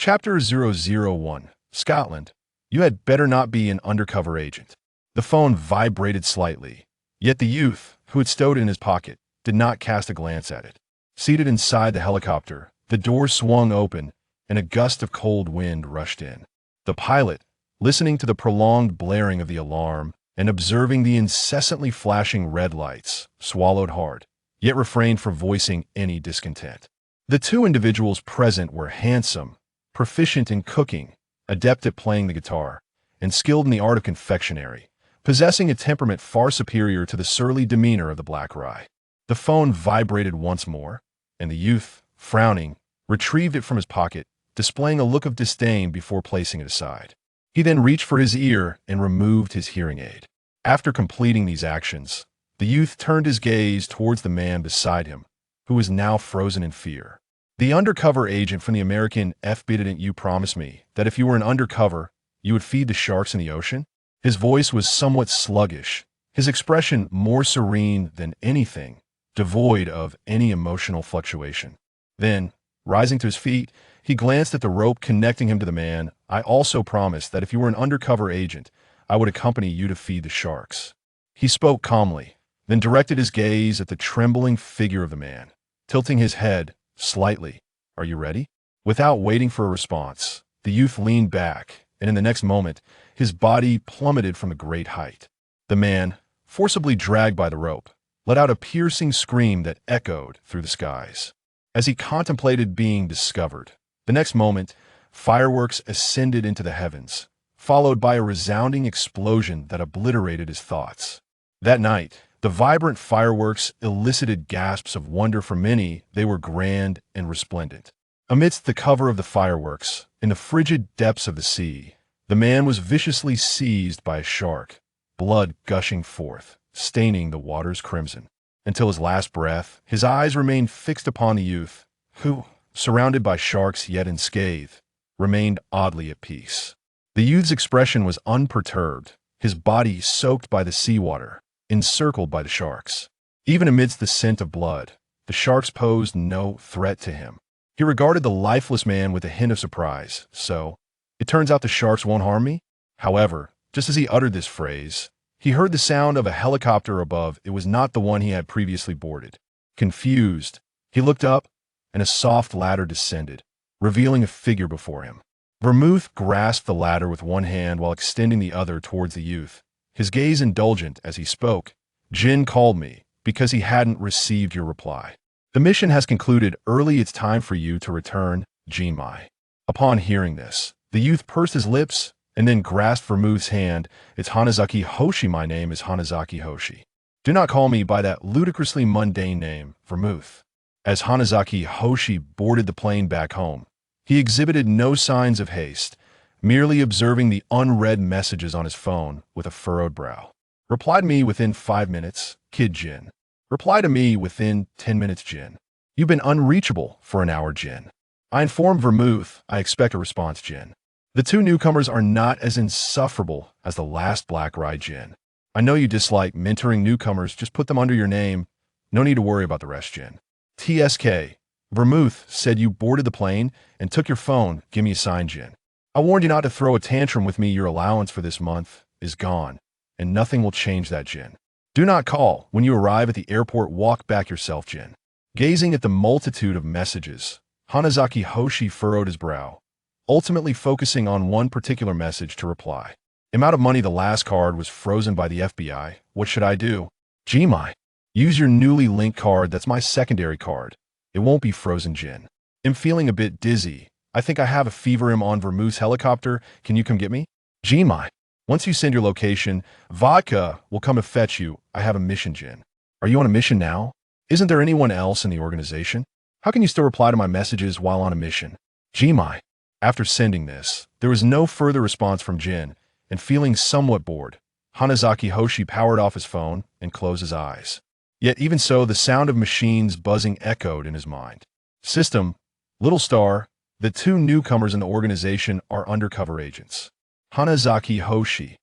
Chapter 001, Scotland. You had better not be an undercover agent. The phone vibrated slightly, yet the youth, who had stowed it in his pocket, did not cast a glance at it. Seated inside the helicopter, the door swung open, and a gust of cold wind rushed in. The pilot, listening to the prolonged blaring of the alarm and observing the incessantly flashing red lights, swallowed hard, yet refrained from voicing any discontent. The two individuals present were handsome, proficient in cooking, adept at playing the guitar, and skilled in the art of confectionery, possessing a temperament far superior to the surly demeanor of the Black Rye. The phone vibrated once more, and the youth, frowning, retrieved it from his pocket, displaying a look of disdain before placing it aside. He then reached for his ear and removed his hearing aid. After completing these actions, the youth turned his gaze towards the man beside him, who was now frozen in fear. The undercover agent from the American FBI, didn't you promise me that if you were an undercover, you would feed the sharks in the ocean? His voice was somewhat sluggish, his expression more serene than anything, devoid of any emotional fluctuation. Then, rising to his feet, he glanced at the rope connecting him to the man. I also promised that if you were an undercover agent, I would accompany you to feed the sharks. He spoke calmly, then directed his gaze at the trembling figure of the man, tilting his head slightly. Are you ready? Without waiting for a response, the youth leaned back, and in the next moment, his body plummeted from a great height. The man, forcibly dragged by the rope, let out a piercing scream that echoed through the skies. As he contemplated being discovered, the next moment, fireworks ascended into the heavens, followed by a resounding explosion that obliterated his thoughts. That night, the vibrant fireworks elicited gasps of wonder from many. They were grand and resplendent. Amidst the cover of the fireworks, in the frigid depths of the sea, the man was viciously seized by a shark, blood gushing forth, staining the waters crimson. Until his last breath, his eyes remained fixed upon the youth, who, surrounded by sharks yet unscathed, remained oddly at peace. The youth's expression was unperturbed, his body soaked by the seawater, encircled by the sharks. Even amidst the scent of blood, the sharks posed no threat to him. He regarded the lifeless man with a hint of surprise. So, it turns out the sharks won't harm me? However, just as he uttered this phrase, he heard the sound of a helicopter above. It was not the one he had previously boarded. Confused, he looked up, and a soft ladder descended, revealing a figure before him. Vermouth grasped the ladder with one hand while extending the other towards the youth, his gaze indulgent as he spoke. Jin called me because he hadn't received your reply. The mission has concluded early. It's time for you to return, Jinmai. Upon hearing this, the youth pursed his lips and then grasped Vermouth's hand. It's Hanazaki Hoshi. My name is Hanazaki Hoshi. Do not call me by that ludicrously mundane name, Vermouth. As Hanazaki Hoshi boarded the plane back home, he exhibited no signs of haste, merely observing the unread messages on his phone with a furrowed brow. Reply to me within 5 minutes, Kid Jin. Reply to me within 10 minutes, Jin. You've been unreachable for an hour, Jin. I informed Vermouth. I expect a response, Jin. The two newcomers are not as insufferable as the last Black Rye, Jin. I know you dislike mentoring newcomers. Just put them under your name. No need to worry about the rest, Jin. TSK. Vermouth said you boarded the plane and took your phone. Give me a sign, Jin. I warned you not to throw a tantrum with me. Your allowance for this month is gone, and nothing will change that, Jin. Do not call. When you arrive at the airport, walk back yourself, Jin. Gazing at the multitude of messages, Hanazaki Hoshi furrowed his brow, ultimately focusing on one particular message to reply. Amount of money. The last card was frozen by the FBI. What should I do? Jinmai. Use your newly linked card. That's my secondary card. It won't be frozen, Jin. I'm feeling a bit dizzy. I think I have a fever. I'm on Vermouth's helicopter. Can you come get me? Jinmai. Once you send your location, Vodka will come to fetch you. I have a mission, Jin. Are you on a mission now? Isn't there anyone else in the organization? How can you still reply to my messages while on a mission? Jinmai. After sending this, there was no further response from Jin, and feeling somewhat bored, Hanazaki Hoshi powered off his phone and closed his eyes. Yet even so, the sound of machines buzzing echoed in his mind. System, Little Star, the two newcomers in the organization are undercover agents. Hanazaki Hoshi.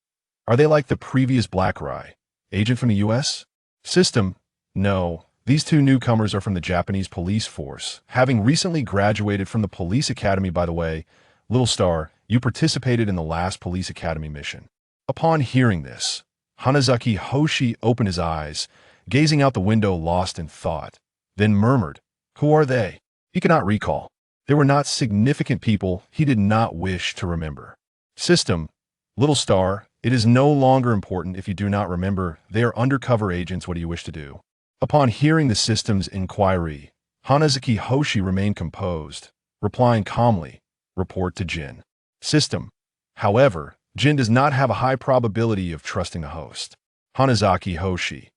Are they like the previous Black Rye, agent from the U.S.? System, no. These two newcomers are from the Japanese police force, having recently graduated from the police academy. By the way, Little star, you participated in the last police academy mission. Upon hearing this, Hanazaki Hoshi opened his eyes, gazing out the window lost in thought, then murmured, "Who are they?" He could not recall. They were not significant people he did not wish to remember. System, little star, it is no longer important if you do not remember. They are undercover agents. What do you wish to do? Upon hearing the system's inquiry, Hanazaki Hoshi remained composed, replying calmly, "Report to Jin." System. However, Jin does not have a high probability of trusting the host. Hanazaki Hoshi.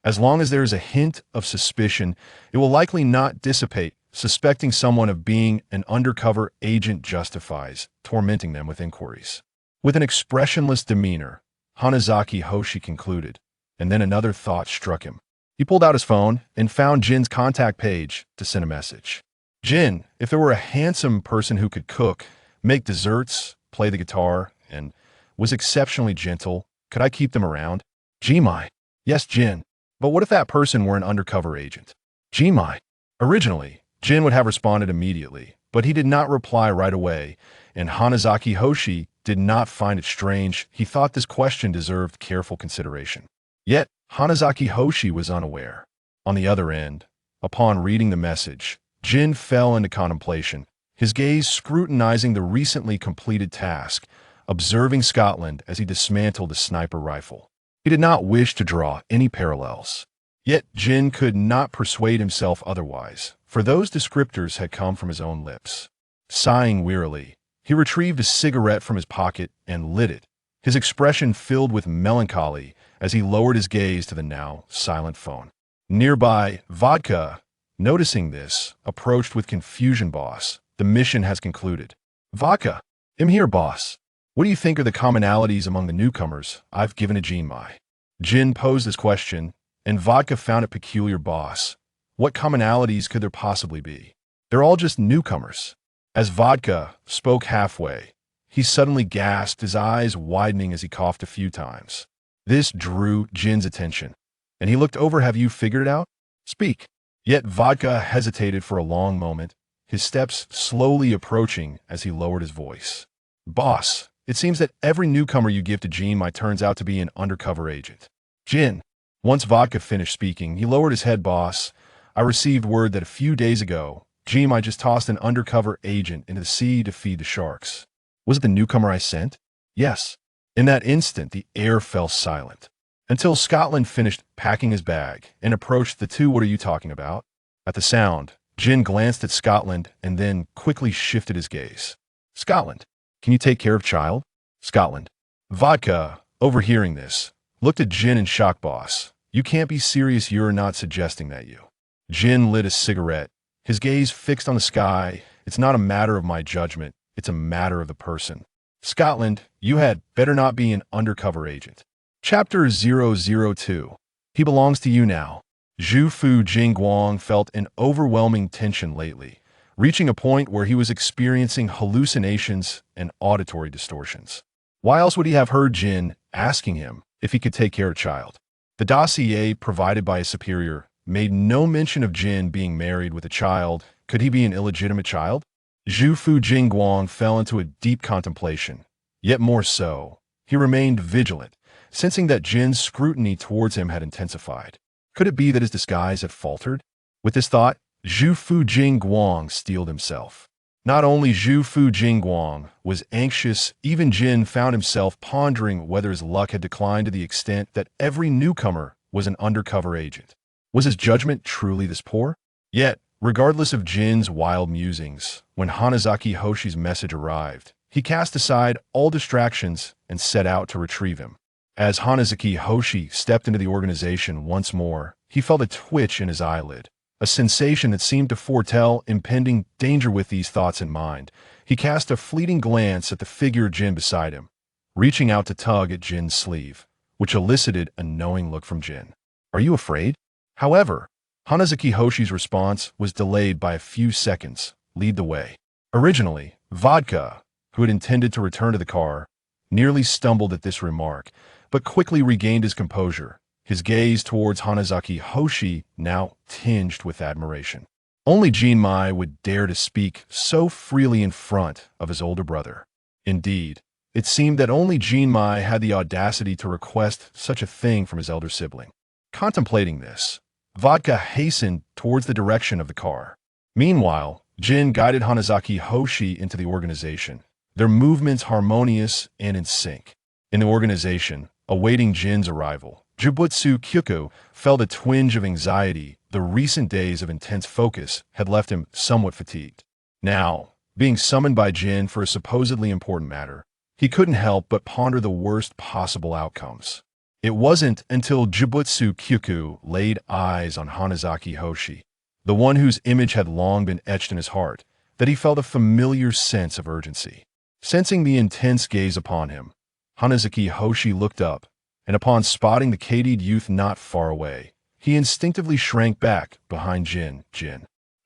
As long as there is a hint of suspicion, it will likely not dissipate. Suspecting someone of being an undercover agent justifies tormenting them with inquiries. With an expressionless demeanor, Hanazaki Hoshi concluded, and then another thought struck him. He pulled out his phone and found Jin's contact page to send a message. Jin, if there were a handsome person who could cook, make desserts, play the guitar, and was exceptionally gentle, could I keep them around? Jimai. Yes, Jin. But what if that person were an undercover agent? Jimai. Originally, Jin would have responded immediately, but he did not reply right away, and Hanazaki Hoshi did not find it strange. He thought this question deserved careful consideration. Yet, Hanazaki Hoshi was unaware. On the other end, upon reading the message, Jin fell into contemplation, his gaze scrutinizing the recently completed task, observing Scotland as he dismantled a sniper rifle. He did not wish to draw any parallels. Yet Jin could not persuade himself otherwise, for those descriptors had come from his own lips. Sighing wearily, he retrieved a cigarette from his pocket and lit it, his expression filled with melancholy as he lowered his gaze to the now silent phone. Nearby, Vodka, noticing this, approached with confusion. "Boss, the mission has concluded." "Vodka, I'm here, boss. What do you think are the commonalities among the newcomers I've given a Jinmai?" Jin posed this question, and Vodka found it peculiar. "Boss, what commonalities could there possibly be? They're all just newcomers." As Vodka spoke halfway, he suddenly gasped, his eyes widening as he coughed a few times. This drew Jin's attention, and he looked over. "Have you figured it out? Speak." Yet Vodka hesitated for a long moment, his steps slowly approaching as he lowered his voice. "Boss, it seems that every newcomer you give to Jinmai turns out to be an undercover agent." Jin. Once Vodka finished speaking, he lowered his head. "Boss, I received word that a few days ago, Jinmai just tossed an undercover agent into the sea to feed the sharks. Was it the newcomer I sent?" "Yes." In that instant, the air fell silent, until Scotland finished packing his bag and approached the two. "What are you talking about?" At the sound, Jin glanced at Scotland and then quickly shifted his gaze. "Scotland, can you take care of child?" Scotland. Vodka, overhearing this, looked at Jin in shock. "Boss, you can't be serious. You're not suggesting that you..." Jin lit a cigarette, his gaze fixed on the sky. "It's not a matter of my judgment, it's a matter of the person." Scotland, you had better not be an undercover agent. Chapter 002. He belongs to you now. Zhu Fu Jingguang felt an overwhelming tension lately, reaching a point where he was experiencing hallucinations and auditory distortions. Why else would he have heard Jin asking him if he could take care of child? The dossier provided by his superior made no mention of Jin being married with a child. Could he be an illegitimate child? Zhu Fu Jingguang fell into a deep contemplation. Yet more so, he remained vigilant, sensing that Jin's scrutiny towards him had intensified. Could it be that his disguise had faltered? With this thought, Zhu Fu Jingguang steeled himself. Not only Zhu Fu Jingguang was anxious, even Jin found himself pondering whether his luck had declined to the extent that every newcomer was an undercover agent. Was his judgment truly this poor? Yet, regardless of Jin's wild musings, when Hanazaki Hoshi's message arrived, he cast aside all distractions and set out to retrieve him. As Hanazaki Hoshi stepped into the organization once more, he felt a twitch in his eyelid, a sensation that seemed to foretell impending danger. With these thoughts in mind, he cast a fleeting glance at the figure of Jin beside him, reaching out to tug at Jin's sleeve, which elicited a knowing look from Jin. "Are you afraid?" However, Hanazaki Hoshi's response was delayed by a few seconds. "Lead the way." Originally, Vodka, who had intended to return to the car, nearly stumbled at this remark, but quickly regained his composure, his gaze towards Hanazaki Hoshi now tinged with admiration. Only Jinmai would dare to speak so freely in front of his older brother. Indeed, it seemed that only Jinmai had the audacity to request such a thing from his elder sibling. Contemplating this, Vodka hastened towards the direction of the car. Meanwhile, Jin guided Hanazaki Hoshi into the organization, their movements harmonious and in sync. In the organization, awaiting Jin's arrival, Jibutsu Kyuku felt a twinge of anxiety. The recent days of intense focus had left him somewhat fatigued. Now, being summoned by Jin for a supposedly important matter, he couldn't help but ponder the worst possible outcomes. It wasn't until Jibutsu Kyuku laid eyes on Hanazaki Hoshi, the one whose image had long been etched in his heart, that he felt a familiar sense of urgency. Sensing the intense gaze upon him, Hanazaki Hoshi looked up, and upon spotting the kadied youth not far away, he instinctively shrank back behind Jin.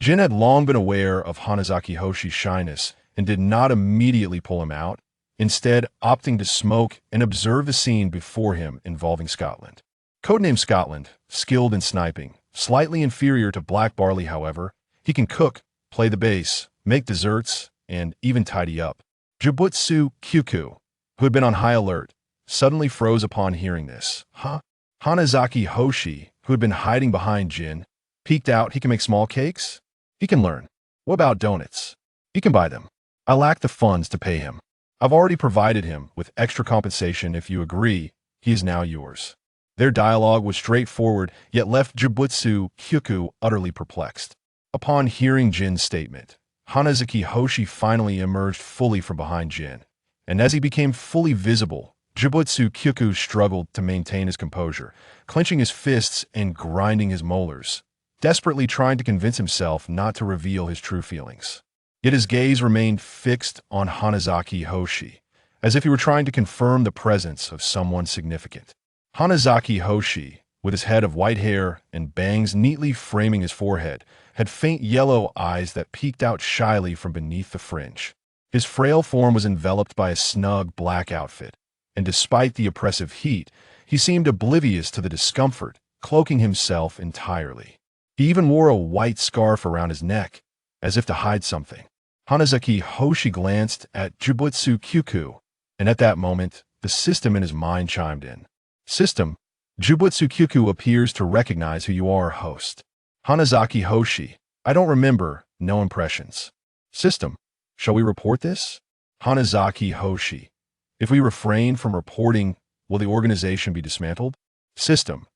Jin had long been aware of Hanazaki Hoshi's shyness and did not immediately pull him out, instead opting to smoke and observe the scene before him involving Scotland. Codename Scotland, skilled in sniping, slightly inferior to Black Barley however, he can cook, play the bass, make desserts, and even tidy up. Jibutsu Kyuku, who had been on high alert, suddenly froze upon hearing this. Huh? Hanazaki Hoshi, who had been hiding behind Jin, peeked out. He can make small cakes? He can learn. What about donuts? He can buy them. I lack the funds to pay him. I've already provided him with extra compensation. If you agree, he is now yours. Their dialogue was straightforward, yet left Jibutsu Kyuku utterly perplexed. Upon hearing Jin's statement, Hanazaki Hoshi finally emerged fully from behind Jin, and as he became fully visible, Jibutsu Kyuku struggled to maintain his composure, clenching his fists and grinding his molars, desperately trying to convince himself not to reveal his true feelings. Yet his gaze remained fixed on Hanazaki Hoshi, as if he were trying to confirm the presence of someone significant. Hanazaki Hoshi, with his head of white hair and bangs neatly framing his forehead, had faint yellow eyes that peeked out shyly from beneath the fringe. His frail form was enveloped by a snug black outfit, and despite the oppressive heat, he seemed oblivious to the discomfort, cloaking himself entirely. He even wore a white scarf around his neck, as if to hide something. Hanazaki Hoshi glanced at Jibutsu Kyuku, and at that moment, the system in his mind chimed in. System, Jibutsu Kyuku appears to recognize who you are, host. Hanazaki Hoshi, I don't remember, no impressions. System, shall we report this? Hanazaki Hoshi, if we refrain from reporting, will the organization be dismantled? System,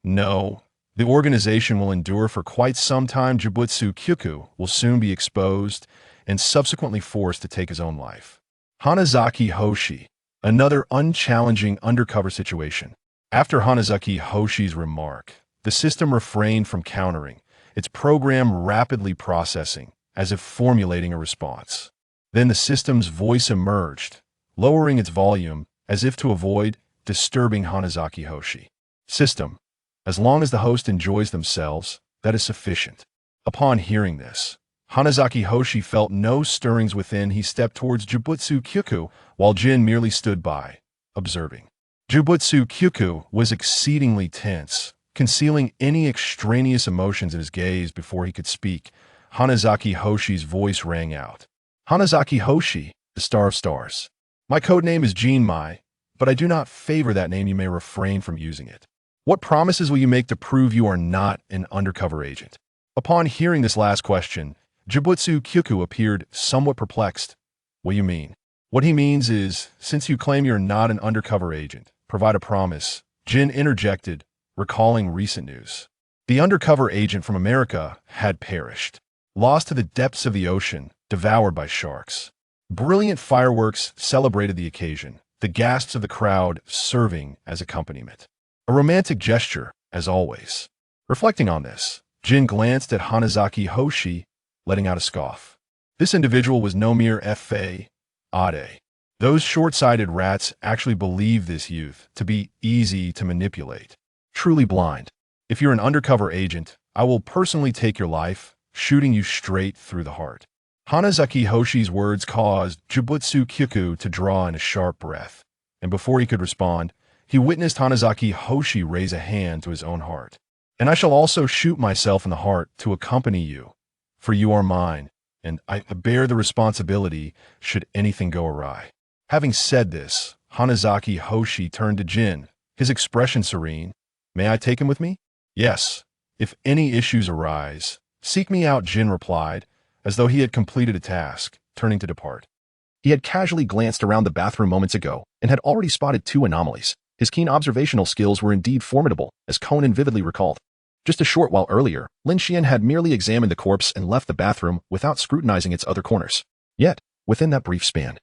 no. The organization will endure for quite some time. Jibutsu Kyuku will soon be exposed and subsequently forced to take his own life. Hanazaki Hoshi, another unchallenging undercover situation. After Hanazaki Hoshi's remark, the system refrained from countering, its program rapidly processing, as if formulating a response. Then the system's voice emerged, lowering its volume as if to avoid disturbing Hanazaki Hoshi. System, as long as the host enjoys themselves, that is sufficient. Upon hearing this, Hanazaki Hoshi felt no stirrings within. He stepped towards Jibutsu Kyuku, while Jin merely stood by, observing. Jibutsu Kyuku was exceedingly tense, concealing any extraneous emotions in his gaze. Before he could speak, Hanazaki Hoshi's voice rang out. Hanazaki Hoshi, the star of stars. My codename is Jinmai, but I do not favor that name. You may refrain from using it. What promises will you make to prove you are not an undercover agent? Upon hearing this last question, Jibutsu Kyuku appeared somewhat perplexed. What do you mean? What he means is, since you claim you're not an undercover agent, provide a promise. Jin interjected, recalling recent news. The undercover agent from America had perished, lost to the depths of the ocean, devoured by sharks. Brilliant fireworks celebrated the occasion, the gasps of the crowd serving as accompaniment. A romantic gesture, as always. Reflecting on this, Jin glanced at Hanazaki Hoshi, letting out a scoff. This individual was no mere Fei Yingli. Those short-sighted rats actually believe this youth to be easy to manipulate. Truly blind. If you're an undercover agent, I will personally take your life, shooting you straight through the heart. Hanazaki Hoshi's words caused Jibutsu Kyuku to draw in a sharp breath, and before he could respond, he witnessed Hanazaki Hoshi raise a hand to his own heart. And I shall also shoot myself in the heart to accompany you, for you are mine, and I bear the responsibility should anything go awry. Having said this, Hanazaki Hoshi turned to Jin, his expression serene. May I take him with me? Yes. If any issues arise, seek me out, Jin replied, as though he had completed a task, turning to depart. He had casually glanced around the bathroom moments ago and had already spotted two anomalies. His keen observational skills were indeed formidable, as Conan vividly recalled. Just a short while earlier, Lin Xuan had merely examined the corpse and left the bathroom without scrutinizing its other corners. Yet, within that brief span,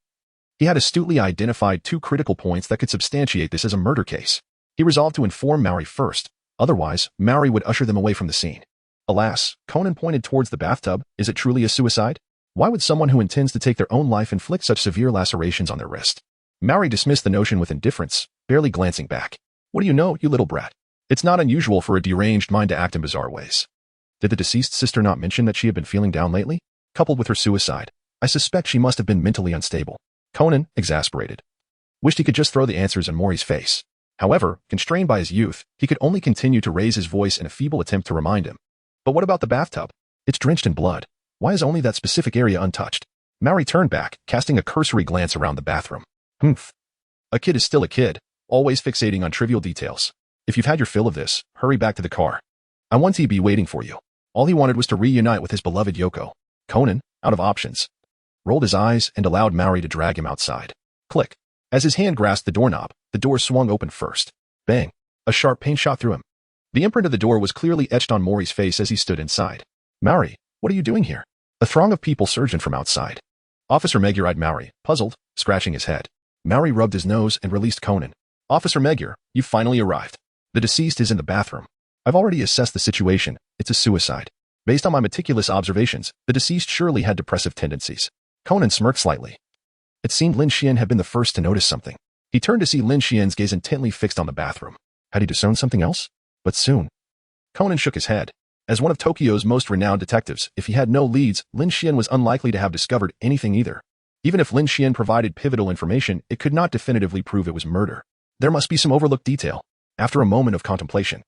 he had astutely identified two critical points that could substantiate this as a murder case. He resolved to inform Mary first, otherwise, Mary would usher them away from the scene. Alas, Conan pointed towards the bathtub. Is it truly a suicide? Why would someone who intends to take their own life inflict such severe lacerations on their wrist? Mary dismissed the notion with indifference, barely glancing back. What do you know, you little brat? It's not unusual for a deranged mind to act in bizarre ways. Did the deceased sister not mention that she had been feeling down lately? Coupled with her suicide, I suspect she must have been mentally unstable. Conan, exasperated, wished he could just throw the answers in Mori's face. However, constrained by his youth, he could only continue to raise his voice in a feeble attempt to remind him. But what about the bathtub? It's drenched in blood. Why is only that specific area untouched? Mary turned back, casting a cursory glance around the bathroom. Humph. A kid is still a kid, always fixating on trivial details. If you've had your fill of this, hurry back to the car. I want to be waiting for you. All he wanted was to reunite with his beloved Yoko. Conan, out of options, rolled his eyes and allowed Mary to drag him outside. Click. As his hand grasped the doorknob, the door swung open first. Bang. A sharp pain shot through him. The imprint of the door was clearly etched on Mori's face as he stood inside. Mary, what are you doing here? A throng of people surged in from outside. Officer Magyar eyed Mary, puzzled, scratching his head. Mary rubbed his nose and released Conan. Officer Magyar, you've finally arrived. The deceased is in the bathroom. I've already assessed the situation. It's a suicide. Based on my meticulous observations, the deceased surely had depressive tendencies. Conan smirked slightly. It seemed Lin Xuan had been the first to notice something. He turned to see Lin Xuan's gaze intently fixed on the bathroom. Had he discerned something else? But soon. Conan shook his head. As one of Tokyo's most renowned detectives, if he had no leads, Lin Xuan was unlikely to have discovered anything either. Even if Lin Xuan provided pivotal information, it could not definitively prove it was murder. There must be some overlooked detail. After a moment of contemplation,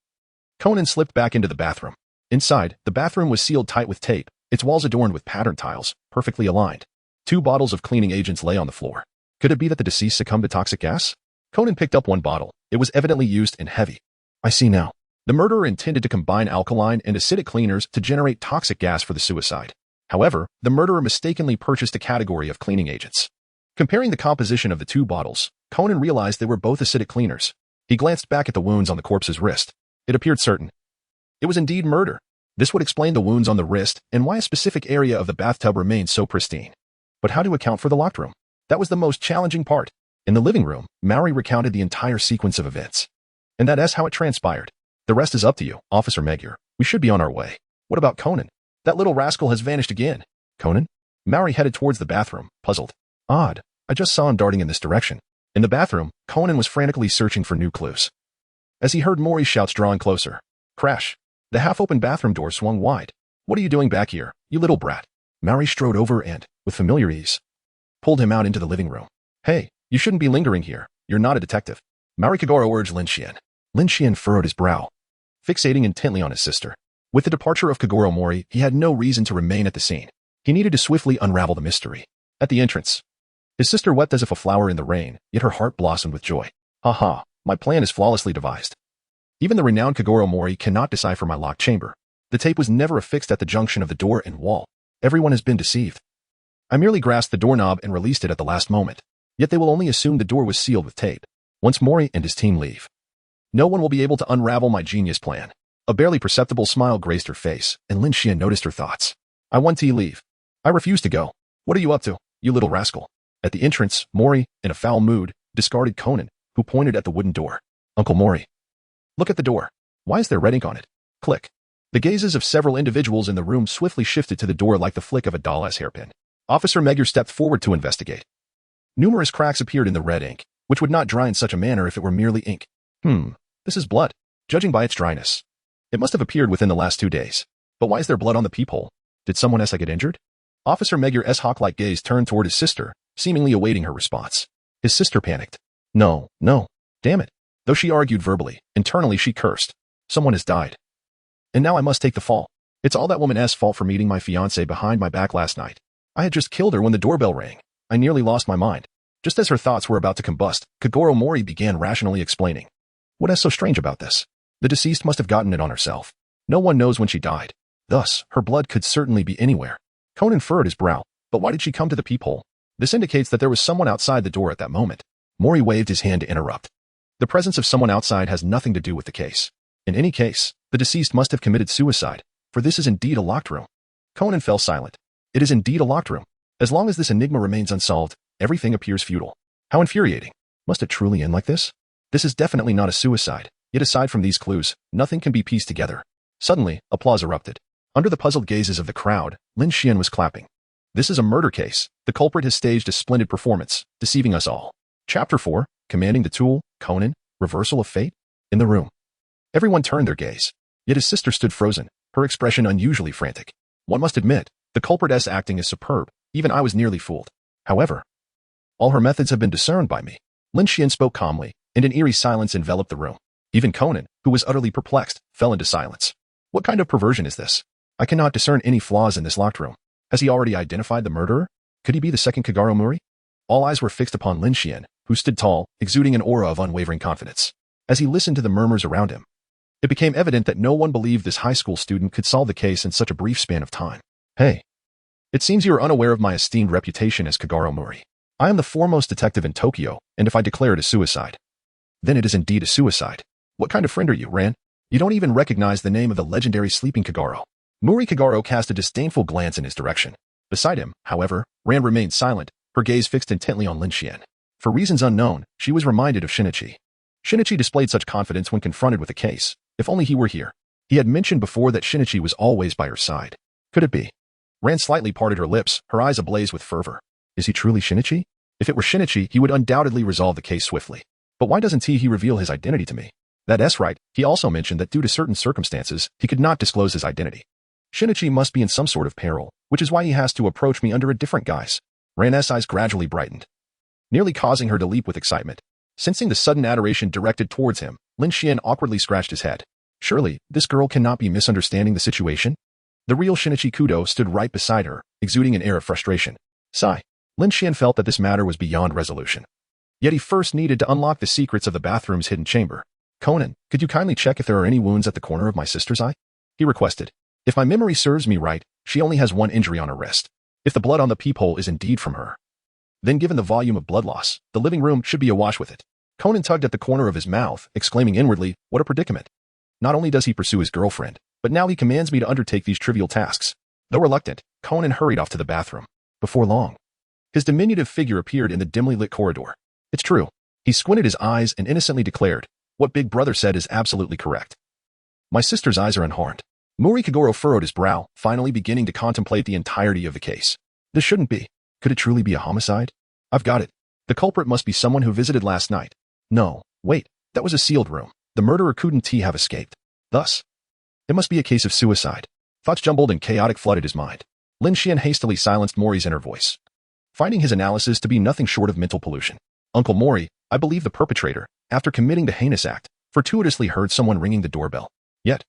Conan slipped back into the bathroom. Inside, the bathroom was sealed tight with tape, its walls adorned with pattern tiles, perfectly aligned. 2 bottles of cleaning agents lay on the floor. Could it be that the deceased succumbed to toxic gas? Conan picked up one bottle. It was evidently used and heavy. I see now. The murderer intended to combine alkaline and acidic cleaners to generate toxic gas for the suicide. However, the murderer mistakenly purchased a category of cleaning agents. Comparing the composition of the 2 bottles, Conan realized they were both acidic cleaners. He glanced back at the wounds on the corpse's wrist. It appeared certain. It was indeed murder. This would explain the wounds on the wrist and why a specific area of the bathtub remained so pristine. But how to account for the locked room? That was the most challenging part. In the living room, Mary recounted the entire sequence of events. And that is how it transpired. The rest is up to you, Officer Magyar. We should be on our way. What about Conan? That little rascal has vanished again. Conan? Mary headed towards the bathroom, puzzled. Odd. I just saw him darting in this direction. In the bathroom, Conan was frantically searching for new clues. As he heard Mori's shouts drawing closer. Crash. The half-open bathroom door swung wide. What are you doing back here, you little brat? Mary strode over and, with familiar ease, pulled him out into the living room. Hey, you shouldn't be lingering here. You're not a detective. Mary Kagoro urged Lin Xuan. Lin Xuan furrowed his brow, fixating intently on his sister. With the departure of Kagoro Mori, he had no reason to remain at the scene. He needed to swiftly unravel the mystery. At the entrance, his sister wept as if a flower in the rain, yet her heart blossomed with joy. Ha, my plan is flawlessly devised. Even the renowned Kagoro Mori cannot decipher my locked chamber. The tape was never affixed at the junction of the door and wall. Everyone has been deceived. I merely grasped the doorknob and released it at the last moment. Yet they will only assume the door was sealed with tape. Once Mori and his team leave, no one will be able to unravel my genius plan. A barely perceptible smile graced her face, and Lin Xuan noticed her thoughts. I want to leave. I refuse to go. What are you up to, you little rascal? At the entrance, Mori, in a foul mood, discarded Conan, who pointed at the wooden door. Uncle Mori. Look at the door. Why is there red ink on it? Click. The gazes of several individuals in the room swiftly shifted to the door like the flick of a doll-ass hairpin. Officer Magyar stepped forward to investigate. Numerous cracks appeared in the red ink, which would not dry in such a manner if it were merely ink. This is blood, judging by its dryness. It must have appeared within the last 2 days. But why is there blood on the peephole? Did someone else get injured? Officer Magyar's hawk-like gaze turned toward his sister, seemingly awaiting her response. His sister panicked. No. Damn it. Though she argued verbally, internally she cursed. Someone has died. And now I must take the fall. It's all that woman's fault for meeting my fiancé behind my back last night. I had just killed her when the doorbell rang. I nearly lost my mind. Just as her thoughts were about to combust, Kagoro Mori began rationally explaining. What is so strange about this? The deceased must have gotten it on herself. No one knows when she died. Thus, her blood could certainly be anywhere. Conan furrowed his brow. But why did she come to the peephole? This indicates that there was someone outside the door at that moment. Mori waved his hand to interrupt. The presence of someone outside has nothing to do with the case. In any case, the deceased must have committed suicide, for this is indeed a locked room. Conan fell silent. It is indeed a locked room. As long as this enigma remains unsolved, everything appears futile. How infuriating. Must it truly end like this? This is definitely not a suicide, yet aside from these clues, nothing can be pieced together. Suddenly, applause erupted. Under the puzzled gazes of the crowd, Lin Xuan was clapping. This is a murder case. The culprit has staged a splendid performance, deceiving us all. Chapter 4, Commanding the Tool, Conan, Reversal of Fate. In the room. Everyone turned their gaze. Yet his sister stood frozen, her expression unusually frantic. One must admit, the culprit's acting is superb. Even I was nearly fooled. However, all her methods have been discerned by me. Lin Xuan spoke calmly, and an eerie silence enveloped the room. Even Conan, who was utterly perplexed, fell into silence. What kind of perversion is this? I cannot discern any flaws in this locked room. Has he already identified the murderer? Could he be the second Kagoro Mori? All eyes were fixed upon Lin Xuan, who stood tall, exuding an aura of unwavering confidence. As he listened to the murmurs around him, it became evident that no one believed this high school student could solve the case in such a brief span of time. Hey. It seems you are unaware of my esteemed reputation as Kagoro Mori. I am the foremost detective in Tokyo, and if I declare it a suicide, then it is indeed a suicide. What kind of friend are you, Ran? You don't even recognize the name of the legendary sleeping Kagoro. Mori Kagoro cast a disdainful glance in his direction. Beside him, however, Ran remained silent, her gaze fixed intently on Lin Xuan. For reasons unknown, she was reminded of Shinichi. Shinichi displayed such confidence when confronted with a case. If only he were here. He had mentioned before that Shinichi was always by her side. Could it be? Ran slightly parted her lips, her eyes ablaze with fervor. Is he truly Shinichi? If it were Shinichi, he would undoubtedly resolve the case swiftly. But why doesn't he reveal his identity to me? That's right, he also mentioned that due to certain circumstances, he could not disclose his identity. Shinichi must be in some sort of peril, which is why he has to approach me under a different guise. Ran's eyes gradually brightened, nearly causing her to leap with excitement. Sensing the sudden adoration directed towards him, Lin Xuan awkwardly scratched his head. Surely, this girl cannot be misunderstanding the situation? The real Shinichi Kudou stood right beside her, exuding an air of frustration. Sigh. Lin Xuan felt that this matter was beyond resolution. Yet he first needed to unlock the secrets of the bathroom's hidden chamber. Conan, could you kindly check if there are any wounds at the corner of my sister's eye? He requested. If my memory serves me right, she only has one injury on her wrist. If the blood on the peephole is indeed from her, then given the volume of blood loss, the living room should be awash with it. Conan tugged at the corner of his mouth, exclaiming inwardly, what a predicament. Not only does he pursue his girlfriend, but now he commands me to undertake these trivial tasks. Though reluctant, Conan hurried off to the bathroom. Before long, his diminutive figure appeared in the dimly lit corridor. It's true. He squinted his eyes and innocently declared, what Big Brother said is absolutely correct. My sister's eyes are unharmed. Mori Kagoro furrowed his brow, finally beginning to contemplate the entirety of the case. This shouldn't be. Could it truly be a homicide? I've got it. The culprit must be someone who visited last night. No, wait, that was a sealed room. The murderer couldn't have escaped. Thus, it must be a case of suicide. Thoughts jumbled and chaotic flooded his mind. Lin Xuan hastily silenced Mori's inner voice, finding his analysis to be nothing short of mental pollution. Uncle Mori, I believe the perpetrator, after committing the heinous act, fortuitously heard someone ringing the doorbell. Yet,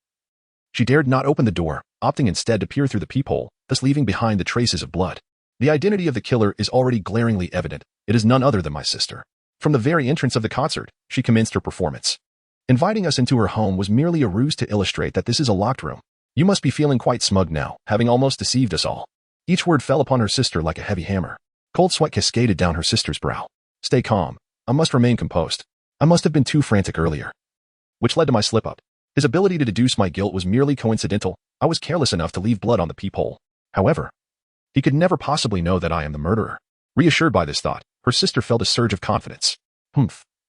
she dared not open the door, opting instead to peer through the peephole, thus leaving behind the traces of blood. The identity of the killer is already glaringly evident. It is none other than my sister. From the very entrance of the concert, she commenced her performance. Inviting us into her home was merely a ruse to illustrate that this is a locked room. You must be feeling quite smug now, having almost deceived us all. Each word fell upon her sister like a heavy hammer. Cold sweat cascaded down her sister's brow. Stay calm. I must remain composed. I must have been too frantic earlier, which led to my slip-up. His ability to deduce my guilt was merely coincidental. I was careless enough to leave blood on the peephole. However, he could never possibly know that I am the murderer. Reassured by this thought, her sister felt a surge of confidence.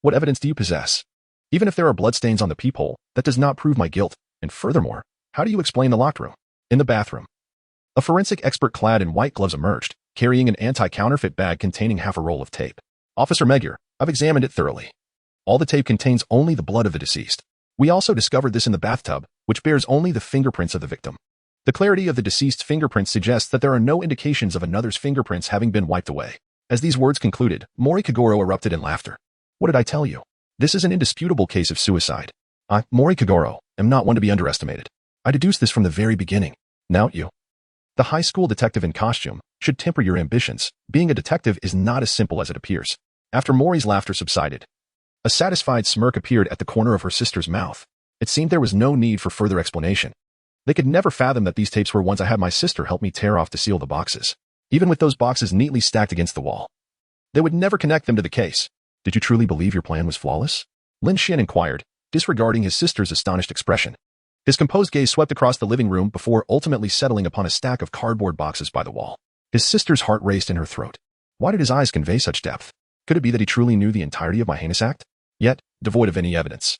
What evidence do you possess? Even if there are bloodstains on the peephole, that does not prove my guilt. And furthermore, how do you explain the locked room? In the bathroom, a forensic expert clad in white gloves emerged, carrying an anti-counterfeit bag containing half a roll of tape. Officer Magyar, I've examined it thoroughly. All the tape contains only the blood of the deceased. We also discovered this in the bathtub, which bears only the fingerprints of the victim. The clarity of the deceased's fingerprints suggests that there are no indications of another's fingerprints having been wiped away. As these words concluded, Mori Kagoro erupted in laughter. What did I tell you? This is an indisputable case of suicide. I, Mori Kagoro, am not one to be underestimated. I deduced this from the very beginning. Now you. The high school detective in costume should temper your ambitions. Being a detective is not as simple as it appears. After Mori's laughter subsided, a satisfied smirk appeared at the corner of her sister's mouth. It seemed there was no need for further explanation. They could never fathom that these tapes were ones I had my sister help me tear off to seal the boxes. Even with those boxes neatly stacked against the wall, they would never connect them to the case. Did you truly believe your plan was flawless? Lin Xuan inquired, disregarding his sister's astonished expression. His composed gaze swept across the living room before ultimately settling upon a stack of cardboard boxes by the wall. His sister's heart raced in her throat. Why did his eyes convey such depth? Could it be that he truly knew the entirety of my heinous act? Yet, devoid of any evidence.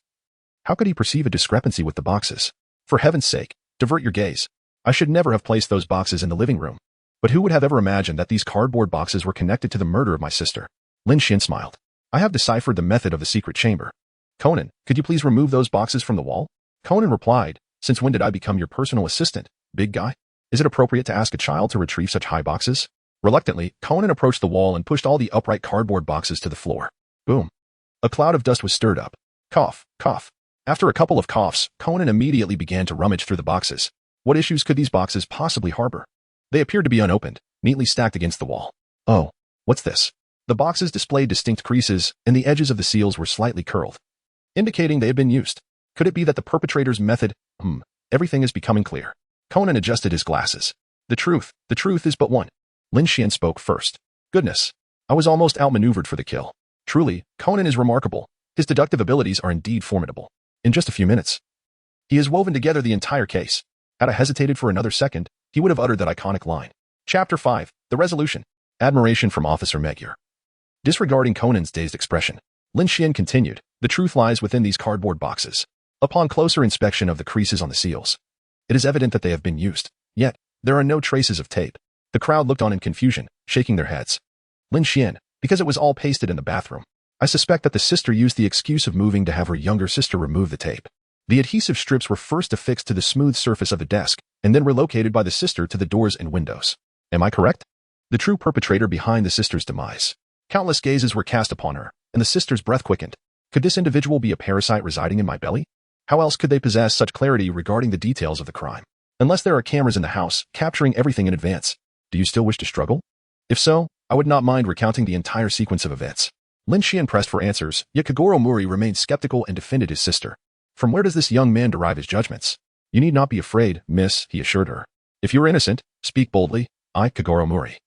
How could he perceive a discrepancy with the boxes? For heaven's sake, divert your gaze. I should never have placed those boxes in the living room. But who would have ever imagined that these cardboard boxes were connected to the murder of my sister? Lin Xuan smiled. I have deciphered the method of the secret chamber. Conan, could you please remove those boxes from the wall? Conan replied, since when did I become your personal assistant, big guy? Is it appropriate to ask a child to retrieve such high boxes? Reluctantly, Conan approached the wall and pushed all the upright cardboard boxes to the floor. Boom. A cloud of dust was stirred up. Cough, cough. After a couple of coughs, Conan immediately began to rummage through the boxes. What issues could these boxes possibly harbor? They appeared to be unopened, neatly stacked against the wall. Oh, what's this? The boxes displayed distinct creases, and the edges of the seals were slightly curled, indicating they had been used. Could it be that the perpetrator's method? Everything is becoming clear. Conan adjusted his glasses. The truth is but one. Lin Xuan spoke first. Goodness, I was almost outmaneuvered for the kill. Truly, Conan is remarkable. His deductive abilities are indeed formidable. In just a few minutes, he has woven together the entire case. Had I hesitated for another second, he would have uttered that iconic line. Chapter 5, The Resolution. Admiration from Officer Magyar. Disregarding Conan's dazed expression, Lin Xuan continued, the truth lies within these cardboard boxes. Upon closer inspection of the creases on the seals, it is evident that they have been used. Yet, there are no traces of tape. The crowd looked on in confusion, shaking their heads. Lin Xuan, because it was all pasted in the bathroom. I suspect that the sister used the excuse of moving to have her younger sister remove the tape. The adhesive strips were first affixed to the smooth surface of the desk, and then relocated by the sister to the doors and windows. Am I correct? The true perpetrator behind the sister's demise. Countless gazes were cast upon her, and the sister's breath quickened. Could this individual be a parasite residing in my belly? How else could they possess such clarity regarding the details of the crime? Unless there are cameras in the house, capturing everything in advance. Do you still wish to struggle? If so, I would not mind recounting the entire sequence of events. Lin Xuan pressed for answers, yet Kogoro Mori remained skeptical and defended his sister. From where does this young man derive his judgments? You need not be afraid, miss, he assured her. If you are innocent, speak boldly. I, Kogoro Mori,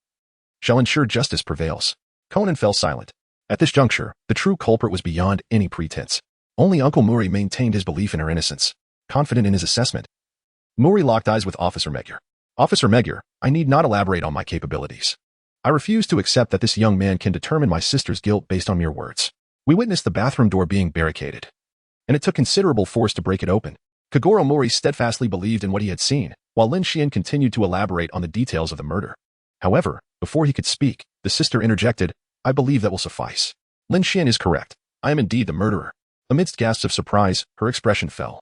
shall ensure justice prevails. Conan fell silent. At this juncture, the true culprit was beyond any pretense. Only Uncle Mori maintained his belief in her innocence, confident in his assessment. Mori locked eyes with Officer Magyar. Officer Magyar, I need not elaborate on my capabilities. I refuse to accept that this young man can determine my sister's guilt based on mere words. We witnessed the bathroom door being barricaded, and it took considerable force to break it open. Kogoro Mori steadfastly believed in what he had seen, while Lin Xuan continued to elaborate on the details of the murder. However, before he could speak, the sister interjected, I believe that will suffice. Lin Xuan is correct. I am indeed the murderer. Amidst gasps of surprise, her expression fell,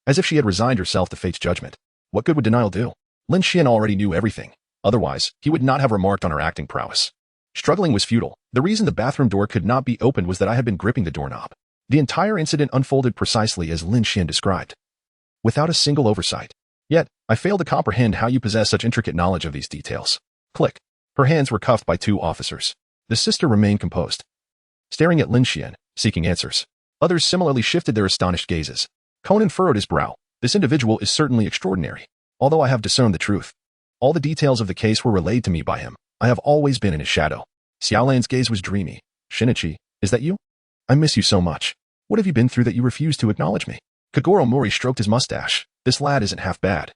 as if she had resigned herself to fate's judgment. What good would denial do? Lin Xuan already knew everything. Otherwise, he would not have remarked on her acting prowess. Struggling was futile. The reason the bathroom door could not be opened was that I had been gripping the doorknob. The entire incident unfolded precisely as Lin Xuan described, without a single oversight. Yet, I fail to comprehend how you possess such intricate knowledge of these details. Click. Her hands were cuffed by two officers. The sister remained composed, staring at Lin Xuan, seeking answers. Others similarly shifted their astonished gazes. Conan furrowed his brow. This individual is certainly extraordinary. Although I have discerned the truth, all the details of the case were relayed to me by him. I have always been in his shadow. Xiaolan's gaze was dreamy. Shinichi, is that you? I miss you so much. What have you been through that you refuse to acknowledge me? Kogoro Mori stroked his mustache. This lad isn't half bad,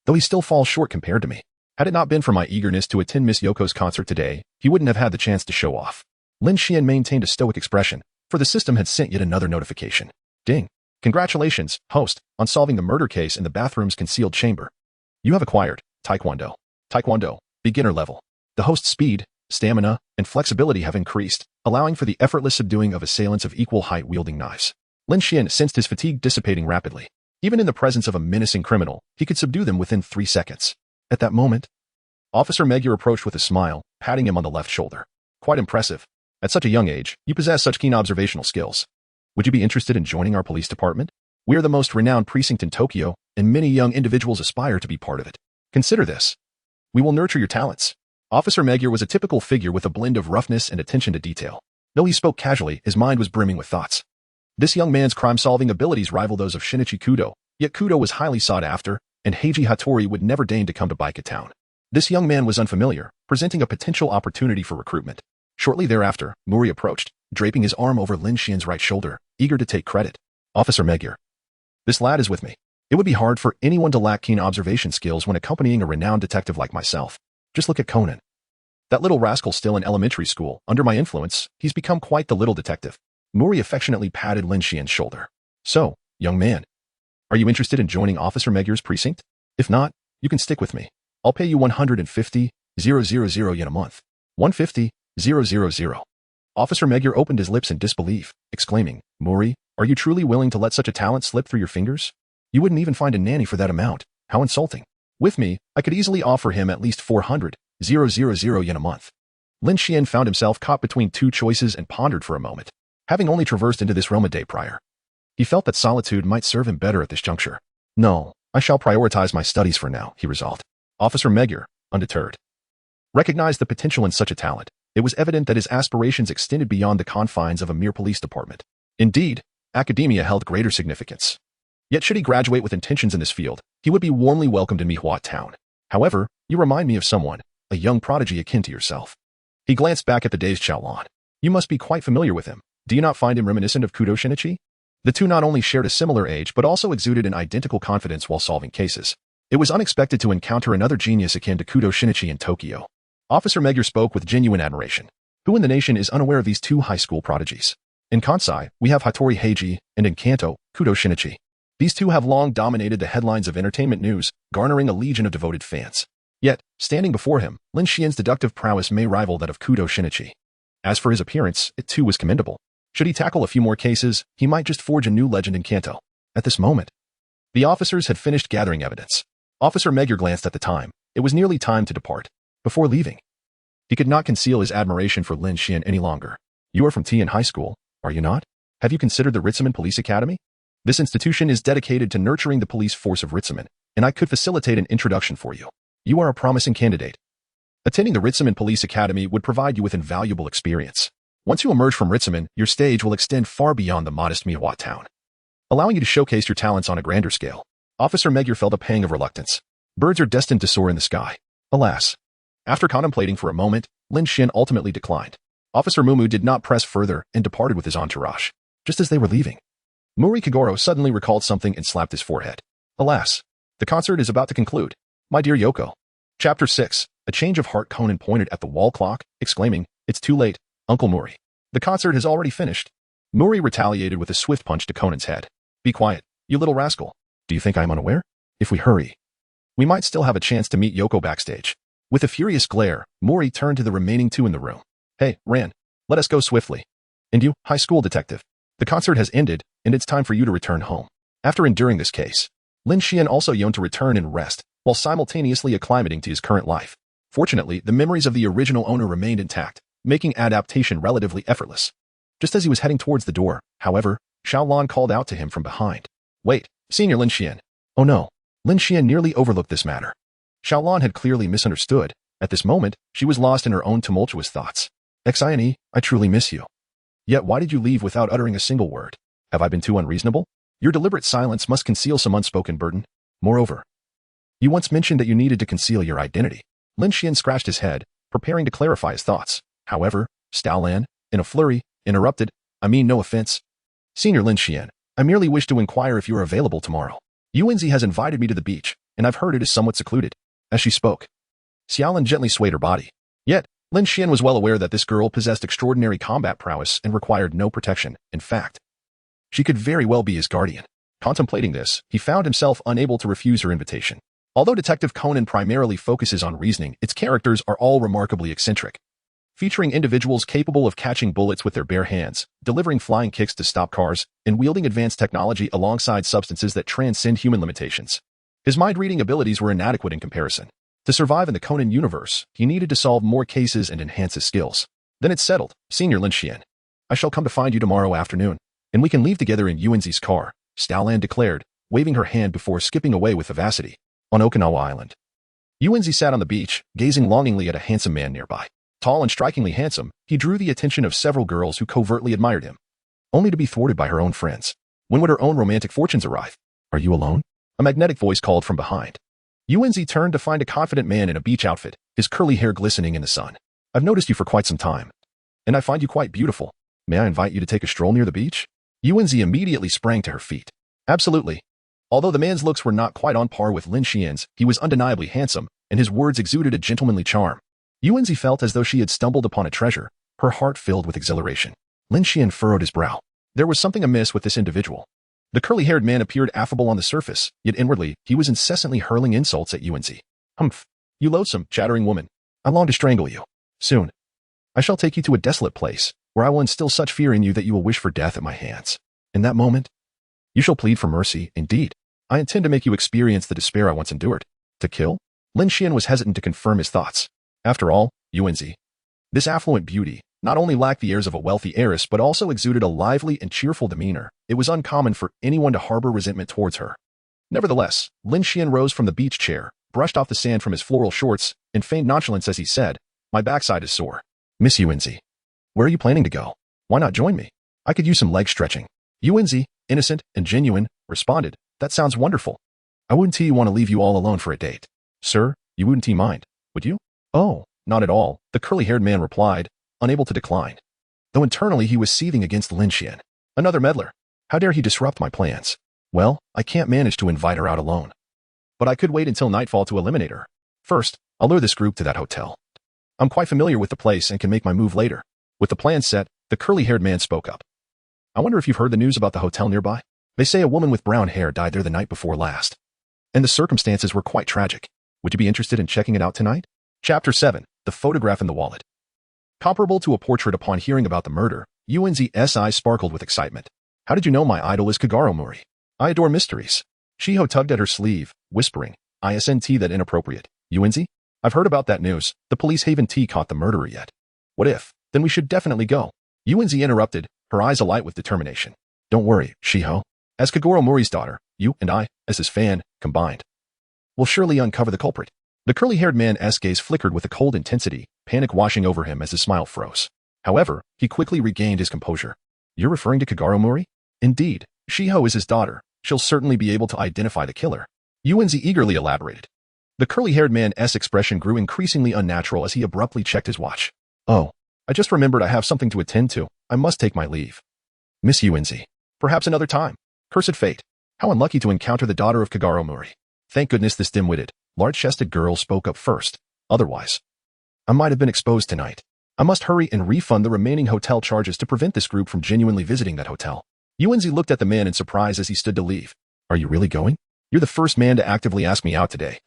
though he still falls short compared to me. Had it not been for my eagerness to attend Miss Yoko's concert today, he wouldn't have had the chance to show off. Lin Xuan maintained a stoic expression, for the system had sent yet another notification. Ding. Congratulations, host, on solving the murder case in the bathroom's concealed chamber. You have acquired Taekwondo. Taekwondo, beginner level. The host's speed, stamina, and flexibility have increased, allowing for the effortless subduing of assailants of equal height wielding knives. Lin Xuan sensed his fatigue dissipating rapidly. Even in the presence of a menacing criminal, he could subdue them within 3 seconds. At that moment, Officer Magyar approached with a smile, patting him on the left shoulder. Quite impressive. At such a young age, you possess such keen observational skills. Would you be interested in joining our police department? We are the most renowned precinct in Tokyo, and many young individuals aspire to be part of it. Consider this. We will nurture your talents. Officer Magyar was a typical figure with a blend of roughness and attention to detail. Though he spoke casually, his mind was brimming with thoughts. This young man's crime-solving abilities rival those of Shinichi Kudou, yet Kudou was highly sought after, and Heiji Hattori would never deign to come to Baika town. This young man was unfamiliar, presenting a potential opportunity for recruitment. Shortly thereafter, Muri approached, draping his arm over Lin Xuan's right shoulder, eager to take credit. Officer Magyar. This lad is with me. It would be hard for anyone to lack keen observation skills when accompanying a renowned detective like myself. Just look at Conan. That little rascal still in elementary school, under my influence, he's become quite the little detective. Muri affectionately patted Lin Xuan's shoulder. So, young man, are you interested in joining Officer Magyar's precinct? If not, you can stick with me. I'll pay you 150,000 yen a month. 150,000. Officer Magyar opened his lips in disbelief, exclaiming, Muri, are you truly willing to let such a talent slip through your fingers? You wouldn't even find a nanny for that amount. How insulting. With me, I could easily offer him at least 400,000 yen a month. Lin Xuan found himself caught between two choices and pondered for a moment. Having only traversed into this realm a day prior, he felt that solitude might serve him better at this juncture. No, I shall prioritize my studies for now, he resolved. Officer Magyar, undeterred, recognized the potential in such a talent. It was evident that his aspirations extended beyond the confines of a mere police department. Indeed, academia held greater significance. Yet should he graduate with intentions in this field, he would be warmly welcomed in Mihua town. However, you remind me of someone, a young prodigy akin to yourself. He glanced back at the dazed Xiaolan. You must be quite familiar with him. Do you not find him reminiscent of Kudou Shinichi? The two not only shared a similar age but also exuded an identical confidence while solving cases. It was unexpected to encounter another genius akin to Kudou Shinichi in Tokyo. Officer Magyar spoke with genuine admiration. Who in the nation is unaware of these two high school prodigies? In Kansai, we have Hattori Heiji, and in Kanto, Kudou Shinichi. These two have long dominated the headlines of entertainment news, garnering a legion of devoted fans. Yet, standing before him, Lin Xuan's deductive prowess may rival that of Kudou Shinichi. As for his appearance, it too was commendable. Should he tackle a few more cases, he might just forge a new legend in Kanto. At this moment, the officers had finished gathering evidence. Officer Magyar glanced at the time. It was nearly time to depart. Before leaving, he could not conceal his admiration for Lin Xuan any longer. You are from Tian High School, are you not? Have you considered the Ritsuman Police Academy? This institution is dedicated to nurturing the police force of Ritsuman, and I could facilitate an introduction for you. You are a promising candidate. Attending the Ritsuman Police Academy would provide you with invaluable experience. Once you emerge from Ritsuman, your stage will extend far beyond the modest Mihua town, allowing you to showcase your talents on a grander scale. Officer Magyar felt a pang of reluctance. Birds are destined to soar in the sky. Alas. After contemplating for a moment, Lin Xuan ultimately declined. Officer Mumu did not press further and departed with his entourage. Just as they were leaving, Muri Kagoro suddenly recalled something and slapped his forehead. Alas. The concert is about to conclude. My dear Yoko. Chapter 6. A change of heart. Conan pointed at the wall clock, exclaiming, It's too late, Uncle Muri. The concert has already finished. Muri retaliated with a swift punch to Conan's head. Be quiet, you little rascal. Do you think I am unaware? If we hurry, we might still have a chance to meet Yoko backstage. With a furious glare, Muri turned to the remaining two in the room. Hey, Ran, let us go swiftly. And you, high school detective. The concert has ended, and it's time for you to return home. After enduring this case, Lin Xuan also yearned to return and rest, while simultaneously acclimating to his current life. Fortunately, the memories of the original owner remained intact, making adaptation relatively effortless. Just as he was heading towards the door, however, Xiaolan called out to him from behind. Wait, Senior Lin Xuan. Oh no. Lin Xuan nearly overlooked this matter. Xiaolan had clearly misunderstood. At this moment, she was lost in her own tumultuous thoughts. Xiane, I truly miss you. Yet why did you leave without uttering a single word? Have I been too unreasonable? Your deliberate silence must conceal some unspoken burden. Moreover, you once mentioned that you needed to conceal your identity. Lin Xuan scratched his head, preparing to clarify his thoughts. However, Xiaolan, in a flurry, interrupted, I mean no offense. Senior Lin Xuan, I merely wish to inquire if you are available tomorrow. Yuanzi has invited me to the beach, and I've heard it is somewhat secluded. As she spoke, Xiaolan gently swayed her body. Yet, Lin Xuan was well aware that this girl possessed extraordinary combat prowess and required no protection. In fact, she could very well be his guardian. Contemplating this, he found himself unable to refuse her invitation. Although Detective Conan primarily focuses on reasoning, its characters are all remarkably eccentric, featuring individuals capable of catching bullets with their bare hands, delivering flying kicks to stop cars, and wielding advanced technology alongside substances that transcend human limitations. His mind-reading abilities were inadequate in comparison. To survive in the Conan universe, he needed to solve more cases and enhance his skills. Then it's settled, Senior Lin Xuan. I shall come to find you tomorrow afternoon, and we can leave together in Yuanzi's car, Xiaolan declared, waving her hand before skipping away with vivacity. On Okinawa Island, Yuanzi sat on the beach, gazing longingly at a handsome man nearby. Tall and strikingly handsome, he drew the attention of several girls who covertly admired him, only to be thwarted by her own friends. When would her own romantic fortunes arrive? Are you alone? A magnetic voice called from behind. Yuanzi turned to find a confident man in a beach outfit, his curly hair glistening in the sun. I've noticed you for quite some time, and I find you quite beautiful. May I invite you to take a stroll near the beach? Yuanzi immediately sprang to her feet. Absolutely. Although the man's looks were not quite on par with Lin Xuan's, he was undeniably handsome, and his words exuded a gentlemanly charm. Yuanzi felt as though she had stumbled upon a treasure, her heart filled with exhilaration. Lin Xuan furrowed his brow. There was something amiss with this individual. The curly-haired man appeared affable on the surface, yet inwardly, he was incessantly hurling insults at Yuanzi. Humph. You loathsome, chattering woman. I long to strangle you. Soon. I shall take you to a desolate place, where I will instill such fear in you that you will wish for death at my hands. In that moment, you shall plead for mercy. Indeed, I intend to make you experience the despair I once endured. To kill? Lin Xuan was hesitant to confirm his thoughts. After all, Yuanzi, this affluent beauty, not only lacked the airs of a wealthy heiress but also exuded a lively and cheerful demeanor. It was uncommon for anyone to harbor resentment towards her. Nevertheless, Lin Xuan rose from the beach chair, brushed off the sand from his floral shorts, and feigned nonchalance as he said, My backside is sore. Miss Yuanzi, where are you planning to go? Why not join me? I could use some leg stretching. Yuanzi, innocent and genuine, responded, That sounds wonderful. I wouldn't want to leave you all alone for a date. Sir, you wouldn't mind, would you? Oh, not at all, the curly-haired man replied, unable to decline. Though internally he was seething against Lin Xuan. Another meddler. How dare he disrupt my plans? Well, I can't manage to invite her out alone. But I could wait until nightfall to eliminate her. First, I'll lure this group to that hotel. I'm quite familiar with the place and can make my move later. With the plan set, the curly-haired man spoke up. I wonder if you've heard the news about the hotel nearby? They say a woman with brown hair died there the night before last. And the circumstances were quite tragic. Would you be interested in checking it out tonight? Chapter 7. The Photograph in the Wallet. Comparable to a portrait upon hearing about the murder, Yuanzi's eyes sparkled with excitement. How did you know my idol is Kagero Mori? I adore mysteries. Shiho tugged at her sleeve, whispering, Isn't that inappropriate? Yuanzi? I've heard about that news. The police haven't caught the murderer yet. What if? Then we should definitely go. Yuanzi interrupted, her eyes alight with determination. Don't worry, Shiho. As Kagero Mori's daughter, you and I, as his fan, combined, will surely uncover the culprit. The curly-haired man's gaze flickered with a cold intensity, panic washing over him as his smile froze. However, he quickly regained his composure. You're referring to Kagero Mori? Indeed, Shiho is his daughter. She'll certainly be able to identify the killer. Yuanzi eagerly elaborated. The curly-haired man's expression grew increasingly unnatural as he abruptly checked his watch. Oh, I just remembered I have something to attend to. I must take my leave. Miss Yuanzi. Perhaps another time. Cursed fate. How unlucky to encounter the daughter of Kagero Mori. Thank goodness this dim-witted, large-chested girl spoke up first. Otherwise, I might have been exposed tonight. I must hurry and refund the remaining hotel charges to prevent this group from genuinely visiting that hotel. Yuanzi looked at the man in surprise as he stood to leave. Are you really going? You're the first man to actively ask me out today.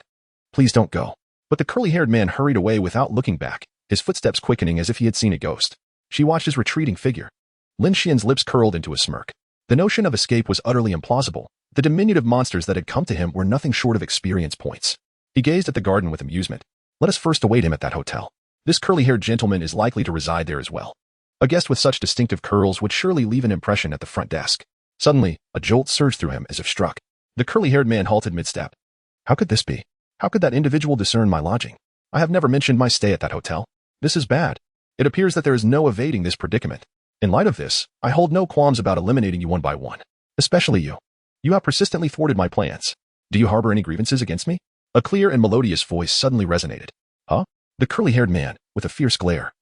Please don't go. But the curly-haired man hurried away without looking back, his footsteps quickening as if he had seen a ghost. She watched his retreating figure. Lin Xuan's lips curled into a smirk. The notion of escape was utterly implausible. The diminutive monsters that had come to him were nothing short of experience points. He gazed at the garden with amusement. Let us first await him at that hotel. This curly-haired gentleman is likely to reside there as well. A guest with such distinctive curls would surely leave an impression at the front desk. Suddenly, a jolt surged through him as if struck. The curly-haired man halted mid-step. How could this be? How could that individual discern my lodging? I have never mentioned my stay at that hotel. This is bad. It appears that there is no evading this predicament. In light of this, I hold no qualms about eliminating you one by one. Especially you. You have persistently thwarted my plans. Do you harbor any grievances against me? A clear and melodious voice suddenly resonated. Huh? The curly-haired man, with a fierce glare,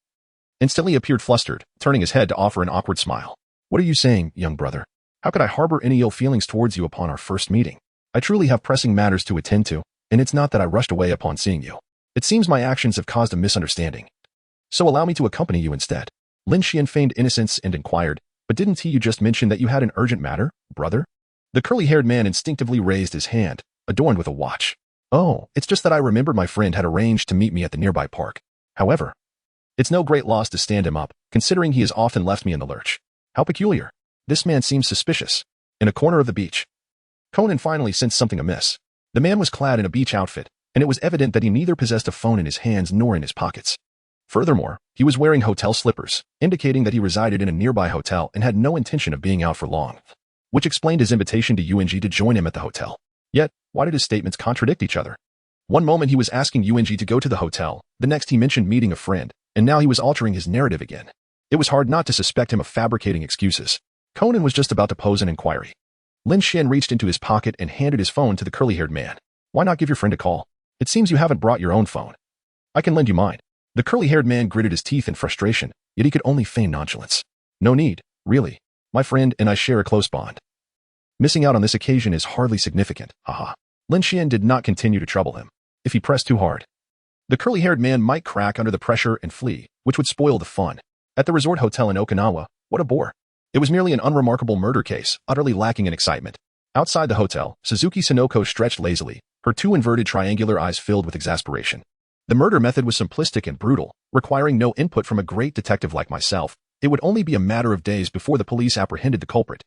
instantly appeared flustered, turning his head to offer an awkward smile. What are you saying, young brother? How could I harbor any ill feelings towards you upon our first meeting? I truly have pressing matters to attend to, and it's not that I rushed away upon seeing you. It seems my actions have caused a misunderstanding. So allow me to accompany you instead. Lin Xuan feigned innocence and inquired, but didn't you just mention that you had an urgent matter, brother? The curly-haired man instinctively raised his hand, adorned with a watch. Oh, it's just that I remembered my friend had arranged to meet me at the nearby park. However, it's no great loss to stand him up, considering he has often left me in the lurch. How peculiar. This man seems suspicious. In a corner of the beach, Conan finally sensed something amiss. The man was clad in a beach outfit, and it was evident that he neither possessed a phone in his hands nor in his pockets. Furthermore, he was wearing hotel slippers, indicating that he resided in a nearby hotel and had no intention of being out for long, which explained his invitation to Yuanji to join him at the hotel. Yet, why did his statements contradict each other? One moment he was asking Yuanji to go to the hotel, the next he mentioned meeting a friend, and now he was altering his narrative again. It was hard not to suspect him of fabricating excuses. Conan was just about to pose an inquiry. Lin Xuan reached into his pocket and handed his phone to the curly-haired man. Why not give your friend a call? It seems you haven't brought your own phone. I can lend you mine. The curly-haired man gritted his teeth in frustration, yet he could only feign nonchalance. No need, really. My friend and I share a close bond. Missing out on this occasion is hardly significant, haha. Lin Xuan did not continue to trouble him. If he pressed too hard, the curly-haired man might crack under the pressure and flee, which would spoil the fun. At the resort hotel in Okinawa, what a bore. It was merely an unremarkable murder case, utterly lacking in excitement. Outside the hotel, Suzuki Sonoko stretched lazily, her two inverted triangular eyes filled with exasperation. The murder method was simplistic and brutal, requiring no input from a great detective like myself. It would only be a matter of days before the police apprehended the culprit.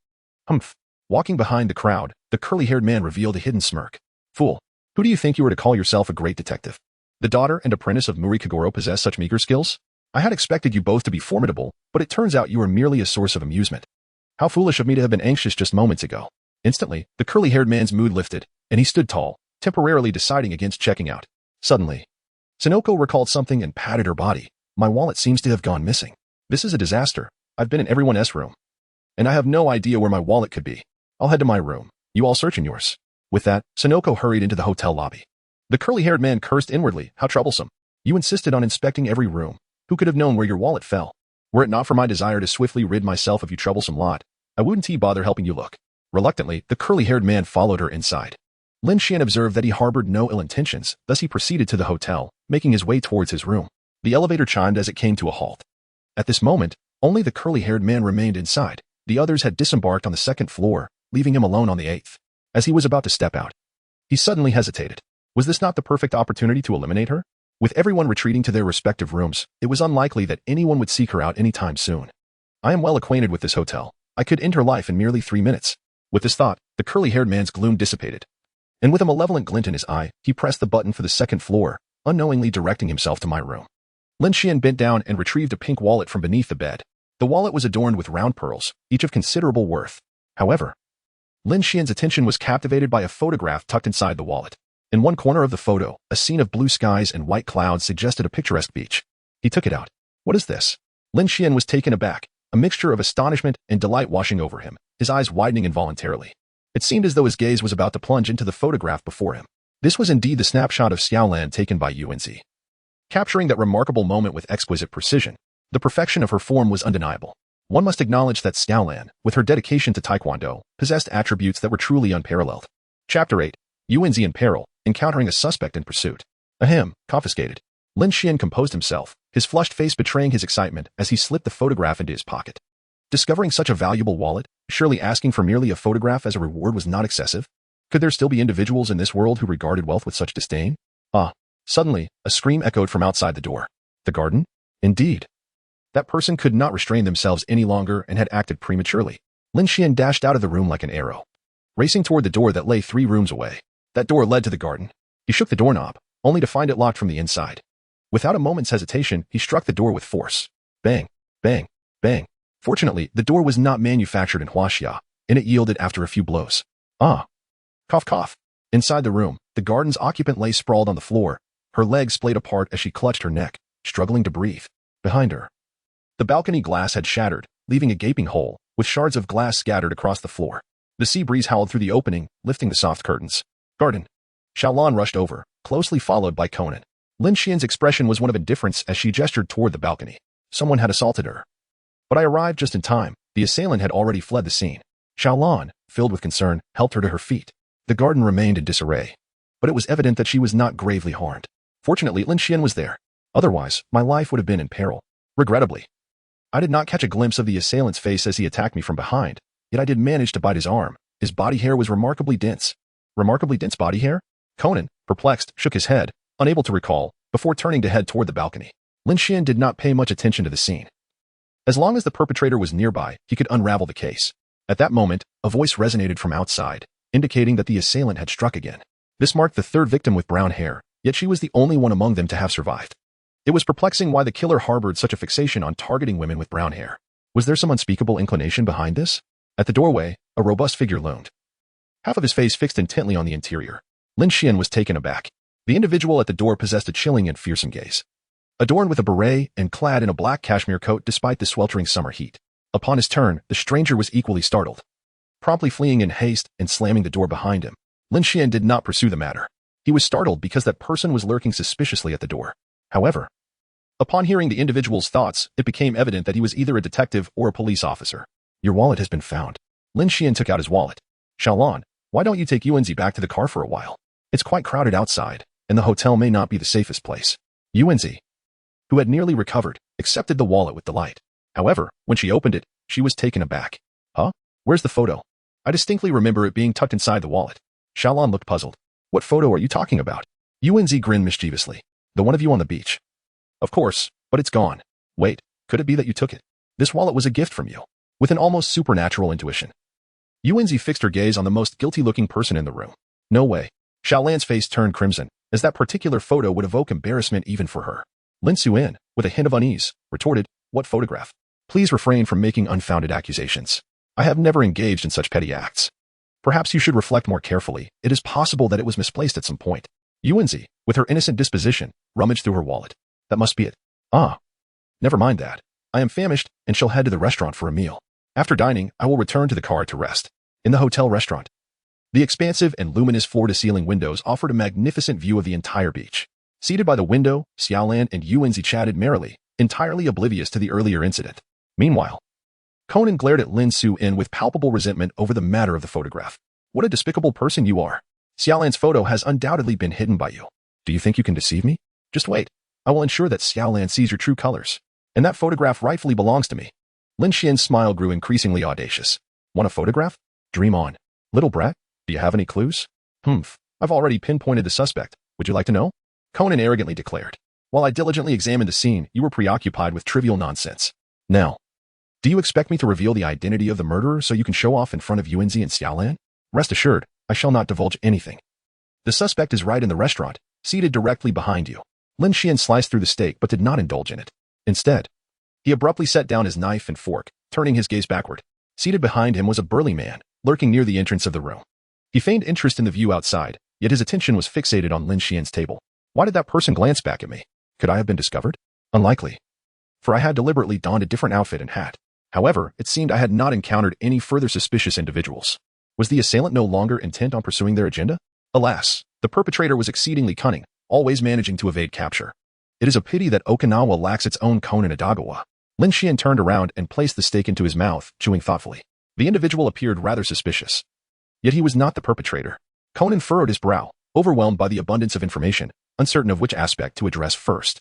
Humph. Walking behind the crowd, the curly-haired man revealed a hidden smirk. Fool. Who do you think you were to call yourself a great detective? The daughter and apprentice of Muri Kagoro possess such meager skills? I had expected you both to be formidable, but it turns out you are merely a source of amusement. How foolish of me to have been anxious just moments ago. Instantly, the curly-haired man's mood lifted, and he stood tall, temporarily deciding against checking out. Suddenly, Sonoko recalled something and patted her body. My wallet seems to have gone missing. This is a disaster. I've been in everyone's room, and I have no idea where my wallet could be. I'll head to my room. You all search in yours. With that, Sonoko hurried into the hotel lobby. The curly-haired man cursed inwardly. How troublesome. You insisted on inspecting every room. Who could have known where your wallet fell? Were it not for my desire to swiftly rid myself of you troublesome lot, I wouldn't bother helping you look. Reluctantly, the curly-haired man followed her inside. Lin Xuan observed that he harbored no ill intentions, thus he proceeded to the hotel, making his way towards his room. The elevator chimed as it came to a halt. At this moment, only the curly-haired man remained inside. The others had disembarked on the second floor, leaving him alone on the 8th. As he was about to step out, he suddenly hesitated. Was this not the perfect opportunity to eliminate her? With everyone retreating to their respective rooms, it was unlikely that anyone would seek her out anytime soon. I am well acquainted with this hotel. I could end her life in merely 3 minutes. With this thought, the curly-haired man's gloom dissipated. And with a malevolent glint in his eye, he pressed the button for the second floor, unknowingly directing himself to my room. Lin Xuan bent down and retrieved a pink wallet from beneath the bed. The wallet was adorned with round pearls, each of considerable worth. However, Lin Xuan's attention was captivated by a photograph tucked inside the wallet. In one corner of the photo, a scene of blue skies and white clouds suggested a picturesque beach. He took it out. What is this? Lin Xuan was taken aback, a mixture of astonishment and delight washing over him, his eyes widening involuntarily. It seemed as though his gaze was about to plunge into the photograph before him. This was indeed the snapshot of Xiaolan taken by Yuanzi. Capturing that remarkable moment with exquisite precision, the perfection of her form was undeniable. One must acknowledge that Xiaolan, with her dedication to Taekwondo, possessed attributes that were truly unparalleled. Chapter 8. Yuanzi in peril, encountering a suspect in pursuit. Ahem, confiscated. Lin Xuan composed himself, his flushed face betraying his excitement as he slipped the photograph into his pocket. Discovering such a valuable wallet, surely asking for merely a photograph as a reward was not excessive? Could there still be individuals in this world who regarded wealth with such disdain? Ah! Suddenly, a scream echoed from outside the door. The garden? Indeed. That person could not restrain themselves any longer and had acted prematurely. Lin Xuan dashed out of the room like an arrow, racing toward the door that lay 3 rooms away. That door led to the garden. He shook the doorknob, only to find it locked from the inside. Without a moment's hesitation, he struck the door with force. Bang, bang, bang. Fortunately, the door was not manufactured in Huaxia, and it yielded after a few blows. Ah! Cough, cough. Inside the room, the garden's occupant lay sprawled on the floor, her legs splayed apart as she clutched her neck, struggling to breathe. Behind her, the balcony glass had shattered, leaving a gaping hole, with shards of glass scattered across the floor. The sea breeze howled through the opening, lifting the soft curtains. Garden. Xiaolan rushed over, closely followed by Conan. Lin Xuan's expression was one of indifference as she gestured toward the balcony. Someone had assaulted her. But I arrived just in time. The assailant had already fled the scene. Xiaolan, filled with concern, helped her to her feet. The garden remained in disarray, but it was evident that she was not gravely harmed. Fortunately, Lin Xuan was there. Otherwise, my life would have been in peril. Regrettably, I did not catch a glimpse of the assailant's face as he attacked me from behind, yet I did manage to bite his arm. His body hair was remarkably dense. Remarkably dense body hair? Conan, perplexed, shook his head, unable to recall, before turning to head toward the balcony. Lin Xuan did not pay much attention to the scene. As long as the perpetrator was nearby, he could unravel the case. At that moment, a voice resonated from outside, indicating that the assailant had struck again. This marked the 3rd victim with brown hair, yet she was the only one among them to have survived. It was perplexing why the killer harbored such a fixation on targeting women with brown hair. Was there some unspeakable inclination behind this? At the doorway, a robust figure loomed, half of his face fixed intently on the interior. Lin Xuan was taken aback. The individual at the door possessed a chilling and fearsome gaze. Adorned with a beret and clad in a black cashmere coat despite the sweltering summer heat. Upon his turn, the stranger was equally startled. Promptly fleeing in haste and slamming the door behind him, Lin Xuan did not pursue the matter. He was startled because that person was lurking suspiciously at the door. However, upon hearing the individual's thoughts, it became evident that he was either a detective or a police officer. Your wallet has been found. Lin Xuan took out his wallet. Xiaolan, why don't you take Yuanzi back to the car for a while? It's quite crowded outside, and the hotel may not be the safest place. Yuanzi, who had nearly recovered, accepted the wallet with delight. However, when she opened it, she was taken aback. Huh? Where's the photo? I distinctly remember it being tucked inside the wallet. Xiaolan looked puzzled. What photo are you talking about? Yuanzi grinned mischievously. The one of you on the beach. Of course, but it's gone. Wait, could it be that you took it? This wallet was a gift from you. With an almost supernatural intuition. Yuanzi fixed her gaze on the most guilty-looking person in the room. No way. Xiaolan's face turned crimson, as that particular photo would evoke embarrassment even for her. Lin Xuan, with a hint of unease, retorted, What photograph? Please refrain from making unfounded accusations. I have never engaged in such petty acts. Perhaps you should reflect more carefully. It is possible that it was misplaced at some point. Yuanzi, with her innocent disposition, rummaged through her wallet. That must be it. Ah. Never mind that. I am famished and shall head to the restaurant for a meal. After dining, I will return to the car to rest. In the hotel restaurant. The expansive and luminous floor-to-ceiling windows offered a magnificent view of the entire beach. Seated by the window, Xiaolan and Yuanzi chatted merrily, entirely oblivious to the earlier incident. Meanwhile, Conan glared at Lin Xuan with palpable resentment over the matter of the photograph. What a despicable person you are. Xiaolan's photo has undoubtedly been hidden by you. Do you think you can deceive me? Just wait. I will ensure that Xiaolan sees your true colors. And that photograph rightfully belongs to me. Lin Xuan's smile grew increasingly audacious. Want a photograph? Dream on. Little brat, do you have any clues? I've already pinpointed the suspect. Would you like to know? Conan arrogantly declared. While I diligently examined the scene, you were preoccupied with trivial nonsense. Now, do you expect me to reveal the identity of the murderer so you can show off in front of Yuanzi and Xiaolan? Rest assured, I shall not divulge anything. The suspect is right in the restaurant, seated directly behind you. Lin Xuan sliced through the steak but did not indulge in it. Instead, he abruptly set down his knife and fork, turning his gaze backward. Seated behind him was a burly man, lurking near the entrance of the room. He feigned interest in the view outside, yet his attention was fixated on Lin Xuan's table. Why did that person glance back at me? Could I have been discovered? Unlikely. For I had deliberately donned a different outfit and hat. However, it seemed I had not encountered any further suspicious individuals. Was the assailant no longer intent on pursuing their agenda? Alas, the perpetrator was exceedingly cunning, always managing to evade capture. It is a pity that Okinawa lacks its own Conan Adagawa. Lin Xuan turned around and placed the steak into his mouth, chewing thoughtfully. The individual appeared rather suspicious. Yet he was not the perpetrator. Conan furrowed his brow, overwhelmed by the abundance of information, uncertain of which aspect to address first.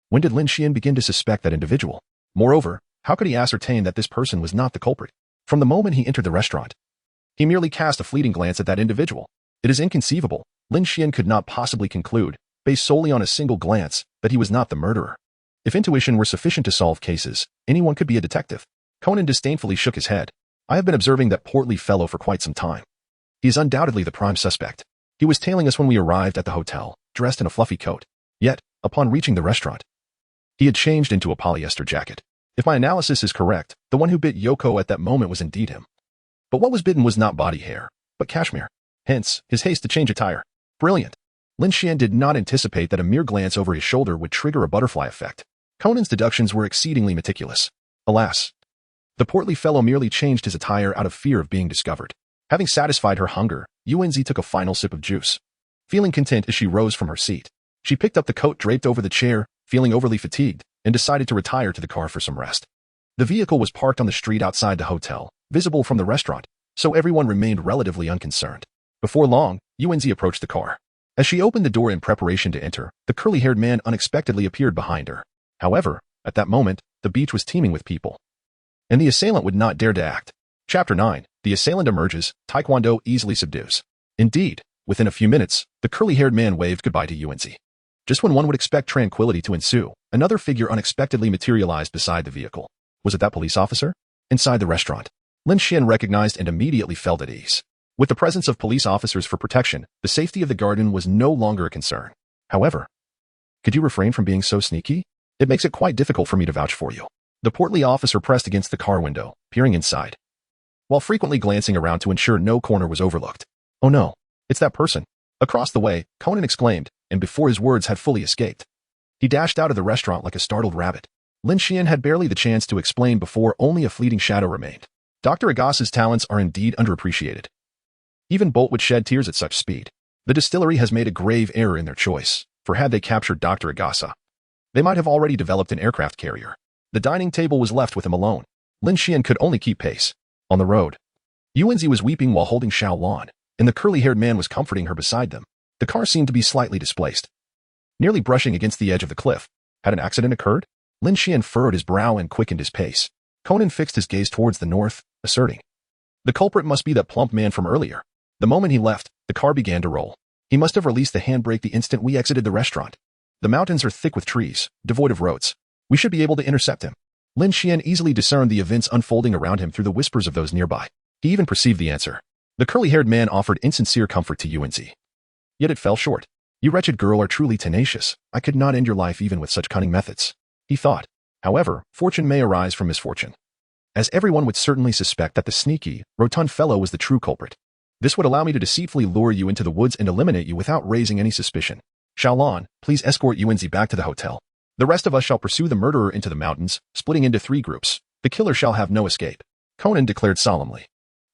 When did Lin Xuan begin to suspect that individual? Moreover, how could he ascertain that this person was not the culprit? From the moment he entered the restaurant, he merely cast a fleeting glance at that individual. It is inconceivable. Lin Xuan could not possibly conclude, based solely on a single glance, that he was not the murderer. If intuition were sufficient to solve cases, anyone could be a detective. Conan disdainfully shook his head. I have been observing that portly fellow for quite some time. He is undoubtedly the prime suspect. He was tailing us when we arrived at the hotel, dressed in a fluffy coat. Yet, upon reaching the restaurant, he had changed into a polyester jacket. If my analysis is correct, the one who bit Yuanko at that moment was indeed him. But what was bitten was not body hair, but cashmere. Hence, his haste to change attire. Brilliant. Lin Xuan did not anticipate that a mere glance over his shoulder would trigger a butterfly effect. Conan's deductions were exceedingly meticulous. Alas, the portly fellow merely changed his attire out of fear of being discovered. Having satisfied her hunger, Yuanzi took a final sip of juice. Feeling content as she rose from her seat, she picked up the coat draped over the chair, feeling overly fatigued, and decided to retire to the car for some rest. The vehicle was parked on the street outside the hotel, visible from the restaurant, so everyone remained relatively unconcerned. Before long, Yuanzi approached the car. As she opened the door in preparation to enter, the curly-haired man unexpectedly appeared behind her. However, at that moment, the beach was teeming with people, and the assailant would not dare to act. Chapter 9. The assailant emerges, Taekwondo easily subdues. Indeed, within a few minutes, the curly-haired man waved goodbye to Yuanzi. Just when one would expect tranquility to ensue, another figure unexpectedly materialized beside the vehicle. Was it that police officer? Inside the restaurant, Lin Xuan recognized and immediately felt at ease. With the presence of police officers for protection, the safety of the garden was no longer a concern. However, could you refrain from being so sneaky? It makes it quite difficult for me to vouch for you. The portly officer pressed against the car window, peering inside, while frequently glancing around to ensure no corner was overlooked. Oh no, it's that person. Across the way, Conan exclaimed, and before his words had fully escaped, he dashed out of the restaurant like a startled rabbit. Lin Xuan had barely the chance to explain before only a fleeting shadow remained. Dr. Agasa's talents are indeed underappreciated. Even Bolt would shed tears at such speed. The distillery has made a grave error in their choice, for had they captured Dr. Agasa, they might have already developed an aircraft carrier. The dining table was left with him alone. Lin Xuan could only keep pace. On the road, Yuanzi was weeping while holding Xiaolan, and the curly-haired man was comforting her beside them. The car seemed to be slightly displaced, nearly brushing against the edge of the cliff. Had an accident occurred? Lin Xuan furrowed his brow and quickened his pace. Conan fixed his gaze towards the north, asserting, "The culprit must be that plump man from earlier." The moment he left, the car began to roll. He must have released the handbrake the instant we exited the restaurant. The mountains are thick with trees, devoid of roads. We should be able to intercept him. Lin Xuan easily discerned the events unfolding around him through the whispers of those nearby. He even perceived the answer. The curly-haired man offered insincere comfort to Yuanzi. Yet it fell short. "You wretched girl are truly tenacious. I could not end your life even with such cunning methods," he thought. However, fortune may arise from misfortune, as everyone would certainly suspect that the sneaky, rotund fellow was the true culprit. This would allow me to deceitfully lure you into the woods and eliminate you without raising any suspicion. Xiaolan, please escort Yuanzi back to the hotel. The rest of us shall pursue the murderer into the mountains, splitting into 3 groups. The killer shall have no escape," Conan declared solemnly.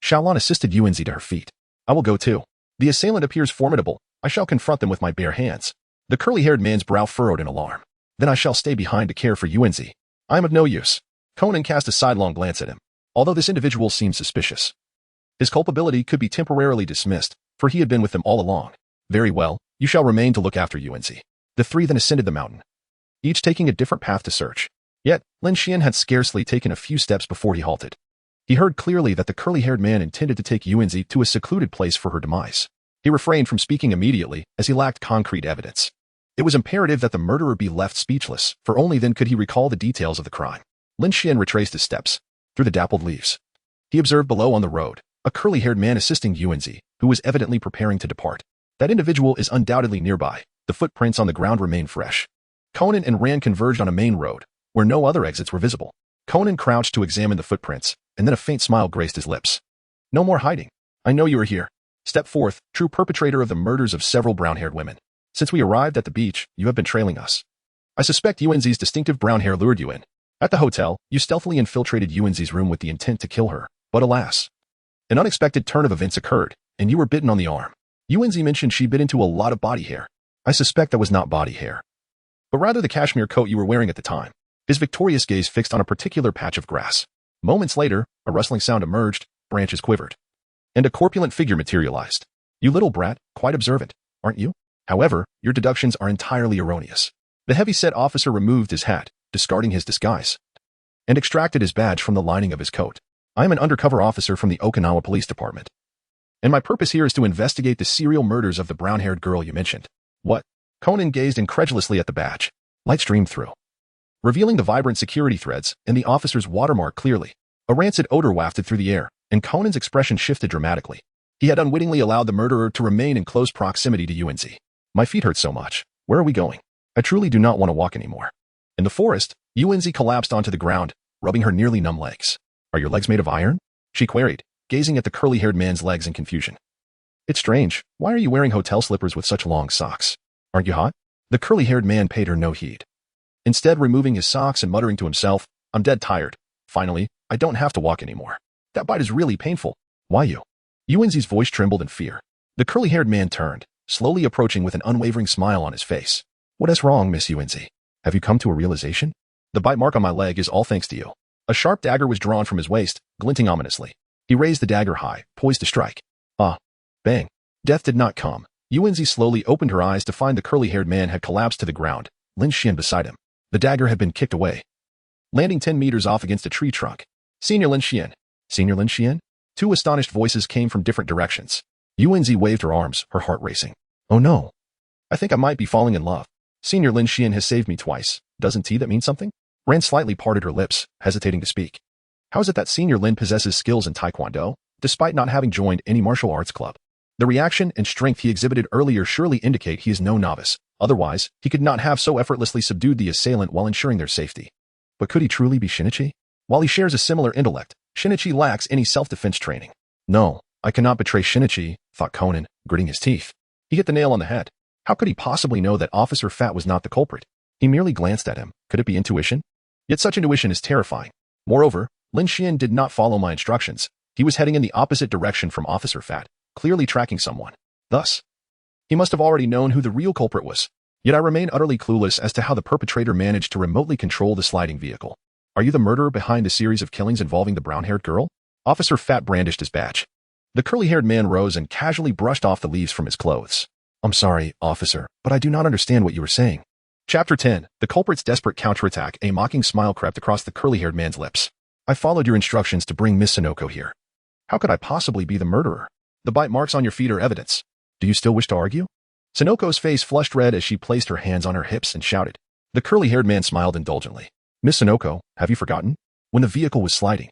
Xiaolan assisted Yuanzi to her feet. "I will go too. The assailant appears formidable. I shall confront them with my bare hands." The curly-haired man's brow furrowed in alarm. "Then I shall stay behind to care for Yuanzi. I am of no use." Conan cast a sidelong glance at him. Although this individual seemed suspicious, his culpability could be temporarily dismissed, for he had been with them all along. "Very well, you shall remain to look after Yuanzi." The 3 then ascended the mountain, each taking a different path to search. Yet, Lin Xuan had scarcely taken a few steps before he halted. He heard clearly that the curly-haired man intended to take Yuanzi to a secluded place for her demise. He refrained from speaking immediately, as he lacked concrete evidence. It was imperative that the murderer be left speechless, for only then could he recall the details of the crime. Lin Xuan retraced his steps, through the dappled leaves. He observed below on the road, a curly-haired man assisting Yuanzi, who was evidently preparing to depart. That individual is undoubtedly nearby. The footprints on the ground remain fresh. Conan and Rand converged on a main road, where no other exits were visible. Conan crouched to examine the footprints, and then a faint smile graced his lips. "No more hiding. I know you are here. Step forth, true perpetrator of the murders of several brown-haired women. Since we arrived at the beach, you have been trailing us. I suspect Yuanzi's distinctive brown hair lured you in. At the hotel, you stealthily infiltrated Yuanzi's room with the intent to kill her, but alas, an unexpected turn of events occurred, and you were bitten on the arm. Yuanzi mentioned she bit into a lot of body hair. I suspect that was not body hair, but rather the cashmere coat you were wearing at the time." His victorious gaze fixed on a particular patch of grass. Moments later, a rustling sound emerged, branches quivered, and a corpulent figure materialized. "You little brat, quite observant, aren't you? However, your deductions are entirely erroneous." The heavy-set officer removed his hat, discarding his disguise, and extracted his badge from the lining of his coat. "I am an undercover officer from the Okinawa Police Department, and my purpose here is to investigate the serial murders of the brown-haired girl you mentioned." "What?" Conan gazed incredulously at the badge. Light streamed through, revealing the vibrant security threads and the officer's watermark clearly. A rancid odor wafted through the air, and Conan's expression shifted dramatically. He had unwittingly allowed the murderer to remain in close proximity to Yuanzi. "My feet hurt so much. Where are we going? I truly do not want to walk anymore." In the forest, Yuanzi collapsed onto the ground, rubbing her nearly numb legs. "Are your legs made of iron?" she queried, gazing at the curly-haired man's legs in confusion. "It's strange. Why are you wearing hotel slippers with such long socks? Aren't you hot?" The curly-haired man paid her no heed, instead removing his socks and muttering to himself, "I'm dead tired. Finally, I don't have to walk anymore. That bite is really painful. Why you?" Yuanzi's voice trembled in fear. The curly-haired man turned, slowly approaching with an unwavering smile on his face. "What is wrong, Miss Yuanzi? Have you come to a realization? The bite mark on my leg is all thanks to you." A sharp dagger was drawn from his waist, glinting ominously. He raised the dagger high, poised to strike. Ah! Bang! Death did not come. Yuanzi slowly opened her eyes to find the curly-haired man had collapsed to the ground, Lin Xuan beside him. The dagger had been kicked away, landing 10 meters off against a tree trunk. "Senior Lin Xuan! Senior Lin Xuan?" Two astonished voices came from different directions. Yuanzi waved her arms, her heart racing. "Oh no! I think I might be falling in love. Senior Lin Xuan has saved me twice. Doesn't that mean something?" Rand slightly parted her lips, hesitating to speak. How is it that Senior Lin possesses skills in Taekwondo, despite not having joined any martial arts club? The reaction and strength he exhibited earlier surely indicate he is no novice. Otherwise, he could not have so effortlessly subdued the assailant while ensuring their safety. But could he truly be Shinichi? While he shares a similar intellect, Shinichi lacks any self-defense training. "No, I cannot betray Shinichi," thought Conan, gritting his teeth. He hit the nail on the head. How could he possibly know that Officer Fat was not the culprit? He merely glanced at him. Could it be intuition? Yet such intuition is terrifying. Moreover, Lin Xuan did not follow my instructions. He was heading in the opposite direction from Officer Fat, clearly tracking someone. Thus, he must have already known who the real culprit was. Yet I remain utterly clueless as to how the perpetrator managed to remotely control the sliding vehicle. Are you the murderer behind a series of killings involving the brown-haired girl? Officer Fat brandished his badge. The curly-haired man rose and casually brushed off the leaves from his clothes. I'm sorry, officer, but I do not understand what you were saying. Chapter 10. The culprit's desperate counterattack. A mocking smile crept across the curly-haired man's lips. I followed your instructions to bring Miss Sonoko here. How could I possibly be the murderer? The bite marks on your feet are evidence. Do you still wish to argue? Sonoko's face flushed red as she placed her hands on her hips and shouted. The curly-haired man smiled indulgently. Miss Sonoko, have you forgotten? When the vehicle was sliding,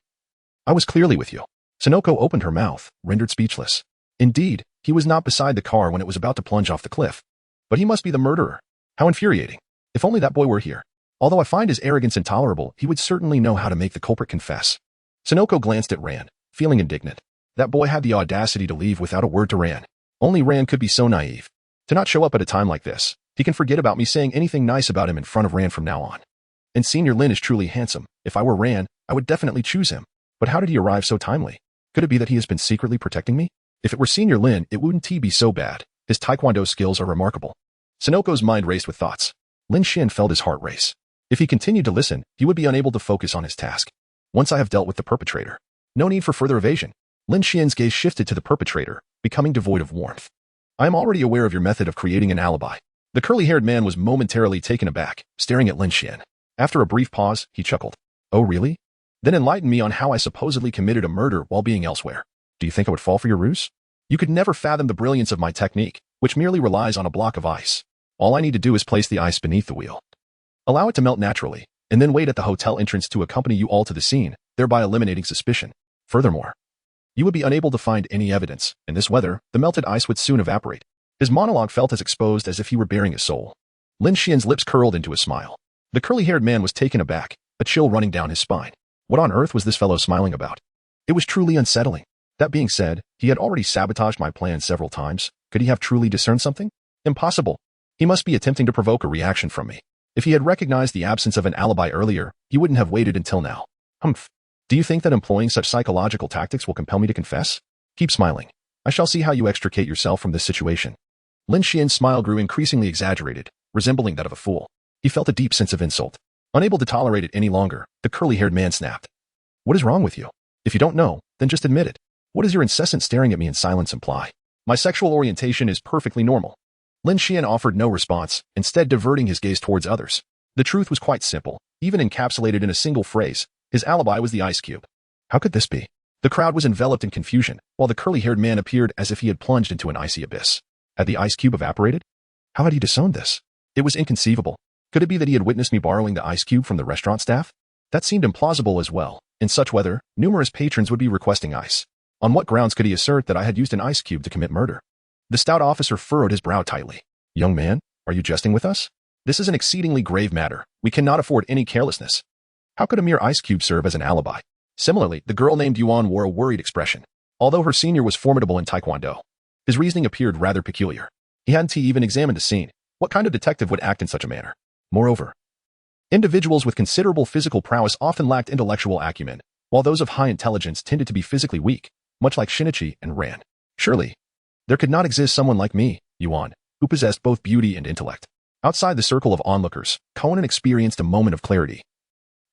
I was clearly with you. Sonoko opened her mouth, rendered speechless. Indeed, he was not beside the car when it was about to plunge off the cliff. But he must be the murderer. How infuriating. If only that boy were here. Although I find his arrogance intolerable, he would certainly know how to make the culprit confess. Sonoko glanced at Ran, feeling indignant. That boy had the audacity to leave without a word to Ran. Only Ran could be so naive. To not show up at a time like this, he can forget about me saying anything nice about him in front of Ran from now on. And Senior Lin is truly handsome. If I were Ran, I would definitely choose him. But how did he arrive so timely? Could it be that he has been secretly protecting me? If it were Senior Lin, it wouldn't be so bad. His taekwondo skills are remarkable. Sonoko's mind raced with thoughts. Lin Xuan felt his heart race. If he continued to listen, he would be unable to focus on his task. Once I have dealt with the perpetrator, no need for further evasion. Lin Xuan's gaze shifted to the perpetrator, becoming devoid of warmth. I am already aware of your method of creating an alibi. The curly-haired man was momentarily taken aback, staring at Lin Xuan. After a brief pause, he chuckled. Oh, really? Then enlighten me on how I supposedly committed a murder while being elsewhere. Do you think I would fall for your ruse? You could never fathom the brilliance of my technique, which merely relies on a block of ice. All I need to do is place the ice beneath the wheel. Allow it to melt naturally, and then wait at the hotel entrance to accompany you all to the scene, thereby eliminating suspicion. Furthermore, you would be unable to find any evidence. In this weather, the melted ice would soon evaporate. His monologue felt as exposed as if he were bearing his soul. Lin Xuan's lips curled into a smile. The curly-haired man was taken aback, a chill running down his spine. What on earth was this fellow smiling about? It was truly unsettling. That being said, he had already sabotaged my plan several times. Could he have truly discerned something? Impossible. He must be attempting to provoke a reaction from me. If he had recognized the absence of an alibi earlier, he wouldn't have waited until now. Humph. Do you think that employing such psychological tactics will compel me to confess? Keep smiling. I shall see how you extricate yourself from this situation. Lin Xuan's smile grew increasingly exaggerated, resembling that of a fool. He felt a deep sense of insult. Unable to tolerate it any longer, the curly-haired man snapped. What is wrong with you? If you don't know, then just admit it. What does your incessant staring at me in silence imply? My sexual orientation is perfectly normal. Lin Xuan offered no response, instead diverting his gaze towards others. The truth was quite simple, even encapsulated in a single phrase. His alibi was the ice cube. How could this be? The crowd was enveloped in confusion, while the curly-haired man appeared as if he had plunged into an icy abyss. Had the ice cube evaporated? How had he disowned this? It was inconceivable. Could it be that he had witnessed me borrowing the ice cube from the restaurant staff? That seemed implausible as well. In such weather, numerous patrons would be requesting ice. On what grounds could he assert that I had used an ice cube to commit murder? The stout officer furrowed his brow tightly. Young man, are you jesting with us? This is an exceedingly grave matter. We cannot afford any carelessness. How could a mere ice cube serve as an alibi? Similarly, the girl named Yuan wore a worried expression. Although her senior was formidable in taekwondo, his reasoning appeared rather peculiar. He hadn't even examined the scene. What kind of detective would act in such a manner? Moreover, individuals with considerable physical prowess often lacked intellectual acumen, while those of high intelligence tended to be physically weak, much like Shinichi and Ran. Surely, there could not exist someone like me, Yuan, who possessed both beauty and intellect. Outside the circle of onlookers, Conan experienced a moment of clarity.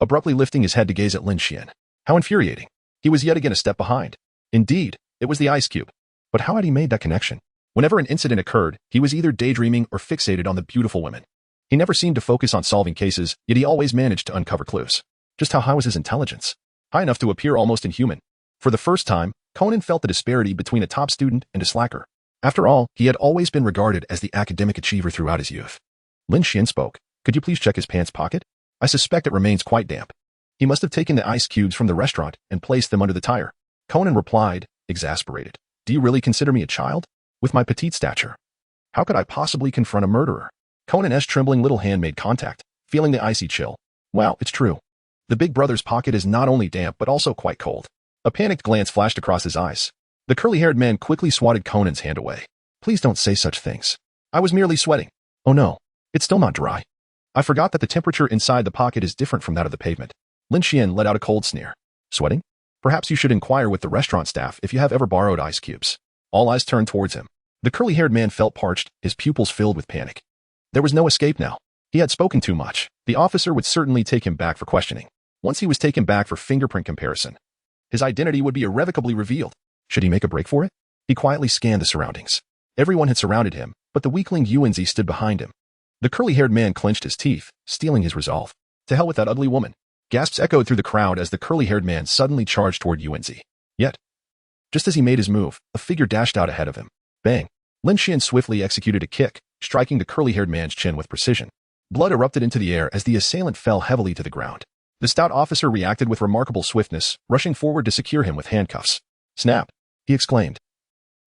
Abruptly lifting his head to gaze at Lin Xuan. How infuriating. He was yet again a step behind. Indeed, it was the ice cube. But how had he made that connection? Whenever an incident occurred, he was either daydreaming or fixated on the beautiful women. He never seemed to focus on solving cases, yet he always managed to uncover clues. Just how high was his intelligence? High enough to appear almost inhuman. For the first time, Conan felt the disparity between a top student and a slacker. After all, he had always been regarded as the academic achiever throughout his youth. Lin Xuan spoke. Could you please check his pants pocket? I suspect it remains quite damp. He must have taken the ice cubes from the restaurant and placed them under the tire. Conan replied, exasperated. Do you really consider me a child? With my petite stature, how could I possibly confront a murderer? Conan's trembling little hand made contact, feeling the icy chill. Wow, it's true. The big brother's pocket is not only damp but also quite cold. A panicked glance flashed across his eyes. The curly-haired man quickly swatted Conan's hand away. Please don't say such things. I was merely sweating. Oh no, it's still not dry. I forgot that the temperature inside the pocket is different from that of the pavement. Lin Xuan let out a cold sneer. Sweating? Perhaps you should inquire with the restaurant staff if you have ever borrowed ice cubes. All eyes turned towards him. The curly-haired man felt parched, his pupils filled with panic. There was no escape now. He had spoken too much. The officer would certainly take him back for questioning. Once he was taken back for fingerprint comparison, his identity would be irrevocably revealed. Should he make a break for it? He quietly scanned the surroundings. Everyone had surrounded him, but the weakling Youzi stood behind him. The curly-haired man clenched his teeth, steeling his resolve. To hell with that ugly woman. Gasps echoed through the crowd as the curly-haired man suddenly charged toward Youzi. Yet, just as he made his move, a figure dashed out ahead of him. Bang! Lin Xuan swiftly executed a kick, striking the curly-haired man's chin with precision. Blood erupted into the air as the assailant fell heavily to the ground. The stout officer reacted with remarkable swiftness, rushing forward to secure him with handcuffs. Snap! He exclaimed.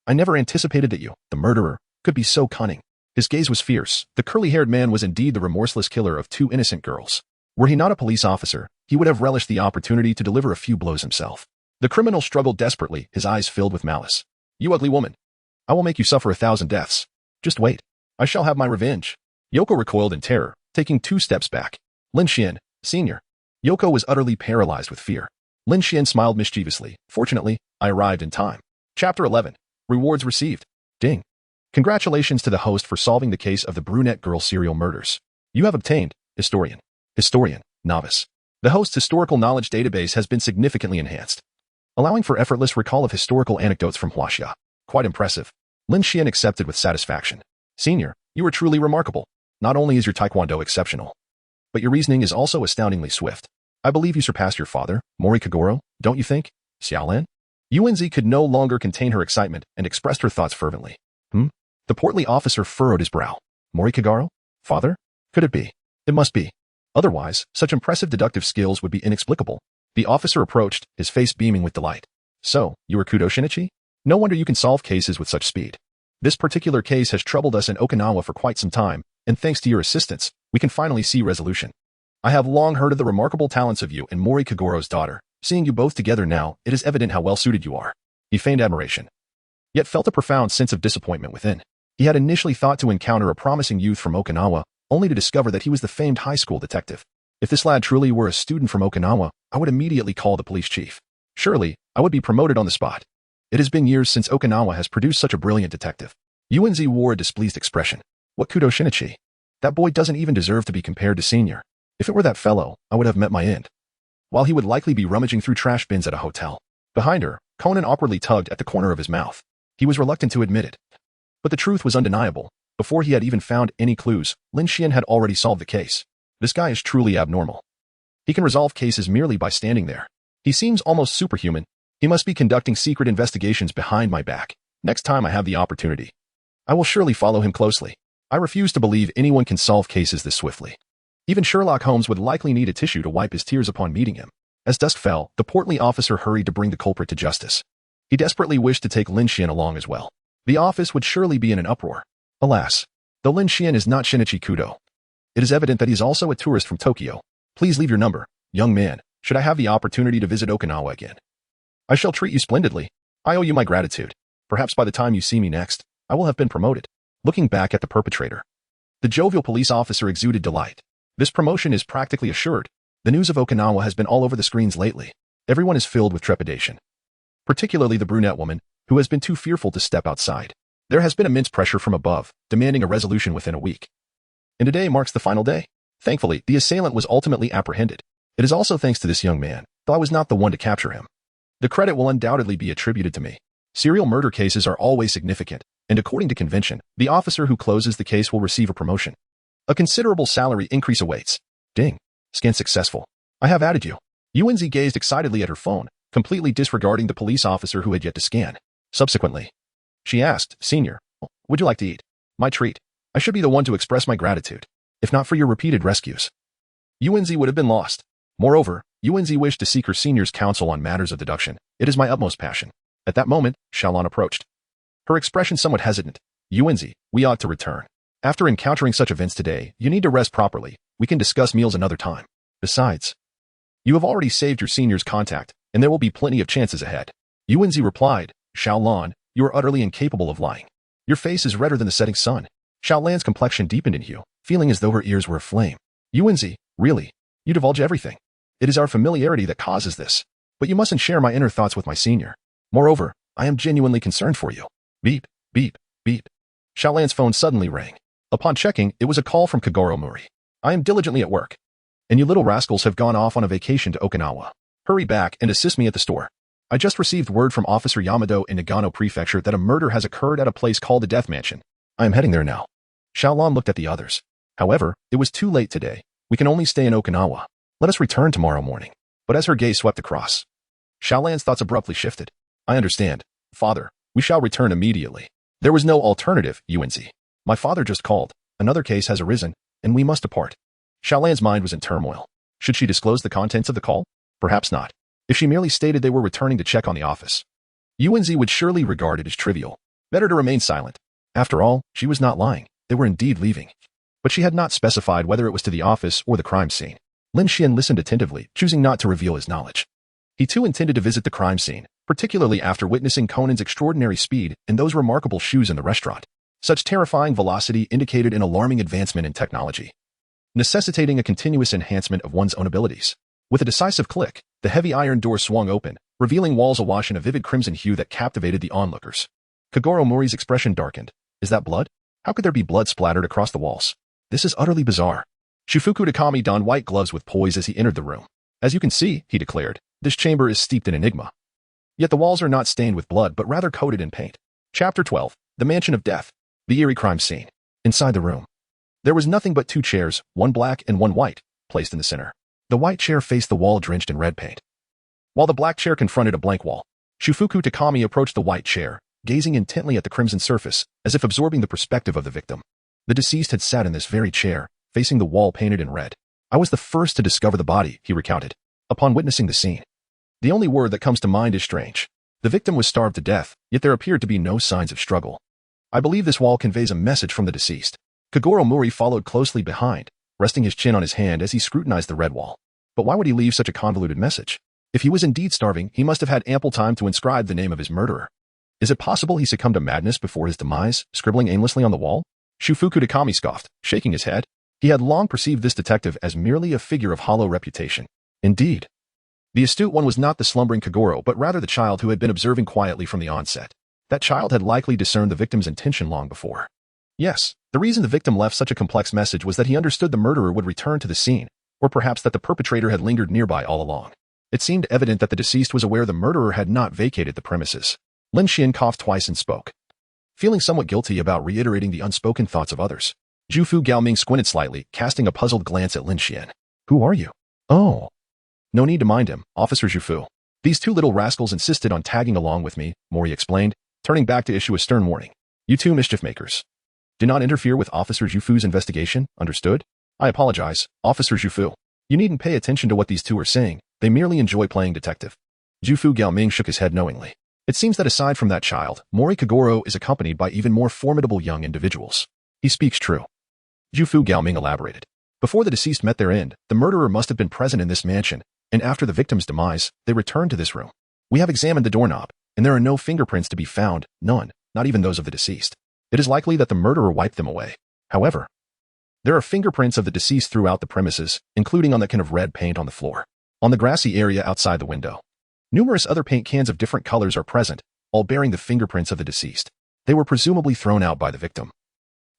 I never anticipated that you, the murderer, could be so cunning. His gaze was fierce. The curly-haired man was indeed the remorseless killer of 2 innocent girls. Were he not a police officer, he would have relished the opportunity to deliver a few blows himself. The criminal struggled desperately, his eyes filled with malice. You ugly woman. I will make you suffer 1,000 deaths. Just wait. I shall have my revenge. Youko recoiled in terror, taking 2 steps back. Lin Xuan, Sr. Youko was utterly paralyzed with fear. Lin Xuan smiled mischievously. Fortunately, I arrived in time. Chapter 11. Rewards received. Ding. Congratulations to the host for solving the case of the brunette girl serial murders. You have obtained Historian. Historian, Novice. The host's historical knowledge database has been significantly enhanced, allowing for effortless recall of historical anecdotes from Huaxia. Quite impressive. Lin Xuan accepted with satisfaction. Senior, you are truly remarkable. Not only is your taekwondo exceptional, but your reasoning is also astoundingly swift. I believe you surpassed your father, Mori Kagoro, don't you think? Xiaolan? Yuanzi could no longer contain her excitement and expressed her thoughts fervently. The portly officer furrowed his brow. Mori Kagoro? Father? Could it be? It must be. Otherwise, such impressive deductive skills would be inexplicable. The officer approached, his face beaming with delight. So, you are Kudou Shinichi? No wonder you can solve cases with such speed. This particular case has troubled us in Okinawa for quite some time, and thanks to your assistance, we can finally see resolution. I have long heard of the remarkable talents of you and Mori Kagoro's daughter. Seeing you both together now, it is evident how well suited you are. He feigned admiration, yet felt a profound sense of disappointment within. He had initially thought to encounter a promising youth from Okinawa, only to discover that he was the famed high school detective. If this lad truly were a student from Okinawa, I would immediately call the police chief. Surely, I would be promoted on the spot. It has been years since Okinawa has produced such a brilliant detective. Yuanzi wore a displeased expression. What Kudou Shinichi? That boy doesn't even deserve to be compared to Senior. If it were that fellow, I would have met my end. While he would likely be rummaging through trash bins at a hotel. Behind her, Conan awkwardly tugged at the corner of his mouth. He was reluctant to admit it. But the truth was undeniable. Before he had even found any clues, Lin Xuan had already solved the case. This guy is truly abnormal. He can resolve cases merely by standing there. He seems almost superhuman. He must be conducting secret investigations behind my back. Next time I have the opportunity, I will surely follow him closely. I refuse to believe anyone can solve cases this swiftly. Even Sherlock Holmes would likely need a tissue to wipe his tears upon meeting him. As dusk fell, the portly officer hurried to bring the culprit to justice. He desperately wished to take Lin Xuan along as well. The office would surely be in an uproar. Alas, though Lin Xuan is not Shinichi Kudou, it is evident that he is also a tourist from Tokyo. Please leave your number, young man, should I have the opportunity to visit Okinawa again. I shall treat you splendidly. I owe you my gratitude. Perhaps by the time you see me next, I will have been promoted. Looking back at the perpetrator, the jovial police officer exuded delight. This promotion is practically assured. The news of Okinawa has been all over the screens lately. Everyone is filled with trepidation, particularly the brunette woman, who has been too fearful to step outside. There has been immense pressure from above, demanding a resolution within a week. And today marks the final day. Thankfully, the assailant was ultimately apprehended. It is also thanks to this young man, though I was not the one to capture him. The credit will undoubtedly be attributed to me. Serial murder cases are always significant, and according to convention, the officer who closes the case will receive a promotion. A considerable salary increase awaits. Ding. Scan successful. I have added you. Yuanzi gazed excitedly at her phone, completely disregarding the police officer who had yet to scan. Subsequently, she asked, Senior, would you like to eat? My treat. I should be the one to express my gratitude, if not for your repeated rescues. Yuanzi would have been lost. Moreover, Yuanzi wished to seek her senior's counsel on matters of deduction. It is my utmost passion. At that moment, Xiaolan approached. Her expression somewhat hesitant. Yuanzi, we ought to return. After encountering such events today, you need to rest properly. We can discuss meals another time. Besides, you have already saved your senior's contact, and there will be plenty of chances ahead. Yuanzi replied, Xiaolan, you are utterly incapable of lying. Your face is redder than the setting sun. Xiaolan's complexion deepened in hue, feeling as though her ears were aflame. Yuanzi, really? You divulge everything. It is our familiarity that causes this. But you mustn't share my inner thoughts with my senior. Moreover, I am genuinely concerned for you. Beep, beep, beep. Xiaolan's phone suddenly rang. Upon checking, it was a call from Kogoro Mori. I am diligently at work. And you little rascals have gone off on a vacation to Okinawa. Hurry back and assist me at the store. I just received word from Officer Yamado in Nagano Prefecture that a murder has occurred at a place called the Death Mansion. I am heading there now. Xiaolan looked at the others. However, it was too late today. We can only stay in Okinawa. Let us return tomorrow morning. But as her gaze swept across, Xiaolan's thoughts abruptly shifted. I understand. Father, we shall return immediately. There was no alternative, Yuanzi. My father just called. Another case has arisen, and we must depart. Xiaolan's mind was in turmoil. Should she disclose the contents of the call? Perhaps not. If she merely stated they were returning to check on the office, Yuanzi would surely regard it as trivial. Better to remain silent. After all, she was not lying. They were indeed leaving. But she had not specified whether it was to the office or the crime scene. Lin Xuan listened attentively, choosing not to reveal his knowledge. He too intended to visit the crime scene, particularly after witnessing Conan's extraordinary speed and those remarkable shoes in the restaurant. Such terrifying velocity indicated an alarming advancement in technology, necessitating a continuous enhancement of one's own abilities. With a decisive click, the heavy iron door swung open, revealing walls awash in a vivid crimson hue that captivated the onlookers. Kogoro Mori's expression darkened. Is that blood? How could there be blood splattered across the walls? This is utterly bizarre. Shufuku Takami donned white gloves with poise as he entered the room. As you can see, he declared, this chamber is steeped in enigma. Yet the walls are not stained with blood but rather coated in paint. Chapter 12. The Mansion of Death. The eerie crime scene. Inside the room, there was nothing but two chairs, one black and one white, placed in the center. The white chair faced the wall drenched in red paint, while the black chair confronted a blank wall. Shufuku Takami approached the white chair, gazing intently at the crimson surface, as if absorbing the perspective of the victim. The deceased had sat in this very chair, facing the wall painted in red. I was the first to discover the body, he recounted. Upon witnessing the scene, the only word that comes to mind is strange. The victim was starved to death, yet there appeared to be no signs of struggle. I believe this wall conveys a message from the deceased. Kogoro Mori followed closely behind, resting his chin on his hand as he scrutinized the red wall. But why would he leave such a convoluted message? If he was indeed starving, he must have had ample time to inscribe the name of his murderer. Is it possible he succumbed to madness before his demise, scribbling aimlessly on the wall? Shufuku Takami scoffed, shaking his head. He had long perceived this detective as merely a figure of hollow reputation. Indeed, the astute one was not the slumbering Kogoro, but rather the child who had been observing quietly from the onset. That child had likely discerned the victim's intention long before. Yes, the reason the victim left such a complex message was that he understood the murderer would return to the scene, or perhaps that the perpetrator had lingered nearby all along. It seemed evident that the deceased was aware the murderer had not vacated the premises. Lin Xuan coughed twice and spoke, feeling somewhat guilty about reiterating the unspoken thoughts of others. Jufu Gaoming squinted slightly, casting a puzzled glance at Lin Xuan. Who are you? Oh. No need to mind him, Officer Jufu. These two little rascals insisted on tagging along with me, Mori explained, turning back to issue a stern warning. You two mischief makers. Do not interfere with Officer Jufu's investigation, understood? I apologize, Officer Jufu. You needn't pay attention to what these two are saying. They merely enjoy playing detective. Jufu Gaoming shook his head knowingly. It seems that aside from that child, Mori Kogoro is accompanied by even more formidable young individuals. He speaks true. Jufu Gaoming elaborated. Before the deceased met their end, the murderer must have been present in this mansion, and after the victim's demise, they returned to this room. We have examined the doorknob, and there are no fingerprints to be found, none, not even those of the deceased. It is likely that the murderer wiped them away. However, there are fingerprints of the deceased throughout the premises, including on the can of red paint on the floor, on the grassy area outside the window. Numerous other paint cans of different colors are present, all bearing the fingerprints of the deceased. They were presumably thrown out by the victim,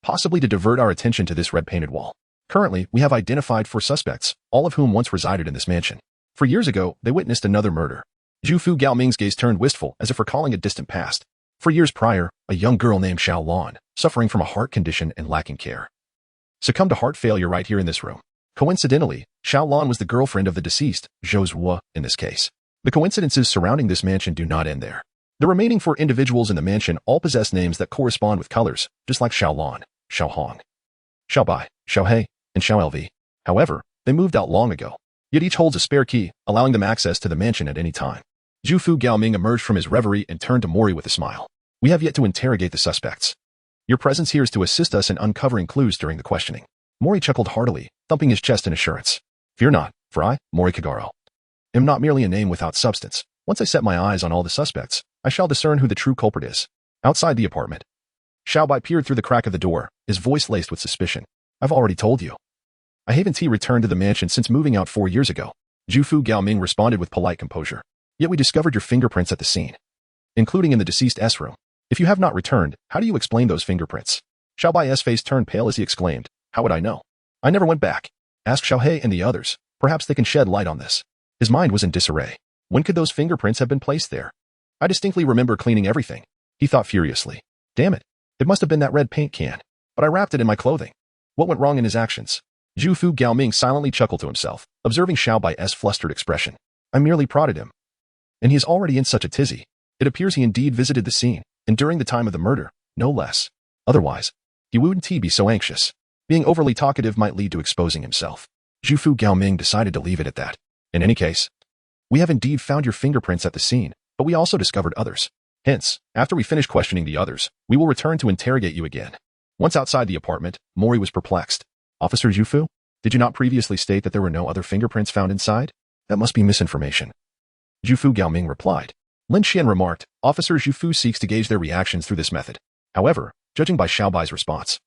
possibly to divert our attention to this red-painted wall. Currently, we have identified 4 suspects, all of whom once resided in this mansion. 4 years ago, they witnessed another murder. Jufu Gaoming's gaze turned wistful, as if recalling a distant past. 4 years prior, a young girl named Xiaolan, suffering from a heart condition and lacking care, succumbed to heart failure right here in this room. Coincidentally, Xiaolan was the girlfriend of the deceased, Zhou Wu, in this case. The coincidences surrounding this mansion do not end there. The remaining 4 individuals in the mansion all possess names that correspond with colors, just like Xiaolan, Xiaohong, Xiaobai, Xiaohei, and XiaoLV. However, they moved out long ago. Yet each holds a spare key, allowing them access to the mansion at any time. Jufu Gaoming emerged from his reverie and turned to Mori with a smile. We have yet to interrogate the suspects. Your presence here is to assist us in uncovering clues during the questioning. Mori chuckled heartily, thumping his chest in assurance. Fear not, for I, Mori Kogoro, am not merely a name without substance. Once I set my eyes on all the suspects, I shall discern who the true culprit is. Outside the apartment, Xiaobai peered through the crack of the door, his voice laced with suspicion. I've already told you. I haven't returned to the mansion since moving out 4 years ago. Zhufu Gaoming responded with polite composure. Yet we discovered your fingerprints at the scene, including in the deceased S room. If you have not returned, how do you explain those fingerprints? Xiaobai's face turned pale as he exclaimed, How would I know? I never went back. Ask Xiaohei and the others. Perhaps they can shed light on this. His mind was in disarray. When could those fingerprints have been placed there? I distinctly remember cleaning everything. He thought furiously. Damn it. It must have been that red paint can. But I wrapped it in my clothing. What went wrong in his actions? Zhufu Gaoming silently chuckled to himself, observing Xiaobai's flustered expression. I merely prodded him. And he is already in such a tizzy. It appears he indeed visited the scene, and during the time of the murder, no less. Otherwise, he wouldn't be so anxious. Being overly talkative might lead to exposing himself. Zhufu Gaoming decided to leave it at that. In any case, we have indeed found your fingerprints at the scene, but we also discovered others. Hence, after we finish questioning the others, we will return to interrogate you again. Once outside the apartment, Mori was perplexed. Officer Zhufu, did you not previously state that there were no other fingerprints found inside? That must be misinformation. Zhufu Gaoming replied. Lin Xuan remarked, Officer Zhufu seeks to gauge their reactions through this method. However, judging by Xiaobai's response,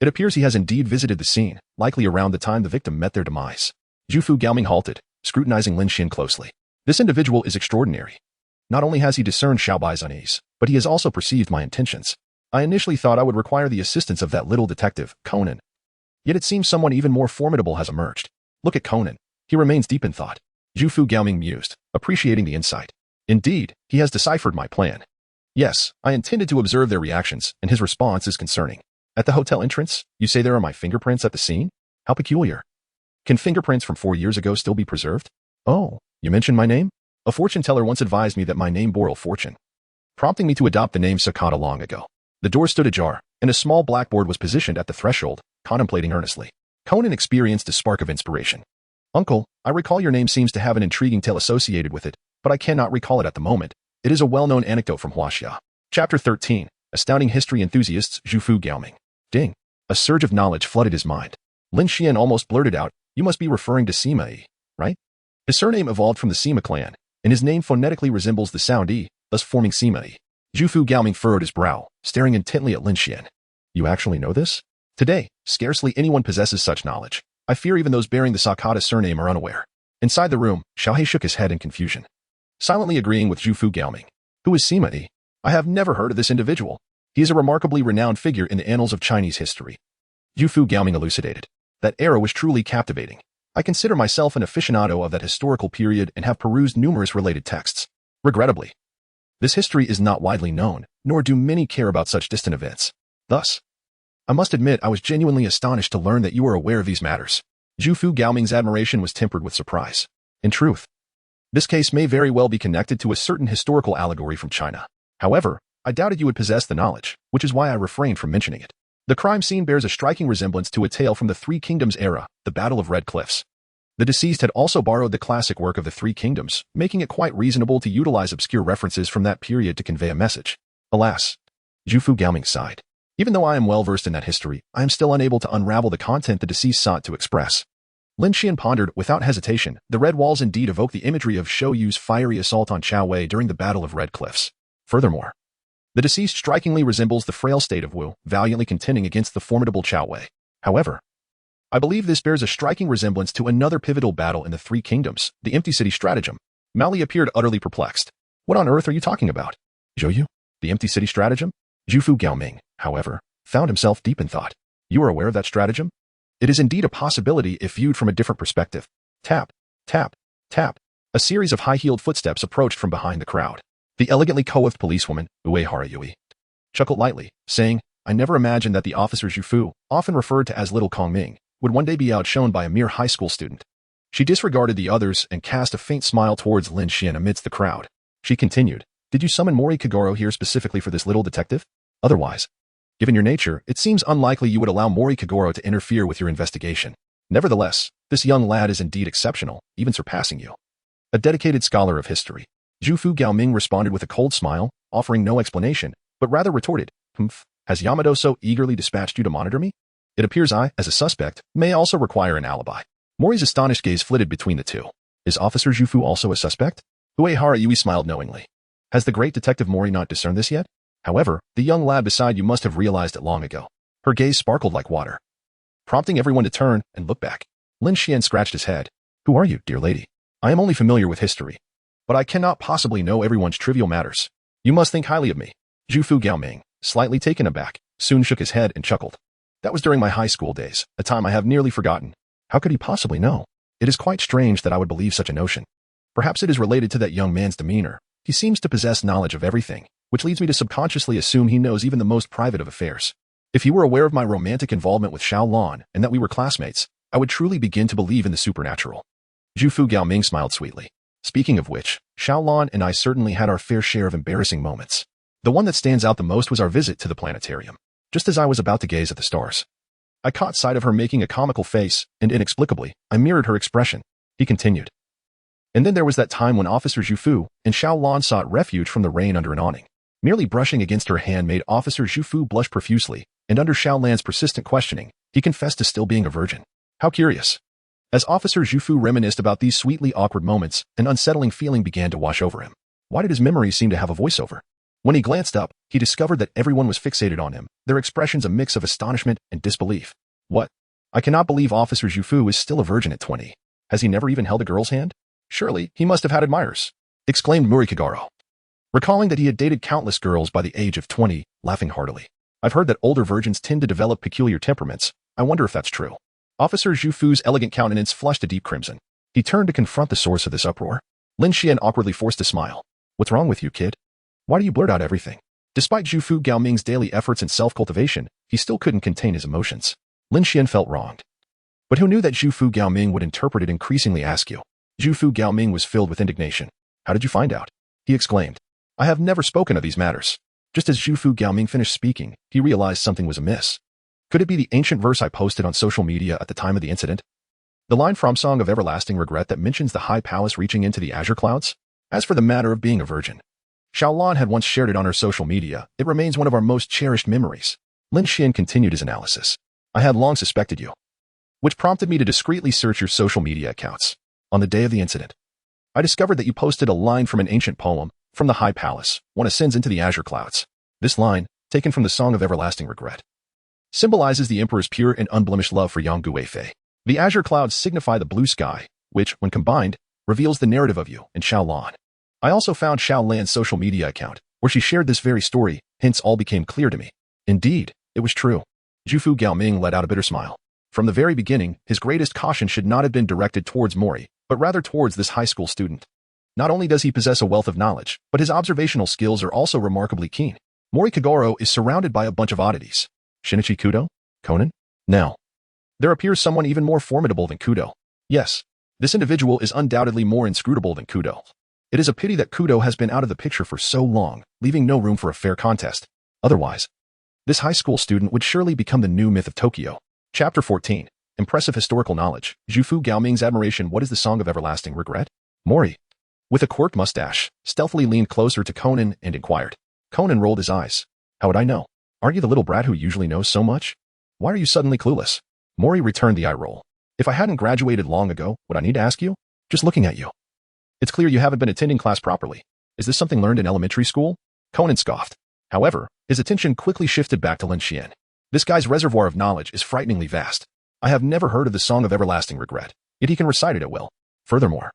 it appears he has indeed visited the scene, likely around the time the victim met their demise. Zhufu Gaoming halted, scrutinizing Lin Xuan closely. This individual is extraordinary. Not only has he discerned Xiaobai's unease, but he has also perceived my intentions. I initially thought I would require the assistance of that little detective, Conan. Yet it seems someone even more formidable has emerged. Look at Conan. He remains deep in thought. Zhufu Gaoming mused, appreciating the insight. Indeed, he has deciphered my plan. Yes, I intended to observe their reactions, and his response is concerning. At the hotel entrance, you say there are my fingerprints at the scene? How peculiar. Can fingerprints from 4 years ago still be preserved? Oh, you mentioned my name? A fortune teller once advised me that my name bore ill fortune, prompting me to adopt the name Sato long ago. The door stood ajar, and a small blackboard was positioned at the threshold, contemplating earnestly. Conan experienced a spark of inspiration. Uncle, I recall your name seems to have an intriguing tale associated with it, but I cannot recall it at the moment. It is a well-known anecdote from Huaxia. Chapter 13. Astounding history enthusiasts Zhufu Gaoming. Ding. A surge of knowledge flooded his mind. Lin Xuan almost blurted out, You must be referring to Sima Yi, right? His surname evolved from the Sima clan, and his name phonetically resembles the sound E, thus forming Sima Yi. Zhufu Gaoming furrowed his brow, staring intently at Lin Xuan. You actually know this? Today, scarcely anyone possesses such knowledge. I fear even those bearing the Sakata surname are unaware. Inside the room, Xiaohei shook his head in confusion, silently agreeing with Zhufu Gaoming. Who is Sima Yi? I have never heard of this individual. He is a remarkably renowned figure in the annals of Chinese history. Zhufu Gaoming elucidated. That era was truly captivating. I consider myself an aficionado of that historical period and have perused numerous related texts. Regrettably, this history is not widely known, nor do many care about such distant events. Thus, I must admit I was genuinely astonished to learn that you are aware of these matters. Zhufu Gaoming's admiration was tempered with surprise. In truth, this case may very well be connected to a certain historical allegory from China. However, I doubted you would possess the knowledge, which is why I refrained from mentioning it. The crime scene bears a striking resemblance to a tale from the Three Kingdoms era, the Battle of Red Cliffs. The deceased had also borrowed the classic work of the Three Kingdoms, making it quite reasonable to utilize obscure references from that period to convey a message. Alas, Zhufu Gaoming sighed. Even though I am well versed in that history, I am still unable to unravel the content the deceased sought to express. Lin Xuan pondered without hesitation. The red walls indeed evoke the imagery of Shou Yu's fiery assault on Chao Wei during the Battle of Red Cliffs. Furthermore, the deceased strikingly resembles the frail state of Wu, valiantly contending against the formidable Chao Wei. However, I believe this bears a striking resemblance to another pivotal battle in the Three Kingdoms, the Empty City Stratagem. Mali appeared utterly perplexed. What on earth are you talking about? Zhou Yu? The Empty City Stratagem? Zhufu Gaoming, however, found himself deep in thought. You are aware of that stratagem? It is indeed a possibility if viewed from a different perspective. Tap, tap, tap. A series of high-heeled footsteps approached from behind the crowd. The elegantly coiffed policewoman, Uehara Yui, chuckled lightly, saying, I never imagined that the officer Zhufu, often referred to as Little Kongming, would one day be outshone by a mere high school student. She disregarded the others and cast a faint smile towards Lin Xuan amidst the crowd. She continued, Did you summon Mori Kagoro here specifically for this little detective? Otherwise, given your nature, it seems unlikely you would allow Mori Kagoro to interfere with your investigation. Nevertheless, this young lad is indeed exceptional, even surpassing you. A dedicated scholar of history. Zhufu Gaoming responded with a cold smile, offering no explanation, but rather retorted, Humph, has Yamado so eagerly dispatched you to monitor me? It appears I, as a suspect, may also require an alibi. Mori's astonished gaze flitted between the two. Is Officer Zhufu also a suspect? Uehara Yui smiled knowingly. Has the great detective Mori not discerned this yet? However, the young lad beside you must have realized it long ago. Her gaze sparkled like water, prompting everyone to turn and look back. Lin Xuan scratched his head. Who are you, dear lady? I am only familiar with history, but I cannot possibly know everyone's trivial matters. You must think highly of me. Zhu Gaoming, slightly taken aback, soon shook his head and chuckled. That was during my high school days, a time I have nearly forgotten. How could he possibly know? It is quite strange that I would believe such a notion. Perhaps it is related to that young man's demeanor. He seems to possess knowledge of everything, which leads me to subconsciously assume he knows even the most private of affairs. If he were aware of my romantic involvement with Xiao Lan and that we were classmates, I would truly begin to believe in the supernatural. Zhu Gaoming smiled sweetly. Speaking of which, Xiao Lan and I certainly had our fair share of embarrassing moments. The one that stands out the most was our visit to the planetarium. Just as I was about to gaze at the stars, I caught sight of her making a comical face, and inexplicably, I mirrored her expression. He continued. And then there was that time when Officer Zhu and Xiao Lan sought refuge from the rain under an awning. Merely brushing against her hand made Officer Zhu blush profusely, and under Xiao Lan's persistent questioning, he confessed to still being a virgin. How curious. As Officer Zhu reminisced about these sweetly awkward moments, an unsettling feeling began to wash over him. Why did his memories seem to have a voiceover? When he glanced up, he discovered that everyone was fixated on him, their expressions a mix of astonishment and disbelief. What? I cannot believe Officer Zhu is still a virgin at 20. Has he never even held a girl's hand? Surely, he must have had admirers, exclaimed Kudou, recalling that he had dated countless girls by the age of 20, laughing heartily. I've heard that older virgins tend to develop peculiar temperaments. I wonder if that's true. Officer Zhu's elegant countenance flushed a deep crimson. He turned to confront the source of this uproar. Lin Xuan awkwardly forced a smile. What's wrong with you, kid? Why do you blurt out everything? Despite Zhu Gaoming's daily efforts and self-cultivation, he still couldn't contain his emotions. Lin Xuan felt wronged. But who knew that Zhu Gaoming would interpret it increasingly askew? Zhu Gaoming was filled with indignation. How did you find out? He exclaimed. I have never spoken of these matters. Just as Zhu Gaoming finished speaking, he realized something was amiss. Could it be the ancient verse I posted on social media at the time of the incident? The line from Song of Everlasting Regret that mentions the high palace reaching into the azure clouds? As for the matter of being a virgin, Xiao Lan had once shared it on her social media. It remains one of our most cherished memories. Lin Xuan continued his analysis. I had long suspected you, which prompted me to discreetly search your social media accounts. On the day of the incident, I discovered that you posted a line from an ancient poem, From the High Palace, One ascends into the azure clouds. This line, taken from the Song of Everlasting Regret, symbolizes the emperor's pure and unblemished love for Yang Guifei. The azure clouds signify the blue sky, which, when combined, reveals the narrative of you and Xiao Lan. I also found Xiao Lan's social media account, where she shared this very story, hence all became clear to me. Indeed, it was true. Zhu Gaoming let out a bitter smile. From the very beginning, his greatest caution should not have been directed towards Mori, but rather towards this high school student. Not only does he possess a wealth of knowledge, but his observational skills are also remarkably keen. Mori Kagoro is surrounded by a bunch of oddities. Shinichi Kudou? Conan? Now, there appears someone even more formidable than Kudou. Yes, this individual is undoubtedly more inscrutable than Kudou. It is a pity that Kudou has been out of the picture for so long, leaving no room for a fair contest. Otherwise, this high school student would surely become the new myth of Tokyo. Chapter 14. Impressive historical knowledge. Zhu Gaoming's admiration. What is the Song of Everlasting Regret? Mori, with a quirked mustache, stealthily leaned closer to Conan and inquired. Conan rolled his eyes. How would I know? Aren't you the little brat who usually knows so much? Why are you suddenly clueless? Mori returned the eye roll. If I hadn't graduated long ago, would I need to ask you? Just looking at you. It's clear you haven't been attending class properly. Is this something learned in elementary school? Conan scoffed. However, his attention quickly shifted back to Lin Xuan. This guy's reservoir of knowledge is frighteningly vast. I have never heard of the Song of Everlasting Regret, yet he can recite it at will. Furthermore,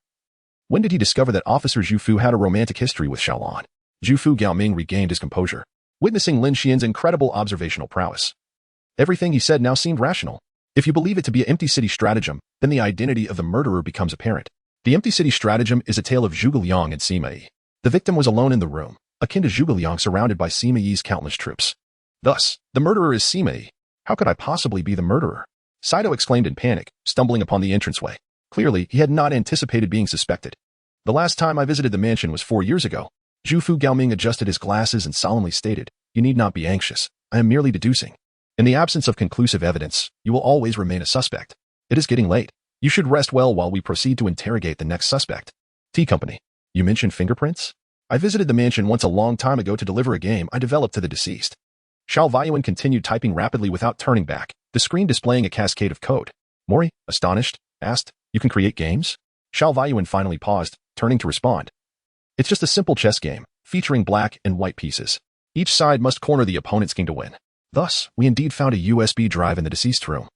when did he discover that Officer Zhu had a romantic history with Xiao Lan? Zhu Gaoming regained his composure, witnessing Lin Xuan's incredible observational prowess. Everything he said now seemed rational. If you believe it to be an empty city stratagem, then the identity of the murderer becomes apparent. The empty city stratagem is a tale of Zhuge Liang and Sima Yi. The victim was alone in the room, akin to Zhuge Liang surrounded by Sima Yi's countless troops. Thus, the murderer is Sima Yi. How could I possibly be the murderer? Sato exclaimed in panic, stumbling upon the entranceway. Clearly, he had not anticipated being suspected. The last time I visited the mansion was 4 years ago. Zhu Gaoming adjusted his glasses and solemnly stated, You need not be anxious. I am merely deducing. In the absence of conclusive evidence, you will always remain a suspect. It is getting late. You should rest well while we proceed to interrogate the next suspect. T Company. You mentioned fingerprints? I visited the mansion once a long time ago to deliver a game I developed to the deceased. Xiao Vaiyuan continued typing rapidly without turning back, the screen displaying a cascade of code. Mori, astonished, asked, You can create games? Xiao Vaiyuan finally paused, turning to respond. It's just a simple chess game, featuring black and white pieces. Each side must corner the opponent's king to win. Thus, we indeed found a USB drive in the deceased's room.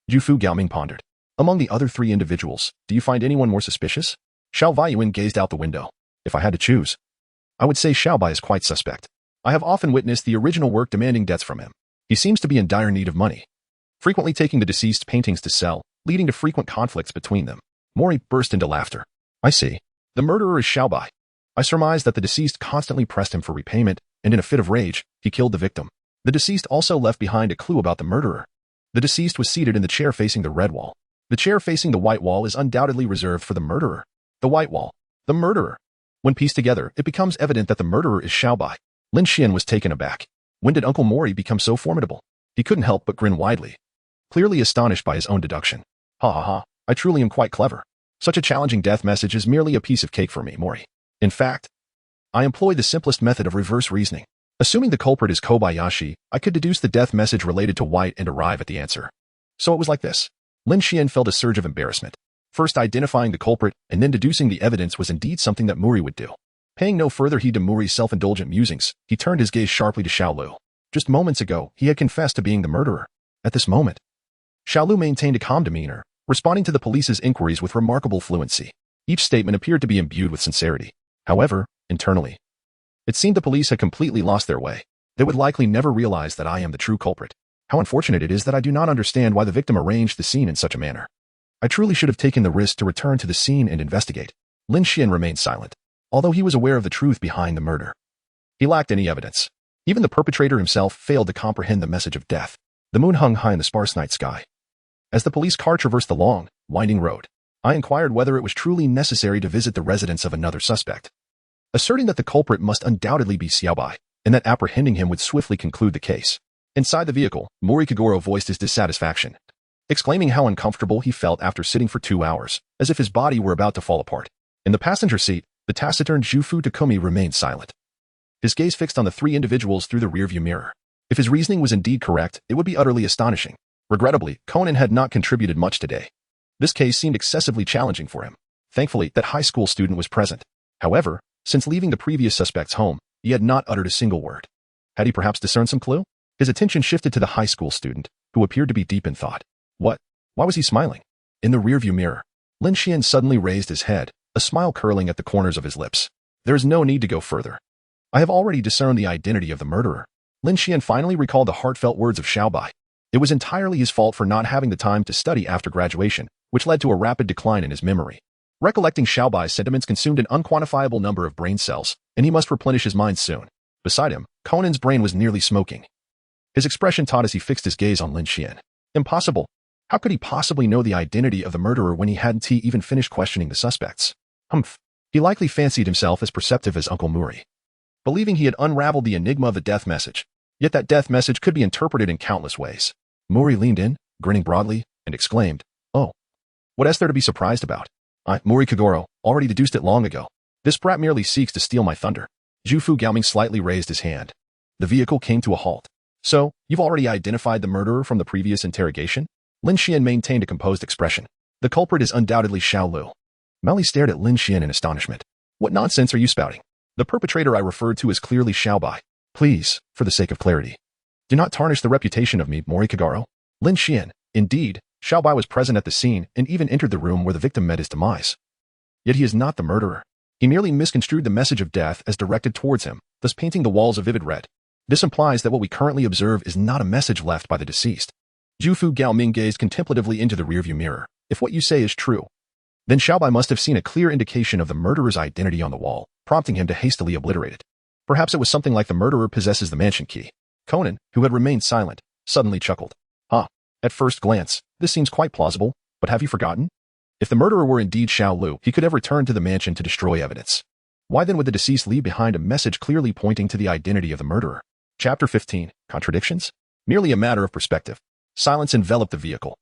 Jufu Gaoming pondered. Among the other 3 individuals, do you find anyone more suspicious? Xiao Vaiyuan gazed out the window. If I had to choose, I would say Xiao Bai is quite suspect. I have often witnessed the original work demanding debts from him. He seems to be in dire need of money, frequently taking the deceased paintings to sell, leading to frequent conflicts between them. Mori burst into laughter. I see. The murderer is Xiao Bai. I surmised that the deceased constantly pressed him for repayment, and in a fit of rage, he killed the victim. The deceased also left behind a clue about the murderer. The deceased was seated in the chair facing the red wall. The chair facing the white wall is undoubtedly reserved for the murderer. The white wall. The murderer. When pieced together, it becomes evident that the murderer is Xiao Bai. Lin Xuan was taken aback. When did Uncle Mori become so formidable? He couldn't help but grin widely, clearly astonished by his own deduction. Ha ha ha, I truly am quite clever. Such a challenging death message is merely a piece of cake for me, Mori. In fact, I employ the simplest method of reverse reasoning. Assuming the culprit is Kobayashi, I could deduce the death message related to White and arrive at the answer. So it was like this. Lin Xuan felt a surge of embarrassment. First identifying the culprit and then deducing the evidence was indeed something that Mori would do. Paying no further heed to Mori's self-indulgent musings, he turned his gaze sharply to Xiao Lu. Just moments ago, he had confessed to being the murderer. At this moment, Xiao Lu maintained a calm demeanor, responding to the police's inquiries with remarkable fluency. Each statement appeared to be imbued with sincerity. However, internally, it seemed the police had completely lost their way. They would likely never realize that I am the true culprit. How unfortunate it is that I do not understand why the victim arranged the scene in such a manner. I truly should have taken the risk to return to the scene and investigate. Lin Xuan remained silent, although he was aware of the truth behind the murder. He lacked any evidence. Even the perpetrator himself failed to comprehend the message of death. The moon hung high in the sparse night sky. As the police car traversed the long, winding road, I inquired whether it was truly necessary to visit the residence of another suspect, asserting that the culprit must undoubtedly be Xiao Bai, and that apprehending him would swiftly conclude the case. Inside the vehicle, Mori Kagoro voiced his dissatisfaction, exclaiming how uncomfortable he felt after sitting for 2 hours, as if his body were about to fall apart. In the passenger seat, the taciturn Jufu Takumi remained silent, his gaze fixed on the 3 individuals through the rearview mirror. If his reasoning was indeed correct, it would be utterly astonishing. Regrettably, Conan had not contributed much today. This case seemed excessively challenging for him. Thankfully, that high school student was present. However, since leaving the previous suspect's home, he had not uttered a single word. Had he perhaps discerned some clue? His attention shifted to the high school student, who appeared to be deep in thought. What? Why was he smiling? In the rearview mirror, Lin Xuan suddenly raised his head, a smile curling at the corners of his lips. There is no need to go further. I have already discerned the identity of the murderer. Lin Xuan finally recalled the heartfelt words of Xiao Bai. It was entirely his fault for not having the time to study after graduation, which led to a rapid decline in his memory. Recollecting Xiao Bai's sentiments consumed an unquantifiable number of brain cells, and he must replenish his mind soon. Beside him, Conan's brain was nearly smoking. His expression taut as he fixed his gaze on Lin Xuan. Impossible. How could he possibly know the identity of the murderer when he hadn't even finished questioning the suspects? Humph. He likely fancied himself as perceptive as Uncle Mori, believing he had unraveled the enigma of the death message. Yet that death message could be interpreted in countless ways. Mori leaned in, grinning broadly, and exclaimed, "Oh, what is there to be surprised about? I, Mori Kagoro, already deduced it long ago. This brat merely seeks to steal my thunder." Jufu Gaoming slightly raised his hand. The vehicle came to a halt. "So, you've already identified the murderer from the previous interrogation?" Lin Xuan maintained a composed expression. "The culprit is undoubtedly Xiao Lu." Meli stared at Lin Xuan in astonishment. "What nonsense are you spouting? The perpetrator I referred to is clearly Xiao Bai. Please, for the sake of clarity, do not tarnish the reputation of me, Mori Kagoro." Lin Xuan. Indeed, Xiao Bai was present at the scene and even entered the room where the victim met his demise. Yet he is not the murderer. He merely misconstrued the message of death as directed towards him, thus painting the walls a vivid red. This implies that what we currently observe is not a message left by the deceased. Jufu Gaoming gazed contemplatively into the rearview mirror. If what you say is true, then Xiao Bai must have seen a clear indication of the murderer's identity on the wall, prompting him to hastily obliterate it. Perhaps it was something like the murderer possesses the mansion key. Conan, who had remained silent, suddenly chuckled. At first glance, this seems quite plausible, but have you forgotten? If the murderer were indeed Xiao Lu, he could have returned to the mansion to destroy evidence. Why then would the deceased leave behind a message clearly pointing to the identity of the murderer? Chapter 15. Contradictions? Merely a matter of perspective. Silence enveloped the vehicle,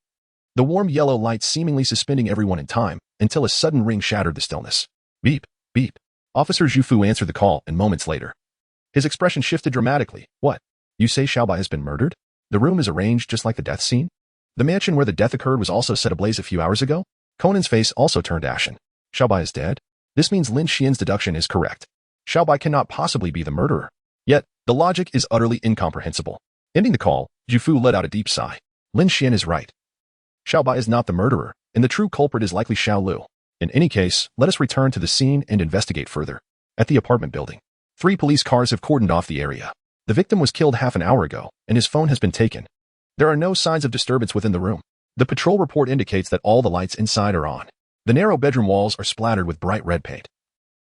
the warm yellow light seemingly suspending everyone in time, until a sudden ring shattered the stillness. Beep, beep. Officer Jufu answered the call, and moments later, his expression shifted dramatically. What? You say Xiao Bai has been murdered? The room is arranged just like the death scene? The mansion where the death occurred was also set ablaze a few hours ago? Conan's face also turned ashen. Xiao Bai is dead? This means Lin Xuan's deduction is correct. Xiao Bai cannot possibly be the murderer. Yet, The logic is utterly incomprehensible. Ending the call, Jufu let out a deep sigh. Lin Xuan is right. Xiaobai is not the murderer, and the true culprit is likely Xiao Lu. In any case, let us return to the scene and investigate further. At the apartment building, 3 police cars have cordoned off the area. The victim was killed half an hour ago, and his phone has been taken. There are no signs of disturbance within the room. The patrol report indicates that all the lights inside are on. The narrow bedroom walls are splattered with bright red paint.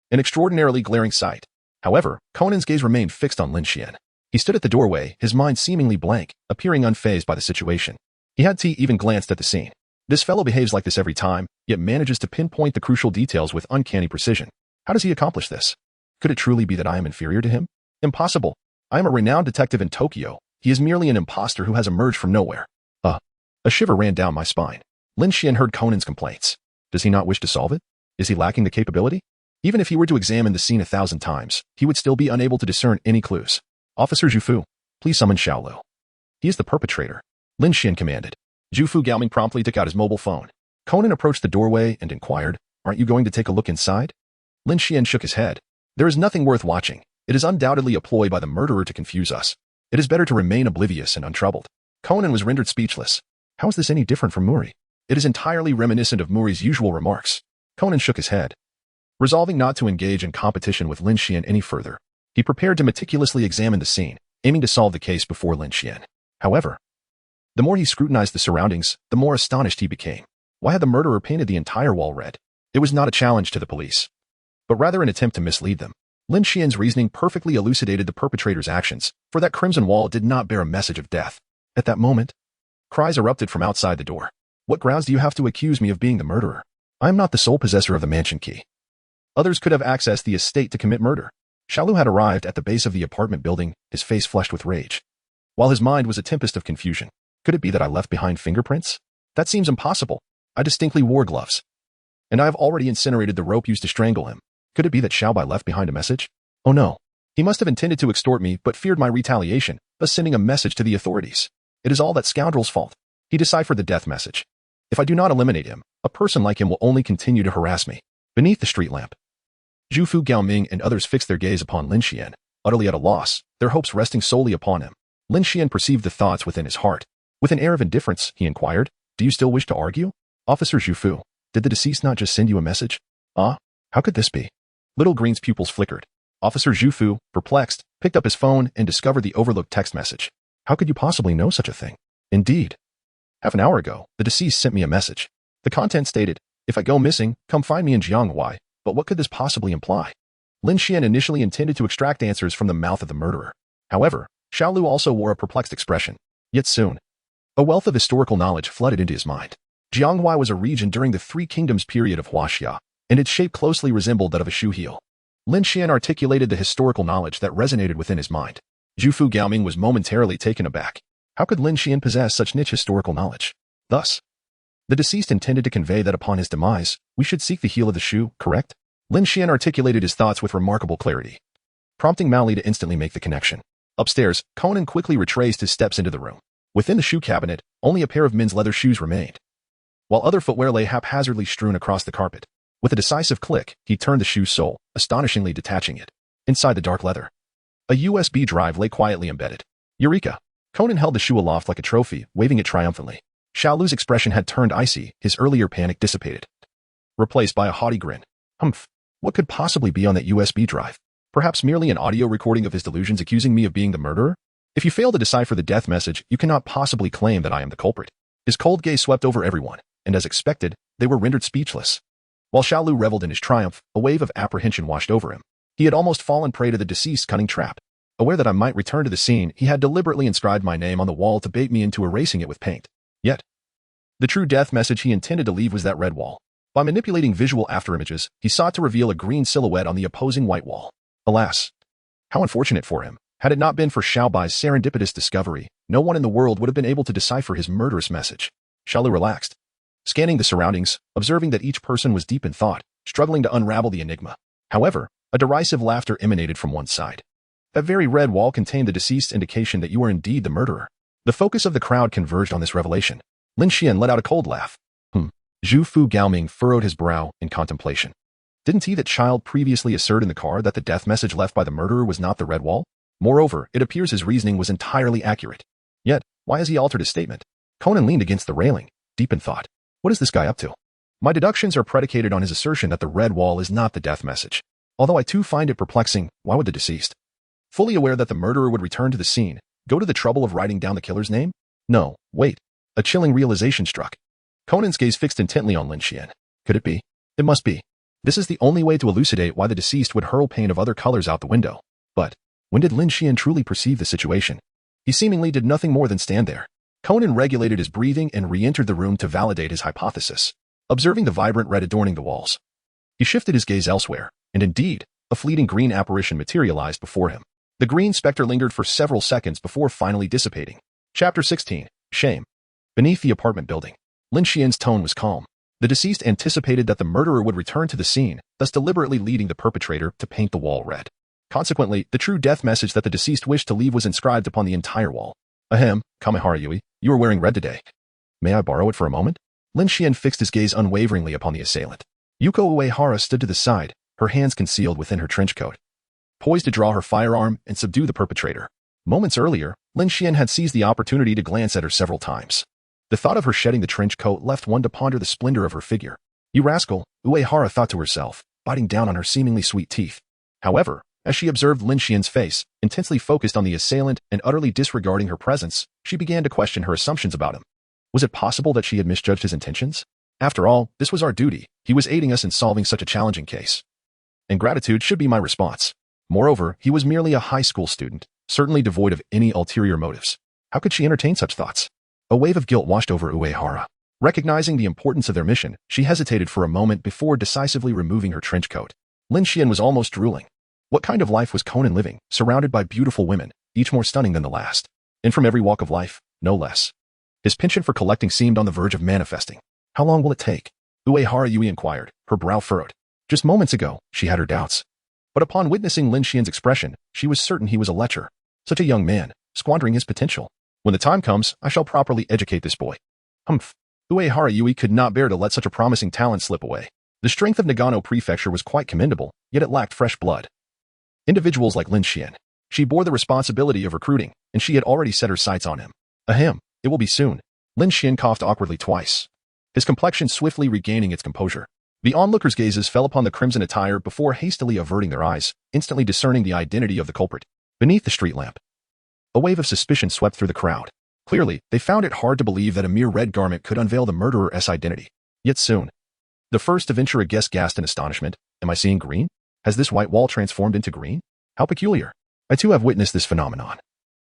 An extraordinarily glaring sight. However, Conan's gaze remained fixed on Lin Xuan. He stood at the doorway, his mind seemingly blank, appearing unfazed by the situation. He hadn't even glanced at the scene. This fellow behaves like this every time, yet manages to pinpoint the crucial details with uncanny precision. How does he accomplish this? Could it truly be that I am inferior to him? Impossible. I am a renowned detective in Tokyo. He is merely an imposter who has emerged from nowhere. A shiver ran down my spine. Lin Xuan heard Conan's complaints. Does he not wish to solve it? Is he lacking the capability? Even if he were to examine the scene 1,000 times, he would still be unable to discern any clues. Officer Jufu, please summon Xiao Lu. He is the perpetrator. Lin Xuan commanded. Jufu Gaoming promptly took out his mobile phone. Conan approached the doorway and inquired, aren't you going to take a look inside? Lin Xuan shook his head. There is nothing worth watching. It is undoubtedly a ploy by the murderer to confuse us. It is better to remain oblivious and untroubled. Conan was rendered speechless. How is this any different from Muri? It is entirely reminiscent of Muri's usual remarks. Conan shook his head. Resolving not to engage in competition with Lin Xuan any further, he prepared to meticulously examine the scene, aiming to solve the case before Lin Xuan. However, the more he scrutinized the surroundings, the more astonished he became. Why had the murderer painted the entire wall red? It was not a challenge to the police, but rather an attempt to mislead them. Lin Xuan's reasoning perfectly elucidated the perpetrator's actions, for that crimson wall did not bear a message of death. At that moment, cries erupted from outside the door. What grounds do you have to accuse me of being the murderer? I am not the sole possessor of the mansion key. Others could have accessed the estate to commit murder. Xiao Lu had arrived at the base of the apartment building, his face flushed with rage, while his mind was a tempest of confusion. Could it be that I left behind fingerprints? That seems impossible. I distinctly wore gloves. And I have already incinerated the rope used to strangle him. Could it be that Xiaobai left behind a message? Oh no. He must have intended to extort me but feared my retaliation, thus sending a message to the authorities. It is all that scoundrel's fault. He deciphered the death message. If I do not eliminate him, a person like him will only continue to harass me. Beneath the street lamp, Jufu Gaoming and others fixed their gaze upon Lin Xuan, utterly at a loss, their hopes resting solely upon him. Lin Xuan perceived the thoughts within his heart. With an air of indifference, he inquired, do you still wish to argue? Officer Jufu, did the deceased not just send you a message? How could this be? Little Green's pupils flickered. Officer Jufu, perplexed, picked up his phone and discovered the overlooked text message. How could you possibly know such a thing? Indeed. Half an hour ago, the deceased sent me a message. The content stated, if I go missing, come find me in Jianghuai. But what could this possibly imply? Lin Xuan initially intended to extract answers from the mouth of the murderer. However, Xiao Lu also wore a perplexed expression. Yet soon, a wealth of historical knowledge flooded into his mind. Jianghuai was a region during the Three Kingdoms period of Huaxia, and its shape closely resembled that of a shoe heel. Lin Xuan articulated the historical knowledge that resonated within his mind. Jufu Gaoming was momentarily taken aback. How could Lin Xuan possess such niche historical knowledge? Thus, the deceased intended to convey that upon his demise, we should seek the heel of the shoe, correct? Lin Xuan articulated his thoughts with remarkable clarity, prompting Mao Li to instantly make the connection. Upstairs, Conan quickly retraced his steps into the room. Within the shoe cabinet, only a pair of men's leather shoes remained, while other footwear lay haphazardly strewn across the carpet. With a decisive click, he turned the shoe's sole, astonishingly detaching it. Inside the dark leather, a USB drive lay quietly embedded. Eureka! Conan held the shoe aloft like a trophy, waving it triumphantly. Xiao Lu's expression had turned icy, his earlier panic dissipated, replaced by a haughty grin. Humph! What could possibly be on that USB drive? Perhaps merely an audio recording of his delusions accusing me of being the murderer? If you fail to decipher the death message, you cannot possibly claim that I am the culprit. His cold gaze swept over everyone, and as expected, they were rendered speechless. While Xiao Lu reveled in his triumph, a wave of apprehension washed over him. He had almost fallen prey to the deceased's cunning trap. Aware that I might return to the scene, he had deliberately inscribed my name on the wall to bait me into erasing it with paint. Yet, the true death message he intended to leave was that red wall. By manipulating visual afterimages, he sought to reveal a green silhouette on the opposing white wall. Alas, how unfortunate for him. Had it not been for Xiaobai's serendipitous discovery, no one in the world would have been able to decipher his murderous message. Xiao Lu relaxed, scanning the surroundings, observing that each person was deep in thought, struggling to unravel the enigma. However, a derisive laughter emanated from one side. That very red wall contained the deceased's indication that you are indeed the murderer. The focus of the crowd converged on this revelation. Lin Xuan let out a cold laugh. Jufu Gaoming furrowed his brow in contemplation. Didn't he that child previously assert in the car that the death message left by the murderer was not the red wall? Moreover, it appears his reasoning was entirely accurate. Yet, why has he altered his statement? Conan leaned against the railing, deep in thought. What is this guy up to? My deductions are predicated on his assertion that the red wall is not the death message. Although I too find it perplexing, why would the deceased, fully aware that the murderer would return to the scene, go to the trouble of writing down the killer's name? No, wait. A chilling realization struck. Conan's gaze fixed intently on Lin Xuan. Could it be? It must be. This is the only way to elucidate why the deceased would hurl paint of other colors out the window. But when did Lin Xuan truly perceive the situation? He seemingly did nothing more than stand there. Conan regulated his breathing and re-entered the room to validate his hypothesis, observing the vibrant red adorning the walls. He shifted his gaze elsewhere, and indeed, a fleeting green apparition materialized before him. The green specter lingered for several seconds before finally dissipating. Chapter 16. Shame. Beneath the apartment building, Lin Xuan's tone was calm. The deceased anticipated that the murderer would return to the scene, thus deliberately leading the perpetrator to paint the wall red. Consequently, the true death message that the deceased wished to leave was inscribed upon the entire wall. Ahem, Kamehara Yui, you are wearing red today. May I borrow it for a moment? Lin Xuan fixed his gaze unwaveringly upon the assailant. Yuko Uehara stood to the side, her hands concealed within her trench coat, poised to draw her firearm and subdue the perpetrator. Moments earlier, Lin Xuan had seized the opportunity to glance at her several times. The thought of her shedding the trench coat left one to ponder the splendor of her figure. You rascal, Uehara thought to herself, biting down on her seemingly sweet teeth. However, as she observed Lin Xuan's face, intensely focused on the assailant and utterly disregarding her presence, she began to question her assumptions about him. Was it possible that she had misjudged his intentions? After all, this was our duty. He was aiding us in solving such a challenging case. And gratitude should be my response. Moreover, he was merely a high school student, certainly devoid of any ulterior motives. How could she entertain such thoughts? A wave of guilt washed over Uehara. Recognizing the importance of their mission, she hesitated for a moment before decisively removing her trench coat. Lin Xuan was almost drooling. What kind of life was Conan living, surrounded by beautiful women, each more stunning than the last, and from every walk of life, no less? His penchant for collecting seemed on the verge of manifesting. How long will it take? Uehara Yui inquired, her brow furrowed. Just moments ago, she had her doubts. But upon witnessing Lin Xuan's expression, she was certain he was a lecher. Such a young man, squandering his potential. When the time comes, I shall properly educate this boy. Humph. Uehara Yui could not bear to let such a promising talent slip away. The strength of Nagano Prefecture was quite commendable, yet it lacked fresh blood. Individuals like Lin Xuan. She bore the responsibility of recruiting, and she had already set her sights on him. Ahem, it will be soon. Lin Xuan coughed awkwardly twice, his complexion swiftly regaining its composure. The onlookers' gazes fell upon the crimson attire before hastily averting their eyes, instantly discerning the identity of the culprit. Beneath the street lamp, a wave of suspicion swept through the crowd. Clearly, they found it hard to believe that a mere red garment could unveil the murderer's identity. Yet soon, the first to venture a guess gasped in astonishment. Am I seeing green? Has this white wall transformed into green? How peculiar. I too have witnessed this phenomenon.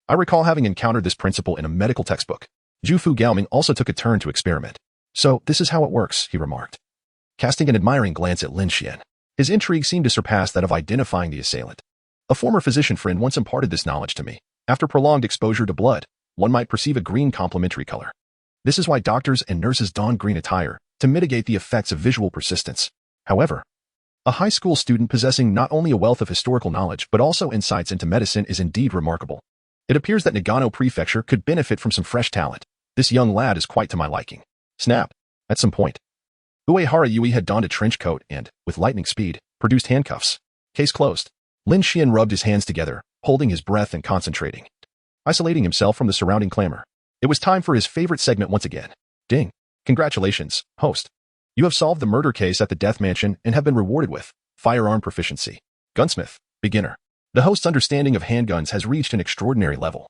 I recall having encountered this principle in a medical textbook. Jufu Gaoming also took a turn to experiment. So, this is how it works, he remarked, casting an admiring glance at Lin Xuan. His intrigue seemed to surpass that of identifying the assailant. A former physician friend once imparted this knowledge to me. After prolonged exposure to blood, one might perceive a green complementary color. This is why doctors and nurses don green attire, to mitigate the effects of visual persistence. However, a high school student possessing not only a wealth of historical knowledge but also insights into medicine is indeed remarkable. It appears that Nagano Prefecture could benefit from some fresh talent. This young lad is quite to my liking. Snap. At some point, Uehara Yui had donned a trench coat and, with lightning speed, produced handcuffs. Case closed. Lin Xuan rubbed his hands together, holding his breath and concentrating, isolating himself from the surrounding clamor. It was time for his favorite segment once again. Ding. Congratulations, host. You have solved the murder case at the Death Mansion and have been rewarded with firearm proficiency. Gunsmith, beginner. The host's understanding of handguns has reached an extraordinary level,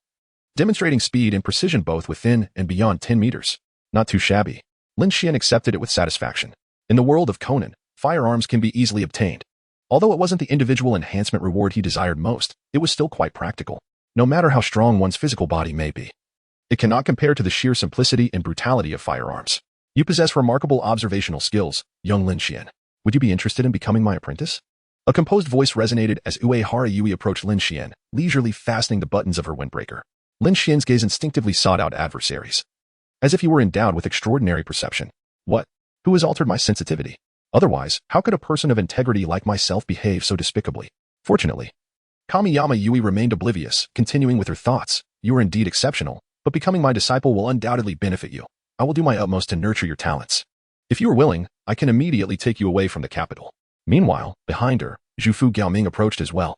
demonstrating speed and precision both within and beyond 10 meters. Not too shabby. Lin Xuan accepted it with satisfaction. In the world of Conan, firearms can be easily obtained. Although it wasn't the individual enhancement reward he desired most, it was still quite practical, no matter how strong one's physical body may be. It cannot compare to the sheer simplicity and brutality of firearms. You possess remarkable observational skills, young Lin Xuan. Would you be interested in becoming my apprentice? A composed voice resonated as Uehara Yui approached Lin Xuan, leisurely fastening the buttons of her windbreaker. Lin Xuan's gaze instinctively sought out adversaries, as if he were endowed with extraordinary perception. What? Who has altered my sensitivity? Otherwise, how could a person of integrity like myself behave so despicably? Fortunately, Kamiyama Yui remained oblivious, continuing with her thoughts. You are indeed exceptional, but becoming my disciple will undoubtedly benefit you. I will do my utmost to nurture your talents. If you are willing, I can immediately take you away from the capital. Meanwhile, behind her, Jufu Gaoming approached as well.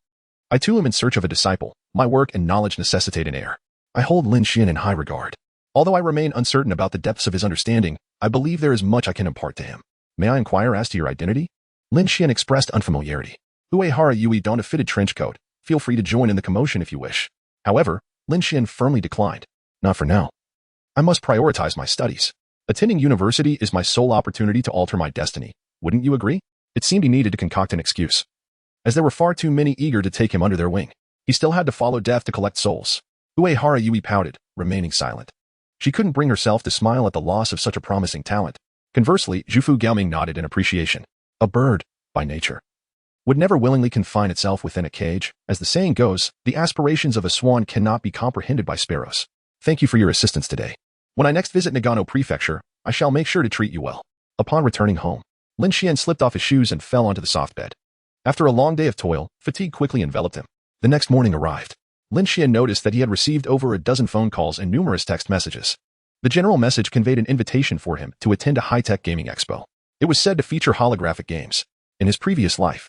I too am in search of a disciple. My work and knowledge necessitate an heir. I hold Lin Xuan in high regard. Although I remain uncertain about the depths of his understanding, I believe there is much I can impart to him. May I inquire as to your identity? Lin Xuan expressed unfamiliarity. Uehara Yui donned a fitted trench coat. Feel free to join in the commotion if you wish. However, Lin Xuan firmly declined. Not for now. I must prioritize my studies. Attending university is my sole opportunity to alter my destiny. Wouldn't you agree? It seemed he needed to concoct an excuse. As there were far too many eager to take him under their wing, he still had to follow death to collect souls. Uehara Yui pouted, remaining silent. She couldn't bring herself to smile at the loss of such a promising talent. Conversely, Zhufu Gaoming nodded in appreciation. A bird, by nature, would never willingly confine itself within a cage. As the saying goes, the aspirations of a swan cannot be comprehended by sparrows. Thank you for your assistance today. When I next visit Nagano Prefecture, I shall make sure to treat you well. Upon returning home, Lin Xuan slipped off his shoes and fell onto the soft bed. After a long day of toil, fatigue quickly enveloped him. The next morning arrived. Lin Xuan noticed that he had received over a dozen phone calls and numerous text messages. The general message conveyed an invitation for him to attend a high-tech gaming expo. It was said to feature holographic games. In his previous life,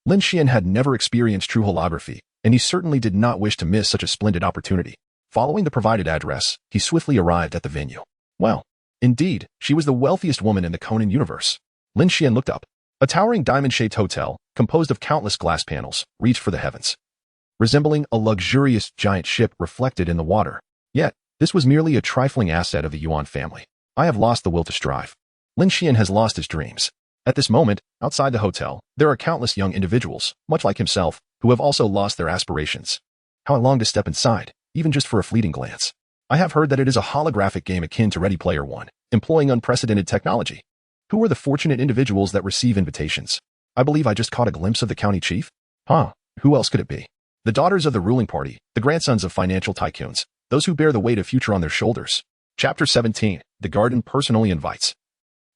Lin Xuan had never experienced true holography, and he certainly did not wish to miss such a splendid opportunity. Following the provided address, he swiftly arrived at the venue. Well, indeed, she was the wealthiest woman in the Conan universe. Lin Xuan looked up. A towering diamond-shaped hotel, composed of countless glass panels, reached for the heavens, resembling a luxurious giant ship reflected in the water. Yet, this was merely a trifling asset of the Yuan family. I have lost the will to strive. Lin Xuan has lost his dreams. At this moment, outside the hotel, there are countless young individuals, much like himself, who have also lost their aspirations. How I long to step inside, even just for a fleeting glance. I have heard that it is a holographic game akin to Ready Player One, employing unprecedented technology. Who are the fortunate individuals that receive invitations? I believe I just caught a glimpse of the county chief. Who else could it be? The daughters of the ruling party, the grandsons of financial tycoons, those who bear the weight of future on their shoulders. Chapter 17, The Garden Personally Invites.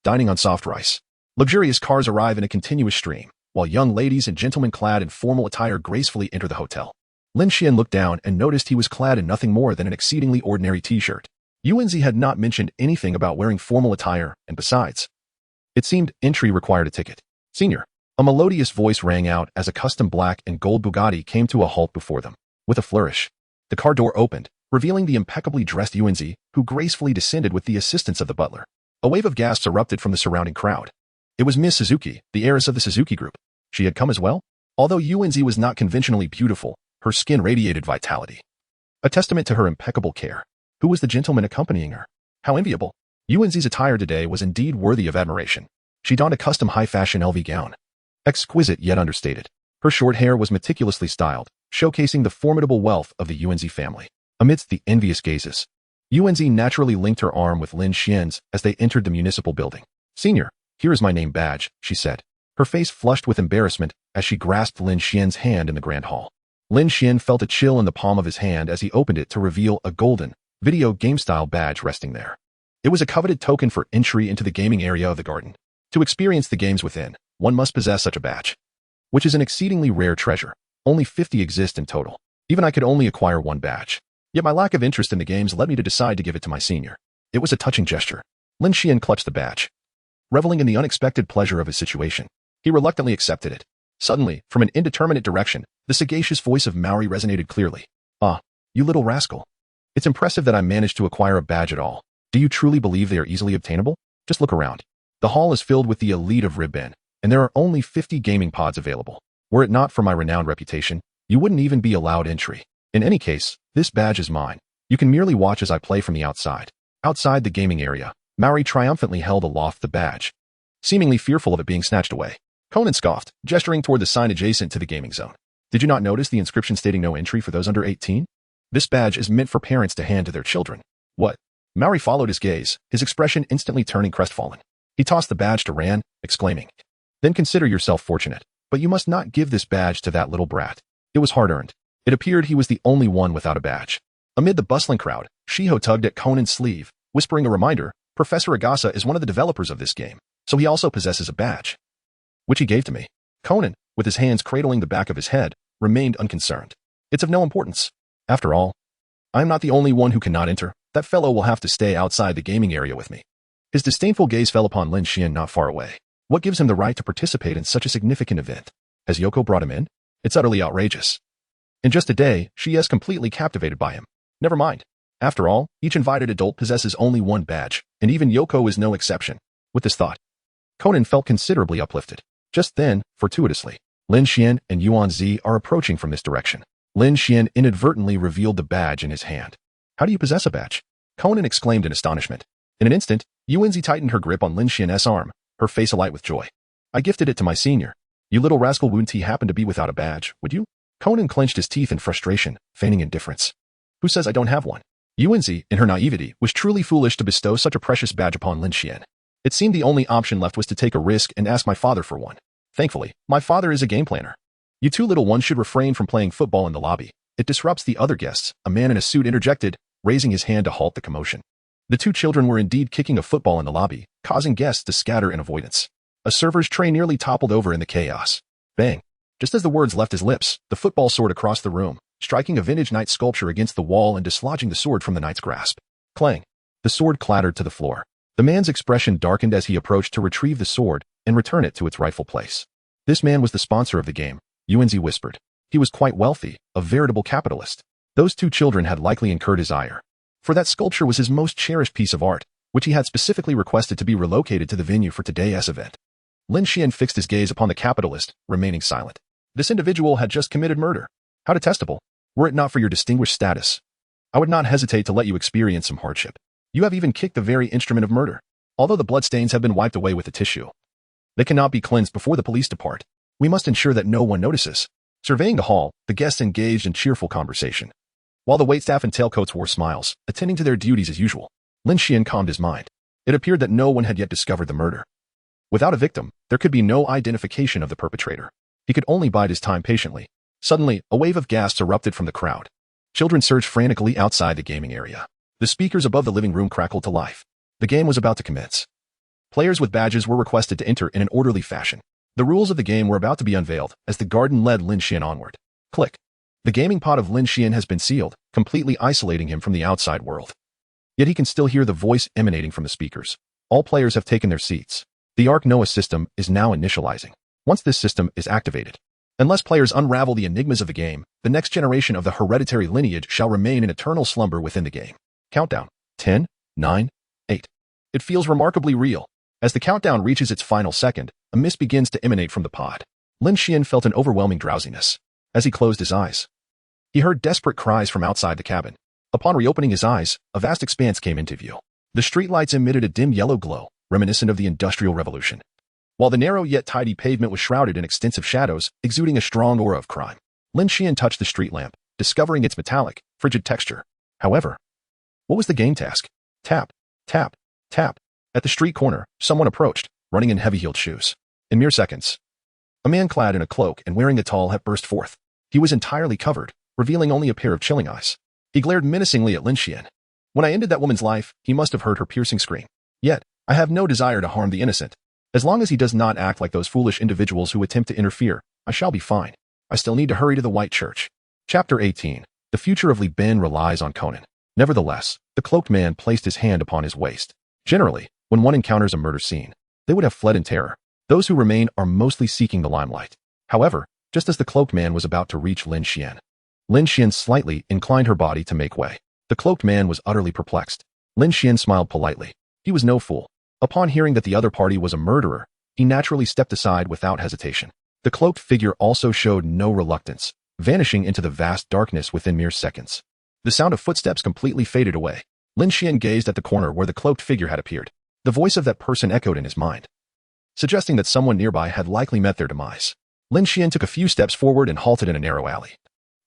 Dining on soft rice. Luxurious cars arrive in a continuous stream, while young ladies and gentlemen clad in formal attire gracefully enter the hotel. Lin Xuan looked down and noticed he was clad in nothing more than an exceedingly ordinary t-shirt. Yuanzi had not mentioned anything about wearing formal attire, and besides, it seemed entry required a ticket. Senior. A melodious voice rang out as a custom black and gold Bugatti came to a halt before them. With a flourish, the car door opened, revealing the impeccably dressed Yuanzi, who gracefully descended with the assistance of the butler. A wave of gasps erupted from the surrounding crowd. It was Miss Suzuki, the heiress of the Suzuki Group. She had come as well? Although Yuanzi was not conventionally beautiful, her skin radiated vitality, a testament to her impeccable care. Who was the gentleman accompanying her? How enviable. Yuanzi's attire today was indeed worthy of admiration. She donned a custom high-fashion LV gown. Exquisite yet understated. Her short hair was meticulously styled, showcasing the formidable wealth of the Yuanzi family. Amidst the envious gazes, Yuanzi naturally linked her arm with Lin Xuan's as they entered the municipal building. Senior, here is my name badge, she said. Her face flushed with embarrassment as she grasped Lin Xuan's hand in the grand hall. Lin Xuan felt a chill in the palm of his hand as he opened it to reveal a golden, video game-style badge resting there. It was a coveted token for entry into the gaming area of the garden. To experience the games within, one must possess such a badge, which is an exceedingly rare treasure. Only 50 exist in total. Even I could only acquire one badge. Yet my lack of interest in the games led me to decide to give it to my senior. It was a touching gesture. Lin Xuan clutched the badge, reveling in the unexpected pleasure of his situation. He reluctantly accepted it. Suddenly, from an indeterminate direction, the sagacious voice of Maori resonated clearly. Ah, you little rascal. It's impressive that I managed to acquire a badge at all. Do you truly believe they are easily obtainable? Just look around. The hall is filled with the elite of Ribbon, and there are only 50 gaming pods available. Were it not for my renowned reputation, you wouldn't even be allowed entry. In any case, this badge is mine. You can merely watch as I play from the outside. Outside the gaming area, Maori triumphantly held aloft the badge, seemingly fearful of it being snatched away. Conan scoffed, gesturing toward the sign adjacent to the gaming zone. Did you not notice the inscription stating no entry for those under 18? This badge is meant for parents to hand to their children. What? Maori followed his gaze, his expression instantly turning crestfallen. He tossed the badge to Ran, exclaiming, "Then consider yourself fortunate, but you must not give this badge to that little brat. It was hard-earned." It appeared he was the only one without a badge. Amid the bustling crowd, Shiho tugged at Conan's sleeve, whispering a reminder, Professor Agasa is one of the developers of this game, so he also possesses a badge, which he gave to me. Conan, with his hands cradling the back of his head, remained unconcerned. It's of no importance. After all, I am not the only one who cannot enter. That fellow will have to stay outside the gaming area with me. His disdainful gaze fell upon Lin Xuan not far away. What gives him the right to participate in such a significant event? Has Yoko brought him in? It's utterly outrageous. In just a day, she is completely captivated by him. Never mind. After all, each invited adult possesses only one badge, and even Yoko is no exception. With this thought, Conan felt considerably uplifted. Just then, fortuitously, Lin Xuan and Yuanzi are approaching from this direction. Lin Xuan inadvertently revealed the badge in his hand. How do you possess a badge? Conan exclaimed in astonishment. In an instant, Yuanzi tightened her grip on Lin Xian's arm, her face alight with joy. I gifted it to my senior. You little rascal, wouldn't he happen to be without a badge, would you? Conan clenched his teeth in frustration, feigning indifference. Who says I don't have one? Yuanzi, in her naivety, was truly foolish to bestow such a precious badge upon Lin Xuan. It seemed the only option left was to take a risk and ask my father for one. Thankfully, my father is a game planner. You two little ones should refrain from playing football in the lobby. It disrupts the other guests, a man in a suit interjected, raising his hand to halt the commotion. The two children were indeed kicking a football in the lobby, causing guests to scatter in avoidance. A server's tray nearly toppled over in the chaos. Bang! Just as the words left his lips, the football soared across the room, striking a vintage knight sculpture against the wall and dislodging the sword from the knight's grasp. Clang! The sword clattered to the floor. The man's expression darkened as he approached to retrieve the sword and return it to its rightful place. This man was the sponsor of the game, Yuanzi whispered. He was quite wealthy, a veritable capitalist. Those two children had likely incurred his ire. For that sculpture was his most cherished piece of art, which he had specifically requested to be relocated to the venue for today's event. Lin Xuan fixed his gaze upon the capitalist, remaining silent. This individual had just committed murder. How detestable. Were it not for your distinguished status, I would not hesitate to let you experience some hardship. You have even kicked the very instrument of murder. Although the bloodstains have been wiped away with a tissue, they cannot be cleansed before the police depart. We must ensure that no one notices. Surveying the hall, the guests engaged in cheerful conversation. While the waitstaff and tailcoats wore smiles, attending to their duties as usual, Lin Xuan calmed his mind. It appeared that no one had yet discovered the murder. Without a victim, there could be no identification of the perpetrator. He could only bide his time patiently. Suddenly, a wave of gasps erupted from the crowd. Children surged frantically outside the gaming area. The speakers above the living room crackled to life. The game was about to commence. Players with badges were requested to enter in an orderly fashion. The rules of the game were about to be unveiled as the garden led Lin Xuan onward. Click. The gaming pod of Lin Xuan has been sealed, completely isolating him from the outside world. Yet he can still hear the voice emanating from the speakers. All players have taken their seats. The Arc Noah system is now initializing. Once this system is activated, unless players unravel the enigmas of the game, the next generation of the hereditary lineage shall remain in eternal slumber within the game. Countdown. 10, 9, 8. It feels remarkably real. As the countdown reaches its final second, a mist begins to emanate from the pod. Lin Xuan felt an overwhelming drowsiness. As he closed his eyes, he heard desperate cries from outside the cabin. Upon reopening his eyes, a vast expanse came into view. The streetlights emitted a dim yellow glow, reminiscent of the Industrial Revolution, while the narrow yet tidy pavement was shrouded in extensive shadows, exuding a strong aura of crime. Lin Xuan touched the street lamp, discovering its metallic, frigid texture. However, what was the game task? Tap, tap, tap. At the street corner, someone approached, running in heavy-heeled shoes. In mere seconds, a man clad in a cloak and wearing a tall hat burst forth. He was entirely covered, revealing only a pair of chilling eyes. He glared menacingly at Lin Xuan. When I ended that woman's life, he must have heard her piercing scream. Yet, I have no desire to harm the innocent. As long as he does not act like those foolish individuals who attempt to interfere, I shall be fine. I still need to hurry to the White Church. Chapter 18. The future of Li Ben relies on Conan. Nevertheless, the cloaked man placed his hand upon his waist. Generally, when one encounters a murder scene, they would have fled in terror. Those who remain are mostly seeking the limelight. However, just as the cloaked man was about to reach Lin Xuan slightly inclined her body to make way. The cloaked man was utterly perplexed. Lin Xuan smiled politely. He was no fool. Upon hearing that the other party was a murderer, he naturally stepped aside without hesitation. The cloaked figure also showed no reluctance, vanishing into the vast darkness within mere seconds. The sound of footsteps completely faded away. Lin Xuan gazed at the corner where the cloaked figure had appeared. The voice of that person echoed in his mind, suggesting that someone nearby had likely met their demise. Lin Xuan took a few steps forward and halted in a narrow alley,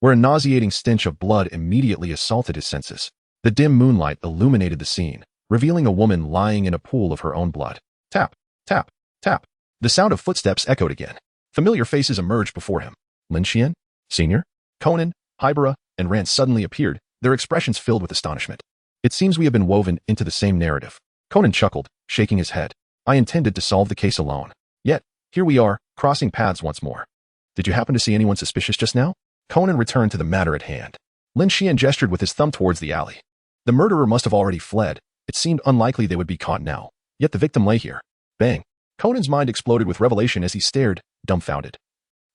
where a nauseating stench of blood immediately assaulted his senses. The dim moonlight illuminated the scene, revealing a woman lying in a pool of her own blood. Tap, tap, tap. The sound of footsteps echoed again. Familiar faces emerged before him. Lin Xuan, Senior, Conan, Hybera, and Rand suddenly appeared, their expressions filled with astonishment. It seems we have been woven into the same narrative. Conan chuckled, shaking his head. I intended to solve the case alone. Yet, here we are, crossing paths once more. Did you happen to see anyone suspicious just now? Conan returned to the matter at hand. Lin Xuan gestured with his thumb towards the alley. The murderer must have already fled. It seemed unlikely they would be caught now. Yet the victim lay here. Bang. Conan's mind exploded with revelation as he stared, dumbfounded,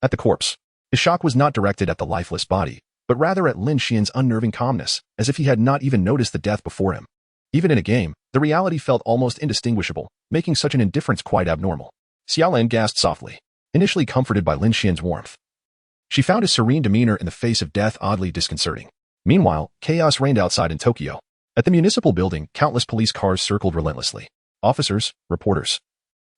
at the corpse. His shock was not directed at the lifeless body, but rather at Lin Xuan's unnerving calmness, as if he had not even noticed the death before him. Even in a game, the reality felt almost indistinguishable, making such an indifference quite abnormal. Xiaolan gasped softly, initially comforted by Lin Xuan's warmth. She found his serene demeanor in the face of death oddly disconcerting. Meanwhile, chaos reigned outside in Tokyo. At the municipal building, countless police cars circled relentlessly. Officers, reporters,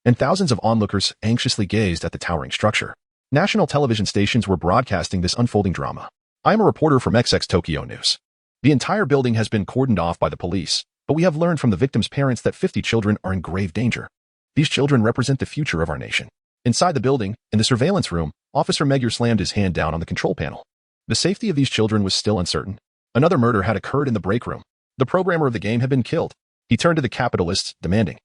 and thousands of onlookers anxiously gazed at the towering structure. National television stations were broadcasting this unfolding drama. I am a reporter from XX Tokyo News. The entire building has been cordoned off by the police, but we have learned from the victims' parents that 50 children are in grave danger. These children represent the future of our nation. Inside the building, in the surveillance room, Officer Magyar slammed his hand down on the control panel. The safety of these children was still uncertain. Another murder had occurred in the break room. The programmer of the game had been killed. He turned to the capitalists, demanding,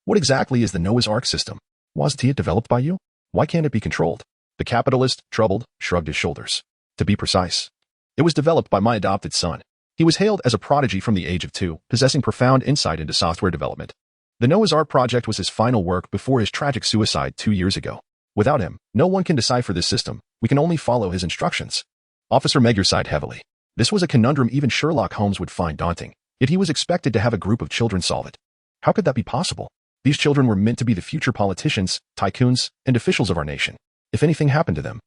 "What exactly is the Noah's Ark system? Wasn't it developed by you? Why can't it be controlled?" The capitalist, troubled, shrugged his shoulders. To be precise, it was developed by my adopted son. He was hailed as a prodigy from the age of 2, possessing profound insight into software development. The Noah's Ark project was his final work before his tragic suicide 2 years ago. Without him, no one can decipher this system. We can only follow his instructions. Officer Magyar sighed heavily. This was a conundrum even Sherlock Holmes would find daunting, yet he was expected to have a group of children solve it. How could that be possible? These children were meant to be the future politicians, tycoons, and officials of our nation. If anything happened to them,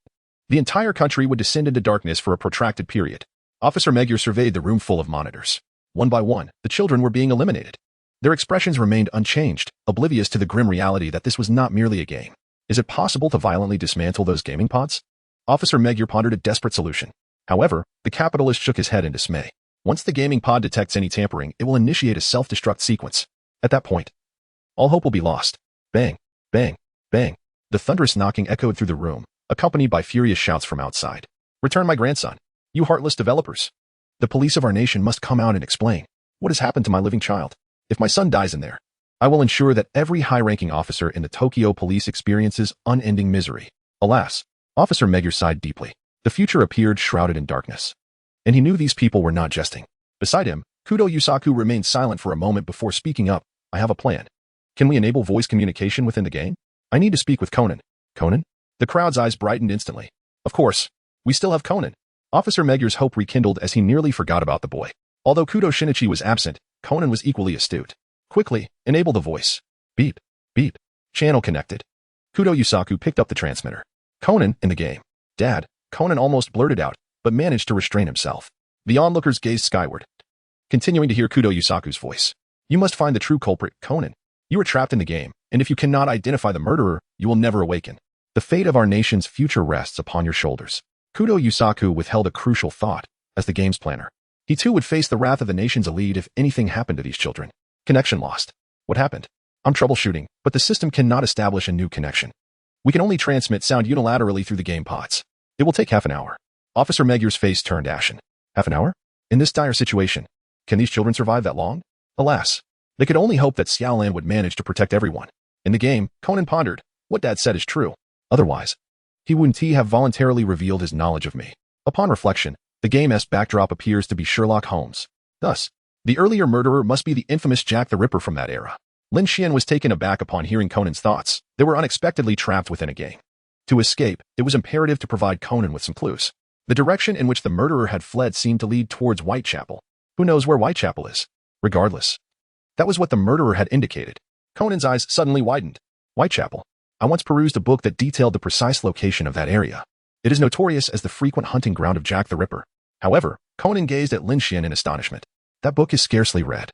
the entire country would descend into darkness for a protracted period. Officer Magyar surveyed the room full of monitors. One by one, the children were being eliminated. Their expressions remained unchanged, oblivious to the grim reality that this was not merely a game. Is it possible to violently dismantle those gaming pods? Officer Magyar pondered a desperate solution. However, the capitalist shook his head in dismay. Once the gaming pod detects any tampering, it will initiate a self-destruct sequence. At that point, all hope will be lost. Bang, bang, bang. The thunderous knocking echoed through the room, accompanied by furious shouts from outside. "Return my grandson, you heartless developers. The police of our nation must come out and explain what has happened to my living child. If my son dies in there, I will ensure that every high-ranking officer in the Tokyo police experiences unending misery." Alas, Officer Magyar sighed deeply. The future appeared shrouded in darkness. And he knew these people were not jesting. Beside him, Kudou Yusaku remained silent for a moment before speaking up. "I have a plan. Can we enable voice communication within the game? I need to speak with Conan." "Conan?" The crowd's eyes brightened instantly. "Of course. We still have Conan." Officer Magyar's hope rekindled as he nearly forgot about the boy. Although Kudou Shinichi was absent, Conan was equally astute. "Quickly, enable the voice." Beep, beep. Channel connected. Kudou Yusaku picked up the transmitter. "Conan in the game." "Dad," Conan almost blurted out, but managed to restrain himself. The onlookers gazed skyward, continuing to hear Kudou Yusaku's voice. "You must find the true culprit, Conan. You are trapped in the game, and if you cannot identify the murderer, you will never awaken. The fate of our nation's future rests upon your shoulders." Kudou Yusaku withheld a crucial thought. As the game's planner, he too would face the wrath of the nation's elite if anything happened to these children. Connection lost. What happened? "I'm troubleshooting, but the system cannot establish a new connection. We can only transmit sound unilaterally through the game pods. It will take half an hour." Officer Magyar's face turned ashen. "Half an hour? In this dire situation, can these children survive that long?" Alas, they could only hope that Xiaolan would manage to protect everyone. In the game, Conan pondered, what Dad said is true. Otherwise, he wouldn't have voluntarily revealed his knowledge of me. Upon reflection, the game's backdrop appears to be Sherlock Holmes. Thus, the earlier murderer must be the infamous Jack the Ripper from that era. Lin Xuan was taken aback upon hearing Conan's thoughts. They were unexpectedly trapped within a game. To escape, it was imperative to provide Conan with some clues. The direction in which the murderer had fled seemed to lead towards Whitechapel. Who knows where Whitechapel is? Regardless, that was what the murderer had indicated. Conan's eyes suddenly widened. Whitechapel. I once perused a book that detailed the precise location of that area. It is notorious as the frequent hunting ground of Jack the Ripper. However, Conan gazed at Lin Xuan in astonishment. That book is scarcely read.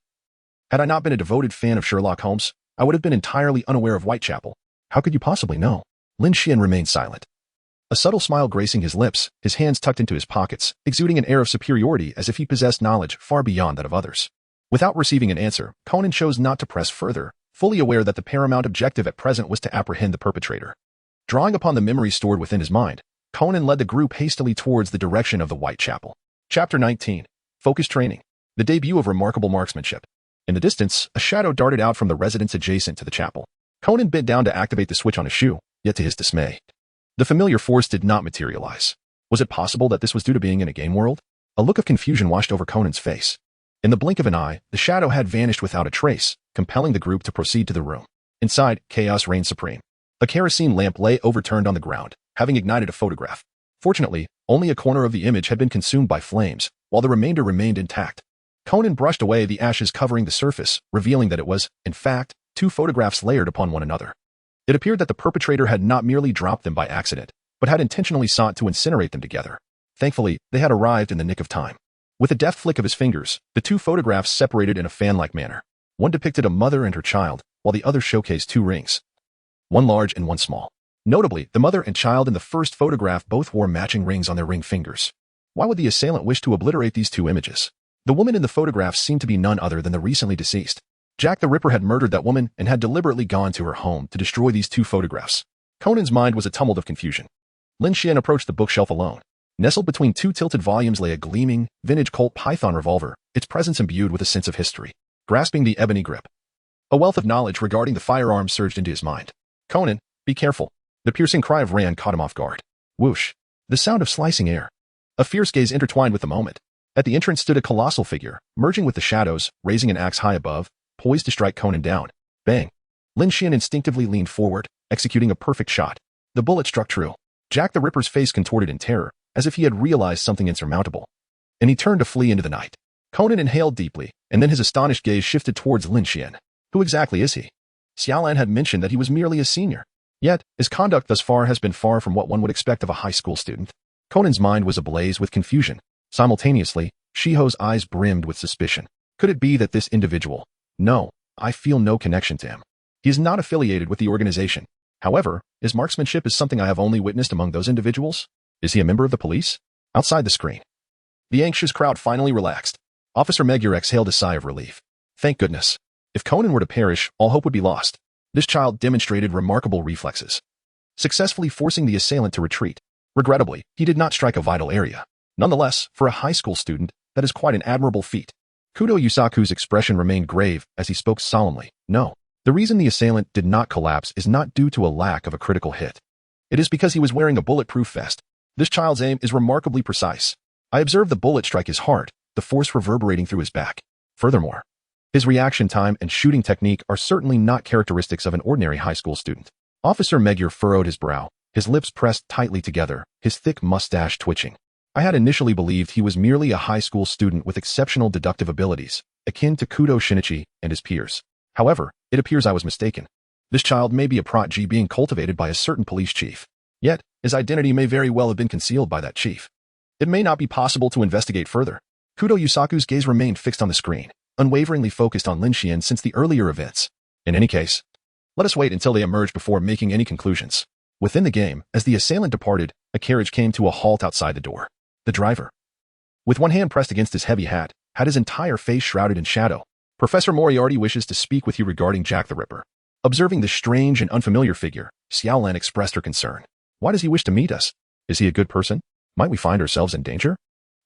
Had I not been a devoted fan of Sherlock Holmes, I would have been entirely unaware of Whitechapel. How could you possibly know? Lin Xuan remained silent. A subtle smile gracing his lips, his hands tucked into his pockets, exuding an air of superiority as if he possessed knowledge far beyond that of others. Without receiving an answer, Conan chose not to press further, fully aware that the paramount objective at present was to apprehend the perpetrator. Drawing upon the memories stored within his mind, Conan led the group hastily towards the direction of the Whitechapel. Chapter 19. Focus Training. The debut of remarkable marksmanship. In the distance, a shadow darted out from the residence adjacent to the chapel. Conan bent down to activate the switch on his shoe, yet to his dismay, the familiar force did not materialize. Was it possible that this was due to being in a game world? A look of confusion washed over Conan's face. In the blink of an eye, the shadow had vanished without a trace, compelling the group to proceed to the room. Inside, chaos reigned supreme. A kerosene lamp lay overturned on the ground, having ignited a photograph. Fortunately, Only a corner of the image had been consumed by flames, while the remainder remained intact. Conan brushed away the ashes covering the surface, revealing that it was, in fact, two photographs layered upon one another. It appeared that the perpetrator had not merely dropped them by accident, but had intentionally sought to incinerate them together. Thankfully, they had arrived in the nick of time. With a deft flick of his fingers, the two photographs separated in a fan-like manner. One depicted a mother and her child, while the other showcased two rings, one large and one small. Notably, the mother and child in the first photograph both wore matching rings on their ring fingers. Why would the assailant wish to obliterate these two images? The woman in the photograph seemed to be none other than the recently deceased. Jack the Ripper had murdered that woman and had deliberately gone to her home to destroy these two photographs. Conan's mind was a tumult of confusion. Lin Xuan approached the bookshelf alone. Nestled between two tilted volumes lay a gleaming, vintage Colt Python revolver, its presence imbued with a sense of history. Grasping the ebony grip, a wealth of knowledge regarding the firearm surged into his mind. Conan, be careful. The piercing cry of Rand caught him off guard. Whoosh. The sound of slicing air. A fierce gaze intertwined with the moment. At the entrance stood a colossal figure, merging with the shadows, raising an axe high above, poised to strike Conan down. Bang. Lin Xuan instinctively leaned forward, executing a perfect shot. The bullet struck true. Jack the Ripper's face contorted in terror, as if he had realized something insurmountable. And he turned to flee into the night. Conan inhaled deeply, and then his astonished gaze shifted towards Lin Xuan. Who exactly is he? Xiaolan had mentioned that he was merely a senior. Yet, his conduct thus far has been far from what one would expect of a high school student. Conan's mind was ablaze with confusion. Simultaneously, Shiho's eyes brimmed with suspicion. Could it be that this individual? No, I feel no connection to him. He is not affiliated with the organization. However, his marksmanship is something I have only witnessed among those individuals. Is he a member of the police? Outside the screen, the anxious crowd finally relaxed. Officer Magyar exhaled a sigh of relief. Thank goodness. If Conan were to perish, all hope would be lost. This child demonstrated remarkable reflexes, successfully forcing the assailant to retreat. Regrettably, he did not strike a vital area. Nonetheless, for a high school student, that is quite an admirable feat. Kudou Yusaku's expression remained grave as he spoke solemnly. No, the reason the assailant did not collapse is not due to a lack of a critical hit. It is because he was wearing a bulletproof vest. This child's aim is remarkably precise. I observed the bullet strike his heart, the force reverberating through his back. Furthermore, his reaction time and shooting technique are certainly not characteristics of an ordinary high school student. Officer Magyar furrowed his brow, his lips pressed tightly together, his thick mustache twitching. I had initially believed he was merely a high school student with exceptional deductive abilities, akin to Kudou Shinichi and his peers. However, it appears I was mistaken. This child may be a prodigy being cultivated by a certain police chief. Yet, his identity may very well have been concealed by that chief. It may not be possible to investigate further. Kudou Yusaku's gaze remained fixed on the screen, unwaveringly focused on Lin Xuan since the earlier events. In any case, let us wait until they emerge before making any conclusions. Within the game, as the assailant departed, a carriage came to a halt outside the door. The driver, with one hand pressed against his heavy hat, had his entire face shrouded in shadow. Professor Moriarty wishes to speak with you regarding Jack the Ripper. Observing the strange and unfamiliar figure, Xiaolan expressed her concern. Why does he wish to meet us? Is he a good person? Might we find ourselves in danger?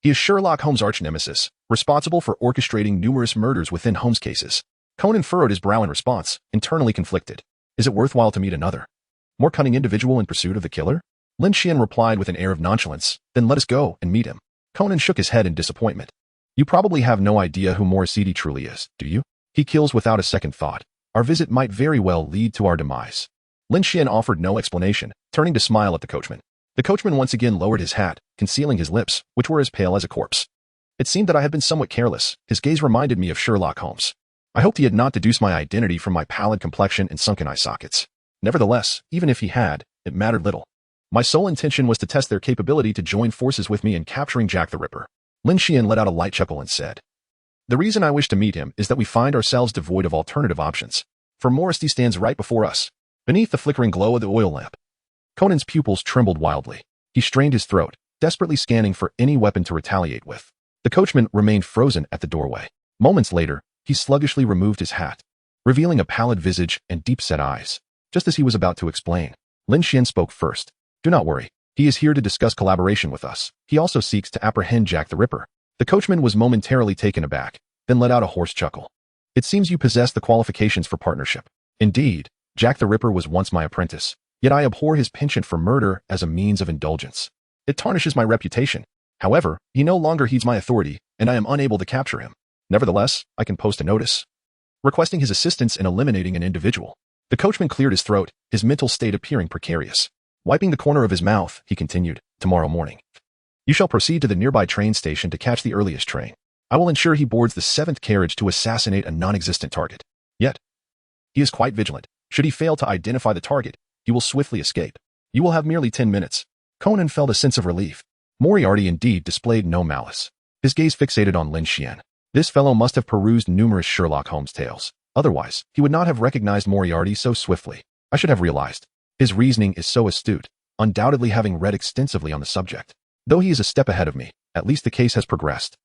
He is Sherlock Holmes' arch-nemesis, responsible for orchestrating numerous murders within Holmes cases. Conan furrowed his brow in response, internally conflicted. Is it worthwhile to meet another, more cunning individual in pursuit of the killer? Lin Xuan replied with an air of nonchalance, then let us go and meet him. Conan shook his head in disappointment. You probably have no idea who Morrisidi truly is, do you? He kills without a second thought. Our visit might very well lead to our demise. Lin Xuan offered no explanation, turning to smile at the coachman. The coachman once again lowered his hat, concealing his lips, which were as pale as a corpse. It seemed that I had been somewhat careless. His gaze reminded me of Sherlock Holmes. I hoped he had not deduced my identity from my pallid complexion and sunken eye sockets. Nevertheless, even if he had, it mattered little. My sole intention was to test their capability to join forces with me in capturing Jack the Ripper. Lin Xuan let out a light chuckle and said, The reason I wish to meet him is that we find ourselves devoid of alternative options. For Morrisidi stands right before us, beneath the flickering glow of the oil lamp. Conan's pupils trembled wildly. He strained his throat, desperately scanning for any weapon to retaliate with. The coachman remained frozen at the doorway. Moments later, he sluggishly removed his hat, revealing a pallid visage and deep-set eyes. Just as he was about to explain, Lin Xuan spoke first. Do not worry. He is here to discuss collaboration with us. He also seeks to apprehend Jack the Ripper. The coachman was momentarily taken aback, then let out a hoarse chuckle. It seems you possess the qualifications for partnership. Indeed, Jack the Ripper was once my apprentice, yet I abhor his penchant for murder as a means of indulgence. It tarnishes my reputation. However, he no longer heeds my authority, and I am unable to capture him. Nevertheless, I can post a notice, requesting his assistance in eliminating an individual. The coachman cleared his throat, his mental state appearing precarious. Wiping the corner of his mouth, he continued, Tomorrow morning. You shall proceed to the nearby train station to catch the earliest train. I will ensure he boards the 7th carriage to assassinate a non-existent target. Yet, he is quite vigilant. Should he fail to identify the target, he will swiftly escape. You will have merely 10 minutes. Conan felt a sense of relief. Moriarty indeed displayed no malice. His gaze fixated on Lin Xuan. This fellow must have perused numerous Sherlock Holmes tales. Otherwise, he would not have recognized Moriarty so swiftly. I should have realized. His reasoning is so astute, undoubtedly having read extensively on the subject. Though he is a step ahead of me, at least the case has progressed.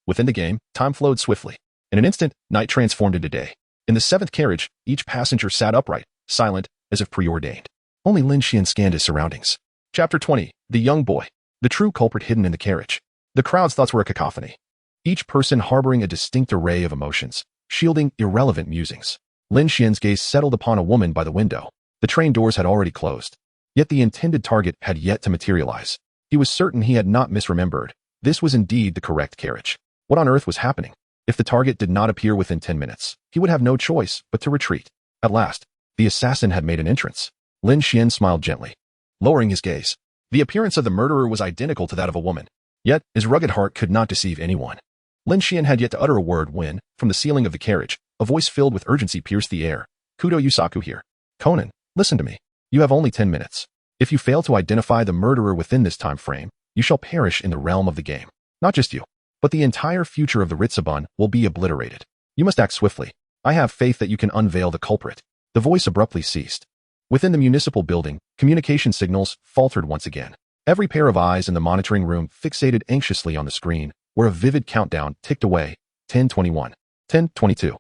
Within the game, time flowed swiftly. In an instant, night transformed into day. In the 7th carriage, each passenger sat upright, silent, as if preordained. Only Lin Xuan scanned his surroundings. Chapter 20. The Young Boy. The true culprit hidden in the carriage. The crowd's thoughts were a cacophony. Each person harboring a distinct array of emotions, shielding irrelevant musings. Lin Xuan's gaze settled upon a woman by the window. The train doors had already closed. Yet the intended target had yet to materialize. He was certain he had not misremembered. This was indeed the correct carriage. What on earth was happening? If the target did not appear within 10 minutes, he would have no choice but to retreat. At last, the assassin had made an entrance. Lin Xuan smiled gently, lowering his gaze. The appearance of the murderer was identical to that of a woman. Yet, his rugged heart could not deceive anyone. Lin Xuan had yet to utter a word when, from the ceiling of the carriage, a voice filled with urgency pierced the air. Kudou Yusaku here. Conan, listen to me. You have only 10 minutes. If you fail to identify the murderer within this time frame, you shall perish in the realm of the game. Not just you, but the entire future of the Ritsuban will be obliterated. You must act swiftly. I have faith that you can unveil the culprit. The voice abruptly ceased. Within the municipal building, communication signals faltered once again. Every pair of eyes in the monitoring room fixated anxiously on the screen, where a vivid countdown ticked away. 10:21. 10:22.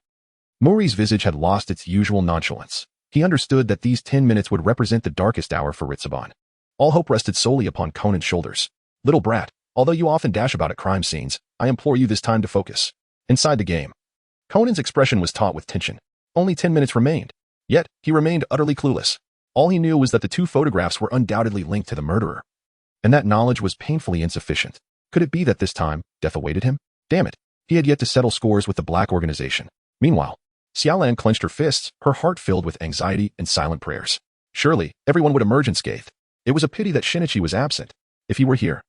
Mori's visage had lost its usual nonchalance. He understood that these 10 minutes would represent the darkest hour for Ritsuban. All hope rested solely upon Conan's shoulders. Little brat, although you often dash about at crime scenes, I implore you this time to focus. Inside the game. Conan's expression was taut with tension. Only 10 minutes remained. Yet, he remained utterly clueless. All he knew was that the two photographs were undoubtedly linked to the murderer. And that knowledge was painfully insufficient. Could it be that this time, death awaited him? Damn it, he had yet to settle scores with the Black Organization. Meanwhile, Xiaolan clenched her fists, her heart filled with anxiety and silent prayers. Surely, everyone would emerge unscathed. It was a pity that Shinichi was absent. If he were here,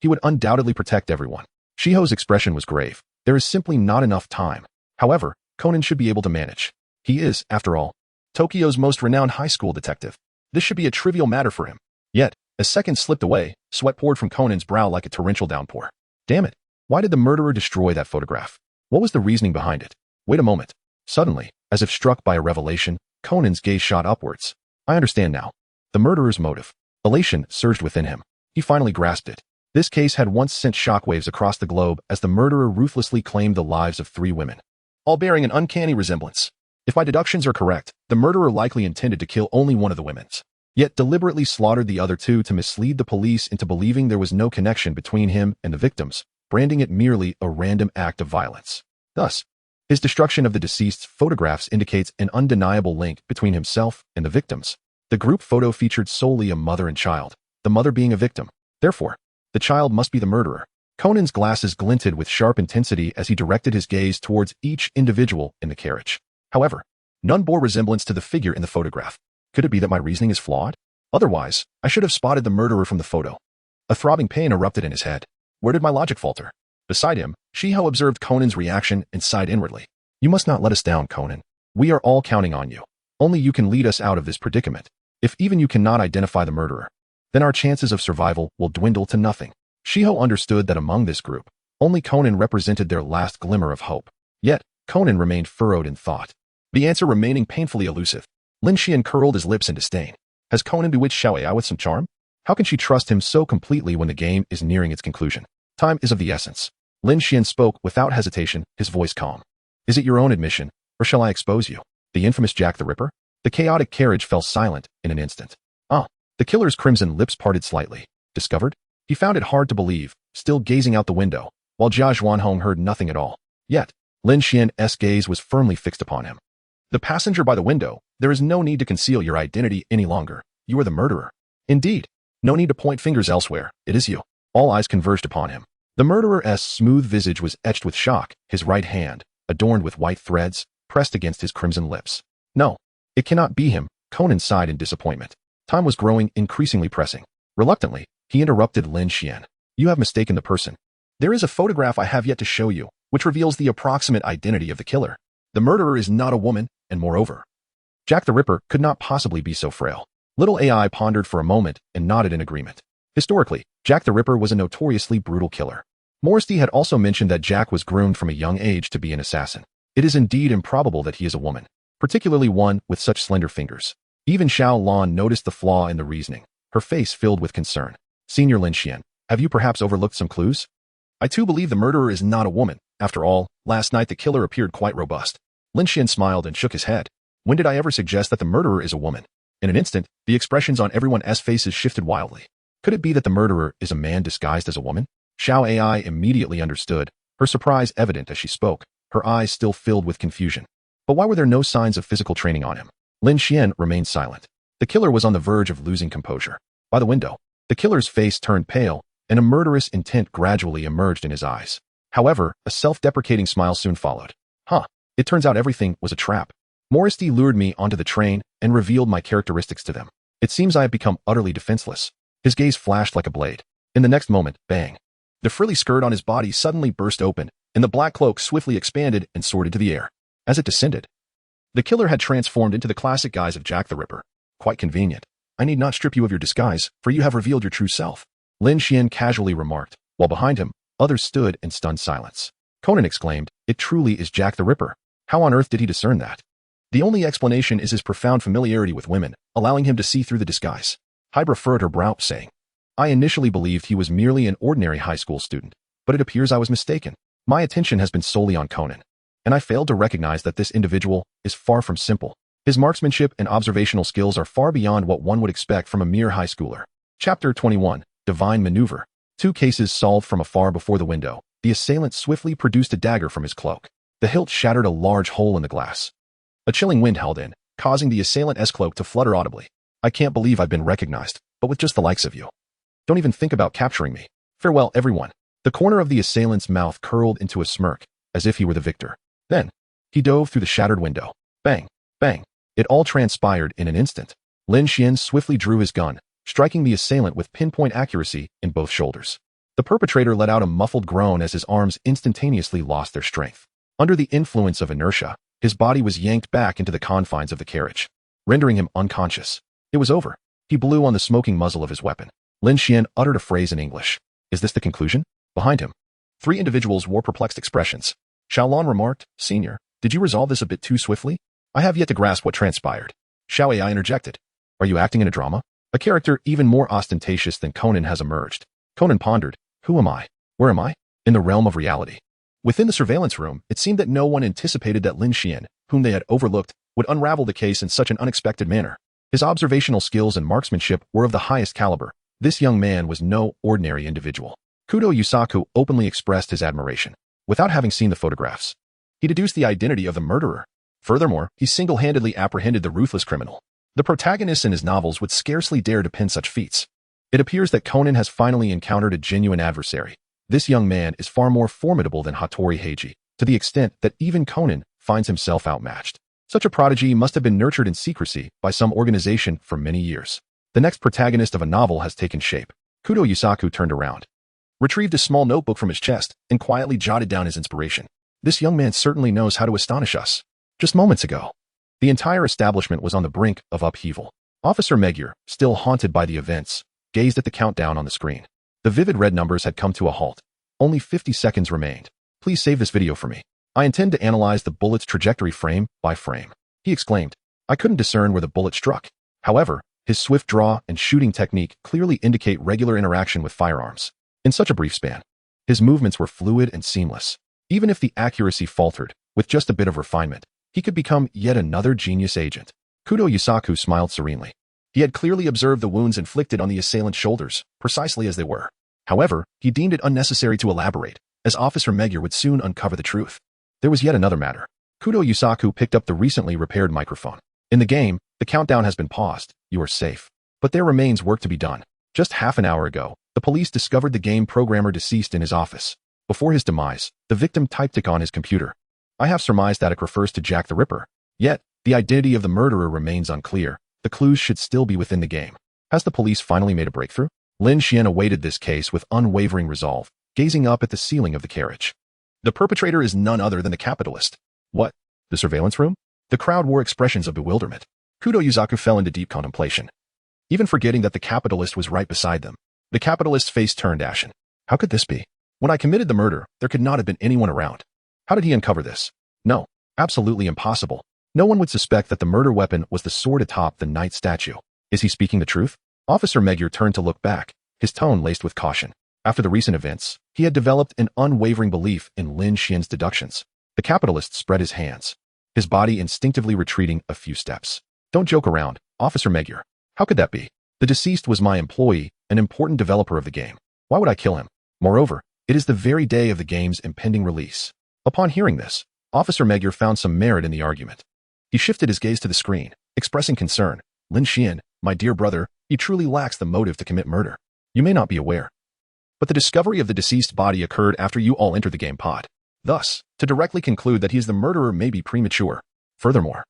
he would undoubtedly protect everyone. Shiho's expression was grave. There is simply not enough time. However, Conan should be able to manage. He is, after all, Tokyo's most renowned high school detective. This should be a trivial matter for him. Yet, as seconds slipped away, sweat poured from Conan's brow like a torrential downpour. Damn it. Why did the murderer destroy that photograph? What was the reasoning behind it? Wait a moment. Suddenly, as if struck by a revelation, Conan's gaze shot upwards. I understand now. The murderer's motive. Elation surged within him. He finally grasped it. This case had once sent shockwaves across the globe as the murderer ruthlessly claimed the lives of 3 women, all bearing an uncanny resemblance. If my deductions are correct, the murderer likely intended to kill only one of the women's, yet deliberately slaughtered the other 2 to mislead the police into believing there was no connection between him and the victims, branding it merely a random act of violence. Thus, his destruction of the deceased's photographs indicates an undeniable link between himself and the victims. The group photo featured solely a mother and child, the mother being a victim. Therefore, the child must be the murderer. Conan's glasses glinted with sharp intensity as he directed his gaze towards each individual in the carriage. However, none bore resemblance to the figure in the photograph. Could it be that my reasoning is flawed? Otherwise, I should have spotted the murderer from the photo. A throbbing pain erupted in his head. Where did my logic falter? Beside him, Shiho observed Conan's reaction and sighed inwardly. You must not let us down, Conan. We are all counting on you. Only you can lead us out of this predicament. If even you cannot identify the murderer, then our chances of survival will dwindle to nothing. Shiho understood that among this group, only Conan represented their last glimmer of hope. Yet, Conan remained furrowed in thought, the answer remaining painfully elusive. Lin Xuan curled his lips in disdain. Has Conan bewitched Xiao Ai with some charm? How can she trust him so completely when the game is nearing its conclusion? Time is of the essence. Lin Xuan spoke without hesitation, his voice calm. Is it your own admission, or shall I expose you? The infamous Jack the Ripper? The chaotic carriage fell silent in an instant. The killer's crimson lips parted slightly. Discovered? He found it hard to believe, still gazing out the window, while Jia Zhuanhong heard nothing at all. Yet, Lin Xuan's gaze was firmly fixed upon him. The passenger by the window, there is no need to conceal your identity any longer. You are the murderer. Indeed, no need to point fingers elsewhere. It is you. All eyes converged upon him. The murderer's smooth visage was etched with shock, his right hand, adorned with white threads, pressed against his crimson lips. No, it cannot be him, Conan sighed in disappointment. Time was growing increasingly pressing. Reluctantly, he interrupted Lin Xuan. You have mistaken the person. There is a photograph I have yet to show you, which reveals the approximate identity of the killer. The murderer is not a woman, and moreover, Jack the Ripper could not possibly be so frail. Little AI pondered for a moment and nodded in agreement. Historically, Jack the Ripper was a notoriously brutal killer. Morristy had also mentioned that Jack was groomed from a young age to be an assassin. It is indeed improbable that he is a woman, particularly one with such slender fingers. Even Xiao Lan noticed the flaw in the reasoning, her face filled with concern. Senior Lin Xuan, have you perhaps overlooked some clues? I too believe the murderer is not a woman. After all, last night the killer appeared quite robust. Lin Xuan smiled and shook his head. When did I ever suggest that the murderer is a woman? In an instant, the expressions on everyone's faces shifted wildly. Could it be that the murderer is a man disguised as a woman? Xiao AI immediately understood, her surprise evident as she spoke, her eyes still filled with confusion. But why were there no signs of physical training on him? Lin Xuan remained silent. The killer was on the verge of losing composure. By the window, the killer's face turned pale, and a murderous intent gradually emerged in his eyes. However, a self-deprecating smile soon followed. It turns out everything was a trap. Morristy lured me onto the train and revealed my characteristics to them. It seems I have become utterly defenseless. His gaze flashed like a blade. In the next moment, bang. The frilly skirt on his body suddenly burst open, and the black cloak swiftly expanded and soared into the air. As it descended, the killer had transformed into the classic guise of Jack the Ripper. Quite convenient. I need not strip you of your disguise, for you have revealed your true self. Lin Xuan casually remarked, while behind him, others stood in stunned silence. Conan exclaimed, "It truly is Jack the Ripper. How on earth did he discern that?" The only explanation is his profound familiarity with women, allowing him to see through the disguise. Hybra furrowed her brow, saying, I initially believed he was merely an ordinary high school student, but it appears I was mistaken. My attention has been solely on Conan, and I failed to recognize that this individual is far from simple. His marksmanship and observational skills are far beyond what one would expect from a mere high schooler. Chapter 21, Divine Maneuver. 2 cases solved from afar before the window. The assailant swiftly produced a dagger from his cloak. The hilt shattered a large hole in the glass. A chilling wind held in, causing the assailant's cloak to flutter audibly. I can't believe I've been recognized, but with just the likes of you. Don't even think about capturing me. Farewell, everyone. The corner of the assailant's mouth curled into a smirk, as if he were the victor. Then, he dove through the shattered window. Bang, bang. It all transpired in an instant. Lin Xuan swiftly drew his gun, striking the assailant with pinpoint accuracy in both shoulders. The perpetrator let out a muffled groan as his arms instantaneously lost their strength. Under the influence of inertia, his body was yanked back into the confines of the carriage, rendering him unconscious. It was over. He blew on the smoking muzzle of his weapon. Lin Xuan uttered a phrase in English. Is this the conclusion? Behind him, 3 individuals wore perplexed expressions. Xiao Lan remarked, Senior, did you resolve this a bit too swiftly? I have yet to grasp what transpired. Xiao Ai interjected. Are you acting in a drama? A character even more ostentatious than Conan has emerged. Conan pondered. Who am I? Where am I? In the realm of reality. Within the surveillance room, it seemed that no one anticipated that Lin Xuan, whom they had overlooked, would unravel the case in such an unexpected manner. His observational skills and marksmanship were of the highest caliber. This young man was no ordinary individual. Kudou Yusaku openly expressed his admiration. Without having seen the photographs, he deduced the identity of the murderer. Furthermore, he single-handedly apprehended the ruthless criminal. The protagonists in his novels would scarcely dare to pin such feats. It appears that Conan has finally encountered a genuine adversary. This young man is far more formidable than Hattori Heiji, to the extent that even Conan finds himself outmatched. Such a prodigy must have been nurtured in secrecy by some organization for many years. The next protagonist of a novel has taken shape. Kudou Yusaku turned around, retrieved a small notebook from his chest, and quietly jotted down his inspiration. This young man certainly knows how to astonish us. Just moments ago, the entire establishment was on the brink of upheaval. Officer Magyar, still haunted by the events, gazed at the countdown on the screen. The vivid red numbers had come to a halt. Only 50 seconds remained. Please save this video for me. I intend to analyze the bullet's trajectory frame by frame. He exclaimed. I couldn't discern where the bullet struck. However, his swift draw and shooting technique clearly indicate regular interaction with firearms. In such a brief span, his movements were fluid and seamless. Even if the accuracy faltered, with just a bit of refinement, he could become yet another genius agent. Kudou Yusaku smiled serenely. He had clearly observed the wounds inflicted on the assailant's shoulders, precisely as they were. However, he deemed it unnecessary to elaborate, as Officer Magyar would soon uncover the truth. There was yet another matter. Kudou Yusaku picked up the recently repaired microphone. In the game, the countdown has been paused. You are safe. But there remains work to be done. Just half an hour ago, the police discovered the game programmer deceased in his office. Before his demise, the victim typed it on his computer. I have surmised that it refers to Jack the Ripper. Yet, the identity of the murderer remains unclear. The clues should still be within the game. Has the police finally made a breakthrough? Lin Xuan awaited this case with unwavering resolve, gazing up at the ceiling of the carriage. The perpetrator is none other than the capitalist. What? The surveillance room? The crowd wore expressions of bewilderment. Kudou Yuzaku fell into deep contemplation, even forgetting that the capitalist was right beside them. The capitalist's face turned ashen. How could this be? When I committed the murder, there could not have been anyone around. How did he uncover this? No, absolutely impossible. No one would suspect that the murder weapon was the sword atop the knight statue. Is he speaking the truth? Officer Magyar turned to look back, his tone laced with caution. After the recent events, he had developed an unwavering belief in Lin Xuan's deductions. The capitalist spread his hands, his body instinctively retreating a few steps. Don't joke around, Officer Magyar. How could that be? The deceased was my employee, an important developer of the game. Why would I kill him? Moreover, it is the very day of the game's impending release. Upon hearing this, Officer Magyar found some merit in the argument. He shifted his gaze to the screen, expressing concern. Lin Xuan, my dear brother, he truly lacks the motive to commit murder. You may not be aware, but the discovery of the deceased body occurred after you all entered the game pod. Thus, to directly conclude that he is the murderer may be premature. Furthermore,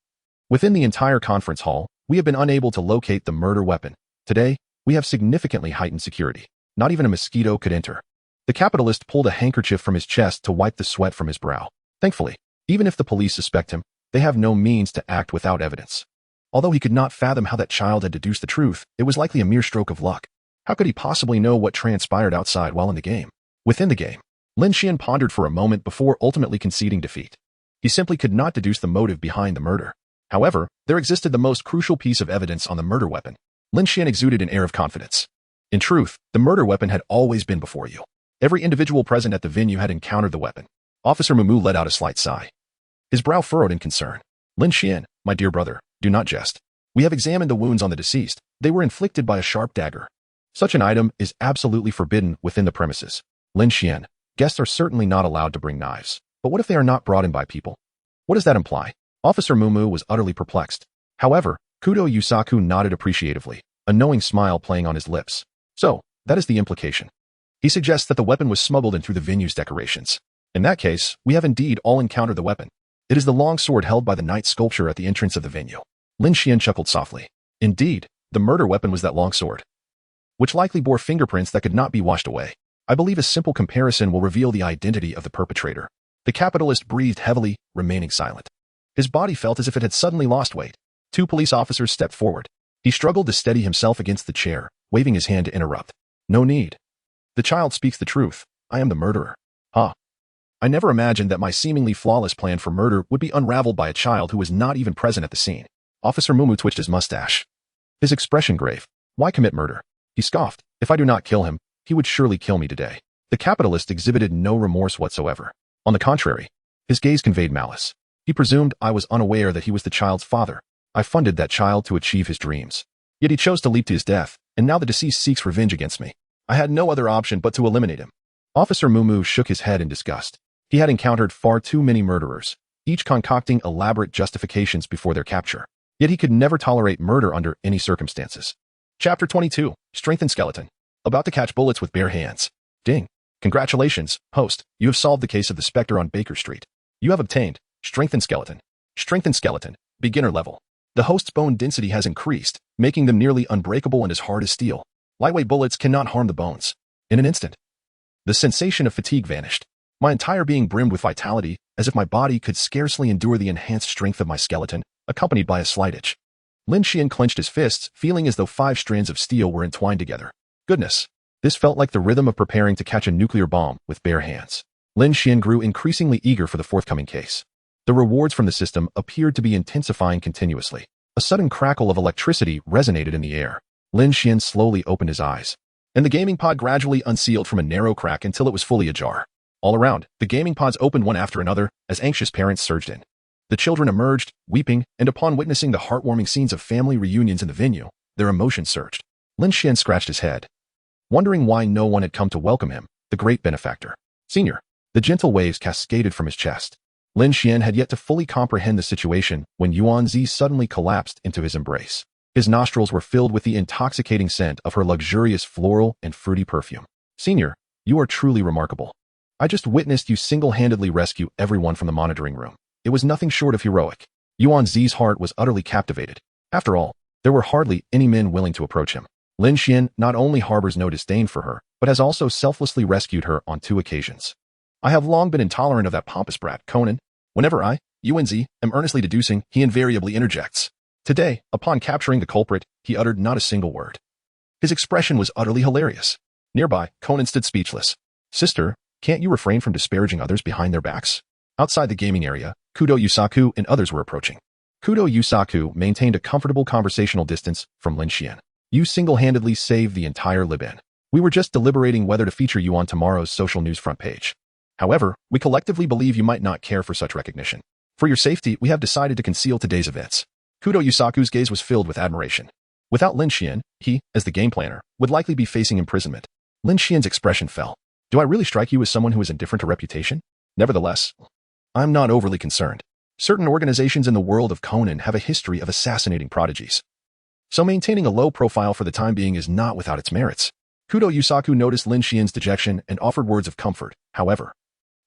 within the entire conference hall, we have been unable to locate the murder weapon. Today, we have significantly heightened security. Not even a mosquito could enter. The capitalist pulled a handkerchief from his chest to wipe the sweat from his brow. Thankfully, even if the police suspect him, they have no means to act without evidence. Although he could not fathom how that child had deduced the truth, it was likely a mere stroke of luck. How could he possibly know what transpired outside while in the game? Within the game, Lin Xuan pondered for a moment before ultimately conceding defeat. He simply could not deduce the motive behind the murder. However, there existed the most crucial piece of evidence on the murder weapon. Lin Xuan exuded an air of confidence. In truth, the murder weapon had always been before you. Every individual present at the venue had encountered the weapon. Officer Mumu let out a slight sigh. His brow furrowed in concern. Lin Xuan, my dear brother, do not jest. We have examined the wounds on the deceased. They were inflicted by a sharp dagger. Such an item is absolutely forbidden within the premises. Lin Xuan, guests are certainly not allowed to bring knives. But what if they are not brought in by people? What does that imply? Officer Mumu was utterly perplexed. However, Kudou Yuzaku nodded appreciatively, a knowing smile playing on his lips. So, that is the implication. He suggests that the weapon was smuggled in through the venue's decorations. In that case, we have indeed all encountered the weapon. It is the long sword held by the knight sculpture at the entrance of the venue. Lin Xuan chuckled softly. Indeed, the murder weapon was that long sword, which likely bore fingerprints that could not be washed away. I believe a simple comparison will reveal the identity of the perpetrator. The capitalist breathed heavily, remaining silent. His body felt as if it had suddenly lost weight. Two police officers stepped forward. He struggled to steady himself against the chair, waving his hand to interrupt. No need. The child speaks the truth. I am the murderer. Huh. I never imagined that my seemingly flawless plan for murder would be unraveled by a child who was not even present at the scene. Officer Mumu twitched his mustache, his expression grave. Why commit murder? He scoffed. If I do not kill him, he would surely kill me today. The capitalist exhibited no remorse whatsoever. On the contrary, his gaze conveyed malice. He presumed I was unaware that he was the child's father. I funded that child to achieve his dreams. Yet he chose to leap to his death, and now the deceased seeks revenge against me. I had no other option but to eliminate him. Officer Mumu shook his head in disgust. He had encountered far too many murderers, each concocting elaborate justifications before their capture. Yet he could never tolerate murder under any circumstances. Chapter 22, Strengthened Skeleton. About to catch bullets with bare hands. Ding. Congratulations, host. You have solved the case of the Spectre on Baker Street. You have obtained Strengthened Skeleton. Strengthened Skeleton. Beginner level. The host's bone density has increased, making them nearly unbreakable and as hard as steel. Lightweight bullets cannot harm the bones. In an instant, the sensation of fatigue vanished. My entire being brimmed with vitality, as if my body could scarcely endure the enhanced strength of my skeleton, accompanied by a slight itch. Lin Xuan clenched his fists, feeling as though 5 strands of steel were entwined together. Goodness. This felt like the rhythm of preparing to catch a nuclear bomb with bare hands. Lin Xuan grew increasingly eager for the forthcoming case. The rewards from the system appeared to be intensifying continuously. A sudden crackle of electricity resonated in the air. Lin Xuan slowly opened his eyes, and the gaming pod gradually unsealed from a narrow crack until it was fully ajar. All around, the gaming pods opened one after another as anxious parents surged in. The children emerged, weeping, and upon witnessing the heartwarming scenes of family reunions in the venue, their emotions surged. Lin Xuan scratched his head, wondering why no one had come to welcome him, the great benefactor. Senior. The gentle waves cascaded from his chest. Lin Xuan had yet to fully comprehend the situation when Youzi suddenly collapsed into his embrace. His nostrils were filled with the intoxicating scent of her luxurious floral and fruity perfume. Senior, you are truly remarkable. I just witnessed you single-handedly rescue everyone from the monitoring room. It was nothing short of heroic. Yuanzi's heart was utterly captivated. After all, there were hardly any men willing to approach him. Lin Xuan not only harbors no disdain for her, but has also selflessly rescued her on 2 occasions. I have long been intolerant of that pompous brat, Conan. Whenever I, Youzi, am earnestly deducing, he invariably interjects. Today, upon capturing the culprit, he uttered not a single word. His expression was utterly hilarious. Nearby, Conan stood speechless. Sister, can't you refrain from disparaging others behind their backs? Outside the gaming area, Kudou Yusaku and others were approaching. Kudou Yusaku maintained a comfortable conversational distance from Lin Xuan. You single-handedly saved the entire Liban. We were just deliberating whether to feature you on tomorrow's social news front page. However, we collectively believe you might not care for such recognition. For your safety, we have decided to conceal today's events. Kudou Yusaku's gaze was filled with admiration. Without Lin Xuan, he, as the game planner, would likely be facing imprisonment. Lin Xuan's expression fell. Do I really strike you as someone who is indifferent to reputation? Nevertheless, I'm not overly concerned. Certain organizations in the world of Conan have a history of assassinating prodigies. So maintaining a low profile for the time being is not without its merits. Kudou Yusaku noticed Lin Xuan's dejection and offered words of comfort. However,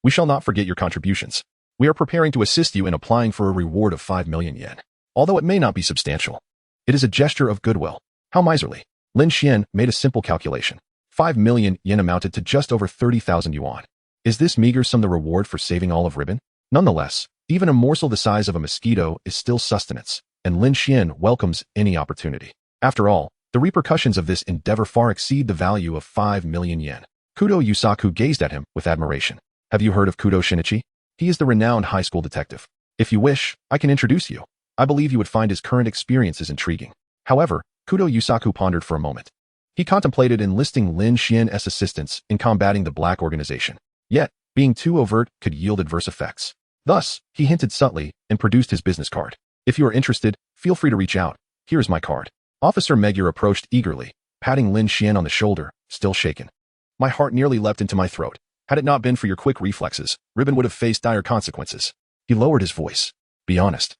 we shall not forget your contributions. We are preparing to assist you in applying for a reward of 5 million yen. Although it may not be substantial, it is a gesture of goodwill. How miserly. Lin Xuan made a simple calculation. 5 million yen amounted to just over 30,000 yuan. Is this meager sum the reward for saving all of Ribbon? Nonetheless, even a morsel the size of a mosquito is still sustenance, and Lin Xuan welcomes any opportunity. After all, the repercussions of this endeavor far exceed the value of 5 million yen. Kudou Yusaku gazed at him with admiration. Have you heard of Kudou Shinichi? He is the renowned high school detective. If you wish, I can introduce you. I believe you would find his current experiences intriguing. However, Kudou Yusaku pondered for a moment. He contemplated enlisting Lin Xuan's assistance in combating the black organization. Yet, being too overt could yield adverse effects. Thus, he hinted subtly and produced his business card. If you are interested, feel free to reach out. Here is my card. Officer Magyar approached eagerly, patting Lin Xuan on the shoulder, still shaken. My heart nearly leapt into my throat. Had it not been for your quick reflexes, Ribbon would have faced dire consequences. He lowered his voice. Be honest.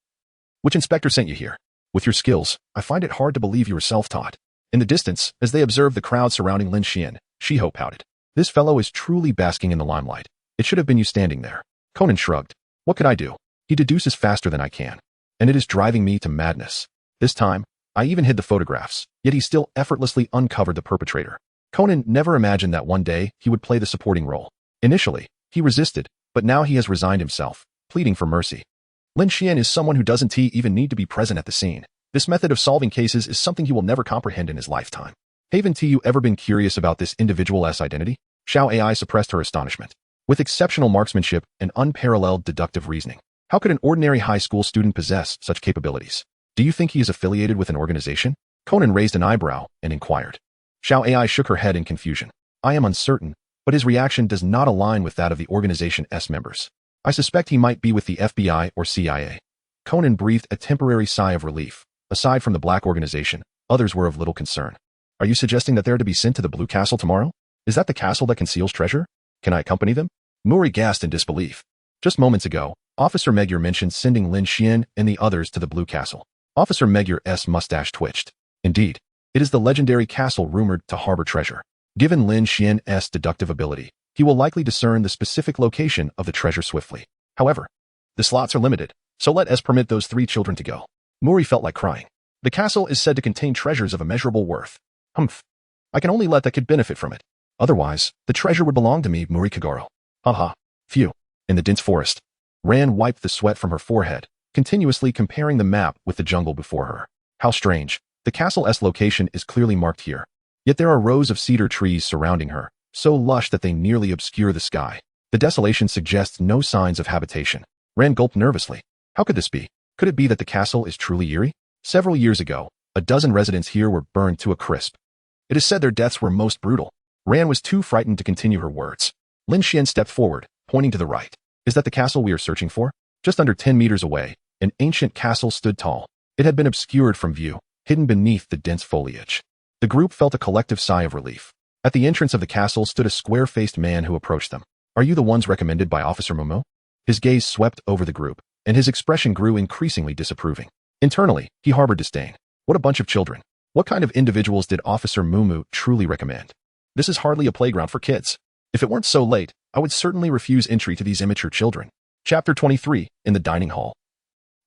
Which inspector sent you here? With your skills, I find it hard to believe you were self-taught. In the distance, as they observed the crowd surrounding Lin Xuan, Shiho pouted. This fellow is truly basking in the limelight. It should have been you standing there. Conan shrugged. What could I do? He deduces faster than I can. And it is driving me to madness. This time, I even hid the photographs, yet he still effortlessly uncovered the perpetrator. Conan never imagined that one day he would play the supporting role. Initially, he resisted, but now he has resigned himself, pleading for mercy. Lin Xuan is someone who doesn't even need to be present at the scene. This method of solving cases is something he will never comprehend in his lifetime. Haven't you ever been curious about this individual's identity? Xiao AI suppressed her astonishment. With exceptional marksmanship and unparalleled deductive reasoning, how could an ordinary high school student possess such capabilities? Do you think he is affiliated with an organization? Conan raised an eyebrow and inquired. Xiao AI shook her head in confusion. I am uncertain, but his reaction does not align with that of the organization's members. I suspect he might be with the FBI or CIA. Conan breathed a temporary sigh of relief. Aside from the black organization, others were of little concern. Are you suggesting that they are to be sent to the Blue Castle tomorrow? Is that the castle that conceals treasure? Can I accompany them? Muri gasped in disbelief. Just moments ago, Officer Magyar mentioned sending Lin Xuan and the others to the Blue Castle. Officer Magyar's mustache twitched. Indeed, it is the legendary castle rumored to harbor treasure. Given Lin Xuan's deductive ability, he will likely discern the specific location of the treasure swiftly. However, the slots are limited, so let us permit those 3 children to go. Muri felt like crying. The castle is said to contain treasures of immeasurable worth. Humph. I can only let that kid benefit from it. Otherwise, the treasure would belong to me, Muri Kagoro. Haha. Phew. In the dense forest. Ran wiped the sweat from her forehead, continuously comparing the map with the jungle before her. How strange. The castle's location is clearly marked here. Yet there are rows of cedar trees surrounding her, so lush that they nearly obscure the sky. The desolation suggests no signs of habitation. Ran gulped nervously. How could this be? Could it be that the castle is truly eerie? Several years ago, a dozen residents here were burned to a crisp. It is said their deaths were most brutal. Ran was too frightened to continue her words. Lin Xuan stepped forward, pointing to the right. Is that the castle we are searching for? Just under 10 meters away, an ancient castle stood tall. It had been obscured from view, hidden beneath the dense foliage. The group felt a collective sigh of relief. At the entrance of the castle stood a square-faced man who approached them. Are you the ones recommended by Officer Momo? His gaze swept over the group, and his expression grew increasingly disapproving. Internally, he harbored disdain. What a bunch of children. What kind of individuals did Officer Mumu truly recommend? This is hardly a playground for kids. If it weren't so late, I would certainly refuse entry to these immature children. Chapter 23, in the dining hall.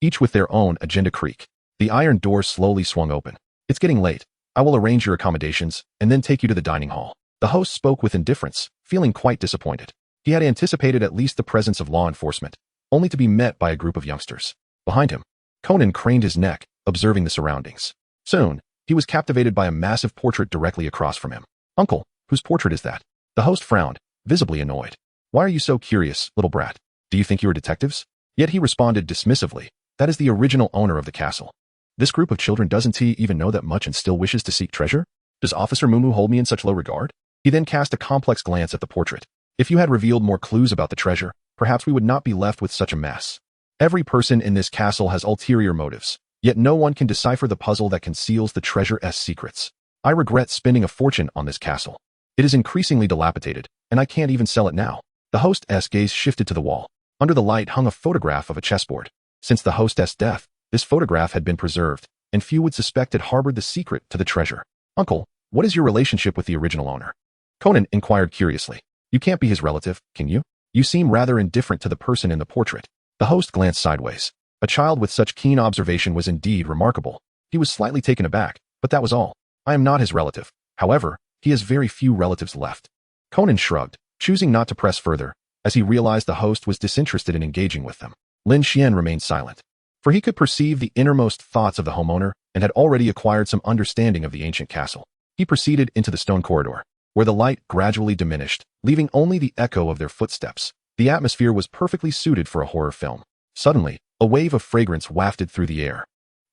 Each with their own agenda creak. The iron door slowly swung open. It's getting late. I will arrange your accommodations and then take you to the dining hall. The host spoke with indifference, feeling quite disappointed. He had anticipated at least the presence of law enforcement, only to be met by a group of youngsters. Behind him, Conan craned his neck, observing the surroundings. Soon, he was captivated by a massive portrait directly across from him. Uncle, whose portrait is that? The host frowned, visibly annoyed. Why are you so curious, little brat? Do you think you are detectives? Yet he responded dismissively, that is the original owner of the castle. This group of children doesn't he even know that much and still wishes to seek treasure? Does Officer Mumu hold me in such low regard? He then cast a complex glance at the portrait. If you had revealed more clues about the treasure, perhaps we would not be left with such a mess. Every person in this castle has ulterior motives, yet no one can decipher the puzzle that conceals the treasure's secrets. I regret spending a fortune on this castle. It is increasingly dilapidated, and I can't even sell it now. The host's gaze shifted to the wall. Under the light hung a photograph of a chessboard. Since the host's death, this photograph had been preserved, and few would suspect it harbored the secret to the treasure. Uncle, what is your relationship with the original owner? Conan inquired curiously. You can't be his relative, can you? You seem rather indifferent to the person in the portrait. The host glanced sideways. A child with such keen observation was indeed remarkable. He was slightly taken aback, but that was all. I am not his relative. However, he has very few relatives left. Conan shrugged, choosing not to press further, as he realized the host was disinterested in engaging with them. Lin Xuan remained silent, for he could perceive the innermost thoughts of the homeowner and had already acquired some understanding of the ancient castle. He proceeded into the stone corridor, where the light gradually diminished, leaving only the echo of their footsteps. The atmosphere was perfectly suited for a horror film. Suddenly, a wave of fragrance wafted through the air.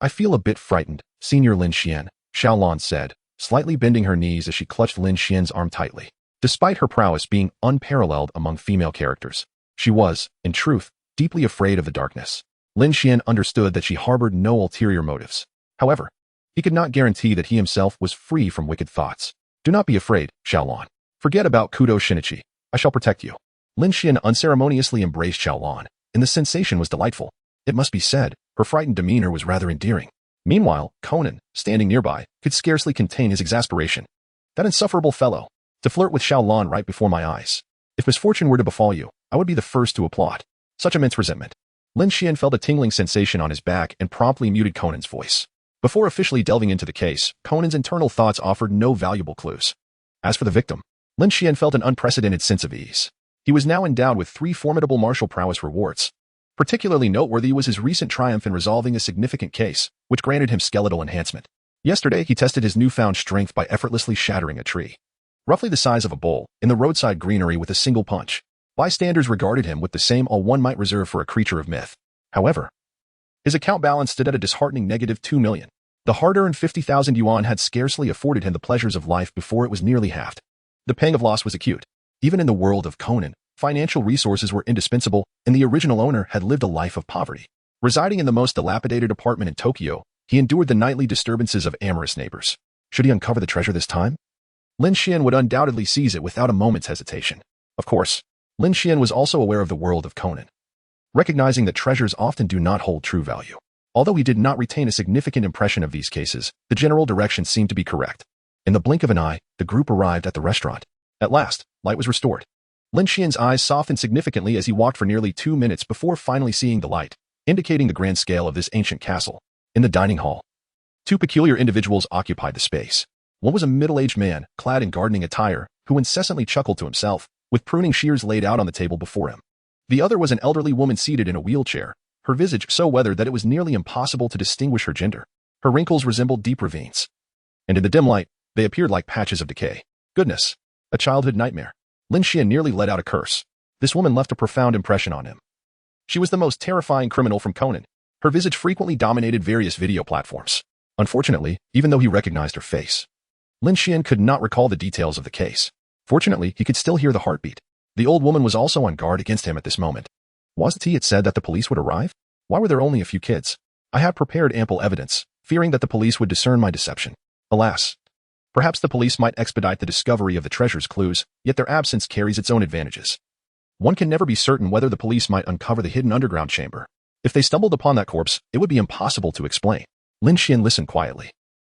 I feel a bit frightened, Senior Lin Xuan, Xiaolon said, slightly bending her knees as she clutched Lin Xuan's arm tightly. Despite her prowess being unparalleled among female characters, she was, in truth, deeply afraid of the darkness. Lin Xuan understood that she harbored no ulterior motives. However, he could not guarantee that he himself was free from wicked thoughts. Do not be afraid, Xiaolon. Forget about Kudou Shinichi. I shall protect you. Lin Xuan unceremoniously embraced Xiaolon, and the sensation was delightful. It must be said, her frightened demeanor was rather endearing. Meanwhile, Conan, standing nearby, could scarcely contain his exasperation. That insufferable fellow, to flirt with Xiaolon right before my eyes. If misfortune were to befall you, I would be the first to applaud. Such immense resentment. Lin Xuan felt a tingling sensation on his back and promptly muted Conan's voice. Before officially delving into the case, Conan's internal thoughts offered no valuable clues. As for the victim, Lin Xuan felt an unprecedented sense of ease. He was now endowed with 3 formidable martial prowess rewards. Particularly noteworthy was his recent triumph in resolving a significant case, which granted him skeletal enhancement. Yesterday, he tested his newfound strength by effortlessly shattering a tree, roughly the size of a bowl, in the roadside greenery with a single punch. Bystanders regarded him with the same awe one might reserve for a creature of myth. However, his account balance stood at a disheartening negative 2 million. The hard-earned 50,000 yuan had scarcely afforded him the pleasures of life before it was nearly halved. The pang of loss was acute. Even in the world of Conan, financial resources were indispensable, and the original owner had lived a life of poverty. Residing in the most dilapidated apartment in Tokyo, he endured the nightly disturbances of amorous neighbors. Should he uncover the treasure this time? Lin Xuan would undoubtedly seize it without a moment's hesitation. Of course, Lin Xuan was also aware of the world of Conan, recognizing that treasures often do not hold true value. Although he did not retain a significant impression of these cases, the general direction seemed to be correct. In the blink of an eye, the group arrived at the restaurant. At last, light was restored. Lin Xuan's eyes softened significantly as he walked for nearly 2 minutes before finally seeing the light, indicating the grand scale of this ancient castle. In the dining hall, 2 peculiar individuals occupied the space. One was a middle-aged man, clad in gardening attire, who incessantly chuckled to himself, with pruning shears laid out on the table before him. The other was an elderly woman seated in a wheelchair, her visage so weathered that it was nearly impossible to distinguish her gender. Her wrinkles resembled deep ravines, and in the dim light, they appeared like patches of decay. Goodness, a childhood nightmare. Lin Xuan nearly let out a curse. This woman left a profound impression on him. She was the most terrifying criminal from Conan. Her visage frequently dominated various video platforms. Unfortunately, even though he recognized her face, Lin Xuan could not recall the details of the case. Fortunately, he could still hear the heartbeat. The old woman was also on guard against him at this moment. Wasn't it said that the police would arrive? Why were there only a few kids? I had prepared ample evidence, fearing that the police would discern my deception. Alas, perhaps the police might expedite the discovery of the treasure's clues, yet their absence carries its own advantages. One can never be certain whether the police might uncover the hidden underground chamber. If they stumbled upon that corpse, it would be impossible to explain. Lin Xuan listened quietly.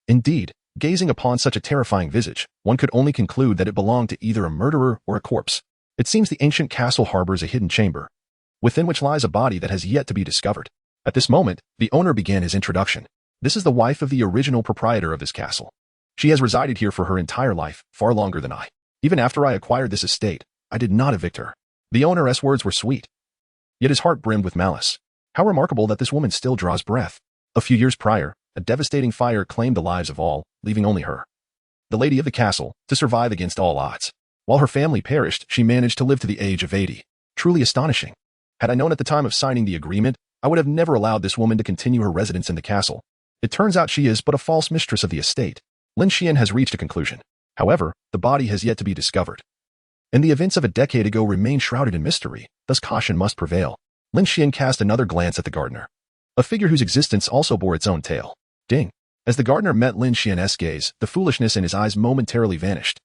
Indeed, gazing upon such a terrifying visage, one could only conclude that it belonged to either a murderer or a corpse. It seems the ancient castle harbors a hidden chamber, within which lies a body that has yet to be discovered. At this moment, the owner began his introduction. This is the wife of the original proprietor of this castle. She has resided here for her entire life, far longer than I. Even after I acquired this estate, I did not evict her. The owner's words were sweet, yet his heart brimmed with malice. How remarkable that this woman still draws breath. A few years prior, a devastating fire claimed the lives of all, leaving only her, the lady of the castle, to survive against all odds. While her family perished, she managed to live to the age of 80. Truly astonishing. Had I known at the time of signing the agreement, I would have never allowed this woman to continue her residence in the castle. It turns out she is but a false mistress of the estate. Lin Xuan has reached a conclusion. However, the body has yet to be discovered, and the events of a decade ago remain shrouded in mystery, thus caution must prevail. Lin Xuan cast another glance at the gardener, a figure whose existence also bore its own tale. Ding! As the gardener met Lin Xuan's gaze, the foolishness in his eyes momentarily vanished.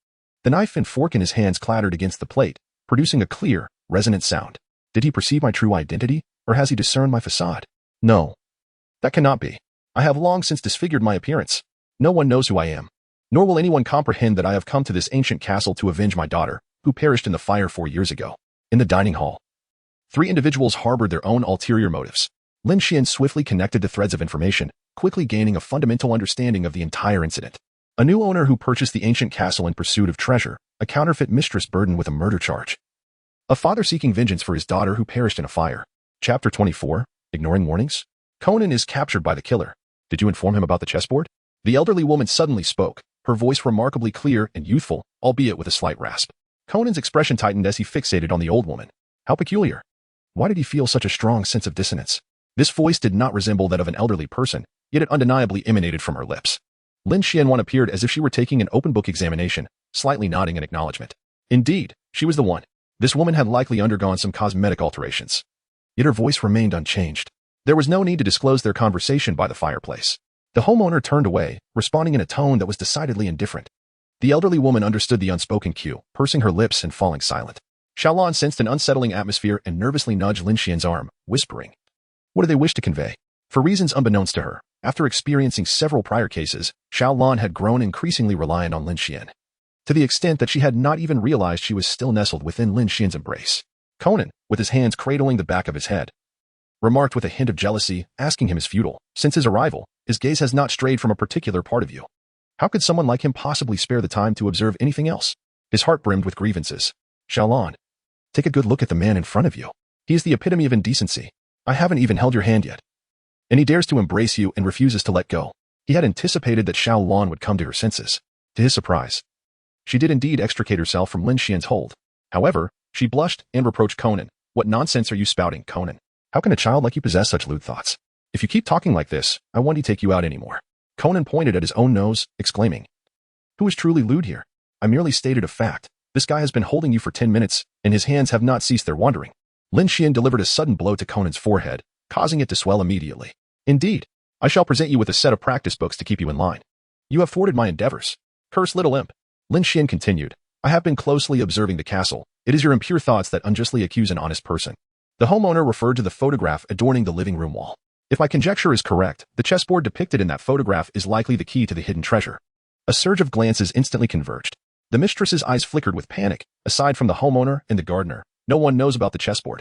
The knife and fork in his hands clattered against the plate, producing a clear, resonant sound. Did he perceive my true identity, or has he discerned my facade? No. That cannot be. I have long since disfigured my appearance. No one knows who I am, nor will anyone comprehend that I have come to this ancient castle to avenge my daughter, who perished in the fire 4 years ago. In the dining hall, 3 individuals harbored their own ulterior motives. Lin Xuan swiftly connected the threads of information, quickly gaining a fundamental understanding of the entire incident. A new owner who purchased the ancient castle in pursuit of treasure, a counterfeit mistress burdened with a murder charge, a father seeking vengeance for his daughter who perished in a fire. Chapter 24, Ignoring Warnings? Conan is captured by the killer. Did you inform him about the chessboard? The elderly woman suddenly spoke, her voice remarkably clear and youthful, albeit with a slight rasp. Conan's expression tightened as he fixated on the old woman. How peculiar. Why did he feel such a strong sense of dissonance? This voice did not resemble that of an elderly person, yet it undeniably emanated from her lips. Lin Xuan appeared as if she were taking an open-book examination, slightly nodding in acknowledgement. Indeed, she was the one. This woman had likely undergone some cosmetic alterations, yet her voice remained unchanged. There was no need to disclose their conversation by the fireplace. The homeowner turned away, responding in a tone that was decidedly indifferent. The elderly woman understood the unspoken cue, pursing her lips and falling silent. Xiaolan sensed an unsettling atmosphere and nervously nudged Lin Xuan's arm, whispering, "What do they wish to convey?" For reasons unbeknownst to her, after experiencing several prior cases, Xiaolan had grown increasingly reliant on Lin Xuan, to the extent that she had not even realized she was still nestled within Lin Xuan's embrace. Conan, with his hands cradling the back of his head, remarked with a hint of jealousy, asking him is futile. Since his arrival, his gaze has not strayed from a particular part of you. How could someone like him possibly spare the time to observe anything else? His heart brimmed with grievances. Xiaolan, take a good look at the man in front of you. He is the epitome of indecency. I haven't even held your hand yet, and he dares to embrace you and refuses to let go. He had anticipated that Xiaolan would come to her senses. To his surprise, she did indeed extricate herself from Lin Xuan's hold. However, she blushed and reproached Conan. What nonsense are you spouting, Conan? How can a child like you possess such lewd thoughts? If you keep talking like this, I won't take you out anymore. Conan pointed at his own nose, exclaiming, Who is truly lewd here? I merely stated a fact. This guy has been holding you for 10 minutes, and his hands have not ceased their wandering. Lin Xuan delivered a sudden blow to Conan's forehead, causing it to swell immediately. Indeed, I shall present you with a set of practice books to keep you in line. You have thwarted my endeavors. Curse little imp. Lin Xuan continued, I have been closely observing the castle. It is your impure thoughts that unjustly accuse an honest person. The homeowner referred to the photograph adorning the living room wall. If my conjecture is correct, the chessboard depicted in that photograph is likely the key to the hidden treasure. A surge of glances instantly converged. The mistress's eyes flickered with panic. Aside from the homeowner and the gardener, no one knows about the chessboard.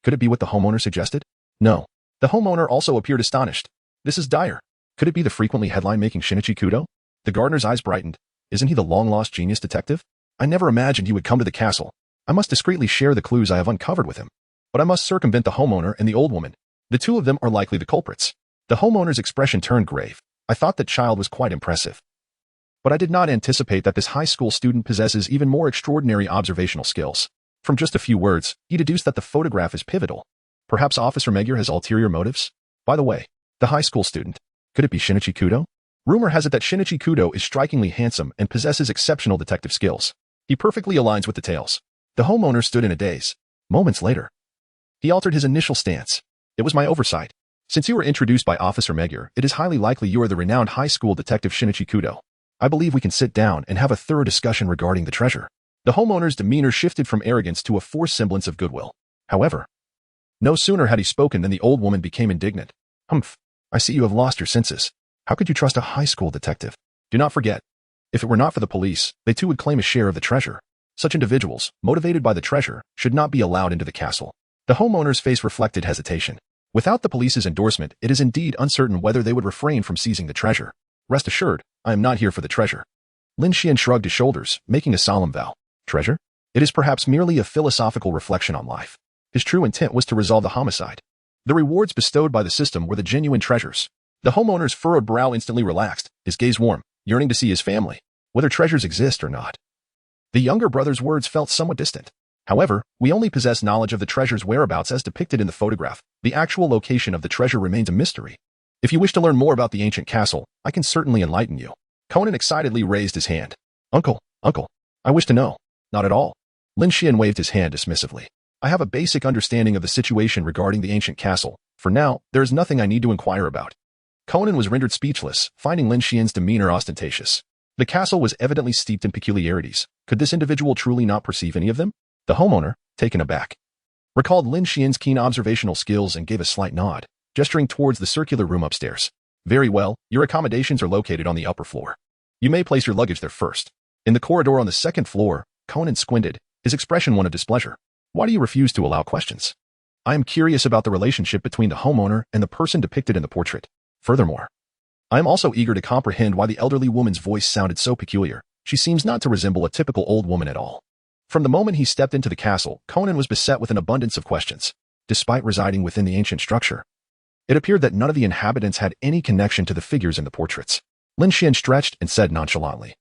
Could it be what the homeowner suggested? No. The homeowner also appeared astonished. This is dire. Could it be the frequently headline-making Shinichi Kudou? The gardener's eyes brightened. Isn't he the long-lost genius detective? I never imagined he would come to the castle. I must discreetly share the clues I have uncovered with him. But I must circumvent the homeowner and the old woman. The two of them are likely the culprits. The homeowner's expression turned grave. I thought that child was quite impressive, but I did not anticipate that this high school student possesses even more extraordinary observational skills. From just a few words, he deduced that the photograph is pivotal. Perhaps Officer Magyar has ulterior motives? By the way, the high school student. Could it be Shinichi Kudou? Rumor has it that Shinichi Kudou is strikingly handsome and possesses exceptional detective skills. He perfectly aligns with the tales. The homeowner stood in a daze. Moments later, he altered his initial stance. It was my oversight. Since you were introduced by Officer Magyar, it is highly likely you are the renowned high school detective Shinichi Kudou. I believe we can sit down and have a thorough discussion regarding the treasure. The homeowner's demeanor shifted from arrogance to a forced semblance of goodwill. However, no sooner had he spoken than the old woman became indignant. Humph, I see you have lost your senses. How could you trust a high school detective? Do not forget, if it were not for the police, they too would claim a share of the treasure. Such individuals, motivated by the treasure, should not be allowed into the castle. The homeowner's face reflected hesitation. Without the police's endorsement, it is indeed uncertain whether they would refrain from seizing the treasure. Rest assured, I am not here for the treasure. Lin Xuan shrugged his shoulders, making a solemn vow. Treasure? It is perhaps merely a philosophical reflection on life. His true intent was to resolve the homicide. The rewards bestowed by the system were the genuine treasures. The homeowner's furrowed brow instantly relaxed, his gaze warm, yearning to see his family, whether treasures exist or not. The younger brother's words felt somewhat distant. However, we only possess knowledge of the treasure's whereabouts as depicted in the photograph. The actual location of the treasure remains a mystery. If you wish to learn more about the ancient castle, I can certainly enlighten you. Conan excitedly raised his hand. Uncle, I wish to know. Not at all. Lin Xuan waved his hand dismissively. I have a basic understanding of the situation regarding the ancient castle. For now, there is nothing I need to inquire about. Conan was rendered speechless, finding Lin Xian's demeanor ostentatious. The castle was evidently steeped in peculiarities. Could this individual truly not perceive any of them? The homeowner, taken aback, recalled Lin Xian's keen observational skills and gave a slight nod, gesturing towards the circular room upstairs. Very well, your accommodations are located on the upper floor. You may place your luggage there first. In the corridor on the second floor, Conan squinted, his expression one of displeasure. Why do you refuse to allow questions? I am curious about the relationship between the homeowner and the person depicted in the portrait. Furthermore, I am also eager to comprehend why the elderly woman's voice sounded so peculiar. She seems not to resemble a typical old woman at all. From the moment he stepped into the castle, Conan was beset with an abundance of questions. Despite residing within the ancient structure, it appeared that none of the inhabitants had any connection to the figures in the portraits. Lin Xuan stretched and said nonchalantly,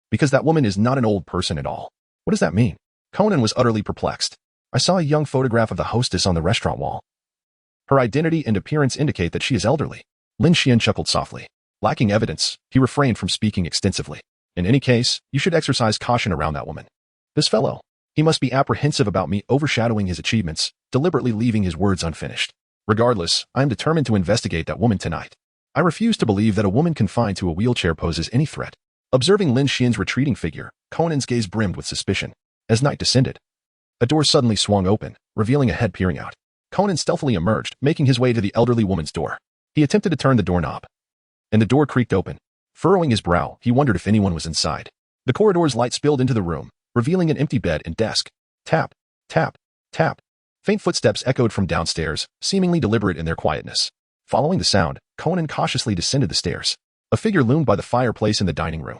because that woman is not an old person at all. What does that mean? Conan was utterly perplexed. I saw a young photograph of the hostess on the restaurant wall. Her identity and appearance indicate that she is elderly. Lin Xuan chuckled softly. Lacking evidence, he refrained from speaking extensively. In any case, you should exercise caution around that woman. This fellow, he must be apprehensive about me overshadowing his achievements, deliberately leaving his words unfinished. Regardless, I am determined to investigate that woman tonight. I refuse to believe that a woman confined to a wheelchair poses any threat. Observing Lin Xian's retreating figure, Conan's gaze brimmed with suspicion. As night descended, a door suddenly swung open, revealing a head peering out. Conan stealthily emerged, making his way to the elderly woman's door. He attempted to turn the doorknob, and the door creaked open. Furrowing his brow, he wondered if anyone was inside. The corridor's light spilled into the room, revealing an empty bed and desk. Tap, tap, tap. Faint footsteps echoed from downstairs, seemingly deliberate in their quietness. Following the sound, Conan cautiously descended the stairs. A figure loomed by the fireplace in the dining room.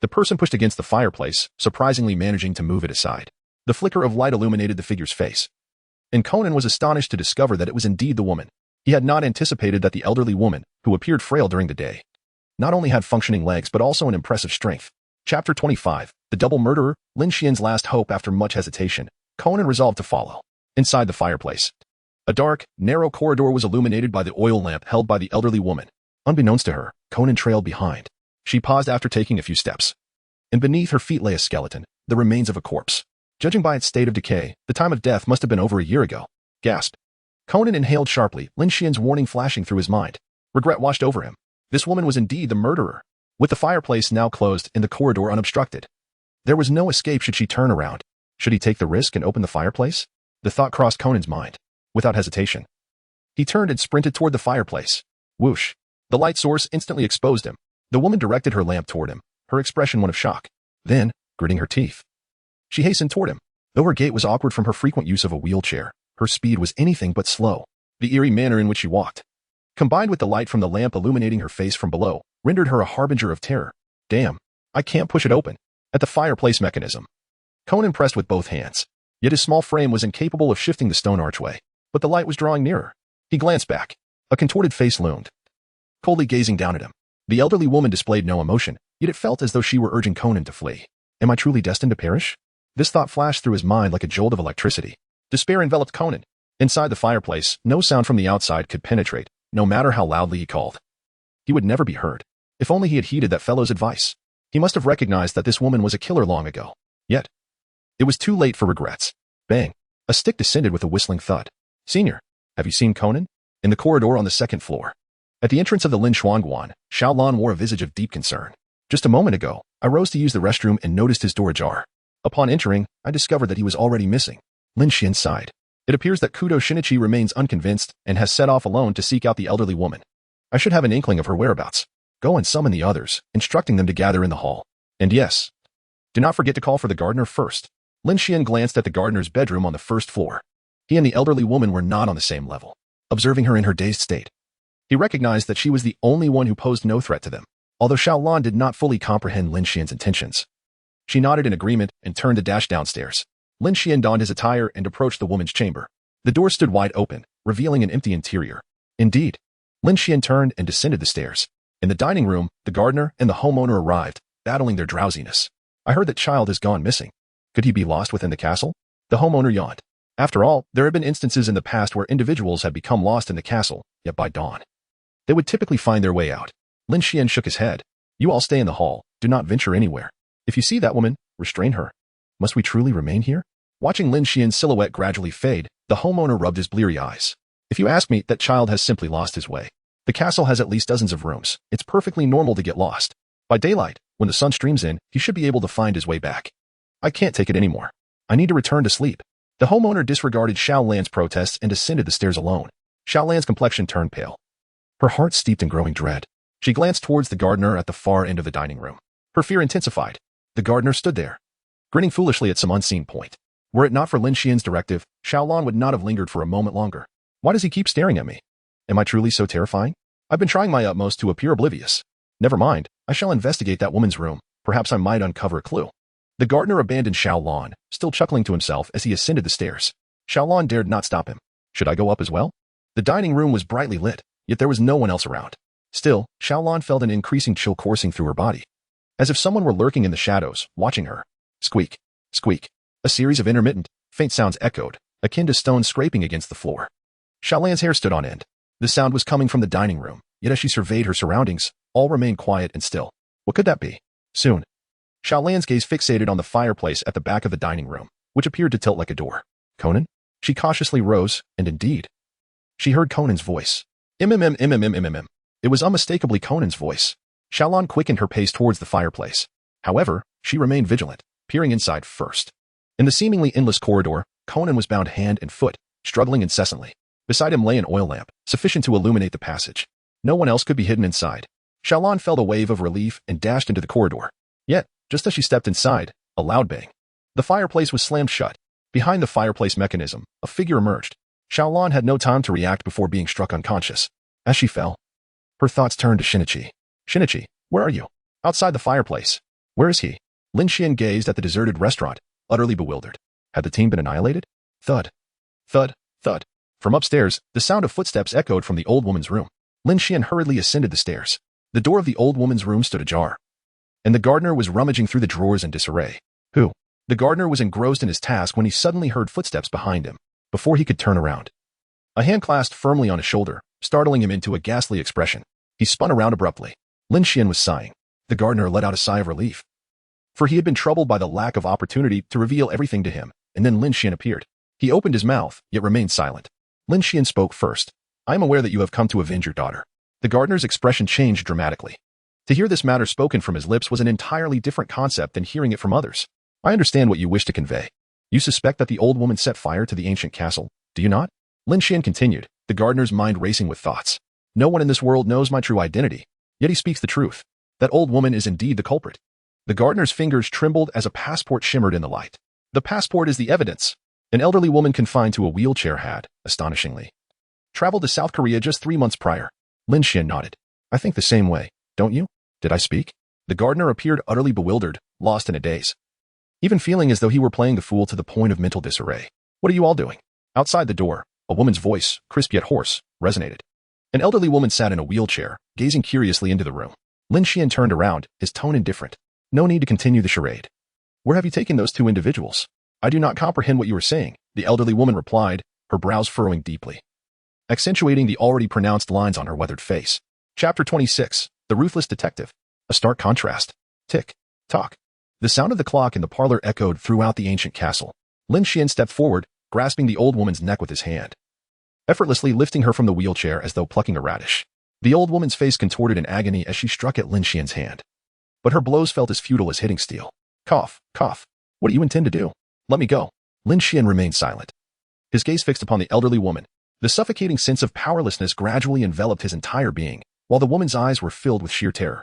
The person pushed against the fireplace, surprisingly managing to move it aside. The flicker of light illuminated the figure's face, and Conan was astonished to discover that it was indeed the woman. He had not anticipated that the elderly woman, who appeared frail during the day, not only had functioning legs but also an impressive strength. Chapter 25, The Double Murderer, Lin Xian's last hope. After much hesitation, Conan resolved to follow. Inside the fireplace, a dark, narrow corridor was illuminated by the oil lamp held by the elderly woman. Unbeknownst to her, Conan trailed behind. She paused after taking a few steps, and beneath her feet lay a skeleton, the remains of a corpse. Judging by its state of decay, the time of death must have been over a year ago. Gasped. Conan inhaled sharply, Lin Xian's warning flashing through his mind. Regret washed over him. This woman was indeed the murderer. With the fireplace now closed and the corridor unobstructed, there was no escape should she turn around. Should he take the risk and open the fireplace? The thought crossed Conan's mind. Without hesitation, he turned and sprinted toward the fireplace. Whoosh. The light source instantly exposed him. The woman directed her lamp toward him, her expression one of shock. Then, gritting her teeth, she hastened toward him. Though her gait was awkward from her frequent use of a wheelchair, her speed was anything but slow. The eerie manner in which she walked, combined with the light from the lamp illuminating her face from below, rendered her a harbinger of terror. Damn, I can't push it open. At the fireplace mechanism, Conan pressed with both hands. Yet his small frame was incapable of shifting the stone archway. But the light was drawing nearer. He glanced back. A contorted face loomed, coldly gazing down at him. The elderly woman displayed no emotion, yet it felt as though she were urging Conan to flee. Am I truly destined to perish? This thought flashed through his mind like a jolt of electricity. Despair enveloped Conan. Inside the fireplace, no sound from the outside could penetrate, no matter how loudly he called. He would never be heard. If only he had heeded that fellow's advice. He must have recognized that this woman was a killer long ago. Yet, it was too late for regrets. Bang. A stick descended with a whistling thud. Senior, have you seen Conan? In the corridor on the second floor. At the entrance of the Lin Xuan, Xiaolan wore a visage of deep concern. Just a moment ago, I rose to use the restroom and noticed his door ajar. Upon entering, I discovered that he was already missing. Lin Xian sighed. It appears that Kudou Shinichi remains unconvinced and has set off alone to seek out the elderly woman. I should have an inkling of her whereabouts. Go and summon the others, instructing them to gather in the hall. And yes, do not forget to call for the gardener first. Lin Xian glanced at the gardener's bedroom on the first floor. He and the elderly woman were not on the same level. Observing her in her dazed state, he recognized that she was the only one who posed no threat to them. although Xiaolan did not fully comprehend Lin Xian's intentions. She nodded in agreement and turned to dash downstairs. Lin Xian donned his attire and approached the woman's chamber. The door stood wide open, revealing an empty interior. Indeed, Lin Xian turned and descended the stairs. In the dining room, the gardener and the homeowner arrived, battling their drowsiness. I heard that child has gone missing. Could he be lost within the castle? The homeowner yawned. After all, there have been instances in the past where individuals have become lost in the castle, yet by dawn, they would typically find their way out. Lin Xian shook his head. You all stay in the hall. Do not venture anywhere. If you see that woman, restrain her. Must we truly remain here? Watching Lin Xian's silhouette gradually fade, the homeowner rubbed his bleary eyes. If you ask me, that child has simply lost his way. The castle has at least dozens of rooms. It's perfectly normal to get lost. By daylight, when the sun streams in, he should be able to find his way back. I can't take it anymore. I need to return to sleep. The homeowner disregarded Xiaolan's protests and descended the stairs alone. Xiaolan's complexion turned pale. Her heart steeped in growing dread. She glanced towards the gardener at the far end of the dining room. Her fear intensified. The gardener stood there, grinning foolishly at some unseen point. Were it not for Lin Xian's directive, Xiaolan would not have lingered for a moment longer. Why does he keep staring at me? Am I truly so terrifying? I've been trying my utmost to appear oblivious. Never mind, I shall investigate that woman's room. Perhaps I might uncover a clue. The gardener abandoned Xiaolan, still chuckling to himself as he ascended the stairs. Xiaolan dared not stop him. Should I go up as well? The dining room was brightly lit, yet there was no one else around. Still, Xiaolan felt an increasing chill coursing through her body, as if someone were lurking in the shadows, watching her. Squeak, squeak. A series of intermittent, faint sounds echoed, akin to stones scraping against the floor. Xiaolan's hair stood on end. The sound was coming from the dining room, yet as she surveyed her surroundings, all remained quiet and still. What could that be? Soon, Xiaolan's gaze fixated on the fireplace at the back of the dining room, which appeared to tilt like a door. Conan? She cautiously rose, and indeed, she heard Conan's voice. Mmm. It was unmistakably Conan's voice. Xiaolan quickened her pace towards the fireplace. However, she remained vigilant, peering inside first. In the seemingly endless corridor, Conan was bound hand and foot, struggling incessantly. Beside him lay an oil lamp, sufficient to illuminate the passage. No one else could be hidden inside. Xiaolan felt a wave of relief and dashed into the corridor. Yet, just as she stepped inside, a loud bang. The fireplace was slammed shut. Behind the fireplace mechanism, a figure emerged. Xiaolan had no time to react before being struck unconscious. As she fell, her thoughts turned to Shinichi. Shinichi, where are you? Outside the fireplace. Where is he? Lin Xian gazed at the deserted restaurant, utterly bewildered. Had the team been annihilated? Thud. Thud. Thud. From upstairs, the sound of footsteps echoed from the old woman's room. Lin Xian hurriedly ascended the stairs. The door of the old woman's room stood ajar, and the gardener was rummaging through the drawers in disarray. Who? The gardener was engrossed in his task when he suddenly heard footsteps behind him. Before he could turn around, a hand clasped firmly on his shoulder, startling him into a ghastly expression. He spun around abruptly. Lin Xian was sighing. The gardener let out a sigh of relief, for he had been troubled by the lack of opportunity to reveal everything to him, and then Lin Xian appeared. He opened his mouth, yet remained silent. Lin Xian spoke first. I am aware that you have come to avenge your daughter. The gardener's expression changed dramatically. To hear this matter spoken from his lips was an entirely different concept than hearing it from others. I understand what you wish to convey. You suspect that the old woman set fire to the ancient castle, do you not? Lin Xian continued, the gardener's mind racing with thoughts. No one in this world knows my true identity, yet he speaks the truth. That old woman is indeed the culprit. The gardener's fingers trembled as a passport shimmered in the light. The passport is the evidence. An elderly woman confined to a wheelchair had, astonishingly, traveled to South Korea just 3 months prior. Lin Xian nodded. I think the same way, don't you? Did I speak? The gardener appeared utterly bewildered, lost in a daze, even feeling as though he were playing the fool to the point of mental disarray. What are you all doing? Outside the door, a woman's voice, crisp yet hoarse, resonated. An elderly woman sat in a wheelchair, gazing curiously into the room. Lin Xian turned around, his tone indifferent. No need to continue the charade. Where have you taken those 2 individuals? I do not comprehend what you are saying, the elderly woman replied, her brows furrowing deeply, accentuating the already pronounced lines on her weathered face. Chapter 26, The Ruthless Detective. A stark contrast. Tick, tock. The sound of the clock in the parlor echoed throughout the ancient castle. Lin Xian stepped forward, grasping the old woman's neck with his hand, effortlessly lifting her from the wheelchair as though plucking a radish. The old woman's face contorted in agony as she struck at Lin Xian's hand, but her blows felt as futile as hitting steel. Cough, cough. What do you intend to do? Let me go. Lin Xian remained silent, his gaze fixed upon the elderly woman. The suffocating sense of powerlessness gradually enveloped his entire being, while the woman's eyes were filled with sheer terror.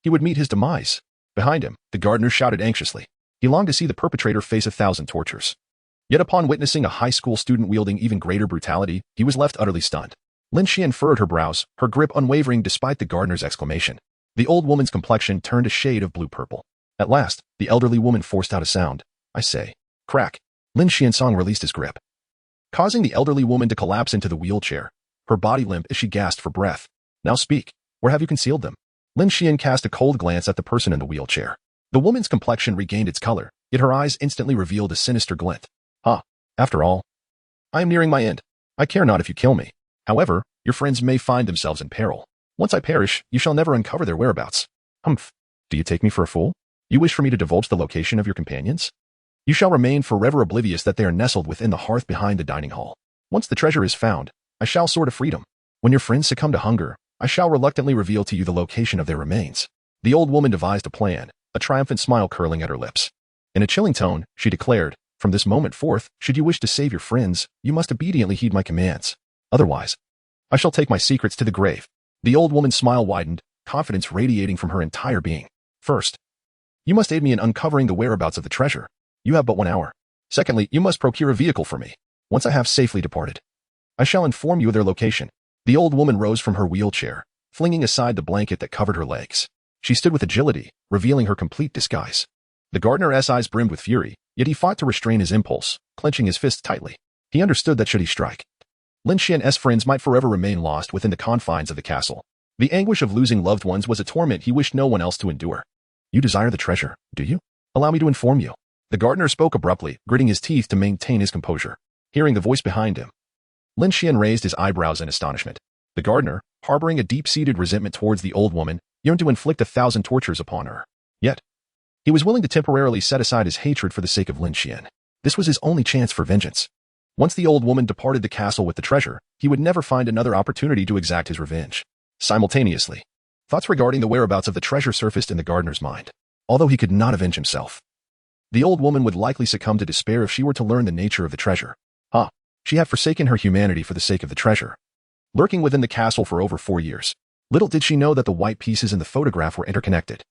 He would meet his demise. Behind him, the gardener shouted anxiously. He longed to see the perpetrator face 1,000 tortures. Yet upon witnessing a high school student wielding even greater brutality, he was left utterly stunned. Lin Xian furrowed her brows, her grip unwavering despite the gardener's exclamation. The old woman's complexion turned a shade of blue-purple. At last, the elderly woman forced out a sound. I say. Crack. Lin Xuan released his grip, causing the elderly woman to collapse into the wheelchair, her body limp as she gasped for breath. Now speak. Where have you concealed them? Lin Xuan cast a cold glance at the person in the wheelchair. The woman's complexion regained its color, yet her eyes instantly revealed a sinister glint. After all, I am nearing my end. I care not if you kill me. However, your friends may find themselves in peril. Once I perish, you shall never uncover their whereabouts. Humph. Do you take me for a fool? You wish for me to divulge the location of your companions? You shall remain forever oblivious that they are nestled within the hearth behind the dining hall. Once the treasure is found, I shall soar to freedom. When your friends succumb to hunger, I shall reluctantly reveal to you the location of their remains. The old woman devised a plan, a triumphant smile curling at her lips. In a chilling tone, she declared, from this moment forth, should you wish to save your friends, you must obediently heed my commands. Otherwise, I shall take my secrets to the grave. The old woman's smile widened, confidence radiating from her entire being. First, you must aid me in uncovering the whereabouts of the treasure. You have but 1 hour. Secondly, you must procure a vehicle for me. Once I have safely departed, I shall inform you of their location. The old woman rose from her wheelchair, flinging aside the blanket that covered her legs. She stood with agility, revealing her complete disguise. The gardener's eyes brimmed with fury, yet he fought to restrain his impulse, clenching his fists tightly. He understood that should he strike, Lin Xuan's friends might forever remain lost within the confines of the castle. The anguish of losing loved ones was a torment he wished no one else to endure. You desire the treasure, do you? Allow me to inform you. The gardener spoke abruptly, gritting his teeth to maintain his composure. Hearing the voice behind him, Lin Xuan raised his eyebrows in astonishment. The gardener, harboring a deep-seated resentment towards the old woman, yearned to inflict 1,000 tortures upon her. Yet, he was willing to temporarily set aside his hatred for the sake of Lin Xuan. This was his only chance for vengeance. Once the old woman departed the castle with the treasure, he would never find another opportunity to exact his revenge. Simultaneously, thoughts regarding the whereabouts of the treasure surfaced in the gardener's mind. Although he could not avenge himself, the old woman would likely succumb to despair if she were to learn the nature of the treasure. She had forsaken her humanity for the sake of the treasure. Lurking within the castle for over 4 years, little did she know that the white pieces in the photograph were interconnected,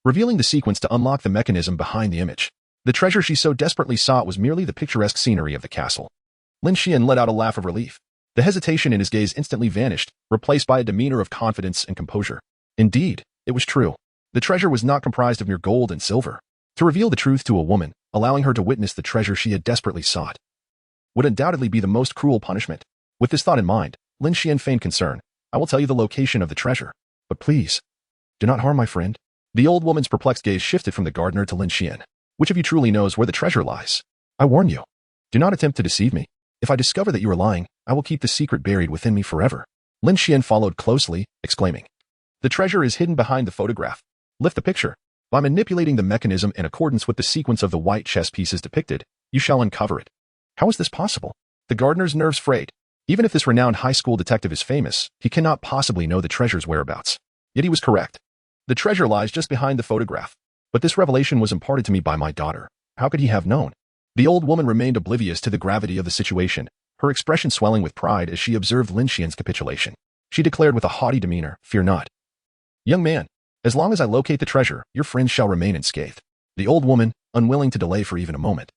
revealing the sequence to unlock the mechanism behind the image. The treasure she so desperately sought was merely the picturesque scenery of the castle. Lin Xuan let out a laugh of relief. The hesitation in his gaze instantly vanished, replaced by a demeanor of confidence and composure. Indeed, it was true. The treasure was not comprised of mere gold and silver. To reveal the truth to a woman, allowing her to witness the treasure she had desperately sought, would undoubtedly be the most cruel punishment. With this thought in mind, Lin Xuan feigned concern. I will tell you the location of the treasure, but please, do not harm my friend. The old woman's perplexed gaze shifted from the gardener to Lin Xuan. Which of you truly knows where the treasure lies? I warn you, do not attempt to deceive me. If I discover that you are lying, I will keep the secret buried within me forever. Lin Xuan followed closely, exclaiming, the treasure is hidden behind the photograph. Lift the picture. By manipulating the mechanism in accordance with the sequence of the white chess pieces depicted, you shall uncover it. How is this possible? The gardener's nerves frayed. Even if this renowned high school detective is famous, he cannot possibly know the treasure's whereabouts. Yet he was correct. The treasure lies just behind the photograph. But this revelation was imparted to me by my daughter. How could he have known? The old woman remained oblivious to the gravity of the situation, her expression swelling with pride as she observed Lin Xuan's capitulation. She declared with a haughty demeanor, fear not. Young man, as long as I locate the treasure, your friends shall remain unscathed. The old woman, unwilling to delay for even a moment,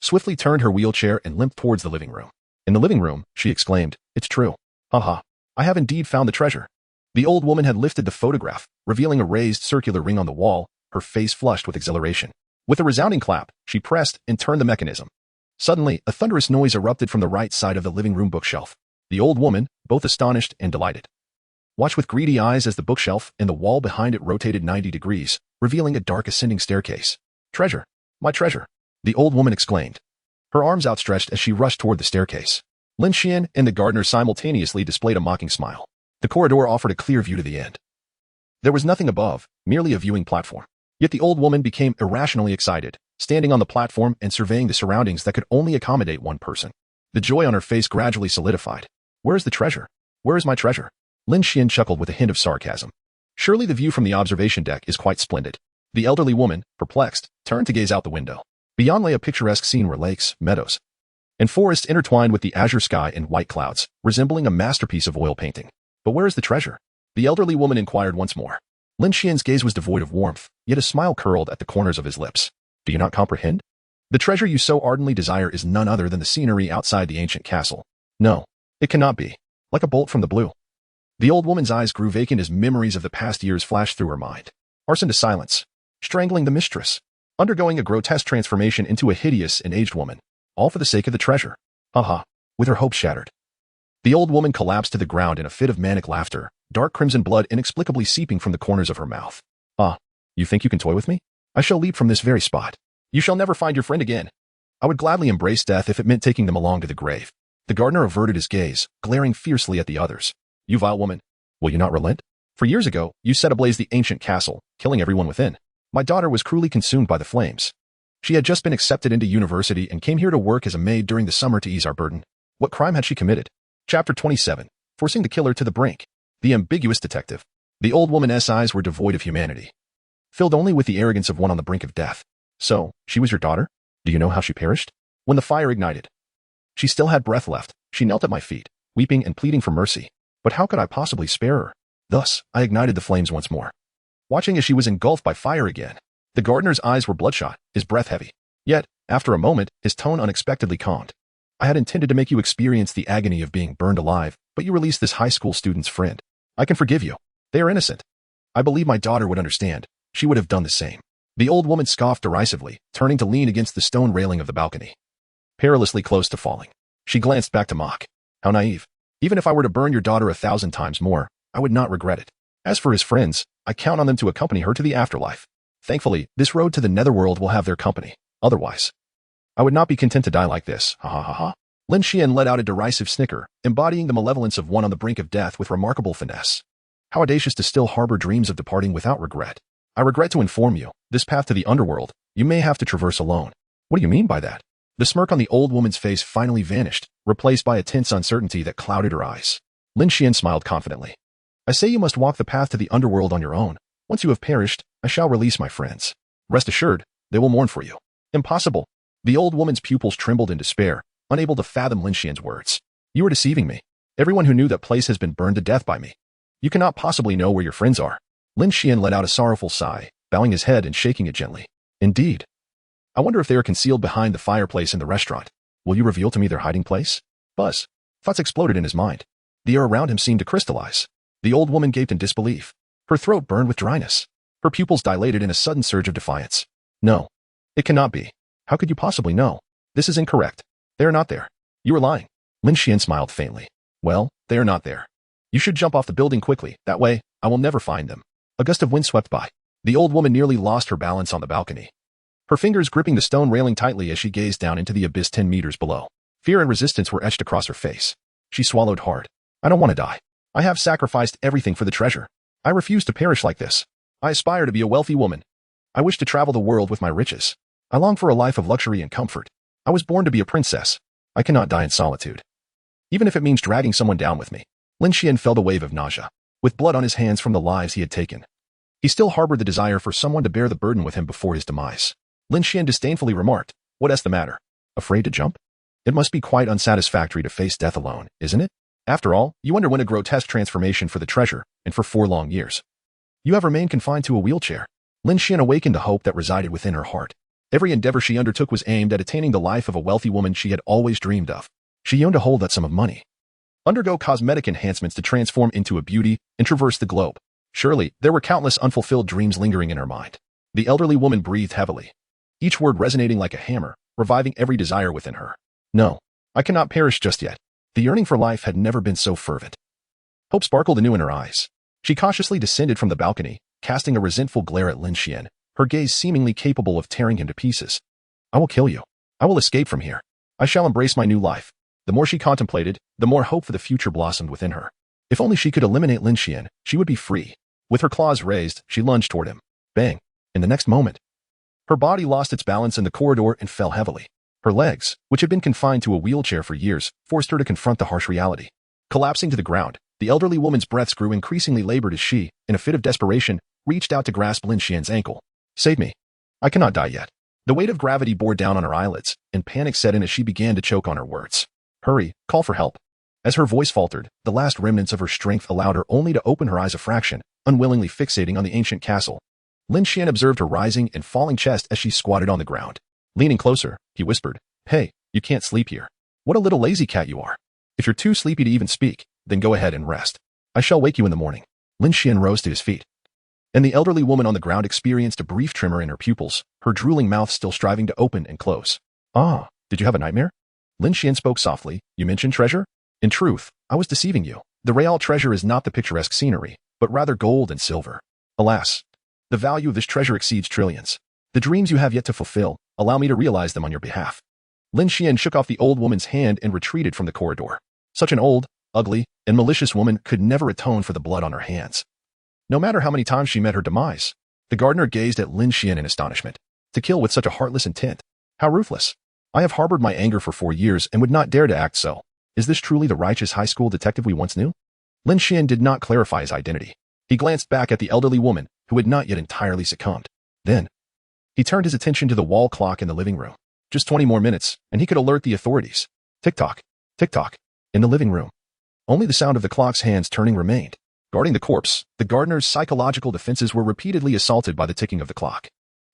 swiftly turned her wheelchair and limped towards the living room. In the living room, she exclaimed, it's true. I have indeed found the treasure. The old woman had lifted the photograph, revealing a raised circular ring on the wall, her face flushed with exhilaration. With a resounding clap, she pressed and turned the mechanism. Suddenly, a thunderous noise erupted from the right side of the living room bookshelf. The old woman, both astonished and delighted, watched with greedy eyes as the bookshelf and the wall behind it rotated 90 degrees, revealing a dark ascending staircase. Treasure! My treasure! The old woman exclaimed, her arms outstretched as she rushed toward the staircase. Lin Xuan and the gardener simultaneously displayed a mocking smile. The corridor offered a clear view to the end. There was nothing above, merely a viewing platform. Yet the old woman became irrationally excited, standing on the platform and surveying the surroundings that could only accommodate one person. The joy on her face gradually solidified. Where is the treasure? Where is my treasure? Lin Xuan chuckled with a hint of sarcasm. Surely the view from the observation deck is quite splendid. The elderly woman, perplexed, turned to gaze out the window. Beyond lay a picturesque scene where lakes, meadows, and forests intertwined with the azure sky and white clouds, resembling a masterpiece of oil painting. But where is the treasure? The elderly woman inquired once more. Lin Xuan's gaze was devoid of warmth, yet a smile curled at the corners of his lips. Do you not comprehend? The treasure you so ardently desire is none other than the scenery outside the ancient castle. No, it cannot be. Like a bolt from the blue, The old woman's eyes grew vacant as memories of the past years flashed through her mind. Arson to silence. Strangling the mistress. Undergoing a grotesque transformation into a hideous and aged woman. All for the sake of the treasure. Haha. With her hopes shattered. The old woman collapsed to the ground in a fit of manic laughter, dark crimson blood inexplicably seeping from the corners of her mouth. Ah, you think you can toy with me? I shall leap from this very spot. You shall never find your friend again. I would gladly embrace death if it meant taking them along to the grave. The gardener averted his gaze, glaring fiercely at the others. You vile woman. Will you not relent? For years ago, you set ablaze the ancient castle, killing everyone within. My daughter was cruelly consumed by the flames. She had just been accepted into university and came here to work as a maid during the summer to ease our burden. What crime had she committed? Chapter 27. Forcing the killer to the brink. The ambiguous detective. The old woman's eyes were devoid of humanity, filled only with the arrogance of one on the brink of death. So, she was your daughter? Do you know how she perished? When the fire ignited. She still had breath left. She knelt at my feet, weeping and pleading for mercy. But how could I possibly spare her? Thus, I ignited the flames once more, watching as she was engulfed by fire again. The gardener's eyes were bloodshot, his breath heavy. Yet, after a moment, his tone unexpectedly calmed. I had intended to make you experience the agony of being burned alive, but you released this high school student's friend. I can forgive you. They are innocent. I believe my daughter would understand. She would have done the same. The old woman scoffed derisively, turning to lean against the stone railing of the balcony. Perilously close to falling. She glanced back to mock. How naive. Even if I were to burn your daughter 1,000 times more, I would not regret it. As for his friends, I count on them to accompany her to the afterlife. Thankfully, this road to the netherworld will have their company. Otherwise, I would not be content to die like this. Ha ha ha ha. Lin Xuan let out a derisive snicker, embodying the malevolence of one on the brink of death with remarkable finesse. How audacious to still harbor dreams of departing without regret. I regret to inform you, this path to the underworld, you may have to traverse alone. What do you mean by that? The smirk on the old woman's face finally vanished, replaced by a tense uncertainty that clouded her eyes. Lin Xuan smiled confidently. I say you must walk the path to the underworld on your own. Once you have perished, I shall release my friends. Rest assured, they will mourn for you. Impossible. The old woman's pupils trembled in despair, unable to fathom Lin Xuan's words. You are deceiving me. Everyone who knew that place has been burned to death by me. You cannot possibly know where your friends are. Lin Xuan let out a sorrowful sigh, bowing his head and shaking it gently. Indeed. I wonder if they are concealed behind the fireplace in the restaurant. Will you reveal to me their hiding place? Buzz. Thoughts exploded in his mind. The air around him seemed to crystallize. The old woman gaped in disbelief. Her throat burned with dryness. Her pupils dilated in a sudden surge of defiance. No. It cannot be. How could you possibly know? This is incorrect. They are not there. You are lying. Lin Xuan smiled faintly. Well, they are not there. You should jump off the building quickly. That way, I will never find them. A gust of wind swept by. The old woman nearly lost her balance on the balcony, her fingers gripping the stone railing tightly as she gazed down into the abyss 10 meters below. Fear and resistance were etched across her face. She swallowed hard. I don't want to die. I have sacrificed everything for the treasure. I refuse to perish like this. I aspire to be a wealthy woman. I wish to travel the world with my riches. I long for a life of luxury and comfort. I was born to be a princess. I cannot die in solitude, even if it means dragging someone down with me. Lin Xuan felt a wave of nausea, with blood on his hands from the lives he had taken. He still harbored the desire for someone to bear the burden with him before his demise. Lin Xuan disdainfully remarked, "What's the matter? Afraid to jump? It must be quite unsatisfactory to face death alone, isn't it? After all, you underwent a grotesque transformation for the treasure, and for 4 long years, you have remained confined to a wheelchair." Lin Xuan awakened the hope that resided within her heart. Every endeavor she undertook was aimed at attaining the life of a wealthy woman she had always dreamed of. She yearned to hold that sum of money, undergo cosmetic enhancements to transform into a beauty, and traverse the globe. Surely, there were countless unfulfilled dreams lingering in her mind. The elderly woman breathed heavily, each word resonating like a hammer, reviving every desire within her. No, I cannot perish just yet. The yearning for life had never been so fervent. Hope sparkled anew in her eyes. She cautiously descended from the balcony, casting a resentful glare at Lin Xuan, her gaze seemingly capable of tearing him to pieces. I will kill you. I will escape from here. I shall embrace my new life. The more she contemplated, the more hope for the future blossomed within her. If only she could eliminate Lin Xuan, she would be free. With her claws raised, she lunged toward him. Bang! In the next moment, her body lost its balance in the corridor and fell heavily. Her legs, which had been confined to a wheelchair for years, forced her to confront the harsh reality. Collapsing to the ground, the elderly woman's breaths grew increasingly labored as she, in a fit of desperation, reached out to grasp Lin Xuan's ankle. Save me. I cannot die yet. The weight of gravity bore down on her eyelids, and panic set in as she began to choke on her words. Hurry, call for help. As her voice faltered, the last remnants of her strength allowed her only to open her eyes a fraction, unwillingly fixating on the ancient castle. Lin Xuan observed her rising and falling chest as she squatted on the ground. Leaning closer, he whispered, Hey, you can't sleep here. What a little lazy cat you are. If you're too sleepy to even speak, then go ahead and rest. I shall wake you in the morning. Lin Xuan rose to his feet. And the elderly woman on the ground experienced a brief tremor in her pupils, her drooling mouth still striving to open and close. Ah, did you have a nightmare? Lin Xuan spoke softly. You mentioned treasure? In truth, I was deceiving you. The real treasure is not the picturesque scenery, but rather gold and silver. Alas, the value of this treasure exceeds trillions. The dreams you have yet to fulfill, allow me to realize them on your behalf. Lin Xuan shook off the old woman's hand and retreated from the corridor. Such an old, ugly, and malicious woman could never atone for the blood on her hands. No matter how many times she met her demise, the gardener gazed at Lin Xuan in astonishment. To kill with such a heartless intent. How ruthless. I have harbored my anger for 4 years and would not dare to act so. Is this truly the righteous high school detective we once knew? Lin Xuan did not clarify his identity. He glanced back at the elderly woman, who had not yet entirely succumbed. Then, he turned his attention to the wall clock in the living room. Just 20 more minutes, and he could alert the authorities. Tick-tock, tick-tock. In the living room. Only the sound of the clock's hands turning remained. Guarding the corpse, the gardener's psychological defenses were repeatedly assaulted by the ticking of the clock.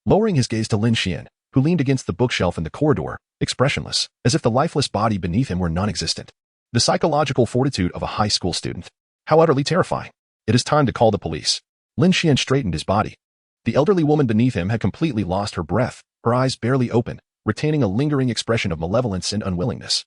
Lowering his gaze to Lin Xuan, who leaned against the bookshelf in the corridor, expressionless, as if the lifeless body beneath him were non-existent. The psychological fortitude of a high school student. How utterly terrifying. It is time to call the police. Lin Xuan straightened his body. The elderly woman beneath him had completely lost her breath, her eyes barely open, retaining a lingering expression of malevolence and unwillingness.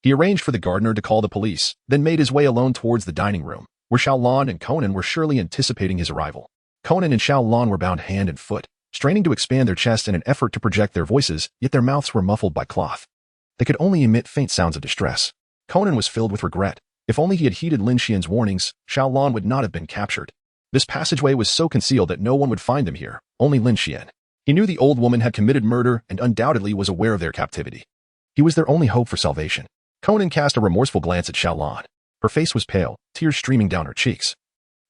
He arranged for the gardener to call the police, then made his way alone towards the dining room, where Xiaolan and Conan were surely anticipating his arrival. Conan and Xiaolan were bound hand and foot, straining to expand their chests in an effort to project their voices, yet their mouths were muffled by cloth. They could only emit faint sounds of distress. Conan was filled with regret. If only he had heeded Lin Xuan's warnings, Xiaolan would not have been captured. This passageway was so concealed that no one would find them here, only Lin Xuan. He knew the old woman had committed murder and undoubtedly was aware of their captivity. He was their only hope for salvation. Conan cast a remorseful glance at Xiaolan. Her face was pale, tears streaming down her cheeks.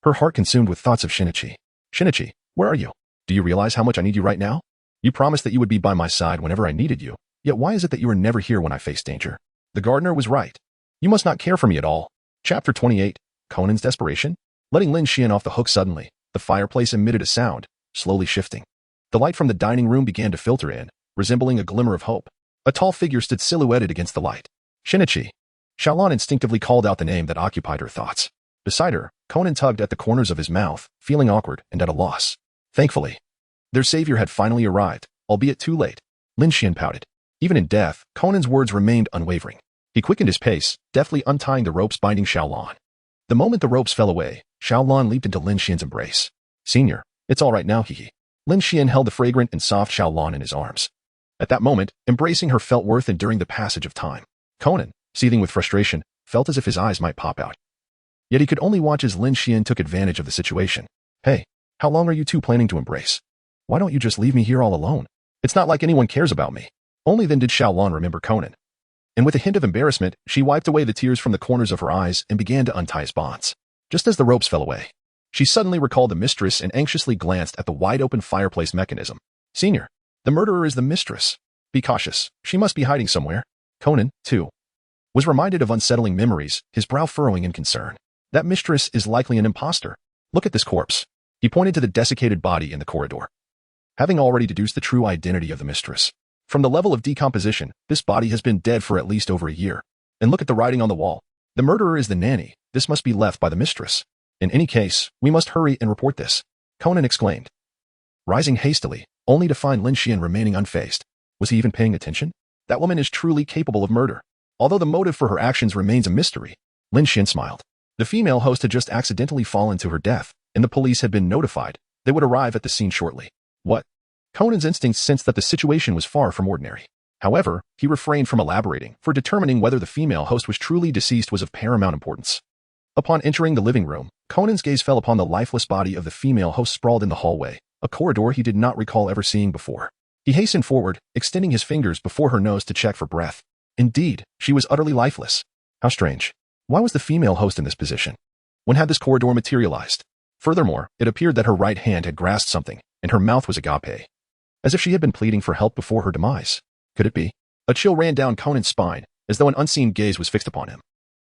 Her heart consumed with thoughts of Shinichi. Shinichi, where are you? Do you realize how much I need you right now? You promised that you would be by my side whenever I needed you, yet why is it that you are never here when I face danger? The gardener was right. You must not care for me at all. Chapter 28, Conan's Desperation? Letting Lin Xuan off the hook suddenly, the fireplace emitted a sound, slowly shifting. The light from the dining room began to filter in, resembling a glimmer of hope. A tall figure stood silhouetted against the light. Shinichi. Xiaolan instinctively called out the name that occupied her thoughts. Beside her, Conan tugged at the corners of his mouth, feeling awkward and at a loss. Thankfully, their savior had finally arrived, albeit too late. Lin Xuan pouted. Even in death, Conan's words remained unwavering. He quickened his pace, deftly untying the ropes binding Xiaolan. The moment the ropes fell away, Xiaolan leaped into Lin Xuan's embrace. Senior, it's all right now, hee. Lin Xuan held the fragrant and soft Xiaolan in his arms. At that moment, embracing her felt worth enduring the passage of time. Conan, seething with frustration, felt as if his eyes might pop out. Yet he could only watch as Lin Xuan took advantage of the situation. Hey, how long are you two planning to embrace? Why don't you just leave me here all alone? It's not like anyone cares about me. Only then did Xiaolan remember Conan. And with a hint of embarrassment, she wiped away the tears from the corners of her eyes and began to untie his bonds. Just as the ropes fell away, she suddenly recalled the mistress and anxiously glanced at the wide-open fireplace mechanism. Senior, the murderer is the mistress. Be cautious. She must be hiding somewhere. Conan, too, was reminded of unsettling memories, his brow furrowing in concern. That mistress is likely an imposter. Look at this corpse. He pointed to the desiccated body in the corridor. Having already deduced the true identity of the mistress. From the level of decomposition, this body has been dead for at least over a year. And look at the writing on the wall. The murderer is the nanny. This must be left by the mistress. In any case, we must hurry and report this. Conan exclaimed. Rising hastily, only to find Lin Xuan remaining unfazed. Was he even paying attention? That woman is truly capable of murder. Although the motive for her actions remains a mystery, Lin Xuan smiled. The female host had just accidentally fallen to her death, and the police had been notified. They would arrive at the scene shortly. What? Conan's instincts sensed that the situation was far from ordinary. However, he refrained from elaborating, for determining whether the female host was truly deceased was of paramount importance. Upon entering the living room, Conan's gaze fell upon the lifeless body of the female host sprawled in the hallway, a corridor he did not recall ever seeing before. He hastened forward, extending his fingers before her nose to check for breath. Indeed, she was utterly lifeless. How strange. Why was the female host in this position? When had this corridor materialized? Furthermore, it appeared that her right hand had grasped something, and her mouth was agape. As if she had been pleading for help before her demise. Could it be? A chill ran down Conan's spine, as though an unseen gaze was fixed upon him.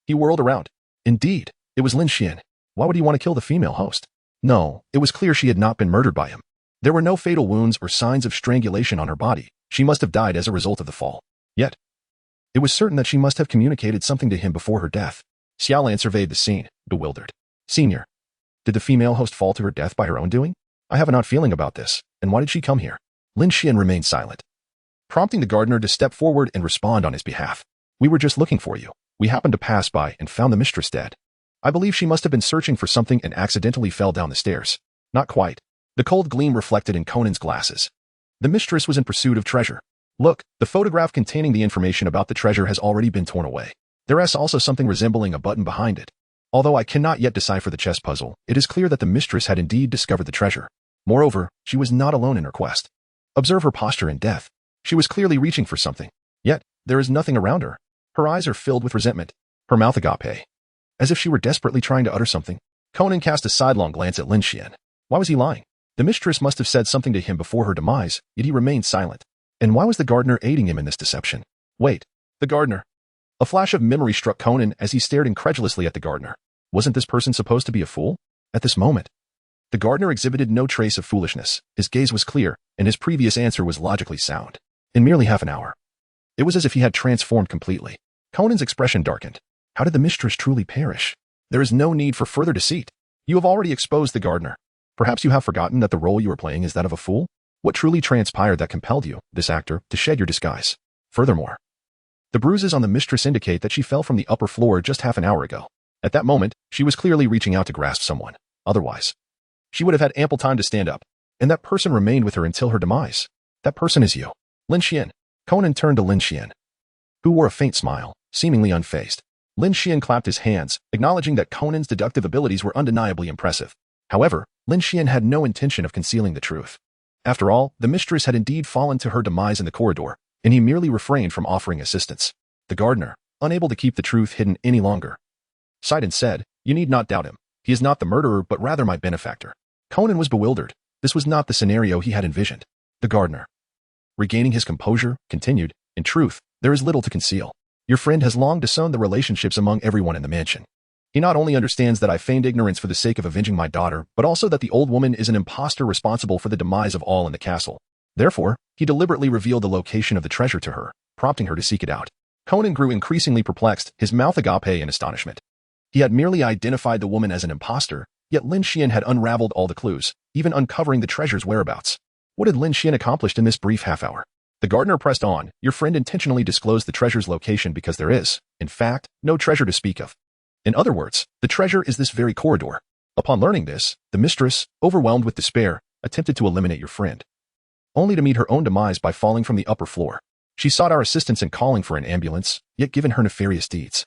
He whirled around. Indeed, it was Lin Xuan. Why would he want to kill the female host? No, it was clear she had not been murdered by him. There were no fatal wounds or signs of strangulation on her body. She must have died as a result of the fall. Yet, it was certain that she must have communicated something to him before her death. Xiaolan surveyed the scene, bewildered. Senior, did the female host fall to her death by her own doing? I have an odd feeling about this, and why did she come here? Lin Xuan remained silent, prompting the gardener to step forward and respond on his behalf. We were just looking for you. We happened to pass by and found the mistress dead. I believe she must have been searching for something and accidentally fell down the stairs. Not quite. The cold gleam reflected in Conan's glasses. The mistress was in pursuit of treasure. Look, the photograph containing the information about the treasure has already been torn away. There is also something resembling a button behind it. Although I cannot yet decipher the chess puzzle, it is clear that the mistress had indeed discovered the treasure. Moreover, she was not alone in her quest. Observe her posture in death. She was clearly reaching for something. Yet, there is nothing around her. Her eyes are filled with resentment. Her mouth agape. As if she were desperately trying to utter something. Conan cast a sidelong glance at Lin Xuan. Why was he lying? The mistress must have said something to him before her demise, yet he remained silent. And why was the gardener aiding him in this deception? Wait, the gardener. A flash of memory struck Conan as he stared incredulously at the gardener. Wasn't this person supposed to be a fool? At this moment, the gardener exhibited no trace of foolishness. His gaze was clear, and his previous answer was logically sound. In merely half an hour, it was as if he had transformed completely. Conan's expression darkened. How did the mistress truly perish? There is no need for further deceit. You have already exposed the gardener. Perhaps you have forgotten that the role you are playing is that of a fool? What truly transpired that compelled you, this actor, to shed your disguise? Furthermore, the bruises on the mistress indicate that she fell from the upper floor just half an hour ago. At that moment, she was clearly reaching out to grasp someone. Otherwise, she would have had ample time to stand up, and that person remained with her until her demise. That person is you. Lin Xuan. Conan turned to Lin Xuan, who wore a faint smile, seemingly unfazed. Lin Xuan clapped his hands, acknowledging that Conan's deductive abilities were undeniably impressive. However, Lin Xuan had no intention of concealing the truth. After all, the mistress had indeed fallen to her demise in the corridor, and he merely refrained from offering assistance. The gardener, unable to keep the truth hidden any longer, sighed and said, "You need not doubt him. He is not the murderer but rather my benefactor." Conan was bewildered. This was not the scenario he had envisioned. The gardener, regaining his composure, continued, "In truth, there is little to conceal. Your friend has long disowned the relationships among everyone in the mansion. He not only understands that I feigned ignorance for the sake of avenging my daughter, but also that the old woman is an impostor responsible for the demise of all in the castle. Therefore, he deliberately revealed the location of the treasure to her, prompting her to seek it out." Conan grew increasingly perplexed, his mouth agape in astonishment. He had merely identified the woman as an impostor, yet Lin Xuan had unraveled all the clues, even uncovering the treasure's whereabouts. What had Lin Xuan accomplished in this brief half-hour? The gardener pressed on. "Your friend intentionally disclosed the treasure's location because there is, in fact, no treasure to speak of. In other words, the treasure is this very corridor. Upon learning this, the mistress, overwhelmed with despair, attempted to eliminate your friend, only to meet her own demise by falling from the upper floor. She sought our assistance in calling for an ambulance, yet given her nefarious deeds,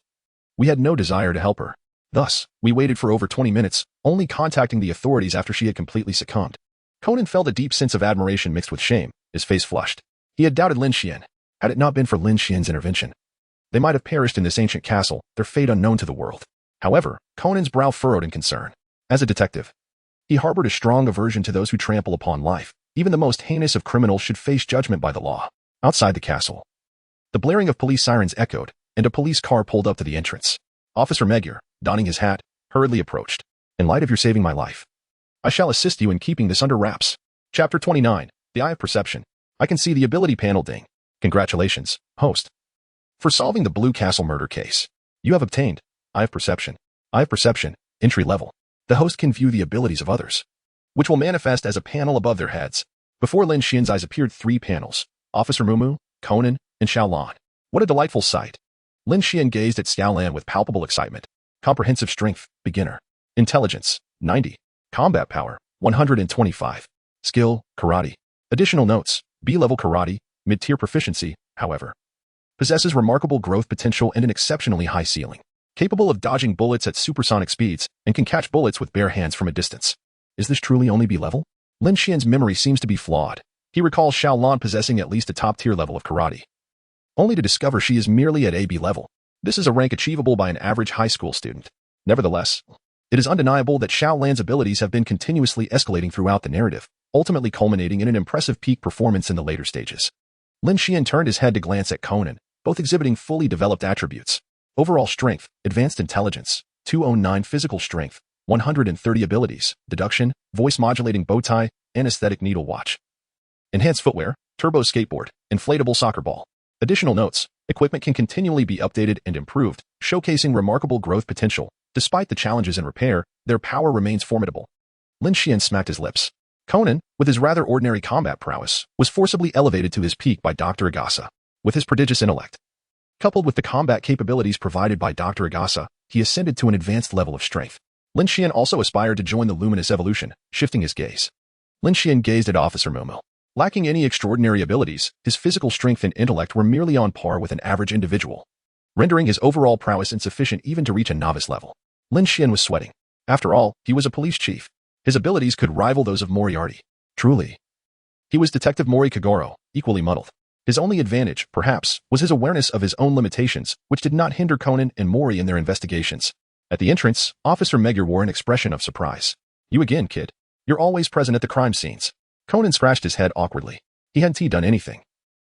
we had no desire to help her. Thus, we waited for over 20 minutes, only contacting the authorities after she had completely succumbed." Conan felt a deep sense of admiration mixed with shame. His face flushed. He had doubted Lin Xuan. Had it not been for Lin Xuan's intervention, they might have perished in this ancient castle, their fate unknown to the world. However, Conan's brow furrowed in concern. As a detective, he harbored a strong aversion to those who trample upon life. Even the most heinous of criminals should face judgment by the law. Outside the castle, the blaring of police sirens echoed, and a police car pulled up to the entrance. Officer Magyar, donning his hat, hurriedly approached. "In light of your saving my life, I shall assist you in keeping this under wraps." Chapter 29, The Eye of Perception. I can see the ability panel ding. Congratulations, host, for solving the Blue Castle murder case. You have obtained Eye of Perception. Eye of Perception, entry level. The host can view the abilities of others, which will manifest as a panel above their heads. Before Lin Xuan's eyes appeared 3 panels: Officer Mumu, Conan, and Xiaolan. What a delightful sight. Lin Xuan gazed at Xiaolan with palpable excitement. Comprehensive strength, beginner. Intelligence, 90. Combat power, 125. Skill, karate. Additional notes: B-level karate, mid-tier proficiency, however, possesses remarkable growth potential and an exceptionally high ceiling. Capable of dodging bullets at supersonic speeds and can catch bullets with bare hands from a distance. Is this truly only B-level? Lin Xuan's memory seems to be flawed. He recalls Xiaolan possessing at least a top-tier level of karate, only to discover she is merely at AB level. This is a rank achievable by an average high school student. Nevertheless, it is undeniable that Xiaolan's abilities have been continuously escalating throughout the narrative, ultimately culminating in an impressive peak performance in the later stages. Lin Xuan turned his head to glance at Conan, both exhibiting fully developed attributes. Overall strength, advanced intelligence, 209 physical strength, 130 abilities, deduction, voice-modulating bowtie, and aesthetic needle watch. Enhanced footwear, turbo skateboard, inflatable soccer ball. Additional notes: equipment can continually be updated and improved, showcasing remarkable growth potential. Despite the challenges in repair, their power remains formidable. Lin Xuan smacked his lips. Conan, with his rather ordinary combat prowess, was forcibly elevated to his peak by Dr. Agasa. With his prodigious intellect, coupled with the combat capabilities provided by Dr. Agasa, he ascended to an advanced level of strength. Lin Xuan also aspired to join the luminous evolution, shifting his gaze. Lin Xuan gazed at Officer Momo. Lacking any extraordinary abilities, his physical strength and intellect were merely on par with an average individual, rendering his overall prowess insufficient even to reach a novice level. Lin Xuan was sweating. After all, he was a police chief. His abilities could rival those of Moriarty. Truly. He was Detective Mori Kagoro, equally muddled. His only advantage, perhaps, was his awareness of his own limitations, which did not hinder Conan and Mori in their investigations. At the entrance, Officer Megur wore an expression of surprise. You again, kid. You're always present at the crime scenes. Conan scratched his head awkwardly. He hadn't done anything.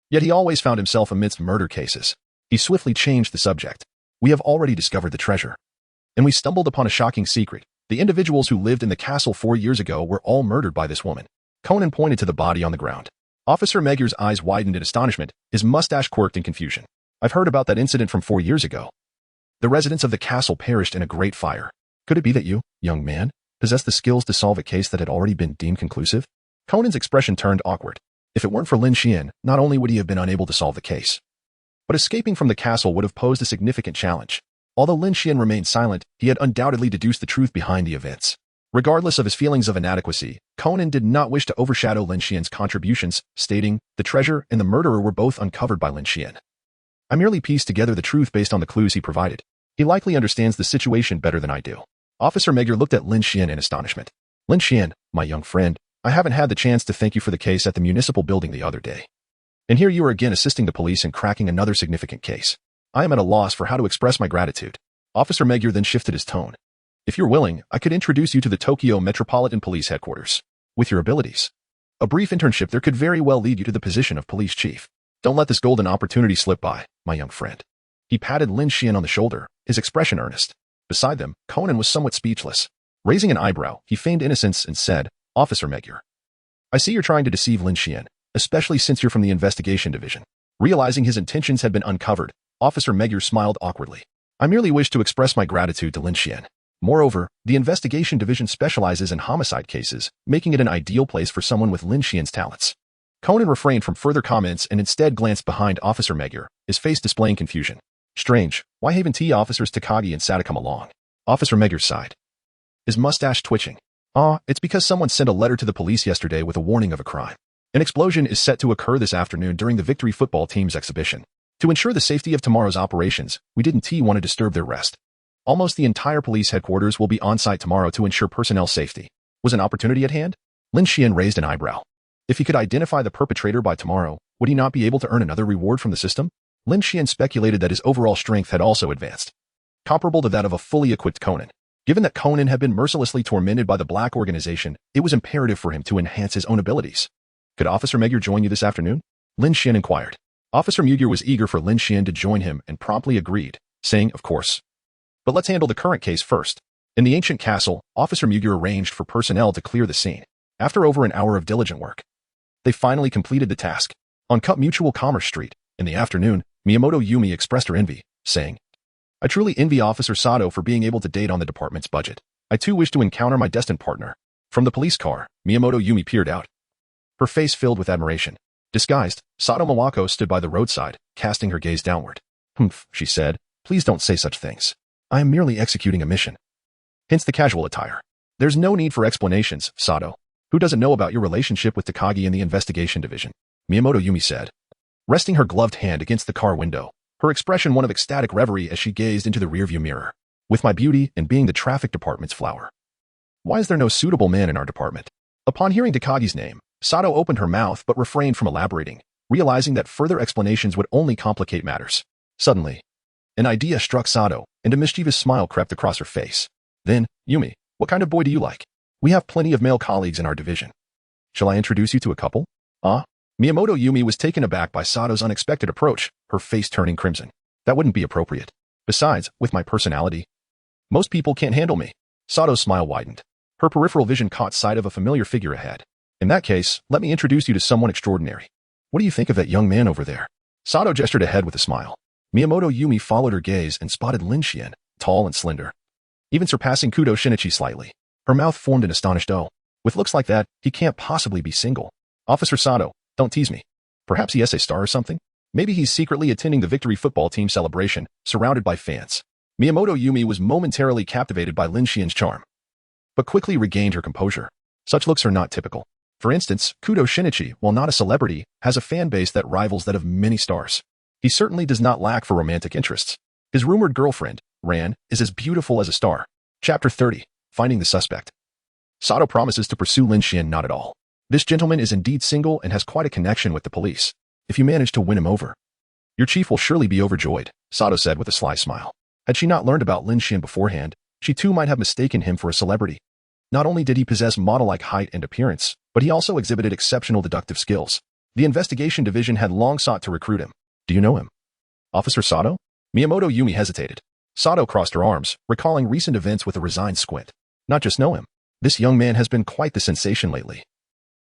Yet he always found himself amidst murder cases. He swiftly changed the subject. We have already discovered the treasure. And we stumbled upon a shocking secret. The individuals who lived in the castle 4 years ago were all murdered by this woman. Conan pointed to the body on the ground. Officer Megur's eyes widened in astonishment, his mustache quirked in confusion. I've heard about that incident from 4 years ago. The residents of the castle perished in a great fire. Could it be that you, young man, possessed the skills to solve a case that had already been deemed conclusive? Conan's expression turned awkward. If it weren't for Lin Xuan, not only would he have been unable to solve the case, but escaping from the castle would have posed a significant challenge. Although Lin Xuan remained silent, he had undoubtedly deduced the truth behind the events. Regardless of his feelings of inadequacy, Conan did not wish to overshadow Lin Xuan's contributions, stating, the treasure and the murderer were both uncovered by Lin Xuan. I merely pieced together the truth based on the clues he provided. He likely understands the situation better than I do. Officer Megur looked at Lin Xuan in astonishment. Lin Xuan, my young friend, I haven't had the chance to thank you for the case at the municipal building the other day. And here you are again assisting the police in cracking another significant case. I am at a loss for how to express my gratitude. Officer Megur then shifted his tone. If you're willing, I could introduce you to the Tokyo Metropolitan Police Headquarters. With your abilities, a brief internship there could very well lead you to the position of police chief. Don't let this golden opportunity slip by, my young friend. He patted Lin Xuan on the shoulder, his expression earnest. Beside them, Conan was somewhat speechless. Raising an eyebrow, he feigned innocence and said, Officer Megur, I see you're trying to deceive Lin Xuan, especially since you're from the investigation division. Realizing his intentions had been uncovered, Officer Megur smiled awkwardly. I merely wish to express my gratitude to Lin Xuan. Moreover, the investigation division specializes in homicide cases, making it an ideal place for someone with Lin Xuan's talents. Conan refrained from further comments and instead glanced behind Officer Megur, his face displaying confusion. Strange, why haven't officers Takagi and Sato come along? Officer Megur sighed, his mustache twitching. It's because someone sent a letter to the police yesterday with a warning of a crime. An explosion is set to occur this afternoon during the Victory football team's exhibition. To ensure the safety of tomorrow's operations, we didn't want to disturb their rest. Almost the entire police headquarters will be on site tomorrow to ensure personnel safety. Was an opportunity at hand? Lin Xuan raised an eyebrow. If he could identify the perpetrator by tomorrow, would he not be able to earn another reward from the system? Lin Xuan speculated that his overall strength had also advanced, comparable to that of a fully equipped Conan. Given that Conan had been mercilessly tormented by the Black Organization, it was imperative for him to enhance his own abilities. Could Officer Megur join you this afternoon? Lin Xuan inquired. Officer Megur was eager for Lin Xuan to join him and promptly agreed, saying, of course. But let's handle the current case first. In the ancient castle, Officer Megur arranged for personnel to clear the scene. After over an hour of diligent work, they finally completed the task. On Cut Mutual Commerce Street, in the afternoon, Miyamoto Yumi expressed her envy, saying, I truly envy Officer Sato for being able to date on the department's budget. I too wish to encounter my destined partner. From the police car, Miyamoto Yumi peered out, her face filled with admiration. Disguised, Sato Mawako stood by the roadside, casting her gaze downward. Humph, she said, please don't say such things. I am merely executing a mission. Hence the casual attire. There's no need for explanations, Sato. Who doesn't know about your relationship with Takagi in the investigation division? Miyamoto Yumi said, resting her gloved hand against the car window, her expression one of ecstatic reverie as she gazed into the rearview mirror. With my beauty and being the traffic department's flower. Why is there no suitable man in our department? Upon hearing Takagi's name, Sato opened her mouth but refrained from elaborating, realizing that further explanations would only complicate matters. Suddenly, an idea struck Sato, and a mischievous smile crept across her face. Then, Yumi, what kind of boy do you like? We have plenty of male colleagues in our division. Shall I introduce you to a couple? Miyamoto Yumi was taken aback by Sato's unexpected approach, her face turning crimson. That wouldn't be appropriate. Besides, with my personality, most people can't handle me. Sato's smile widened. Her peripheral vision caught sight of a familiar figure ahead. In that case, let me introduce you to someone extraordinary. What do you think of that young man over there? Sato gestured ahead with a smile. Miyamoto Yumi followed her gaze and spotted Lin Xuan, tall and slender, even surpassing Kudou Shinichi slightly. Her mouth formed an astonished O. With looks like that, he can't possibly be single. Officer Sato, don't tease me. Perhaps he is a star or something? Maybe he's secretly attending the victory football team celebration, surrounded by fans. Miyamoto Yumi was momentarily captivated by Lin Xuan's charm, but quickly regained her composure. Such looks are not typical. For instance, Kudou Shinichi, while not a celebrity, has a fan base that rivals that of many stars. He certainly does not lack for romantic interests. His rumored girlfriend, Ran, is as beautiful as a star. Chapter 30. Finding the suspect. Sato promises to pursue Lin Xuan not at all. This gentleman is indeed single and has quite a connection with the police. If you manage to win him over, your chief will surely be overjoyed, Sato said with a sly smile. Had she not learned about Lin Xuan beforehand, she too might have mistaken him for a celebrity. Not only did he possess model-like height and appearance, but he also exhibited exceptional deductive skills. The investigation division had long sought to recruit him. Do you know him? Officer Sato? Miyamoto Yumi hesitated. Sato crossed her arms, recalling recent events with a resigned squint. Not just know him. This young man has been quite the sensation lately,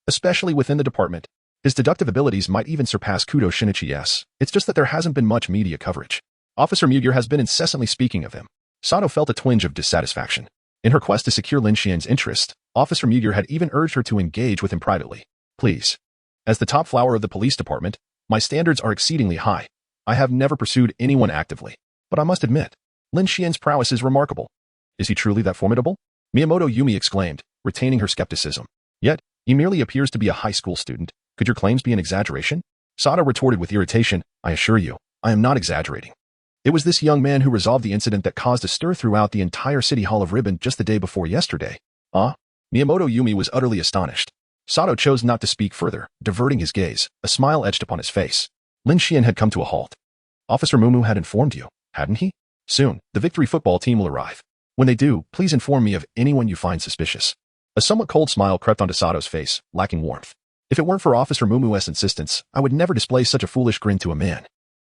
especially within the department. His deductive abilities might even surpass Kudou Shinichi. Yes, it's just that there hasn't been much media coverage. Officer Mugier has been incessantly speaking of him. Sato felt a twinge of dissatisfaction. In her quest to secure Lin Xuan's interest, Officer Mugier had even urged her to engage with him privately. Please. As the top flower of the police department, my standards are exceedingly high. I have never pursued anyone actively, but I must admit, Lin Xuan's prowess is remarkable. Is he truly that formidable? Miyamoto Yumi exclaimed, retaining her skepticism. Yet, he merely appears to be a high school student. Could your claims be an exaggeration? Sato retorted with irritation. I assure you, I am not exaggerating. It was this young man who resolved the incident that caused a stir throughout the entire City Hall of Ribbon just the day before yesterday. Miyamoto Yumi was utterly astonished. Sato chose not to speak further, diverting his gaze. A smile etched upon his face. Lin Xuan had come to a halt. Officer Mumu had informed you, hadn't he? Soon, the victory football team will arrive. When they do, please inform me of anyone you find suspicious. A somewhat cold smile crept onto Sato's face, lacking warmth. If it weren't for Officer Mumu's insistence, I would never display such a foolish grin to a man.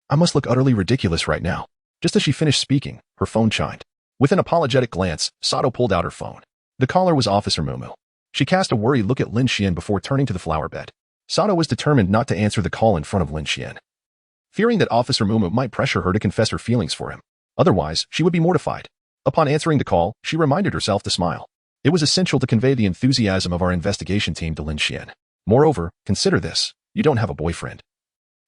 I must look utterly ridiculous right now. Just as she finished speaking, her phone chimed. With an apologetic glance, Sato pulled out her phone. The caller was Officer Mumu. She cast a worried look at Lin Xuan before turning to the flower bed. Sato was determined not to answer the call in front of Lin Xuan, fearing that Officer Mumu might pressure her to confess her feelings for him. Otherwise, she would be mortified. Upon answering the call, she reminded herself to smile. It was essential to convey the enthusiasm of our investigation team to Lin Xuan. Moreover, consider this. You don't have a boyfriend.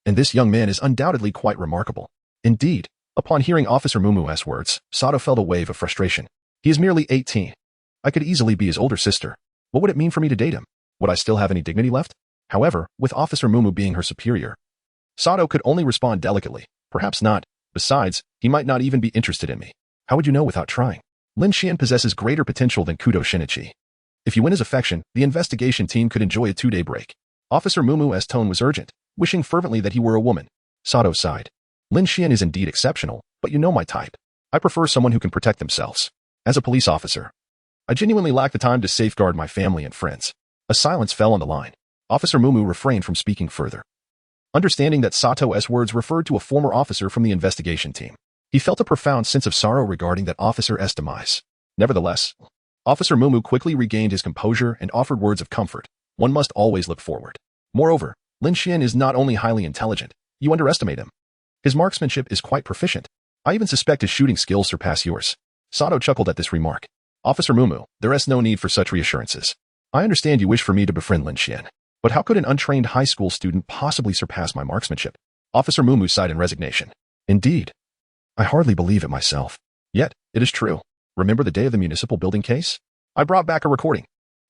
And this young man is undoubtedly quite remarkable. Indeed, upon hearing Officer Mumu's words, Sato felt a wave of frustration. He is merely 18. I could easily be his older sister. What would it mean for me to date him? Would I still have any dignity left? However, with Officer Mumu being her superior, Sato could only respond delicately. Perhaps not. Besides, he might not even be interested in me. How would you know without trying? Lin Xuan possesses greater potential than Kudou Shinichi. If you win his affection, the investigation team could enjoy a 2-day break. Officer Mumu's tone was urgent, wishing fervently that he were a woman. Sato sighed. Lin Xuan is indeed exceptional, but you know my type. I prefer someone who can protect themselves. As a police officer, I genuinely lack the time to safeguard my family and friends. A silence fell on the line. Officer Mumu refrained from speaking further, understanding that Sato's words referred to a former officer from the investigation team. He felt a profound sense of sorrow regarding that officer's demise. Nevertheless, Officer Mumu quickly regained his composure and offered words of comfort. One must always look forward. Moreover, Lin Xuan is not only highly intelligent, you underestimate him. His marksmanship is quite proficient. I even suspect his shooting skills surpass yours. Sato chuckled at this remark. Officer Mumu, there is no need for such reassurances. I understand you wish for me to befriend Lin Xuan, but how could an untrained high school student possibly surpass my marksmanship? Officer Mumu sighed in resignation. Indeed. I hardly believe it myself. Yet, it is true. Remember the day of the municipal building case? I brought back a recording.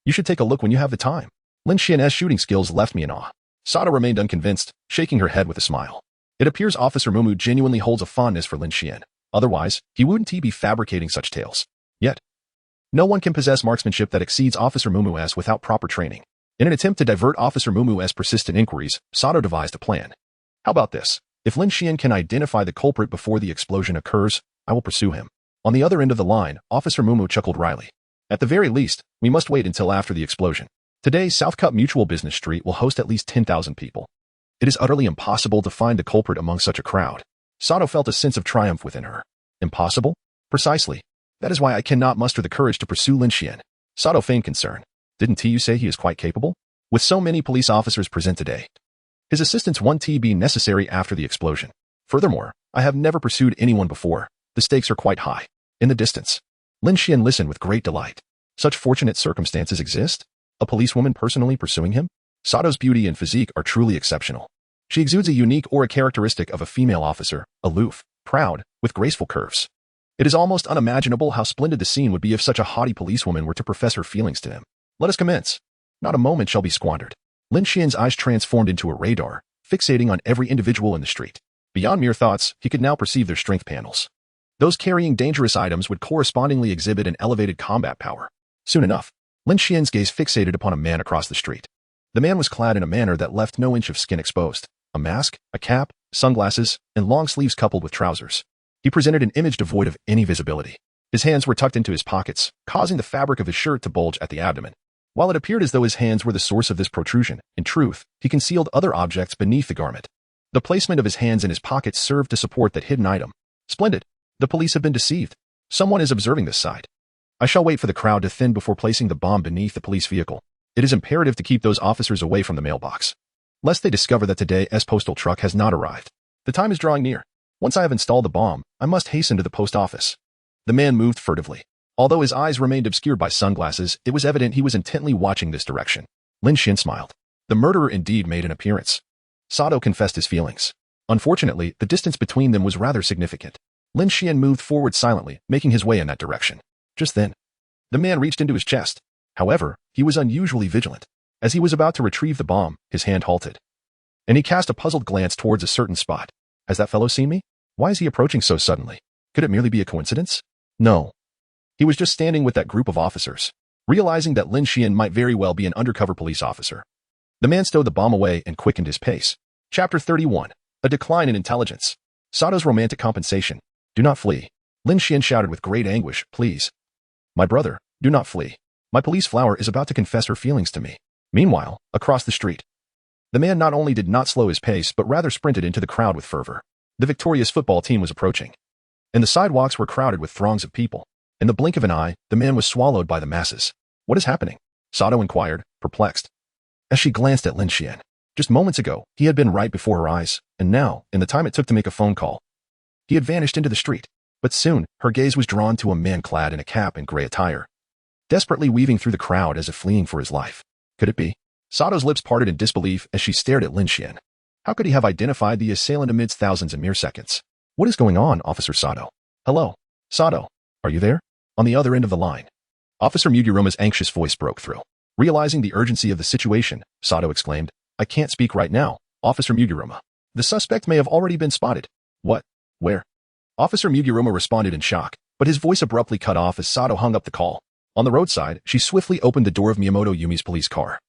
You should take a look when you have the time. Lin Xuan's shooting skills left me in awe. Sato remained unconvinced, shaking her head with a smile. It appears Officer Mumu genuinely holds a fondness for Lin Xuan. Otherwise, he wouldn't be fabricating such tales. Yet, no one can possess marksmanship that exceeds Officer Mumu's without proper training. In an attempt to divert Officer Mumu's persistent inquiries, Sato devised a plan. How about this? If Lin Xuan can identify the culprit before the explosion occurs, I will pursue him. On the other end of the line, Officer Mumu chuckled wryly. At the very least, we must wait until after the explosion. Today, South Cup Mutual Business Street will host at least 10,000 people. It is utterly impossible to find the culprit among such a crowd. Sato felt a sense of triumph within her. Impossible? Precisely. That is why I cannot muster the courage to pursue Lin Xuan. Sato feigned concern. Didn't you say he is quite capable? With so many police officers present today, his assistance won't be necessary after the explosion. Furthermore, I have never pursued anyone before. The stakes are quite high. In the distance, Lin Xuan listened with great delight. Such fortunate circumstances exist? A policewoman personally pursuing him? Sato's beauty and physique are truly exceptional. She exudes a unique aura characteristic of a female officer, aloof, proud, with graceful curves. It is almost unimaginable how splendid the scene would be if such a haughty policewoman were to profess her feelings to him. Let us commence. Not a moment shall be squandered. Lin Xuan's eyes transformed into a radar, fixating on every individual in the street. Beyond mere thoughts, he could now perceive their strength panels. Those carrying dangerous items would correspondingly exhibit an elevated combat power. Soon enough, Lin Xuan's gaze fixated upon a man across the street. The man was clad in a manner that left no inch of skin exposed. A mask, a cap, sunglasses, and long sleeves coupled with trousers. He presented an image devoid of any visibility. His hands were tucked into his pockets, causing the fabric of his shirt to bulge at the abdomen. While it appeared as though his hands were the source of this protrusion, in truth, he concealed other objects beneath the garment. The placement of his hands in his pockets served to support that hidden item. Splendid. The police have been deceived. Someone is observing this side. I shall wait for the crowd to thin before placing the bomb beneath the police vehicle. It is imperative to keep those officers away from the mailbox, lest they discover that today's postal truck has not arrived. The time is drawing near. Once I have installed the bomb, I must hasten to the post office. The man moved furtively. Although his eyes remained obscured by sunglasses, it was evident he was intently watching this direction. Lin Xuan smiled. The murderer indeed made an appearance. Sato confessed his feelings. Unfortunately, the distance between them was rather significant. Lin Xuan moved forward silently, making his way in that direction. Just then, the man reached into his chest. However, he was unusually vigilant. As he was about to retrieve the bomb, his hand halted. And he cast a puzzled glance towards a certain spot. Has that fellow seen me? Why is he approaching so suddenly? Could it merely be a coincidence? No. He was just standing with that group of officers. Realizing that Lin Xuan might very well be an undercover police officer, the man stowed the bomb away and quickened his pace. Chapter 31. A decline in intelligence. Sato's romantic compensation. Do not flee. Lin Xuan shouted with great anguish, please. My brother, do not flee. My police flower is about to confess her feelings to me. Meanwhile, across the street, the man not only did not slow his pace but rather sprinted into the crowd with fervor. The victorious football team was approaching, and the sidewalks were crowded with throngs of people. In the blink of an eye, the man was swallowed by the masses. What is happening? Sato inquired, perplexed. As she glanced at Lin Xuan. Just moments ago, he had been right before her eyes, and now, in the time it took to make a phone call, he had vanished into the street. But soon, her gaze was drawn to a man clad in a cap and gray attire, desperately weaving through the crowd as if fleeing for his life. Could it be? Sato's lips parted in disbelief as she stared at Lin Xuan. How could he have identified the assailant amidst thousands in mere seconds? What is going on, Officer Sato? Hello? Sato, are you there? On the other end of the line, Officer Mugiruma's anxious voice broke through. Realizing the urgency of the situation, Sato exclaimed, I can't speak right now, Officer Mugiruma. The suspect may have already been spotted. What? Where? Officer Mugiruma responded in shock, but his voice abruptly cut off as Sato hung up the call. On the roadside, she swiftly opened the door of Miyamoto Yumi's police car,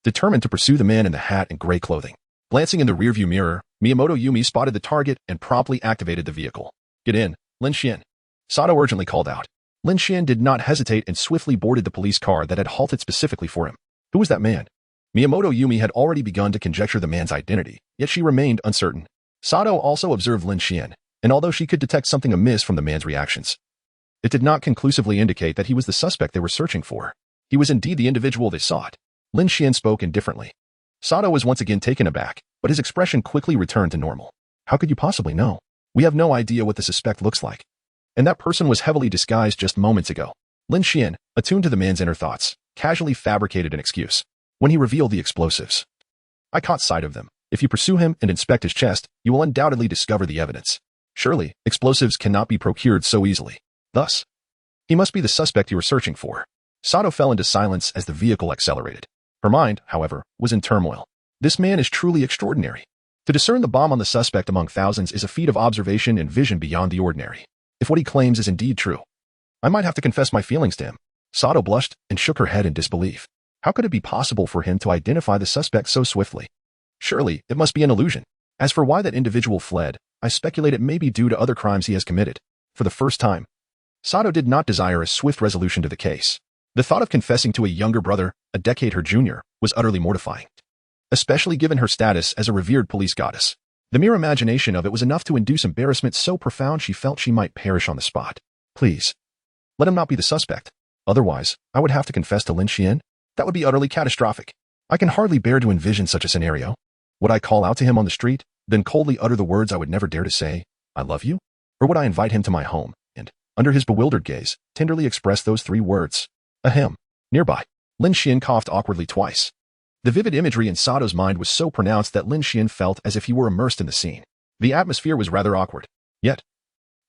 determined to pursue the man in the hat and gray clothing. Glancing in the rearview mirror, Miyamoto Yumi spotted the target and promptly activated the vehicle. Get in, Lin Xuan. Sato urgently called out. Lin Xuan did not hesitate and swiftly boarded the police car that had halted specifically for him. Who was that man? Miyamoto Yumi had already begun to conjecture the man's identity, yet she remained uncertain. Sato also observed Lin Xuan, and although she could detect something amiss from the man's reactions, it did not conclusively indicate that he was the suspect they were searching for. He was indeed the individual they sought. Lin Xuan spoke indifferently. Sato was once again taken aback, but his expression quickly returned to normal. How could you possibly know? We have no idea what the suspect looks like. And that person was heavily disguised just moments ago. Lin Xuan, attuned to the man's inner thoughts, casually fabricated an excuse. When he revealed the explosives, I caught sight of them. If you pursue him and inspect his chest, you will undoubtedly discover the evidence. Surely, explosives cannot be procured so easily. Thus, he must be the suspect you were searching for. Sato fell into silence as the vehicle accelerated. Her mind, however, was in turmoil. This man is truly extraordinary. To discern the bomb on the suspect among thousands is a feat of observation and vision beyond the ordinary. If what he claims is indeed true, I might have to confess my feelings to him. Sato blushed and shook her head in disbelief. How could it be possible for him to identify the suspect so swiftly? Surely, it must be an illusion. As for why that individual fled, I speculate it may be due to other crimes he has committed. For the first time, Sato did not desire a swift resolution to the case. The thought of confessing to a younger brother, a decade her junior, was utterly mortifying, especially given her status as a revered police goddess. The mere imagination of it was enough to induce embarrassment so profound she felt she might perish on the spot. Please, let him not be the suspect. Otherwise, I would have to confess to Lin Xuan. That would be utterly catastrophic. I can hardly bear to envision such a scenario. Would I call out to him on the street, then coldly utter the words I would never dare to say, I love you? Or would I invite him to my home, and, Under his bewildered gaze, tenderly expressed those 3 words. Ahem. Nearby, Lin Xuan coughed awkwardly twice. The vivid imagery in Sato's mind was so pronounced that Lin Xuan felt as if he were immersed in the scene. The atmosphere was rather awkward. Yet,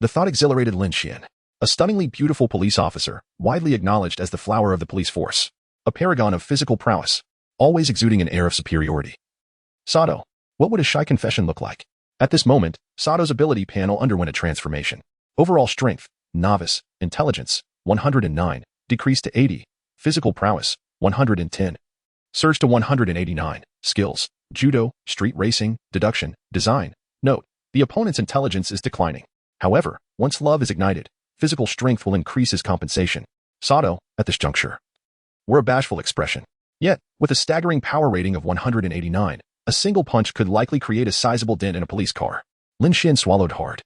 the thought exhilarated Lin Xuan. A stunningly beautiful police officer, widely acknowledged as the flower of the police force. A paragon of physical prowess, always exuding an air of superiority. Sato, what would a shy confession look like? At this moment, Sato's ability panel underwent a transformation. Overall strength, novice, intelligence, 109, decreased to 80, physical prowess, 110, surged to 189, skills, judo, street racing, deduction, design. Note, the opponent's intelligence is declining. However, once love is ignited, physical strength will increase his compensation. Sato, at this juncture, wore a bashful expression. Yet, with a staggering power rating of 189, a single punch could likely create a sizable dent in a police car. Lin Xuan swallowed hard,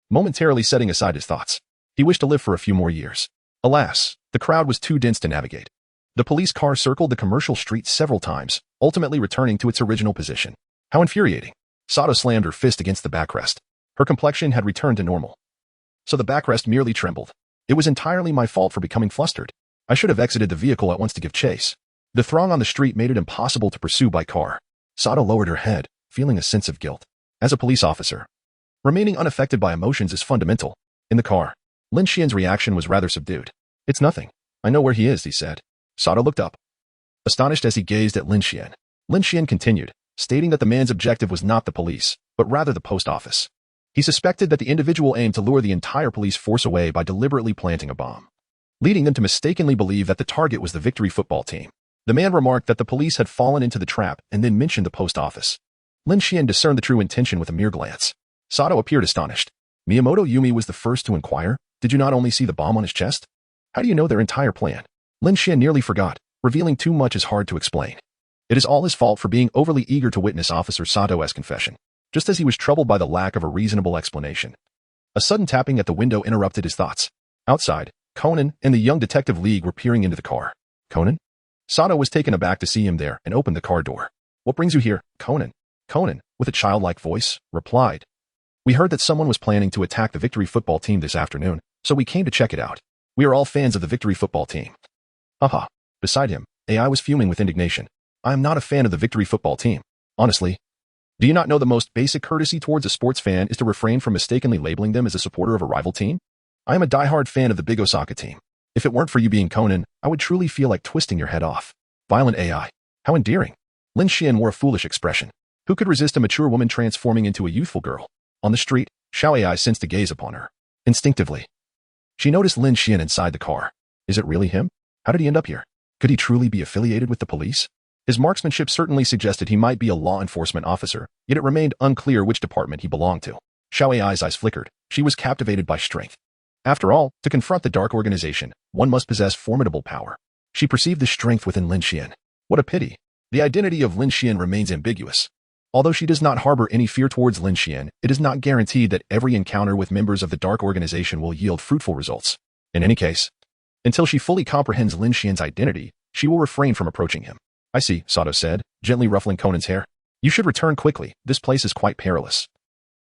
momentarily setting aside his thoughts. He wished to live for a few more years. Alas, the crowd was too dense to navigate. The police car circled the commercial street several times, ultimately returning to its original position. How infuriating. Sato slammed her fist against the backrest. Her complexion had returned to normal, so the backrest merely trembled. It was entirely my fault for becoming flustered. I should have exited the vehicle at once to give chase. The throng on the street made it impossible to pursue by car. Sato lowered her head, feeling a sense of guilt. As a police officer, remaining unaffected by emotions is fundamental. In the car, Lin Xuan's reaction was rather subdued. It's nothing. I know where he is, he said. Sato looked up, astonished as he gazed at Lin Xuan. Lin Xuan continued, stating that the man's objective was not the police, but rather the post office. He suspected that the individual aimed to lure the entire police force away by deliberately planting a bomb, leading them to mistakenly believe that the target was the victory football team. The man remarked that the police had fallen into the trap and then mentioned the post office. Lin Xuan discerned the true intention with a mere glance. Sato appeared astonished. Miyamoto Yumi was the first to inquire. Did you not only see the bomb on his chest? How do you know their entire plan? Lin Xuan nearly forgot. Revealing too much is hard to explain. It is all his fault for being overly eager to witness Officer Sato's confession, just as he was troubled by the lack of a reasonable explanation. A sudden tapping at the window interrupted his thoughts. Outside, Conan and the young detective League were peering into the car. Conan? Sato was taken aback to see him there and opened the car door. What brings you here, Conan? Conan, with a childlike voice, replied. We heard that someone was planning to attack the victory football team this afternoon, so we came to check it out. We are all fans of the victory football team. Haha. Beside him, AI was fuming with indignation. I am not a fan of the victory football team. Honestly. Do you not know the most basic courtesy towards a sports fan is to refrain from mistakenly labeling them as a supporter of a rival team? I am a diehard fan of the Big Osaka team. If it weren't for you being Conan, I would truly feel like twisting your head off. Violent AI. How endearing. Lin Xuan wore a foolish expression. Who could resist a mature woman transforming into a youthful girl? On the street, Xiao AI sensed a gaze upon her. Instinctively, she noticed Lin Xuan inside the car. Is it really him? How did he end up here? Could he truly be affiliated with the police? His marksmanship certainly suggested he might be a law enforcement officer, yet it remained unclear which department he belonged to. Xiao Ai's eyes flickered. She was captivated by strength. After all, to confront the dark organization, one must possess formidable power. She perceived the strength within Lin Xuan. What a pity. The identity of Lin Xuan remains ambiguous. Although she does not harbor any fear towards Lin Xuan, it is not guaranteed that every encounter with members of the dark organization will yield fruitful results. In any case, until she fully comprehends Lin Xuan's identity, she will refrain from approaching him. I see, Sato said, gently ruffling Conan's hair. You should return quickly. This place is quite perilous,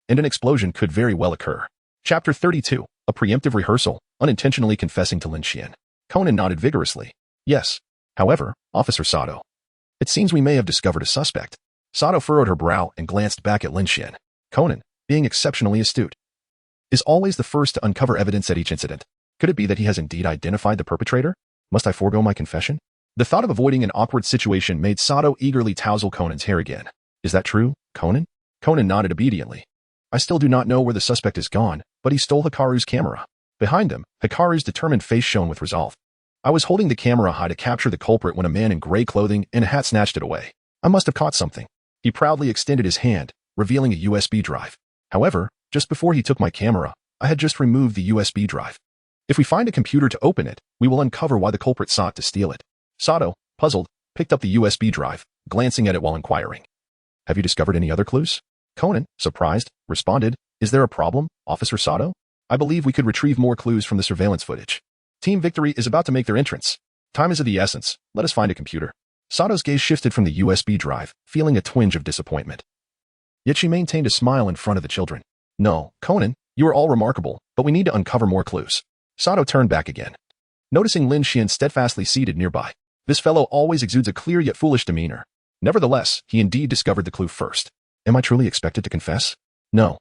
and an explosion could very well occur. Chapter 32. A preemptive rehearsal, unintentionally confessing to Lin Xuan. Conan nodded vigorously. Yes. However, Officer Sato, it seems we may have discovered a suspect. Sato furrowed her brow and glanced back at Lin Xuan. Conan, being exceptionally astute, is always the first to uncover evidence at each incident. Could it be that he has indeed identified the perpetrator? Must I forego my confession? The thought of avoiding an awkward situation made Sato eagerly tousle Conan's hair again. Is that true, Conan? Conan nodded obediently. I still do not know where the suspect is gone, but he stole Hikaru's camera. Behind him, Hikaru's determined face shone with resolve. I was holding the camera high to capture the culprit when a man in gray clothing and a hat snatched it away. I must have caught something. He proudly extended his hand, revealing a USB drive. However, just before he took my camera, I had just removed the USB drive. If we find a computer to open it, we will uncover why the culprit sought to steal it. Sato, puzzled, picked up the USB drive, glancing at it while inquiring. Have you discovered any other clues? Conan, surprised, responded, Is there a problem, Officer Sato? I believe we could retrieve more clues from the surveillance footage. Team Victory is about to make their entrance. Time is of the essence. Let us find a computer. Sato's gaze shifted from the USB drive, feeling a twinge of disappointment. Yet she maintained a smile in front of the children. No, Conan, you are all remarkable, but we need to uncover more clues. Sato turned back again, noticing Lin Xuan steadfastly seated nearby. This fellow always exudes a clear yet foolish demeanor. Nevertheless, he indeed discovered the clue first. Am I truly expected to confess? No.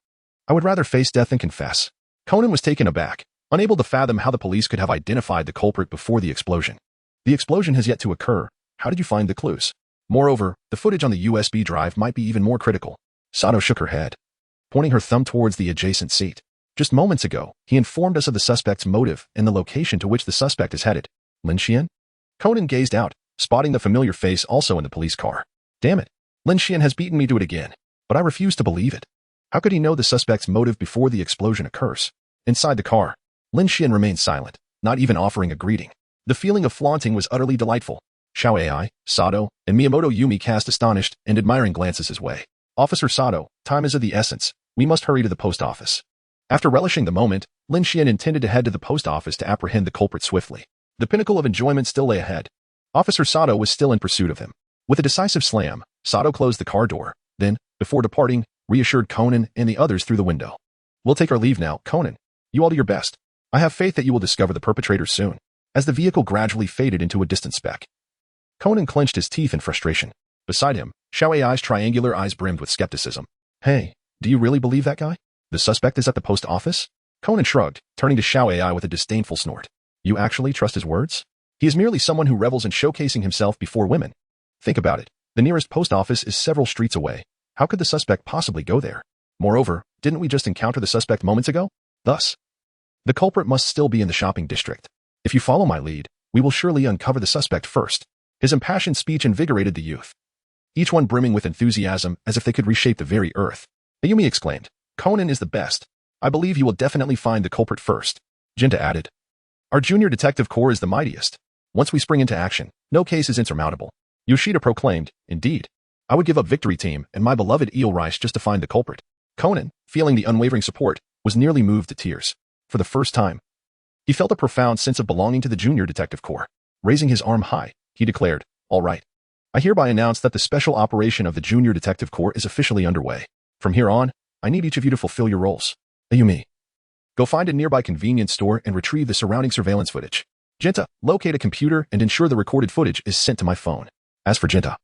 I would rather face death than confess. Conan was taken aback, unable to fathom how the police could have identified the culprit before the explosion. The explosion has yet to occur. How did you find the clues? Moreover, the footage on the USB drive might be even more critical. Sato shook her head, pointing her thumb towards the adjacent seat. Just moments ago, he informed us of the suspect's motive and the location to which the suspect is headed. Lin Xuan? Conan gazed out, spotting the familiar face also in the police car. Damn it. Lin Xuan has beaten me to it again, but I refuse to believe it. How could he know the suspect's motive before the explosion occurs? Inside the car, Lin Xuan remained silent, not even offering a greeting. The feeling of flaunting was utterly delightful. Xiao Ai, Sato, and Miyamoto Yumi cast astonished and admiring glances his way. Officer Sato, time is of the essence. We must hurry to the post office. After relishing the moment, Lin Xuan intended to head to the post office to apprehend the culprit swiftly. The pinnacle of enjoyment still lay ahead. Officer Sato was still in pursuit of him. With a decisive slam, Sato closed the car door, then, before departing, reassured Conan and the others through the window. We'll take our leave now, Conan. You all do your best. I have faith that you will discover the perpetrators soon. As the vehicle gradually faded into a distant speck, Conan clenched his teeth in frustration. Beside him, Xiao Ai's triangular eyes brimmed with skepticism. Hey, do you really believe that guy? The suspect is at the post office? Conan shrugged, turning to Xiao Ai with a disdainful snort. You actually trust his words? He is merely someone who revels in showcasing himself before women. Think about it. The nearest post office is several streets away. How could the suspect possibly go there? Moreover, didn't we just encounter the suspect moments ago? Thus, the culprit must still be in the shopping district. If you follow my lead, we will surely uncover the suspect first. His impassioned speech invigorated the youth, each one brimming with enthusiasm as if they could reshape the very earth. Ayumi exclaimed, Conan is the best. I believe you will definitely find the culprit first. Jinta added, our junior detective corps is the mightiest. Once we spring into action, no case is insurmountable. Yoshida proclaimed, indeed. I would give up Victory Team and my beloved eel rice just to find the culprit. Conan, feeling the unwavering support, was nearly moved to tears. For the first time, he felt a profound sense of belonging to the junior detective corps. Raising his arm high, he declared, all right. I hereby announce that the special operation of the Junior Detective Corps is officially underway. From here on, I need each of you to fulfill your roles. Ayumi, go find a nearby convenience store and retrieve the surrounding surveillance footage. Jinta, locate a computer and ensure the recorded footage is sent to my phone. As for Jinta,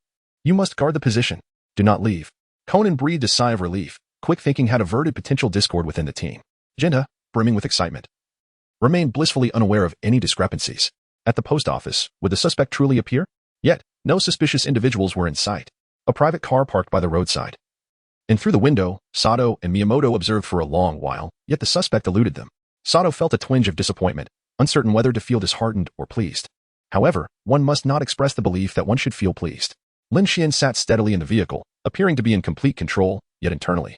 you must guard the position. Do not leave. Conan breathed a sigh of relief. Quick thinking had averted potential discord within the team. Jinta, brimming with excitement, remained blissfully unaware of any discrepancies. At the post office, would the suspect truly appear? Yet, no suspicious individuals were in sight. A private car parked by the roadside. And through the window, Sato and Miyamoto observed for a long while, yet the suspect eluded them. Sato felt a twinge of disappointment, uncertain whether to feel disheartened or pleased. However, one must not express the belief that one should feel pleased. Lin Xuan sat steadily in the vehicle, appearing to be in complete control, yet internally,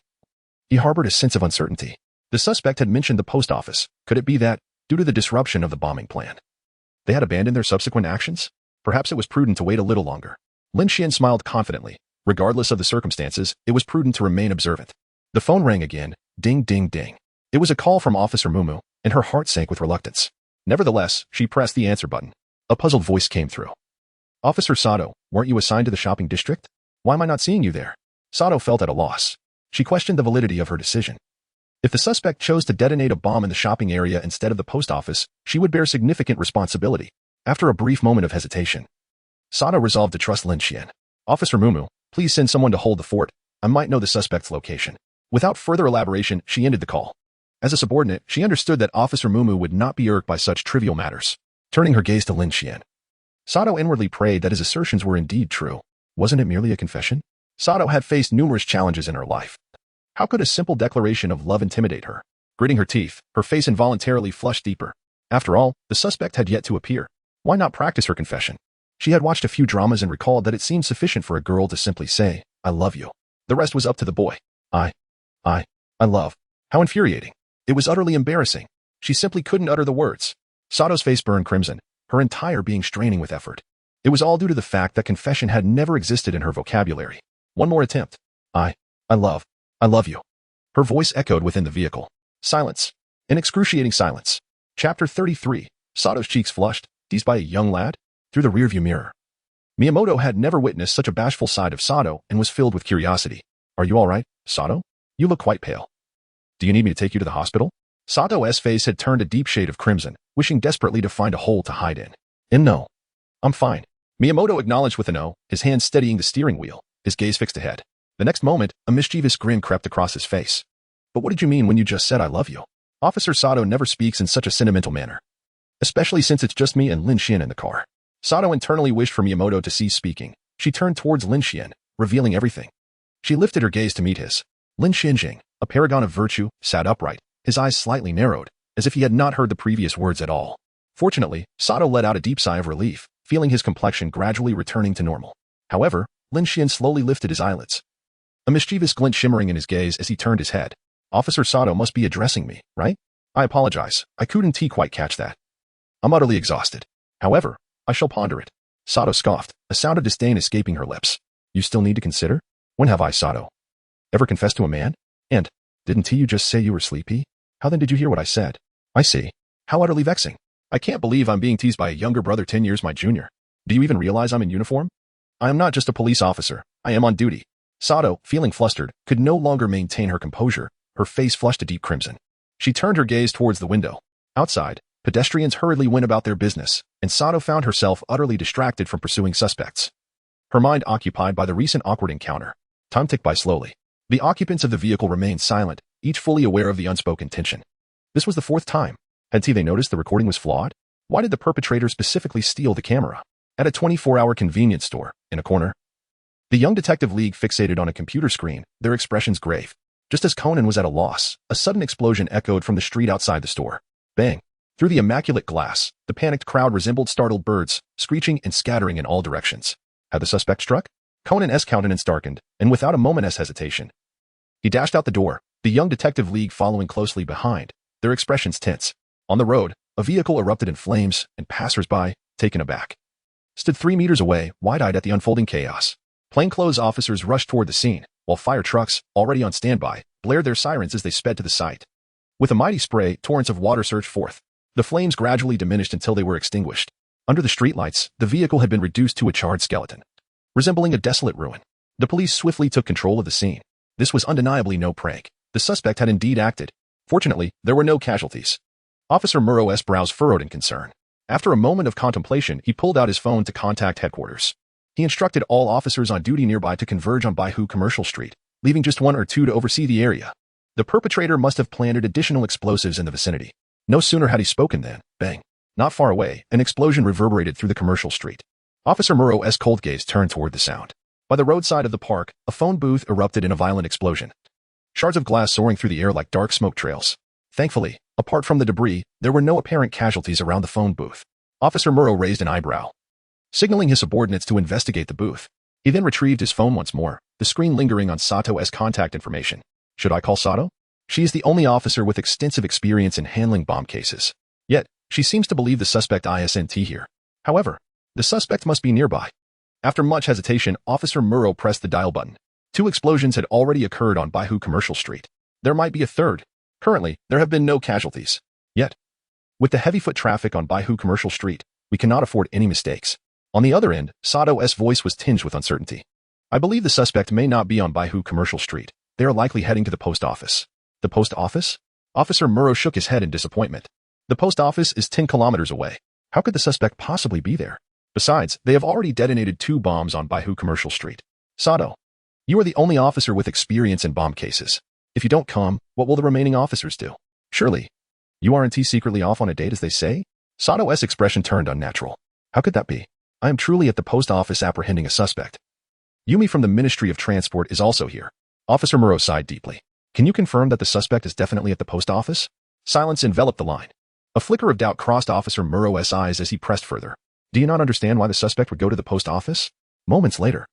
he harbored a sense of uncertainty. The suspect had mentioned the post office. Could it be that, due to the disruption of the bombing plan, they had abandoned their subsequent actions? Perhaps it was prudent to wait a little longer. Lin Xuan smiled confidently. Regardless of the circumstances, it was prudent to remain observant. The phone rang again. Ding, ding, ding. It was a call from Officer Mumu, and her heart sank with reluctance. Nevertheless, she pressed the answer button. A puzzled voice came through. Officer Sato, weren't you assigned to the shopping district? Why am I not seeing you there? Sato felt at a loss. She questioned the validity of her decision. If the suspect chose to detonate a bomb in the shopping area instead of the post office, she would bear significant responsibility. After a brief moment of hesitation, Sato resolved to trust Lin Xuan. Officer Mumu, please send someone to hold the fort. I might know the suspect's location. Without further elaboration, she ended the call. As a subordinate, she understood that Officer Mumu would not be irked by such trivial matters. Turning her gaze to Lin Xuan, Sato inwardly prayed that his assertions were indeed true. Wasn't it merely a confession? Sato had faced numerous challenges in her life. How could a simple declaration of love intimidate her? Gritting her teeth, her face involuntarily flushed deeper. After all, the suspect had yet to appear. Why not practice her confession? She had watched a few dramas and recalled that it seemed sufficient for a girl to simply say, I love you. The rest was up to the boy. I love. How infuriating. It was utterly embarrassing. She simply couldn't utter the words. Sato's face burned crimson, her entire being straining with effort. It was all due to the fact that confession had never existed in her vocabulary. One more attempt. I love you. Her voice echoed within the vehicle. Silence. An excruciating silence. Chapter 33. Sato's cheeks flushed, teased by a young lad, through the rearview mirror. Miyamoto had never witnessed such a bashful side of Sato and was filled with curiosity. Are you all right, Sato? You look quite pale. Do you need me to take you to the hospital? Sato's face had turned a deep shade of crimson, wishing desperately to find a hole to hide in. And no, I'm fine. Miyamoto acknowledged with a no, his hand steadying the steering wheel, his gaze fixed ahead. The next moment, a mischievous grin crept across his face. But what did you mean when you just said I love you? Officer Sato never speaks in such a sentimental manner. Especially since it's just me and Lin Xuan in the car. Sato internally wished for Miyamoto to cease speaking. She turned towards Lin Xuan, revealing everything. She lifted her gaze to meet his. Lin Xuan, a paragon of virtue, sat upright, his eyes slightly narrowed, as if he had not heard the previous words at all. Fortunately, Sato let out a deep sigh of relief, feeling his complexion gradually returning to normal. However, Lin Xuan slowly lifted his eyelids. A mischievous glint shimmering in his gaze as he turned his head. Officer Sato must be addressing me, right? I apologize, I couldn't quite catch that. I'm utterly exhausted. However, I shall ponder it. Sato scoffed, a sound of disdain escaping her lips. You still need to consider? When have I, Sato, ever confessed to a man? And, didn't you just say you were sleepy? How then did you hear what I said? I see. How utterly vexing. I can't believe I'm being teased by a younger brother 10 years my junior. Do you even realize I'm in uniform? I am not just a police officer. I am on duty. Sato, feeling flustered, could no longer maintain her composure, her face flushed a deep crimson. She turned her gaze towards the window. Outside, pedestrians hurriedly went about their business, and Sato found herself utterly distracted from pursuing suspects. Her mind occupied by the recent awkward encounter. Time ticked by slowly. The occupants of the vehicle remained silent, each fully aware of the unspoken tension. This was the fourth time. Had they noticed the recording was flawed? Why did the perpetrator specifically steal the camera? At a 24-hour convenience store, in a corner? The young detective league fixated on a computer screen, their expressions grave. Just as Conan was at a loss, a sudden explosion echoed from the street outside the store. Bang! Through the immaculate glass, the panicked crowd resembled startled birds, screeching and scattering in all directions. Had the suspect struck? Conan's countenance darkened, and without a moment's hesitation, he dashed out the door, the young detective league following closely behind, their expressions tense. On the road, a vehicle erupted in flames, and passers-by, taken aback, stood 3 meters away, wide-eyed at the unfolding chaos. Plainclothes officers rushed toward the scene, while fire trucks, already on standby, blared their sirens as they sped to the site. With a mighty spray, torrents of water surged forth. The flames gradually diminished until they were extinguished. Under the streetlights, the vehicle had been reduced to a charred skeleton, resembling a desolate ruin. The police swiftly took control of the scene. This was undeniably no prank. The suspect had indeed acted. Fortunately, there were no casualties. Officer Muro's brows furrowed in concern. After a moment of contemplation, he pulled out his phone to contact headquarters. He instructed all officers on duty nearby to converge on Baihu Commercial Street, leaving just 1 or 2 to oversee the area. The perpetrator must have planted additional explosives in the vicinity. No sooner had he spoken than, bang. Not far away, an explosion reverberated through the commercial street. Officer Muro's cold gaze turned toward the sound. By the roadside of the park, a phone booth erupted in a violent explosion. Shards of glass soaring through the air like dark smoke trails. Thankfully, apart from the debris, there were no apparent casualties around the phone booth. Officer Muro raised an eyebrow, signaling his subordinates to investigate the booth. He then retrieved his phone once more, the screen lingering on Sato's contact information. Should I call Sato? She is the only officer with extensive experience in handling bomb cases. Yet, she seems to believe the suspect isn't here. However, the suspect must be nearby. After much hesitation, Officer Muro pressed the dial button. 2 explosions had already occurred on Baihu Commercial Street. There might be a third. Currently, there have been no casualties. Yet, with the heavy foot traffic on Baihu Commercial Street, we cannot afford any mistakes. On the other end, Sato's voice was tinged with uncertainty. I believe the suspect may not be on Baihu Commercial Street. They are likely heading to the post office. The post office? Officer Muro shook his head in disappointment. The post office is 10 kilometers away. How could the suspect possibly be there? Besides, they have already detonated 2 bombs on Baihu Commercial Street. Sato, you are the only officer with experience in bomb cases. If you don't come, what will the remaining officers do? Surely, you aren't secretly off on a date as they say? Sato's expression turned unnatural. How could that be? I am truly at the post office apprehending a suspect. Yumi from the Ministry of Transport is also here. Officer Muro sighed deeply. Can you confirm that the suspect is definitely at the post office? Silence enveloped the line. A flicker of doubt crossed Officer Muro's eyes as he pressed further. Do you not understand why the suspect would go to the post office? Moments later,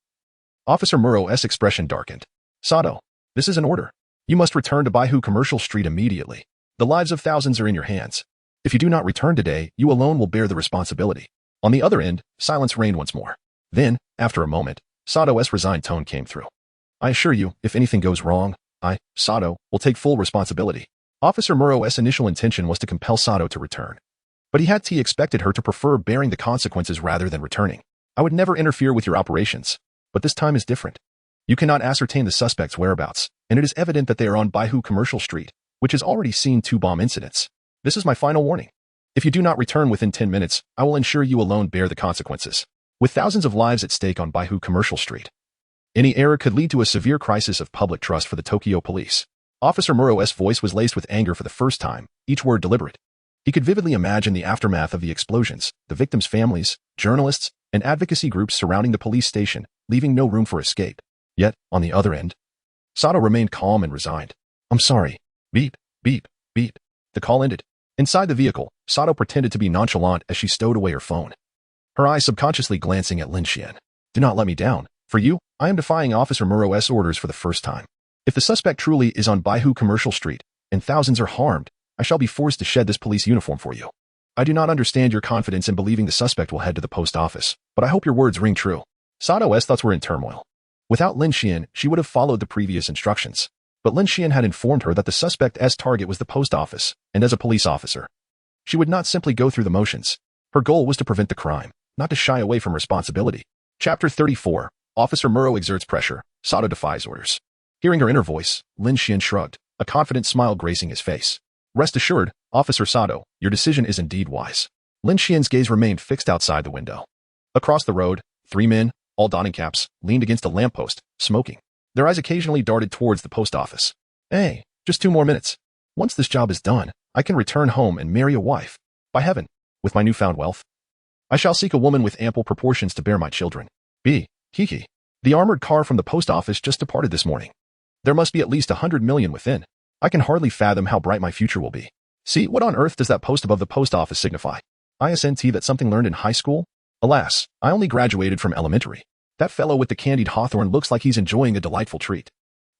Officer Muro's expression darkened. Sato, this is an order. You must return to Baihu Commercial Street immediately. The lives of thousands are in your hands. If you do not return today, you alone will bear the responsibility. On the other end, silence reigned once more. Then, after a moment, Sato's resigned tone came through. I assure you, if anything goes wrong, I, Sato, will take full responsibility. Officer Muro's initial intention was to compel Sato to return. But he had expected her to prefer bearing the consequences rather than returning. I would never interfere with your operations. But this time is different. You cannot ascertain the suspect's whereabouts, and it is evident that they are on Baihu Commercial Street, which has already seen 2 bomb incidents. This is my final warning. If you do not return within 10 minutes, I will ensure you alone bear the consequences. With thousands of lives at stake on Baihu Commercial Street, any error could lead to a severe crisis of public trust for the Tokyo police. Officer Muro's voice was laced with anger for the first time, each word deliberate. He could vividly imagine the aftermath of the explosions, the victims' families, journalists, and advocacy groups surrounding the police station, leaving no room for escape. Yet, on the other end, Sato remained calm and resigned. I'm sorry. Beep, beep, beep. The call ended. Inside the vehicle, Sato pretended to be nonchalant as she stowed away her phone, her eyes subconsciously glancing at Lin Xuan. Do not let me down. For you, I am defying Officer Muro's orders for the first time. If the suspect truly is on Baihu Commercial Street, and thousands are harmed, I shall be forced to shed this police uniform for you. I do not understand your confidence in believing the suspect will head to the post office, but I hope your words ring true. Sato's thoughts were in turmoil. Without Lin Xuan, she would have followed the previous instructions. But Lin Xuan had informed her that the suspect's target was the post office, and as a police officer, she would not simply go through the motions. Her goal was to prevent the crime, not to shy away from responsibility. Chapter 34. Officer Muro exerts pressure. Sato defies orders. Hearing her inner voice, Lin Xuan shrugged, a confident smile gracing his face. Rest assured, Officer Sato, your decision is indeed wise. Lin Xuan's gaze remained fixed outside the window. Across the road, 3 men, all donning caps, leaned against a lamppost, smoking. Their eyes occasionally darted towards the post office. Hey, just 2 more minutes. Once this job is done, I can return home and marry a wife. By heaven, with my newfound wealth, I shall seek a woman with ample proportions to bear my children. Kiki. The armored car from the post office just departed this morning. There must be at least 100 million within. I can hardly fathom how bright my future will be. See, what on earth does that post above the post office signify? ISNT, that something learned in high school? Alas, I only graduated from elementary. That fellow with the candied hawthorn looks like he's enjoying a delightful treat.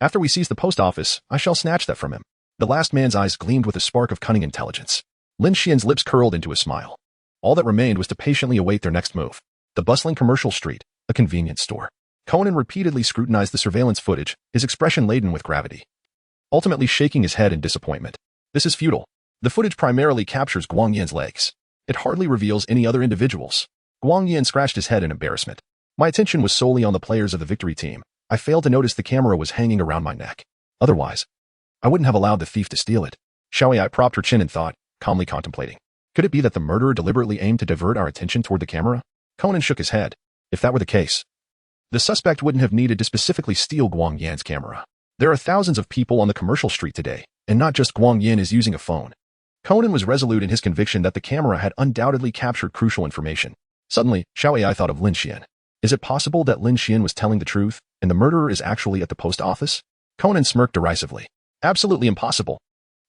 After we seize the post office, I shall snatch that from him. The last man's eyes gleamed with a spark of cunning intelligence. Lin Xuan's lips curled into a smile. All that remained was to patiently await their next move. The bustling commercial street, a convenience store. Conan repeatedly scrutinized the surveillance footage, his expression laden with gravity, ultimately shaking his head in disappointment. This is futile. The footage primarily captures Guang Yan's legs. It hardly reveals any other individuals. Guang Yan scratched his head in embarrassment. My attention was solely on the players of the victory team. I failed to notice the camera was hanging around my neck. Otherwise, I wouldn't have allowed the thief to steal it. Xiaoyai propped her chin in thought, calmly contemplating. Could it be that the murderer deliberately aimed to divert our attention toward the camera? Conan shook his head. If that were the case, the suspect wouldn't have needed to specifically steal Guang Yan's camera. There are thousands of people on the commercial street today, and not just Guang Yan is using a phone. Conan was resolute in his conviction that the camera had undoubtedly captured crucial information. Suddenly, Xiaoyai thought of Lin Xuan. Is it possible that Lin Xuan was telling the truth, and the murderer is actually at the post office? Conan smirked derisively. Absolutely impossible.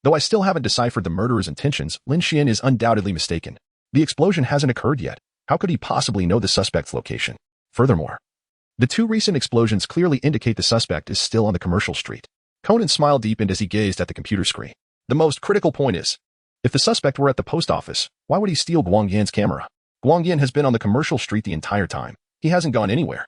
Though I still haven't deciphered the murderer's intentions, Lin Xuan is undoubtedly mistaken. The explosion hasn't occurred yet. How could he possibly know the suspect's location? Furthermore, the 2 recent explosions clearly indicate the suspect is still on the commercial street. Conan smile deepened as he gazed at the computer screen. The most critical point is, if the suspect were at the post office, why would he steal Guang Yan's camera? Guang Yan has been on the commercial street the entire time. He hasn't gone anywhere.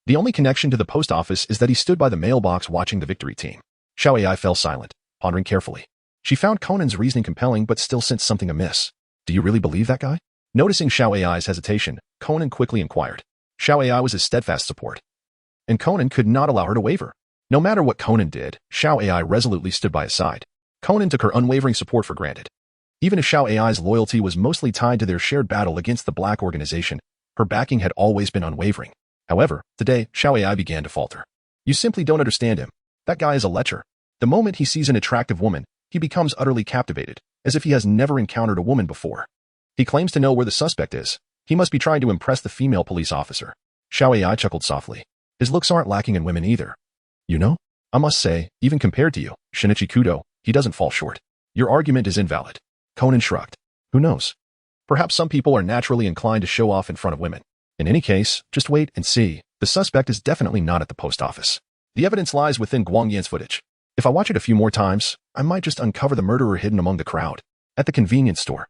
The only connection to the post office is that he stood by the mailbox watching the victory team. Xiaoyai fell silent, pondering carefully. She found Conan's reasoning compelling but still sensed something amiss. Do you really believe that guy? Noticing Xiaoyai's hesitation, Conan quickly inquired. Xiaoyai was his steadfast support, and Conan could not allow her to waver. No matter what Conan did, Xiaoyai resolutely stood by his side. Conan took her unwavering support for granted. Even if Xiaoyai's loyalty was mostly tied to their shared battle against the Black Organization, her backing had always been unwavering. However, today, Xiaoyai began to falter. You simply don't understand him. That guy is a lecher. The moment he sees an attractive woman, he becomes utterly captivated, as if he has never encountered a woman before. He claims to know where the suspect is. He must be trying to impress the female police officer. Xiaoyai chuckled softly. His looks aren't lacking in women either. You know, I must say, even compared to you, Shinichi Kudou, he doesn't fall short. Your argument is invalid. Conan shrugged. Who knows? Perhaps some people are naturally inclined to show off in front of women. In any case, just wait and see. The suspect is definitely not at the post office. The evidence lies within Guang Yan's footage. If I watch it a few more times, I might just uncover the murderer hidden among the crowd. At the convenience store.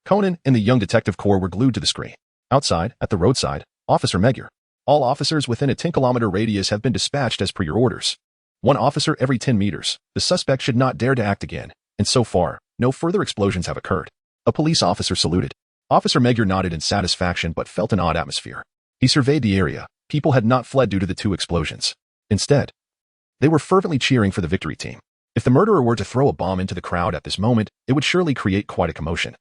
Conan and the young detective corps were glued to the screen. Outside, at the roadside, Officer Magyar. All officers within a 10-kilometer radius have been dispatched as per your orders. 1 officer every 10 meters. The suspect should not dare to act again. And so far, no further explosions have occurred. A police officer saluted. Officer Magyar nodded in satisfaction but felt an odd atmosphere. He surveyed the area. People had not fled due to the 2 explosions. Instead, they were fervently cheering for the victory team. If the murderer were to throw a bomb into the crowd at this moment, it would surely create quite a commotion.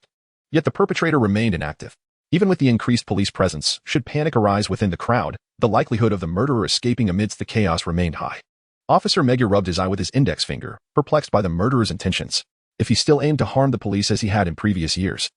Yet the perpetrator remained inactive. Even with the increased police presence, should panic arise within the crowd, the likelihood of the murderer escaping amidst the chaos remained high. Officer Magyar rubbed his eye with his index finger, perplexed by the murderer's intentions. If he still aimed to harm the police as he had in previous years,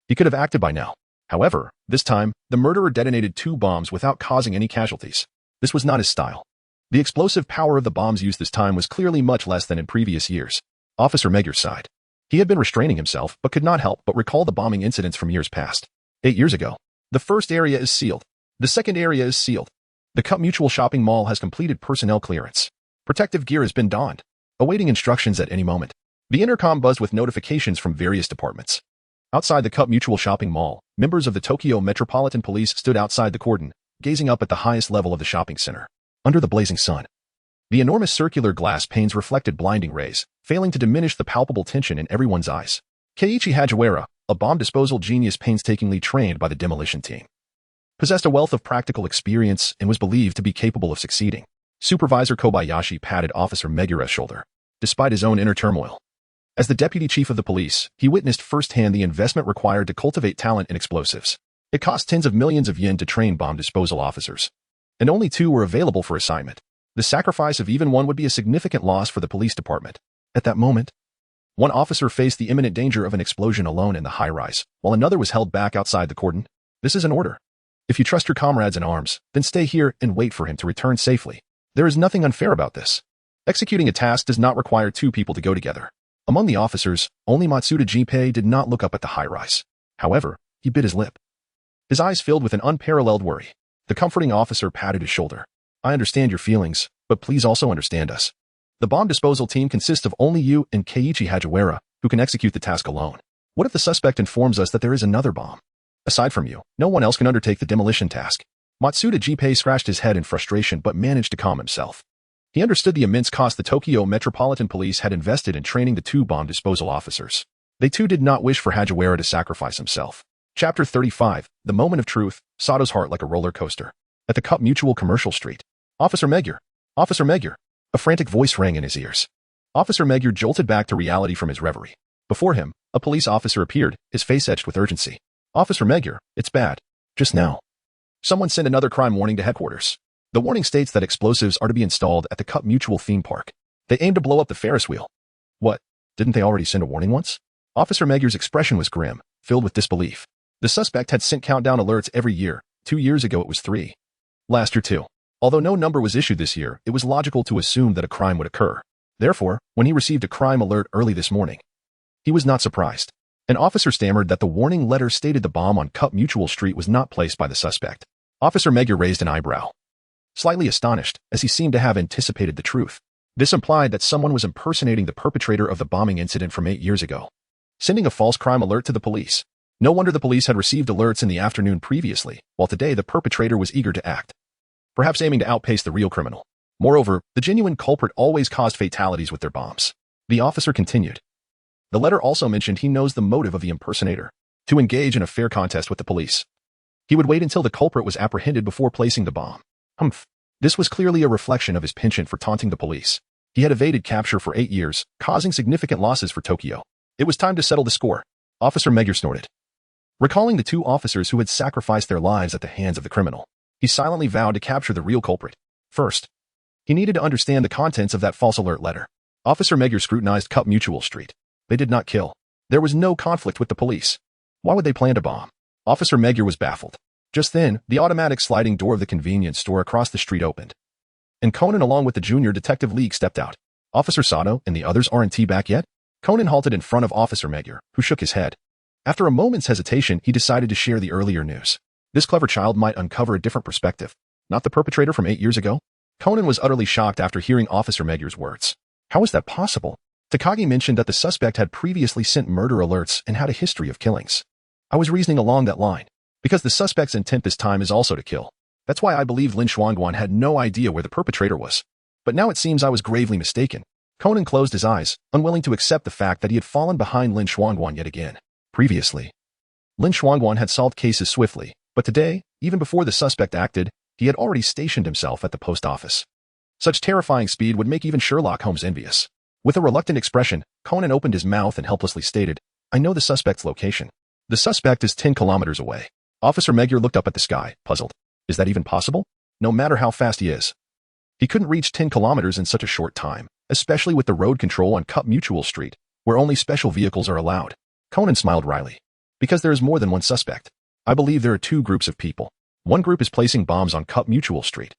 he could have acted by now. However, this time, the murderer detonated 2 bombs without causing any casualties. This was not his style. The explosive power of the bombs used this time was clearly much less than in previous years. Officer Magyar sighed. He had been restraining himself, but could not help but recall the bombing incidents from years past. 8 years ago. The first area is sealed. The second area is sealed. The Cup Mutual Shopping Mall has completed personnel clearance. Protective gear has been donned, awaiting instructions at any moment. The intercom buzzed with notifications from various departments. Outside the Cup Mutual Shopping Mall, members of the Tokyo Metropolitan Police stood outside the cordon, gazing up at the highest level of the shopping center. Under the blazing sun, the enormous circular glass panes reflected blinding rays, failing to diminish the palpable tension in everyone's eyes. Keiichi Hagiwara, a bomb disposal genius painstakingly trained by the demolition team, possessed a wealth of practical experience and was believed to be capable of succeeding. Supervisor Kobayashi patted Officer Megura's shoulder, despite his own inner turmoil. As the deputy chief of the police, he witnessed firsthand the investment required to cultivate talent in explosives. It cost tens of millions of yen to train bomb disposal officers, and only 2 were available for assignment. The sacrifice of even one would be a significant loss for the police department. At that moment, one officer faced the imminent danger of an explosion alone in the high-rise, while another was held back outside the cordon. This is an order. If you trust your comrades in arms, then stay here and wait for him to return safely. There is nothing unfair about this. Executing a task does not require 2 people to go together. Among the officers, only Matsuda Jinpei did not look up at the high-rise. However, he bit his lip. His eyes filled with an unparalleled worry. The comforting officer patted his shoulder. I understand your feelings, but please also understand us. The bomb disposal team consists of only you and Keiichi Hagiwara, who can execute the task alone. What if the suspect informs us that there is another bomb? Aside from you, no one else can undertake the demolition task. Matsuda Jinpei scratched his head in frustration but managed to calm himself. He understood the immense cost the Tokyo Metropolitan Police had invested in training the 2 bomb disposal officers. They too did not wish for Hagiwara to sacrifice himself. Chapter 35, The Moment of Truth, Sato's heart like a roller coaster. At the Cup Mutual Commercial Street. Officer Magyar! Officer Magyar! A frantic voice rang in his ears. Officer Magyar jolted back to reality from his reverie. Before him, a police officer appeared, his face etched with urgency. Officer Magyar, it's bad. Just now. Someone sent another crime warning to headquarters. The warning states that explosives are to be installed at the Cup Mutual theme park. They aim to blow up the Ferris wheel. What? Didn't they already send a warning once? Officer Magyar's expression was grim, filled with disbelief. The suspect had sent countdown alerts every year. 2 years ago it was 3. Last year 2. Although no number was issued this year, it was logical to assume that a crime would occur. Therefore, when he received a crime alert early this morning, he was not surprised. An officer stammered that the warning letter stated the bomb on Cup Mutual Street was not placed by the suspect. Officer Magyar raised an eyebrow, slightly astonished, as he seemed to have anticipated the truth. This implied that someone was impersonating the perpetrator of the bombing incident from 8 years ago, sending a false crime alert to the police. No wonder the police had received alerts in the afternoon previously, while today the perpetrator was eager to act, perhaps aiming to outpace the real criminal. Moreover, the genuine culprit always caused fatalities with their bombs. The officer continued. The letter also mentioned he knows the motive of the impersonator, to engage in a fair contest with the police. He would wait until the culprit was apprehended before placing the bomb. Humph. This was clearly a reflection of his penchant for taunting the police. He had evaded capture for 8 years, causing significant losses for Tokyo. It was time to settle the score. Officer Magyar snorted, recalling the 2 officers who had sacrificed their lives at the hands of the criminal. He silently vowed to capture the real culprit. First, he needed to understand the contents of that false alert letter. Officer Magyar scrutinized Cup Mutual Street. They did not kill. There was no conflict with the police. Why would they plant a bomb? Officer Magyar was baffled. Just then, the automatic sliding door of the convenience store across the street opened, and Conan along with the junior detective league stepped out. Officer Sato and the others aren't back yet? Conan halted in front of Officer Magyar, who shook his head. After a moment's hesitation, he decided to share the earlier news. This clever child might uncover a different perspective. Not the perpetrator from 8 years ago? Conan was utterly shocked after hearing Officer Magyar's words. How is that possible? Takagi mentioned that the suspect had previously sent murder alerts and had a history of killings. I was reasoning along that line, because the suspect's intent this time is also to kill. That's why I believed Lin Xuan had no idea where the perpetrator was. But now it seems I was gravely mistaken. Conan closed his eyes, unwilling to accept the fact that he had fallen behind Lin Xuan yet again. Previously, Lin Xuan had solved cases swiftly, but today, even before the suspect acted, he had already stationed himself at the post office. Such terrifying speed would make even Sherlock Holmes envious. With a reluctant expression, Conan opened his mouth and helplessly stated, I know the suspect's location. The suspect is 10 kilometers away. Officer Magyar looked up at the sky, puzzled. Is that even possible? No matter how fast he is. He couldn't reach 10 kilometers in such a short time, especially with the road control on Cup Mutual Street, where only special vehicles are allowed. Conan smiled wryly. Because there is more than one suspect. I believe there are two groups of people. One group is placing bombs on Cup Mutual Street,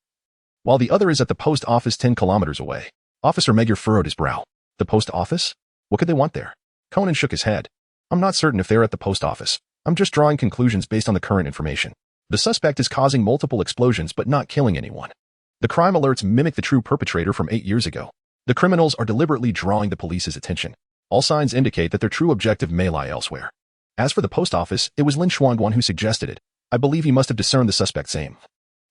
while the other is at the post office 10 kilometers away. Officer Magyar furrowed his brow. The post office? What could they want there? Conan shook his head. I'm not certain if they're at the post office. I'm just drawing conclusions based on the current information. The suspect is causing multiple explosions but not killing anyone. The crime alerts mimic the true perpetrator from 8 years ago. The criminals are deliberately drawing the police's attention. All signs indicate that their true objective may lie elsewhere. As for the post office, it was Lin Xuan who suggested it. I believe he must have discerned the suspect's aim.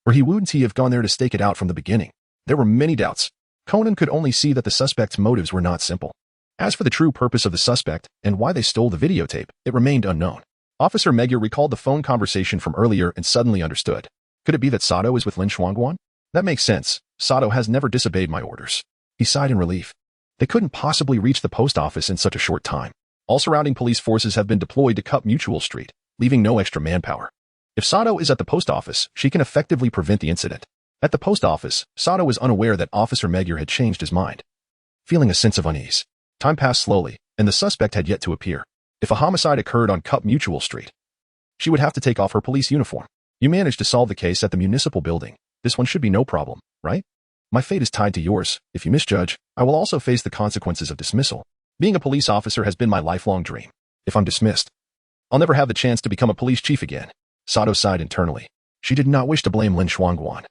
Or he wouldn't have gone there to stake it out from the beginning. There were many doubts. Conan could only see that the suspect's motives were not simple. As for the true purpose of the suspect and why they stole the videotape, it remained unknown. Officer Magyar recalled the phone conversation from earlier and suddenly understood. Could it be that Sato is with Lin Xuan? That makes sense. Sato has never disobeyed my orders. He sighed in relief. They couldn't possibly reach the post office in such a short time. All surrounding police forces have been deployed to Cup Mutual Street, leaving no extra manpower. If Sato is at the post office, she can effectively prevent the incident. At the post office, Sato was unaware that Officer Magyar had changed his mind. Feeling a sense of unease. Time passed slowly, and the suspect had yet to appear. If a homicide occurred on Cup Mutual Street, she would have to take off her police uniform. You managed to solve the case at the municipal building. This one should be no problem, right? My fate is tied to yours. If you misjudge, I will also face the consequences of dismissal. Being a police officer has been my lifelong dream. If I'm dismissed, I'll never have the chance to become a police chief again. Sato sighed internally. She did not wish to blame Lin Xuan.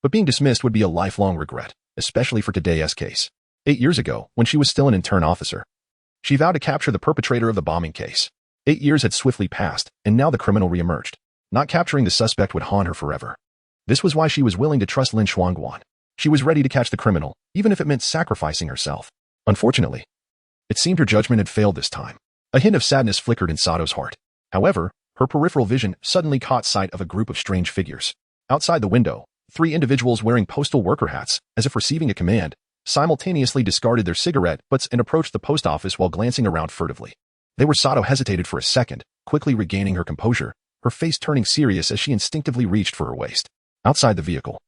But being dismissed would be a lifelong regret, especially for today's case. 8 years ago, when she was still an intern officer, she vowed to capture the perpetrator of the bombing case. 8 years had swiftly passed, and now the criminal reemerged. Not capturing the suspect would haunt her forever. This was why she was willing to trust Lin Xuan. She was ready to catch the criminal, even if it meant sacrificing herself. Unfortunately, it seemed her judgment had failed this time. A hint of sadness flickered in Sato's heart. However, her peripheral vision suddenly caught sight of a group of strange figures. Outside the window, 3 individuals wearing postal worker hats, as if receiving a command, simultaneously discarded their cigarette butts and approached the post office while glancing around furtively. Sato hesitated for a second, quickly regaining her composure, her face turning serious as she instinctively reached for her waist. Outside the vehicle,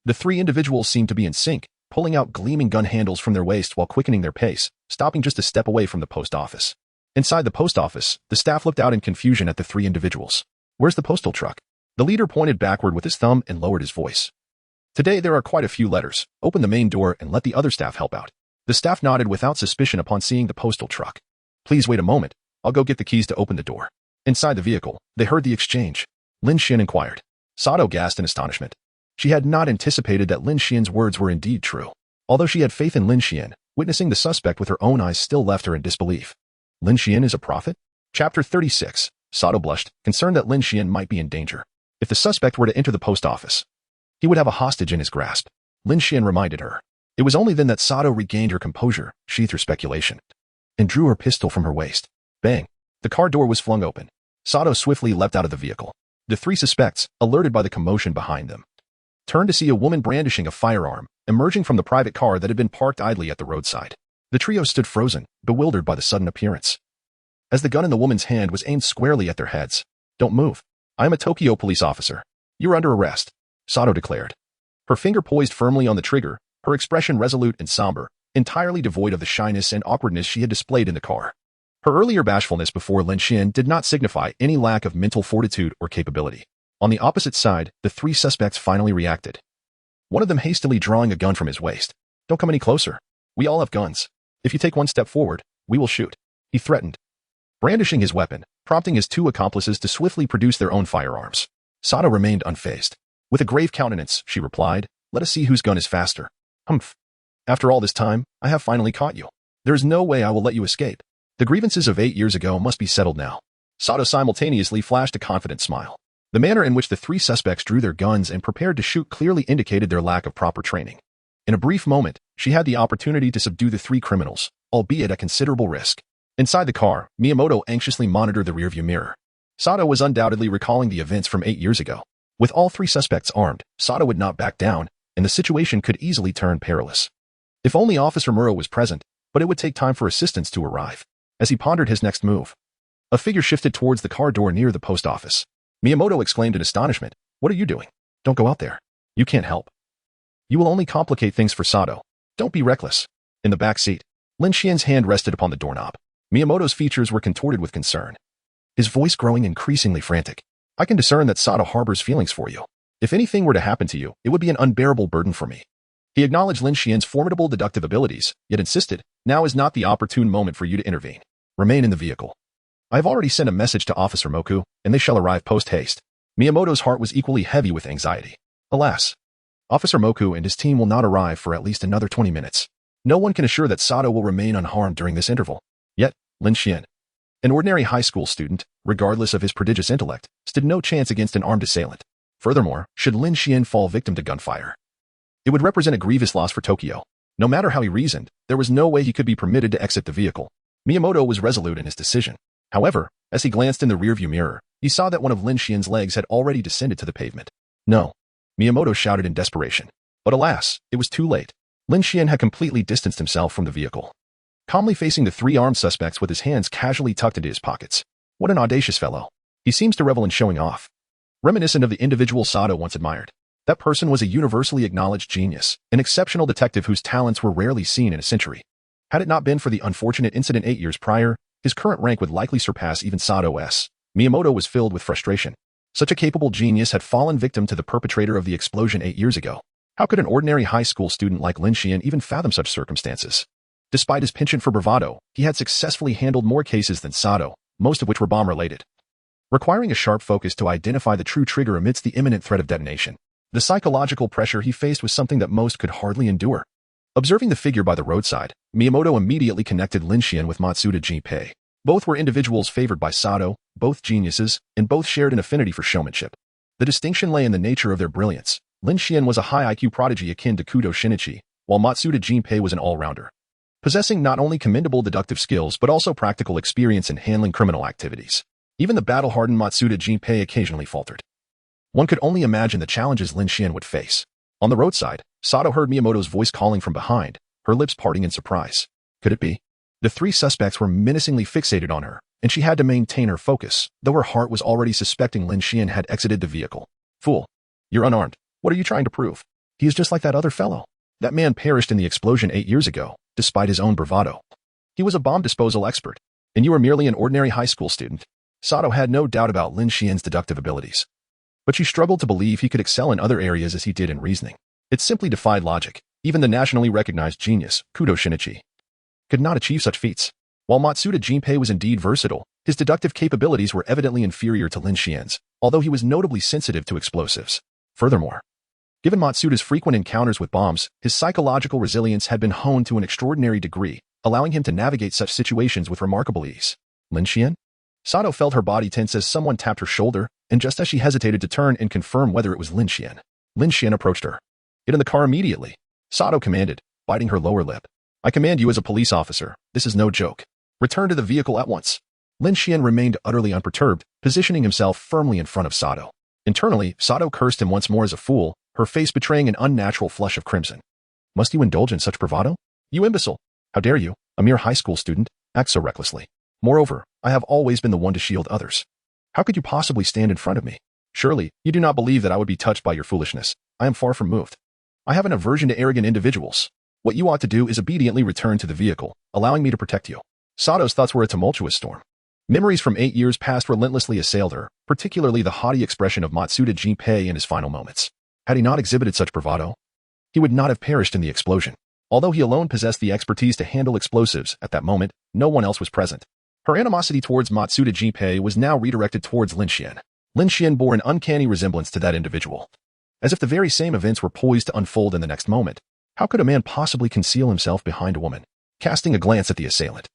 the 3 individuals seemed to be in sync, pulling out gleaming gun handles from their waist while quickening their pace, stopping just a step away from the post office. Inside the post office, the staff looked out in confusion at the 3 individuals. Where's the postal truck? The leader pointed backward with his thumb and lowered his voice. Today there are quite a few letters. Open the main door and let the other staff help out. The staff nodded without suspicion upon seeing the postal truck. Please wait a moment. I'll go get the keys to open the door. Inside the vehicle, they heard the exchange. Lin Xuan inquired. Sato gasped in astonishment. She had not anticipated that Lin Xuan's words were indeed true. Although she had faith in Lin Xuan, witnessing the suspect with her own eyes still left her in disbelief. Lin Xuan is a prophet? Chapter 36. Sato blushed, concerned that Lin Xuan might be in danger. If the suspect were to enter the post office, he would have a hostage in his grasp. Lin Xuan reminded her. It was only then that Sato regained her composure, sheathed her speculation, and drew her pistol from her waist. Bang! The car door was flung open. Sato swiftly leapt out of the vehicle. The 3 suspects, alerted by the commotion behind them, turned to see a woman brandishing a firearm, emerging from the private car that had been parked idly at the roadside. The trio stood frozen, bewildered by the sudden appearance, as the gun in the woman's hand was aimed squarely at their heads. Don't move. I am a Tokyo police officer. You're under arrest, Sato declared. Her finger poised firmly on the trigger, her expression resolute and somber, entirely devoid of the shyness and awkwardness she had displayed in the car. Her earlier bashfulness before Lin Xuan did not signify any lack of mental fortitude or capability. On the opposite side, the 3 suspects finally reacted. One of them hastily drawing a gun from his waist. Don't come any closer. We all have guns. If you take one step forward, we will shoot, he threatened, brandishing his weapon, prompting his 2 accomplices to swiftly produce their own firearms. Sato remained unfazed. With a grave countenance, she replied, let us see whose gun is faster. Humph. After all this time, I have finally caught you. There is no way I will let you escape. The grievances of 8 years ago must be settled now. Sato simultaneously flashed a confident smile. The manner in which the 3 suspects drew their guns and prepared to shoot clearly indicated their lack of proper training. In a brief moment, she had the opportunity to subdue the 3 criminals, albeit at considerable risk. Inside the car, Miyamoto anxiously monitored the rearview mirror. Sato was undoubtedly recalling the events from 8 years ago. With all 3 suspects armed, Sato would not back down, and the situation could easily turn perilous. If only Officer Muro was present, but it would take time for assistance to arrive. As he pondered his next move, A figure shifted towards the car door near the post office. Miyamoto exclaimed in astonishment, "What are you doing? Don't go out there. You can't help. You will only complicate things for Sato. Don't be reckless." In the back seat, Lin Xuan's hand rested upon the doorknob. Miyamoto's features were contorted with concern, his voice growing increasingly frantic. "I can discern that Sato harbors feelings for you. If anything were to happen to you, it would be an unbearable burden for me." He acknowledged Lin Xuan's formidable deductive abilities, yet insisted, "Now is not the opportune moment for you to intervene. Remain in the vehicle. I have already sent a message to Officer Moku, and they shall arrive post-haste." Miyamoto's heart was equally heavy with anxiety. Alas, Officer Moku and his team will not arrive for at least another 20 minutes. No one can assure that Sato will remain unharmed during this interval. Yet, Lin Xuan, an ordinary high school student, regardless of his prodigious intellect, stood no chance against an armed assailant. Furthermore, should Lin Xuan fall victim to gunfire, it would represent a grievous loss for Tokyo. No matter how he reasoned, there was no way he could be permitted to exit the vehicle. Miyamoto was resolute in his decision. However, as he glanced in the rearview mirror, he saw that one of Lin Xuan's legs had already descended to the pavement. "No!" Miyamoto shouted in desperation. But alas, it was too late. Lin Xuan had completely distanced himself from the vehicle, calmly facing the three armed suspects with his hands casually tucked into his pockets. What an audacious fellow. He seems to revel in showing off. Reminiscent of the individual Sato once admired. That person was a universally acknowledged genius, an exceptional detective whose talents were rarely seen in a century. Had it not been for the unfortunate incident 8 years prior, his current rank would likely surpass even Sato's. Miyamoto was filled with frustration. Such a capable genius had fallen victim to the perpetrator of the explosion 8 years ago. How could an ordinary high school student like Lin Xuan even fathom such circumstances? Despite his penchant for bravado, he had successfully handled more cases than Sato, most of which were bomb-related, requiring a sharp focus to identify the true trigger amidst the imminent threat of detonation. The psychological pressure he faced was something that most could hardly endure. Observing the figure by the roadside, Miyamoto immediately connected Lin Xuan with Matsuda Jinpei. Both were individuals favored by Sato, both geniuses, and both shared an affinity for showmanship. The distinction lay in the nature of their brilliance. Lin Xuan was a high IQ prodigy akin to Kudou Shinichi, while Matsuda Jinpei was an all-rounder, possessing not only commendable deductive skills but also practical experience in handling criminal activities. Even the battle-hardened Matsuda Jinpei occasionally faltered. One could only imagine the challenges Lin Xuan would face. On the roadside, Sato heard Miyamoto's voice calling from behind, her lips parting in surprise. Could it be? The three suspects were menacingly fixated on her, and she had to maintain her focus, though her heart was already suspecting Lin Xuan had exited the vehicle. "Fool! You're unarmed. What are you trying to prove? He is just like that other fellow. That man perished in the explosion 8 years ago, despite his own bravado. He was a bomb disposal expert, and you were merely an ordinary high school student." Sato had no doubt about Lin Xuan's deductive abilities, but she struggled to believe he could excel in other areas as he did in reasoning. It simply defied logic. Even the nationally recognized genius, Kudou Shinichi, could not achieve such feats. While Matsuda Jinpei was indeed versatile, his deductive capabilities were evidently inferior to Lin Xuan's, although he was notably sensitive to explosives. Furthermore, given Matsuda's frequent encounters with bombs, his psychological resilience had been honed to an extraordinary degree, allowing him to navigate such situations with remarkable ease. Lin Xuan? Sato felt her body tense as someone tapped her shoulder, and just as she hesitated to turn and confirm whether it was Lin Xuan approached her. "Get in the car immediately," Sato commanded, biting her lower lip. "I command you as a police officer. This is no joke. Return to the vehicle at once." Lin Xuan remained utterly unperturbed, positioning himself firmly in front of Sato. Internally, Sato cursed him once more as a fool, her face betraying an unnatural flush of crimson. "Must you indulge in such bravado? You imbecile! How dare you, a mere high school student, act so recklessly? Moreover, I have always been the one to shield others. How could you possibly stand in front of me? Surely, you do not believe that I would be touched by your foolishness. I am far from moved. I have an aversion to arrogant individuals. What you ought to do is obediently return to the vehicle, allowing me to protect you." Sato's thoughts were a tumultuous storm. Memories from 8 years past relentlessly assailed her, particularly the haughty expression of Matsuda Jinpei in his final moments. Had he not exhibited such bravado, he would not have perished in the explosion. Although he alone possessed the expertise to handle explosives, at that moment, no one else was present. Her animosity towards Matsuda Jinpei was now redirected towards Lin Xuan. Lin Xuan bore an uncanny resemblance to that individual, as if the very same events were poised to unfold in the next moment. How could a man possibly conceal himself behind a woman? Casting a glance at the assailant,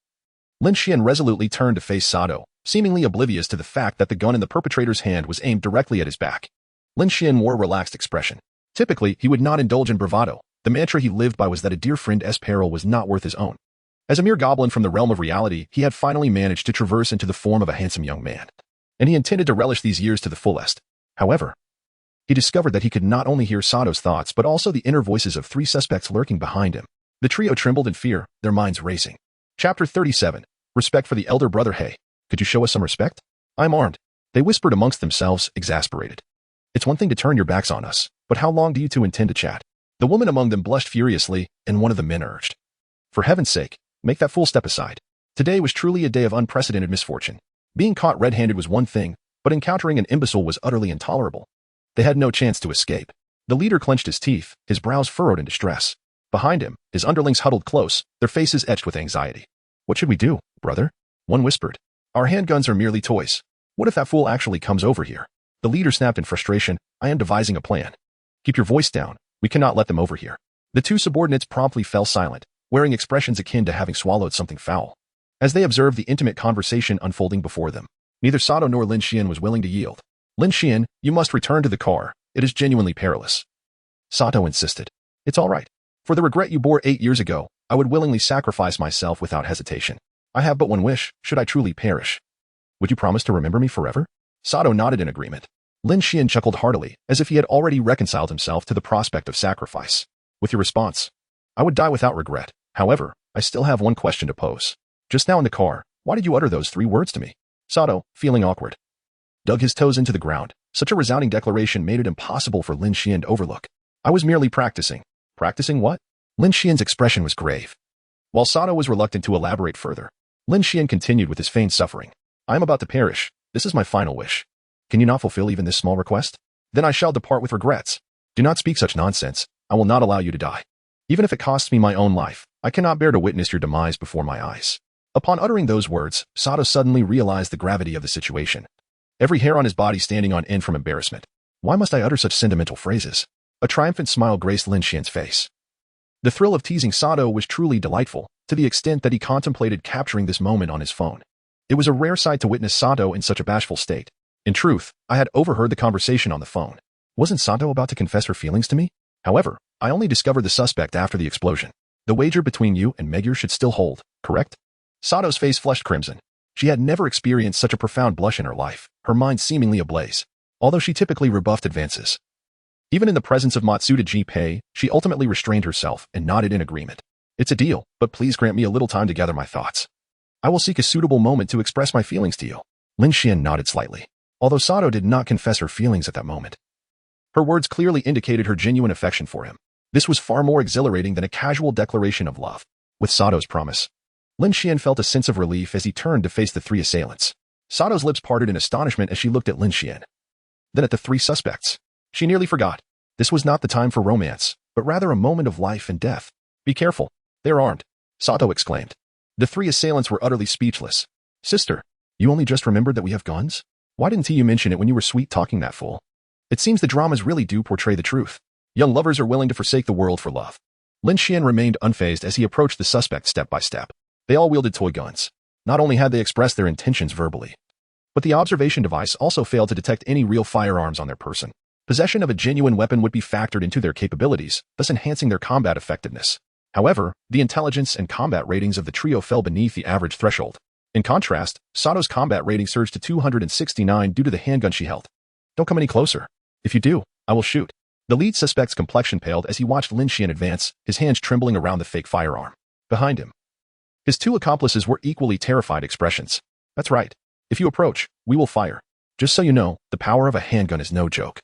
Lin Xuan resolutely turned to face Sato, seemingly oblivious to the fact that the gun in the perpetrator's hand was aimed directly at his back. Lin Xuan wore a relaxed expression. Typically, he would not indulge in bravado. The mantra he lived by was that a dear friend's peril was not worth his own. As a mere goblin from the realm of reality, he had finally managed to traverse into the form of a handsome young man, and he intended to relish these years to the fullest. However, he discovered that he could not only hear Sato's thoughts but also the inner voices of 3 suspects lurking behind him. The trio trembled in fear, their minds racing. Chapter 37. Respect for the elder brother. Hey, Could you show us some respect? I'm armed. They whispered amongst themselves, exasperated. It's one thing to turn your backs on us, but how long do you two intend to chat? The woman among them blushed furiously, and one of the men urged. For heaven's sake, make that fool step aside. Today was truly a day of unprecedented misfortune. Being caught red-handed was one thing, but encountering an imbecile was utterly intolerable. They had no chance to escape. The leader clenched his teeth, his brows furrowed in distress. Behind him, his underlings huddled close, their faces etched with anxiety. What should we do, brother? One whispered. Our handguns are merely toys. What if that fool actually comes over here? The leader snapped in frustration. I am devising a plan. Keep your voice down. We cannot let them over here. The two subordinates promptly fell silent, wearing expressions akin to having swallowed something foul. As they observed the intimate conversation unfolding before them, neither Sato nor Lin Xuan was willing to yield. Lin Xuan, you must return to the car. It is genuinely perilous. Sato insisted. It's all right. For the regret you bore 8 years ago, I would willingly sacrifice myself without hesitation. I have but one wish, should I truly perish. Would you promise to remember me forever? Sato nodded in agreement. Lin Xuan chuckled heartily, as if he had already reconciled himself to the prospect of sacrifice. With your response, I would die without regret. However, I still have one question to pose. Just now in the car, why did you utter those 3 words to me? Sato, feeling awkward, dug his toes into the ground. Such a resounding declaration made it impossible for Lin Xuan to overlook. I was merely practicing. Practicing what? Lin Xuan's expression was grave. While Sato was reluctant to elaborate further, Lin Xuan continued with his feigned suffering. I am about to perish. This is my final wish. Can you not fulfill even this small request? Then I shall depart with regrets. Do not speak such nonsense. I will not allow you to die. Even if it costs me my own life, I cannot bear to witness your demise before my eyes. Upon uttering those words, Sato suddenly realized the gravity of the situation. Every hair on his body standing on end from embarrassment. Why must I utter such sentimental phrases? A triumphant smile graced Lin Xuan's face. The thrill of teasing Sato was truly delightful, to the extent that he contemplated capturing this moment on his phone. It was a rare sight to witness Sato in such a bashful state. In truth, I had overheard the conversation on the phone. Wasn't Sato about to confess her feelings to me? However, I only discovered the suspect after the explosion. The wager between you and Magyar should still hold, correct? Sato's face flushed crimson. She had never experienced such a profound blush in her life, her mind seemingly ablaze, although she typically rebuffed advances. Even in the presence of Matsuda Ji-pei, she ultimately restrained herself and nodded in agreement. It's a deal, but please grant me a little time to gather my thoughts. I will seek a suitable moment to express my feelings to you. Lin Xuan nodded slightly, although Sato did not confess her feelings at that moment. Her words clearly indicated her genuine affection for him. This was far more exhilarating than a casual declaration of love. With Sato's promise, Lin Xuan felt a sense of relief as he turned to face the 3 assailants. Sato's lips parted in astonishment as she looked at Lin Xuan. Then at the 3 suspects. She nearly forgot. This was not the time for romance, but rather a moment of life and death. Be careful. They're armed, Sato exclaimed. The 3 assailants were utterly speechless. Sister, you only just remembered that we have guns? Why didn't you mention it when you were sweet-talking that fool? It seems the dramas really do portray the truth. Young lovers are willing to forsake the world for love. Lin Xuan remained unfazed as he approached the suspect step by step. They all wielded toy guns. Not only had they expressed their intentions verbally, but the observation device also failed to detect any real firearms on their person. Possession of a genuine weapon would be factored into their capabilities, thus enhancing their combat effectiveness. However, the intelligence and combat ratings of the trio fell beneath the average threshold. In contrast, Sato's combat rating surged to 269 due to the handgun she held. Don't come any closer. If you do, I will shoot. The lead suspect's complexion paled as he watched Lin Xuan advance, his hands trembling around the fake firearm. Behind him, his 2 accomplices were equally terrified expressions. That's right. If you approach, we will fire. Just so you know, the power of a handgun is no joke.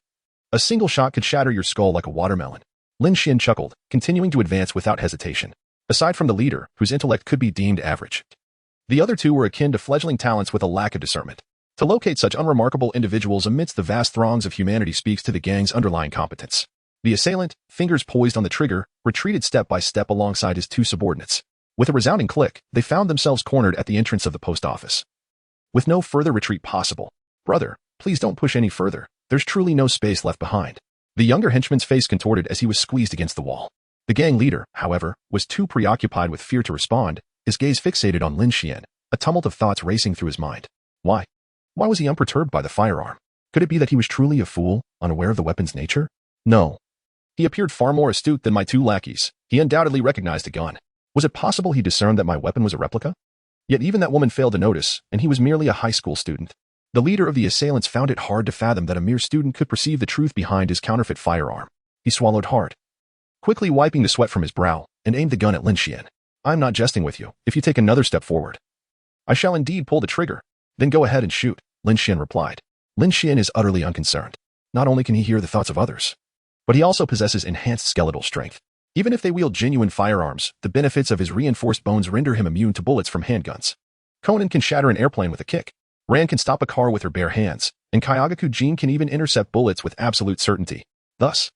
A single shot could shatter your skull like a watermelon. Lin Xuan chuckled, continuing to advance without hesitation. Aside from the leader, whose intellect could be deemed average, the other 2 were akin to fledgling talents with a lack of discernment. To locate such unremarkable individuals amidst the vast throngs of humanity speaks to the gang's underlying competence. The assailant, fingers poised on the trigger, retreated step by step alongside his 2 subordinates. With a resounding click, they found themselves cornered at the entrance of the post office. With no further retreat possible, brother, please don't push any further. There's truly no space left behind. The younger henchman's face contorted as he was squeezed against the wall. The gang leader, however, was too preoccupied with fear to respond, his gaze fixated on Lin Xuan, a tumult of thoughts racing through his mind. Why? Why was he unperturbed by the firearm? Could it be that he was truly a fool, unaware of the weapon's nature? No. He appeared far more astute than my 2 lackeys. He undoubtedly recognized a gun. Was it possible he discerned that my weapon was a replica? Yet even that woman failed to notice, and he was merely a high school student. The leader of the assailants found it hard to fathom that a mere student could perceive the truth behind his counterfeit firearm. He swallowed hard, quickly wiping the sweat from his brow, and aimed the gun at Lin Xuan. I'm not jesting with you. If you take another step forward, I shall indeed pull the trigger. Then go ahead and shoot, Lin Xuan replied. Lin Xuan is utterly unconcerned. Not only can he hear the thoughts of others, but he also possesses enhanced skeletal strength. Even if they wield genuine firearms, the benefits of his reinforced bones render him immune to bullets from handguns. Conan can shatter an airplane with a kick. Ran can stop a car with her bare hands, and Kyagaku Jin can even intercept bullets with absolute certainty. Thus,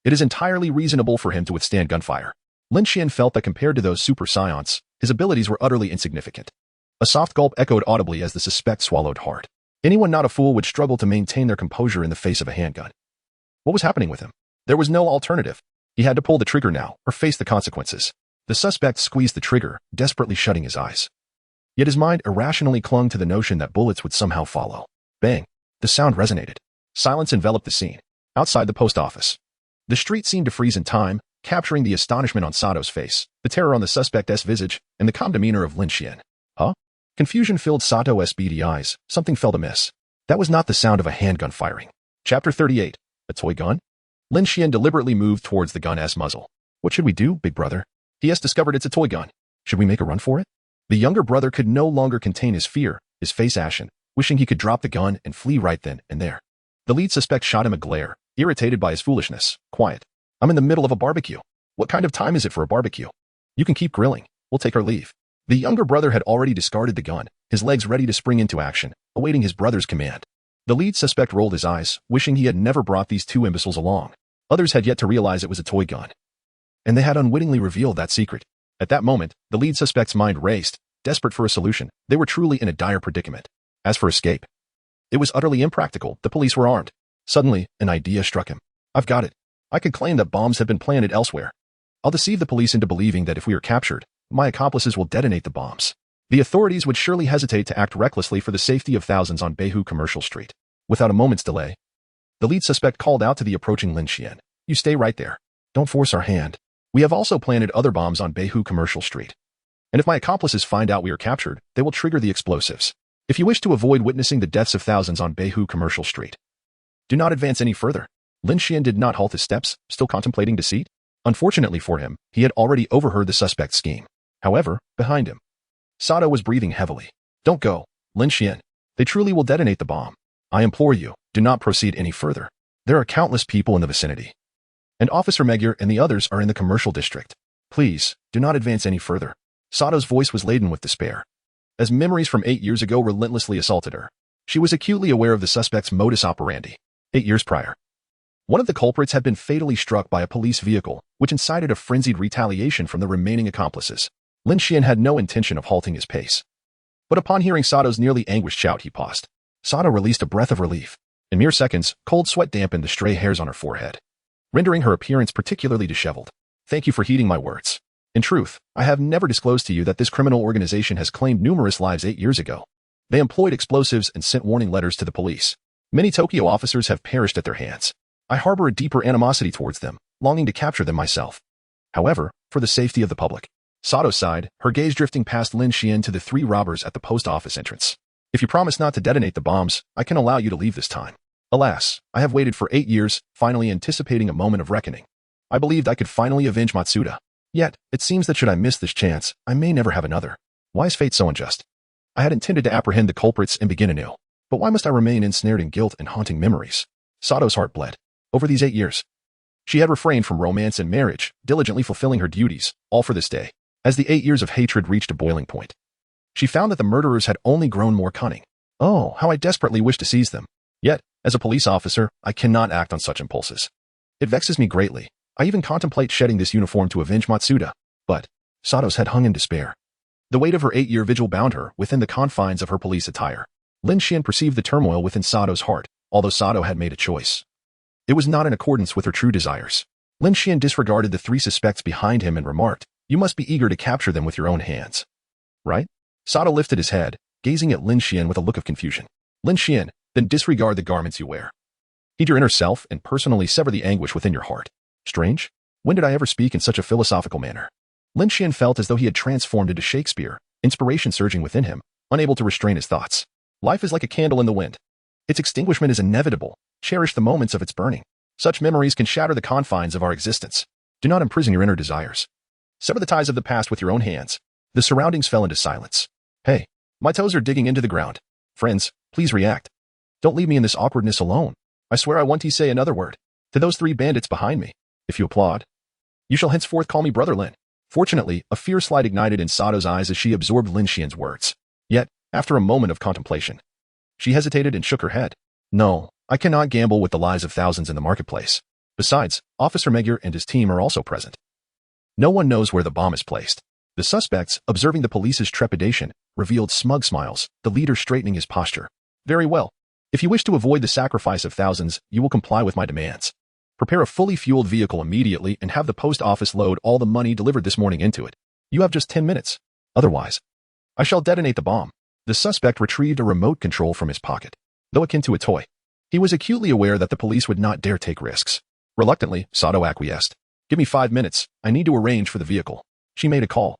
it is entirely reasonable for him to withstand gunfire. Lin Xuan felt that compared to those super scions, his abilities were utterly insignificant. A soft gulp echoed audibly as the suspect swallowed hard. Anyone not a fool would struggle to maintain their composure in the face of a handgun. What was happening with him? There was no alternative. He had to pull the trigger now, or face the consequences. The suspect squeezed the trigger, desperately shutting his eyes. Yet his mind irrationally clung to the notion that bullets would somehow follow. Bang! The sound resonated. Silence enveloped the scene. Outside the post office, the street seemed to freeze in time, capturing the astonishment on Sato's face, the terror on the suspect's visage, and the calm demeanor of Lin Xuan. Huh? Confusion filled Sato's beady eyes. Something felt amiss. That was not the sound of a handgun firing. Chapter 38. A toy gun? Lin Xuan deliberately moved towards the gun's muzzle. What should we do, big brother? He has discovered it's a toy gun. Should we make a run for it? The younger brother could no longer contain his fear, his face ashen, wishing he could drop the gun and flee right then and there. The lead suspect shot him a glare, irritated by his foolishness. Quiet. I'm in the middle of a barbecue. What kind of time is it for a barbecue? You can keep grilling. We'll take our leave. The younger brother had already discarded the gun, his legs ready to spring into action, awaiting his brother's command. The lead suspect rolled his eyes, wishing he had never brought these two imbeciles along. Others had yet to realize it was a toy gun, and they had unwittingly revealed that secret. At that moment, the lead suspect's mind raced. Desperate for a solution, they were truly in a dire predicament. As for escape, it was utterly impractical. The police were armed. Suddenly, an idea struck him. I've got it. I could claim that bombs have been planted elsewhere. I'll deceive the police into believing that if we are captured, my accomplices will detonate the bombs. The authorities would surely hesitate to act recklessly for the safety of thousands on Behu Commercial Street. Without a moment's delay, the lead suspect called out to the approaching Lin Xuan. You stay right there. Don't force our hand. We have also planted other bombs on Behu Commercial Street. And if my accomplices find out we are captured, they will trigger the explosives. If you wish to avoid witnessing the deaths of thousands on Behu Commercial Street, do not advance any further. Lin Xuan did not halt his steps, still contemplating deceit. Unfortunately for him, he had already overheard the suspect's scheme. However, behind him, Sato was breathing heavily. Don't go, Lin Xuan. They truly will detonate the bomb. I implore you, do not proceed any further. There are countless people in the vicinity. And Officer Magyar and the others are in the commercial district. Please, do not advance any further. Sato's voice was laden with despair. As memories from 8 years ago relentlessly assaulted her, she was acutely aware of the suspect's modus operandi. 8 years prior, one of the culprits had been fatally struck by a police vehicle, which incited a frenzied retaliation from the remaining accomplices. Lin Xuan had no intention of halting his pace. But upon hearing Sato's nearly anguished shout, he paused. Sato released a breath of relief. In mere seconds, cold sweat dampened the stray hairs on her forehead, rendering her appearance particularly disheveled. Thank you for heeding my words. In truth, I have never disclosed to you that this criminal organization has claimed numerous lives 8 years ago. They employed explosives and sent warning letters to the police. Many Tokyo officers have perished at their hands. I harbor a deeper animosity towards them, longing to capture them myself. However, for the safety of the public. Sato sighed, her gaze drifting past Lin Xuan to the 3 robbers at the post office entrance. If you promise not to detonate the bombs, I can allow you to leave this time. Alas, I have waited for 8 years, finally anticipating a moment of reckoning. I believed I could finally avenge Matsuda. Yet, it seems that should I miss this chance, I may never have another. Why is fate so unjust? I had intended to apprehend the culprits and begin anew. But why must I remain ensnared in guilt and haunting memories? Sato's heart bled. Over these 8 years, she had refrained from romance and marriage, diligently fulfilling her duties, all for this day. As the 8 years of hatred reached a boiling point, she found that the murderers had only grown more cunning. Oh, how I desperately wished to seize them. Yet, as a police officer, I cannot act on such impulses. It vexes me greatly. I even contemplate shedding this uniform to avenge Matsuda. But Sato's head hung in despair. The weight of her 8-year vigil bound her within the confines of her police attire. Lin Xuan perceived the turmoil within Sato's heart, although Sato had made a choice. It was not in accordance with her true desires. Lin Xuan disregarded the 3 suspects behind him and remarked, you must be eager to capture them with your own hands. Right? Sato lifted his head, gazing at Lin Xuan with a look of confusion. Lin Xuan, then disregard the garments you wear. Heed your inner self and personally sever the anguish within your heart. Strange? When did I ever speak in such a philosophical manner? Lin Xuan felt as though he had transformed into Shakespeare, inspiration surging within him, unable to restrain his thoughts. Life is like a candle in the wind. Its extinguishment is inevitable. Cherish the moments of its burning. Such memories can shatter the confines of our existence. Do not imprison your inner desires. Sever the ties of the past with your own hands. The surroundings fell into silence. Hey, my toes are digging into the ground. Friends, please react. Don't leave me in this awkwardness alone. I swear I won't say another word. To those 3 bandits behind me. If you applaud, you shall henceforth call me Brother Lin. Fortunately, a fierce light ignited in Sato's eyes as she absorbed Lin Xuan's words. Yet, after a moment of contemplation, she hesitated and shook her head. No, I cannot gamble with the lives of thousands in the marketplace. Besides, Officer Magyar and his team are also present. No one knows where the bomb is placed. The suspects, observing the police's trepidation, revealed smug smiles, the leader straightening his posture. Very well. If you wish to avoid the sacrifice of thousands, you will comply with my demands. Prepare a fully fueled vehicle immediately and have the post office load all the money delivered this morning into it. You have just 10 minutes. Otherwise, I shall detonate the bomb. The suspect retrieved a remote control from his pocket. Though akin to a toy, he was acutely aware that the police would not dare take risks. Reluctantly, Sato acquiesced. Give me 5 minutes. I need to arrange for the vehicle. She made a call,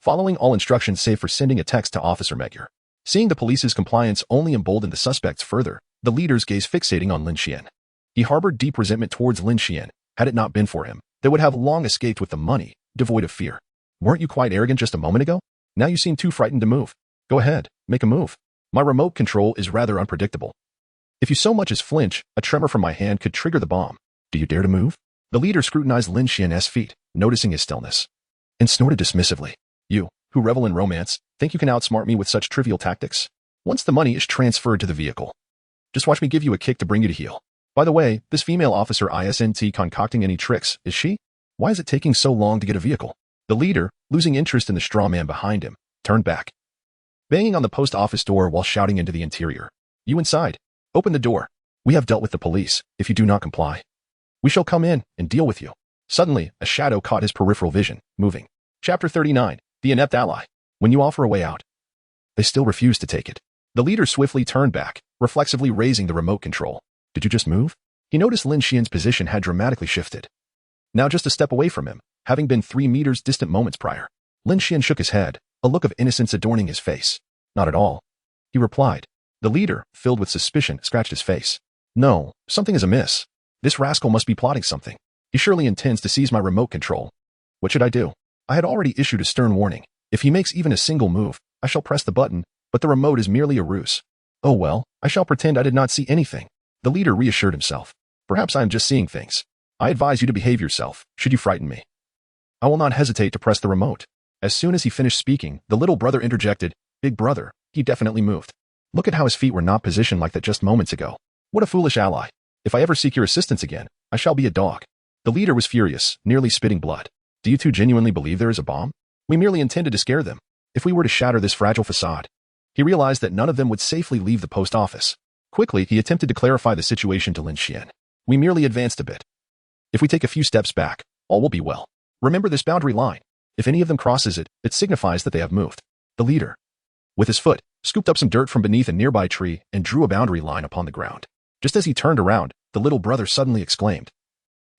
following all instructions save for sending a text to Officer Magyar. Seeing the police's compliance only emboldened the suspects further, the leader's gaze fixating on Lin Xuan. He harbored deep resentment towards Lin Xuan. Had it not been for him, they would have long escaped with the money, devoid of fear. Weren't you quite arrogant just a moment ago? Now you seem too frightened to move. Go ahead, make a move. My remote control is rather unpredictable. If you so much as flinch, a tremor from my hand could trigger the bomb. Do you dare to move? The leader scrutinized Lin Xuan's feet, noticing his stillness, and snorted dismissively. You, who revel in romance, think you can outsmart me with such trivial tactics? Once the money is transferred to the vehicle, just watch me give you a kick to bring you to heel. By the way, this female officer isn't concocting any tricks, is she? Why is it taking so long to get a vehicle? The leader, losing interest in the straw man behind him, turned back, banging on the post office door while shouting into the interior. You inside. Open the door. We have dealt with the police. If you do not comply, we shall come in and deal with you. Suddenly, a shadow caught his peripheral vision, moving. Chapter 39. The Inept Ally. When you offer a way out, they still refuse to take it. The leader swiftly turned back, reflexively raising the remote control. Did you just move? He noticed Lin Xuan's position had dramatically shifted. Now just a step away from him, having been 3 meters distant moments prior. Lin Xuan shook his head, a look of innocence adorning his face. Not at all. He replied. The leader, filled with suspicion, scratched his face. No, something is amiss. This rascal must be plotting something. He surely intends to seize my remote control. What should I do? I had already issued a stern warning. If he makes even a single move, I shall press the button, but the remote is merely a ruse. Oh well, I shall pretend I did not see anything. The leader reassured himself. Perhaps I am just seeing things. I advise you to behave yourself, should you frighten me. I will not hesitate to press the remote. As soon as he finished speaking, the little brother interjected, Big brother, he definitely moved. Look at how his feet were not positioned like that just moments ago. What a foolish ally. If I ever seek your assistance again, I shall be a dog. The leader was furious, nearly spitting blood. Do you two genuinely believe there is a bomb? We merely intended to scare them. If we were to shatter this fragile facade. He realized that none of them would safely leave the post office. Quickly, he attempted to clarify the situation to Lin Xuan. We merely advanced a bit. If we take a few steps back, all will be well. Remember this boundary line. If any of them crosses it, it signifies that they have moved. The leader, with his foot, scooped up some dirt from beneath a nearby tree and drew a boundary line upon the ground. Just as he turned around, the little brother suddenly exclaimed,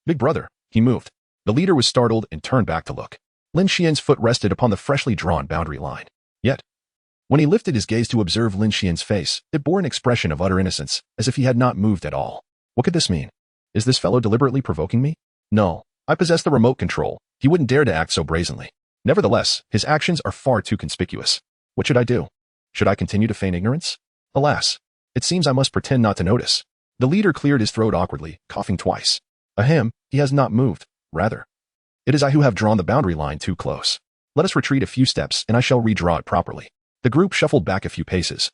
Big brother, he moved. The leader was startled and turned back to look. Lin Xuan's foot rested upon the freshly drawn boundary line. Yet, when he lifted his gaze to observe Lin Xuan's face, it bore an expression of utter innocence, as if he had not moved at all. What could this mean? Is this fellow deliberately provoking me? No, I possess the remote control. He wouldn't dare to act so brazenly. Nevertheless, his actions are far too conspicuous. What should I do? Should I continue to feign ignorance? Alas, it seems I must pretend not to notice. The leader cleared his throat awkwardly, coughing twice. Ahem, he has not moved. Rather, it is I who have drawn the boundary line too close. Let us retreat a few steps and I shall redraw it properly. The group shuffled back a few paces.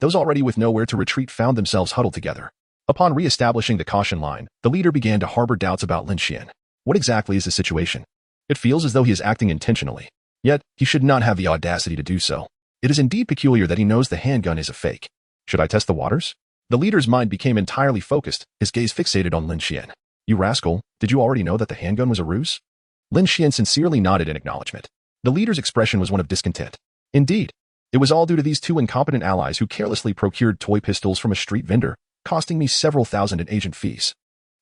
Those already with nowhere to retreat found themselves huddled together. Upon re-establishing the caution line, the leader began to harbor doubts about Lin Xuan. What exactly is the situation? It feels as though he is acting intentionally. Yet, he should not have the audacity to do so. It is indeed peculiar that he knows the handgun is a fake. Should I test the waters? The leader's mind became entirely focused, his gaze fixated on Lin Xuan. You rascal, did you already know that the handgun was a ruse? Lin Xuan sincerely nodded in acknowledgement. The leader's expression was one of discontent. Indeed, it was all due to these two incompetent allies who carelessly procured toy pistols from a street vendor, costing me several thousand in agent fees.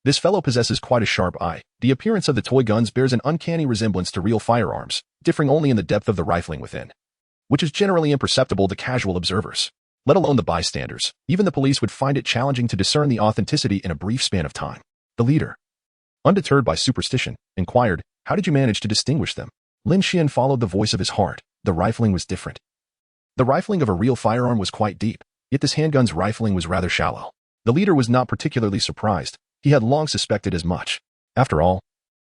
This fellow possesses quite a sharp eye. The appearance of the toy guns bears an uncanny resemblance to real firearms, differing only in the depth of the rifling within, which is generally imperceptible to casual observers, let alone the bystanders. Even the police would find it challenging to discern the authenticity in a brief span of time. The leader, undeterred by superstition, inquired, How did you manage to distinguish them? Lin Xuan followed the voice of his heart. The rifling was different. The rifling of a real firearm was quite deep. Yet this handgun's rifling was rather shallow. The leader was not particularly surprised. He had long suspected as much. After all,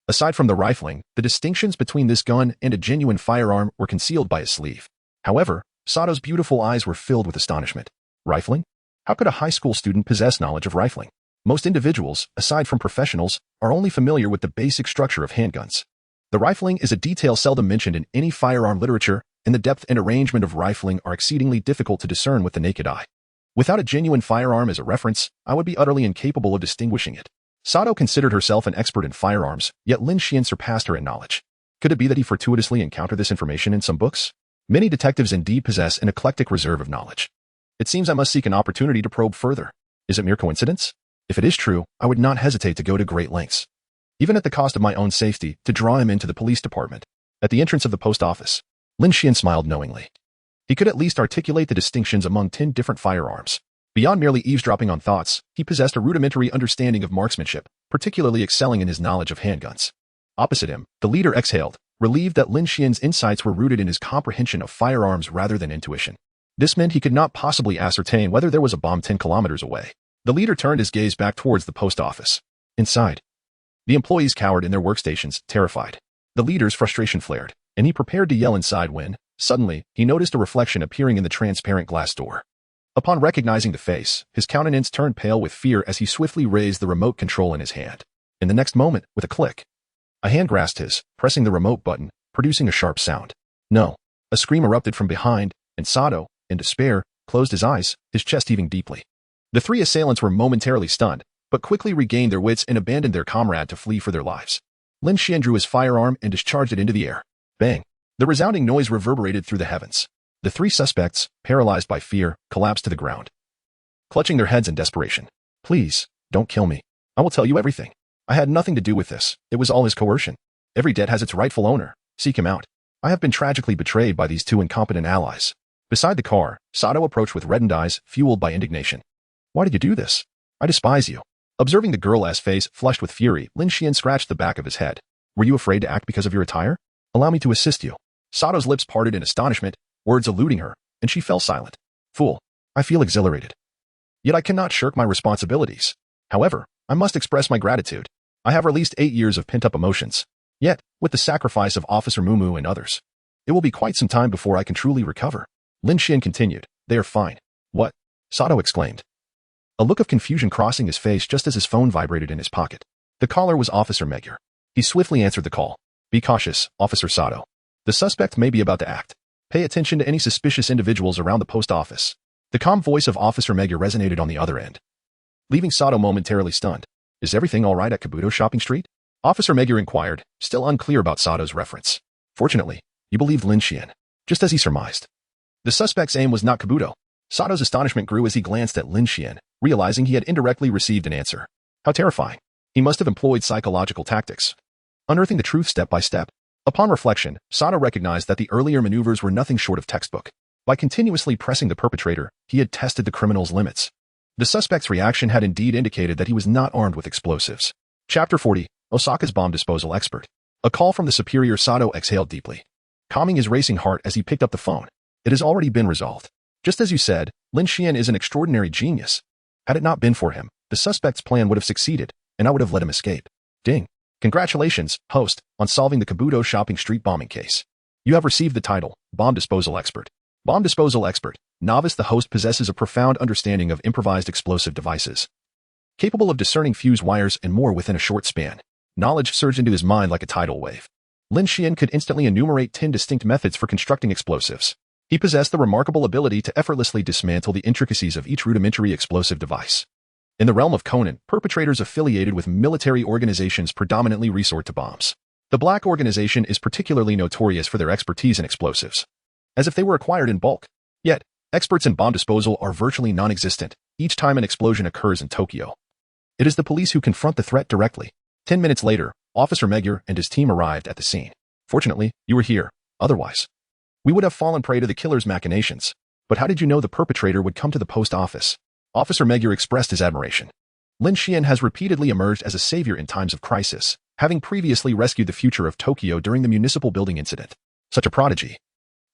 aside from the rifling, the distinctions between this gun and a genuine firearm were concealed by his sleeve. However, Sato's beautiful eyes were filled with astonishment. Rifling? How could a high school student possess knowledge of rifling? Most individuals, aside from professionals, are only familiar with the basic structure of handguns. The rifling is a detail seldom mentioned in any firearm literature, and the depth and arrangement of rifling are exceedingly difficult to discern with the naked eye. Without a genuine firearm as a reference, I would be utterly incapable of distinguishing it. Sato considered herself an expert in firearms, yet Lin Xuan surpassed her in knowledge. Could it be that he fortuitously encountered this information in some books? Many detectives indeed possess an eclectic reserve of knowledge. It seems I must seek an opportunity to probe further. Is it mere coincidence? If it is true, I would not hesitate to go to great lengths, even at the cost of my own safety, to draw him into the police department. At the entrance of the post office, Lin Xuan smiled knowingly. He could at least articulate the distinctions among 10 different firearms. Beyond merely eavesdropping on thoughts, he possessed a rudimentary understanding of marksmanship, particularly excelling in his knowledge of handguns. Opposite him, the leader exhaled, relieved that Lin Xuan's insights were rooted in his comprehension of firearms rather than intuition. This meant he could not possibly ascertain whether there was a bomb 10 kilometers away. The leader turned his gaze back towards the post office. Inside, the employees cowered in their workstations, terrified. The leader's frustration flared, and he prepared to yell inside when, suddenly, he noticed a reflection appearing in the transparent glass door. Upon recognizing the face, his countenance turned pale with fear as he swiftly raised the remote control in his hand. In the next moment, with a click, a hand grasped his, pressing the remote button, producing a sharp sound. No! A scream erupted from behind, and Sato, in despair, closed his eyes, his chest heaving deeply. The three assailants were momentarily stunned, but quickly regained their wits and abandoned their comrade to flee for their lives. Lin Xuan drew his firearm and discharged it into the air. Bang! The resounding noise reverberated through the heavens. The three suspects, paralyzed by fear, collapsed to the ground, clutching their heads in desperation. Please, don't kill me. I will tell you everything. I had nothing to do with this. It was all his coercion. Every debt has its rightful owner. Seek him out. I have been tragically betrayed by these two incompetent allies. Beside the car, Sato approached with reddened eyes, fueled by indignation. Why did you do this? I despise you. Observing the girl's face flushed with fury, Lin Xuan scratched the back of his head. Were you afraid to act because of your attire? Allow me to assist you. Sato's lips parted in astonishment, words eluding her, and she fell silent. Fool. I feel exhilarated. Yet I cannot shirk my responsibilities. However, I must express my gratitude. I have released 8 years of pent-up emotions. Yet, with the sacrifice of Officer Mumu and others, it will be quite some time before I can truly recover. Lin Xuan continued. They are fine. What? Sato exclaimed, a look of confusion crossing his face just as his phone vibrated in his pocket. The caller was Officer Magyar. He swiftly answered the call. Be cautious, Officer Sato. The suspect may be about to act. Pay attention to any suspicious individuals around the post office. The calm voice of Officer Magyar resonated on the other end, leaving Sato momentarily stunned. Is everything all right at Kudou Shopping Street? Officer Magyar inquired, still unclear about Sato's reference. Fortunately, you believed Lin Xuan, just as he surmised. The suspect's aim was not Kudou. Sato's astonishment grew as he glanced at Lin Xuan, realizing he had indirectly received an answer. How terrifying. He must have employed psychological tactics, unearthing the truth step by step. Upon reflection, Sato recognized that the earlier maneuvers were nothing short of textbook. By continuously pressing the perpetrator, he had tested the criminal's limits. The suspect's reaction had indeed indicated that he was not armed with explosives. Chapter 40, Osaka's Bomb Disposal Expert. A call from the superior. Sato exhaled deeply, calming his racing heart as he picked up the phone. It has already been resolved. Just as you said, Lin Xuan is an extraordinary genius. Had it not been for him, the suspect's plan would have succeeded, and I would have let him escape. Ding. Congratulations, host, on solving the Kudou Shopping Street bombing case. You have received the title, Bomb Disposal Expert. Bomb Disposal Expert. Novice. The host possesses a profound understanding of improvised explosive devices, capable of discerning fuse wires and more within a short span. Knowledge surged into his mind like a tidal wave. Lin Xuan could instantly enumerate 10 distinct methods for constructing explosives. He possessed the remarkable ability to effortlessly dismantle the intricacies of each rudimentary explosive device. In the realm of Conan, perpetrators affiliated with military organizations predominantly resort to bombs. The Black Organization is particularly notorious for their expertise in explosives, as if they were acquired in bulk. Yet, experts in bomb disposal are virtually non-existent each time an explosion occurs in Tokyo. It is the police who confront the threat directly. 10 minutes later, Officer Magyar and his team arrived at the scene. Fortunately, you were here. Otherwise, we would have fallen prey to the killer's machinations. But how did you know the perpetrator would come to the post office? Officer Magyar expressed his admiration. Lin Xuan has repeatedly emerged as a savior in times of crisis, having previously rescued the future of Tokyo during the municipal building incident. Such a prodigy.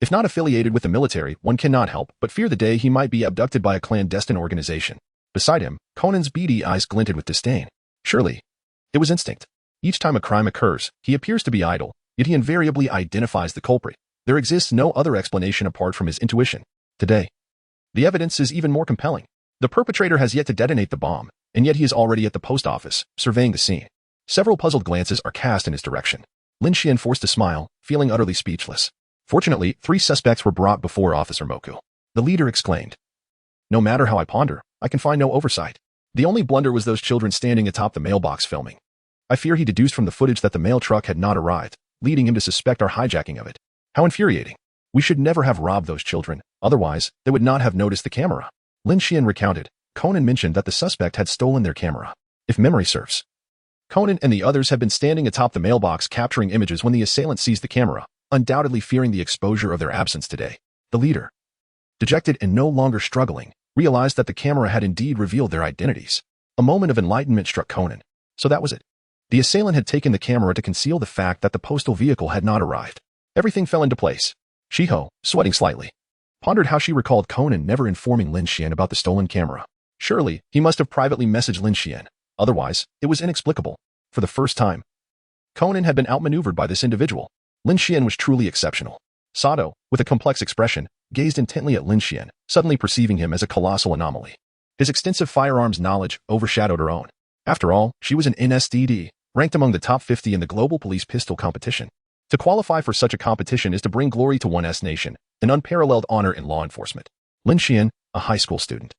If not affiliated with the military, one cannot help but fear the day he might be abducted by a clandestine organization. Beside him, Conan's beady eyes glinted with disdain. Surely, it was instinct. Each time a crime occurs, he appears to be idle, yet he invariably identifies the culprit. There exists no other explanation apart from his intuition. Today, the evidence is even more compelling. The perpetrator has yet to detonate the bomb, and yet he is already at the post office, surveying the scene. Several puzzled glances are cast in his direction. Lin Xuan forced a smile, feeling utterly speechless. Fortunately, 3 suspects were brought before Officer Moku. The leader exclaimed, "No matter how I ponder, I can find no oversight. The only blunder was those children standing atop the mailbox filming. I fear he deduced from the footage that the mail truck had not arrived, leading him to suspect our hijacking of it. How infuriating. We should never have robbed those children, otherwise they would not have noticed the camera." Lin Xuan recounted. Conan mentioned that the suspect had stolen their camera. If memory serves, Conan and the others had been standing atop the mailbox capturing images when the assailant seized the camera, undoubtedly fearing the exposure of their absence today. The leader, dejected and no longer struggling, realized that the camera had indeed revealed their identities. A moment of enlightenment struck Conan. So that was it. The assailant had taken the camera to conceal the fact that the postal vehicle had not arrived. Everything fell into place. Shiho, sweating slightly, pondered how she recalled Conan never informing Lin Xuan about the stolen camera. Surely, he must have privately messaged Lin Xuan. Otherwise, it was inexplicable. For the first time, Conan had been outmaneuvered by this individual. Lin Xuan was truly exceptional. Sato, with a complex expression, gazed intently at Lin Xuan, suddenly perceiving him as a colossal anomaly. His extensive firearms knowledge overshadowed her own. After all, she was an NSDD, ranked among the top 50 in the global police pistol competition. To qualify for such a competition is to bring glory to one's nation, an unparalleled honor in law enforcement. Lin Xuan, a high school student,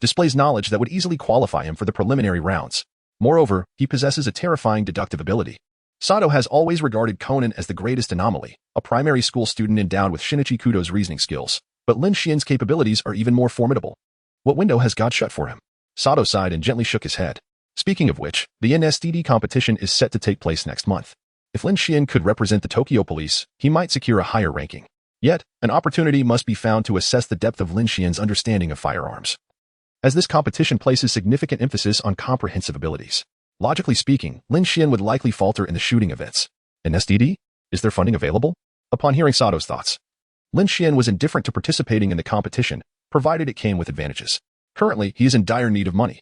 displays knowledge that would easily qualify him for the preliminary rounds. Moreover, he possesses a terrifying deductive ability. Sato has always regarded Conan as the greatest anomaly, a primary school student endowed with Shinichi Kudou's reasoning skills. But Lin Xuan's capabilities are even more formidable. What window has God shut for him? Sato sighed and gently shook his head. Speaking of which, the NSDD competition is set to take place next month. If Lin Xuan could represent the Tokyo police, he might secure a higher ranking. Yet, an opportunity must be found to assess the depth of Lin Xuan's understanding of firearms, as this competition places significant emphasis on comprehensive abilities. Logically speaking, Lin Xuan would likely falter in the shooting events. NSDD? Is there funding available? Upon hearing Sato's thoughts, Lin Xuan was indifferent to participating in the competition, provided it came with advantages. Currently, he is in dire need of money.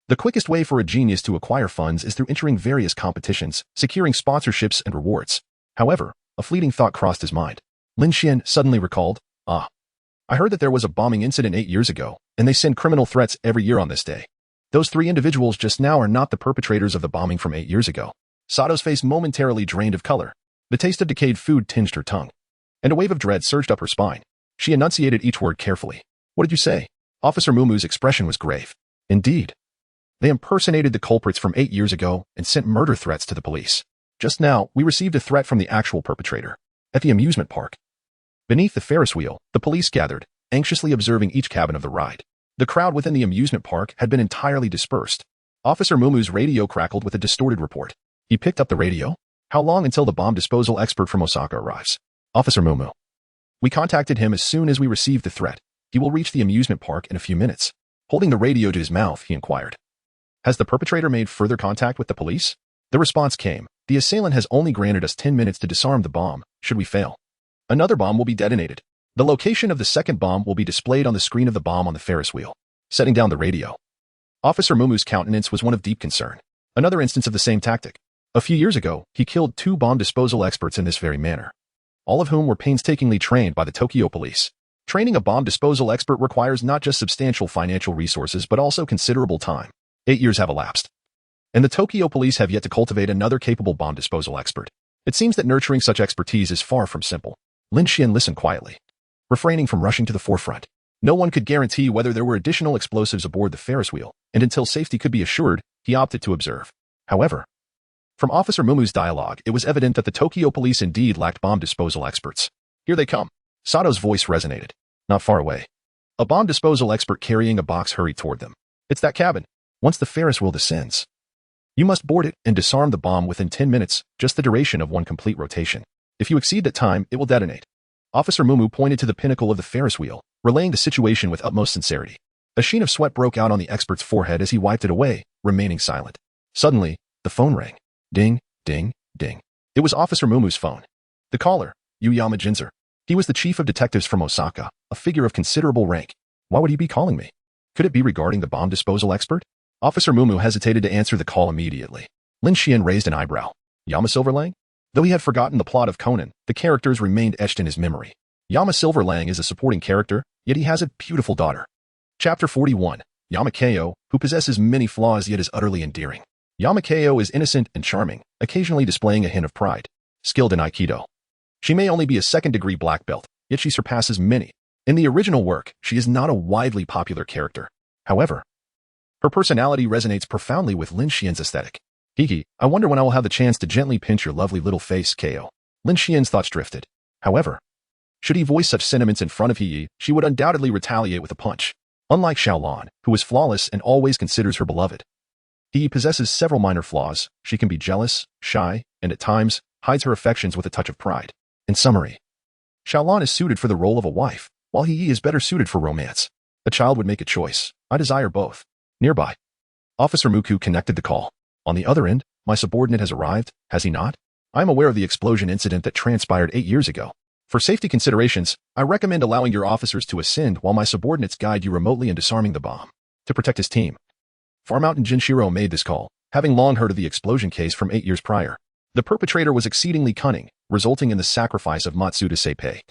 The quickest way for a genius to acquire funds is through entering various competitions, securing sponsorships and rewards. However, a fleeting thought crossed his mind. Lin Xuan suddenly recalled, I heard that there was a bombing incident 8 years ago, and they send criminal threats every year on this day. Those 3 individuals just now are not the perpetrators of the bombing from 8 years ago. Sato's face momentarily drained of color. The taste of decayed food tinged her tongue, and a wave of dread surged up her spine. She enunciated each word carefully. What did you say? Officer Mumu's expression was grave. Indeed. They impersonated the culprits from 8 years ago and sent murder threats to the police. Just now, we received a threat from the actual perpetrator. At the amusement park, beneath the Ferris wheel, the police gathered, anxiously observing each cabin of the ride. The crowd within the amusement park had been entirely dispersed. Officer Mumu's radio crackled with a distorted report. He picked up the radio. How long until the bomb disposal expert from Osaka arrives? Officer Mumu. We contacted him as soon as we received the threat. He will reach the amusement park in a few minutes. Holding the radio to his mouth, he inquired, has the perpetrator made further contact with the police? The response came. The assailant has only granted us 10 minutes to disarm the bomb, should we fail. Another bomb will be detonated. The location of the second bomb will be displayed on the screen of the bomb on the Ferris wheel. Setting down the radio, Officer Mumu's countenance was one of deep concern. Another instance of the same tactic. A few years ago, he killed 2 bomb disposal experts in this very manner, all of whom were painstakingly trained by the Tokyo police. Training a bomb disposal expert requires not just substantial financial resources but also considerable time. 8 years have elapsed, and the Tokyo police have yet to cultivate another capable bomb disposal expert. It seems that nurturing such expertise is far from simple. Lin Xuan listened quietly, refraining from rushing to the forefront. No one could guarantee whether there were additional explosives aboard the Ferris wheel, and until safety could be assured, he opted to observe. However, from Officer Mumu's dialogue, it was evident that the Tokyo police indeed lacked bomb disposal experts. Here they come. Sato's voice resonated. Not far away, a bomb disposal expert carrying a box hurried toward them. It's that cabin. Once the Ferris wheel descends, you must board it and disarm the bomb within 10 minutes, just the duration of one complete rotation. If you exceed that time, it will detonate. Officer Mumu pointed to the pinnacle of the Ferris wheel, relaying the situation with utmost sincerity. A sheen of sweat broke out on the expert's forehead as he wiped it away, remaining silent. Suddenly, the phone rang. Ding, ding, ding. It was Officer Mumu's phone. The caller, Uyama Jinzer. He was the chief of detectives from Osaka, a figure of considerable rank. Why would he be calling me? Could it be regarding the bomb disposal expert? Officer Mumu hesitated to answer the call immediately. Lin Xuan raised an eyebrow. Yama Silverlang? Though he had forgotten the plot of Conan, the characters remained etched in his memory. Yama Silverlang is a supporting character, yet he has a beautiful daughter. Chapter 41. Yamakeo, who possesses many flaws yet is utterly endearing. Yamakeo is innocent and charming, occasionally displaying a hint of pride. Skilled in Aikido. She may only be a second-degree black belt, yet she surpasses many. In the original work, she is not a widely popular character. However, her personality resonates profoundly with Lin Xuan's aesthetic. Hiki, I wonder when I will have the chance to gently pinch your lovely little face, Ko. Lin Xuan's thoughts drifted. However, should he voice such sentiments in front of Hiki, she would undoubtedly retaliate with a punch. Unlike Xiaolan, who is flawless and always considers her beloved, Hiki possesses several minor flaws. She can be jealous, shy, and at times, hides her affections with a touch of pride. In summary, Xiaolan is suited for the role of a wife, while Hiki is better suited for romance. A child would make a choice. I desire both. Nearby. Officer Muku connected the call. On the other end, my subordinate has arrived, has he not? I am aware of the explosion incident that transpired 8 years ago. For safety considerations, I recommend allowing your officers to ascend while my subordinates guide you remotely in disarming the bomb. To protect his team. Farmountain Jinshiro made this call, having long heard of the explosion case from 8 years prior. The perpetrator was exceedingly cunning, resulting in the sacrifice of Matsuda Seipei.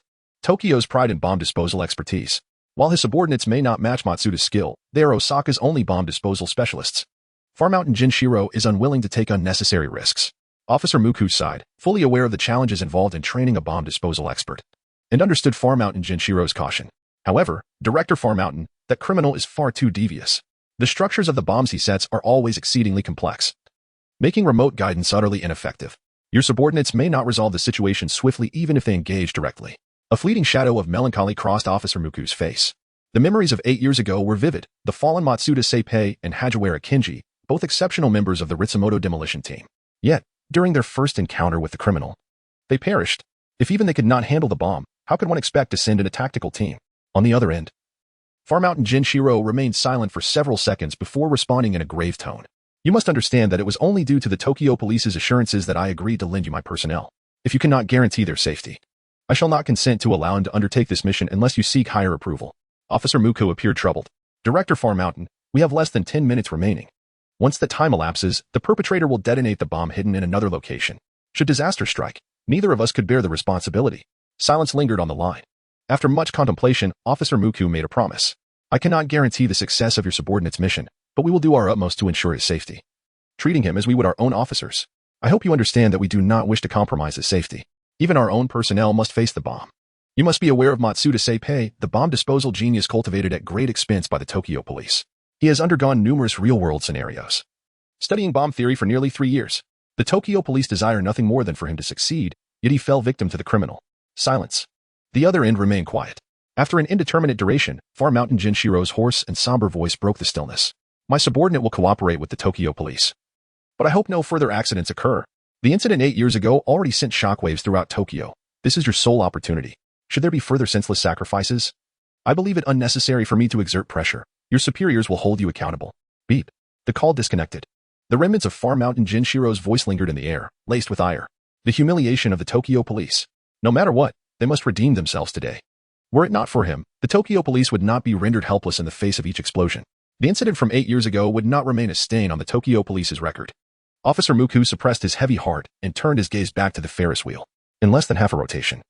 Tokyo's pride in bomb disposal expertise. While his subordinates may not match Matsuda's skill, they are Osaka's only bomb disposal specialists. Farmountain Jinshiro is unwilling to take unnecessary risks. Officer Muku sighed, fully aware of the challenges involved in training a bomb disposal expert, and understood Farmountain Jinshiro's caution. However, Director Farmountain, that criminal is far too devious. The structures of the bombs he sets are always exceedingly complex, making remote guidance utterly ineffective. Your subordinates may not resolve the situation swiftly even if they engage directly. A fleeting shadow of melancholy crossed Officer Muku's face. The memories of 8 years ago were vivid. The fallen Matsuda Seipei and Hajiwara Kinji, both exceptional members of the Ritsumoto demolition team. Yet, during their first encounter with the criminal, they perished. If even they could not handle the bomb, how could one expect to send in a tactical team? On the other end, Farmountain Jinshiro remained silent for several seconds before responding in a grave tone. You must understand that it was only due to the Tokyo Police's assurances that I agreed to lend you my personnel. If you cannot guarantee their safety, I shall not consent to allow him to undertake this mission unless you seek higher approval. Officer Muku appeared troubled. Director Farmountain, we have less than 10 minutes remaining. Once the time elapses, the perpetrator will detonate the bomb hidden in another location. Should disaster strike, neither of us could bear the responsibility. Silence lingered on the line. After much contemplation, Officer Muku made a promise. I cannot guarantee the success of your subordinate's mission, but we will do our utmost to ensure his safety, treating him as we would our own officers. I hope you understand that we do not wish to compromise his safety. Even our own personnel must face the bomb. You must be aware of Matsuda Seipei, the bomb disposal genius cultivated at great expense by the Tokyo Police. He has undergone numerous real-world scenarios, studying bomb theory for nearly 3 years. The Tokyo Police desire nothing more than for him to succeed, yet he fell victim to the criminal. Silence. The other end remained quiet. After an indeterminate duration, Farmountain Jinshiro's hoarse and somber voice broke the stillness. My subordinate will cooperate with the Tokyo Police, but I hope no further accidents occur. The incident 8 years ago already sent shockwaves throughout Tokyo. This is your sole opportunity. Should there be further senseless sacrifices? I believe it unnecessary for me to exert pressure. Your superiors will hold you accountable. Beep. The call disconnected. The remnants of Farmountain Jinshiro's voice lingered in the air, laced with ire. The humiliation of the Tokyo Police. No matter what, they must redeem themselves today. Were it not for him, the Tokyo Police would not be rendered helpless in the face of each explosion. The incident from 8 years ago would not remain a stain on the Tokyo Police's record. Officer Muku suppressed his heavy heart and turned his gaze back to the Ferris wheel. In less than half a rotation,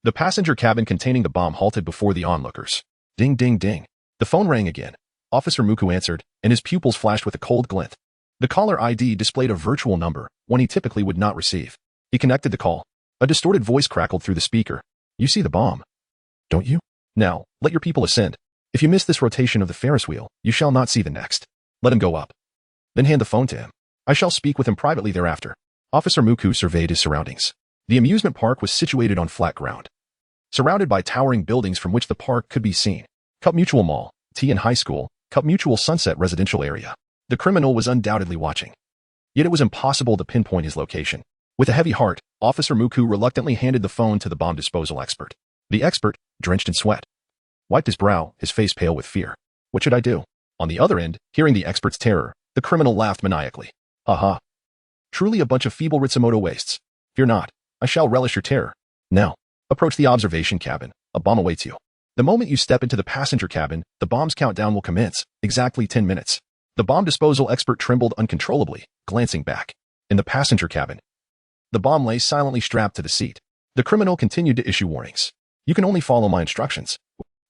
the passenger cabin containing the bomb halted before the onlookers. Ding, ding, ding. The phone rang again. Officer Muku answered, and his pupils flashed with a cold glint. The caller ID displayed a virtual number, one he typically would not receive. He connected the call. A distorted voice crackled through the speaker. You see the bomb, don't you? Now, let your people ascend. If you miss this rotation of the Ferris wheel, you shall not see the next. Let him go up. Then hand the phone to him. I shall speak with him privately thereafter. Officer Muku surveyed his surroundings. The amusement park was situated on flat ground, surrounded by towering buildings from which the park could be seen. Cup Mutual Mall, T and High School, Cup Mutual Sunset Residential Area. The criminal was undoubtedly watching. Yet it was impossible to pinpoint his location. With a heavy heart, Officer Muku reluctantly handed the phone to the bomb disposal expert. The expert, drenched in sweat, wiped his brow, his face pale with fear. What should I do? On the other end, hearing the expert's terror, the criminal laughed maniacally. Aha. Truly a bunch of feeble Ritsumoto wastes. Fear not. I shall relish your terror. Now, Approach the observation cabin. A bomb awaits you. The moment you step into the passenger cabin, the bomb's countdown will commence, exactly 10 minutes. The bomb disposal expert trembled uncontrollably, glancing back. In the passenger cabin, the bomb lay silently strapped to the seat. The criminal continued to issue warnings. You can only follow my instructions.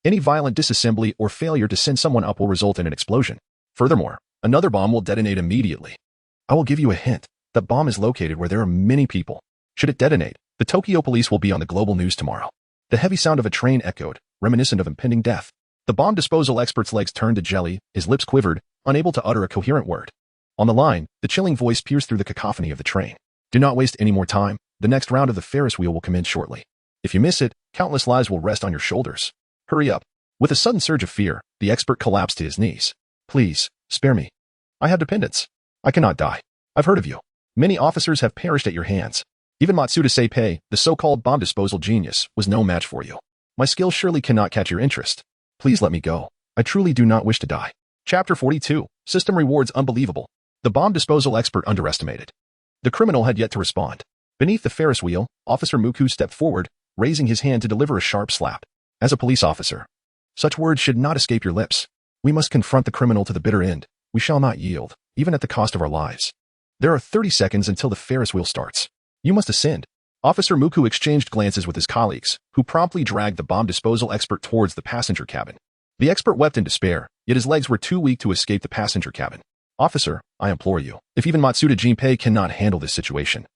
Any violent disassembly or failure to send someone up will result in an explosion. Furthermore, another bomb will detonate immediately. I will give you a hint. That bomb is located where there are many people. Should it detonate, the Tokyo police will be on the global news tomorrow. The heavy sound of a train echoed, reminiscent of impending death. The bomb disposal expert's legs turned to jelly, his lips quivered, unable to utter a coherent word. On the line, the chilling voice pierced through the cacophony of the train. Do not waste any more time. The next round of the Ferris wheel will commence shortly. If you miss it, countless lives will rest on your shoulders. Hurry up. With a sudden surge of fear, the expert collapsed to his knees. Please, spare me. I have dependents. I cannot die. I've heard of you. Many officers have perished at your hands. Even Matsuda Seipei, the so-called bomb disposal genius, was no match for you. My skills surely cannot catch your interest. Please let me go. I truly do not wish to die. Chapter 42. System rewards unbelievable. The bomb disposal expert underestimated. The criminal had yet to respond. Beneath the Ferris wheel, Officer Muku stepped forward, raising his hand to deliver a sharp slap. As a police officer, such words should not escape your lips. We must confront the criminal to the bitter end. We shall not yield, even at the cost of our lives. There are 30 seconds until the Ferris wheel starts. You must ascend. Officer Muku exchanged glances with his colleagues, who promptly dragged the bomb disposal expert towards the passenger cabin. The expert wept in despair, yet his legs were too weak to escape the passenger cabin. Officer, I implore you, if even Matsuda Jinpei cannot handle this situation,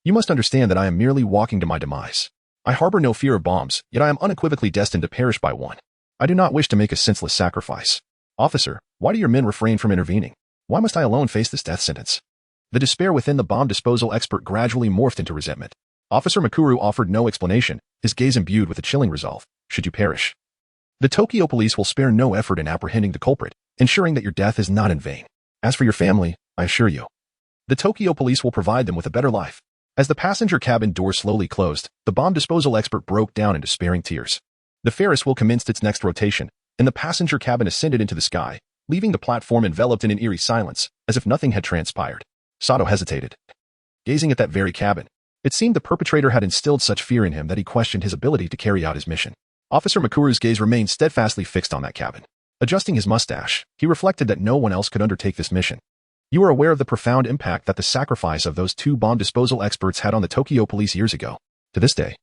you must understand that I am merely walking to my demise. I harbor no fear of bombs, yet I am unequivocally destined to perish by one. I do not wish to make a senseless sacrifice. Officer, why do your men refrain from intervening? Why must I alone face this death sentence? The despair within the bomb disposal expert gradually morphed into resentment. Officer Makuru offered no explanation, his gaze imbued with a chilling resolve. Should you perish, the Tokyo police will spare no effort in apprehending the culprit, ensuring that your death is not in vain. As for your family, I assure you, the Tokyo police will provide them with a better life. As the passenger cabin door slowly closed, the bomb disposal expert broke down in despairing tears. The Ferris wheel commenced its next rotation, and the passenger cabin ascended into the sky, leaving the platform enveloped in an eerie silence, as if nothing had transpired. Sato hesitated, gazing at that very cabin. It seemed the perpetrator had instilled such fear in him that he questioned his ability to carry out his mission. Officer Makuru's gaze remained steadfastly fixed on that cabin. Adjusting his mustache, he reflected that no one else could undertake this mission. You are aware of the profound impact that the sacrifice of those two bomb disposal experts had on the Tokyo police years ago. To this day,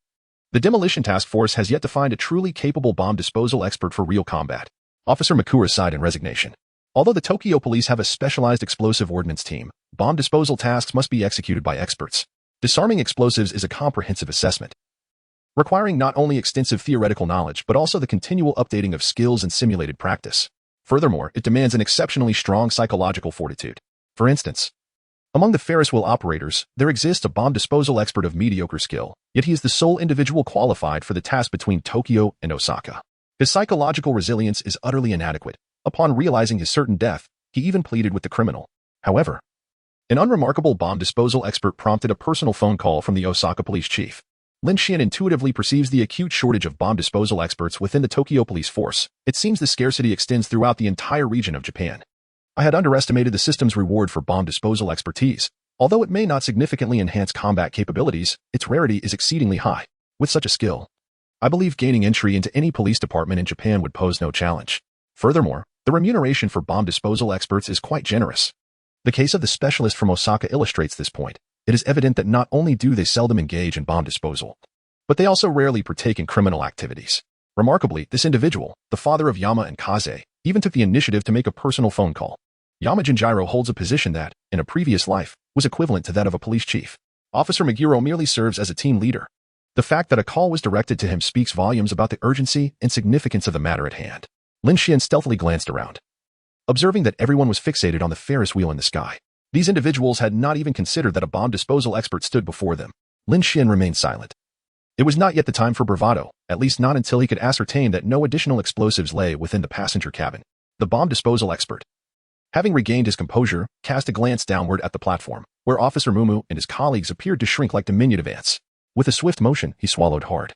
the demolition task force has yet to find a truly capable bomb disposal expert for real combat. Officer Makura sighed in resignation. Although the Tokyo police have a specialized explosive ordnance team, bomb disposal tasks must be executed by experts. Disarming explosives is a comprehensive assessment, requiring not only extensive theoretical knowledge but also the continual updating of skills and simulated practice. Furthermore, it demands an exceptionally strong psychological fortitude. For instance, among the Ferris wheel operators, there exists a bomb disposal expert of mediocre skill, yet he is the sole individual qualified for the task between Tokyo and Osaka. His psychological resilience is utterly inadequate. Upon realizing his certain death, he even pleaded with the criminal. However, an unremarkable bomb disposal expert prompted a personal phone call from the Osaka police chief. Lin Xuan intuitively perceives the acute shortage of bomb disposal experts within the Tokyo police force. It seems the scarcity extends throughout the entire region of Japan. I had underestimated the system's reward for bomb disposal expertise. Although it may not significantly enhance combat capabilities, its rarity is exceedingly high. With such a skill, I believe gaining entry into any police department in Japan would pose no challenge. Furthermore, the remuneration for bomb disposal experts is quite generous. The case of the specialist from Osaka illustrates this point. It is evident that not only do they seldom engage in bomb disposal, but they also rarely partake in criminal activities. Remarkably, this individual, the father of Yama and Kaze, even took the initiative to make a personal phone call. Yama Jinjiro holds a position that, in a previous life, was equivalent to that of a police chief. Officer Meguro merely serves as a team leader. The fact that a call was directed to him speaks volumes about the urgency and significance of the matter at hand. Lin Xuan stealthily glanced around, observing that everyone was fixated on the Ferris wheel in the sky. These individuals had not even considered that a bomb disposal expert stood before them. Lin Xuan remained silent. It was not yet the time for bravado, at least not until he could ascertain that no additional explosives lay within the passenger cabin. The bomb disposal expert, having regained his composure, cast a glance downward at the platform, where Officer Mumu and his colleagues appeared to shrink like diminutive ants. With a swift motion, he swallowed hard,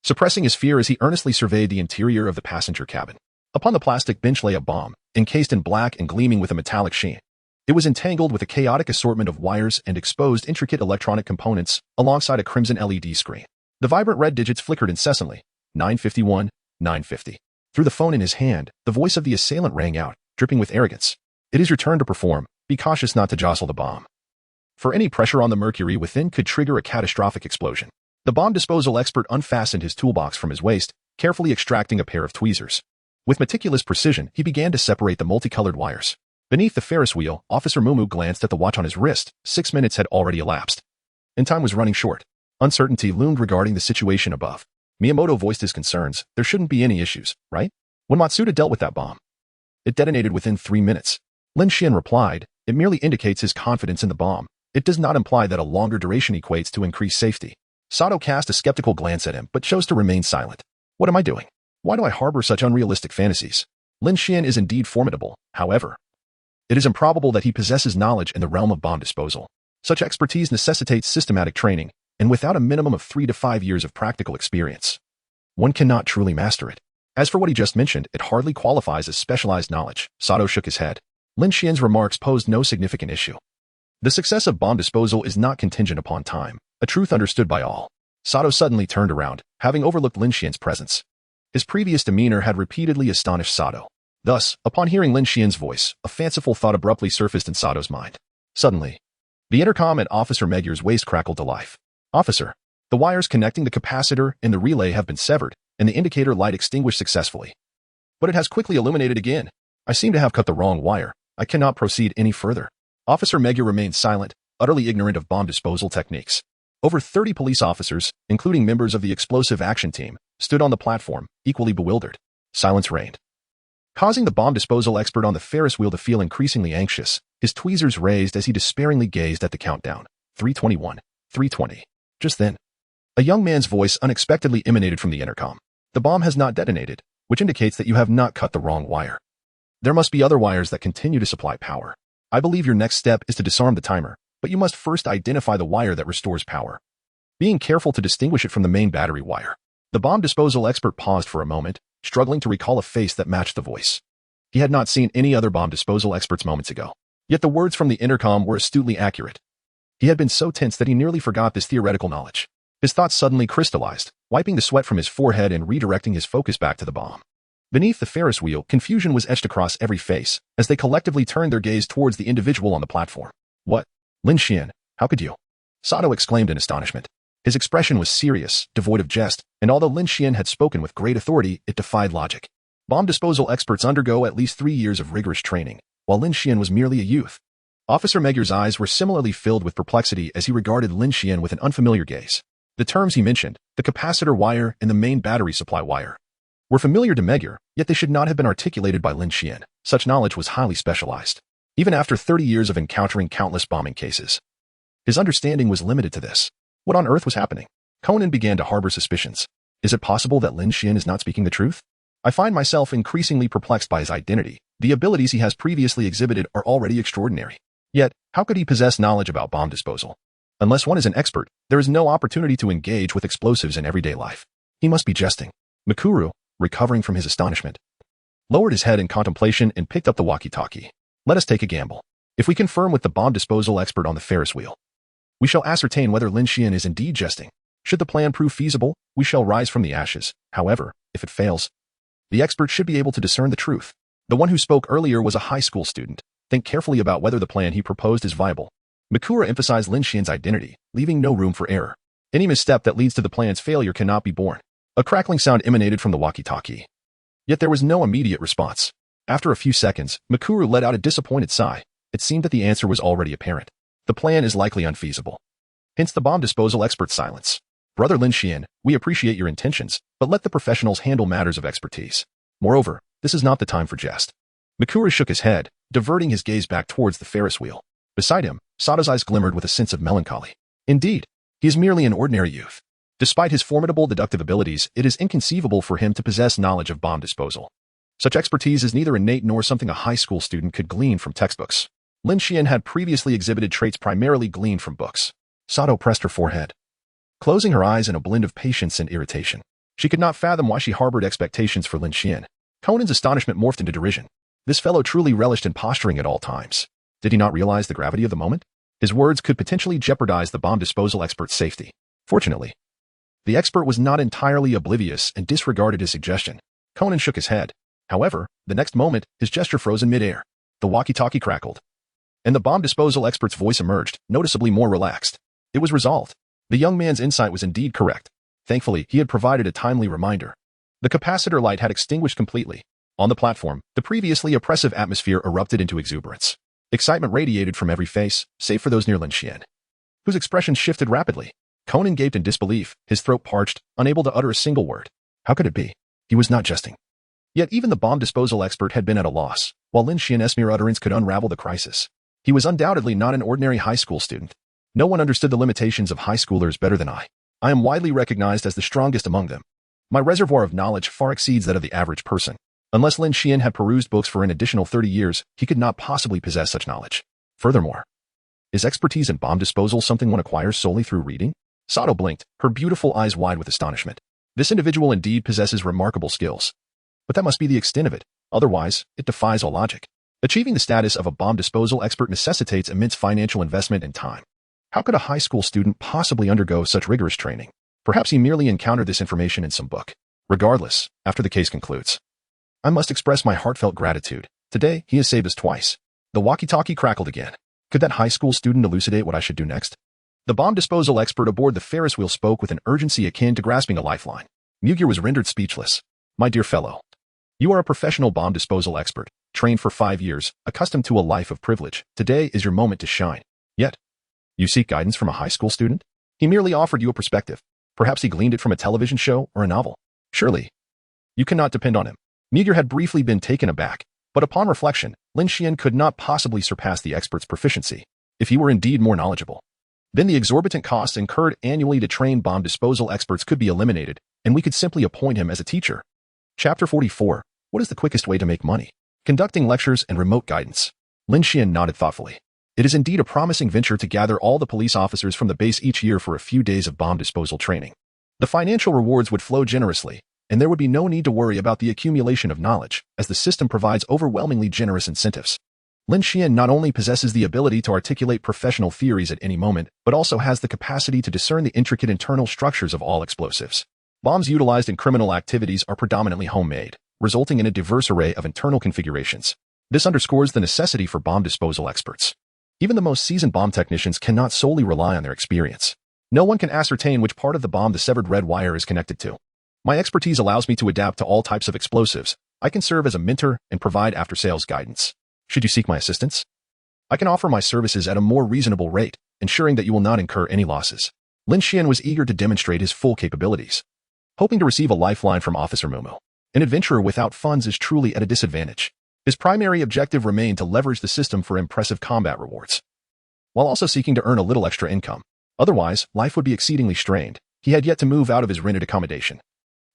suppressing his fear as he earnestly surveyed the interior of the passenger cabin. Upon the plastic bench lay a bomb, encased in black and gleaming with a metallic sheen. It was entangled with a chaotic assortment of wires and exposed intricate electronic components alongside a crimson LED screen. The vibrant red digits flickered incessantly. 951, 950. Through the phone in his hand, the voice of the assailant rang out, dripping with arrogance. It is your turn to perform. Be cautious not to jostle the bomb. For any pressure on the mercury within could trigger a catastrophic explosion. The bomb disposal expert unfastened his toolbox from his waist, carefully extracting a pair of tweezers. With meticulous precision, he began to separate the multicolored wires. Beneath the Ferris wheel, Officer Mumu glanced at the watch on his wrist. 6 minutes had already elapsed, and time was running short. Uncertainty loomed regarding the situation above. Miyamoto voiced his concerns. There shouldn't be any issues, right? When Matsuda dealt with that bomb, it detonated within 3 minutes. Lin Xuan replied, it merely indicates his confidence in the bomb. It does not imply that a longer duration equates to increased safety. Sato cast a skeptical glance at him, but chose to remain silent. What am I doing? Why do I harbor such unrealistic fantasies? Lin Xuan is indeed formidable, however. It is improbable that he possesses knowledge in the realm of bomb disposal. Such expertise necessitates systematic training, and without a minimum of 3 to 5 years of practical experience, one cannot truly master it. As for what he just mentioned, it hardly qualifies as specialized knowledge. Sato shook his head. Lin Xuan's remarks posed no significant issue. The success of bomb disposal is not contingent upon time, a truth understood by all. Sato suddenly turned around, having overlooked Lin Xuan's presence. His previous demeanor had repeatedly astonished Sato. Thus, upon hearing Lin Xuan's voice, a fanciful thought abruptly surfaced in Sato's mind. Suddenly, the intercom at Officer Megur's waist crackled to life. Officer, the wires connecting the capacitor and the relay have been severed, and the indicator light extinguished successfully. But it has quickly illuminated again. I seem to have cut the wrong wire. I cannot proceed any further. Officer Megur remained silent, utterly ignorant of bomb disposal techniques. Over 30 police officers, including members of the explosive action team, stood on the platform, equally bewildered. Silence reigned, causing the bomb disposal expert on the Ferris wheel to feel increasingly anxious. His tweezers raised as he despairingly gazed at the countdown. 321, 320. Just then, a young man's voice unexpectedly emanated from the intercom. The bomb has not detonated, which indicates that you have not cut the wrong wire. There must be other wires that continue to supply power. I believe your next step is to disarm the timer, but you must first identify the wire that restores power, being careful to distinguish it from the main battery wire. The bomb disposal expert paused for a moment, struggling to recall a face that matched the voice. He had not seen any other bomb disposal experts moments ago, yet the words from the intercom were astutely accurate. He had been so tense that he nearly forgot this theoretical knowledge. His thoughts suddenly crystallized, wiping the sweat from his forehead and redirecting his focus back to the bomb. Beneath the Ferris wheel, confusion was etched across every face, as they collectively turned their gaze towards the individual on the platform. What? Lin Xuan, how could you? Sato exclaimed in astonishment. His expression was serious, devoid of jest, and although Lin Xuan had spoken with great authority, it defied logic. Bomb disposal experts undergo at least 3 years of rigorous training, while Lin Xuan was merely a youth. Officer Megur's eyes were similarly filled with perplexity as he regarded Lin Xuan with an unfamiliar gaze. The terms he mentioned, the capacitor wire and the main battery supply wire, were familiar to Megur, yet they should not have been articulated by Lin Xuan. Such knowledge was highly specialized. Even after 30 years of encountering countless bombing cases, his understanding was limited to this. What on earth was happening? Conan began to harbor suspicions. Is it possible that Lin Xuan is not speaking the truth? I find myself increasingly perplexed by his identity. The abilities he has previously exhibited are already extraordinary. Yet, how could he possess knowledge about bomb disposal? Unless one is an expert, there is no opportunity to engage with explosives in everyday life. He must be jesting. Mikuru, recovering from his astonishment, lowered his head in contemplation and picked up the walkie-talkie. Let us take a gamble. If we confirm with the bomb disposal expert on the Ferris wheel, we shall ascertain whether Lin Xuan is indeed jesting. Should the plan prove feasible, we shall rise from the ashes. However, if it fails, the expert should be able to discern the truth. The one who spoke earlier was a high school student. Think carefully about whether the plan he proposed is viable. Mikura emphasized Lin Xuan's identity, leaving no room for error. Any misstep that leads to the plan's failure cannot be borne. A crackling sound emanated from the walkie-talkie. Yet there was no immediate response. After a few seconds, Mikuru let out a disappointed sigh. It seemed that the answer was already apparent. The plan is likely unfeasible. Hence the bomb disposal expert's silence. Brother Lin Xuan, we appreciate your intentions, but let the professionals handle matters of expertise. Moreover, this is not the time for jest. Mikuru shook his head, diverting his gaze back towards the Ferris wheel. Beside him, Sato's eyes glimmered with a sense of melancholy. Indeed, he is merely an ordinary youth. Despite his formidable deductive abilities, it is inconceivable for him to possess knowledge of bomb disposal. Such expertise is neither innate nor something a high school student could glean from textbooks. Lin Xuan had previously exhibited traits primarily gleaned from books. Sato pressed her forehead, closing her eyes in a blend of patience and irritation. She could not fathom why she harbored expectations for Lin Xuan. Conan's astonishment morphed into derision. This fellow truly relished in posturing at all times. Did he not realize the gravity of the moment? His words could potentially jeopardize the bomb disposal expert's safety. Fortunately, The expert was not entirely oblivious and disregarded his suggestion. Conan shook his head. However, the next moment, his gesture froze in midair. The walkie-talkie crackled, and the bomb disposal expert's voice emerged, noticeably more relaxed. It was resolved. The young man's insight was indeed correct. Thankfully, he had provided a timely reminder. The capacitor light had extinguished completely. On the platform, the previously oppressive atmosphere erupted into exuberance. Excitement radiated from every face, save for those near Lin Xuan, whose expressions shifted rapidly. Conan gaped in disbelief, his throat parched, unable to utter a single word. How could it be? He was not jesting. Yet even the bomb disposal expert had been at a loss, while Lin Xuan's mere utterance could unravel the crisis. He was undoubtedly not an ordinary high school student. No one understood the limitations of high schoolers better than I. I am widely recognized as the strongest among them. My reservoir of knowledge far exceeds that of the average person. Unless Lin Xuan had perused books for an additional 30 years, he could not possibly possess such knowledge. Furthermore, is expertise in bomb disposal something one acquires solely through reading? Sato blinked, her beautiful eyes wide with astonishment. This individual indeed possesses remarkable skills. But that must be the extent of it. Otherwise, it defies all logic. Achieving the status of a bomb disposal expert necessitates immense financial investment and time. How could a high school student possibly undergo such rigorous training? Perhaps he merely encountered this information in some book. Regardless, after the case concludes, I must express my heartfelt gratitude. Today, he has saved us twice. The walkie-talkie crackled again. Could that high school student elucidate what I should do next? The bomb disposal expert aboard the Ferris wheel spoke with an urgency akin to grasping a lifeline. Mugir was rendered speechless. My dear fellow, you are a professional bomb disposal expert, trained for 5 years, accustomed to a life of privilege. Today is your moment to shine. Yet, you seek guidance from a high school student? He merely offered you a perspective. Perhaps he gleaned it from a television show or a novel. Surely, you cannot depend on him. Mugir had briefly been taken aback, but upon reflection, Lin Xuan could not possibly surpass the expert's proficiency. If he were indeed more knowledgeable, then the exorbitant costs incurred annually to train bomb disposal experts could be eliminated, and we could simply appoint him as a teacher. Chapter 44. What is the quickest way to make money? Conducting lectures and remote guidance. Lin Xuan nodded thoughtfully. It is indeed a promising venture to gather all the police officers from the base each year for a few days of bomb disposal training. The financial rewards would flow generously, and there would be no need to worry about the accumulation of knowledge, as the system provides overwhelmingly generous incentives. Lin Xuan not only possesses the ability to articulate professional theories at any moment, but also has the capacity to discern the intricate internal structures of all explosives. Bombs utilized in criminal activities are predominantly homemade, resulting in a diverse array of internal configurations. This underscores the necessity for bomb disposal experts. Even the most seasoned bomb technicians cannot solely rely on their experience. No one can ascertain which part of the bomb the severed red wire is connected to. My expertise allows me to adapt to all types of explosives. I can serve as a mentor and provide after-sales guidance. Should you seek my assistance, I can offer my services at a more reasonable rate, ensuring that you will not incur any losses. Lin Xuan was eager to demonstrate his full capabilities, hoping to receive a lifeline from Officer Mumu. An adventurer without funds is truly at a disadvantage. His primary objective remained to leverage the system for impressive combat rewards, while also seeking to earn a little extra income. Otherwise, life would be exceedingly strained. He had yet to move out of his rented accommodation,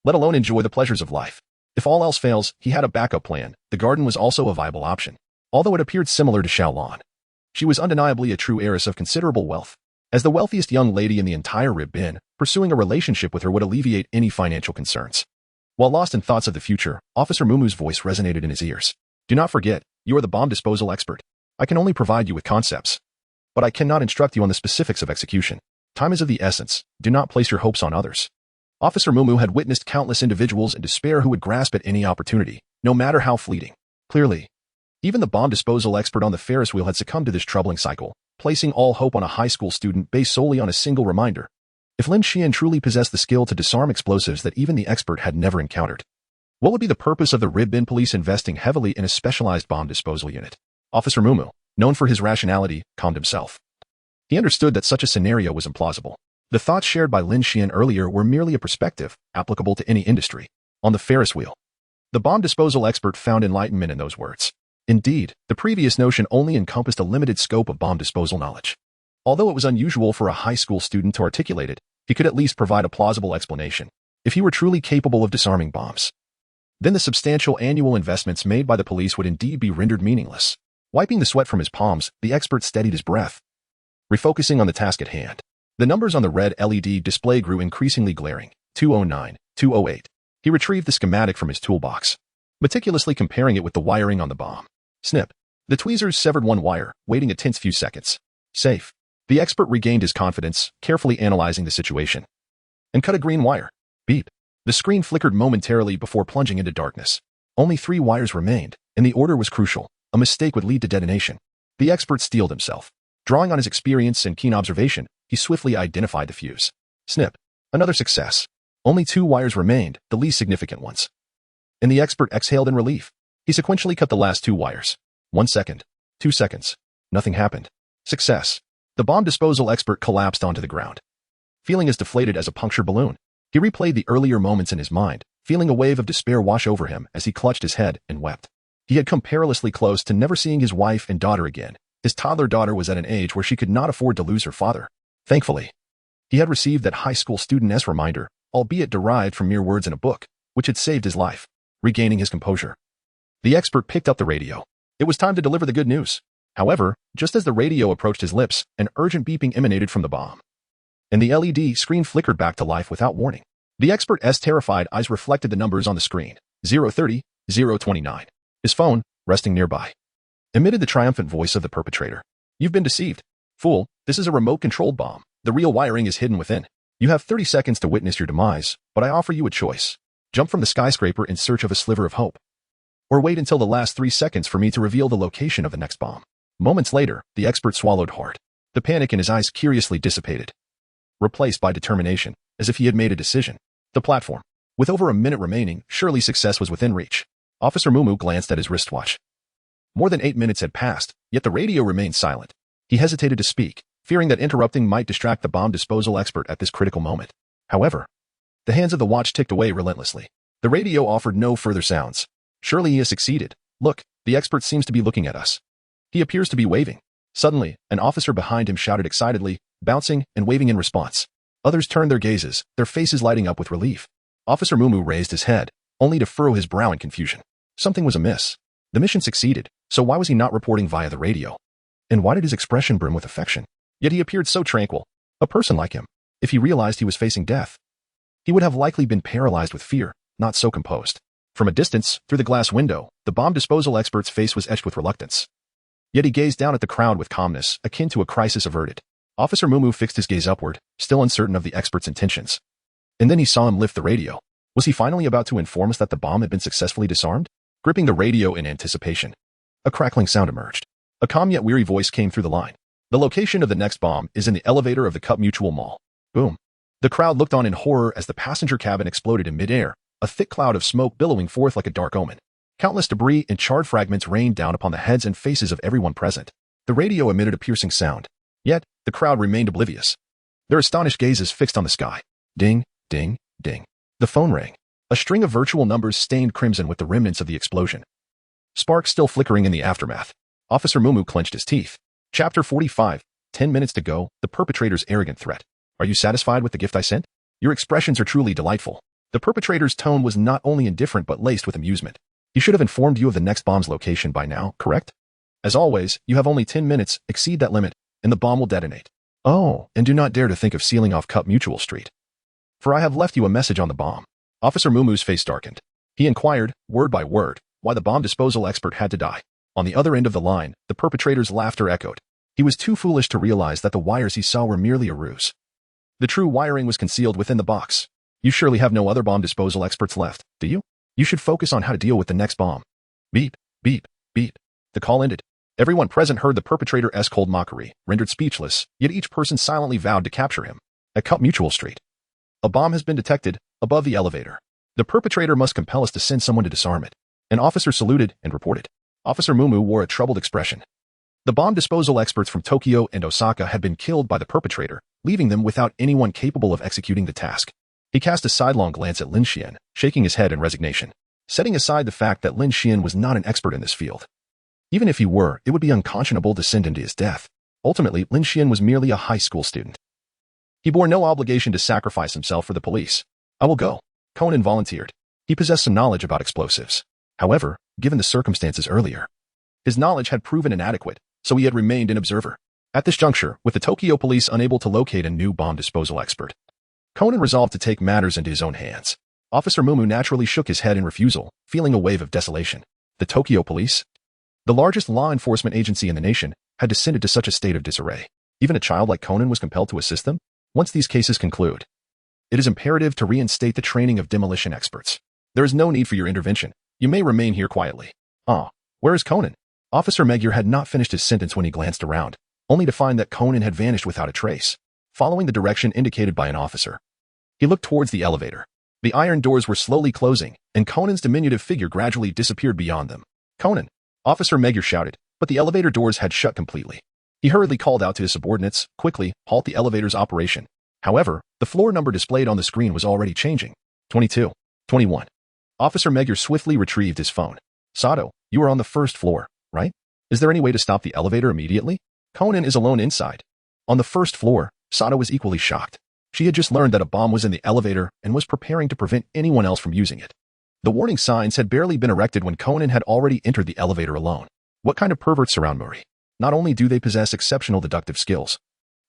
let alone enjoy the pleasures of life. If all else fails, he had a backup plan. The garden was also a viable option. Although it appeared similar to Xiaolan, she was undeniably a true heiress of considerable wealth. As the wealthiest young lady in the entire Rib Bin, pursuing a relationship with her would alleviate any financial concerns. While lost in thoughts of the future, Officer Mumu's voice resonated in his ears. Do not forget, you are the bomb disposal expert. I can only provide you with concepts, but I cannot instruct you on the specifics of execution. Time is of the essence. Do not place your hopes on others. Officer Mumu had witnessed countless individuals in despair who would grasp at any opportunity, no matter how fleeting. Clearly, even the bomb disposal expert on the Ferris wheel had succumbed to this troubling cycle, placing all hope on a high school student based solely on a single reminder. If Lin Xuan truly possessed the skill to disarm explosives that even the expert had never encountered, what would be the purpose of the Rib Bin police investing heavily in a specialized bomb disposal unit? Officer Mumu, known for his rationality, calmed himself. He understood that such a scenario was implausible. The thoughts shared by Lin Xuan earlier were merely a perspective, applicable to any industry. On the Ferris wheel, the bomb disposal expert found enlightenment in those words. Indeed, the previous notion only encompassed a limited scope of bomb disposal knowledge. Although it was unusual for a high school student to articulate it, he could at least provide a plausible explanation. If he were truly capable of disarming bombs, then the substantial annual investments made by the police would indeed be rendered meaningless. Wiping the sweat from his palms, the expert steadied his breath, refocusing on the task at hand. The numbers on the red LED display grew increasingly glaring. 209, 208. He retrieved the schematic from his toolbox, meticulously comparing it with the wiring on the bomb. Snip. The tweezers severed one wire, waiting a tense few seconds. Safe. The expert regained his confidence, carefully analyzing the situation. and cut a green wire. Beep. The screen flickered momentarily before plunging into darkness. Only 3 wires remained, and the order was crucial. A mistake would lead to detonation. The expert steeled himself. Drawing on his experience and keen observation, he swiftly identified the fuse. Snip. Another success. Only 2 wires remained, the least significant ones. And the expert exhaled in relief. He sequentially cut the last 2 wires. 1 second. 2 seconds. Nothing happened. Success. The bomb disposal expert collapsed onto the ground. Feeling as deflated as a punctured balloon, he replayed the earlier moments in his mind, feeling a wave of despair wash over him as he clutched his head and wept. He had come perilously close to never seeing his wife and daughter again. His toddler daughter was at an age where she could not afford to lose her father. Thankfully, he had received that high school student-esque reminder, albeit derived from mere words in a book, which had saved his life. Regaining his composure, the expert picked up the radio. It was time to deliver the good news. However, just as the radio approached his lips, an urgent beeping emanated from the bomb, and the LED screen flickered back to life without warning. The expert's terrified eyes reflected the numbers on the screen. 030, 029. His phone, resting nearby, emitted the triumphant voice of the perpetrator. You've been deceived. Fool, this is a remote-controlled bomb. The real wiring is hidden within. You have 30 seconds to witness your demise, but I offer you a choice. Jump from the skyscraper in search of a sliver of hope, or wait until the last 3 seconds for me to reveal the location of the next bomb. Moments later, the expert swallowed hard. The panic in his eyes curiously dissipated, replaced by determination, as if he had made a decision. The platform. With over a minute remaining, surely success was within reach. Officer Mumu glanced at his wristwatch. More than 8 minutes had passed, yet the radio remained silent. He hesitated to speak, fearing that interrupting might distract the bomb disposal expert at this critical moment. However, the hands of the watch ticked away relentlessly. The radio offered no further sounds. Surely he has succeeded. Look, the expert seems to be looking at us. He appears to be waving. Suddenly, an officer behind him shouted excitedly, bouncing and waving in response. Others turned their gazes, their faces lighting up with relief. Officer Mumu raised his head, only to furrow his brow in confusion. Something was amiss. The mission succeeded, so why was he not reporting via the radio? And why did his expression brim with affection? Yet he appeared so tranquil. A person like him, if he realized he was facing death, he would have likely been paralyzed with fear, not so composed. From a distance, through the glass window, the bomb disposal expert's face was etched with reluctance. Yet he gazed down at the crowd with calmness, akin to a crisis averted. Officer Mumu fixed his gaze upward, still uncertain of the expert's intentions. And then he saw him lift the radio. Was he finally about to inform us that the bomb had been successfully disarmed? Gripping the radio in anticipation, a crackling sound emerged. A calm yet weary voice came through the line. The location of the next bomb is in the elevator of the Cup Mutual Mall. Boom. The crowd looked on in horror as the passenger cabin exploded in midair, a thick cloud of smoke billowing forth like a dark omen. Countless debris and charred fragments rained down upon the heads and faces of everyone present. The radio emitted a piercing sound. Yet, the crowd remained oblivious, their astonished gazes fixed on the sky. Ding, ding, ding. The phone rang. A string of virtual numbers stained crimson with the remnants of the explosion. Sparks still flickering in the aftermath. Officer Mumu clenched his teeth. Chapter 45. 10 minutes to go. The perpetrator's arrogant threat. Are you satisfied with the gift I sent? Your expressions are truly delightful. The perpetrator's tone was not only indifferent but laced with amusement. He should have informed you of the next bomb's location by now, correct? As always, you have only 10 minutes, exceed that limit, and the bomb will detonate. Oh, and do not dare to think of sealing off Cup Mutual Street, for I have left you a message on the bomb. Officer Mumu's face darkened. He inquired, word by word, why the bomb disposal expert had to die. On the other end of the line, the perpetrator's laughter echoed. He was too foolish to realize that the wires he saw were merely a ruse. The true wiring was concealed within the box. You surely have no other bomb disposal experts left, do you? You should focus on how to deal with the next bomb. Beep, beep, beep. The call ended. Everyone present heard the perpetrator's cold mockery, rendered speechless, yet each person silently vowed to capture him. At Cup Mutual Street, a bomb has been detected, above the elevator. The perpetrator must compel us to send someone to disarm it. An officer saluted and reported. Officer Mumu wore a troubled expression. The bomb disposal experts from Tokyo and Osaka had been killed by the perpetrator, leaving them without anyone capable of executing the task. He cast a sidelong glance at Lin Xuan, shaking his head in resignation, setting aside the fact that Lin Xuan was not an expert in this field. Even if he were, it would be unconscionable to send him to his death. Ultimately, Lin Xuan was merely a high school student. He bore no obligation to sacrifice himself for the police. I will go. Conan volunteered. He possessed some knowledge about explosives. However, given the circumstances earlier, his knowledge had proven inadequate, so he had remained an observer. At this juncture, with the Tokyo police unable to locate a new bomb disposal expert, Conan resolved to take matters into his own hands. Officer Mumu naturally shook his head in refusal, feeling a wave of desolation. The Tokyo police, the largest law enforcement agency in the nation, had descended to such a state of disarray. Even a child like Conan was compelled to assist them? Once these cases conclude, It is imperative to reinstate the training of demolition experts. There is no need for your intervention. You may remain here quietly. Ah, where is Conan? Officer Magyar had not finished his sentence when he glanced around, only to find that Conan had vanished without a trace, following the direction indicated by an officer. He looked towards the elevator. The iron doors were slowly closing, and Conan's diminutive figure gradually disappeared beyond them. Conan! Officer Magyar shouted, but the elevator doors had shut completely. He hurriedly called out to his subordinates, quickly, halt the elevator's operation. However, the floor number displayed on the screen was already changing. 22. 21. Officer Magyar swiftly retrieved his phone. Sato, you are on the first floor, right? Is there any way to stop the elevator immediately? Conan is alone inside. On the first floor, Sato was equally shocked. She had just learned that a bomb was in the elevator and was preparing to prevent anyone else from using it. The warning signs had barely been erected when Conan had already entered the elevator alone. What kind of perverts surround Muri? Not only do they possess exceptional deductive skills,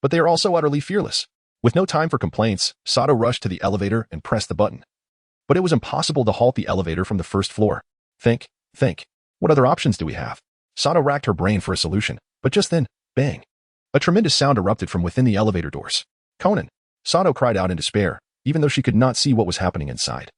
but they are also utterly fearless. With no time for complaints, Sato rushed to the elevator and pressed the button. But it was impossible to halt the elevator from the first floor. Think. What other options do we have? Sato racked her brain for a solution, but just then, bang. A tremendous sound erupted from within the elevator doors. Conan! Sato cried out in despair, even though she could not see what was happening inside.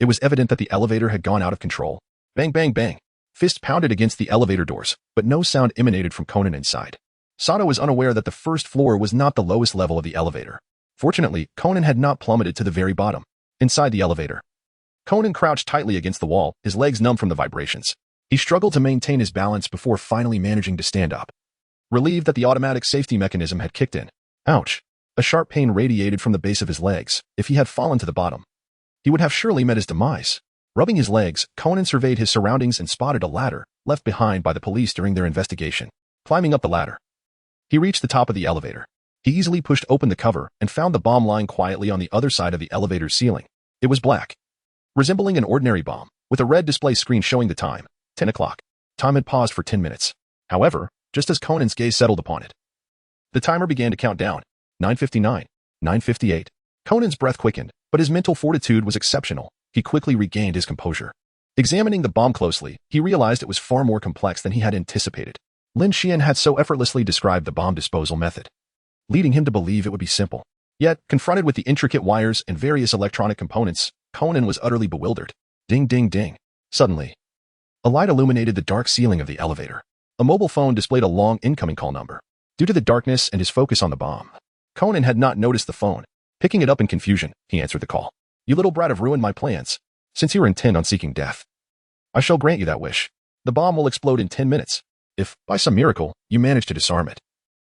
It was evident that the elevator had gone out of control. Bang, bang, bang. Fists pounded against the elevator doors, but no sound emanated from Conan inside. Sato was unaware that the first floor was not the lowest level of the elevator. Fortunately, Conan had not plummeted to the very bottom. Inside the elevator, Conan crouched tightly against the wall, his legs numb from the vibrations. He struggled to maintain his balance before finally managing to stand up. Relieved that the automatic safety mechanism had kicked in. Ouch! A sharp pain radiated from the base of his legs. If he had fallen to the bottom, he would have surely met his demise. Rubbing his legs, Conan surveyed his surroundings and spotted a ladder, left behind by the police during their investigation. Climbing up the ladder, he reached the top of the elevator. He easily pushed open the cover and found the bomb lying quietly on the other side of the elevator's ceiling. It was black, resembling an ordinary bomb, with a red display screen showing the time, 10 o'clock. Time had paused for 10 minutes. However, just as Conan's gaze settled upon it, the timer began to count down. 9:59, 9:58. Conan's breath quickened, but his mental fortitude was exceptional. He quickly regained his composure. Examining the bomb closely, he realized it was far more complex than he had anticipated. Lin Xuan had so effortlessly described the bomb disposal method, leading him to believe it would be simple. Yet, confronted with the intricate wires and various electronic components, Conan was utterly bewildered. Ding, ding, ding. Suddenly, a light illuminated the dark ceiling of the elevator. A mobile phone displayed a long incoming call number. Due to the darkness and his focus on the bomb, Conan had not noticed the phone. Picking it up in confusion, he answered the call. You little brat have ruined my plans. Since you are intent on seeking death, I shall grant you that wish. The bomb will explode in 10 minutes. If, by some miracle, you manage to disarm it,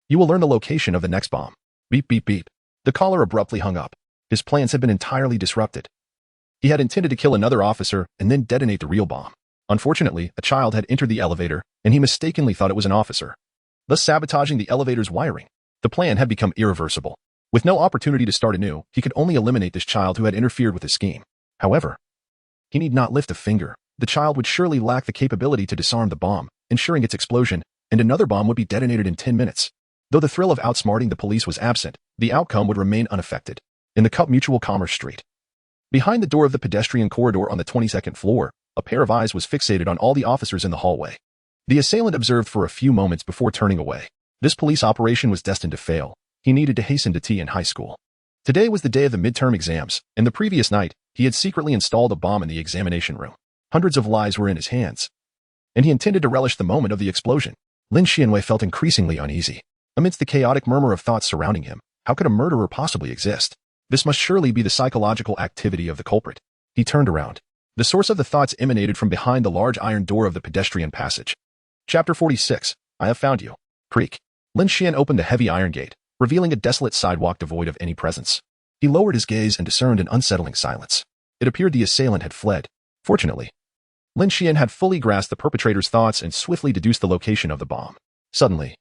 you will learn the location of the next bomb. Beep, beep, beep. The caller abruptly hung up. His plans had been entirely disrupted. He had intended to kill another officer and then detonate the real bomb. Unfortunately, a child had entered the elevator, and he mistakenly thought it was an officer, thus sabotaging the elevator's wiring. The plan had become irreversible. With no opportunity to start anew, he could only eliminate this child who had interfered with his scheme. However, he need not lift a finger. The child would surely lack the capability to disarm the bomb, ensuring its explosion, and another bomb would be detonated in 10 minutes. Though the thrill of outsmarting the police was absent, the outcome would remain unaffected. In the Cup Mutual Commerce Street, behind the door of the pedestrian corridor on the 22nd floor, a pair of eyes was fixated on all the officers in the hallway. The assailant observed for a few moments before turning away. This police operation was destined to fail. He needed to hasten to tea in high school. Today was the day of the midterm exams, and the previous night, he had secretly installed a bomb in the examination room. Hundreds of lives were in his hands, and he intended to relish the moment of the explosion. Lin Xuan felt increasingly uneasy. Amidst the chaotic murmur of thoughts surrounding him, how could a murderer possibly exist? This must surely be the psychological activity of the culprit. He turned around. The source of the thoughts emanated from behind the large iron door of the pedestrian passage. Chapter 46. I have found you. Creak. Lin Xuan opened the heavy iron gate, revealing a desolate sidewalk devoid of any presence. He lowered his gaze and discerned an unsettling silence. It appeared the assailant had fled. Fortunately, Lin Xuan had fully grasped the perpetrator's thoughts and swiftly deduced the location of the bomb. Suddenly,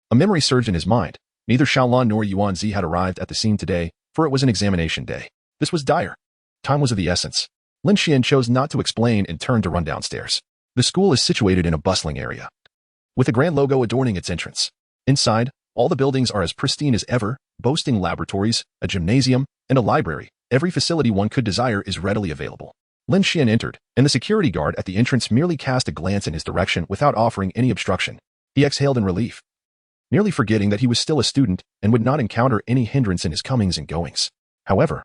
a memory surged in his mind. Neither Xiaolan nor Yuanzi had arrived at the scene today, for it was an examination day. This was dire. Time was of the essence. Lin Xuan chose not to explain and turned to run downstairs. The school is situated in a bustling area, with a grand logo adorning its entrance. Inside, all the buildings are as pristine as ever, boasting laboratories, a gymnasium, and a library. Every facility one could desire is readily available. Lin Xuan entered, and the security guard at the entrance merely cast a glance in his direction without offering any obstruction. He exhaled in relief, nearly forgetting that he was still a student and would not encounter any hindrance in his comings and goings. However,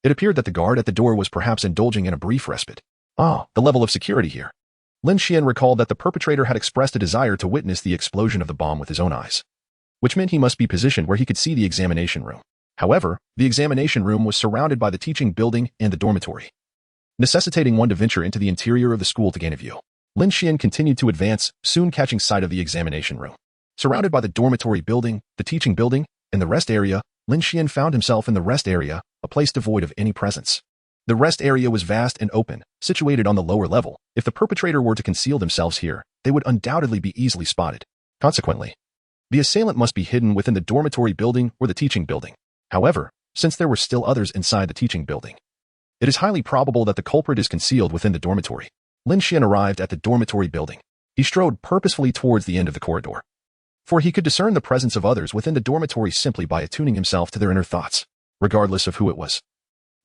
It appeared that the guard at the door was perhaps indulging in a brief respite. Ah, the level of security here. Lin Xuan recalled that the perpetrator had expressed a desire to witness the explosion of the bomb with his own eyes, which meant he must be positioned where he could see the examination room. However, the examination room was surrounded by the teaching building and the dormitory, necessitating one to venture into the interior of the school to gain a view. Lin Xuan continued to advance, soon catching sight of the examination room. Surrounded by the dormitory building, the teaching building, and the rest area, Lin Xuan found himself in the rest area, a place devoid of any presence. The rest area was vast and open, situated on the lower level. If the perpetrator were to conceal themselves here, they would undoubtedly be easily spotted. Consequently, the assailant must be hidden within the dormitory building or the teaching building. However, since there were still others inside the teaching building, it is highly probable that the culprit is concealed within the dormitory. Lin Xuan arrived at the dormitory building. He strode purposefully towards the end of the corridor, for he could discern the presence of others within the dormitory simply by attuning himself to their inner thoughts, regardless of who it was.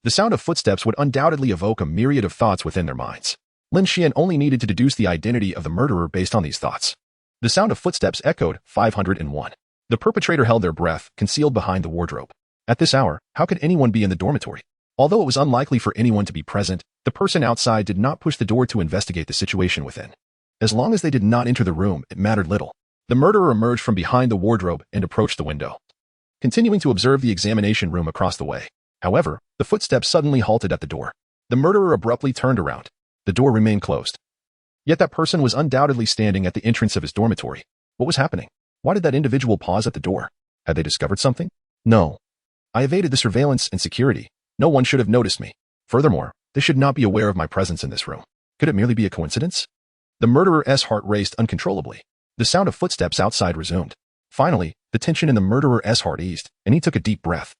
The sound of footsteps would undoubtedly evoke a myriad of thoughts within their minds. Lin Xuan only needed to deduce the identity of the murderer based on these thoughts. The sound of footsteps echoed 501. The perpetrator held their breath, concealed behind the wardrobe. At this hour, how could anyone be in the dormitory? Although it was unlikely for anyone to be present, the person outside did not push the door to investigate the situation within. As long as they did not enter the room, it mattered little. The murderer emerged from behind the wardrobe and approached the window, continuing to observe the examination room across the way. However, the footsteps suddenly halted at the door. The murderer abruptly turned around. The door remained closed. Yet that person was undoubtedly standing at the entrance of his dormitory. What was happening? Why did that individual pause at the door? Had they discovered something? No. I evaded the surveillance and security. No one should have noticed me. Furthermore, they should not be aware of my presence in this room. Could it merely be a coincidence? The murderer's heart raced uncontrollably. The sound of footsteps outside resumed. Finally, the tension in the murderer's heart eased, and he took a deep breath.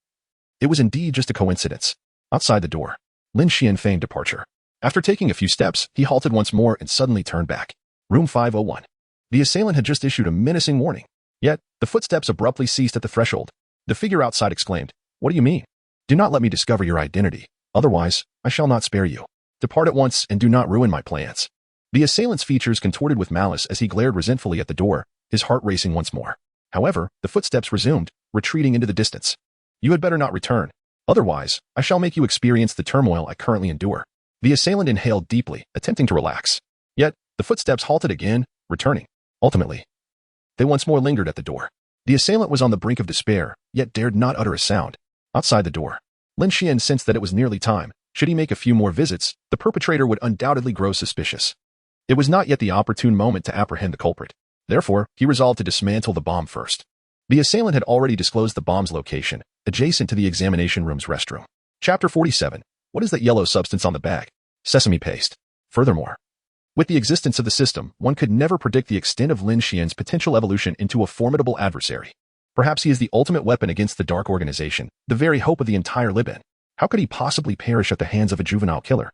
It was indeed just a coincidence. Outside the door, Lin Xuan feigned departure. After taking a few steps, he halted once more and suddenly turned back. Room 501. The assailant had just issued a menacing warning. Yet, the footsteps abruptly ceased at the threshold. The figure outside exclaimed, "What do you mean? Do not let me discover your identity. Otherwise, I shall not spare you. Depart at once and do not ruin my plans." The assailant's features contorted with malice as he glared resentfully at the door, his heart racing once more. However, the footsteps resumed, retreating into the distance. "You had better not return. Otherwise, I shall make you experience the turmoil I currently endure." The assailant inhaled deeply, attempting to relax. Yet, the footsteps halted again, returning. Ultimately, they once more lingered at the door. The assailant was on the brink of despair, yet dared not utter a sound. Outside the door, Lin Xuan sensed that it was nearly time. Should he make a few more visits, the perpetrator would undoubtedly grow suspicious. It was not yet the opportune moment to apprehend the culprit. Therefore, he resolved to dismantle the bomb first. The assailant had already disclosed the bomb's location, adjacent to the examination room's restroom. Chapter 47. What is that yellow substance on the bag? Sesame paste. Furthermore, with the existence of the system, one could never predict the extent of Lin Xuan's potential evolution into a formidable adversary. Perhaps he is the ultimate weapon against the dark organization, the very hope of the entire Liban. How could he possibly perish at the hands of a juvenile killer?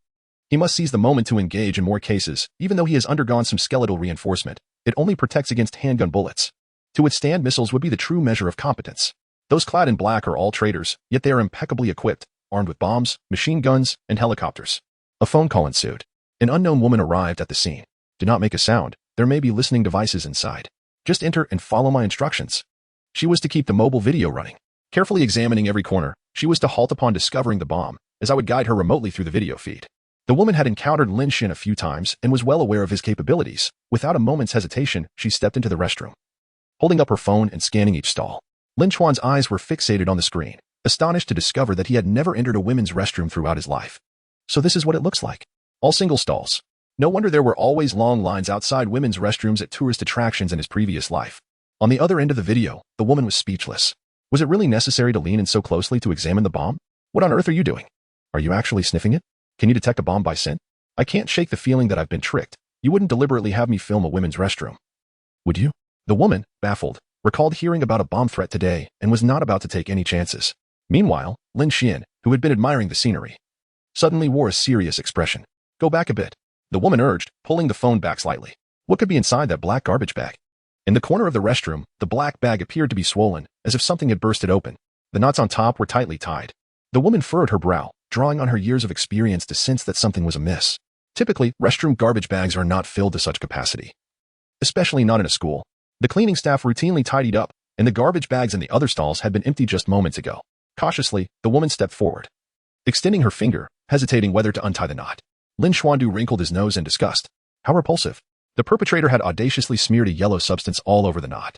He must seize the moment to engage in more cases. Even though he has undergone some skeletal reinforcement, it only protects against handgun bullets. To withstand missiles would be the true measure of competence. Those clad in black are all traitors, yet they are impeccably equipped, armed with bombs, machine guns, and helicopters. A phone call ensued. An unknown woman arrived at the scene. Do not make a sound. There may be listening devices inside. Just enter and follow my instructions. She was to keep the mobile video running. Carefully examining every corner, she was to halt upon discovering the bomb, as I would guide her remotely through the video feed. The woman had encountered Lin Xuan a few times and was well aware of his capabilities. Without a moment's hesitation, she stepped into the restroom. Holding up her phone and scanning each stall, Lin Xuan's eyes were fixated on the screen, astonished to discover that he had never entered a women's restroom throughout his life. So this is what it looks like. All single stalls. No wonder there were always long lines outside women's restrooms at tourist attractions in his previous life. On the other end of the video, the woman was speechless. Was it really necessary to lean in so closely to examine the bomb? What on earth are you doing? Are you actually sniffing it? Can you detect a bomb by scent? I can't shake the feeling that I've been tricked. You wouldn't deliberately have me film a women's restroom, would you? The woman, baffled, recalled hearing about a bomb threat today and was not about to take any chances. Meanwhile, Lin Xuan, who had been admiring the scenery, suddenly wore a serious expression. Go back a bit, the woman urged, pulling the phone back slightly. What could be inside that black garbage bag? In the corner of the restroom, the black bag appeared to be swollen, as if something had burst it open. The knots on top were tightly tied. The woman furrowed her brow, drawing on her years of experience to sense that something was amiss. Typically, restroom garbage bags are not filled to such capacity, especially not in a school. The cleaning staff routinely tidied up, and the garbage bags in the other stalls had been empty just moments ago. Cautiously, the woman stepped forward. extending her finger, hesitating whether to untie the knot. Lin Xuan wrinkled his nose in disgust. How repulsive. The perpetrator had audaciously smeared a yellow substance all over the knot.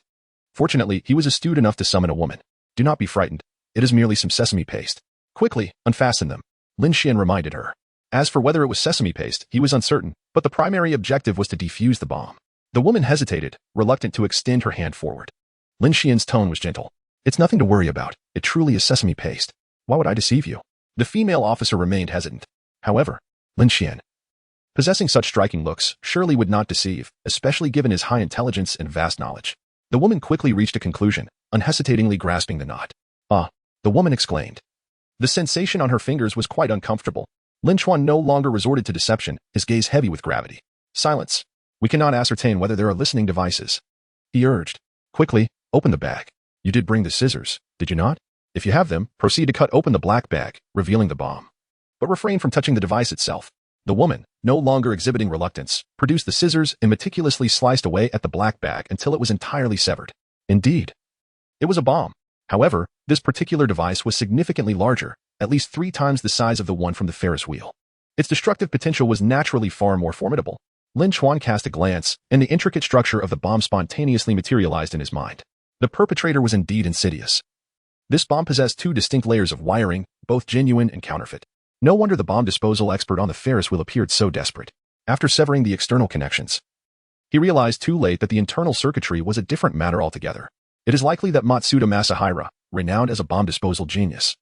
Fortunately, he was astute enough to summon a woman. Do not be frightened. It is merely some sesame paste. Quickly, unfasten them, Lin Xuan reminded her. As for whether it was sesame paste, he was uncertain, but the primary objective was to defuse the bomb. The woman hesitated, reluctant to extend her hand forward. Lin Xuan's tone was gentle. It's nothing to worry about. It truly is sesame paste. Why would I deceive you? The female officer remained hesitant. However, Lin Xuan, possessing such striking looks, surely would not deceive, especially given his high intelligence and vast knowledge. The woman quickly reached a conclusion, unhesitatingly grasping the knot. Ah, the woman exclaimed. The sensation on her fingers was quite uncomfortable. Lin Xuan no longer resorted to deception, his gaze heavy with gravity. Silence. We cannot ascertain whether there are listening devices. He urged. Quickly, open the bag. You did bring the scissors, did you not? If you have them, proceed to cut open the black bag, revealing the bomb. But refrain from touching the device itself. The woman, no longer exhibiting reluctance, produced the scissors and meticulously sliced away at the black bag until it was entirely severed. Indeed, it was a bomb. However, this particular device was significantly larger, at least 3 times the size of the one from the Ferris wheel. Its destructive potential was naturally far more formidable. Lin Xuan cast a glance, and the intricate structure of the bomb spontaneously materialized in his mind. The perpetrator was indeed insidious. This bomb possessed 2 distinct layers of wiring, both genuine and counterfeit. No wonder the bomb disposal expert on the Ferris wheel appeared so desperate. After severing the external connections, he realized too late that the internal circuitry was a different matter altogether. It is likely that Matsuda Masahira, renowned as a bomb disposal genius,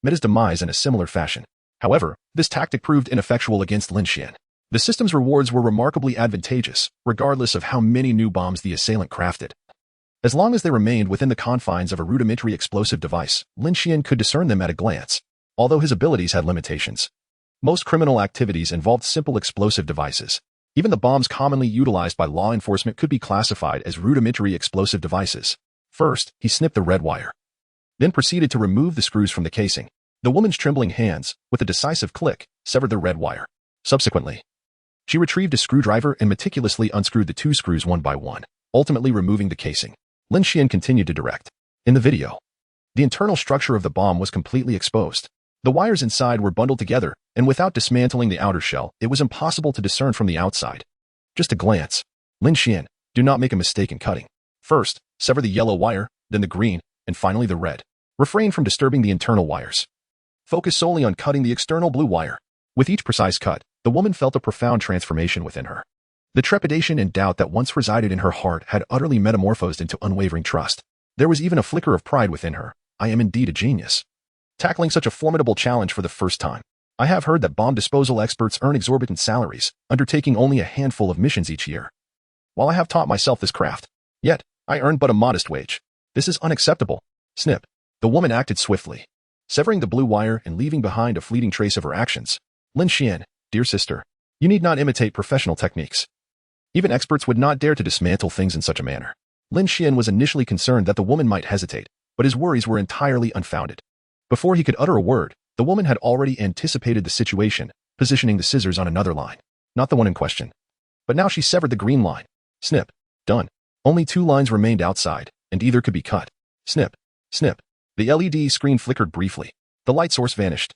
met his demise in a similar fashion. However, this tactic proved ineffectual against Lin Xuan. The system's rewards were remarkably advantageous, regardless of how many new bombs the assailant crafted. As long as they remained within the confines of a rudimentary explosive device, Lin Xuan could discern them at a glance, although his abilities had limitations. Most criminal activities involved simple explosive devices. Even the bombs commonly utilized by law enforcement could be classified as rudimentary explosive devices. First, he snipped the red wire, then proceeded to remove the screws from the casing. The woman's trembling hands, with a decisive click, severed the red wire. Subsequently, she retrieved a screwdriver and meticulously unscrewed the 2 screws one by one, ultimately removing the casing. Lin Xuan continued to direct. In the video, the internal structure of the bomb was completely exposed. The wires inside were bundled together, and without dismantling the outer shell, it was impossible to discern from the outside. Just a glance. Lin Xuan, do not make a mistake in cutting. First, sever the yellow wire, then the green, and finally the red. Refrain from disturbing the internal wires. Focus solely on cutting the external blue wire. With each precise cut, the woman felt a profound transformation within her. The trepidation and doubt that once resided in her heart had utterly metamorphosed into unwavering trust. There was even a flicker of pride within her. I am indeed a genius. Tackling such a formidable challenge for the first time. I have heard that bomb disposal experts earn exorbitant salaries, undertaking only a handful of missions each year. While I have taught myself this craft, yet, I earn but a modest wage. This is unacceptable. Snip. The woman acted swiftly, severing the blue wire and leaving behind a fleeting trace of her actions. Lin Xuan, dear sister, you need not imitate professional techniques. Even experts would not dare to dismantle things in such a manner. Lin Xuan was initially concerned that the woman might hesitate, but his worries were entirely unfounded. Before he could utter a word, the woman had already anticipated the situation, positioning the scissors on another line, not the one in question. But now she severed the green line. Snip. Done. Only 2 lines remained outside, and either could be cut. Snip. Snip. The LED screen flickered briefly. The light source vanished.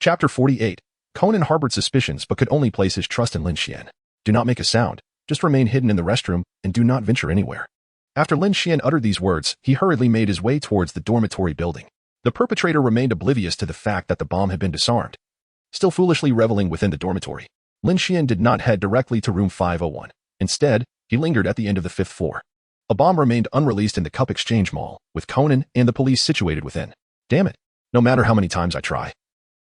Chapter 48. Conan harbored suspicions but could only place his trust in Lin Xuan. Do not make a sound. Just remain hidden in the restroom, and do not venture anywhere. After Lin Xuan uttered these words, he hurriedly made his way towards the dormitory building. The perpetrator remained oblivious to the fact that the bomb had been disarmed. Still foolishly reveling within the dormitory, Lin Xuan did not head directly to room 501. Instead, he lingered at the end of the 5th floor. A bomb remained unreleased in the Cup Exchange Mall, with Conan and the police situated within. Damn it. No matter how many times I try,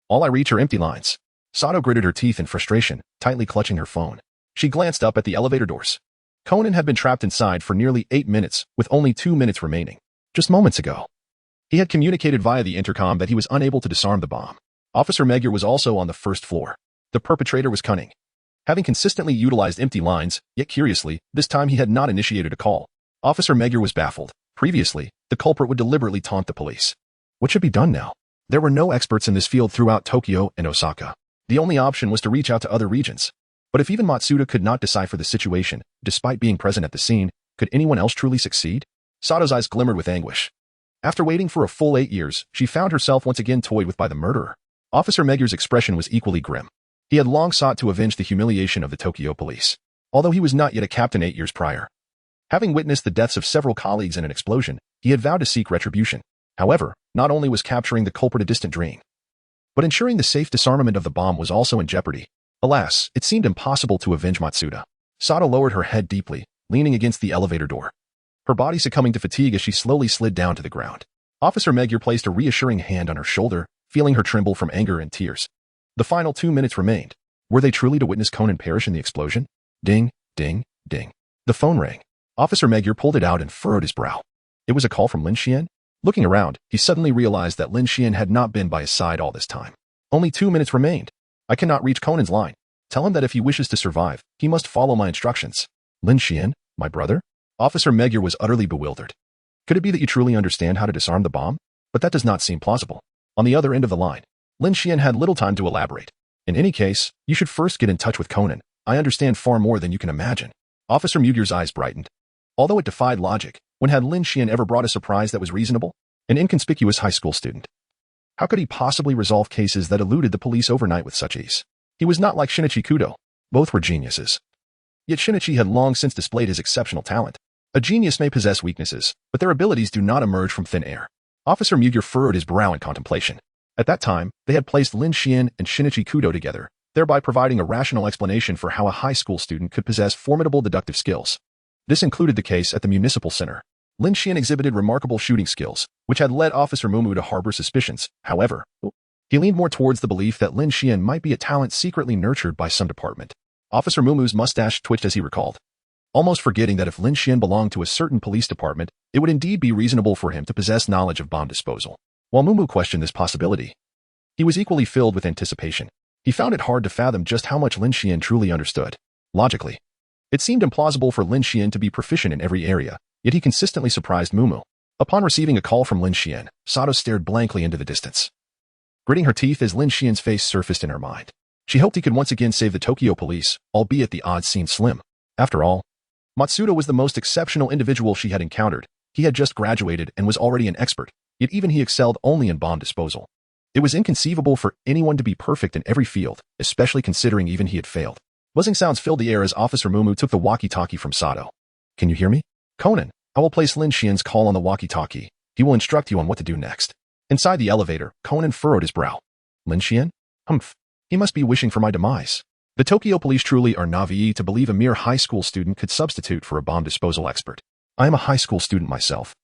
all I reach are empty lines. Sato gritted her teeth in frustration, tightly clutching her phone. She glanced up at the elevator doors. Conan had been trapped inside for nearly 8 minutes, with only 2 minutes remaining. Just moments ago, he had communicated via the intercom that he was unable to disarm the bomb. Officer Magyar was also on the 1st floor. The perpetrator was cunning. Having consistently utilized empty lines, yet curiously, this time he had not initiated a call. Officer Magyar was baffled. Previously, the culprit would deliberately taunt the police. What should be done now? There were no experts in this field throughout Tokyo and Osaka. The only option was to reach out to other regions. But if even Matsuda could not decipher the situation, despite being present at the scene, could anyone else truly succeed? Sato's eyes glimmered with anguish. After waiting for a full 8 years, she found herself once again toyed with by the murderer. Officer Megur's expression was equally grim. He had long sought to avenge the humiliation of the Tokyo police, although he was not yet a captain 8 years prior. Having witnessed the deaths of several colleagues in an explosion, he had vowed to seek retribution. However, not only was capturing the culprit a distant dream, but ensuring the safe disarmament of the bomb was also in jeopardy. Alas, it seemed impossible to avenge Matsuda. Sato lowered her head deeply, leaning against the elevator door, her body succumbing to fatigue as she slowly slid down to the ground. Officer Megur placed a reassuring hand on her shoulder, feeling her tremble from anger and tears. The final 2 minutes remained. Were they truly to witness Conan perish in the explosion? Ding, ding, ding. The phone rang. Officer Megur pulled it out and furrowed his brow. It was a call from Lin Xuan? Looking around, he suddenly realized that Lin Xuan had not been by his side all this time. Only 2 minutes remained. I cannot reach Conan's line. Tell him that if he wishes to survive, he must follow my instructions. Lin Xuan, my brother? Officer Megur was utterly bewildered. Could it be that you truly understand how to disarm the bomb? But that does not seem plausible. On the other end of the line, Lin Xuan had little time to elaborate. In any case, you should first get in touch with Conan. I understand far more than you can imagine. Officer Megur's eyes brightened. Although it defied logic, when had Lin Xuan ever brought a surprise that was reasonable? An inconspicuous high school student. How could he possibly resolve cases that eluded the police overnight with such ease? He was not like Shinichi Kudou. Both were geniuses. Yet Shinichi had long since displayed his exceptional talent. A genius may possess weaknesses, but their abilities do not emerge from thin air. Officer Megur furrowed his brow in contemplation. At that time, they had placed Lin Xuan and Shinichi Kudou together, thereby providing a rational explanation for how a high school student could possess formidable deductive skills. This included the case at the municipal center. Lin Xuan exhibited remarkable shooting skills, which had led Officer Mumu to harbor suspicions. However, he leaned more towards the belief that Lin Xuan might be a talent secretly nurtured by some department. Officer Mumu's mustache twitched as he recalled, almost forgetting that if Lin Xuan belonged to a certain police department, it would indeed be reasonable for him to possess knowledge of bomb disposal. While Mumu questioned this possibility, he was equally filled with anticipation. He found it hard to fathom just how much Lin Xuan truly understood. Logically, it seemed implausible for Lin Xuan to be proficient in every area, yet he consistently surprised Mumu. Upon receiving a call from Lin Xuan, Sato stared blankly into the distance, gritting her teeth as Lin Xuan's face surfaced in her mind. She hoped he could once again save the Tokyo police, albeit the odds seemed slim. After all, Matsuda was the most exceptional individual she had encountered. He had just graduated and was already an expert, yet even he excelled only in bomb disposal. It was inconceivable for anyone to be perfect in every field, especially considering even he had failed. Buzzing sounds filled the air as Officer Mumu took the walkie-talkie from Sato. Can you hear me? Conan, I will place Lin Xuan's call on the walkie-talkie. He will instruct you on what to do next. Inside the elevator, Conan furrowed his brow. Lin Xuan? Humph. He must be wishing for my demise. The Tokyo police truly are naive to believe a mere high school student could substitute for a bomb disposal expert. I am a high school student myself,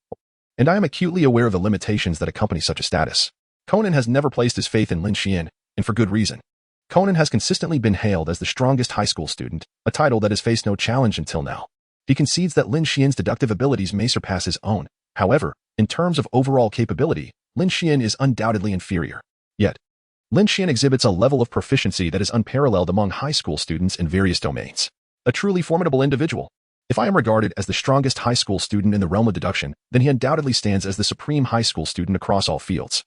and I am acutely aware of the limitations that accompany such a status. Conan has never placed his faith in Lin Xuan, and for good reason. Conan has consistently been hailed as the strongest high school student, a title that has faced no challenge until now. He concedes that Lin Xuan's deductive abilities may surpass his own. However, in terms of overall capability, Lin Xuan is undoubtedly inferior. Yet, Lin Xuan exhibits a level of proficiency that is unparalleled among high school students in various domains. A truly formidable individual. If I am regarded as the strongest high school student in the realm of deduction, then he undoubtedly stands as the supreme high school student across all fields.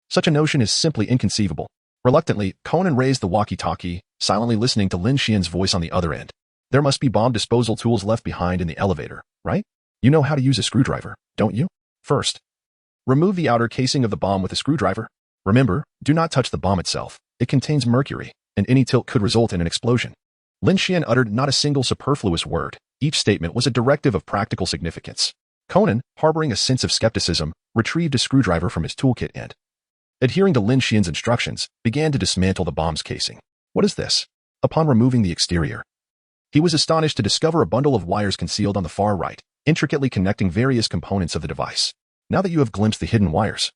Such a notion is simply inconceivable. Reluctantly, Conan raised the walkie-talkie, silently listening to Lin Xuan's voice on the other end. There must be bomb disposal tools left behind in the elevator, right? You know how to use a screwdriver, don't you? First, remove the outer casing of the bomb with a screwdriver. Remember, do not touch the bomb itself. It contains mercury, and any tilt could result in an explosion. Lin Xuan uttered not a single superfluous word. Each statement was a directive of practical significance. Conan, harboring a sense of skepticism, retrieved a screwdriver from his toolkit and, adhering to Lin Xuan's instructions, began to dismantle the bomb's casing. What is this? Upon removing the exterior, he was astonished to discover a bundle of wires concealed on the far right, intricately connecting various components of the device. Now that you have glimpsed the hidden wires,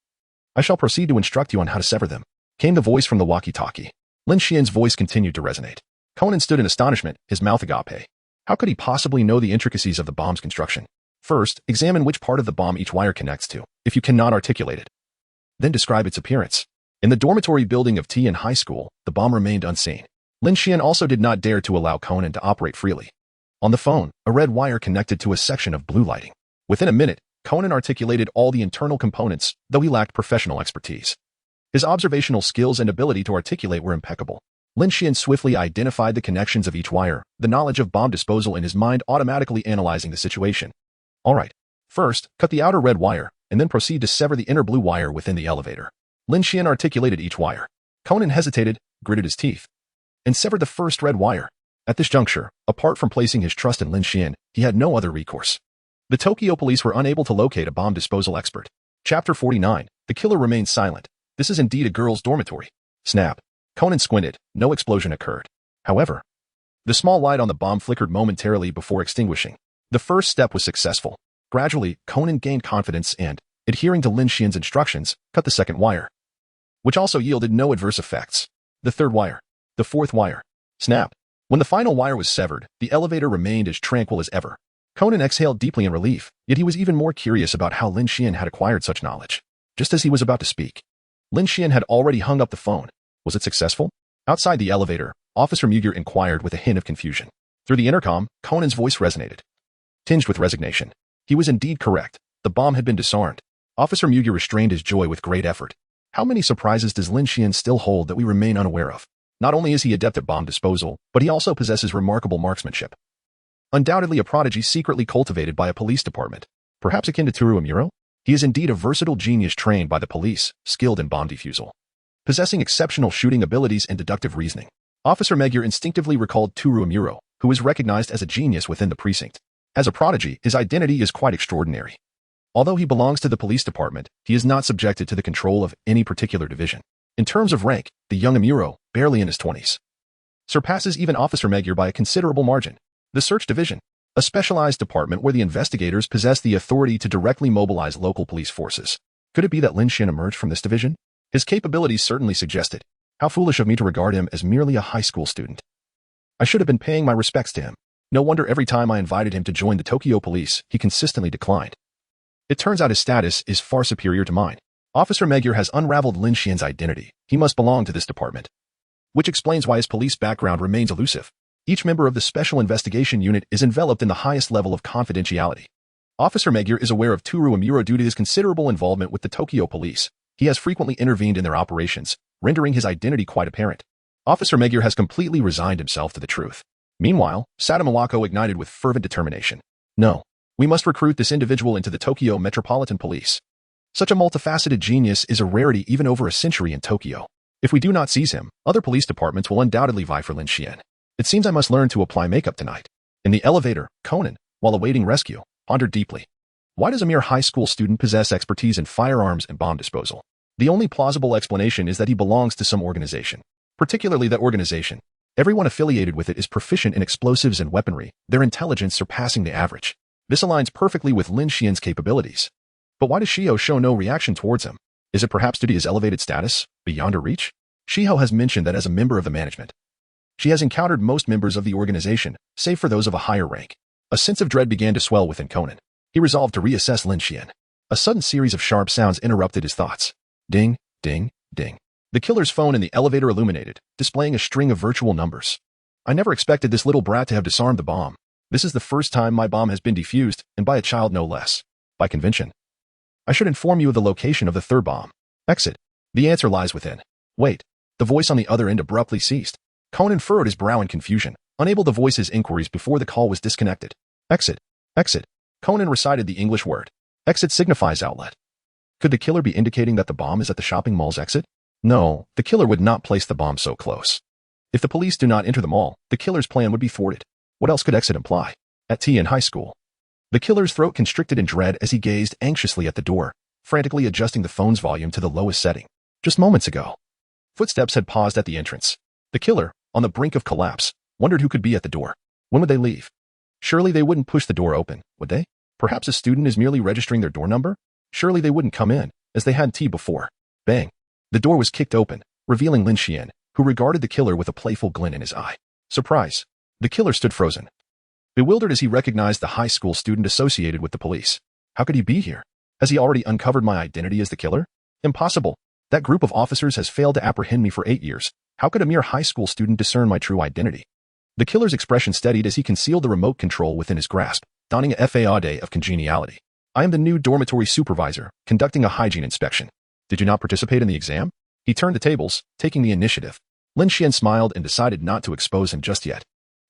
I shall proceed to instruct you on how to sever them, came the voice from the walkie-talkie. Lin Xuan's voice continued to resonate. Conan stood in astonishment, his mouth agape. How could he possibly know the intricacies of the bomb's construction? First, examine which part of the bomb each wire connects to, if you cannot articulate it. Then describe its appearance. In the dormitory building of Tian High School, the bomb remained unseen. Lin Xuan also did not dare to allow Conan to operate freely. On the phone, a red wire connected to a section of blue lighting. Within a minute, Conan articulated all the internal components, though he lacked professional expertise. His observational skills and ability to articulate were impeccable. Lin Xuan swiftly identified the connections of each wire, the knowledge of bomb disposal in his mind automatically analyzing the situation. All right. First, cut the outer red wire, and then proceed to sever the inner blue wire within the elevator. Lin Xuan articulated each wire. Conan hesitated, gritted his teeth, and severed the first red wire. At this juncture, apart from placing his trust in Lin Xuan, he had no other recourse. The Tokyo police were unable to locate a bomb disposal expert. Chapter 49. The killer remained silent. This is indeed a girl's dormitory. Snap. Conan squinted. No explosion occurred. However, the small light on the bomb flickered momentarily before extinguishing. The first step was successful. Gradually, Conan gained confidence and, adhering to Lin Xuan's instructions, cut the second wire, which also yielded no adverse effects. The third wire. The fourth wire. Snap. When the final wire was severed, the elevator remained as tranquil as ever. Conan exhaled deeply in relief, yet he was even more curious about how Lin Xuan had acquired such knowledge. Just as he was about to speak, Lin Xuan had already hung up the phone. Was it successful? Outside the elevator, Officer Muger inquired with a hint of confusion. Through the intercom, Conan's voice resonated, tinged with resignation. He was indeed correct. The bomb had been disarmed. Officer Muger restrained his joy with great effort. How many surprises does Lin Xuan still hold that we remain unaware of? Not only is he adept at bomb disposal, but he also possesses remarkable marksmanship. Undoubtedly a prodigy secretly cultivated by a police department. Perhaps akin to Toru Amuro? He is indeed a versatile genius trained by the police, skilled in bomb defusal, possessing exceptional shooting abilities and deductive reasoning. Officer Magyar instinctively recalled Toru Amuro, who is recognized as a genius within the precinct. As a prodigy, his identity is quite extraordinary. Although he belongs to the police department, he is not subjected to the control of any particular division. In terms of rank, the young Amuro, barely in his 20s, surpasses even Officer Magyar by a considerable margin. The Search Division, a specialized department where the investigators possess the authority to directly mobilize local police forces. Could it be that Lin Xuan emerged from this division? His capabilities certainly suggested. How foolish of me to regard him as merely a high school student. I should have been paying my respects to him. No wonder every time I invited him to join the Tokyo police, he consistently declined. It turns out his status is far superior to mine. Officer Magyar has unraveled Lin Xuan's identity. He must belong to this department, which explains why his police background remains elusive. Each member of the Special Investigation Unit is enveloped in the highest level of confidentiality. Officer Magyar is aware of Toru Amuro due to his considerable involvement with the Tokyo police. He has frequently intervened in their operations, rendering his identity quite apparent. Officer Magyar has completely resigned himself to the truth. Meanwhile, Sato Mawako ignited with fervent determination. No, we must recruit this individual into the Tokyo Metropolitan Police. Such a multifaceted genius is a rarity even over a century in Tokyo. If we do not seize him, other police departments will undoubtedly vie for Lin Xuan. It seems I must learn to apply makeup tonight. In the elevator, Conan, while awaiting rescue, pondered deeply. Why does a mere high school student possess expertise in firearms and bomb disposal? The only plausible explanation is that he belongs to some organization. Particularly that organization. Everyone affiliated with it is proficient in explosives and weaponry, their intelligence surpassing the average. This aligns perfectly with Lin Xuan's capabilities. But why does Shiho show no reaction towards him? Is it perhaps due to his elevated status, beyond her reach? Shiho has mentioned that as a member of the management, she has encountered most members of the organization, save for those of a higher rank. A sense of dread began to swell within Conan. He resolved to reassess Lin Xuan. A sudden series of sharp sounds interrupted his thoughts. Ding, ding, ding. The killer's phone in the elevator illuminated, displaying a string of virtual numbers. I never expected this little brat to have disarmed the bomb. This is the first time my bomb has been defused, and by a child no less. By convention. I should inform you of the location of the third bomb. Exit. The answer lies within. Wait. The voice on the other end abruptly ceased. Conan furrowed his brow in confusion, unable to voice his inquiries before the call was disconnected. Exit. Exit. Conan recited the English word. Exit signifies outlet. Could the killer be indicating that the bomb is at the shopping mall's exit? No, the killer would not place the bomb so close. If the police do not enter the mall, the killer's plan would be thwarted. What else could exit imply? At tea in high school. The killer's throat constricted in dread as he gazed anxiously at the door, frantically adjusting the phone's volume to the lowest setting. Just moments ago, footsteps had paused at the entrance. The killer, on the brink of collapse, wondered who could be at the door. When would they leave? Surely they wouldn't push the door open, would they? Perhaps a student is merely registering their door number? Surely they wouldn't come in, as they had tea before. Bang. The door was kicked open, revealing Lin Xuan, who regarded the killer with a playful glint in his eye. Surprise. The killer stood frozen, bewildered as he recognized the high school student associated with the police. How could he be here? Has he already uncovered my identity as the killer? Impossible. That group of officers has failed to apprehend me for 8 years. How could a mere high school student discern my true identity? The killer's expression steadied as he concealed the remote control within his grasp, donning a facade of congeniality. I am the new dormitory supervisor, conducting a hygiene inspection. Did you not participate in the exam? He turned the tables, taking the initiative. Lin Xuan smiled and decided not to expose him just yet.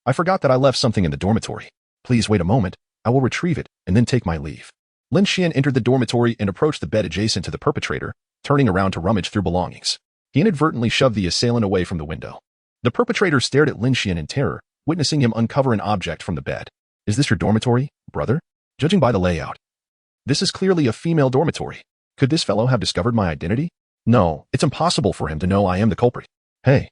I forgot that I left something in the dormitory. Please wait a moment. I will retrieve it and then take my leave. Lin Xuan entered the dormitory and approached the bed adjacent to the perpetrator, turning around to rummage through belongings. He inadvertently shoved the assailant away from the window. The perpetrator stared at Lin Xuan in terror, witnessing him uncover an object from the bed. Is this your dormitory, brother? Judging by the layout, this is clearly a female dormitory. Could this fellow have discovered my identity? No, it's impossible for him to know I am the culprit. Hey,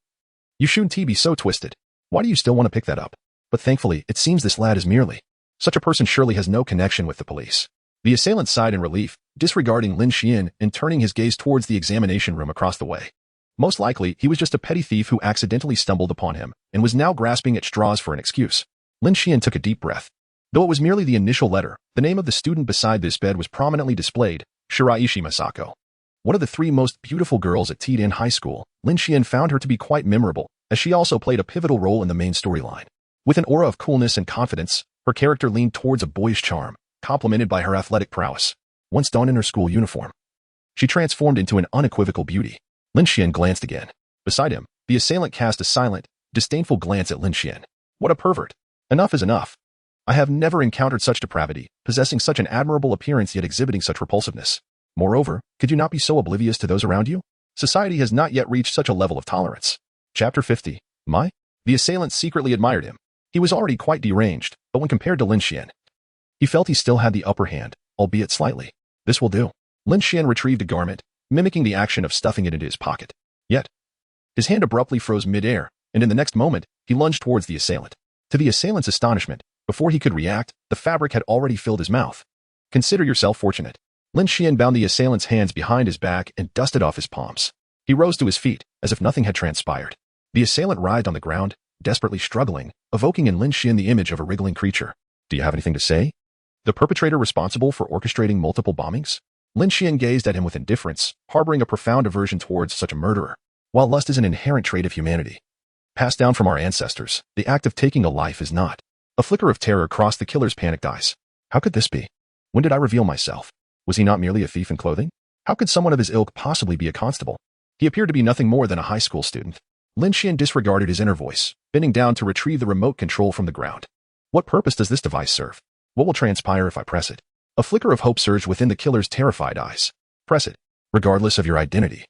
you shouldn't be so twisted. Why do you still want to pick that up? But thankfully, it seems this lad is merely. Such a person surely has no connection with the police. The assailant sighed in relief, disregarding Lin Xuan and turning his gaze towards the examination room across the way. Most likely, he was just a petty thief who accidentally stumbled upon him and was now grasping at straws for an excuse. Lin Xuan took a deep breath. Though it was merely the initial letter, the name of the student beside this bed was prominently displayed, Shiraishi Masako. One of the 3 most beautiful girls at Tidan High School, Lin Xuan found her to be quite memorable, as she also played a pivotal role in the main storyline. With an aura of coolness and confidence, her character leaned towards a boyish charm, complemented by her athletic prowess. Once donned in her school uniform, she transformed into an unequivocal beauty. Lin Xuan glanced again. Beside him, the assailant cast a silent, disdainful glance at Lin Xuan. What a pervert. Enough is enough. I have never encountered such depravity, possessing such an admirable appearance yet exhibiting such repulsiveness. Moreover, could you not be so oblivious to those around you? Society has not yet reached such a level of tolerance. Chapter 50. The assailant secretly admired him. He was already quite deranged, but when compared to Lin Xuan, he felt he still had the upper hand, albeit slightly. This will do. Lin Xuan retrieved a garment, mimicking the action of stuffing it into his pocket. Yet, his hand abruptly froze mid-air, and in the next moment, he lunged towards the assailant. To the assailant's astonishment, before he could react, the fabric had already filled his mouth. Consider yourself fortunate. Lin Xuan bound the assailant's hands behind his back and dusted off his palms. He rose to his feet, as if nothing had transpired. The assailant writhed on the ground, desperately struggling, evoking in Lin Xuan the image of a wriggling creature. Do you have anything to say? The perpetrator responsible for orchestrating multiple bombings? Lin Xuan gazed at him with indifference, harboring a profound aversion towards such a murderer. While lust is an inherent trait of humanity, passed down from our ancestors, the act of taking a life is not. A flicker of terror crossed the killer's panicked eyes. How could this be? When did I reveal myself? Was he not merely a thief in clothing? How could someone of his ilk possibly be a constable? He appeared to be nothing more than a high school student. Lin Xuan disregarded his inner voice, bending down to retrieve the remote control from the ground. What purpose does this device serve? What will transpire if I press it? A flicker of hope surged within the killer's terrified eyes. Press it, regardless of your identity.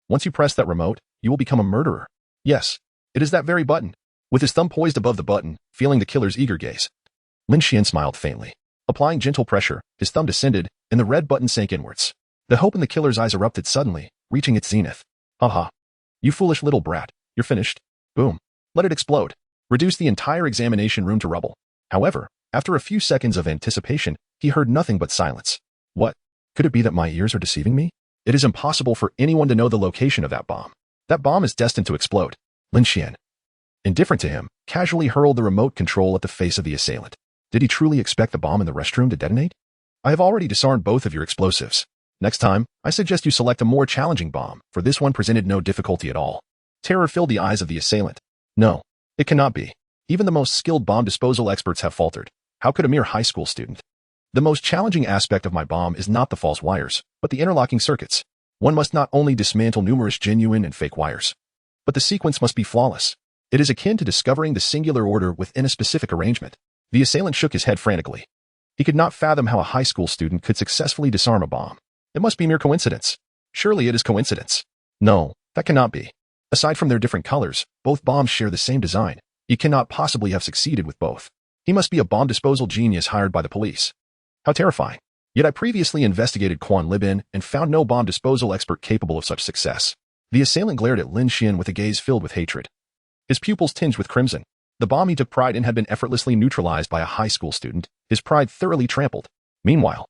Once you press that remote, you will become a murderer. Yes, it is that very button. With his thumb poised above the button, feeling the killer's eager gaze, Lin Xuan smiled faintly. Applying gentle pressure, his thumb descended, and the red button sank inwards. The hope in the killer's eyes erupted suddenly, reaching its zenith. Haha. You foolish little brat, you're finished. Boom. Let it explode. Reduce the entire examination room to rubble. However, after a few seconds of anticipation, he heard nothing but silence. What? Could it be that my ears are deceiving me? It is impossible for anyone to know the location of that bomb. That bomb is destined to explode. Lin Xuan, indifferent to him, casually hurled the remote control at the face of the assailant. Did he truly expect the bomb in the restroom to detonate? I have already disarmed both of your explosives. Next time, I suggest you select a more challenging bomb, for this one presented no difficulty at all. Terror filled the eyes of the assailant. No, it cannot be. Even the most skilled bomb disposal experts have faltered. How could a mere high school student? The most challenging aspect of my bomb is not the false wires, but the interlocking circuits. One must not only dismantle numerous genuine and fake wires, but the sequence must be flawless. It is akin to discovering the singular order within a specific arrangement. The assailant shook his head frantically. He could not fathom how a high school student could successfully disarm a bomb. It must be mere coincidence. Surely it is coincidence. No, that cannot be. Aside from their different colors, both bombs share the same design. He cannot possibly have succeeded with both. He must be a bomb disposal genius hired by the police. How terrifying. Yet I previously investigated Quan Libin and found no bomb disposal expert capable of such success. The assailant glared at Lin Xuan with a gaze filled with hatred. His pupils tinged with crimson. The bomb he took pride in had been effortlessly neutralized by a high school student, his pride thoroughly trampled. Meanwhile,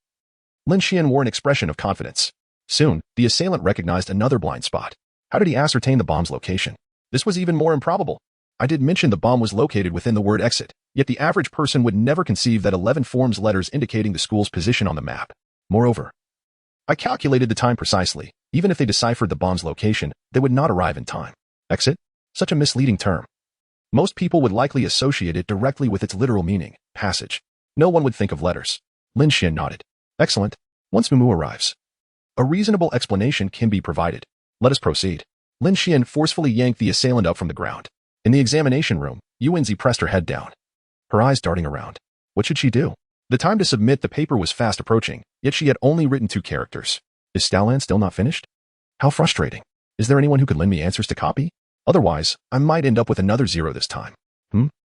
Lin Xuan wore an expression of confidence. Soon, the assailant recognized another blind spot. How did he ascertain the bomb's location? This was even more improbable. I did mention the bomb was located within the word exit, yet the average person would never conceive that 11 forms letters indicating the school's position on the map. Moreover, I calculated the time precisely. Even if they deciphered the bomb's location, they would not arrive in time. Exit? Such a misleading term. Most people would likely associate it directly with its literal meaning, passage. No one would think of letters. Lin Xuan nodded. Excellent. Once Mumu arrives, a reasonable explanation can be provided. Let us proceed. Lin Xuan forcefully yanked the assailant up from the ground. In the examination room, Youzi pressed her head down, her eyes darting around. What should she do? The time to submit the paper was fast approaching, yet she had only written 2 characters. Is Stalan still not finished? How frustrating. Is there anyone who could lend me answers to copy? Otherwise, I might end up with another 0 this time.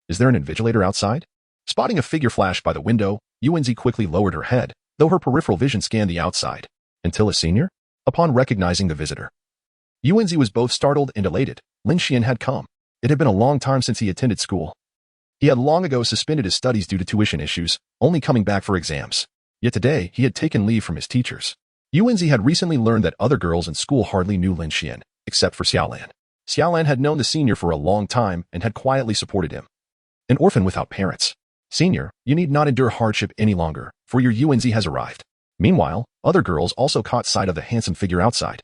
Is there an invigilator outside? Spotting a figure flash by the window, Yuanzi quickly lowered her head, though her peripheral vision scanned the outside. Until a senior? Upon recognizing the visitor, Yuanzi was both startled and elated. Lin Xuan had come. It had been a long time since he attended school. He had long ago suspended his studies due to tuition issues, only coming back for exams. Yet today, he had taken leave from his teachers. Yuanzi had recently learned that other girls in school hardly knew Lin Xuan, except for Xiaolan. Xiaolan had known the senior for a long time and had quietly supported him. An orphan without parents. Senior, you need not endure hardship any longer, for your Yuanzi has arrived. Meanwhile, other girls also caught sight of the handsome figure outside.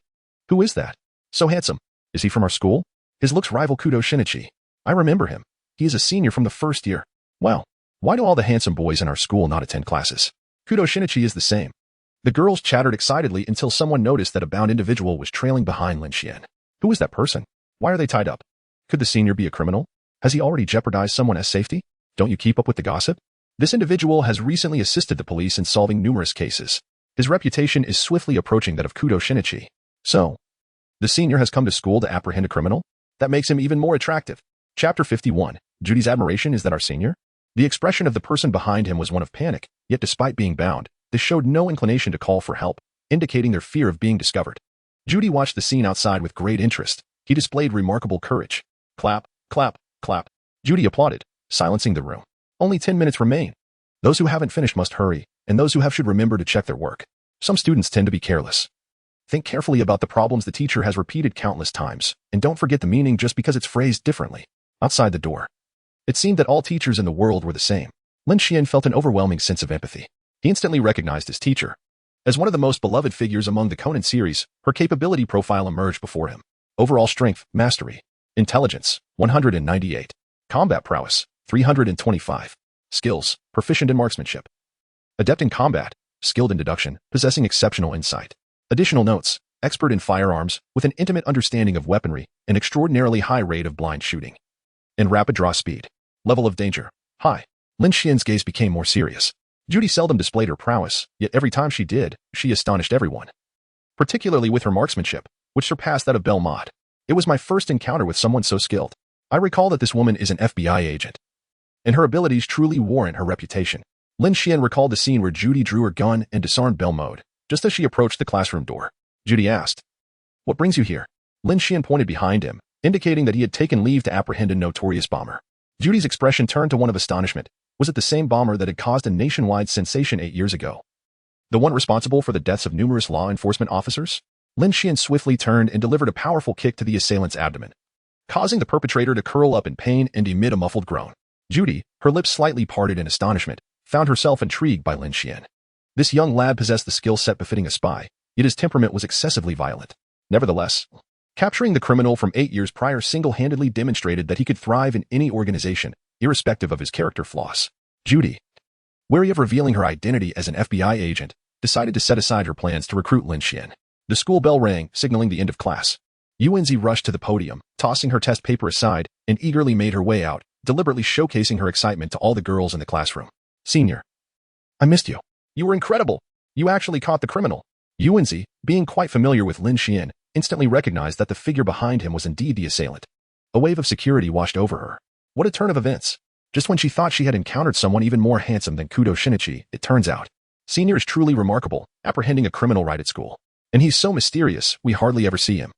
Who is that? So handsome. Is he from our school? His looks rival Kudou Shinichi. I remember him. He is a senior from the first year. Well, why do all the handsome boys in our school not attend classes? Kudou Shinichi is the same. The girls chattered excitedly until someone noticed that a bound individual was trailing behind Lin Xuan. Who is that person? Why are they tied up? Could the senior be a criminal? Has he already jeopardized someone's safety? Don't you keep up with the gossip? This individual has recently assisted the police in solving numerous cases. His reputation is swiftly approaching that of Kudou Shinichi. So, the senior has come to school to apprehend a criminal? That makes him even more attractive. Chapter 51. Judy's admiration is that our senior? The expression of the person behind him was one of panic, yet despite being bound, they showed no inclination to call for help, indicating their fear of being discovered. Judy watched the scene outside with great interest. He displayed remarkable courage. Clap, clap, clap. Judy applauded, silencing the room. Only 10 minutes remain. Those who haven't finished must hurry, and those who have should remember to check their work. Some students tend to be careless. Think carefully about the problems the teacher has repeated countless times, and don't forget the meaning just because it's phrased differently. Outside the door, it seemed that all teachers in the world were the same. Lin Xuan felt an overwhelming sense of empathy. He instantly recognized his teacher. As one of the most beloved figures among the Conan series, her capability profile emerged before him. Overall strength, mastery. Intelligence, 198. Combat prowess, 325. Skills, proficient in marksmanship. Adept in combat, skilled in deduction, possessing exceptional insight. Additional notes, expert in firearms, with an intimate understanding of weaponry, an extraordinarily high rate of blind shooting. And rapid draw speed. Level of danger, high. Lin Xuan's gaze became more serious. Judy seldom displayed her prowess, yet every time she did, she astonished everyone. Particularly with her marksmanship, which surpassed that of Belmont. It was my first encounter with someone so skilled. I recall that this woman is an FBI agent, and her abilities truly warrant her reputation. Lin Xuan recalled the scene where Judy drew her gun and disarmed Belmode, just as she approached the classroom door. Judy asked, "What brings you here?" Lin Xuan pointed behind him, indicating that he had taken leave to apprehend a notorious bomber. Judy's expression turned to one of astonishment. Was it the same bomber that had caused a nationwide sensation 8 years ago? The one responsible for the deaths of numerous law enforcement officers? Lin Xuan swiftly turned and delivered a powerful kick to the assailant's abdomen, causing the perpetrator to curl up in pain and emit a muffled groan. Judy, her lips slightly parted in astonishment, found herself intrigued by Lin Xuan. This young lad possessed the skill set befitting a spy, yet his temperament was excessively violent. Nevertheless, capturing the criminal from 8 years prior single-handedly demonstrated that he could thrive in any organization, irrespective of his character flaws. Judy, wary of revealing her identity as an FBI agent, decided to set aside her plans to recruit Lin Xuan. The school bell rang, signaling the end of class. Yuanzi rushed to the podium, tossing her test paper aside, and eagerly made her way out, deliberately showcasing her excitement to all the girls in the classroom. "Senior, I missed you. You were incredible. You actually caught the criminal." Yuanzi, being quite familiar with Lin Xuan, instantly recognized that the figure behind him was indeed the assailant. A wave of security washed over her. What a turn of events. Just when she thought she had encountered someone even more handsome than Kudou Shinichi, it turns out. Senior is truly remarkable, apprehending a criminal right at school. And he's so mysterious, we hardly ever see him.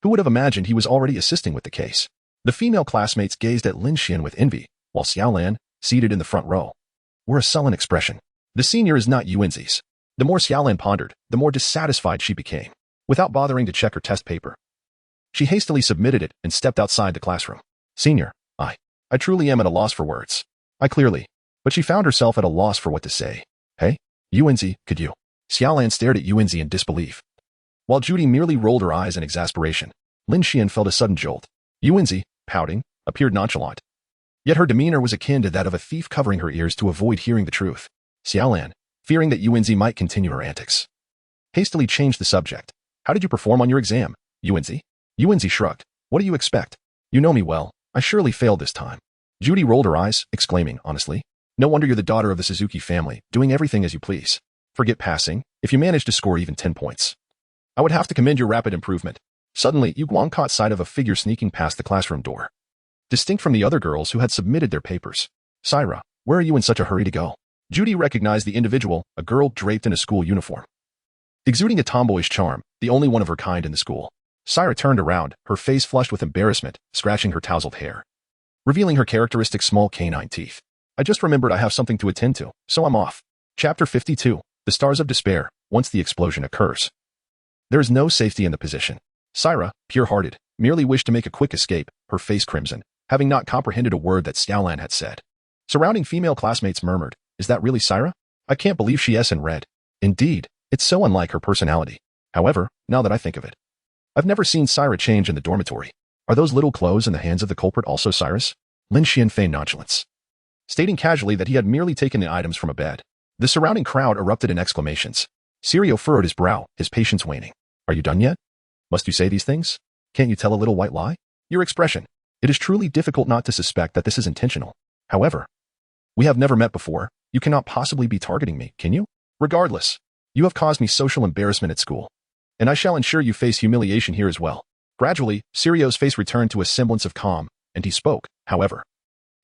Who would have imagined he was already assisting with the case? The female classmates gazed at Lin Xuan with envy, while Xiaolan, seated in the front row, wore a sullen expression. The senior is not Yuanzi's. The more Xiaolan pondered, the more dissatisfied she became. Without bothering to check her test paper, she hastily submitted it and stepped outside the classroom. "Senior, I truly am at a loss for words. But she found herself at a loss for what to say. Hey, Yuanzi, could you?" Xiaolan stared at Yuanzi in disbelief, while Judy merely rolled her eyes in exasperation. Lin Xuan felt a sudden jolt. Yuanzi, pouting, appeared nonchalant. Yet her demeanor was akin to that of a thief covering her ears to avoid hearing the truth. Xiaolan, fearing that Yuanzi might continue her antics, hastily changed the subject. "How did you perform on your exam, Yuanzi?" Yuanzi shrugged. "What do you expect? You know me well. I surely failed this time." Judy rolled her eyes, exclaiming, honestly, "No wonder you're the daughter of the Suzuki family, doing everything as you please. Forget passing, if you manage to score even 10 points. I would have to commend your rapid improvement." Suddenly, Yuan caught sight of a figure sneaking past the classroom door. Distinct from the other girls who had submitted their papers. Syra, where are you in such a hurry to go? Judy recognized the individual, a girl draped in a school uniform. Exuding a tomboyish charm, the only one of her kind in the school. Syra turned around, her face flushed with embarrassment, scratching her tousled hair, revealing her characteristic small canine teeth. I just remembered I have something to attend to, so I'm off. Chapter 52. The Stars of Despair. Once the explosion occurs. There is no safety in the position. Syra, pure-hearted, merely wished to make a quick escape, her face crimson, having not comprehended a word that Xiaolan had said. Surrounding female classmates murmured, "Is that really Syra? I can't believe she S and read. Indeed, it's so unlike her personality. However, now that I think of it, I've never seen Syra change in the dormitory. Are those little clothes in the hands of the culprit also Cyrus?" Lin Xuan feigned nonchalance, stating casually that he had merely taken the items from a bed. The surrounding crowd erupted in exclamations. Sirio furrowed his brow, his patience waning. "Are you done yet? Must you say these things? Can't you tell a little white lie? Your expression. It is truly difficult not to suspect that this is intentional. However, we have never met before. You cannot possibly be targeting me, can you? Regardless, you have caused me social embarrassment at school, and I shall ensure you face humiliation here as well." Gradually, Sirio's face returned to a semblance of calm, and he spoke, however.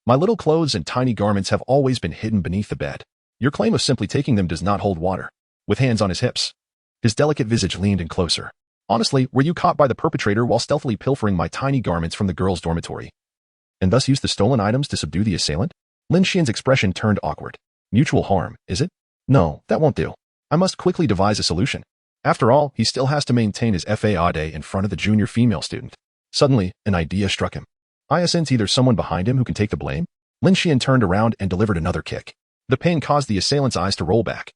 "My little clothes and tiny garments have always been hidden beneath the bed. Your claim of simply taking them does not hold water." With hands on his hips, his delicate visage leaned in closer. "Honestly, were you caught by the perpetrator while stealthily pilfering my tiny garments from the girls' dormitory, and thus used the stolen items to subdue the assailant?" Lin Xian's expression turned awkward. "Mutual harm, is it? No, that won't do. I must quickly devise a solution. After all, he still has to maintain his FAA in front of the junior female student." Suddenly, an idea struck him. "I sense either someone behind him who can take the blame." Lin Xian turned around and delivered another kick. The pain caused the assailant's eyes to roll back,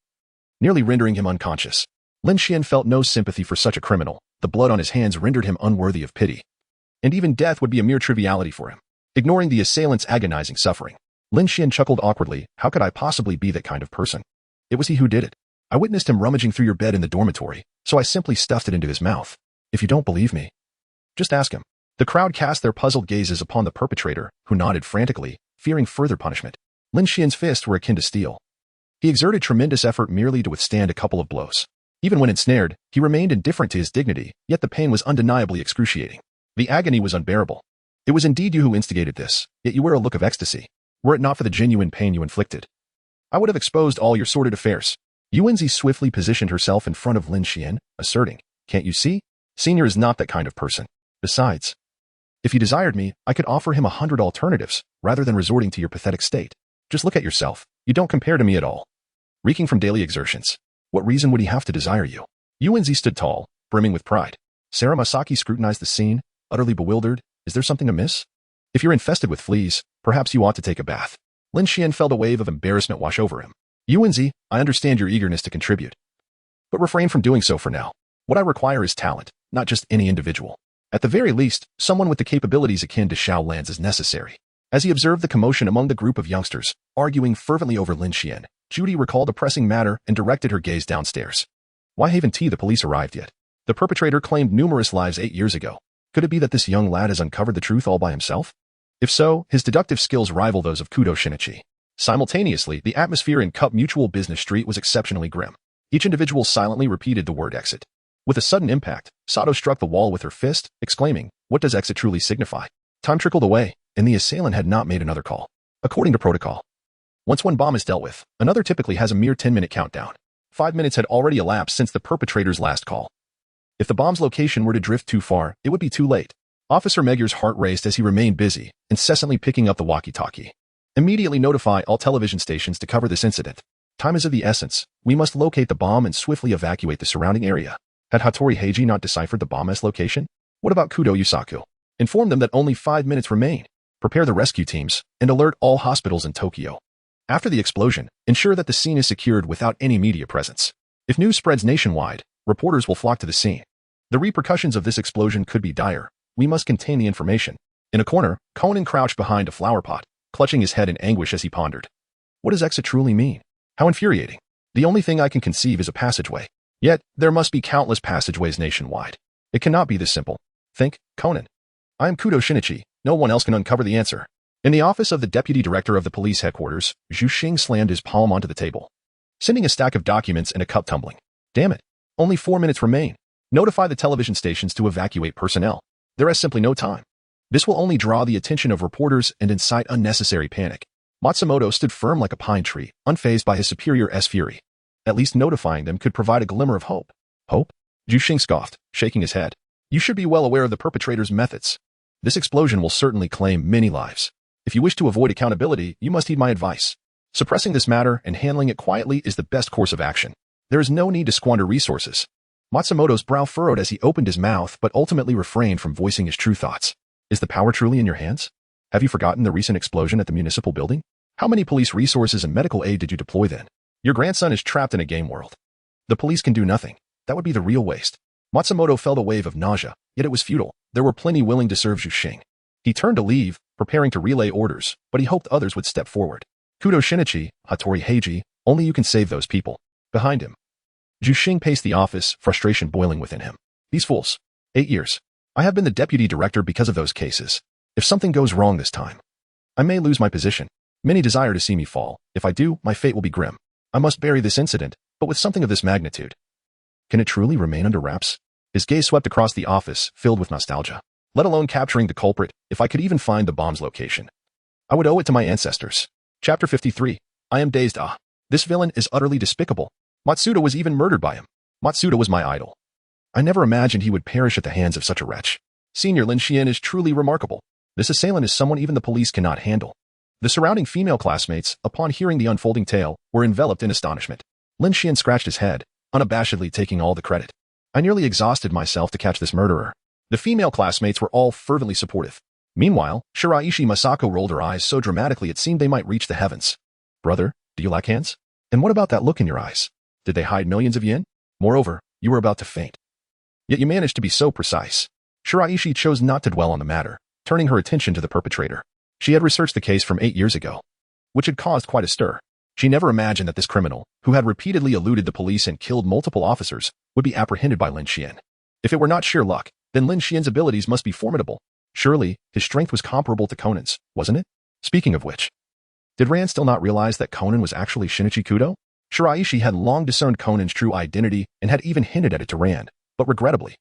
nearly rendering him unconscious. Lin Xian felt no sympathy for such a criminal. The blood on his hands rendered him unworthy of pity, and even death would be a mere triviality for him. Ignoring the assailant's agonizing suffering, Lin Xian chuckled awkwardly. "How could I possibly be that kind of person? It was he who did it. I witnessed him rummaging through your bed in the dormitory, so I simply stuffed it into his mouth. If you don't believe me, just ask him." The crowd cast their puzzled gazes upon the perpetrator, who nodded frantically, fearing further punishment. Lin Xian's fists were akin to steel. He exerted tremendous effort merely to withstand a couple of blows. Even when ensnared, he remained indifferent to his dignity, yet the pain was undeniably excruciating. The agony was unbearable. "It was indeed you who instigated this, yet you wear a look of ecstasy. Were it not for the genuine pain you inflicted, I would have exposed all your sordid affairs." Yuanzi swiftly positioned herself in front of Lin Xian, asserting, "Can't you see? Senior is not that kind of person. Besides, if he desired me, I could offer him 100 alternatives, rather than resorting to your pathetic state. Just look at yourself. You don't compare to me at all. Reeking from daily exertions. What reason would he have to desire you?" Yuanzi stood tall, brimming with pride. Sarah Masaki scrutinized the scene, utterly bewildered. "Is there something amiss? If you're infested with fleas, perhaps you ought to take a bath." Lin Xian felt a wave of embarrassment wash over him. "Yuanzi, I understand your eagerness to contribute, but refrain from doing so for now. What I require is talent, not just any individual. At the very least, someone with the capabilities akin to Xiaolan's is necessary." As he observed the commotion among the group of youngsters, arguing fervently over Lin Xian, Judy recalled a pressing matter and directed her gaze downstairs. Why haven't the police arrived yet? The perpetrator claimed numerous lives 8 years ago. Could it be that this young lad has uncovered the truth all by himself? If so, his deductive skills rival those of Kudou Shinichi. Simultaneously, the atmosphere in Cup Mutual Business Street was exceptionally grim. Each individual silently repeated the word exit. With a sudden impact, Sato struck the wall with her fist, exclaiming, "What does exit truly signify?" Time trickled away, and the assailant had not made another call. According to protocol, once one bomb is dealt with, another typically has a mere 10-minute countdown. 5 minutes had already elapsed since the perpetrator's last call. If the bomb's location were to drift too far, it would be too late. Officer Megur's heart raced as he remained busy, incessantly picking up the walkie-talkie. "Immediately notify all television stations to cover this incident. Time is of the essence. We must locate the bomb and swiftly evacuate the surrounding area." Had Hattori Heiji not deciphered the bomb's location? What about Kudou Yusaku? Inform them that only 5 minutes remain. Prepare the rescue teams, and alert all hospitals in Tokyo. After the explosion, ensure that the scene is secured without any media presence. If news spreads nationwide, reporters will flock to the scene. The repercussions of this explosion could be dire. We must contain the information. In a corner, Conan crouched behind a flower pot, clutching his head in anguish as he pondered. What does exit truly mean? How infuriating. The only thing I can conceive is a passageway. Yet, there must be countless passageways nationwide. It cannot be this simple. Think, Conan. I am Kudou Shinichi. No one else can uncover the answer. In the office of the deputy director of the police headquarters, Zhu Xing slammed his palm onto the table, sending a stack of documents and a cup tumbling. Damn it. Only 4 minutes remain. Notify the television stations to evacuate personnel. There is simply no time. This will only draw the attention of reporters and incite unnecessary panic. Matsumoto stood firm like a pine tree, unfazed by his superior's fury. At least notifying them could provide a glimmer of hope. Hope? Zhu Xing scoffed, shaking his head. You should be well aware of the perpetrator's methods. This explosion will certainly claim many lives. If you wish to avoid accountability, you must heed my advice. Suppressing this matter and handling it quietly is the best course of action. There is no need to squander resources. Matsumoto's brow furrowed as he opened his mouth but ultimately refrained from voicing his true thoughts. Is the power truly in your hands? Have you forgotten the recent explosion at the municipal building? How many police resources and medical aid did you deploy then? Your grandson is trapped in a game world. The police can do nothing. That would be the real waste. Matsumoto felt a wave of nausea, yet it was futile. There were plenty willing to serve Zhu Xing. He turned to leave, preparing to relay orders, but he hoped others would step forward. Kudou Shinichi, Hattori Heiji, only you can save those people. Behind him. Zhu Xing paced the office, frustration boiling within him. These fools. 8 years. I have been the deputy director because of those cases. If something goes wrong this time, I may lose my position. Many desire to see me fall. If I do, my fate will be grim. I must bury this incident, but with something of this magnitude. Can it truly remain under wraps? His gaze swept across the office, filled with nostalgia. Let alone capturing the culprit, if I could even find the bomb's location. I would owe it to my ancestors. Chapter 53. I am dazed. This villain is utterly despicable. Matsuda was even murdered by him. Matsuda was my idol. I never imagined he would perish at the hands of such a wretch. Senior Lin Xuan is truly remarkable. This assailant is someone even the police cannot handle. The surrounding female classmates, upon hearing the unfolding tale, were enveloped in astonishment. Lin Xuan scratched his head, unabashedly taking all the credit. I nearly exhausted myself to catch this murderer. The female classmates were all fervently supportive. Meanwhile, Shiraishi Masako rolled her eyes so dramatically it seemed they might reach the heavens. Brother, do you lack hands? And what about that look in your eyes? Did they hide millions of yen? Moreover, you were about to faint. Yet you managed to be so precise. Shiraishi chose not to dwell on the matter, turning her attention to the perpetrator. She had researched the case from 8 years ago, which had caused quite a stir. She never imagined that this criminal, who had repeatedly eluded the police and killed multiple officers, would be apprehended by Lin Xuan. If it were not sheer luck, then Lin Xuan's abilities must be formidable. Surely, his strength was comparable to Conan's, wasn't it? Speaking of which, did Rand still not realize that Conan was actually Shinichi Kudou? Shiraishi had long discerned Conan's true identity and had even hinted at it to Rand, but regrettably,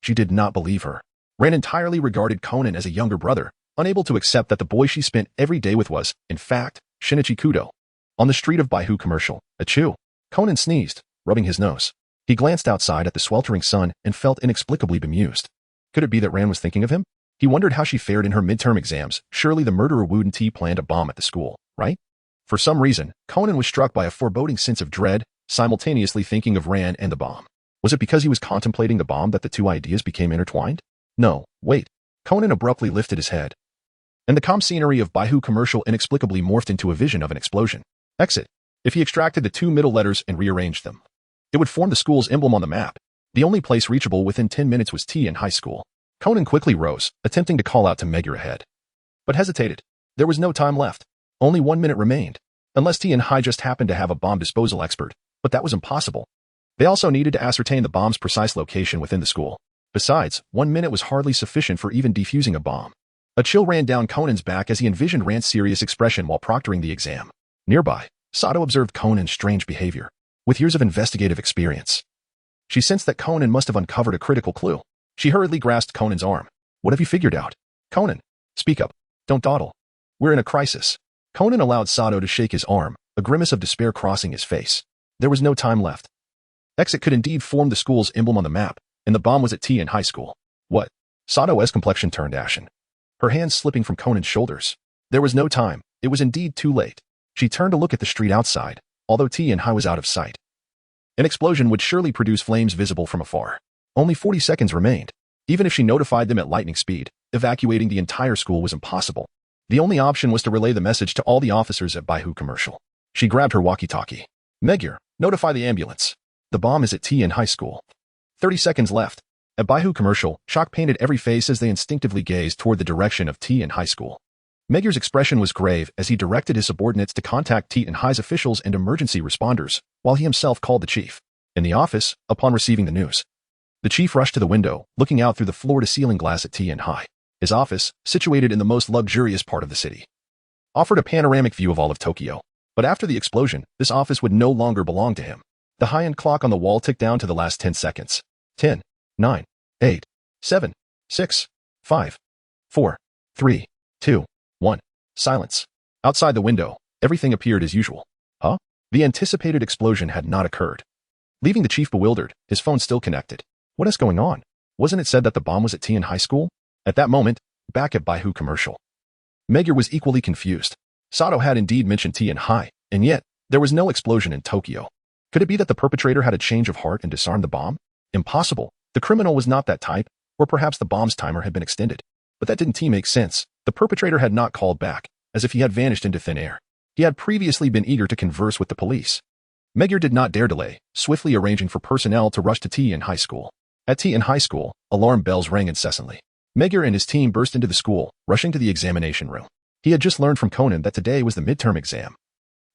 she did not believe her. Rand entirely regarded Conan as a younger brother, unable to accept that the boy she spent every day with was, in fact, Shinichi Kudou. On the street of Baihu Commercial, achoo, Conan sneezed, rubbing his nose. He glanced outside at the sweltering sun and felt inexplicably bemused. Could it be that Rand was thinking of him? He wondered how she fared in her midterm exams. Surely the murderer Wooden T planned a bomb at the school, right? For some reason, Conan was struck by a foreboding sense of dread, simultaneously thinking of Rand and the bomb. Was it because he was contemplating the bomb that the two ideas became intertwined? No, wait. Conan abruptly lifted his head. And the calm scenery of Baihu Commercial inexplicably morphed into a vision of an explosion. Exit. If he extracted the 2 middle letters and rearranged them, it would form the school's emblem on the map. The only place reachable within 10 minutes was T in high school. Conan quickly rose, attempting to call out to Megure ahead, but hesitated. There was no time left. Only 1 minute remained. Unless T and High just happened to have a bomb disposal expert, but that was impossible. They also needed to ascertain the bomb's precise location within the school. Besides, 1 minute was hardly sufficient for even defusing a bomb. A chill ran down Conan's back as he envisioned Rand's serious expression while proctoring the exam. Nearby, Sato observed Conan's strange behavior. With years of investigative experience, she sensed that Conan must have uncovered a critical clue. She hurriedly grasped Conan's arm. What have you figured out? Conan, speak up. Don't dawdle. We're in a crisis. Conan allowed Sato to shake his arm, a grimace of despair crossing his face. There was no time left. Exit could indeed form the school's emblem on the map, and the bomb was at T in high school. What? Sato's complexion turned ashen, her hands slipping from Conan's shoulders. There was no time. It was indeed too late. She turned to look at the street outside, although T in high was out of sight. An explosion would surely produce flames visible from afar. Only 40 seconds remained. Even if she notified them at lightning speed, evacuating the entire school was impossible. The only option was to relay the message to all the officers at Baihu Commercial. She grabbed her walkie-talkie. Megure, notify the ambulance. The bomb is at T in high school. 30 seconds left. At Baihu Commercial, shock painted every face as they instinctively gazed toward the direction of T in high school. Megure's expression was grave as he directed his subordinates to contact T in high's officials and emergency responders, while he himself called the chief. In the office, upon receiving the news, the chief rushed to the window, looking out through the floor-to-ceiling glass at T in high. His office, situated in the most luxurious part of the city, offered a panoramic view of all of Tokyo. But after the explosion, this office would no longer belong to him. The high-end clock on the wall ticked down to the last 10 seconds. 10, 9, 8, 7, 6, 5, 4, 3, 2, 1. Silence. Outside the window, everything appeared as usual. Huh? The anticipated explosion had not occurred. Leaving the chief bewildered, his phone still connected. What is going on? Wasn't it said that the bomb was at Tian High School? At that moment, back at Baihu commercial. Magyar was equally confused. Sato had indeed mentioned Tian High, and yet, there was no explosion in Tokyo. Could it be that the perpetrator had a change of heart and disarmed the bomb? Impossible. The criminal was not that type, or perhaps the bomb's timer had been extended. But that didn't make sense. The perpetrator had not called back, as if he had vanished into thin air. He had previously been eager to converse with the police. Magyar did not dare delay, swiftly arranging for personnel to rush to Tian High School. At Tian High School, alarm bells rang incessantly. Magyar and his team burst into the school, rushing to the examination room. He had just learned from Conan that today was the midterm exam.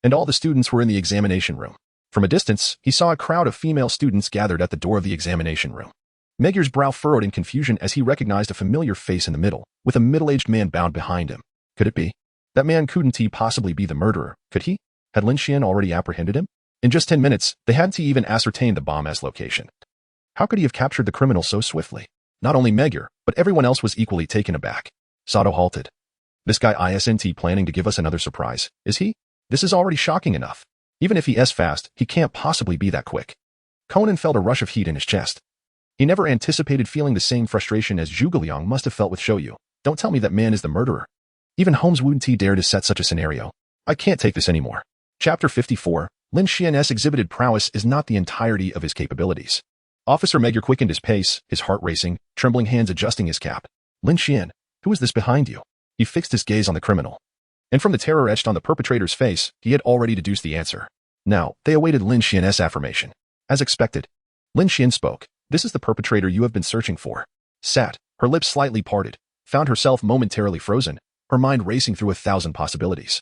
And all the students were in the examination room. From a distance, he saw a crowd of female students gathered at the door of the examination room. Magyar's brow furrowed in confusion as he recognized a familiar face in the middle, with a middle-aged man bound behind him. Could it be? That man couldn't possibly be the murderer, could he? Had Lin Xuan already apprehended him? In just 10 minutes, they hadn't even ascertained the bomb's location. How could he have captured the criminal so swiftly? Not only Magyar, but everyone else was equally taken aback. Sato halted. This guy isn't planning to give us another surprise, is he? This is already shocking enough. Even if he is fast, he can't possibly be that quick. Conan felt a rush of heat in his chest. He never anticipated feeling the same frustration as Zhuge Liang must have felt with Shoyu. Don't tell me that man is the murderer. Even Holmes wouldn't dare to set such a scenario. I can't take this anymore. Chapter 54, Lin Xuan's exhibited prowess is not the entirety of his capabilities. Officer Magyar quickened his pace, his heart racing, trembling hands adjusting his cap. Lin Xuan, who is this behind you? He fixed his gaze on the criminal. And from the terror etched on the perpetrator's face, he had already deduced the answer. Now, they awaited Lin Xuan's affirmation. As expected, Lin Xuan spoke. This is the perpetrator you have been searching for. Sat, her lips slightly parted, found herself momentarily frozen, her mind racing through 1,000 possibilities.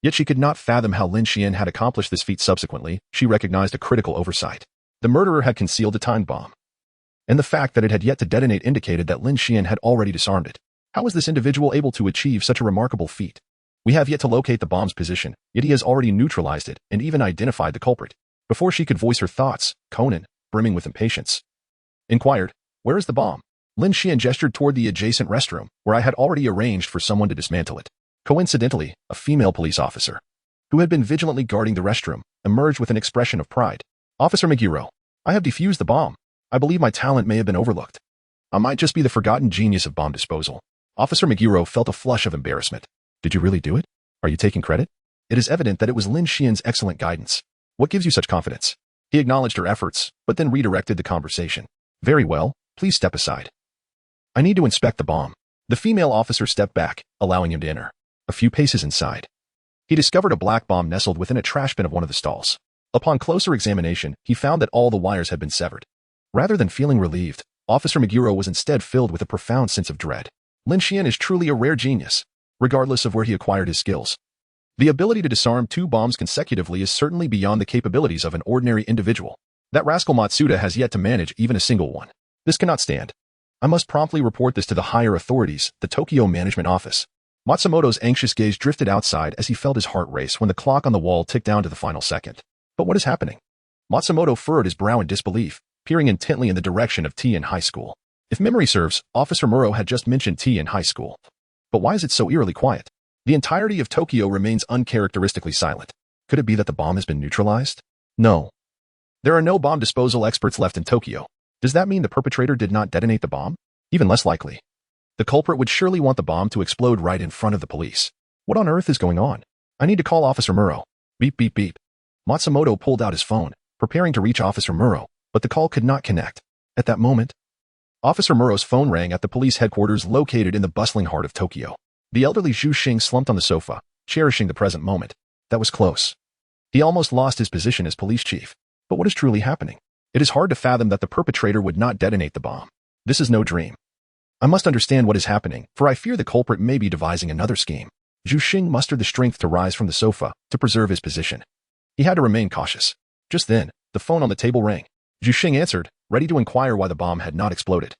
Yet she could not fathom how Lin Xuan had accomplished this feat. Subsequently, she recognized a critical oversight. The murderer had concealed a time bomb. And the fact that it had yet to detonate indicated that Lin Xuan had already disarmed it. How was this individual able to achieve such a remarkable feat? We have yet to locate the bomb's position, yet he has already neutralized it and even identified the culprit. Before she could voice her thoughts, Conan, brimming with impatience, inquired, "Where is the bomb?" Lin Xuan gestured toward the adjacent restroom, where I had already arranged for someone to dismantle it. Coincidentally, a female police officer, who had been vigilantly guarding the restroom, emerged with an expression of pride. "Officer Meguro, I have defused the bomb. I believe my talent may have been overlooked. I might just be the forgotten genius of bomb disposal." Officer Meguro felt a flush of embarrassment. "Did you really do it? Are you taking credit?" It is evident that it was Lin Xuan's excellent guidance. "What gives you such confidence?" He acknowledged her efforts, but then redirected the conversation. "Very well, please step aside. I need to inspect the bomb." The female officer stepped back, allowing him to enter. A few paces inside, he discovered a black bomb nestled within a trash bin of one of the stalls. Upon closer examination, he found that all the wires had been severed. Rather than feeling relieved, Officer Meguro was instead filled with a profound sense of dread. Lin Xuan is truly a rare genius, regardless of where he acquired his skills. The ability to disarm 2 bombs consecutively is certainly beyond the capabilities of an ordinary individual. That rascal Matsuda has yet to manage even a single one. This cannot stand. I must promptly report this to the higher authorities, the Tokyo Management Office. Matsumoto's anxious gaze drifted outside as he felt his heart race when the clock on the wall ticked down to the final second. But what is happening? Matsumoto furrowed his brow in disbelief, peering intently in the direction of Tian High School. If memory serves, Officer Muro had just mentioned Tian High School. But why is it so eerily quiet? The entirety of Tokyo remains uncharacteristically silent. Could it be that the bomb has been neutralized? No. There are no bomb disposal experts left in Tokyo. Does that mean the perpetrator did not detonate the bomb? Even less likely. The culprit would surely want the bomb to explode right in front of the police. What on earth is going on? I need to call Officer Muro. Beep, beep, beep. Matsumoto pulled out his phone, preparing to reach Officer Muro, but the call could not connect. At that moment, Officer Muro's phone rang at the police headquarters located in the bustling heart of Tokyo. The elderly Zhu Xing slumped on the sofa, cherishing the present moment. That was close. He almost lost his position as police chief. But what is truly happening? It is hard to fathom that the perpetrator would not detonate the bomb. This is no dream. I must understand what is happening, for I fear the culprit may be devising another scheme. Zhu Xing mustered the strength to rise from the sofa to preserve his position. He had to remain cautious. Just then, the phone on the table rang. Zhu Xing answered, ready to inquire why the bomb had not exploded.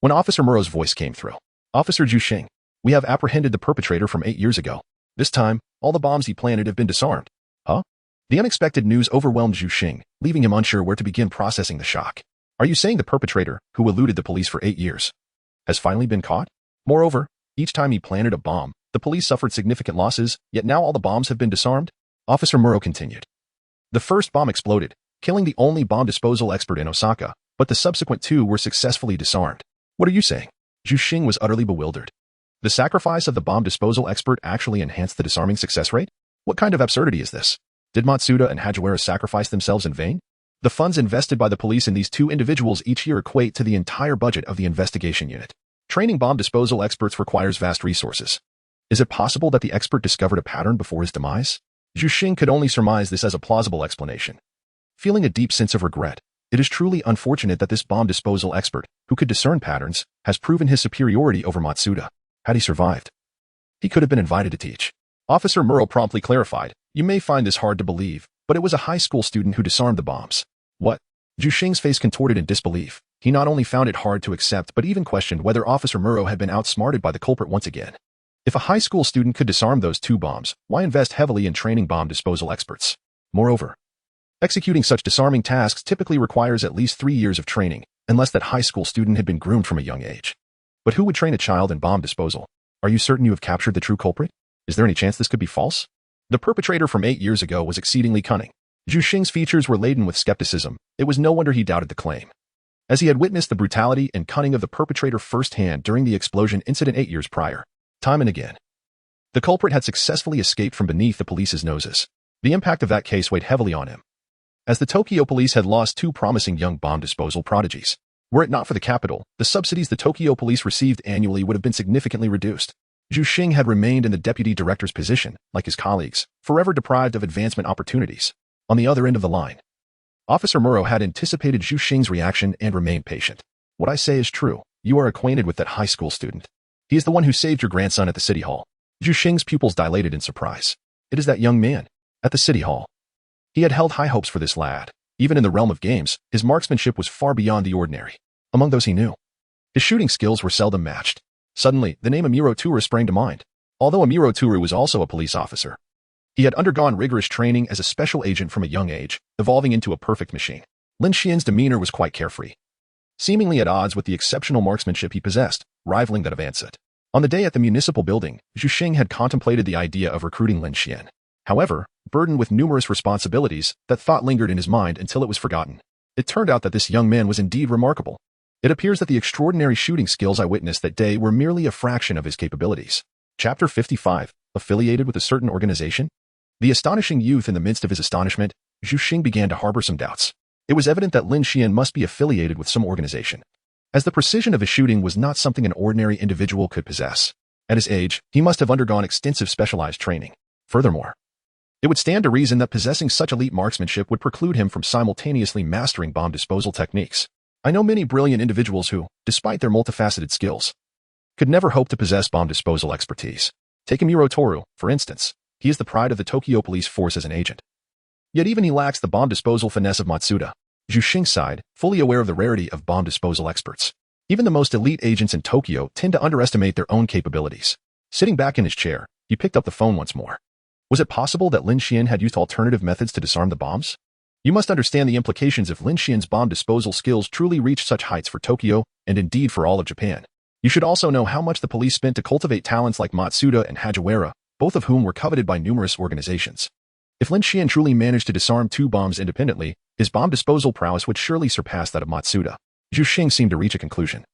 When Officer Muro's voice came through, "Officer Zhu Xing, we have apprehended the perpetrator from 8 years ago. This time, all the bombs he planted have been disarmed." Huh? The unexpected news overwhelmed Zhu Xing, leaving him unsure where to begin processing the shock. Are you saying the perpetrator, who eluded the police for 8 years, has finally been caught? Moreover, each time he planted a bomb, the police suffered significant losses, yet now all the bombs have been disarmed? Officer Muro continued. The first bomb exploded, killing the only bomb disposal expert in Osaka, but the subsequent 2 were successfully disarmed. What are you saying? Zhu Xing was utterly bewildered. The sacrifice of the bomb disposal expert actually enhanced the disarming success rate? What kind of absurdity is this? Did Matsuda and Hagiwara sacrifice themselves in vain? The funds invested by the police in these 2 individuals each year equate to the entire budget of the investigation unit. Training bomb disposal experts requires vast resources. Is it possible that the expert discovered a pattern before his demise? Zhu Xing could only surmise this as a plausible explanation. Feeling a deep sense of regret, it is truly unfortunate that this bomb disposal expert, who could discern patterns, has proven his superiority over Matsuda. Had he survived, he could have been invited to teach. Officer Muro promptly clarified, you may find this hard to believe, but it was a high school student who disarmed the bombs. What? Zhu Xing's face contorted in disbelief. He not only found it hard to accept but even questioned whether Officer Muro had been outsmarted by the culprit once again. If a high school student could disarm those 2 bombs, why invest heavily in training bomb disposal experts? Moreover, executing such disarming tasks typically requires at least 3 years of training, unless that high school student had been groomed from a young age. But who would train a child in bomb disposal? Are you certain you have captured the true culprit? Is there any chance this could be false? The perpetrator from 8 years ago was exceedingly cunning. Zhu Xing's features were laden with skepticism. It was no wonder he doubted the claim, as he had witnessed the brutality and cunning of the perpetrator firsthand during the explosion incident 8 years prior. Time and again, the culprit had successfully escaped from beneath the police's noses. The impact of that case weighed heavily on him, as the Tokyo police had lost 2 promising young bomb disposal prodigies. Were it not for the capital, the subsidies the Tokyo police received annually would have been significantly reduced. Zhu Xing had remained in the deputy director's position, like his colleagues, forever deprived of advancement opportunities. On the other end of the line, Officer Muro had anticipated Zhu Xing's reaction and remained patient. What I say is true. You are acquainted with that high school student. He is the one who saved your grandson at the city hall. Zhu Xing's pupils dilated in surprise. It is that young man. At the city hall. He had held high hopes for this lad. Even in the realm of games, his marksmanship was far beyond the ordinary. Among those he knew, his shooting skills were seldom matched. Suddenly, the name Amuro Toru sprang to mind. Although Amuro Toru was also a police officer, he had undergone rigorous training as a special agent from a young age, evolving into a perfect machine. Lin Xian's demeanor was quite carefree, seemingly at odds with the exceptional marksmanship he possessed, rivaling that of Ansett. On the day at the municipal building, Zhu Xing had contemplated the idea of recruiting Lin Xian. However, burdened with numerous responsibilities, that thought lingered in his mind until it was forgotten. It turned out that this young man was indeed remarkable. It appears that the extraordinary shooting skills I witnessed that day were merely a fraction of his capabilities. Chapter 55. Affiliated with a certain organization? The astonishing youth in the midst of his astonishment, Zhu Xing began to harbor some doubts. It was evident that Lin Xian must be affiliated with some organization, as the precision of his shooting was not something an ordinary individual could possess. At his age, he must have undergone extensive specialized training. Furthermore, it would stand to reason that possessing such elite marksmanship would preclude him from simultaneously mastering bomb disposal techniques. I know many brilliant individuals who, despite their multifaceted skills, could never hope to possess bomb disposal expertise. Take Amuro Toru, for instance. He is the pride of the Tokyo police force as an agent. Yet even he lacks the bomb disposal finesse of Matsuda. Zhu Xing sighed, fully aware of the rarity of bomb disposal experts. Even the most elite agents in Tokyo tend to underestimate their own capabilities. Sitting back in his chair, he picked up the phone once more. Was it possible that Lin Xian had used alternative methods to disarm the bombs? You must understand the implications if Lin Xian's bomb disposal skills truly reached such heights for Tokyo, and indeed for all of Japan. You should also know how much the police spent to cultivate talents like Matsuda and Hagiwara, both of whom were coveted by numerous organizations. If Lin Xian truly managed to disarm 2 bombs independently, his bomb disposal prowess would surely surpass that of Matsuda. Zhu Xing seemed to reach a conclusion,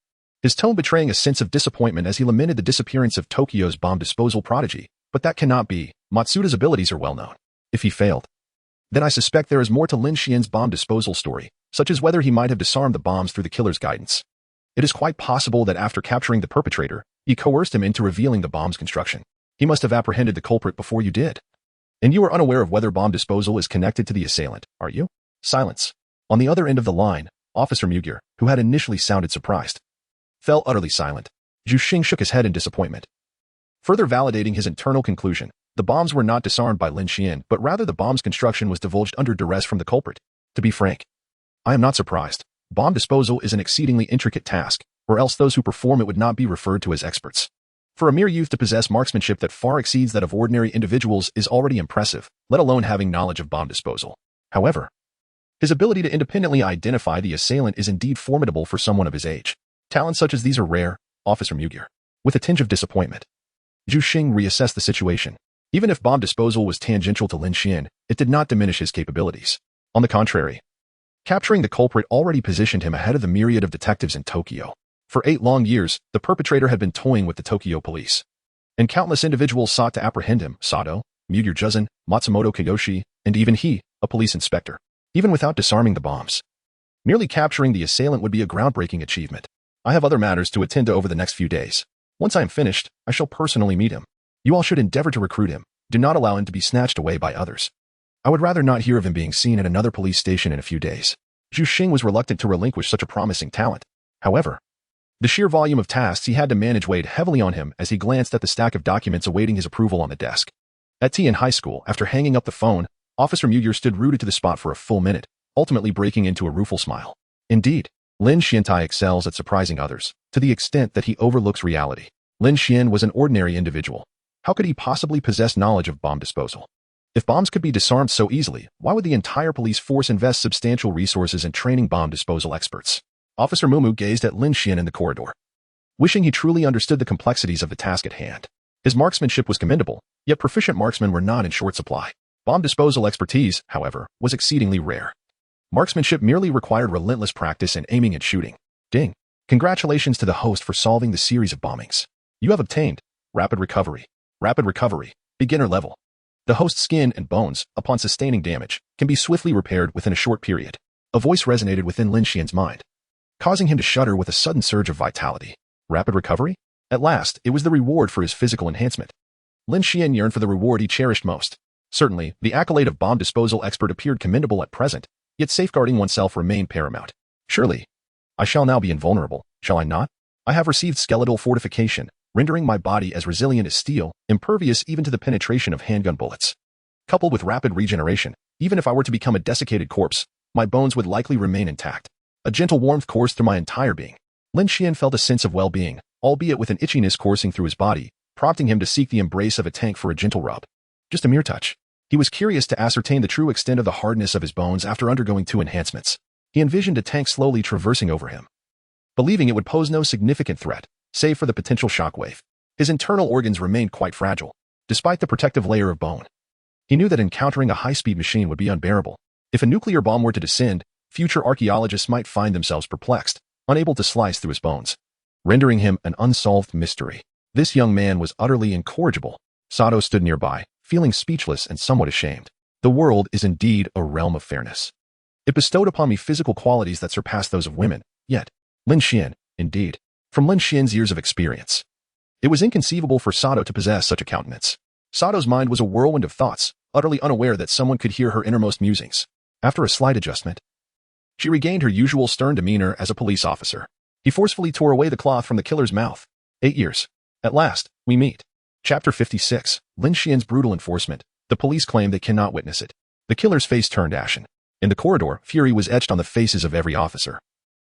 his tone betraying a sense of disappointment as he lamented the disappearance of Tokyo's bomb disposal prodigy. But that cannot be. Matsuda's abilities are well known. If he failed, then I suspect there is more to Lin Xian's bomb disposal story, such as whether he might have disarmed the bombs through the killer's guidance. It is quite possible that after capturing the perpetrator, he coerced him into revealing the bomb's construction. He must have apprehended the culprit before you did. And you are unaware of whether bomb disposal is connected to the assailant, are you? Silence. On the other end of the line, Officer Mugir, who had initially sounded surprised, fell utterly silent. Zhu Xing shook his head in disappointment, further validating his internal conclusion. The bombs were not disarmed by Lin Xian, but rather the bomb's construction was divulged under duress from the culprit. To be frank, I am not surprised. Bomb disposal is an exceedingly intricate task, or else those who perform it would not be referred to as experts. For a mere youth to possess marksmanship that far exceeds that of ordinary individuals is already impressive, let alone having knowledge of bomb disposal. However, His ability to independently identify the assailant is indeed formidable for someone of his age. Talents such as these are rare, Officer Mugir. With a tinge of disappointment, Zhu Xing reassessed the situation. Even if bomb disposal was tangential to Lin Xuan, it did not diminish his capabilities. On the contrary, capturing the culprit already positioned him ahead of the myriad of detectives in Tokyo. For 8 long years, the perpetrator had been toying with the Tokyo police, and countless individuals sought to apprehend him: Sato, Mugir Juzan, Matsumoto Kiyoshi, and even he, a police inspector. Even without disarming the bombs, merely capturing the assailant would be a groundbreaking achievement. I have other matters to attend to over the next few days. Once I am finished, I shall personally meet him. You all should endeavor to recruit him. Do not allow him to be snatched away by others. I would rather not hear of him being seen at another police station in a few days. Zhu Xing was reluctant to relinquish such a promising talent. However, the sheer volume of tasks he had to manage weighed heavily on him as he glanced at the stack of documents awaiting his approval on the desk. At tea in high school, after hanging up the phone, Officer Mugir stood rooted to the spot for a full minute, ultimately breaking into a rueful smile. Indeed, Lin Xiantai excels at surprising others, to the extent that he overlooks reality. Lin Xian was an ordinary individual. How could he possibly possess knowledge of bomb disposal? If bombs could be disarmed so easily, why would the entire police force invest substantial resources in training bomb disposal experts? Officer Mumu gazed at Lin Xian in the corridor, wishing he truly understood the complexities of the task at hand. His marksmanship was commendable, yet proficient marksmen were not in short supply. Bomb disposal expertise, however, was exceedingly rare. Marksmanship merely required relentless practice in aiming and shooting. Ding! Congratulations to the host for solving the series of bombings. You have obtained Rapid Recovery. Rapid Recovery, Beginner Level. The host's skin and bones, upon sustaining damage, can be swiftly repaired within a short period. A voice resonated within Lin Xian's mind, causing him to shudder with a sudden surge of vitality. Rapid recovery? At last, it was the reward for his physical enhancement. Lin Xian yearned for the reward he cherished most. Certainly, the accolade of bomb disposal expert appeared commendable at present, yet safeguarding oneself remained paramount. Surely, I shall now be invulnerable, shall I not? I have received skeletal fortification, rendering my body as resilient as steel, impervious even to the penetration of handgun bullets. Coupled with rapid regeneration, even if I were to become a desiccated corpse, my bones would likely remain intact. A gentle warmth coursed through my entire being. Lin Xian felt a sense of well-being, albeit with an itchiness coursing through his body, prompting him to seek the embrace of a tank for a gentle rub. Just a mere touch. He was curious to ascertain the true extent of the hardness of his bones after undergoing 2 enhancements. He envisioned a tank slowly traversing over him, believing it would pose no significant threat, save for the potential shockwave. His internal organs remained quite fragile, despite the protective layer of bone. He knew that encountering a high-speed machine would be unbearable. If a nuclear bomb were to descend, future archaeologists might find themselves perplexed, unable to slice through his bones, rendering him an unsolved mystery. This young man was utterly incorrigible. Sato stood nearby, feeling speechless and somewhat ashamed. The world is indeed a realm of fairness. It bestowed upon me physical qualities that surpass those of women, yet, Lin Xian, indeed, from Lin Xian's years of experience, it was inconceivable for Sato to possess such a countenance. Sato's mind was a whirlwind of thoughts, utterly unaware that someone could hear her innermost musings. After a slight adjustment, she regained her usual stern demeanor as a police officer. He forcefully tore away the cloth from the killer's mouth. 8 years. At last, we meet. Chapter 56, Lin Xian's brutal enforcement. The police claim they cannot witness it. The killer's face turned ashen. In the corridor, fury was etched on the faces of every officer.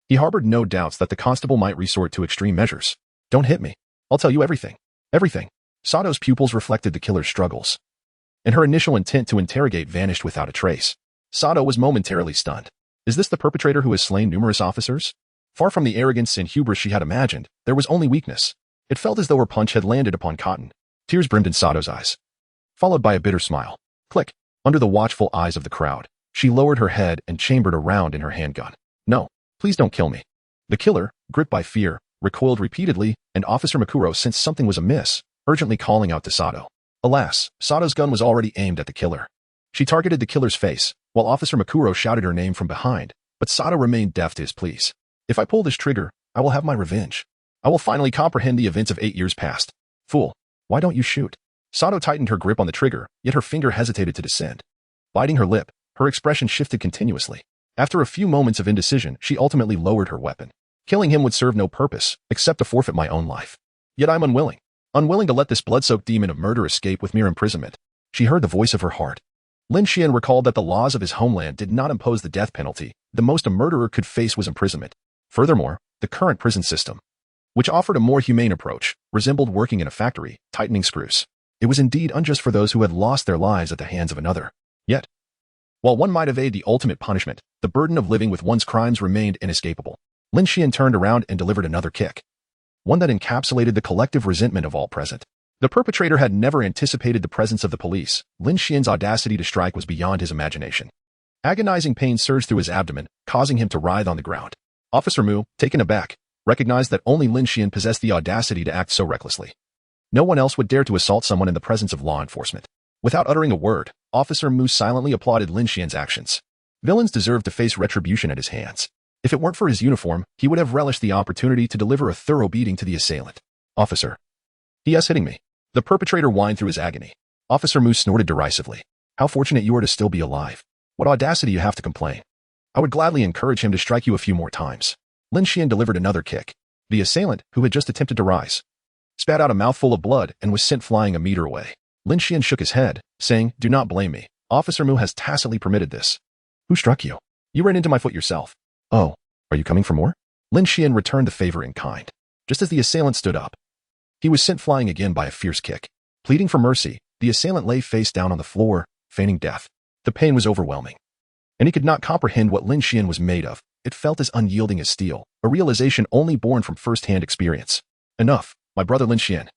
He harbored no doubts that the constable might resort to extreme measures. Don't hit me. I'll tell you everything. Everything. Sato's pupils reflected the killer's struggles, and her initial intent to interrogate vanished without a trace. Sato was momentarily stunned. Is this the perpetrator who has slain numerous officers? Far from the arrogance and hubris she had imagined, there was only weakness. It felt as though her punch had landed upon cotton. Tears brimmed in Sato's eyes, followed by a bitter smile. Click. Under the watchful eyes of the crowd, she lowered her head and chambered a round in her handgun. No, please don't kill me. The killer, gripped by fear, recoiled repeatedly, and Officer Makuro sensed something was amiss, urgently calling out to Sato. Alas, Sato's gun was already aimed at the killer. She targeted the killer's face, while Officer Makuro shouted her name from behind, but Sato remained deaf to his pleas. If I pull this trigger, I will have my revenge. I will finally comprehend the events of 8 years past. Fool, why don't you shoot? Sato tightened her grip on the trigger, yet her finger hesitated to descend. Biting her lip, her expression shifted continuously. After a few moments of indecision, she ultimately lowered her weapon. Killing him would serve no purpose, except to forfeit my own life. Yet I'm unwilling. Unwilling to let this blood-soaked demon of murder escape with mere imprisonment. She heard the voice of her heart. Lin Xuan recalled that the laws of his homeland did not impose the death penalty. The most a murderer could face was imprisonment. Furthermore, the current prison system, which offered a more humane approach, resembled working in a factory, tightening screws. It was indeed unjust for those who had lost their lives at the hands of another. Yet, While one might evade the ultimate punishment, the burden of living with one's crimes remained inescapable. Lin Xuan turned around and delivered another kick, one that encapsulated the collective resentment of all present. The perpetrator had never anticipated the presence of the police. Lin Xuan's audacity to strike was beyond his imagination. Agonizing pain surged through his abdomen, causing him to writhe on the ground. Officer Mu, taken aback, recognized that only Lin Xuan possessed the audacity to act so recklessly. No one else would dare to assault someone in the presence of law enforcement. Without uttering a word, Officer Mu silently applauded Lin Xuan's actions. Villains deserved to face retribution at his hands. If it weren't for his uniform, he would have relished the opportunity to deliver a thorough beating to the assailant. Officer. He is hitting me. The perpetrator whined through his agony. Officer Mu snorted derisively. How fortunate you are to still be alive. What audacity you have to complain. I would gladly encourage him to strike you a few more times. Lin Xuan delivered another kick. The assailant, who had just attempted to rise, spat out a mouthful of blood and was sent flying a meter away. Lin Xuan shook his head, saying, "Do not blame me. Officer Mu has tacitly permitted this." Who struck you? You ran into my foot yourself. Oh, are you coming for more? Lin Xuan returned the favor in kind. Just as the assailant stood up, he was sent flying again by a fierce kick. Pleading for mercy, the assailant lay face down on the floor, feigning death. The pain was overwhelming, and he could not comprehend what Lin Xuan was made of. It felt as unyielding as steel, a realization only born from first-hand experience. Enough, my brother Lin Xuan.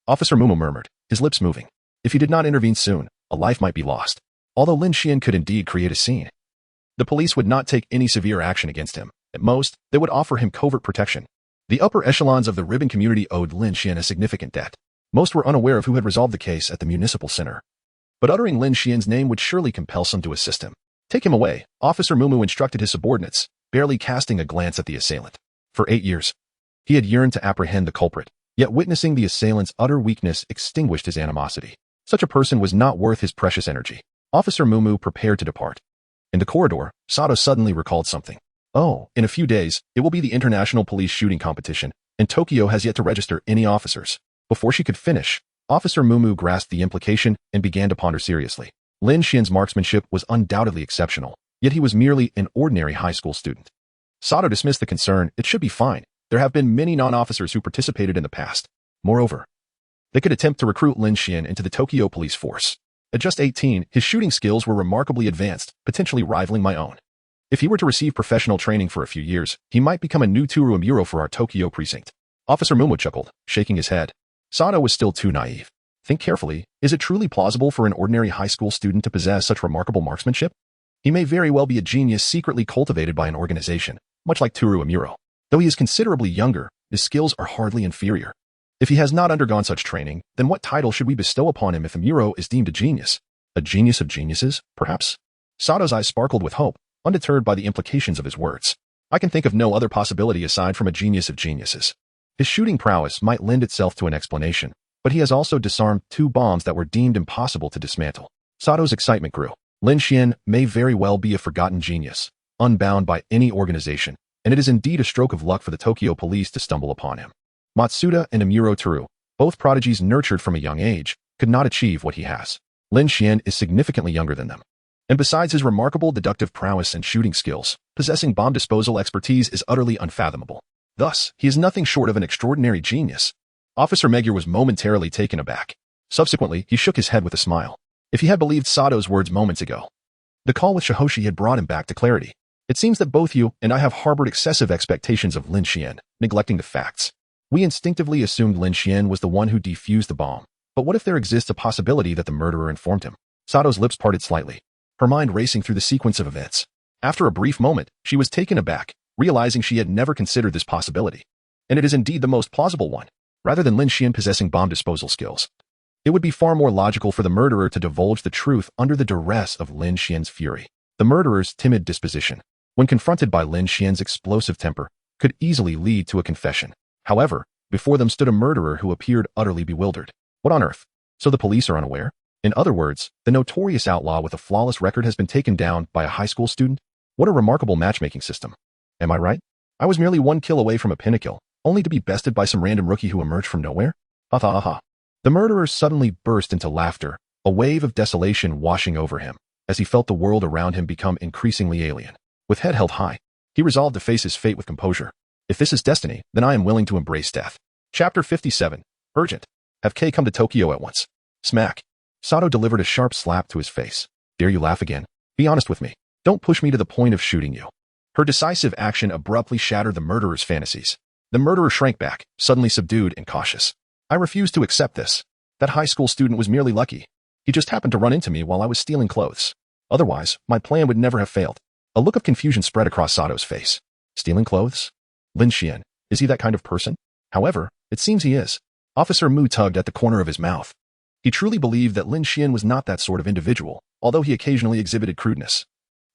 Officer Mumu murmured, his lips moving. If he did not intervene soon, a life might be lost. Although Lin Xuan could indeed create a scene, the police would not take any severe action against him. At most, they would offer him covert protection. The upper echelons of the ribbon community owed Lin Xuan a significant debt. Most were unaware of who had resolved the case at the municipal center. But uttering Lin Xuan's name would surely compel some to assist him. Take him away, Officer Mumu instructed his subordinates, barely casting a glance at the assailant. For 8 years, he had yearned to apprehend the culprit, yet witnessing the assailant's utter weakness extinguished his animosity. Such a person was not worth his precious energy. Officer Mumu prepared to depart. In the corridor, Sato suddenly recalled something. Oh, in a few days, it will be the international police shooting competition, and Tokyo has yet to register any officers. Before she could finish, Officer Mumu grasped the implication and began to ponder seriously. Lin Xuan's marksmanship was undoubtedly exceptional, yet he was merely an ordinary high school student. Sato dismissed the concern. It should be fine. There have been many non-officers who participated in the past. Moreover, they could attempt to recruit Lin Xuan into the Tokyo police force. At just 18, his shooting skills were remarkably advanced, potentially rivaling my own. If he were to receive professional training for a few years, he might become a new Turuamuro for our Tokyo precinct. Officer Mumu chuckled, shaking his head. Sato was still too naive. Think carefully. Is it truly plausible for an ordinary high school student to possess such remarkable marksmanship? He may very well be a genius secretly cultivated by an organization, much like Turuamuro. Though he is considerably younger, his skills are hardly inferior. If he has not undergone such training, then what title should we bestow upon him if Amuro is deemed a genius? A genius of geniuses, perhaps? Sato's eyes sparkled with hope, undeterred by the implications of his words. I can think of no other possibility aside from a genius of geniuses. His shooting prowess might lend itself to an explanation, but he has also disarmed 2 bombs that were deemed impossible to dismantle. Sato's excitement grew. Lin Xuan may very well be a forgotten genius, unbound by any organization, and it is indeed a stroke of luck for the Tokyo police to stumble upon him. Matsuda and Amuro Toru, both prodigies nurtured from a young age, could not achieve what he has. Lin Xuan is significantly younger than them. And besides his remarkable deductive prowess and shooting skills, possessing bomb disposal expertise is utterly unfathomable. Thus, he is nothing short of an extraordinary genius. Officer Magyar was momentarily taken aback. Subsequently, he shook his head with a smile. If he had believed Sato's words moments ago, the call with Shihoshi had brought him back to clarity. It seems that both you and I have harbored excessive expectations of Lin Xuan, neglecting the facts. We instinctively assumed Lin Xuan was the one who defused the bomb. But what if there exists a possibility that the murderer informed him? Sato's lips parted slightly, her mind racing through the sequence of events. After a brief moment, she was taken aback, realizing she had never considered this possibility. And it is indeed the most plausible one. Rather than Lin Xuan possessing bomb disposal skills, it would be far more logical for the murderer to divulge the truth under the duress of Lin Xuan's fury. The murderer's timid disposition, when confronted by Lin Xuan's explosive temper, could easily lead to a confession. However, before them stood a murderer who appeared utterly bewildered. What on earth? So the police are unaware? In other words, the notorious outlaw with a flawless record has been taken down by a high school student? What a remarkable matchmaking system. Am I right? I was merely 1 kill away from a pinnacle, only to be bested by some random rookie who emerged from nowhere? Ha ha ha. The murderer suddenly burst into laughter, a wave of desolation washing over him, as he felt the world around him become increasingly alien. With head held high, he resolved to face his fate with composure. If this is destiny, then I am willing to embrace death. Chapter 57. Urgent. Have K come to Tokyo at once. Smack. Sato delivered a sharp slap to his face. Dare you laugh again? Be honest with me. Don't push me to the point of shooting you. Her decisive action abruptly shattered the murderer's fantasies. The murderer shrank back, suddenly subdued and cautious. I refuse to accept this. That high school student was merely lucky. He just happened to run into me while I was stealing clothes. Otherwise, my plan would never have failed. A look of confusion spread across Sato's face. Stealing clothes? Lin Xuan, is he that kind of person? However, it seems he is. Officer Mu tugged at the corner of his mouth. He truly believed that Lin Xuan was not that sort of individual, although he occasionally exhibited crudeness.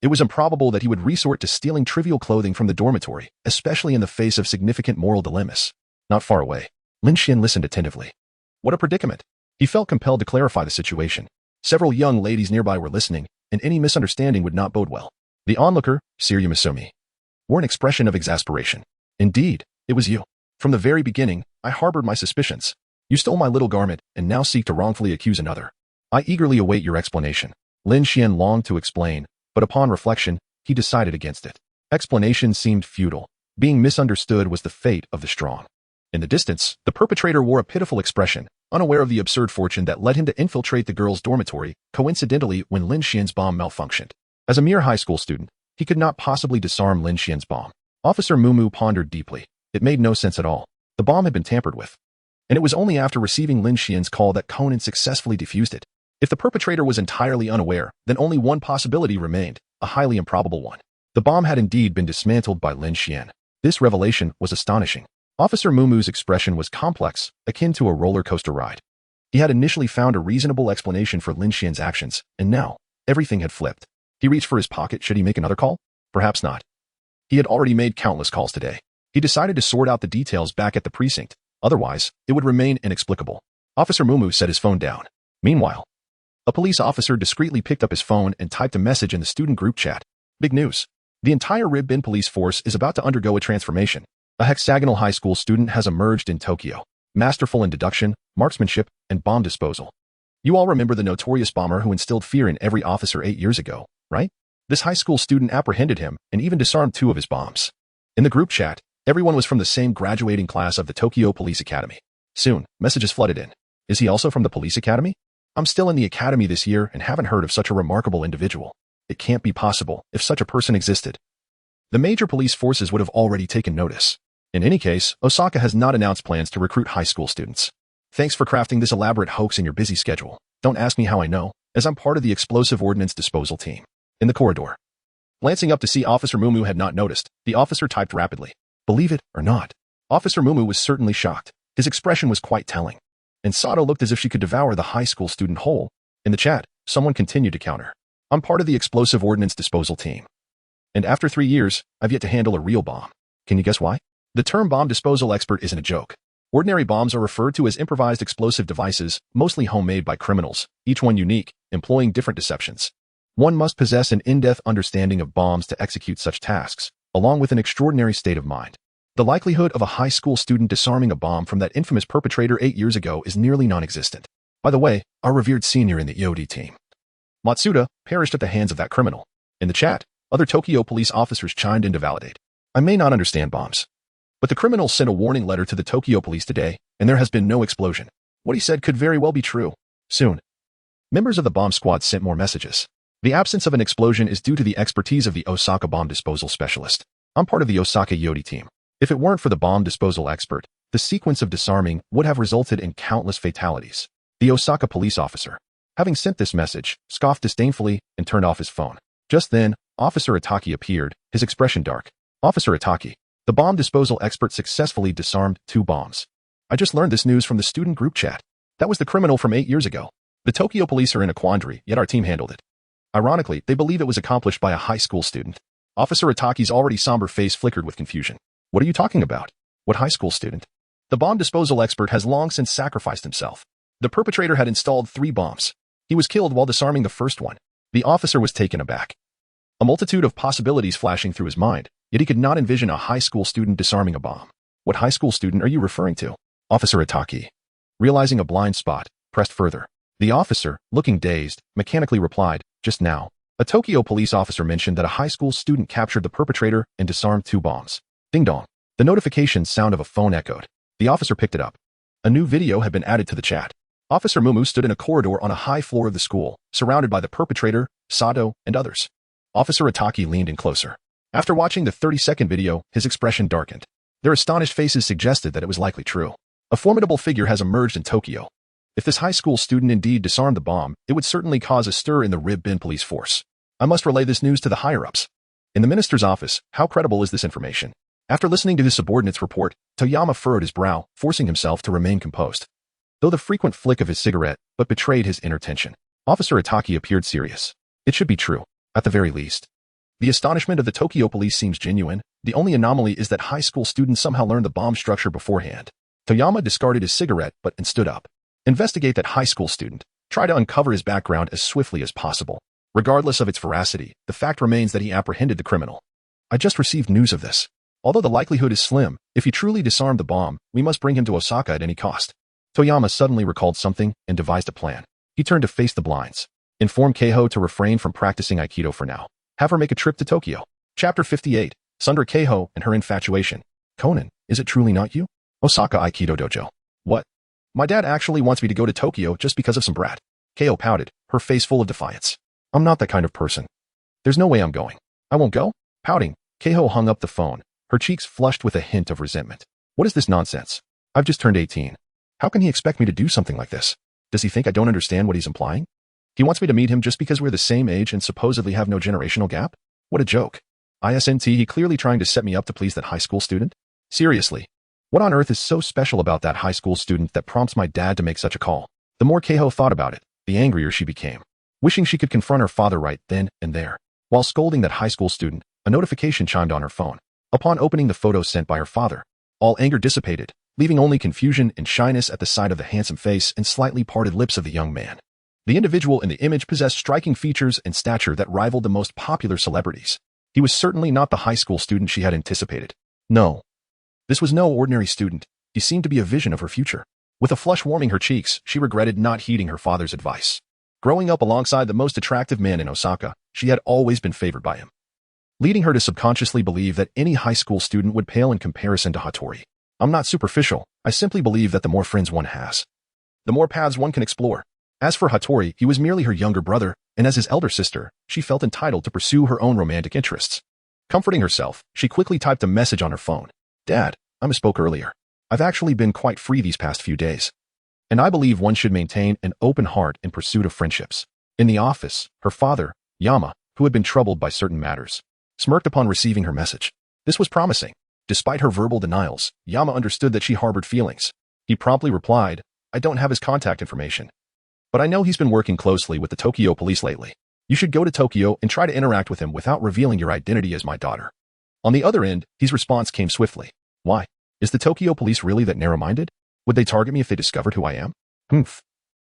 It was improbable that he would resort to stealing trivial clothing from the dormitory, especially in the face of significant moral dilemmas. Not far away, Lin Xuan listened attentively. What a predicament! He felt compelled to clarify the situation. Several young ladies nearby were listening, and any misunderstanding would not bode well. The onlooker, Siryu Misumi, wore an expression of exasperation. Indeed, it was you. From the very beginning, I harbored my suspicions. You stole my little garment and now seek to wrongfully accuse another. I eagerly await your explanation. Lin Xuan longed to explain, but upon reflection, he decided against it. Explanation seemed futile. Being misunderstood was the fate of the strong. In the distance, the perpetrator wore a pitiful expression, unaware of the absurd fortune that led him to infiltrate the girls' dormitory, coincidentally when Lin Xuan's bomb malfunctioned. As a mere high school student, he could not possibly disarm Lin Xuan's bomb. Officer Mumu pondered deeply. It made no sense at all. The bomb had been tampered with. And it was only after receiving Lin Xuan's call that Conan successfully defused it. If the perpetrator was entirely unaware, then only one possibility remained, a highly improbable one. The bomb had indeed been dismantled by Lin Xuan. This revelation was astonishing. Officer Mumu's expression was complex, akin to a roller coaster ride. He had initially found a reasonable explanation for Lin Xuan's actions, and now, everything had flipped. He reached for his pocket. Should he make another call? Perhaps not. He had already made countless calls today. He decided to sort out the details back at the precinct. Otherwise, it would remain inexplicable. Officer Mumu set his phone down. Meanwhile, a police officer discreetly picked up his phone and typed a message in the student group chat. Big news. The entire Ribbon police force is about to undergo a transformation. A hexagonal high school student has emerged in Tokyo, masterful in deduction, marksmanship, and bomb disposal. You all remember the notorious bomber who instilled fear in every officer 8 years ago, right? This high school student apprehended him and even disarmed 2 of his bombs. In the group chat, everyone was from the same graduating class of the Tokyo Police Academy. Soon, messages flooded in. Is he also from the police academy? I'm still in the academy this year and haven't heard of such a remarkable individual. It can't be possible if such a person existed. The major police forces would have already taken notice. In any case, Osaka has not announced plans to recruit high school students. Thanks for crafting this elaborate hoax in your busy schedule. Don't ask me how I know, as I'm part of the explosive ordnance disposal team. In the corridor. Glancing up to see Officer Mumu had not noticed, the officer typed rapidly. Believe it or not, Officer Mumu was certainly shocked. His expression was quite telling. And Sato looked as if she could devour the high school student whole. In the chat, someone continued to counter. I'm part of the explosive ordnance disposal team. And after 3 years, I've yet to handle a real bomb. Can you guess why? The term bomb disposal expert isn't a joke. Ordinary bombs are referred to as improvised explosive devices, mostly homemade by criminals, each one unique, employing different deceptions. One must possess an in-depth understanding of bombs to execute such tasks, along with an extraordinary state of mind. The likelihood of a high school student disarming a bomb from that infamous perpetrator 8 years ago is nearly non-existent. By the way, our revered senior in the EOD team, Matsuda, perished at the hands of that criminal. In the chat, other Tokyo police officers chimed in to validate. I may not understand bombs, but the criminal sent a warning letter to the Tokyo police today, and there has been no explosion. What he said could very well be true. Soon, members of the bomb squad sent more messages. The absence of an explosion is due to the expertise of the Osaka bomb disposal specialist. I'm part of the Osaka EOD team. If it weren't for the bomb disposal expert, the sequence of disarming would have resulted in countless fatalities. The Osaka police officer, having sent this message, scoffed disdainfully and turned off his phone. Just then, Officer Itaki appeared, his expression dark. Officer Itaki, the bomb disposal expert successfully disarmed 2 bombs. I just learned this news from the student group chat. That was the criminal from 8 years ago. The Tokyo police are in a quandary, yet our team handled it. Ironically, they believe it was accomplished by a high school student. Officer Itaki's already somber face flickered with confusion. What are you talking about? What high school student? The bomb disposal expert has long since sacrificed himself. The perpetrator had installed 3 bombs. He was killed while disarming the first one. The officer was taken aback. A multitude of possibilities flashing through his mind, yet he could not envision a high school student disarming a bomb. What high school student are you referring to? Officer Itaki, realizing a blind spot, pressed further. The officer, looking dazed, mechanically replied, just now, a Tokyo police officer mentioned that a high school student captured the perpetrator and disarmed 2 bombs. Ding dong. The notification sound of a phone echoed. The officer picked it up. A new video had been added to the chat. Officer Mumu stood in a corridor on a high floor of the school, surrounded by the perpetrator, Sato, and others. Officer Hattori leaned in closer. After watching the 30-second video, his expression darkened. Their astonished faces suggested that it was likely true. A formidable figure has emerged in Tokyo. If this high school student indeed disarmed the bomb, it would certainly cause a stir in the Ribbon police force. I must relay this news to the higher-ups. In the minister's office, how credible is this information? After listening to his subordinate's report, Toyama furrowed his brow, forcing himself to remain composed. Though the frequent flick of his cigarette but betrayed his inner tension, Officer Hattori appeared serious. It should be true, at the very least. The astonishment of the Tokyo police seems genuine. The only anomaly is that high school students somehow learned the bomb structure beforehand. Toyama discarded his cigarette and stood up. Investigate that high school student. Try to uncover his background as swiftly as possible. Regardless of its veracity, the fact remains that he apprehended the criminal. I just received news of this. Although the likelihood is slim, if he truly disarmed the bomb, we must bring him to Osaka at any cost. Toyama suddenly recalled something and devised a plan. He turned to face the blinds. Inform Keiho to refrain from practicing Aikido for now. Have her make a trip to Tokyo. Chapter 58. Sundra Keiho and her infatuation. Conan, is it truly not you? Osaka Aikido Dojo. What? My dad actually wants me to go to Tokyo just because of some brat. Keiho pouted, her face full of defiance. I'm not that kind of person. There's no way I'm going. I won't go? Pouting, Keiho hung up the phone, her cheeks flushed with a hint of resentment. What is this nonsense? I've just turned 18. How can he expect me to do something like this? Does he think I don't understand what he's implying? He wants me to meet him just because we're the same age and supposedly have no generational gap? What a joke. Isn't he clearly trying to set me up to please that high school student? Seriously. What on earth is so special about that high school student that prompts my dad to make such a call? The more Keiho thought about it, the angrier she became. Wishing she could confront her father right then and there. While scolding that high school student, a notification chimed on her phone. Upon opening the photo sent by her father, all anger dissipated, leaving only confusion and shyness at the sight of the handsome face and slightly parted lips of the young man. The individual in the image possessed striking features and stature that rivaled the most popular celebrities. He was certainly not the high school student she had anticipated. No. This was no ordinary student. He seemed to be a vision of her future. With a flush warming her cheeks, she regretted not heeding her father's advice. Growing up alongside the most attractive man in Osaka, she had always been favored by him, leading her to subconsciously believe that any high school student would pale in comparison to Hattori. I'm not superficial. I simply believe that the more friends one has, the more paths one can explore. As for Hattori, he was merely her younger brother, and as his elder sister, she felt entitled to pursue her own romantic interests. Comforting herself, she quickly typed a message on her phone. Dad, I misspoke earlier. I've actually been quite free these past few days. And I believe one should maintain an open heart in pursuit of friendships. In the office, her father, Yama, who had been troubled by certain matters, smirked upon receiving her message. This was promising. Despite her verbal denials, Yama understood that she harbored feelings. He promptly replied, I don't have his contact information. But I know he's been working closely with the Tokyo police lately. You should go to Tokyo and try to interact with him without revealing your identity as my daughter. On the other end, his response came swiftly. Why? Is the Tokyo police really that narrow-minded? Would they target me if they discovered who I am? Humph.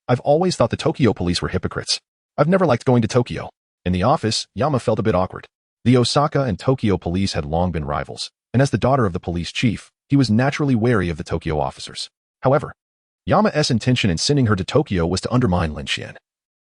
I've always thought the Tokyo police were hypocrites. I've never liked going to Tokyo. In the office, Yama felt a bit awkward. The Osaka and Tokyo police had long been rivals, and as the daughter of the police chief, he was naturally wary of the Tokyo officers. However, Yama's intention in sending her to Tokyo was to undermine Lin Xuan,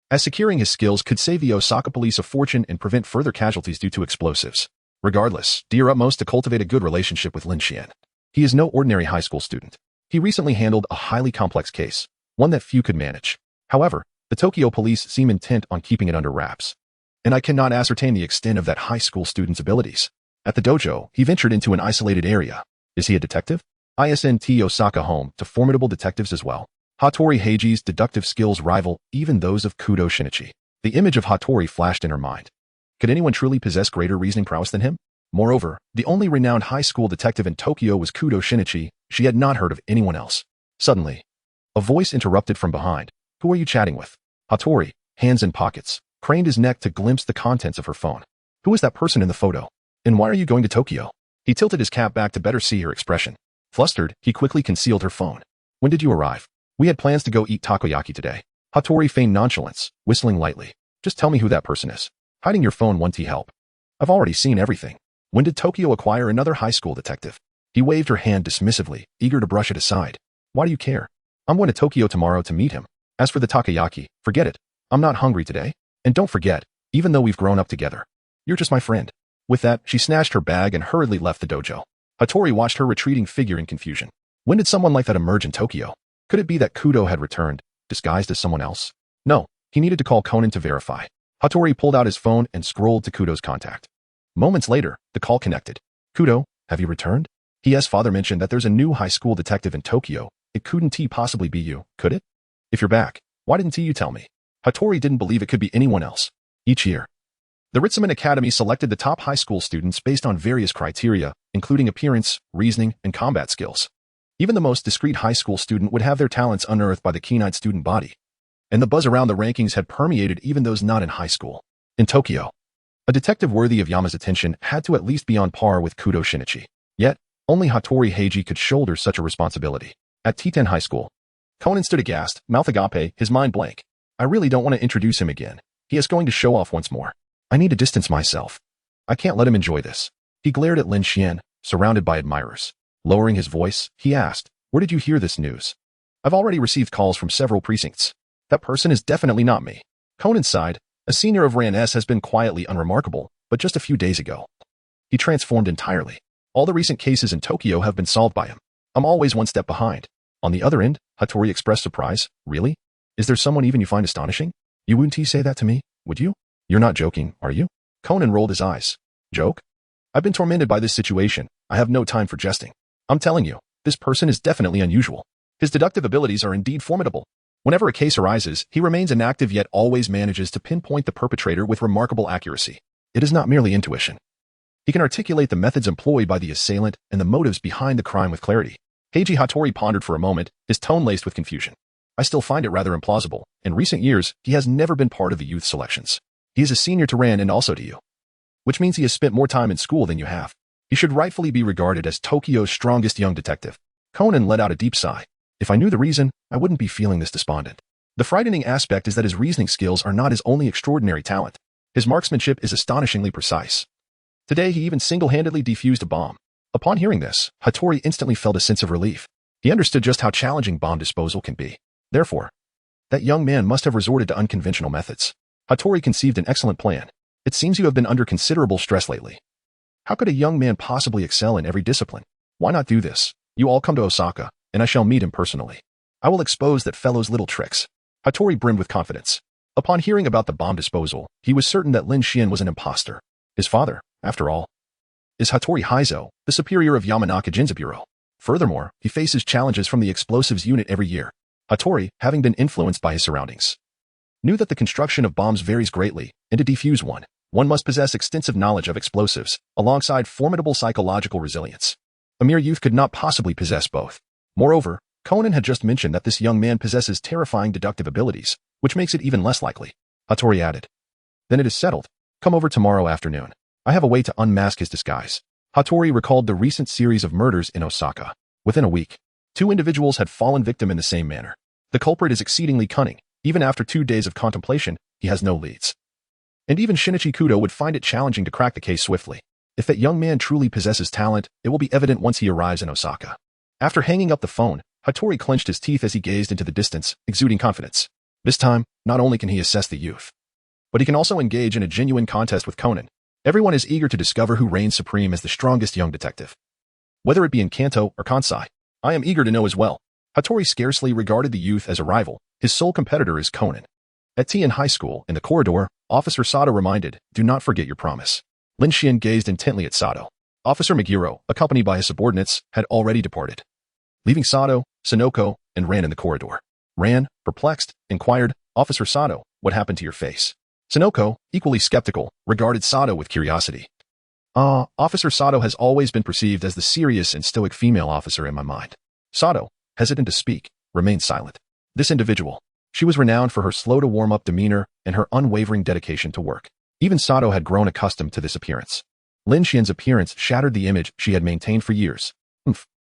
as securing his skills could save the Osaka police a fortune and prevent further casualties due to explosives. Regardless, do your utmost to cultivate a good relationship with Lin Xuan. He is no ordinary high school student. He recently handled a highly complex case, one that few could manage. However, the Tokyo police seem intent on keeping it under wraps, and I cannot ascertain the extent of that high school student's abilities. At the dojo, he ventured into an isolated area. Is he a detective? Isn't Osaka home to formidable detectives as well? Hattori Heiji's deductive skills rival even those of Kudou Shinichi. The image of Hattori flashed in her mind. Could anyone truly possess greater reasoning prowess than him? Moreover, the only renowned high school detective in Tokyo was Kudou Shinichi. She had not heard of anyone else. Suddenly, a voice interrupted from behind. Who are you chatting with? Hattori, hands in pockets, craned his neck to glimpse the contents of her phone. Who is that person in the photo? And why are you going to Tokyo? He tilted his cap back to better see her expression. Flustered, he quickly concealed her phone. When did you arrive? We had plans to go eat takoyaki today. Hattori feigned nonchalance, whistling lightly. Just tell me who that person is. Hiding your phone won't help. I've already seen everything. When did Tokyo acquire another high school detective? He waved her hand dismissively, eager to brush it aside. Why do you care? I'm going to Tokyo tomorrow to meet him. As for the takoyaki, forget it. I'm not hungry today. And don't forget, even though we've grown up together, you're just my friend. With that, she snatched her bag and hurriedly left the dojo. Hattori watched her retreating figure in confusion. When did someone like that emerge in Tokyo? Could it be that Kudou had returned, disguised as someone else? No, he needed to call Conan to verify. Hattori pulled out his phone and scrolled to Kudou's contact. Moments later, the call connected. Kudou, have you returned? His father mentioned that there's a new high school detective in Tokyo. It couldn't possibly be you, could it? If you're back, why didn't you tell me? Hattori didn't believe it could be anyone else. Each year, the Ritsuman Academy selected the top high school students based on various criteria, including appearance, reasoning, and combat skills. Even the most discreet high school student would have their talents unearthed by the keen-eyed student body. And the buzz around the rankings had permeated even those not in high school. In Tokyo, a detective worthy of Yama's attention had to at least be on par with Kudou Shinichi. Yet, only Hattori Heiji could shoulder such a responsibility. At T10 High School, Conan stood aghast, mouth agape, his mind blank. I really don't want to introduce him again. He is going to show off once more. I need to distance myself. I can't let him enjoy this. He glared at Lin Xuan, surrounded by admirers. Lowering his voice, he asked, where did you hear this news? I've already received calls from several precincts. That person is definitely not me. Conan sighed. A senior of Ran S has been quietly unremarkable, but just a few days ago, he transformed entirely. All the recent cases in Tokyo have been solved by him. I'm always one step behind. On the other end, Hattori expressed surprise. Really? Is there someone even you find astonishing? You wouldn't say that to me, would you? You're not joking, are you? Conan rolled his eyes. Joke? I've been tormented by this situation. I have no time for jesting. I'm telling you, this person is definitely unusual. His deductive abilities are indeed formidable. Whenever a case arises, he remains inactive yet always manages to pinpoint the perpetrator with remarkable accuracy. It is not merely intuition. He can articulate the methods employed by the assailant and the motives behind the crime with clarity. Heiji Hattori pondered for a moment, his tone laced with confusion. I still find it rather implausible. In recent years, he has never been part of the youth selections. He is a senior to Ran and also to you. Which means he has spent more time in school than you have. He should rightfully be regarded as Tokyo's strongest young detective. Conan let out a deep sigh. If I knew the reason, I wouldn't be feeling this despondent. The frightening aspect is that his reasoning skills are not his only extraordinary talent. His marksmanship is astonishingly precise. Today he even single-handedly defused a bomb. Upon hearing this, Hattori instantly felt a sense of relief. He understood just how challenging bomb disposal can be. Therefore, that young man must have resorted to unconventional methods. Hattori conceived an excellent plan. It seems you have been under considerable stress lately. How could a young man possibly excel in every discipline? Why not do this? You all come to Osaka, and I shall meet him personally. I will expose that fellow's little tricks. Hattori brimmed with confidence. Upon hearing about the bomb disposal, he was certain that Lin Xuan was an imposter. His father, after all, is Hattori Heizo, the superior of Yamanaka Jinza Bureau. Furthermore, he faces challenges from the explosives unit every year. Hattori, having been influenced by his surroundings, knew that the construction of bombs varies greatly, and to defuse one must possess extensive knowledge of explosives, alongside formidable psychological resilience. A mere youth could not possibly possess both. Moreover, Conan had just mentioned that this young man possesses terrifying deductive abilities, which makes it even less likely. Hattori added. Then it is settled. Come over tomorrow afternoon. I have a way to unmask his disguise. Hattori recalled the recent series of murders in Osaka. Within a week, 2 individuals had fallen victim in the same manner. The culprit is exceedingly cunning. Even after 2 days of contemplation, he has no leads. And even Shinichi Kudou would find it challenging to crack the case swiftly. If that young man truly possesses talent, it will be evident once he arrives in Osaka. After hanging up the phone, Hattori clenched his teeth as he gazed into the distance, exuding confidence. This time, not only can he assess the youth, but he can also engage in a genuine contest with Conan. Everyone is eager to discover who reigns supreme as the strongest young detective. Whether it be in Kanto or Kansai, I am eager to know as well. Hattori scarcely regarded the youth as a rival. His sole competitor is Conan. At T in high school, in the corridor, Officer Sato reminded, do not forget your promise. Lin Xuan gazed intently at Sato. Officer Meguro, accompanied by his subordinates, had already departed, leaving Sato, Sonoko, and Ran in the corridor. Ran, perplexed, inquired, Officer Sato, what happened to your face? Sonoko, equally skeptical, regarded Sato with curiosity. Officer Sato has always been perceived as the serious and stoic female officer in my mind. Sato, hesitant to speak, remained silent. This individual, she was renowned for her slow-to-warm-up demeanor and her unwavering dedication to work. Even Sato had grown accustomed to this appearance. Lin Xuan's appearance shattered the image she had maintained for years.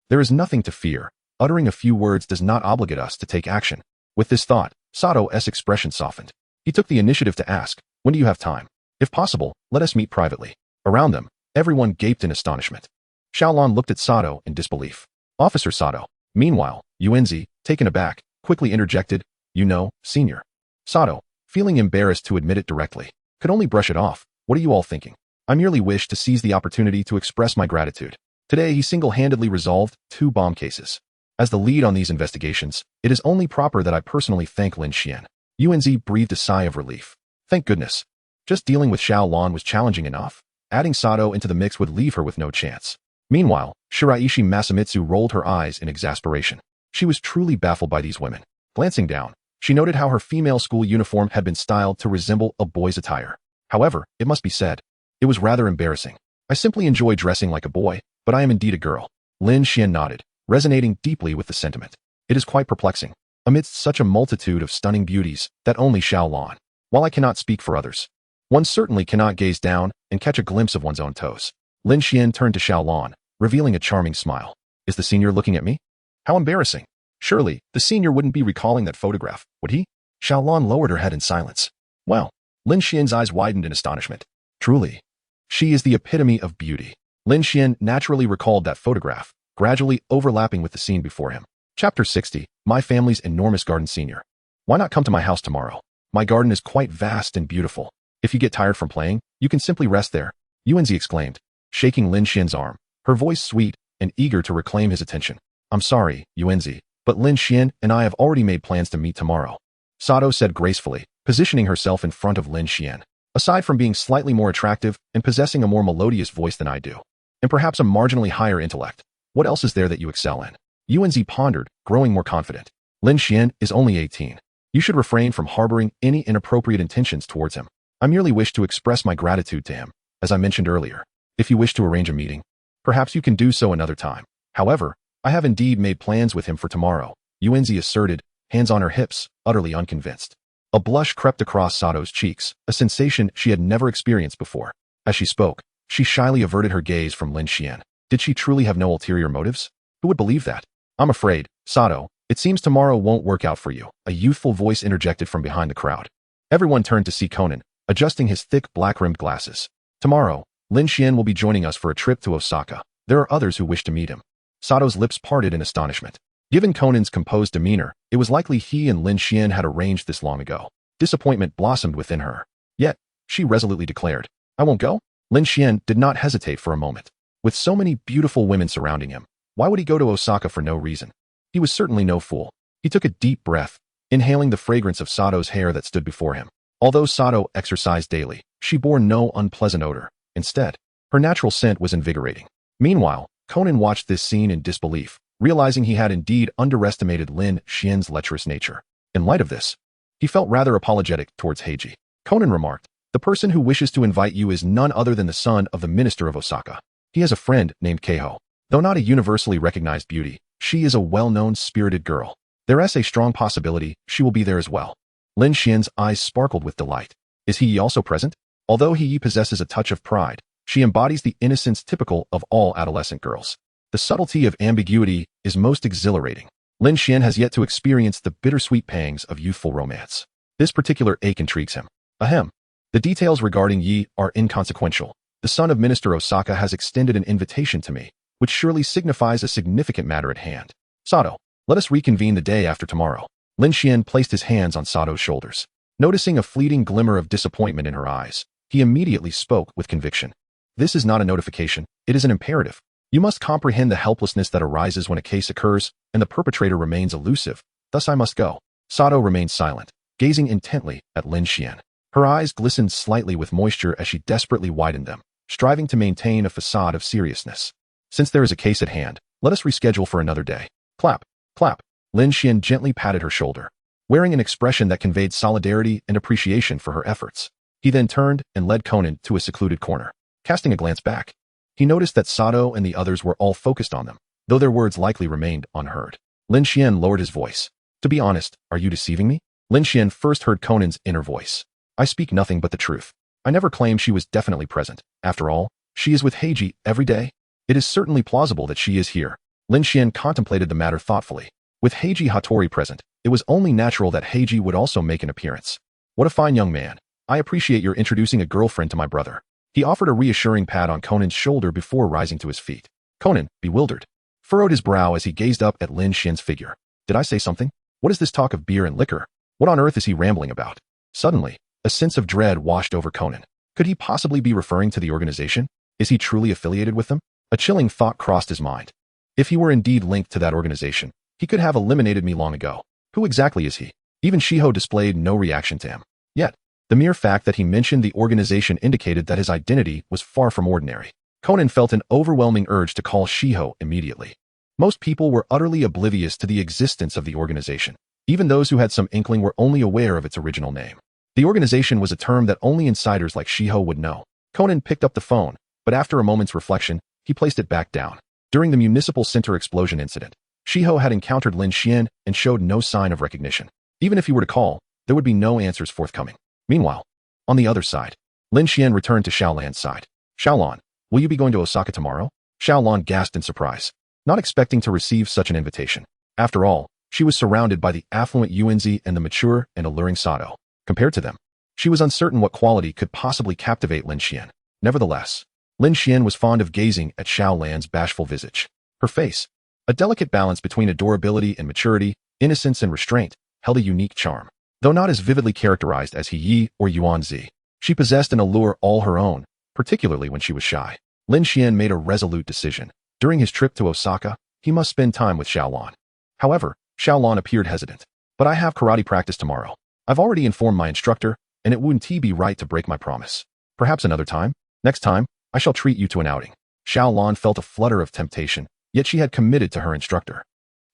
There is nothing to fear. Uttering a few words does not obligate us to take action. With this thought, Sato's expression softened. He took the initiative to ask, when do you have time? If possible, let us meet privately. Around them, everyone gaped in astonishment. Xiaolon looked at Sato in disbelief. Officer Sato. Meanwhile, Youzi, taken aback, quickly interjected, you know, senior. Sato, feeling embarrassed to admit it directly, could only brush it off. What are you all thinking? I merely wish to seize the opportunity to express my gratitude. Today he single-handedly resolved 2 bomb cases. As the lead on these investigations, it is only proper that I personally thank Lin Xuan. Youzi breathed a sigh of relief. Thank goodness. Just dealing with Xiao Lan was challenging enough. Adding Sato into the mix would leave her with no chance. Meanwhile, Shiraishi Masamitsu rolled her eyes in exasperation. She was truly baffled by these women. Glancing down, she noted how her female school uniform had been styled to resemble a boy's attire. However, it must be said, it was rather embarrassing. I simply enjoy dressing like a boy, but I am indeed a girl. Lin Xuan nodded, resonating deeply with the sentiment. It is quite perplexing, amidst such a multitude of stunning beauties, that only Xiao Lan. While I cannot speak for others, one certainly cannot gaze down and catch a glimpse of one's own toes. Lin Xuan turned to Xiao Lan, revealing a charming smile. Is the senior looking at me? How embarrassing. Surely, the senior wouldn't be recalling that photograph, would he? Xiao Lan lowered her head in silence. Well, Lin Xian's eyes widened in astonishment. Truly, she is the epitome of beauty. Lin Xuan naturally recalled that photograph, gradually overlapping with the scene before him. Chapter 60, My Family's Enormous Garden Senior. Why not come to my house tomorrow? My garden is quite vast and beautiful. If you get tired from playing, you can simply rest there, Yuanzi exclaimed, shaking Lin Xian's arm, her voice sweet and eager to reclaim his attention. I'm sorry, Yuanzi, but Lin Xuan and I have already made plans to meet tomorrow, Sato said gracefully, positioning herself in front of Lin Xuan. Aside from being slightly more attractive and possessing a more melodious voice than I do, and perhaps a marginally higher intellect, what else is there that you excel in? Yuanzi pondered, growing more confident. Lin Xuan is only 18. You should refrain from harboring any inappropriate intentions towards him. I merely wish to express my gratitude to him, as I mentioned earlier. If you wish to arrange a meeting, perhaps you can do so another time. However, I have indeed made plans with him for tomorrow, Yuanzi asserted, hands on her hips, utterly unconvinced. A blush crept across Sato's cheeks, a sensation she had never experienced before. As she spoke, she shyly averted her gaze from Lin Xuan. Did she truly have no ulterior motives? Who would believe that? I'm afraid, Sato, it seems tomorrow won't work out for you, a youthful voice interjected from behind the crowd. Everyone turned to see Conan, adjusting his thick black-rimmed glasses. Tomorrow, Lin Xuan will be joining us for a trip to Osaka. There are others who wish to meet him. Sato's lips parted in astonishment. Given Conan's composed demeanor, it was likely he and Lin Xuan had arranged this long ago. Disappointment blossomed within her. Yet, she resolutely declared, I won't go? Lin Xuan did not hesitate for a moment. With so many beautiful women surrounding him, why would he go to Osaka for no reason? He was certainly no fool. He took a deep breath, inhaling the fragrance of Sato's hair that stood before him. Although Sato exercised daily, she bore no unpleasant odor. Instead, her natural scent was invigorating. Meanwhile, Conan watched this scene in disbelief, realizing he had indeed underestimated Lin Xuan's lecherous nature. In light of this, he felt rather apologetic towards Heiji. Conan remarked, the person who wishes to invite you is none other than the son of the minister of Osaka. He has a friend named Keiho. Though not a universally recognized beauty, she is a well-known spirited girl. There is a strong possibility she will be there as well. Lin Xuan's eyes sparkled with delight. Is he also present? Although he possesses a touch of pride, she embodies the innocence typical of all adolescent girls. The subtlety of ambiguity is most exhilarating. Lin Xuan has yet to experience the bittersweet pangs of youthful romance. This particular ache intrigues him. Ahem. The details regarding Yi are inconsequential. The son of Minister Osaka has extended an invitation to me, which surely signifies a significant matter at hand. Sato, let us reconvene the day after tomorrow. Lin Xuan placed his hands on Sato's shoulders. Noticing a fleeting glimmer of disappointment in her eyes, he immediately spoke with conviction. This is not a notification, it is an imperative. You must comprehend the helplessness that arises when a case occurs and the perpetrator remains elusive. Thus I must go. Sato remained silent, gazing intently at Lin Xuan. Her eyes glistened slightly with moisture as she desperately widened them, striving to maintain a facade of seriousness. Since there is a case at hand, let us reschedule for another day. Clap, clap. Lin Xuan gently patted her shoulder, wearing an expression that conveyed solidarity and appreciation for her efforts. He then turned and led Conan to a secluded corner. Casting a glance back, he noticed that Sato and the others were all focused on them, though their words likely remained unheard. Lin Xuan lowered his voice. To be honest, are you deceiving me? Lin Xuan first heard Conan's inner voice. I speak nothing but the truth. I never claimed she was definitely present. After all, she is with Heiji every day. It is certainly plausible that she is here. Lin Xuan contemplated the matter thoughtfully. With Heiji Hattori present, it was only natural that Heiji would also make an appearance. What a fine young man. I appreciate your introducing a girlfriend to my brother. He offered a reassuring pat on Conan's shoulder before rising to his feet. Conan, bewildered, furrowed his brow as he gazed up at Lin Xuan's figure. Did I say something? What is this talk of beer and liquor? What on earth is he rambling about? Suddenly, a sense of dread washed over Conan. Could he possibly be referring to the organization? Is he truly affiliated with them? A chilling thought crossed his mind. If he were indeed linked to that organization, he could have eliminated me long ago. Who exactly is he? Even Shiho displayed no reaction to him. Yet, The mere fact that he mentioned the organization indicated that his identity was far from ordinary. Conan felt an overwhelming urge to call Shiho immediately. Most people were utterly oblivious to the existence of the organization. Even those who had some inkling were only aware of its original name. The organization was a term that only insiders like Shiho would know. Conan picked up the phone, but after a moment's reflection, he placed it back down. During the municipal center explosion incident, Shiho had encountered Lin Xuan and showed no sign of recognition. Even if he were to call, there would be no answers forthcoming. Meanwhile, on the other side, Lin Xuan returned to Xiaolan's side. Xiaolan, will you be going to Osaka tomorrow? Xiaolan gasped in surprise, not expecting to receive such an invitation. After all, she was surrounded by the affluent Youzi and the mature and alluring Sato. Compared to them, she was uncertain what quality could possibly captivate Lin Xuan. Nevertheless, Lin Xuan was fond of gazing at Xiaolan's bashful visage. Her face, a delicate balance between adorability and maturity, innocence and restraint, held a unique charm. Though not as vividly characterized as Yi or Yuanzi, she possessed an allure all her own, particularly when she was shy. Lin Xuan made a resolute decision. During his trip to Osaka, he must spend time with Xiaolan. However, Xiaolan appeared hesitant. But I have karate practice tomorrow. I've already informed my instructor, and it wouldn't be right to break my promise. Perhaps another time? Next time, I shall treat you to an outing. Xiaolan felt a flutter of temptation, yet she had committed to her instructor.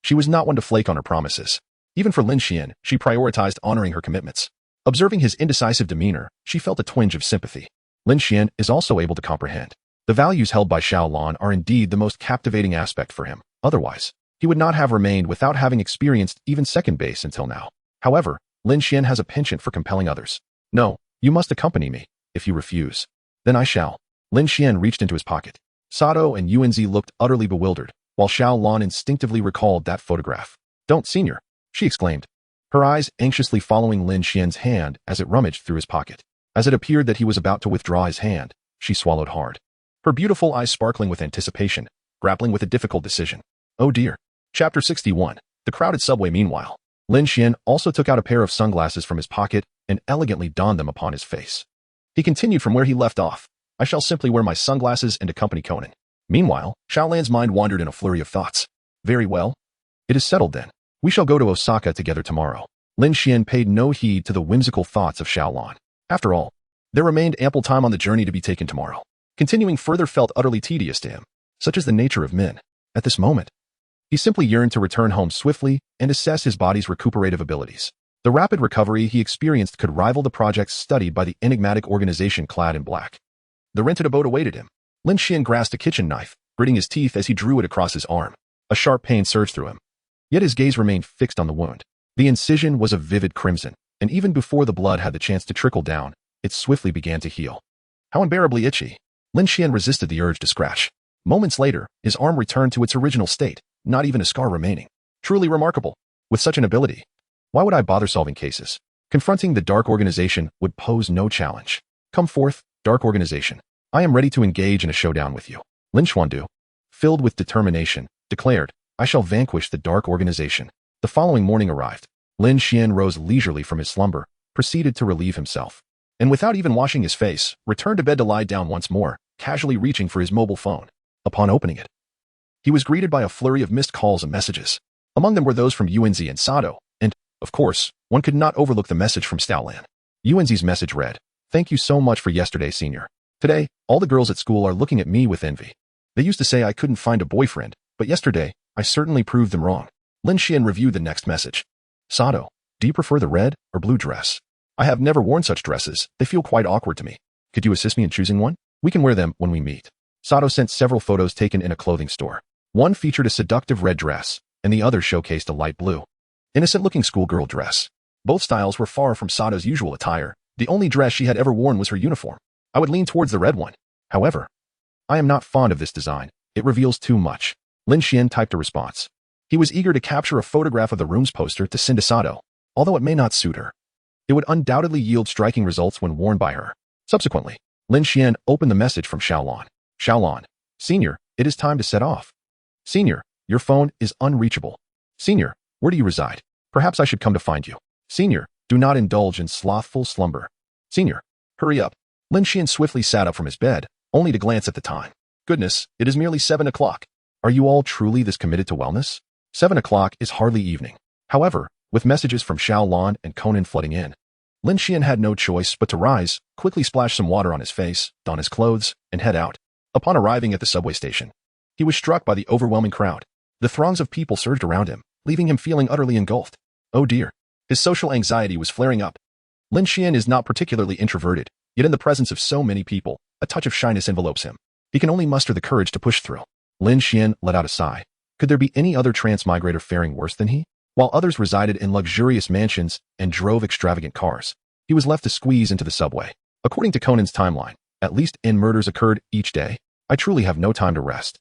She was not one to flake on her promises. Even for Lin Xuan, she prioritized honoring her commitments. Observing his indecisive demeanor, she felt a twinge of sympathy. Lin Xuan is also able to comprehend. The values held by Xiaolan are indeed the most captivating aspect for him. Otherwise, he would not have remained without having experienced even second base until now. However, Lin Xuan has a penchant for compelling others. No, you must accompany me. If you refuse, then I shall. Lin Xuan reached into his pocket. Sato and Yuanzi looked utterly bewildered, while Xiaolan instinctively recalled that photograph. Don't, senior, she exclaimed, her eyes anxiously following Lin Xuan's hand as it rummaged through his pocket. As it appeared that he was about to withdraw his hand, she swallowed hard, her beautiful eyes sparkling with anticipation, grappling with a difficult decision. Oh dear. Chapter 61. The crowded subway. Meanwhile, Lin Xuan also took out a pair of sunglasses from his pocket and elegantly donned them upon his face. He continued from where he left off. I shall simply wear my sunglasses and accompany Conan. Meanwhile, Xiaolan's mind wandered in a flurry of thoughts. Very well. It is settled then. We shall go to Osaka together tomorrow. Lin Xuan paid no heed to the whimsical thoughts of Xiaolan. After all, there remained ample time on the journey to be taken tomorrow. Continuing further felt utterly tedious to him. Such is the nature of men. At this moment, he simply yearned to return home swiftly and assess his body's recuperative abilities. The rapid recovery he experienced could rival the projects studied by the enigmatic organization clad in black. The rented abode awaited him. Lin Xuan grasped a kitchen knife, gritting his teeth as he drew it across his arm. A sharp pain surged through him. Yet his gaze remained fixed on the wound. The incision was a vivid crimson, and even before the blood had the chance to trickle down, it swiftly began to heal. How unbearably itchy. Lin Xuan resisted the urge to scratch. Moments later, his arm returned to its original state, not even a scar remaining. Truly remarkable. With such an ability, why would I bother solving cases? Confronting the Dark Organization would pose no challenge. Come forth, Dark Organization. I am ready to engage in a showdown with you. Lin Xuan, filled with determination, declared, I shall vanquish the Dark Organization. The following morning arrived. Lin Xuan rose leisurely from his slumber, proceeded to relieve himself, and without even washing his face, returned to bed to lie down once more, casually reaching for his mobile phone. Upon opening it, he was greeted by a flurry of missed calls and messages. Among them were those from Yuanzi and Sato, and, of course, one could not overlook the message from Xiaolan. Yuanzi's message read, Thank you so much for yesterday, senior. Today, all the girls at school are looking at me with envy. They used to say I couldn't find a boyfriend, but yesterday, I certainly proved them wrong. Lin Xuan reviewed the next message. Sato, do you prefer the red or blue dress? I have never worn such dresses. They feel quite awkward to me. Could you assist me in choosing one? We can wear them when we meet. Sato sent several photos taken in a clothing store. One featured a seductive red dress, and the other showcased a light blue, innocent-looking schoolgirl dress. Both styles were far from Sato's usual attire. The only dress she had ever worn was her uniform. I would lean towards the red one. However, I am not fond of this design. It reveals too much. Lin Xuan typed a response. He was eager to capture a photograph of the room's poster to send to Sato, although it may not suit her. It would undoubtedly yield striking results when worn by her. Subsequently, Lin Xuan opened the message from Xiaolan. Xiaolan, Senior, it is time to set off. Senior, your phone is unreachable. Senior, where do you reside? Perhaps I should come to find you. Senior, do not indulge in slothful slumber. Senior, hurry up. Lin Xuan swiftly sat up from his bed, only to glance at the time. Goodness, it is merely 7 o'clock. Are you all truly this committed to wellness? 7 o'clock is hardly evening. However, with messages from Xiaolan and Conan flooding in, Lin Xian had no choice but to rise, quickly splash some water on his face, don his clothes, and head out. Upon arriving at the subway station, he was struck by the overwhelming crowd. The throngs of people surged around him, leaving him feeling utterly engulfed. Oh dear. His social anxiety was flaring up. Lin Xian is not particularly introverted, yet in the presence of so many people, a touch of shyness envelopes him. He can only muster the courage to push through. Lin Xian let out a sigh. Could there be any other transmigrator faring worse than he? While others resided in luxurious mansions and drove extravagant cars, he was left to squeeze into the subway. According to Conan's timeline, at least N murders occurred each day. I truly have no time to rest.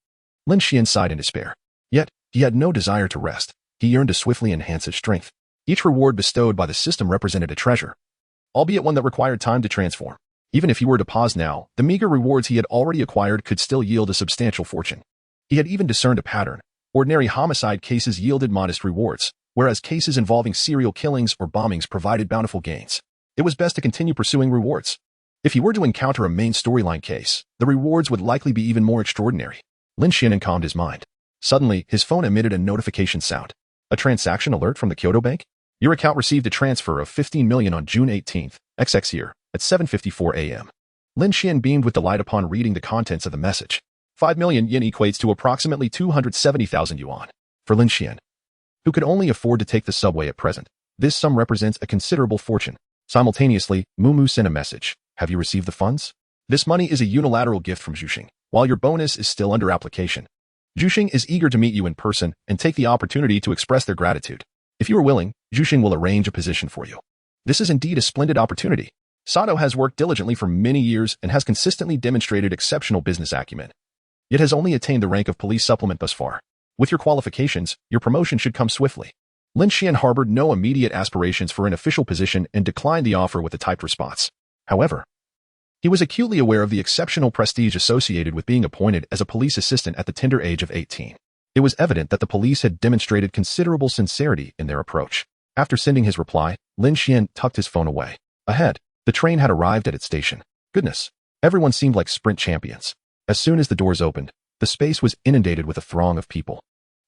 Lin Xian sighed in despair. Yet, he had no desire to rest. He yearned to swiftly enhance his strength. Each reward bestowed by the system represented a treasure, albeit one that required time to transform. Even if he were to pause now, the meager rewards he had already acquired could still yield a substantial fortune. He had even discerned a pattern. Ordinary homicide cases yielded modest rewards, whereas cases involving serial killings or bombings provided bountiful gains. It was best to continue pursuing rewards. If he were to encounter a main storyline case, the rewards would likely be even more extraordinary. Lin Xian calmed his mind. Suddenly, his phone emitted a notification sound. A transaction alert from the Kyoto Bank? Your account received a transfer of 15 million on June 18th, XX year, at 7:54 a.m. Lin Xian beamed with delight upon reading the contents of the message. 5 million yen equates to approximately 270,000 yuan. For Lin Xian, who could only afford to take the subway at present, this sum represents a considerable fortune. Simultaneously, Mumu sent a message. Have you received the funds? This money is a unilateral gift from Zhuxing, while your bonus is still under application. Zhuxing is eager to meet you in person and take the opportunity to express their gratitude. If you are willing, Zhuxing will arrange a position for you. This is indeed a splendid opportunity. Sato has worked diligently for many years and has consistently demonstrated exceptional business acumen, yet has only attained the rank of police supplement thus far. With your qualifications, your promotion should come swiftly. Lin Xian harbored no immediate aspirations for an official position and declined the offer with a typed response. However, he was acutely aware of the exceptional prestige associated with being appointed as a police assistant at the tender age of 18. It was evident that the police had demonstrated considerable sincerity in their approach. After sending his reply, Lin Xian tucked his phone away. Ahead, the train had arrived at its station. Goodness, everyone seemed like sprint champions. As soon as the doors opened, the space was inundated with a throng of people.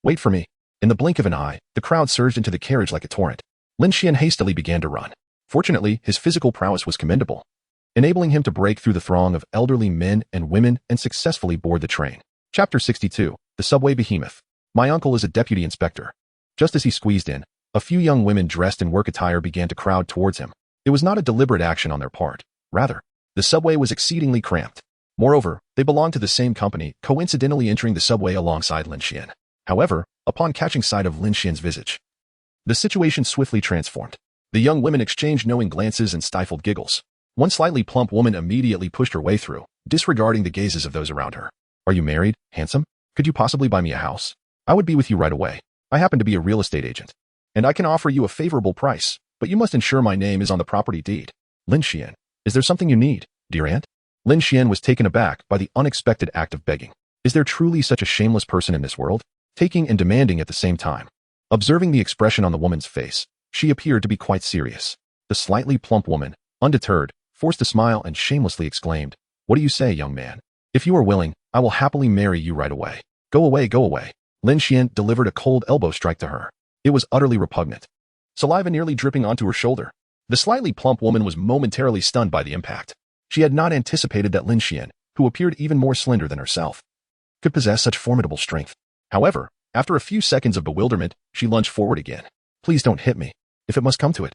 Wait for me. In the blink of an eye, the crowd surged into the carriage like a torrent. Lin Xian hastily began to run. Fortunately, his physical prowess was commendable, enabling him to break through the throng of elderly men and women and successfully board the train. Chapter 62. The Subway Behemoth. My uncle is a deputy inspector. Just as he squeezed in, a few young women dressed in work attire began to crowd towards him. It was not a deliberate action on their part. Rather, the subway was exceedingly cramped. Moreover, they belonged to the same company, coincidentally entering the subway alongside Lin Xian. However, upon catching sight of Lin Xian's visage, the situation swiftly transformed. The young women exchanged knowing glances and stifled giggles. One slightly plump woman immediately pushed her way through, disregarding the gazes of those around her. Are you married, handsome? Could you possibly buy me a house? I would be with you right away. I happen to be a real estate agent, and I can offer you a favorable price, but you must ensure my name is on the property deed. Lin Xian, is there something you need, dear aunt? Lin Xian was taken aback by the unexpected act of begging. Is there truly such a shameless person in this world? Taking and demanding at the same time. Observing the expression on the woman's face, she appeared to be quite serious. The slightly plump woman, undeterred, forced a smile and shamelessly exclaimed, What do you say, young man? If you are willing, I will happily marry you right away. Go away, go away. Lin Xian delivered a cold elbow strike to her. It was utterly repugnant, saliva nearly dripping onto her shoulder. The slightly plump woman was momentarily stunned by the impact. She had not anticipated that Lin Xian, who appeared even more slender than herself, could possess such formidable strength. However, after a few seconds of bewilderment, she lunged forward again. Please don't hit me. If it must come to it,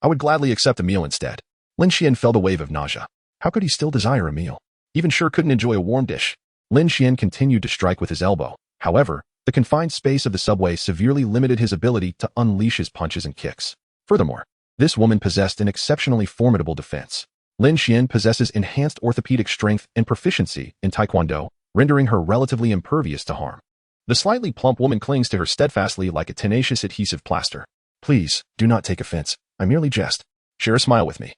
I would gladly accept a meal instead. Lin Xian felt a wave of nausea. How could he still desire a meal? Even sure couldn't enjoy a warm dish. Lin Xian continued to strike with his elbow. However, the confined space of the subway severely limited his ability to unleash his punches and kicks. Furthermore, this woman possessed an exceptionally formidable defense. Lin Xian possesses enhanced orthopedic strength and proficiency in Taekwondo, rendering her relatively impervious to harm. The slightly plump woman clings to her steadfastly like a tenacious adhesive plaster. Please, do not take offense. I merely jest. Share a smile with me,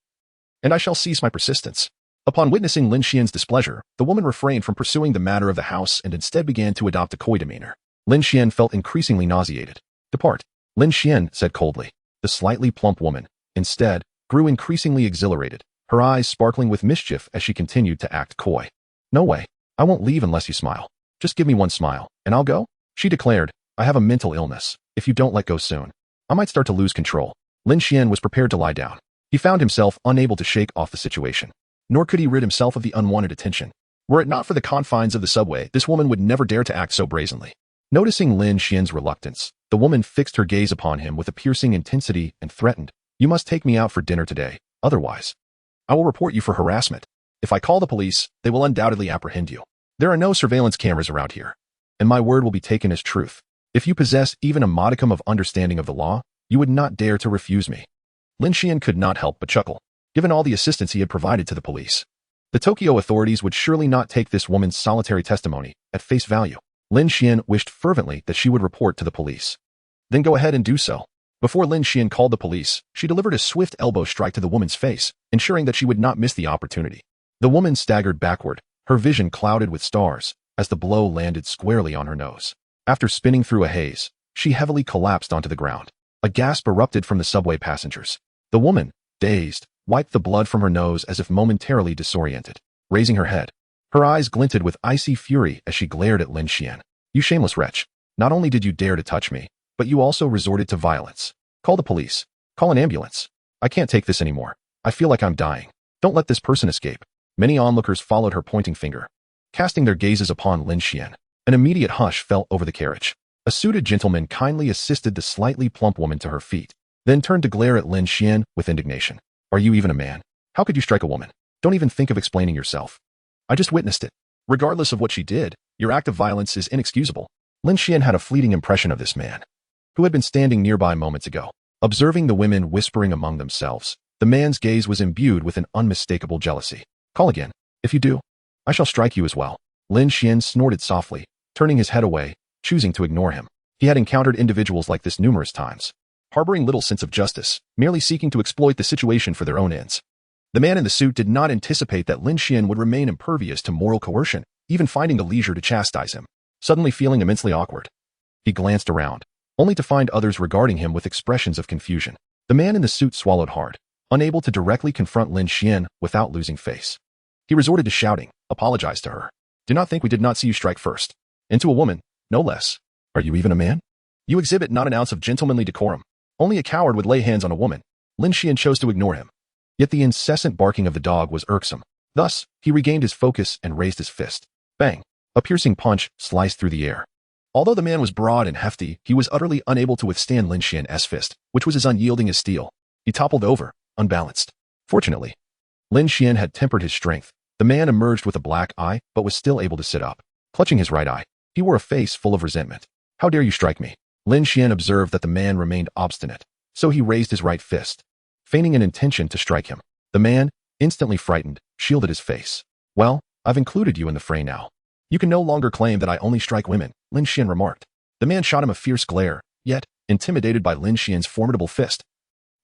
and I shall cease my persistence. Upon witnessing Lin Xian's displeasure, the woman refrained from pursuing the matter of the house and instead began to adopt a coy demeanor. Lin Xian felt increasingly nauseated. Depart, Lin Xian said coldly. The slightly plump woman, instead, grew increasingly exhilarated, her eyes sparkling with mischief as she continued to act coy. No way. I won't leave unless you smile. Just give me one smile, and I'll go? She declared, I have a mental illness. If you don't let go soon, I might start to lose control. Lin Xian was prepared to lie down. He found himself unable to shake off the situation, nor could he rid himself of the unwanted attention. Were it not for the confines of the subway, this woman would never dare to act so brazenly. Noticing Lin Xuan's reluctance, the woman fixed her gaze upon him with a piercing intensity and threatened, "You must take me out for dinner today, otherwise I will report you for harassment. If I call the police, they will undoubtedly apprehend you. There are no surveillance cameras around here, and my word will be taken as truth. If you possess even a modicum of understanding of the law, you would not dare to refuse me." Lin Xuan could not help but chuckle, given all the assistance he had provided to the police. The Tokyo authorities would surely not take this woman's solitary testimony at face value. Lin Xuan wished fervently that she would report to the police. Then go ahead and do so. Before Lin Xuan called the police, she delivered a swift elbow strike to the woman's face, ensuring that she would not miss the opportunity. The woman staggered backward, her vision clouded with stars, as the blow landed squarely on her nose. After spinning through a haze, she heavily collapsed onto the ground. A gasp erupted from the subway passengers. The woman, dazed, wiped the blood from her nose as if momentarily disoriented. Raising her head, her eyes glinted with icy fury as she glared at Lin Xuan. "You shameless wretch. Not only did you dare to touch me, but you also resorted to violence. Call the police. Call an ambulance. I can't take this anymore. I feel like I'm dying. Don't let this person escape." Many onlookers followed her pointing finger, casting their gazes upon Lin Xuan. An immediate hush fell over the carriage. A suited gentleman kindly assisted the slightly plump woman to her feet, then turned to glare at Lin Xuan with indignation. "Are you even a man? How could you strike a woman? Don't even think of explaining yourself. I just witnessed it. Regardless of what she did, your act of violence is inexcusable." Lin Xuan had a fleeting impression of this man, who had been standing nearby moments ago. Observing the women whispering among themselves, the man's gaze was imbued with an unmistakable jealousy. "Call again. If you do, I shall strike you as well." Lin Xuan snorted softly, turning his head away, choosing to ignore him. He had encountered individuals like this numerous times, harboring little sense of justice, merely seeking to exploit the situation for their own ends. The man in the suit did not anticipate that Lin Xuan would remain impervious to moral coercion, even finding the leisure to chastise him. Suddenly feeling immensely awkward, he glanced around, only to find others regarding him with expressions of confusion. The man in the suit swallowed hard, unable to directly confront Lin Xuan without losing face. He resorted to shouting, apologized to her. "Do not think we did not see you strike first. And to a woman, no less. Are you even a man? You exhibit not an ounce of gentlemanly decorum. Only a coward would lay hands on a woman." Lin Xuan chose to ignore him. Yet the incessant barking of the dog was irksome. Thus, he regained his focus and raised his fist. Bang! A piercing punch sliced through the air. Although the man was broad and hefty, he was utterly unable to withstand Lin Xuan's fist, which was as unyielding as steel. He toppled over, unbalanced. Fortunately, Lin Xuan had tempered his strength. The man emerged with a black eye, but was still able to sit up. Clutching his right eye, he wore a face full of resentment. "How dare you strike me?" Lin Xuan observed that the man remained obstinate, so he raised his right fist, feigning an intention to strike him. The man, instantly frightened, shielded his face. "Well, I've included you in the fray now. You can no longer claim that I only strike women," Lin Xuan remarked. The man shot him a fierce glare, yet, intimidated by Lin Xuan's formidable fist,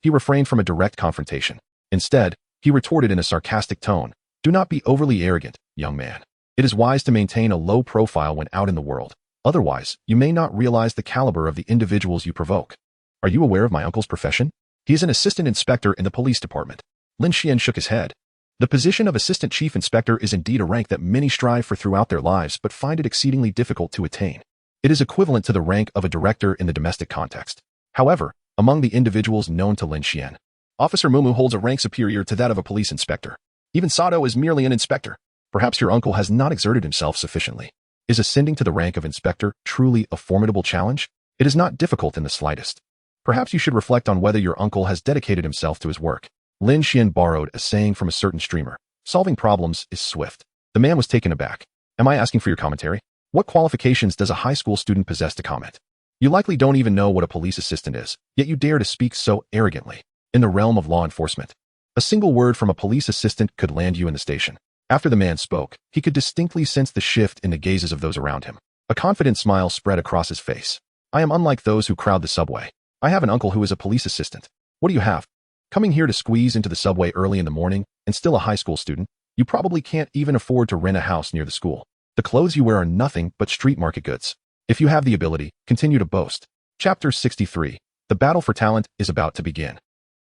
he refrained from a direct confrontation. Instead, he retorted in a sarcastic tone, "Do not be overly arrogant, young man. It is wise to maintain a low profile when out in the world. Otherwise, you may not realize the caliber of the individuals you provoke. Are you aware of my uncle's profession? He is an assistant inspector in the police department." Lin Xuan shook his head. The position of assistant chief inspector is indeed a rank that many strive for throughout their lives but find it exceedingly difficult to attain. It is equivalent to the rank of a director in the domestic context. However, among the individuals known to Lin Xuan, Officer Mumu holds a rank superior to that of a police inspector. Even Sato is merely an inspector. Perhaps your uncle has not exerted himself sufficiently. Is ascending to the rank of inspector truly a formidable challenge? It is not difficult in the slightest. Perhaps you should reflect on whether your uncle has dedicated himself to his work. Lin Xuan borrowed a saying from a certain streamer. Solving problems is swift. The man was taken aback. "Am I asking for your commentary? What qualifications does a high school student possess to comment? You likely don't even know what a police assistant is, yet you dare to speak so arrogantly. In the realm of law enforcement, a single word from a police assistant could land you in the station." After the man spoke, he could distinctly sense the shift in the gazes of those around him. A confident smile spread across his face. "I am unlike those who crowd the subway. I have an uncle who is a police assistant. What do you have? Coming here to squeeze into the subway early in the morning and still a high school student? You probably can't even afford to rent a house near the school. The clothes you wear are nothing but street market goods. If you have the ability, continue to boast." Chapter 63. The battle for talent is about to begin.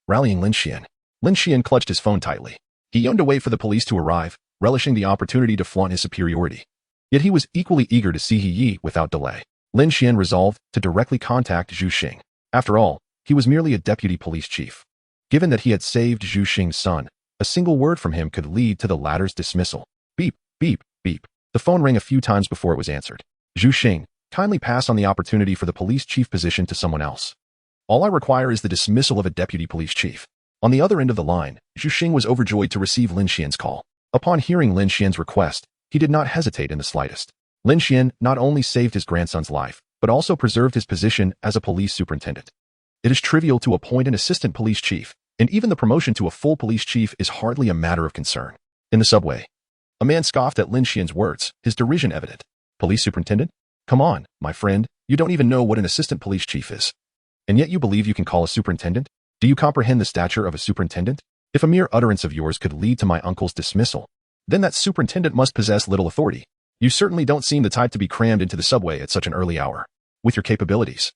Rallying Lin Xuan. Lin Xuan clutched his phone tightly. He yearned to wait for the police to arrive, relishing the opportunity to flaunt his superiority. Yet he was equally eager to see He Yi without delay. Lin Xuan resolved to directly contact Zhu Xing. After all, he was merely a deputy police chief. Given that he had saved Zhu Xing's son, a single word from him could lead to the latter's dismissal. Beep, beep, beep. The phone rang a few times before it was answered. Zhu Xing, kindly pass on the opportunity for the police chief position to someone else. All I require is the dismissal of a deputy police chief. On the other end of the line, Zhu Xing was overjoyed to receive Lin Xuan's call. Upon hearing Lin Xuan's request, he did not hesitate in the slightest. Lin Xuan not only saved his grandson's life, but also preserved his position as a police superintendent. It is trivial to appoint an assistant police chief, and even the promotion to a full police chief is hardly a matter of concern. In the subway, a man scoffed at Lin Xuan's words, his derision evident. Police superintendent? Come on, my friend, you don't even know what an assistant police chief is. And yet you believe you can call a superintendent? Do you comprehend the stature of a superintendent? If a mere utterance of yours could lead to my uncle's dismissal, then that superintendent must possess little authority. You certainly don't seem the type to be crammed into the subway at such an early hour. With your capabilities,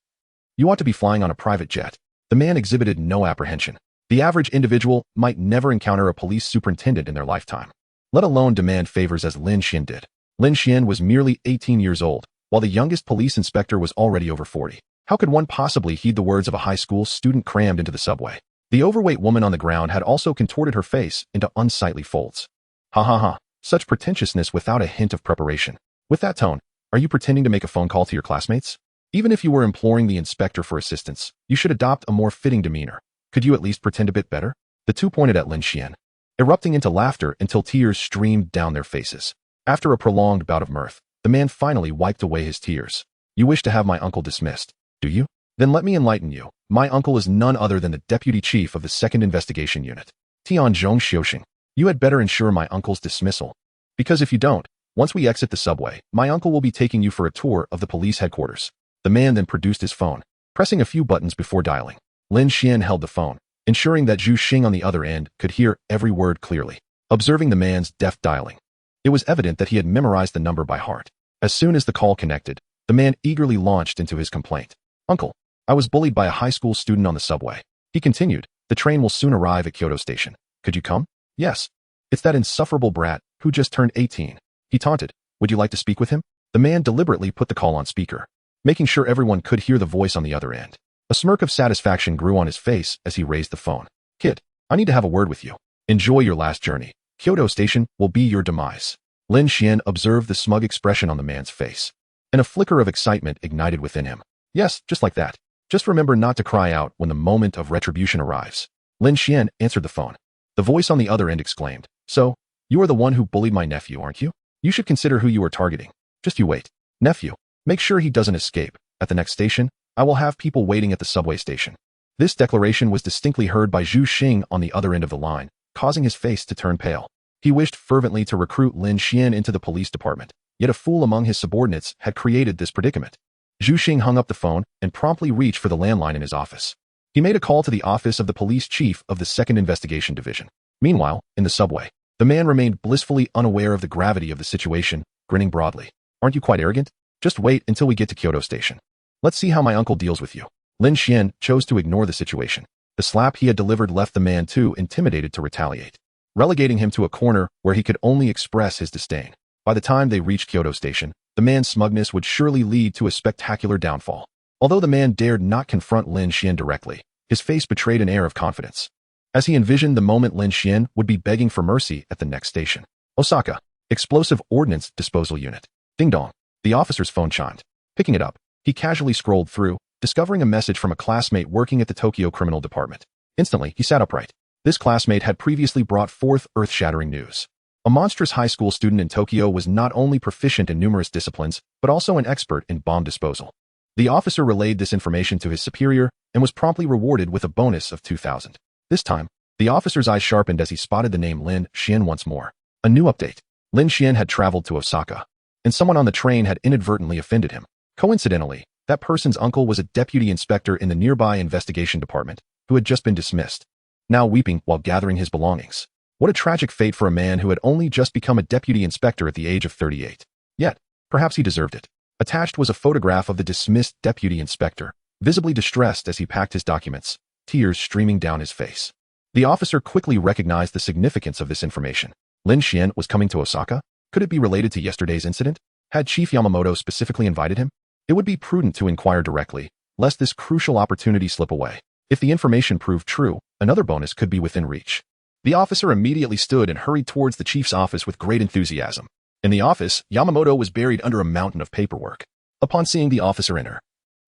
you ought to be flying on a private jet. The man exhibited no apprehension. The average individual might never encounter a police superintendent in their lifetime, let alone demand favors as Lin Xuan did. Lin Xuan was merely 18 years old, while the youngest police inspector was already over 40. How could one possibly heed the words of a high school student crammed into the subway? The overweight woman on the ground had also contorted her face into unsightly folds. Ha ha ha, such pretentiousness without a hint of preparation. With that tone, are you pretending to make a phone call to your classmates? Even if you were imploring the inspector for assistance, you should adopt a more fitting demeanor. Could you at least pretend a bit better? The two pointed at Lin Xuan, erupting into laughter until tears streamed down their faces. After a prolonged bout of mirth, the man finally wiped away his tears. You wish to have my uncle dismissed, do you? Then let me enlighten you. My uncle is none other than the deputy chief of the 2nd Investigation Unit. Tianzhong Xiuxing. You had better ensure my uncle's dismissal. Because if you don't, once we exit the subway, my uncle will be taking you for a tour of the police headquarters. The man then produced his phone, pressing a few buttons before dialing. Lin Xuan held the phone, ensuring that Zhu Xing on the other end could hear every word clearly. Observing the man's deft dialing, it was evident that he had memorized the number by heart. As soon as the call connected, the man eagerly launched into his complaint. Uncle, I was bullied by a high school student on the subway. He continued, the train will soon arrive at Kyoto Station. Could you come? Yes. It's that insufferable brat who just turned 18. He taunted. Would you like to speak with him? The man deliberately put the call on speaker, making sure everyone could hear the voice on the other end. A smirk of satisfaction grew on his face as he raised the phone. Kid, I need to have a word with you. Enjoy your last journey. Kyoto Station will be your demise. Lin Xuan observed the smug expression on the man's face, and a flicker of excitement ignited within him. Yes, just like that. Just remember not to cry out when the moment of retribution arrives. Lin Xuan answered the phone. The voice on the other end exclaimed, So, you are the one who bullied my nephew, aren't you? You should consider who you are targeting. Just you wait. Nephew, make sure he doesn't escape. At the next station, I will have people waiting at the subway station. This declaration was distinctly heard by Zhu Xing on the other end of the line, causing his face to turn pale. He wished fervently to recruit Lin Xuan into the police department, yet a fool among his subordinates had created this predicament. Zhu Xing hung up the phone and promptly reached for the landline in his office. He made a call to the office of the police chief of the 2nd Investigation Division. Meanwhile, in the subway, the man remained blissfully unaware of the gravity of the situation, grinning broadly. Aren't you quite arrogant? Just wait until we get to Kyoto Station. Let's see how my uncle deals with you. Lin Xuan chose to ignore the situation. The slap he had delivered left the man too intimidated to retaliate, relegating him to a corner where he could only express his disdain. By the time they reached Kyoto Station, the man's smugness would surely lead to a spectacular downfall. Although the man dared not confront Lin Xuan directly, his face betrayed an air of confidence, as he envisioned the moment Lin Xuan would be begging for mercy at the next station. Osaka, Explosive Ordnance Disposal Unit. Ding dong. The officer's phone chimed. Picking it up, he casually scrolled through, discovering a message from a classmate working at the Tokyo Criminal Department. Instantly, he sat upright. This classmate had previously brought forth earth-shattering news. A monstrous high school student in Tokyo was not only proficient in numerous disciplines, but also an expert in bomb disposal. The officer relayed this information to his superior and was promptly rewarded with a bonus of 2,000. This time, the officer's eyes sharpened as he spotted the name Lin Xuan once more. A new update. Lin Xuan had traveled to Osaka, and someone on the train had inadvertently offended him. Coincidentally, that person's uncle was a deputy inspector in the nearby investigation department, who had just been dismissed, now weeping while gathering his belongings. What a tragic fate for a man who had only just become a deputy inspector at the age of 38. Yet, perhaps he deserved it. Attached was a photograph of the dismissed deputy inspector, visibly distressed as he packed his documents, tears streaming down his face. The officer quickly recognized the significance of this information. Lin Xuan was coming to Osaka? Could it be related to yesterday's incident? Had Chief Yamamoto specifically invited him? It would be prudent to inquire directly, lest this crucial opportunity slip away. If the information proved true, Another bonus could be within reach. The officer immediately stood and hurried towards the chief's office with great enthusiasm. In the office, Yamamoto was buried under a mountain of paperwork. Upon seeing the officer enter,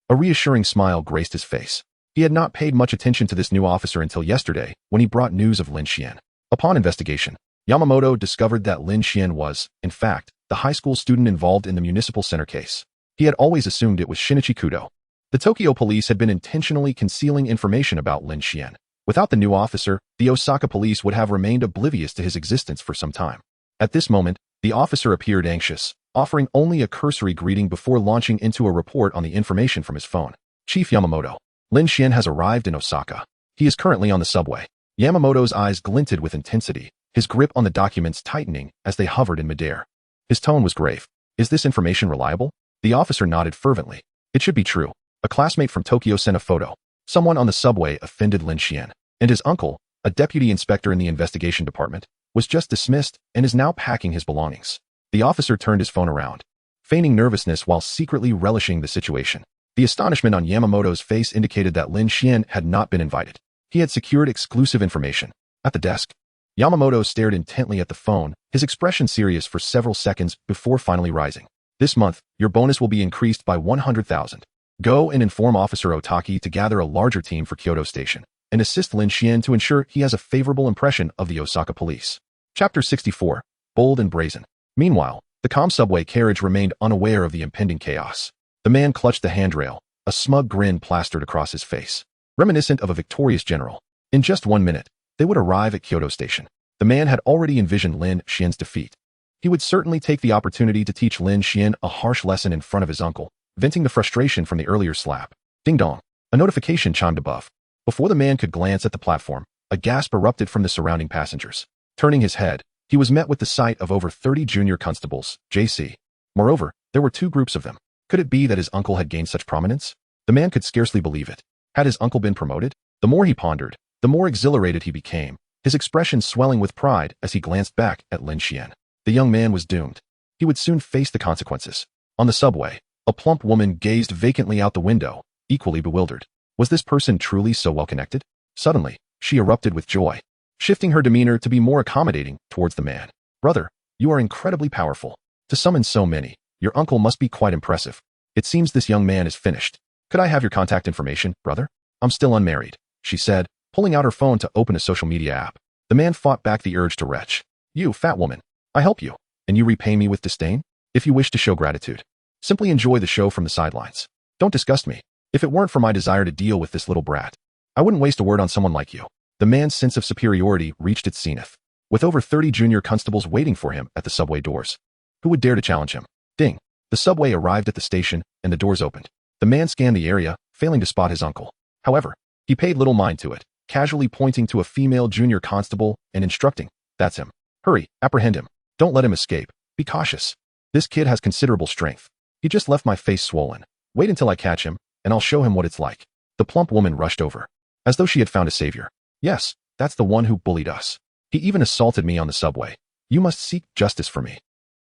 a reassuring smile graced his face. He had not paid much attention to this new officer until yesterday, when he brought news of Lin Xuan. Upon investigation, Yamamoto discovered that Lin Xuan was, in fact, the high school student involved in the municipal center case. He had always assumed it was Shinichi Kudou. The Tokyo police had been intentionally concealing information about Lin Xuan. Without the new officer, the Osaka police would have remained oblivious to his existence for some time. At this moment, the officer appeared anxious, offering only a cursory greeting before launching into a report on the information from his phone. Chief Yamamoto, Lin Xuan has arrived in Osaka. He is currently on the subway. Yamamoto's eyes glinted with intensity, his grip on the documents tightening as they hovered in midair. His tone was grave. Is this information reliable? The officer nodded fervently. It should be true. A classmate from Tokyo sent a photo. Someone on the subway offended Lin Xuan, and his uncle, a deputy inspector in the investigation department, was just dismissed and is now packing his belongings. The officer turned his phone around, feigning nervousness while secretly relishing the situation. The astonishment on Yamamoto's face indicated that Lin Xuan had not been invited. He had secured exclusive information. At the desk, Yamamoto stared intently at the phone, his expression serious for several seconds before finally rising. This month, your bonus will be increased by 100,000. Go and inform Officer Otaki to gather a larger team for Kyoto Station, and assist Lin Xuan to ensure he has a favorable impression of the Osaka police. Chapter 64. Bold and Brazen. Meanwhile, the calm subway carriage remained unaware of the impending chaos. The man clutched the handrail, a smug grin plastered across his face, reminiscent of a victorious general. In just 1 minute, they would arrive at Kyoto Station. The man had already envisioned Lin Xuan's defeat. He would certainly take the opportunity to teach Lin Xuan a harsh lesson in front of his uncle, venting the frustration from the earlier slap. Ding dong. A notification chimed above. Before the man could glance at the platform, a gasp erupted from the surrounding passengers. Turning his head, he was met with the sight of over 30 junior constables, JC. Moreover, there were 2 groups of them. Could it be that his uncle had gained such prominence? The man could scarcely believe it. Had his uncle been promoted? The more he pondered, the more exhilarated he became, his expression swelling with pride as he glanced back at Lin Xuan. The young man was doomed. He would soon face the consequences. On the subway, a plump woman gazed vacantly out the window, equally bewildered. Was this person truly so well connected? Suddenly, she erupted with joy, shifting her demeanor to be more accommodating towards the man. Brother, you are incredibly powerful. To summon so many, your uncle must be quite impressive. It seems this young man is finished. Could I have your contact information, brother? I'm still unmarried, she said, pulling out her phone to open a social media app. The man fought back the urge to retch. You, fat woman. I help you, and you repay me with disdain? If you wish to show gratitude, simply enjoy the show from the sidelines. Don't disgust me. If it weren't for my desire to deal with this little brat, I wouldn't waste a word on someone like you. The man's sense of superiority reached its zenith, with over 30 junior constables waiting for him at the subway doors. Who would dare to challenge him? Ding. The subway arrived at the station, and the doors opened. The man scanned the area, failing to spot his uncle. However, he paid little mind to it, casually pointing to a female junior constable and instructing, "That's him. Hurry, apprehend him. Don't let him escape. Be cautious. This kid has considerable strength. He just left my face swollen. Wait until I catch him, and I'll show him what it's like." The plump woman rushed over, as though she had found a savior. "Yes, that's the one who bullied us. He even assaulted me on the subway. You must seek justice for me.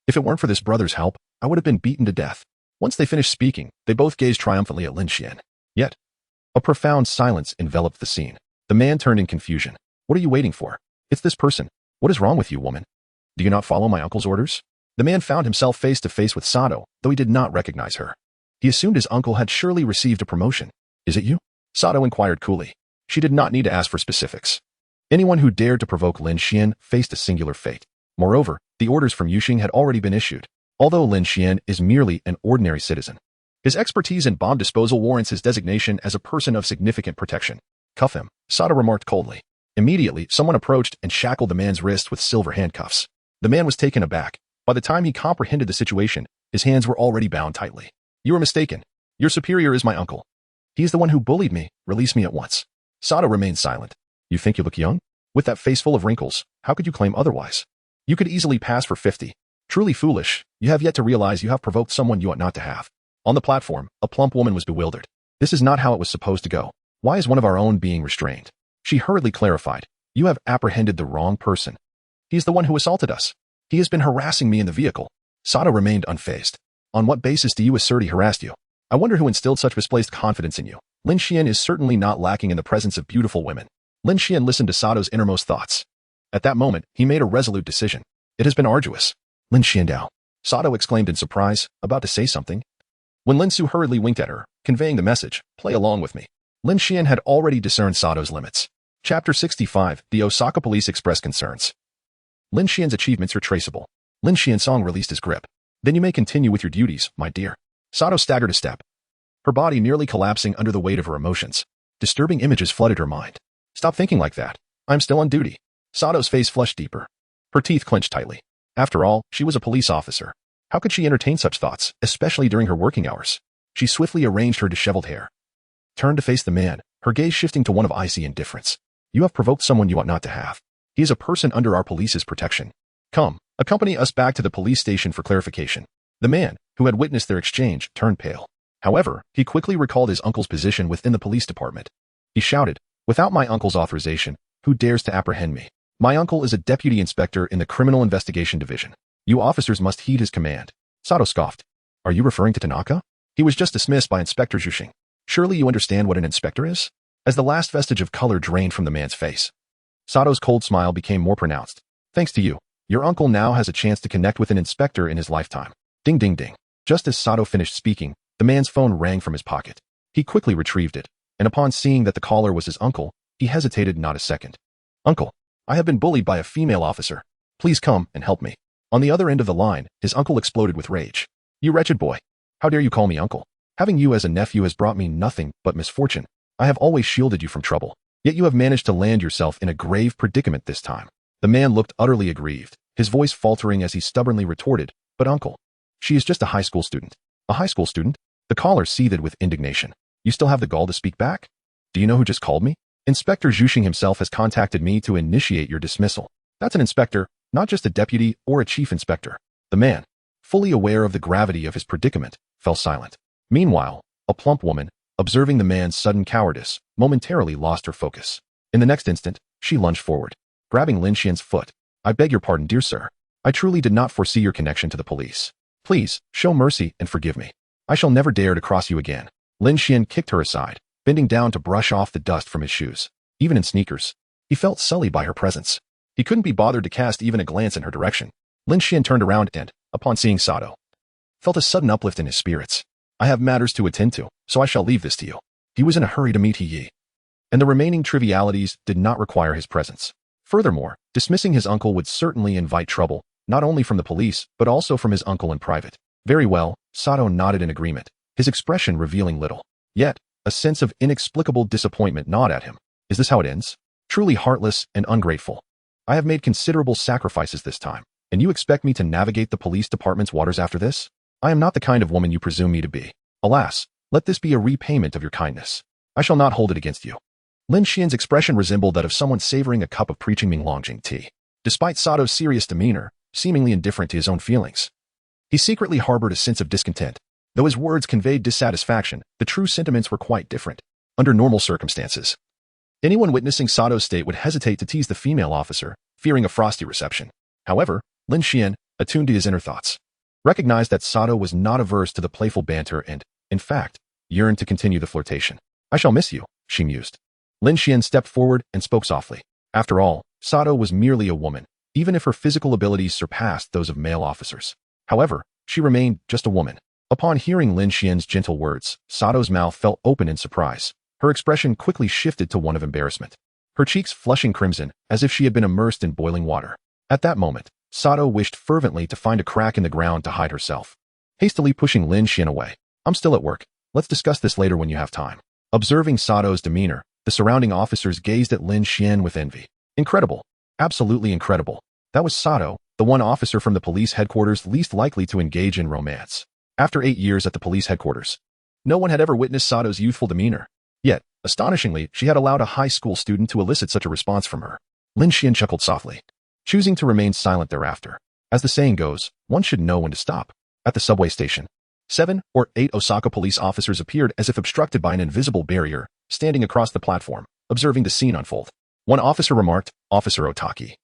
If it weren't for this brother's help, I would have been beaten to death." Once they finished speaking, they both gazed triumphantly at Lin Xuan. Yet, a profound silence enveloped the scene. The man turned in confusion. "What are you waiting for? It's this person. What is wrong with you, woman? Do you not follow my uncle's orders?" The man found himself face to face with Sato, though he did not recognize her. He assumed his uncle had surely received a promotion. "Is it you?" Sato inquired coolly. She did not need to ask for specifics. Anyone who dared to provoke Lin Xuan faced a singular fate. Moreover, the orders from Yuxing had already been issued, although Lin Xuan is merely an ordinary citizen. His expertise in bomb disposal warrants his designation as a person of significant protection. "Cuff him," Sato remarked coldly. Immediately, someone approached and shackled the man's wrists with silver handcuffs. The man was taken aback. By the time he comprehended the situation, his hands were already bound tightly. "You are mistaken. Your superior is my uncle. He is the one who bullied me. Release me at once." Sato remained silent. "You think you look young? With that face full of wrinkles, how could you claim otherwise? You could easily pass for 50. Truly foolish. You have yet to realize you have provoked someone you ought not to have." On the platform, a plump woman was bewildered. "This is not how it was supposed to go. Why is one of our own being restrained?" She hurriedly clarified. "You have apprehended the wrong person. He is the one who assaulted us. He has been harassing me in the vehicle." Sato remained unfazed. "On what basis do you assert he harassed you? I wonder who instilled such misplaced confidence in you." Lin Xuan is certainly not lacking in the presence of beautiful women. Lin Xuan listened to Sato's innermost thoughts. At that moment, he made a resolute decision. It has been arduous. Lin Xiandao. Sato exclaimed in surprise, about to say something. When Lin Su hurriedly winked at her, conveying the message, play along with me. Lin Xian had already discerned Sato's limits. Chapter 65, The Osaka Police express concerns. Lin Xian's achievements are traceable. Lin Xiansong released his grip. Then you may continue with your duties, my dear. Sato staggered a step, her body nearly collapsing under the weight of her emotions. Disturbing images flooded her mind. Stop thinking like that. I'm still on duty. Sato's face flushed deeper. Her teeth clenched tightly. After all, she was a police officer. How could she entertain such thoughts, especially during her working hours? She swiftly arranged her disheveled hair, turned to face the man, her gaze shifting to one of icy indifference. You have provoked someone you ought not to have. He is a person under our police's protection. Come, accompany us back to the police station for clarification. The man, who had witnessed their exchange, turned pale. However, he quickly recalled his uncle's position within the police department. He shouted, without my uncle's authorization, who dares to apprehend me? My uncle is a deputy inspector in the Criminal Investigation Division. You officers must heed his command. Sato scoffed. Are you referring to Tanaka? He was just dismissed by Inspector Zhuxing. Surely you understand what an inspector is? As the last vestige of color drained from the man's face, Sato's cold smile became more pronounced. Thanks to you, your uncle now has a chance to connect with an inspector in his lifetime. Ding ding ding. Just as Sato finished speaking, the man's phone rang from his pocket. He quickly retrieved it, and upon seeing that the caller was his uncle, he hesitated not a second. Uncle, I have been bullied by a female officer. Please come and help me. On the other end of the line, his uncle exploded with rage. You wretched boy. How dare you call me uncle? Having you as a nephew has brought me nothing but misfortune. I have always shielded you from trouble. Yet you have managed to land yourself in a grave predicament this time. The man looked utterly aggrieved, his voice faltering as he stubbornly retorted, but uncle, she is just a high school student. A high school student? The caller seethed with indignation. You still have the gall to speak back? Do you know who just called me? Inspector Zhuxing himself has contacted me to initiate your dismissal. That's an inspector, not just a deputy or a chief inspector. The man, fully aware of the gravity of his predicament, fell silent. Meanwhile, a plump woman, observing the man's sudden cowardice, momentarily lost her focus. In the next instant, she lunged forward, grabbing Lin Xian's foot. I beg your pardon, dear sir. I truly did not foresee your connection to the police. Please, show mercy and forgive me. I shall never dare to cross you again. Lin Xian kicked her aside, bending down to brush off the dust from his shoes. Even in sneakers, he felt sullied by her presence. He couldn't be bothered to cast even a glance in her direction. Lin Xian turned around and, upon seeing Sato, felt a sudden uplift in his spirits. I have matters to attend to, so I shall leave this to you. He was in a hurry to meet He, and the remaining trivialities did not require his presence. Furthermore, dismissing his uncle would certainly invite trouble, not only from the police, but also from his uncle in private. Very well, Sato nodded in agreement, his expression revealing little. Yet, a sense of inexplicable disappointment gnawed at him. Is this how it ends? Truly heartless and ungrateful. I have made considerable sacrifices this time, and you expect me to navigate the police department's waters after this? I am not the kind of woman you presume me to be. Alas, let this be a repayment of your kindness. I shall not hold it against you. Lin Xian's expression resembled that of someone savoring a cup of preaching Minglongjing tea. Despite Sato's serious demeanor, seemingly indifferent to his own feelings, he secretly harbored a sense of discontent. Though his words conveyed dissatisfaction, the true sentiments were quite different. Under normal circumstances, anyone witnessing Sato's state would hesitate to tease the female officer, fearing a frosty reception. However, Lin Xian, attuned to his inner thoughts, recognized that Sato was not averse to the playful banter and, in fact, yearned to continue the flirtation. I shall miss you, she mused. Lin Xian stepped forward and spoke softly. After all, Sato was merely a woman, even if her physical abilities surpassed those of male officers. However, she remained just a woman. Upon hearing Lin Xian's gentle words, Sato's mouth fell open in surprise. Her expression quickly shifted to one of embarrassment, her cheeks flushing crimson as if she had been immersed in boiling water. At that moment, Sato wished fervently to find a crack in the ground to hide herself. Hastily pushing Lin Xian away. I'm still at work. Let's discuss this later when you have time. Observing Sato's demeanor, the surrounding officers gazed at Lin Xian with envy. Incredible. Absolutely incredible. That was Sato, the one officer from the police headquarters least likely to engage in romance. After 8 years at the police headquarters, no one had ever witnessed Sato's youthful demeanor. Yet, astonishingly, she had allowed a high school student to elicit such a response from her. Lin Xian chuckled softly, choosing to remain silent thereafter. As the saying goes, one should know when to stop. At the subway station, 7 or 8 Osaka police officers appeared as if obstructed by an invisible barrier, standing across the platform, observing the scene unfold. One officer remarked, Officer Otaki,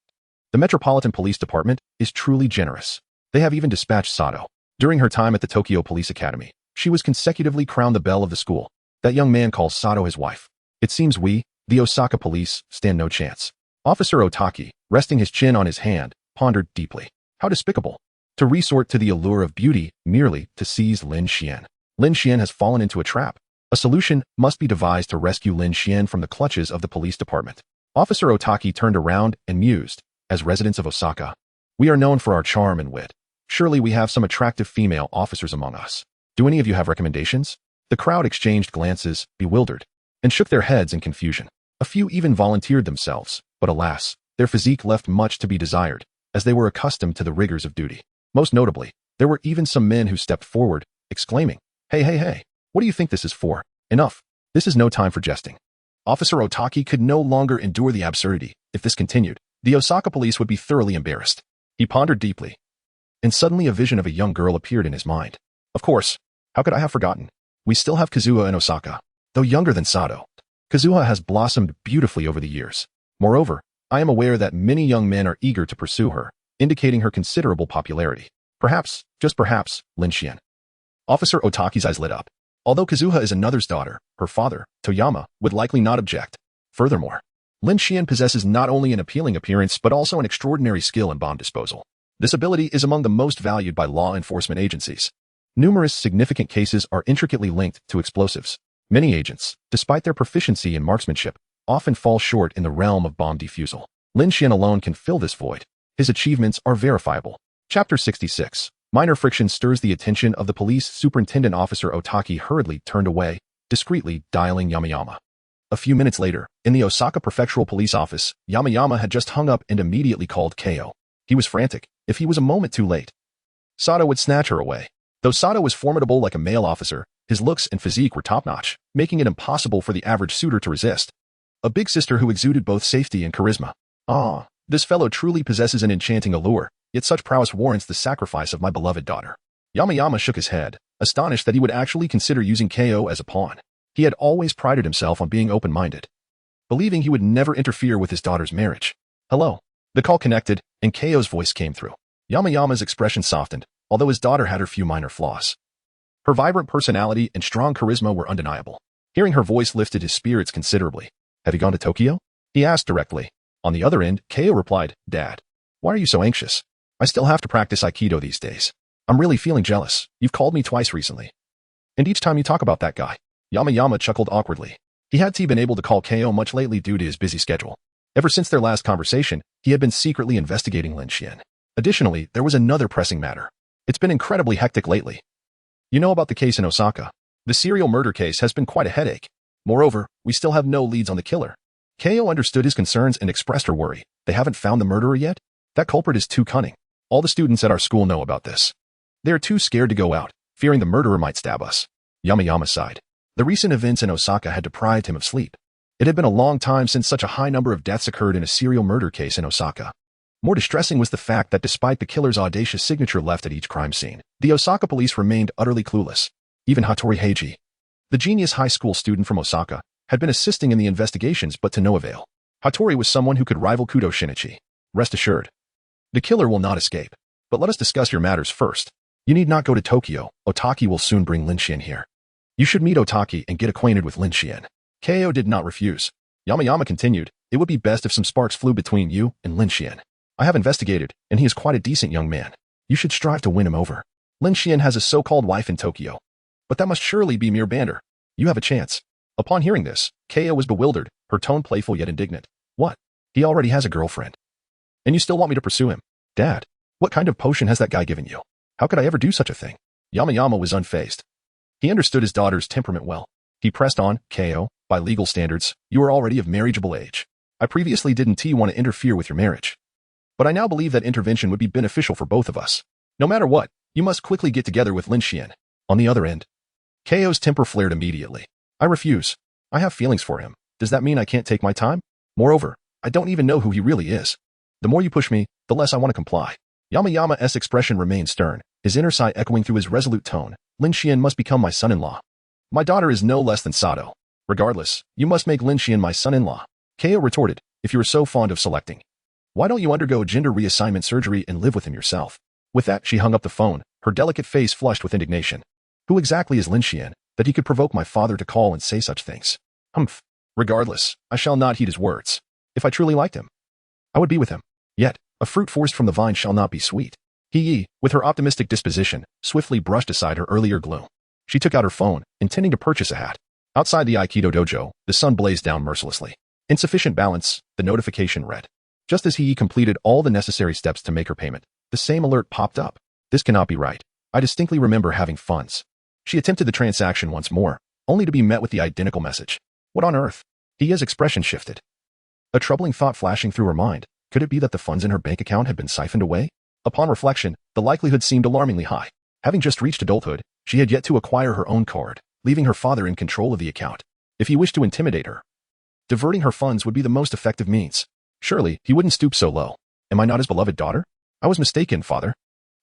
the Metropolitan Police Department is truly generous. They have even dispatched Sato. During her time at the Tokyo Police Academy, she was consecutively crowned the belle of the school. That young man calls Sato his wife. It seems we, The Osaka police stand no chance. Officer Otaki, resting his chin on his hand, pondered deeply. How despicable. To resort to the allure of beauty merely to seize Lin Xuan. Lin Xuan has fallen into a trap. A solution must be devised to rescue Lin Xuan from the clutches of the police department. Officer Otaki turned around and mused. As residents of Osaka, we are known for our charm and wit. Surely we have some attractive female officers among us. Do any of you have recommendations? The crowd exchanged glances, bewildered, and shook their heads in confusion. A few even volunteered themselves, but alas, their physique left much to be desired, as they were accustomed to the rigors of duty. Most notably, there were even some men who stepped forward, exclaiming, Hey, what do you think this is for? Enough. This is no time for jesting. Officer Otaki could no longer endure the absurdity. If this continued, the Osaka police would be thoroughly embarrassed. He pondered deeply, and suddenly a vision of a young girl appeared in his mind. Of course, how could I have forgotten? We still have Kazuha in Osaka, though younger than Sato. Kazuha has blossomed beautifully over the years. Moreover, I am aware that many young men are eager to pursue her, indicating her considerable popularity. Perhaps, just perhaps, Lin Xuan. Officer Otaki's eyes lit up. Although Kazuha is another's daughter, her father, Toyama, would likely not object. Furthermore, Lin Xuan possesses not only an appealing appearance but also an extraordinary skill in bomb disposal. This ability is among the most valued by law enforcement agencies. Numerous significant cases are intricately linked to explosives. Many agents, despite their proficiency in marksmanship, often fall short in the realm of bomb defusal. Lin Xuan alone can fill this void. His achievements are verifiable. Chapter 66. Minor friction stirs the attention of the police superintendent. Officer Otaki hurriedly turned away, discreetly dialing Yamayama. A few minutes later, in the Osaka Prefectural Police Office, Yamayama had just hung up and immediately called Ko. He was frantic. If he was a moment too late, Sato would snatch her away. Though Sato was formidable like a male officer, his looks and physique were top-notch, making it impossible for the average suitor to resist. A big sister who exuded both safety and charisma. This fellow truly possesses an enchanting allure, yet such prowess warrants the sacrifice of my beloved daughter. Yamayama shook his head, astonished that he would actually consider using Ko as a pawn. He had always prided himself on being open-minded, believing he would never interfere with his daughter's marriage. Hello. The call connected, and Ko's voice came through. Yamayama's expression softened, although his daughter had her few minor flaws. Her vibrant personality and strong charisma were undeniable. Hearing her voice lifted his spirits considerably. Have you gone to Tokyo? He asked directly. On the other end, Ko replied, Dad, why are you so anxious? I still have to practice Aikido these days. I'm really feeling jealous. You've called me twice recently. And each time you talk about that guy. Yamayama chuckled awkwardly. He hadn't been able to call Ko much lately due to his busy schedule. Ever since their last conversation, he had been secretly investigating Lin Xuan. Additionally, there was another pressing matter. It's been incredibly hectic lately. You know about the case in Osaka. The serial murder case has been quite a headache. Moreover, we still have no leads on the killer. Ko understood his concerns and expressed her worry. They haven't found the murderer yet? That culprit is too cunning. All the students at our school know about this. They are too scared to go out, fearing the murderer might stab us. Yamayama sighed. The recent events in Osaka had deprived him of sleep. It had been a long time since such a high number of deaths occurred in a serial murder case in Osaka. More distressing was the fact that despite the killer's audacious signature left at each crime scene, the Osaka police remained utterly clueless. Even Hattori Heiji, the genius high school student from Osaka, had been assisting in the investigations but to no avail. Hattori was someone who could rival Kudou Shinichi. Rest assured, the killer will not escape. But let us discuss your matters first. You need not go to Tokyo. Otaki will soon bring Lin Xuan here. You should meet Otaki and get acquainted with Lin Xuan. Ko did not refuse. Yamayama continued, it would be best if some sparks flew between you and Lin Xuan. I have investigated, and he is quite a decent young man. You should strive to win him over. Lin Xuan has a so-called wife in Tokyo. But that must surely be mere banter. You have a chance. Upon hearing this, Ko was bewildered, her tone playful yet indignant. What? He already has a girlfriend. And you still want me to pursue him? Dad, what kind of potion has that guy given you? How could I ever do such a thing? Yamayama was unfazed. He understood his daughter's temperament well. He pressed on, Ko, by legal standards, you are already of marriageable age. I previously didn't want to interfere with your marriage. But I now believe that intervention would be beneficial for both of us. No matter what, you must quickly get together with Lin Xuan. On the other end, Ko's temper flared immediately. I refuse. I have feelings for him. Does that mean I can't take my time? Moreover, I don't even know who he really is. The more you push me, the less I want to comply. Yamayama's expression remained stern, his inner sigh echoing through his resolute tone. Lin Xuan must become my son-in-law. My daughter is no less than Sato. Regardless, you must make Lin Xuan my son-in-law. Ko retorted, if you are so fond of selecting, why don't you undergo gender reassignment surgery and live with him yourself? With that, she hung up the phone, her delicate face flushed with indignation. Who exactly is Lin Xuan, that he could provoke my father to call and say such things? Humph. Regardless, I shall not heed his words. If I truly liked him, I would be with him. Yet, a fruit forced from the vine shall not be sweet. He, with her optimistic disposition, swiftly brushed aside her earlier gloom. She took out her phone, intending to purchase a hat. Outside the Aikido dojo, the sun blazed down mercilessly. Insufficient balance, the notification read. Just as he completed all the necessary steps to make her payment, the same alert popped up. This cannot be right. I distinctly remember having funds. She attempted the transaction once more, only to be met with the identical message. What on earth? Hi's expression shifted. A troubling thought flashing through her mind. Could it be that the funds in her bank account had been siphoned away? Upon reflection, the likelihood seemed alarmingly high. Having just reached adulthood, she had yet to acquire her own card, leaving her father in control of the account. If he wished to intimidate her, diverting her funds would be the most effective means. Surely, he wouldn't stoop so low. Am I not his beloved daughter? I was mistaken, father.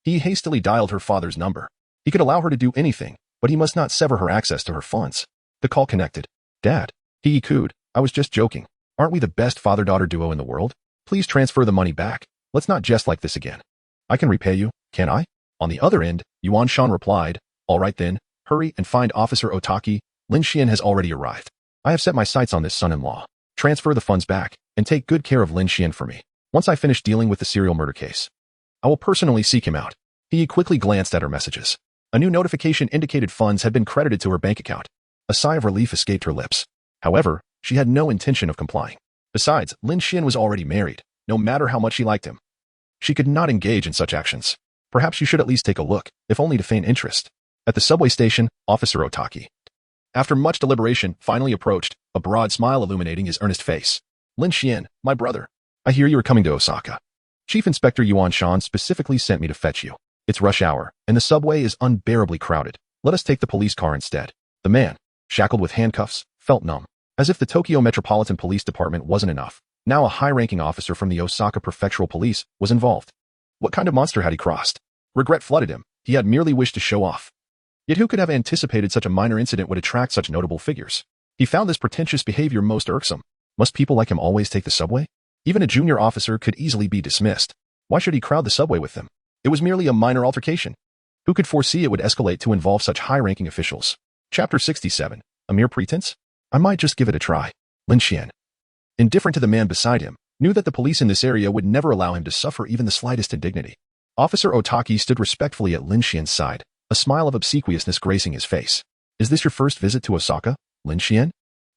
He hastily dialed her father's number. He could allow her to do anything, but he must not sever her access to her funds. The call connected. Dad. He cooed. I was just joking. Aren't we the best father-daughter duo in the world? Please transfer the money back. Let's not jest like this again. I can repay you, can I? On the other end, Yuanko replied, all right then, hurry and find Officer Otaki. Lin Xuan has already arrived. I have set my sights on this son-in-law. Transfer the funds back, and take good care of Lin Xuan for me. Once I finish dealing with the serial murder case, I will personally seek him out. He quickly glanced at her messages. A new notification indicated funds had been credited to her bank account. A sigh of relief escaped her lips. However, she had no intention of complying. Besides, Lin Xuan was already married, no matter how much she liked him. She could not engage in such actions. Perhaps she should at least take a look, if only to feign interest. At the subway station, Officer Otaki, after much deliberation, finally approached, a broad smile illuminating his earnest face. Lin Xuan, my brother. I hear you are coming to Osaka. Chief Inspector Yuanko specifically sent me to fetch you. It's rush hour, and the subway is unbearably crowded. Let us take the police car instead. The man, shackled with handcuffs, felt numb. As if the Tokyo Metropolitan Police Department wasn't enough, now a high-ranking officer from the Osaka Prefectural Police was involved. What kind of monster had he crossed? Regret flooded him. He had merely wished to show off. Yet who could have anticipated such a minor incident would attract such notable figures? He found this pretentious behavior most irksome. Must people like him always take the subway? Even a junior officer could easily be dismissed. Why should he crowd the subway with them? It was merely a minor altercation. Who could foresee it would escalate to involve such high-ranking officials? Chapter 67. A mere pretense? I might just give it a try. Lin Xuan, indifferent to the man beside him, knew that the police in this area would never allow him to suffer even the slightest indignity. Officer Otaki stood respectfully at Lin Xuan's side, a smile of obsequiousness gracing his face. Is this your first visit to Osaka, Lin Xuan?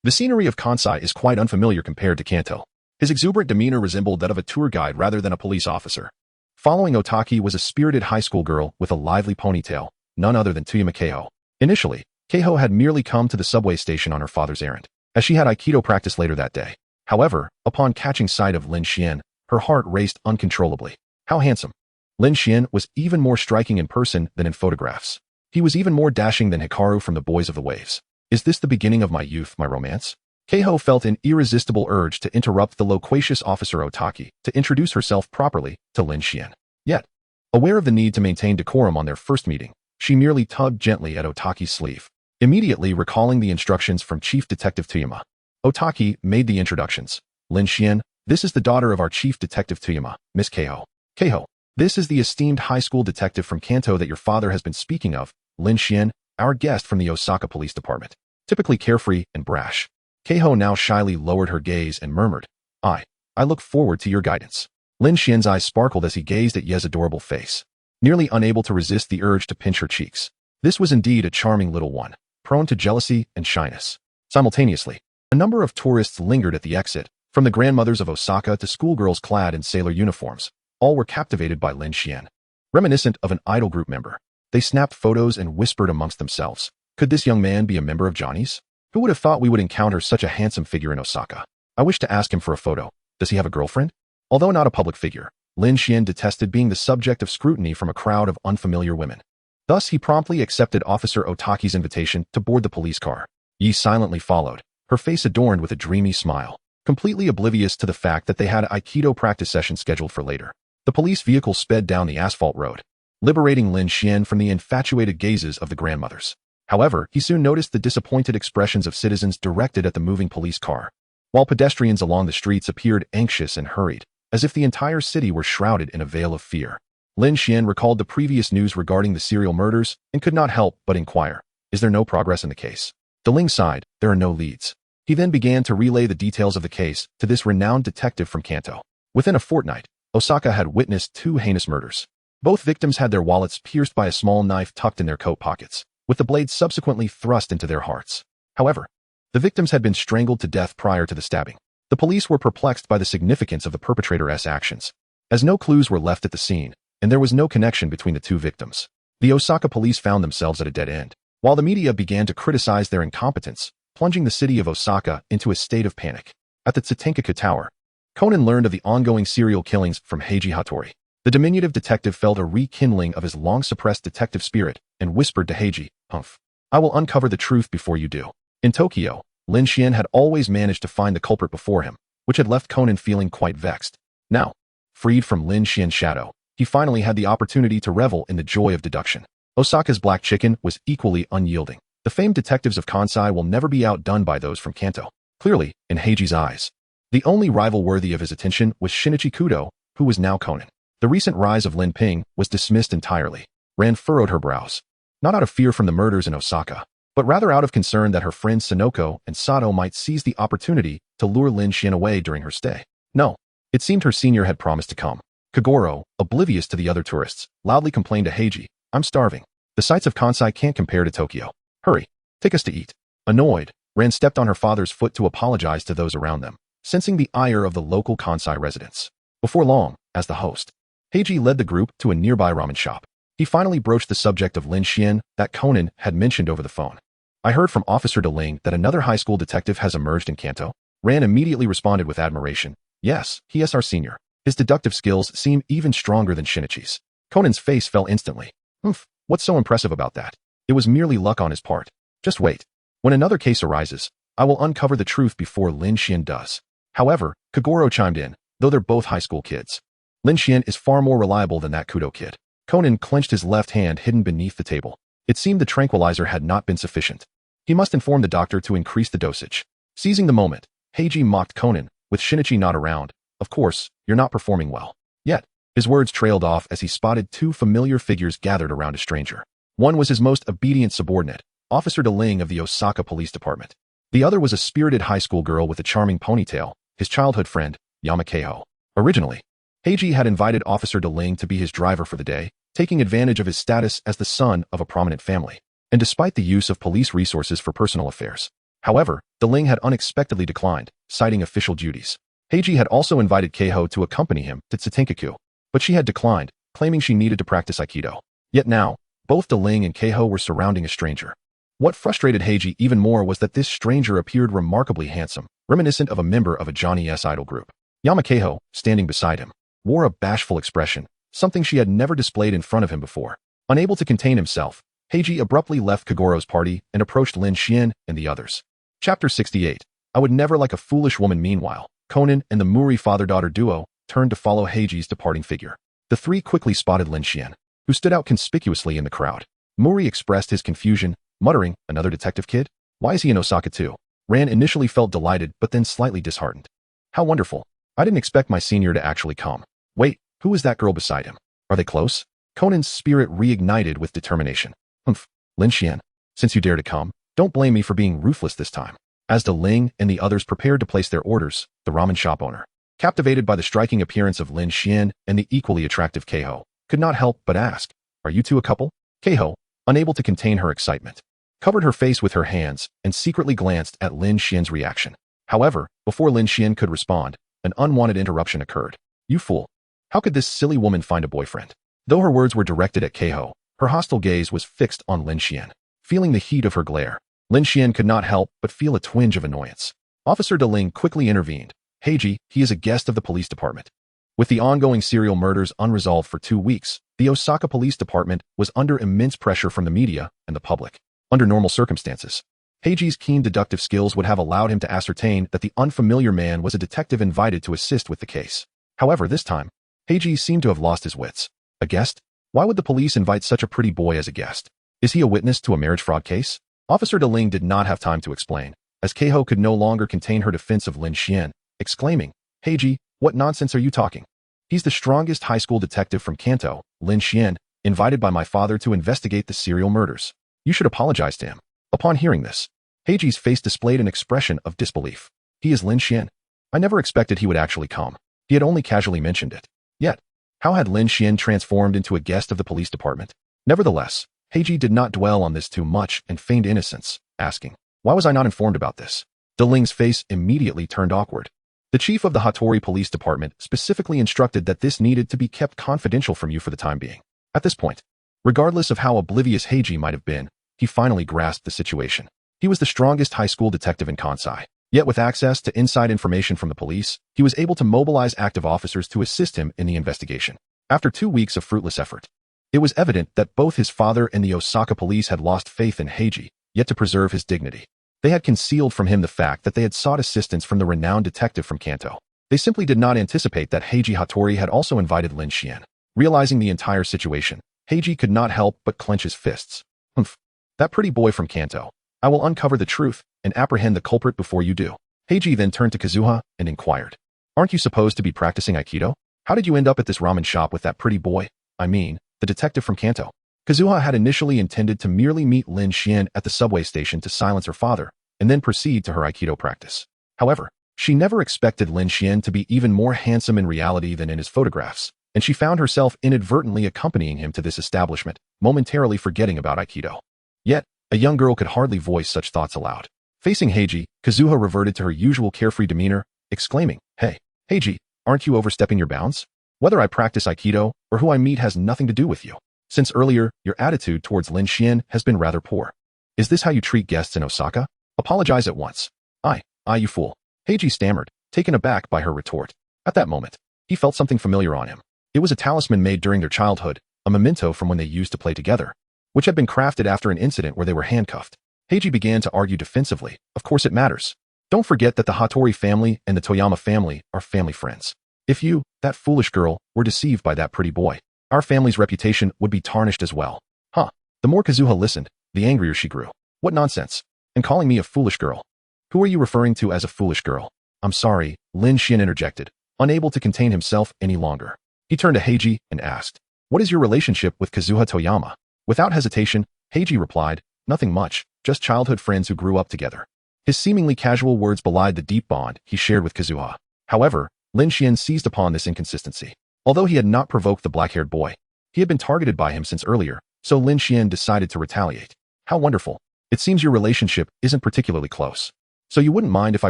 The scenery of Kansai is quite unfamiliar compared to Kanto. His exuberant demeanor resembled that of a tour guide rather than a police officer. Following Otaki was a spirited high school girl with a lively ponytail, none other than Toyama Keiho. Initially, Keiho had merely come to the subway station on her father's errand, as she had Aikido practice later that day. However, upon catching sight of Lin Xuan, her heart raced uncontrollably. How handsome! Lin Xuan was even more striking in person than in photographs. He was even more dashing than Hikaru from The Boys of the Waves. Is this the beginning of my youth, my romance? Keiho felt an irresistible urge to interrupt the loquacious Officer Otaki to introduce herself properly to Lin Xuan. Yet, aware of the need to maintain decorum on their first meeting, she merely tugged gently at Otaki's sleeve. Immediately recalling the instructions from Chief Detective Toyama, Otaki made the introductions. Lin Xuan, this is the daughter of our Chief Detective Toyama, Miss Keiho. Keiho, this is the esteemed high school detective from Kanto that your father has been speaking of. Lin Xuan, our guest from the Osaka Police Department. Typically carefree and brash, Keiho now shyly lowered her gaze and murmured, I look forward to your guidance. Lin Xuan's eyes sparkled as he gazed at Ye's adorable face, nearly unable to resist the urge to pinch her cheeks. This was indeed a charming little one, prone to jealousy and shyness. Simultaneously, a number of tourists lingered at the exit, from the grandmothers of Osaka to schoolgirls clad in sailor uniforms. All were captivated by Lin Xuan. Reminiscent of an idol group member, they snapped photos and whispered amongst themselves. Could this young man be a member of Johnny's? Who would have thought we would encounter such a handsome figure in Osaka? I wish to ask him for a photo. Does he have a girlfriend? Although not a public figure, Lin Xuan detested being the subject of scrutiny from a crowd of unfamiliar women. Thus, he promptly accepted Officer Otaki's invitation to board the police car. Yi silently followed, her face adorned with a dreamy smile, completely oblivious to the fact that they had an Aikido practice session scheduled for later. The police vehicle sped down the asphalt road, liberating Lin Xuan from the infatuated gazes of the grandmothers. However, he soon noticed the disappointed expressions of citizens directed at the moving police car, while pedestrians along the streets appeared anxious and hurried, as if the entire city were shrouded in a veil of fear. Lin Xuan recalled the previous news regarding the serial murders and could not help but inquire, is there no progress in the case? The Ling side, there are no leads. He then began to relay the details of the case to this renowned detective from Kanto. Within a fortnight, Osaka had witnessed 2 heinous murders. Both victims had their wallets pierced by a small knife tucked in their coat pockets, with the blade subsequently thrust into their hearts. However, the victims had been strangled to death prior to the stabbing. The police were perplexed by the significance of the perpetrator's actions, as no clues were left at the scene, and there was no connection between the 2 victims. The Osaka police found themselves at a dead end, while the media began to criticize their incompetence, plunging the city of Osaka into a state of panic. At the Tsutenkaku Tower, Conan learned of the ongoing serial killings from Heiji Hattori. The diminutive detective felt a rekindling of his long-suppressed detective spirit and whispered to Heiji, "Humph, I will uncover the truth before you do." In Tokyo, Lin Xuan had always managed to find the culprit before him, which had left Conan feeling quite vexed. Now, freed from Lin Xuan's shadow, he finally had the opportunity to revel in the joy of deduction. Osaka's black chicken was equally unyielding. The famed detectives of Kansai will never be outdone by those from Kanto. Clearly, in Heiji's eyes, the only rival worthy of his attention was Shinichi Kudou, who was now Conan. The recent rise of Lin Ping was dismissed entirely. Ran furrowed her brows, not out of fear from the murders in Osaka, but rather out of concern that her friends Sonoko and Sato might seize the opportunity to lure Lin Xuan away during her stay. No, it seemed her senior had promised to come. Kagoro, oblivious to the other tourists, loudly complained to Heiji, "I'm starving. The sights of Kansai can't compare to Tokyo. Hurry, take us to eat." Annoyed, Ran stepped on her father's foot to apologize to those around them, sensing the ire of the local Kansai residents. Before long, as the host, Heiji led the group to a nearby ramen shop. He finally broached the subject of Lin Xuan that Conan had mentioned over the phone. "I heard from Officer DeLing that another high school detective has emerged in Kanto." Ran immediately responded with admiration. "Yes, he is our senior. His deductive skills seem even stronger than Shinichi's." Conan's face fell instantly. "Humph, what's so impressive about that? It was merely luck on his part. Just wait. When another case arises, I will uncover the truth before Lin Xuan does." However, Kagoro chimed in, "Though they're both high school kids, Lin Xuan is far more reliable than that Kudou kid." Conan clenched his left hand hidden beneath the table. It seemed the tranquilizer had not been sufficient. He must inform the doctor to increase the dosage. Seizing the moment, Heiji mocked Conan, with Shinichi not around, "Of course, you're not performing well." Yet, his words trailed off as he spotted 2 familiar figures gathered around a stranger. One was his most obedient subordinate, Officer DeLing of the Osaka Police Department. The other was a spirited high school girl with a charming ponytail, his childhood friend, Yamakeho. Originally, Heiji had invited Officer DeLing to be his driver for the day, taking advantage of his status as the son of a prominent family, and despite the use of police resources for personal affairs. However, DeLing had unexpectedly declined, citing official duties. Heiji had also invited Keiho to accompany him to Tsutenkaku, but she had declined, claiming she needed to practice Aikido. Yet now, both DeLing and Keiho were surrounding a stranger. What frustrated Heiji even more was that this stranger appeared remarkably handsome, reminiscent of a member of a Johnny S. Idol group. Yamakeho, standing beside him, wore a bashful expression, something she had never displayed in front of him before. Unable to contain himself, Heiji abruptly left Kagoro's party and approached Lin Xuan and the others. Chapter 68. I would never like a foolish woman. Meanwhile, Conan and the Muri father-daughter duo turned to follow Heiji's departing figure. The 3 quickly spotted Lin Xuan, who stood out conspicuously in the crowd. Muri expressed his confusion, muttering, "Another detective kid? Why is he in Osaka too?" Ran initially felt delighted but then slightly disheartened. "How wonderful. I didn't expect my senior to actually come. Wait, who is that girl beside him? Are they close?" Conan's spirit reignited with determination. "Humph, Lin Xuan, since you dare to come, don't blame me for being ruthless this time." As DeLing and the others prepared to place their orders, the ramen shop owner, captivated by the striking appearance of Lin Xuan and the equally attractive Keiho, could not help but ask, "Are you two a couple?" Keiho, unable to contain her excitement, covered her face with her hands and secretly glanced at Lin Xuan's reaction. However, before Lin Xuan could respond, an unwanted interruption occurred. "You fool. How could this silly woman find a boyfriend?" Though her words were directed at Keiho, her hostile gaze was fixed on Lin Xuan. Feeling the heat of her glare, Lin Xuan could not help but feel a twinge of annoyance. Officer DeLing quickly intervened. "Heiji, he is a guest of the police department." With the ongoing serial murders unresolved for 2 weeks, the Osaka Police Department was under immense pressure from the media and the public. Under normal circumstances, Heiji's keen deductive skills would have allowed him to ascertain that the unfamiliar man was a detective invited to assist with the case. However, this time, Heiji seemed to have lost his wits. A guest? Why would the police invite such a pretty boy as a guest? Is he a witness to a marriage fraud case? Officer DeLing did not have time to explain, as Keiho could no longer contain her defense of Lin Xuan, exclaiming, "Heiji, what nonsense are you talking? He's the strongest high school detective from Kanto, Lin Xuan, invited by my father to investigate the serial murders. You should apologize to him." Upon hearing this, Heiji's face displayed an expression of disbelief. He is Lin Xuan. I never expected he would actually come. He had only casually mentioned it. Yet, how had Lin Xuan transformed into a guest of the police department? Nevertheless, Heiji did not dwell on this too much and feigned innocence, asking, why was I not informed about this? Deling's face immediately turned awkward. The chief of the Hattori police department specifically instructed that this needed to be kept confidential from you for the time being. At this point, regardless of how oblivious Heiji might have been, he finally grasped the situation. He was the strongest high school detective in Kansai. Yet with access to inside information from the police, he was able to mobilize active officers to assist him in the investigation. After 2 weeks of fruitless effort, it was evident that both his father and the Osaka police had lost faith in Heiji, yet to preserve his dignity. They had concealed from him the fact that they had sought assistance from the renowned detective from Kanto. They simply did not anticipate that Heiji Hattori had also invited Lin Xuan. Realizing the entire situation, Heiji could not help but clench his fists. Humph. That pretty boy from Kanto. I will uncover the truth and apprehend the culprit before you do. Heiji then turned to Kazuha and inquired, aren't you supposed to be practicing Aikido? How did you end up at this ramen shop with that pretty boy? I mean, the detective from Kanto. Kazuha had initially intended to merely meet Lin Xuan at the subway station to silence her father, and then proceed to her Aikido practice. However, she never expected Lin Xuan to be even more handsome in reality than in his photographs, and she found herself inadvertently accompanying him to this establishment, momentarily forgetting about Aikido. Yet, a young girl could hardly voice such thoughts aloud. Facing Heiji, Kazuha reverted to her usual carefree demeanor, exclaiming, hey, Heiji, aren't you overstepping your bounds? Whether I practice Aikido or who I meet has nothing to do with you. Since earlier, your attitude towards Lin Xuan has been rather poor. Is this how you treat guests in Osaka? Apologize at once. You fool. Heiji stammered, taken aback by her retort. At that moment, he felt something familiar on him. It was a talisman made during their childhood, a memento from when they used to play together, which had been crafted after an incident where they were handcuffed. Heiji began to argue defensively. Of course it matters. Don't forget that the Hattori family and the Toyama family are family friends. If you, that foolish girl, were deceived by that pretty boy, our family's reputation would be tarnished as well. Huh. The more Kazuha listened, the angrier she grew. What nonsense. And calling me a foolish girl. Who are you referring to as a foolish girl? I'm sorry, Lin Xuan interjected, unable to contain himself any longer. He turned to Heiji and asked, what is your relationship with Kazuha Toyama? Without hesitation, Heiji replied, nothing much, just childhood friends who grew up together. His seemingly casual words belied the deep bond he shared with Kazuha. However, Lin Xuan seized upon this inconsistency. Although he had not provoked the black-haired boy, he had been targeted by him since earlier, so Lin Xuan decided to retaliate. How wonderful. It seems your relationship isn't particularly close. So you wouldn't mind if I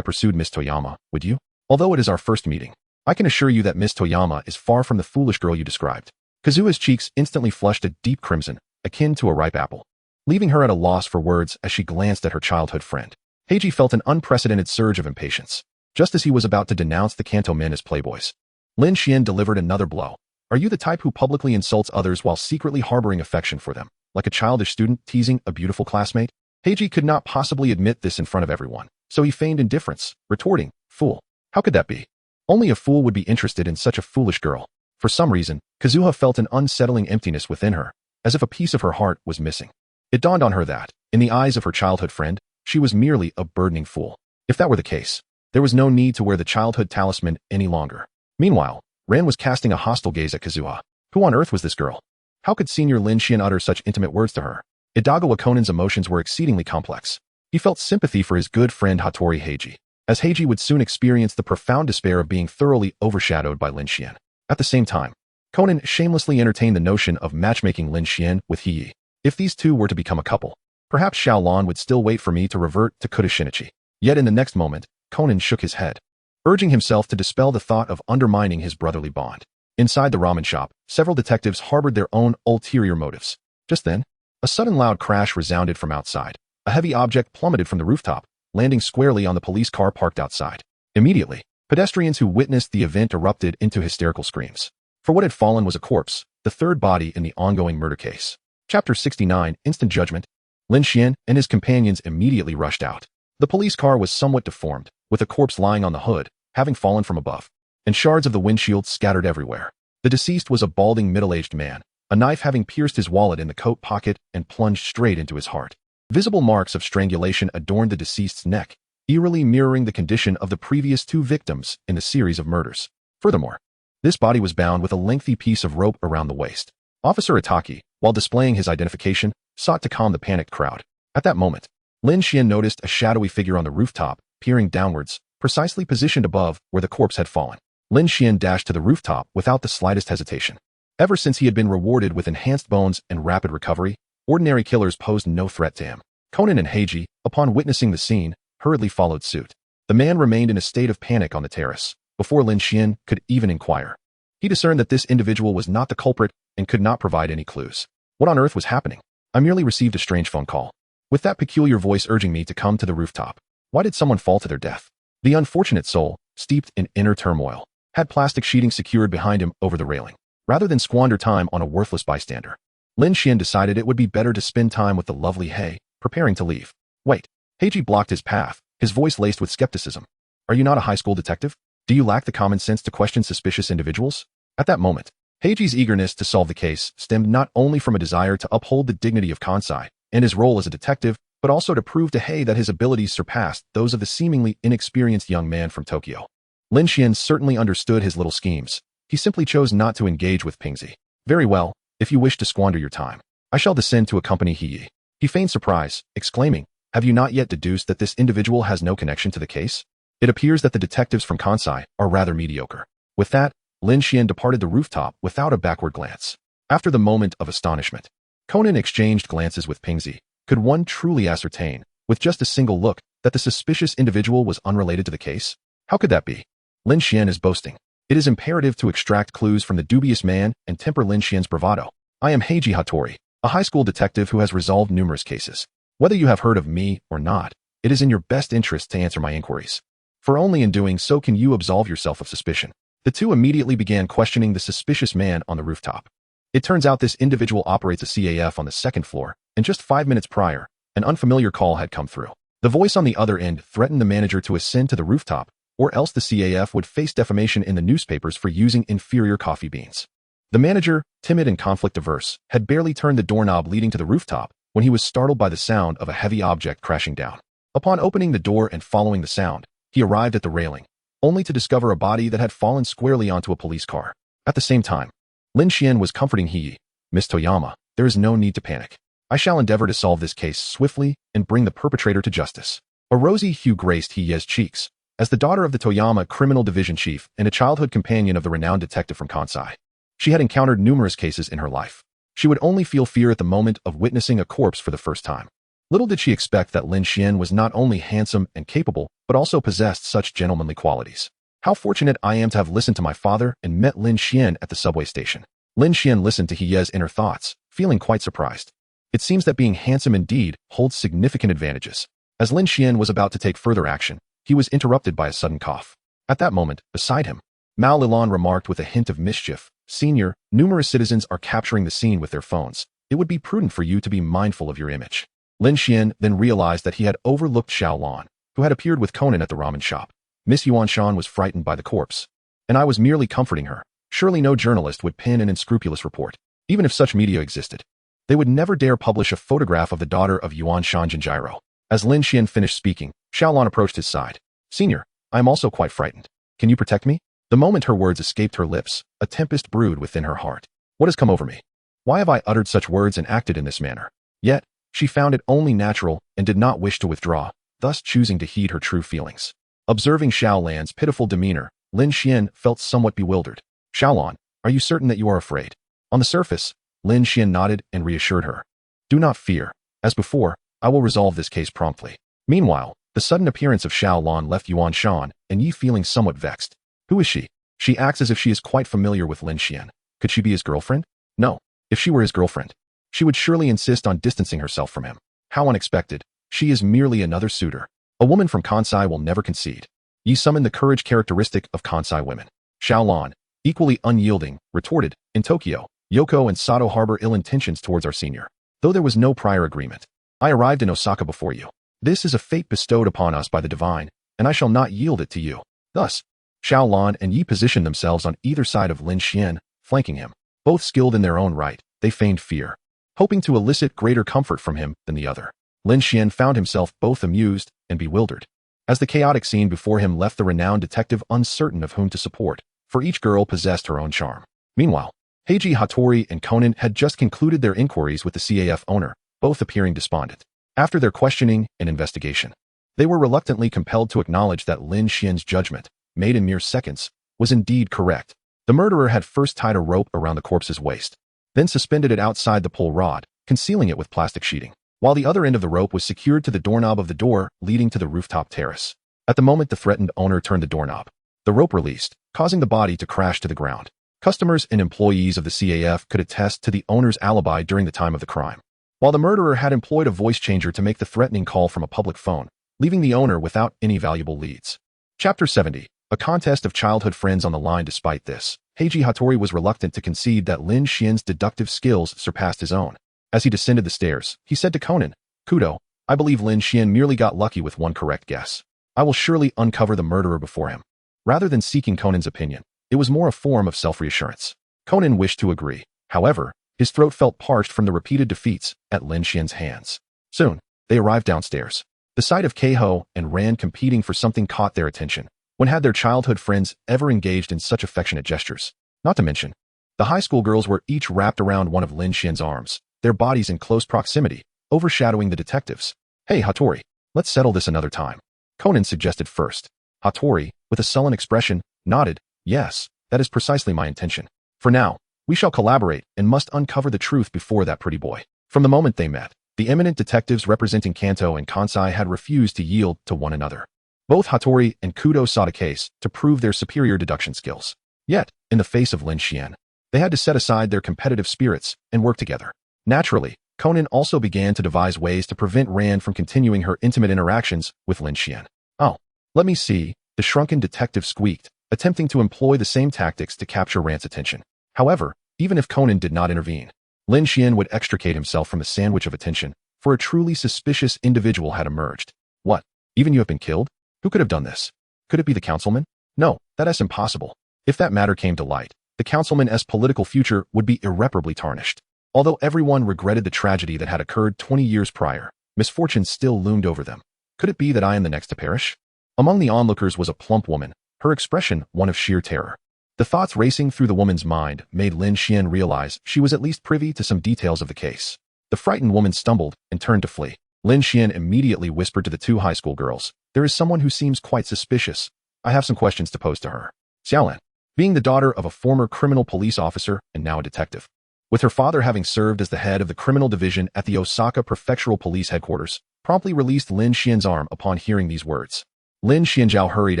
pursued Miss Toyama, would you? Although it is our first meeting, I can assure you that Miss Toyama is far from the foolish girl you described. Kazuha's cheeks instantly flushed a deep crimson, akin to a ripe apple, leaving her at a loss for words as she glanced at her childhood friend. Heiji felt an unprecedented surge of impatience. Just as he was about to denounce the Kanto men as playboys, Lin Xuan delivered another blow. Are you the type who publicly insults others while secretly harboring affection for them, like a childish student teasing a beautiful classmate? Heiji could not possibly admit this in front of everyone, so he feigned indifference, retorting, fool. How could that be? Only a fool would be interested in such a foolish girl. For some reason, Kazuha felt an unsettling emptiness within her, as if a piece of her heart was missing. It dawned on her that, in the eyes of her childhood friend, she was merely a burdening fool. If that were the case, there was no need to wear the childhood talisman any longer. Meanwhile, Ran was casting a hostile gaze at Kazuha. Who on earth was this girl? How could Senior Lin Xuan utter such intimate words to her? Idagawa Conan's emotions were exceedingly complex. He felt sympathy for his good friend Hattori Heiji, as Heiji would soon experience the profound despair of being thoroughly overshadowed by Lin Xuan. At the same time, Conan shamelessly entertained the notion of matchmaking Lin Xuan with Hiei. If these two were to become a couple, perhaps Xiaolon would still wait for me to revert to Kudou. Yet in the next moment, Conan shook his head, urging himself to dispel the thought of undermining his brotherly bond. Inside the ramen shop, several detectives harbored their own ulterior motives. Just then, a sudden loud crash resounded from outside. A heavy object plummeted from the rooftop, landing squarely on the police car parked outside. Immediately, pedestrians who witnessed the event erupted into hysterical screams. For what had fallen was a corpse, the third body in the ongoing murder case. Chapter 69, Instant Judgment. Lin Xuan and his companions immediately rushed out. The police car was somewhat deformed, with a corpse lying on the hood, having fallen from above, and shards of the windshield scattered everywhere. The deceased was a balding middle-aged man, a knife having pierced his wallet in the coat pocket and plunged straight into his heart. Visible marks of strangulation adorned the deceased's neck, eerily mirroring the condition of the previous two victims in the series of murders. Furthermore, this body was bound with a lengthy piece of rope around the waist. Officer Itaki, while displaying his identification, sought to calm the panicked crowd. At that moment, Lin Xuan noticed a shadowy figure on the rooftop, peering downwards, precisely positioned above where the corpse had fallen. Lin Xuan dashed to the rooftop without the slightest hesitation. Ever since he had been rewarded with enhanced bones and rapid recovery, ordinary killers posed no threat to him. Conan and Heiji, upon witnessing the scene, hurriedly followed suit. The man remained in a state of panic on the terrace, before Lin Xuan could even inquire. He discerned that this individual was not the culprit and could not provide any clues. What on earth was happening? I merely received a strange phone call, with that peculiar voice urging me to come to the rooftop. Why did someone fall to their death? The unfortunate soul, steeped in inner turmoil, had plastic sheeting secured behind him over the railing. Rather than squander time on a worthless bystander, Lin Xuan decided it would be better to spend time with the lovely Hei, preparing to leave. Wait. Heiji blocked his path, his voice laced with skepticism. Are you not a high school detective? Do you lack the common sense to question suspicious individuals? At that moment, Heiji's eagerness to solve the case stemmed not only from a desire to uphold the dignity of Kansai and his role as a detective, but also to prove to Hei that his abilities surpassed those of the seemingly inexperienced young man from Tokyo. Lin Xuan certainly understood his little schemes. He simply chose not to engage with Pingzi. Very well, if you wish to squander your time, I shall descend to accompany Heyi. He feigned surprise, exclaiming, have you not yet deduced that this individual has no connection to the case? It appears that the detectives from Kansai are rather mediocre. With that, Lin Xuan departed the rooftop without a backward glance. After the moment of astonishment, Conan exchanged glances with Pingzi. Could one truly ascertain, with just a single look, that the suspicious individual was unrelated to the case? How could that be? Lin Xuan is boasting. It is imperative to extract clues from the dubious man and temper Lin Xuan's bravado. I am Heiji Hattori, a high school detective who has resolved numerous cases. Whether you have heard of me or not, it is in your best interest to answer my inquiries. For only in doing so can you absolve yourself of suspicion. The two immediately began questioning the suspicious man on the rooftop. It turns out this individual operates a CAF on the second floor, and just 5 minutes prior, an unfamiliar call had come through. The voice on the other end threatened the manager to ascend to the rooftop, or else the CAF would face defamation in the newspapers for using inferior coffee beans. The manager, timid and conflict-averse, had barely turned the doorknob leading to the rooftop when he was startled by the sound of a heavy object crashing down. Upon opening the door and following the sound, he arrived at the railing, only to discover a body that had fallen squarely onto a police car. At the same time, Lin Xuan was comforting Heyi. Miss Toyama, there is no need to panic. I shall endeavor to solve this case swiftly and bring the perpetrator to justice. A rosy hue graced Heyi's cheeks. As the daughter of the Toyama Criminal Division Chief and a childhood companion of the renowned detective from Kansai, she had encountered numerous cases in her life. She would only feel fear at the moment of witnessing a corpse for the first time. Little did she expect that Lin Xuan was not only handsome and capable, but also possessed such gentlemanly qualities. How fortunate I am to have listened to my father and met Lin Xuan at the subway station. Lin Xuan listened to Heyi's inner thoughts, feeling quite surprised. It seems that being handsome indeed holds significant advantages. As Lin Xuan was about to take further action, he was interrupted by a sudden cough. At that moment, beside him, Mao Lilan remarked with a hint of mischief, Senior, numerous citizens are capturing the scene with their phones. It would be prudent for you to be mindful of your image. Lin Xuan then realized that he had overlooked Xiao Lan, who had appeared with Conan at the ramen shop. Miss Yuanshan was frightened by the corpse, and I was merely comforting her. Surely no journalist would pen an unscrupulous report. Even if such media existed, they would never dare publish a photograph of the daughter of Yuanshan Jinjiro. As Lin Xuan finished speaking, Xiao Lan approached his side. Senior, I am also quite frightened. Can you protect me? The moment her words escaped her lips, a tempest brewed within her heart. What has come over me? Why have I uttered such words and acted in this manner? Yet, she found it only natural and did not wish to withdraw, thus choosing to heed her true feelings. Observing Xiao Lan's pitiful demeanor, Lin Xuan felt somewhat bewildered. Xiao Lan, are you certain that you are afraid? On the surface, Lin Xuan nodded and reassured her. Do not fear. As before, I will resolve this case promptly. Meanwhile, the sudden appearance of Xiao Lan left Yuan Shan and Yi feeling somewhat vexed. Who is she? She acts as if she is quite familiar with Lin Xuan. Could she be his girlfriend? No. If she were his girlfriend, she would surely insist on distancing herself from him. How unexpected. She is merely another suitor. A woman from Kansai will never concede. Yi summoned the courage characteristic of Kansai women. Xiao Lan, equally unyielding, retorted, in Tokyo, Yoko and Sato harbor ill intentions towards our senior. Though there was no prior agreement, I arrived in Osaka before you. This is a fate bestowed upon us by the divine, and I shall not yield it to you. Thus, Xiao Lan and Yi positioned themselves on either side of Lin Xuan, flanking him. Both skilled in their own right, they feigned fear, hoping to elicit greater comfort from him than the other. Lin Xuan found himself both amused and bewildered, as the chaotic scene before him left the renowned detective uncertain of whom to support, for each girl possessed her own charm. Meanwhile, Heiji Hattori and Conan had just concluded their inquiries with the CAF owner, both appearing despondent. After their questioning and investigation, they were reluctantly compelled to acknowledge that Lin Xuan's judgment, made in mere seconds, was indeed correct. The murderer had first tied a rope around the corpse's waist, then suspended it outside the pull rod, concealing it with plastic sheeting, while the other end of the rope was secured to the doorknob of the door leading to the rooftop terrace. At the moment the threatened owner turned the doorknob, the rope released, causing the body to crash to the ground. Customers and employees of the CAF could attest to the owner's alibi during the time of the crime, while the murderer had employed a voice changer to make the threatening call from a public phone, leaving the owner without any valuable leads. Chapter 70. A contest of childhood friends on the line. Despite this, Heiji Hattori was reluctant to concede that Lin Xuan's deductive skills surpassed his own. As he descended the stairs, he said to Conan, "Kudou, I believe Lin Xuan merely got lucky with one correct guess. I will surely uncover the murderer before him." Rather than seeking Conan's opinion, it was more a form of self-reassurance. Conan wished to agree. However, his throat felt parched from the repeated defeats at Lin Xuan's hands. Soon, they arrived downstairs. The sight of Keiho and Ran competing for something caught their attention. When had their childhood friends ever engaged in such affectionate gestures? Not to mention, the high school girls were each wrapped around one of Lin Xuan's arms, their bodies in close proximity, overshadowing the detectives. "Hey, Hattori, let's settle this another time," Conan suggested first. Hattori, with a sullen expression, nodded. "Yes, that is precisely my intention. For now, we shall collaborate and must uncover the truth before that pretty boy." From the moment they met, the eminent detectives representing Kanto and Kansai had refused to yield to one another. Both Hattori and Kudou sought a case to prove their superior deduction skills. Yet, in the face of Lin Xuan, they had to set aside their competitive spirits and work together. Naturally, Conan also began to devise ways to prevent Ran from continuing her intimate interactions with Lin Xuan. "Oh, let me see," the shrunken detective squeaked, attempting to employ the same tactics to capture Ran's attention. However, even if Conan did not intervene, Lin Xuan would extricate himself from the sandwich of attention, for a truly suspicious individual had emerged. "What? Even you have been killed? Who could have done this? Could it be the councilman? No, that is impossible. If that matter came to light, the councilman's political future would be irreparably tarnished." Although everyone regretted the tragedy that had occurred 20 years prior, misfortune still loomed over them. "Could it be that I am the next to perish?" Among the onlookers was a plump woman, her expression one of sheer terror. The thoughts racing through the woman's mind made Lin Xuan realize she was at least privy to some details of the case. The frightened woman stumbled and turned to flee. Lin Xuan immediately whispered to the two high school girls, "There is someone who seems quite suspicious. I have some questions to pose to her." Xiaolan, being the daughter of a former criminal police officer and now a detective, with her father having served as the head of the criminal division at the Osaka Prefectural Police Headquarters, promptly released Lin Xuan's arm upon hearing these words. Lin Xianzhao hurried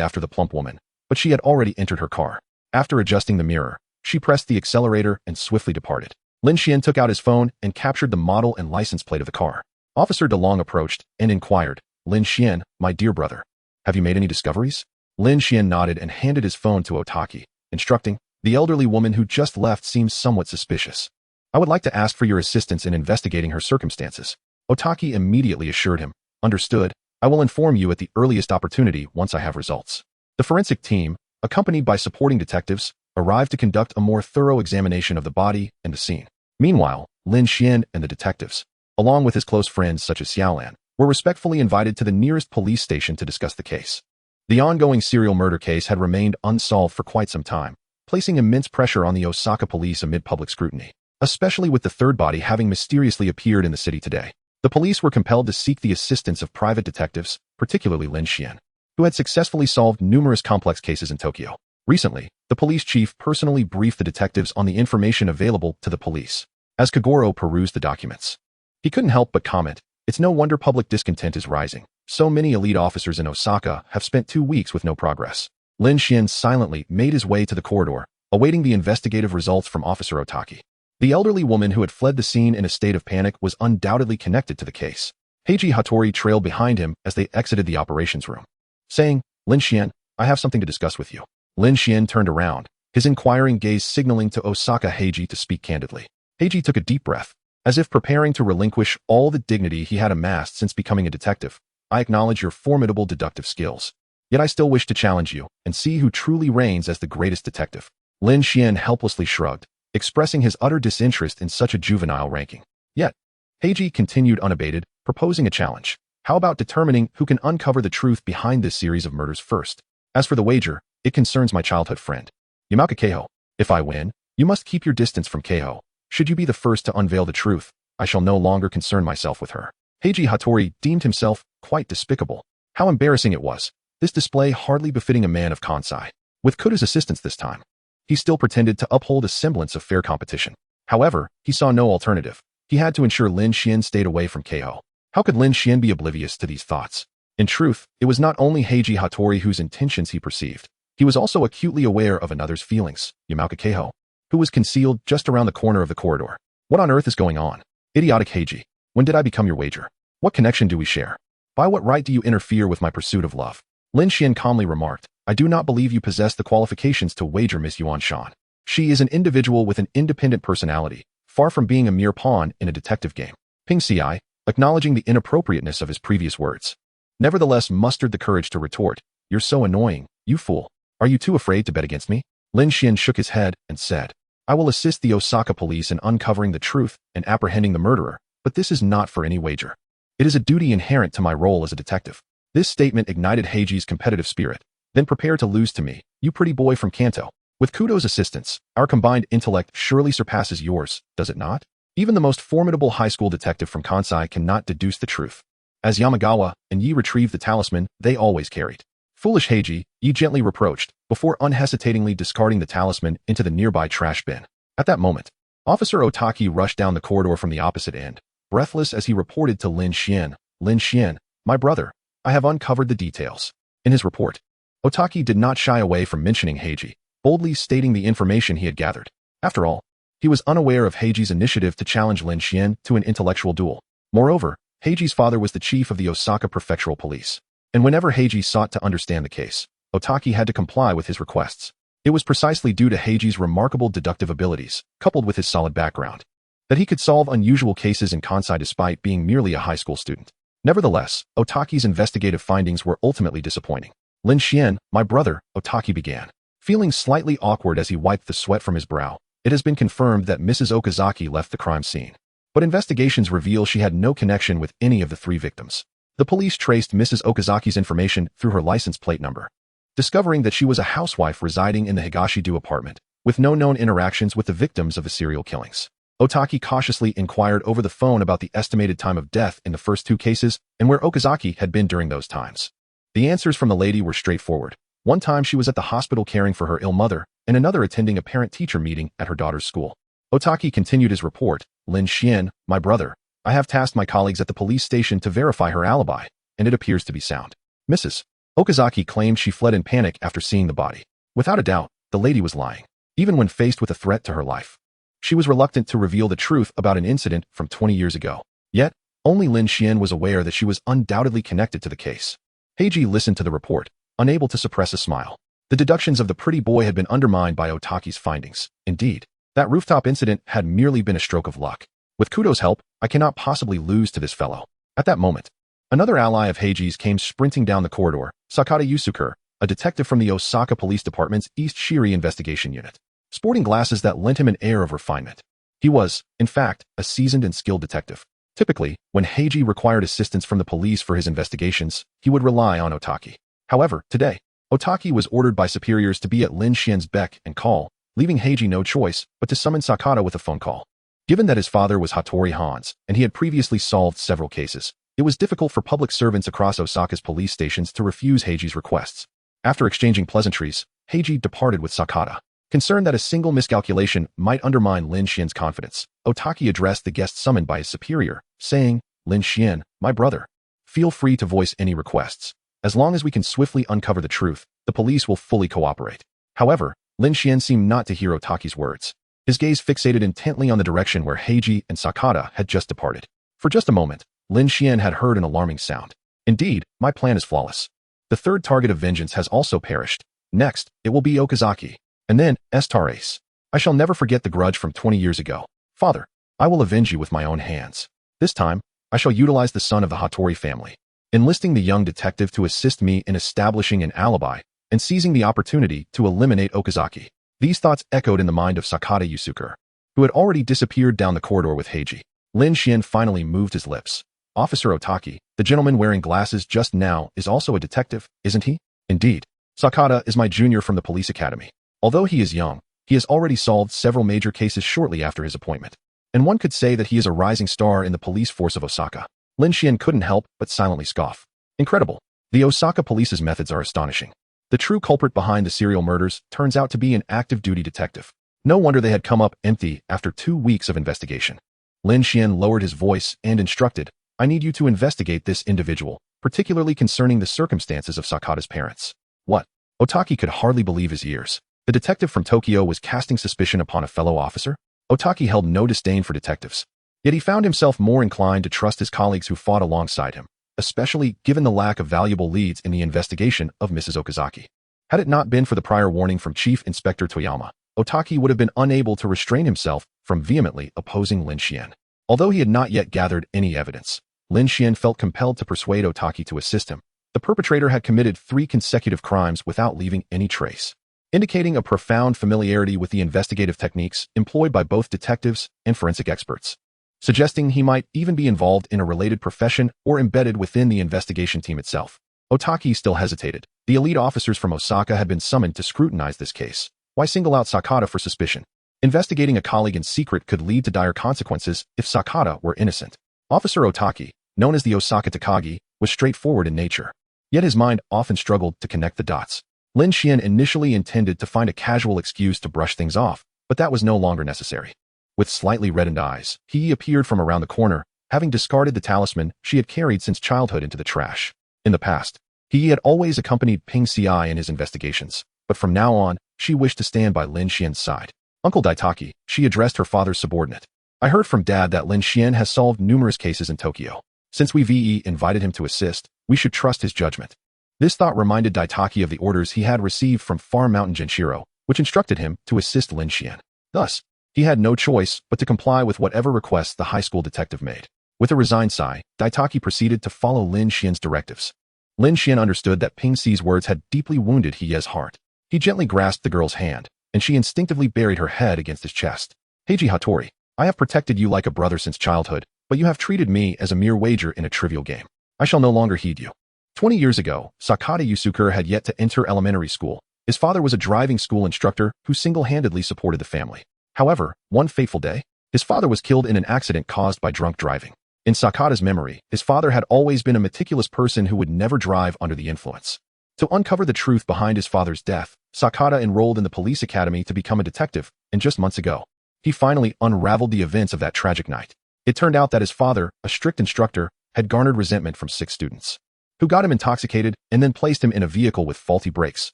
after the plump woman, but she had already entered her car. After adjusting the mirror, she pressed the accelerator and swiftly departed. Lin Xuan took out his phone and captured the model and license plate of the car. Officer DeLong approached and inquired, "Lin Xuan, my dear brother, have you made any discoveries?" Lin Xuan nodded and handed his phone to Otaki, instructing, "The elderly woman who just left seems somewhat suspicious. I would like to ask for your assistance in investigating her circumstances." Otaki immediately assured him, "Understood, I will inform you at the earliest opportunity once I have results." The forensic team, accompanied by supporting detectives, arrived to conduct a more thorough examination of the body and the scene. Meanwhile, Lin Xuan and the detectives, along with his close friends such as Xiaolan, were respectfully invited to the nearest police station to discuss the case. The ongoing serial murder case had remained unsolved for quite some time, placing immense pressure on the Osaka police amid public scrutiny, especially with the third body having mysteriously appeared in the city today. The police were compelled to seek the assistance of private detectives, particularly Lin Xuan, who had successfully solved numerous complex cases in Tokyo. Recently, the police chief personally briefed the detectives on the information available to the police. As Kagoro perused the documents, he couldn't help but comment, "It's no wonder public discontent is rising. So many elite officers in Osaka have spent 2 weeks with no progress." Lin Xuan silently made his way to the corridor, awaiting the investigative results from Officer Otaki. The elderly woman who had fled the scene in a state of panic was undoubtedly connected to the case. Heiji Hattori trailed behind him as they exited the operations room, saying, "Lin Xuan, I have something to discuss with you." Lin Xuan turned around, his inquiring gaze signaling to Osaka Heiji to speak candidly. Heiji took a deep breath, as if preparing to relinquish all the dignity he had amassed since becoming a detective. "I acknowledge your formidable deductive skills. Yet I still wish to challenge you and see who truly reigns as the greatest detective." Lin Xuan helplessly shrugged, expressing his utter disinterest in such a juvenile ranking. Yet, Heiji continued unabated, proposing a challenge. "How about determining who can uncover the truth behind this series of murders first? As for the wager, it concerns my childhood friend, Yamaka Keiho. If I win, you must keep your distance from Keiho. Should you be the first to unveil the truth, I shall no longer concern myself with her." Heiji Hattori deemed himself quite despicable. How embarrassing it was. This display hardly befitting a man of Kansai. With Kudou's assistance this time, he still pretended to uphold a semblance of fair competition. However, he saw no alternative. He had to ensure Lin Xuan stayed away from Keiho. How could Lin Xuan be oblivious to these thoughts? In truth, it was not only Heiji Hattori whose intentions he perceived. He was also acutely aware of another's feelings, Yamauka Keiho, who was concealed just around the corner of the corridor. What on earth is going on? Idiotic Heiji. When did I become your wager? What connection do we share? By what right do you interfere with my pursuit of love? Lin Xuan calmly remarked, I do not believe you possess the qualifications to wager Miss Yuanshan. She is an individual with an independent personality, far from being a mere pawn in a detective game. Ping Ci, acknowledging the inappropriateness of his previous words, nevertheless mustered the courage to retort, You're so annoying, you fool. Are you too afraid to bet against me? Lin Xuan shook his head and said, I will assist the Osaka police in uncovering the truth and apprehending the murderer, but this is not for any wager. It is a duty inherent to my role as a detective. This statement ignited Heiji's competitive spirit. Then prepare to lose to me, you pretty boy from Kanto. With Kudou's assistance, our combined intellect surely surpasses yours, does it not? Even the most formidable high school detective from Kansai cannot deduce the truth. As Yamagawa and Yi retrieved the talisman they always carried. Foolish Heiji, Yi gently reproached, before unhesitatingly discarding the talisman into the nearby trash bin. At that moment, Officer Otaki rushed down the corridor from the opposite end, breathless as he reported to Lin Xuan, my brother, I have uncovered the details. In his report, Otaki did not shy away from mentioning Heiji, boldly stating the information he had gathered. After all, he was unaware of Heiji's initiative to challenge Lin Xuan to an intellectual duel. Moreover, Heiji's father was the chief of the Osaka Prefectural Police, and whenever Heiji sought to understand the case, Otaki had to comply with his requests. It was precisely due to Heiji's remarkable deductive abilities, coupled with his solid background, that he could solve unusual cases in Kansai despite being merely a high school student. Nevertheless, Otaki's investigative findings were ultimately disappointing. Lin Xuan, my brother, Otaki began, feeling slightly awkward as he wiped the sweat from his brow. It has been confirmed that Mrs. Okazaki left the crime scene, but investigations reveal she had no connection with any of the 3 victims. The police traced Mrs. Okazaki's information through her license plate number, discovering that she was a housewife residing in the Higashido apartment, with no known interactions with the victims of the serial killings. Otaki cautiously inquired over the phone about the estimated time of death in the first 2 cases and where Okazaki had been during those times. The answers from the lady were straightforward. One time she was at the hospital caring for her ill mother, and another attending a parent-teacher meeting at her daughter's school. Otaki continued his report, Lin Xuan, my brother, I have tasked my colleagues at the police station to verify her alibi, and it appears to be sound. Mrs. Okazaki claimed she fled in panic after seeing the body. Without a doubt, the lady was lying, even when faced with a threat to her life. She was reluctant to reveal the truth about an incident from 20 years ago. Yet, only Lin Xuan was aware that she was undoubtedly connected to the case. Heiji listened to the report, unable to suppress a smile. The deductions of the pretty boy had been undermined by Otaki's findings. Indeed, that rooftop incident had merely been a stroke of luck. With Kudou's help, I cannot possibly lose to this fellow. At that moment, another ally of Heiji's came sprinting down the corridor, Sakata Yusuke, a detective from the Osaka Police Department's East Shiri Investigation Unit, sporting glasses that lent him an air of refinement. He was, in fact, a seasoned and skilled detective. Typically, when Heiji required assistance from the police for his investigations, he would rely on Otaki. However, today, Otaki was ordered by superiors to be at Lin Xuan's beck and call, leaving Heiji no choice but to summon Sakata with a phone call. Given that his father was Hattori Hans, and he had previously solved several cases, it was difficult for public servants across Osaka's police stations to refuse Heiji's requests. After exchanging pleasantries, Heiji departed with Sakata. Concerned that a single miscalculation might undermine Lin Xuan's confidence, Otaki addressed the guest summoned by his superior, saying, Lin Xuan, my brother, feel free to voice any requests. As long as we can swiftly uncover the truth, the police will fully cooperate. However, Lin Xuan seemed not to hear Otaki's words. His gaze fixated intently on the direction where Heiji and Sakata had just departed. For just a moment, Lin Xuan had heard an alarming sound. Indeed, my plan is flawless. The third target of vengeance has also perished. Next, it will be Okazaki. And then, Estares. I shall never forget the grudge from 20 years ago. Father, I will avenge you with my own hands. This time, I shall utilize the son of the Hattori family, enlisting the young detective to assist me in establishing an alibi and seizing the opportunity to eliminate Okazaki. These thoughts echoed in the mind of Sakata Yusuke, who had already disappeared down the corridor with Heiji. Lin Xuan finally moved his lips. Officer Otaki, the gentleman wearing glasses just now, is also a detective, isn't he? Indeed. Sakata is my junior from the police academy. Although he is young, he has already solved several major cases shortly after his appointment. And one could say that he is a rising star in the police force of Osaka. Lin Xuan couldn't help but silently scoff. Incredible. The Osaka police's methods are astonishing. The true culprit behind the serial murders turns out to be an active duty detective. No wonder they had come up empty after 2 weeks of investigation. Lin Xuan lowered his voice and instructed, I need you to investigate this individual, particularly concerning the circumstances of Sakata's parents. What? Otaki could hardly believe his ears. The detective from Tokyo was casting suspicion upon a fellow officer? Otaki held no disdain for detectives. Yet he found himself more inclined to trust his colleagues who fought alongside him, especially given the lack of valuable leads in the investigation of Mrs. Okazaki. Had it not been for the prior warning from Chief Inspector Toyama, Otaki would have been unable to restrain himself from vehemently opposing Lin Xuan. Although he had not yet gathered any evidence, Lin Xuan felt compelled to persuade Otaki to assist him. The perpetrator had committed 3 consecutive crimes without leaving any trace, indicating a profound familiarity with the investigative techniques employed by both detectives and forensic experts, suggesting he might even be involved in a related profession or embedded within the investigation team itself. Otaki still hesitated. The elite officers from Osaka had been summoned to scrutinize this case. Why single out Sakata for suspicion? Investigating a colleague in secret could lead to dire consequences if Sakata were innocent. Officer Otaki, known as the Osaka Takagi, was straightforward in nature. Yet his mind often struggled to connect the dots. Lin Xuan initially intended to find a casual excuse to brush things off, but that was no longer necessary. With slightly reddened eyes, he appeared from around the corner, having discarded the talisman she had carried since childhood into the trash. In the past, he had always accompanied Ping Ci in his investigations, but from now on, she wished to stand by Lin Xuan's side. Uncle Daitaki, she addressed her father's subordinate. I heard from Dad that Lin Xuan has solved numerous cases in Tokyo. Since we invited him to assist, we should trust his judgment. This thought reminded Daitaki of the orders he had received from Far Mountain Genshiro, which instructed him to assist Lin Xuan. Thus, he had no choice but to comply with whatever requests the high school detective made. With a resigned sigh, Daitaki proceeded to follow Lin Xuan's directives. Lin Xuan understood that Ping Ci's words had deeply wounded Hie's heart. He gently grasped the girl's hand, and she instinctively buried her head against his chest. Heiji Hattori, I have protected you like a brother since childhood, but you have treated me as a mere wager in a trivial game. I shall no longer heed you. 20 years ago, Sakata Yusuke had yet to enter elementary school. His father was a driving school instructor who single-handedly supported the family. However, one fateful day, his father was killed in an accident caused by drunk driving. In Sakata's memory, his father had always been a meticulous person who would never drive under the influence. To uncover the truth behind his father's death, Sakata enrolled in the police academy to become a detective, and just months ago, he finally unraveled the events of that tragic night. It turned out that his father, a strict instructor, had garnered resentment from 6 students, who got him intoxicated and then placed him in a vehicle with faulty brakes,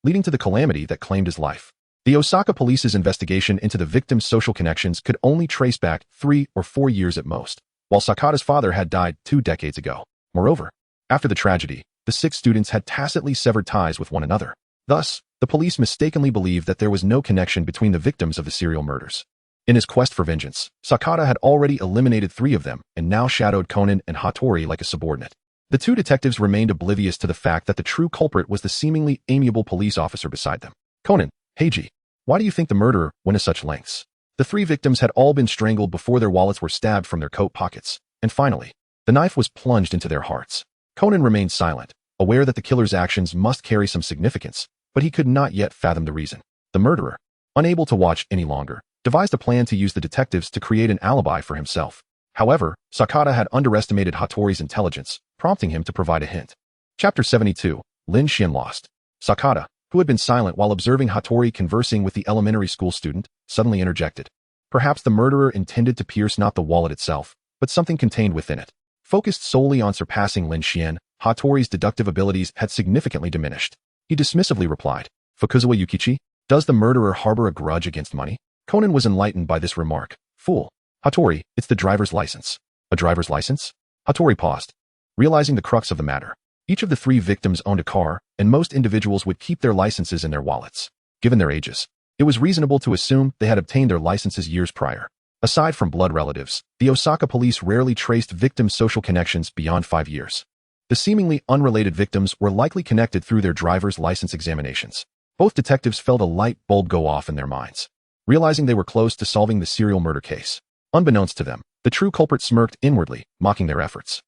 leading to the calamity that claimed his life. The Osaka police's investigation into the victim's social connections could only trace back 3 or 4 years at most, while Sakata's father had died 2 decades ago. Moreover, after the tragedy, the 6 students had tacitly severed ties with one another. Thus, the police mistakenly believed that there was no connection between the victims of the serial murders. In his quest for vengeance, Sakata had already eliminated 3 of them and now shadowed Conan and Hattori like a subordinate. The 2 detectives remained oblivious to the fact that the true culprit was the seemingly amiable police officer beside them. Conan, Heiji, why do you think the murderer went to such lengths? The 3 victims had all been strangled before their wallets were stabbed from their coat pockets, and finally, the knife was plunged into their hearts. Conan remained silent, aware that the killer's actions must carry some significance, but he could not yet fathom the reason. The murderer, unable to watch any longer, devised a plan to use the detectives to create an alibi for himself. However, Sakata had underestimated Hattori's intelligence, prompting him to provide a hint. Chapter 72, Lin Xuan lost. Sakata, who had been silent while observing Hattori conversing with the elementary school student, suddenly interjected. Perhaps the murderer intended to pierce not the wallet itself, but something contained within it. Focused solely on surpassing Lin Xuan, Hattori's deductive abilities had significantly diminished. He dismissively replied, Fukuzawa Yukichi, does the murderer harbor a grudge against money? Conan was enlightened by this remark. Fool. Hattori, it's the driver's license. A driver's license? Hattori paused, realizing the crux of the matter. Each of the 3 victims owned a car, and most individuals would keep their licenses in their wallets. Given their ages, it was reasonable to assume they had obtained their licenses years prior. Aside from blood relatives, the Osaka police rarely traced victims' social connections beyond 5 years. The seemingly unrelated victims were likely connected through their driver's license examinations. Both detectives felt a light bulb go off in their minds, realizing they were close to solving the serial murder case. Unbeknownst to them, the true culprit smirked inwardly, mocking their efforts.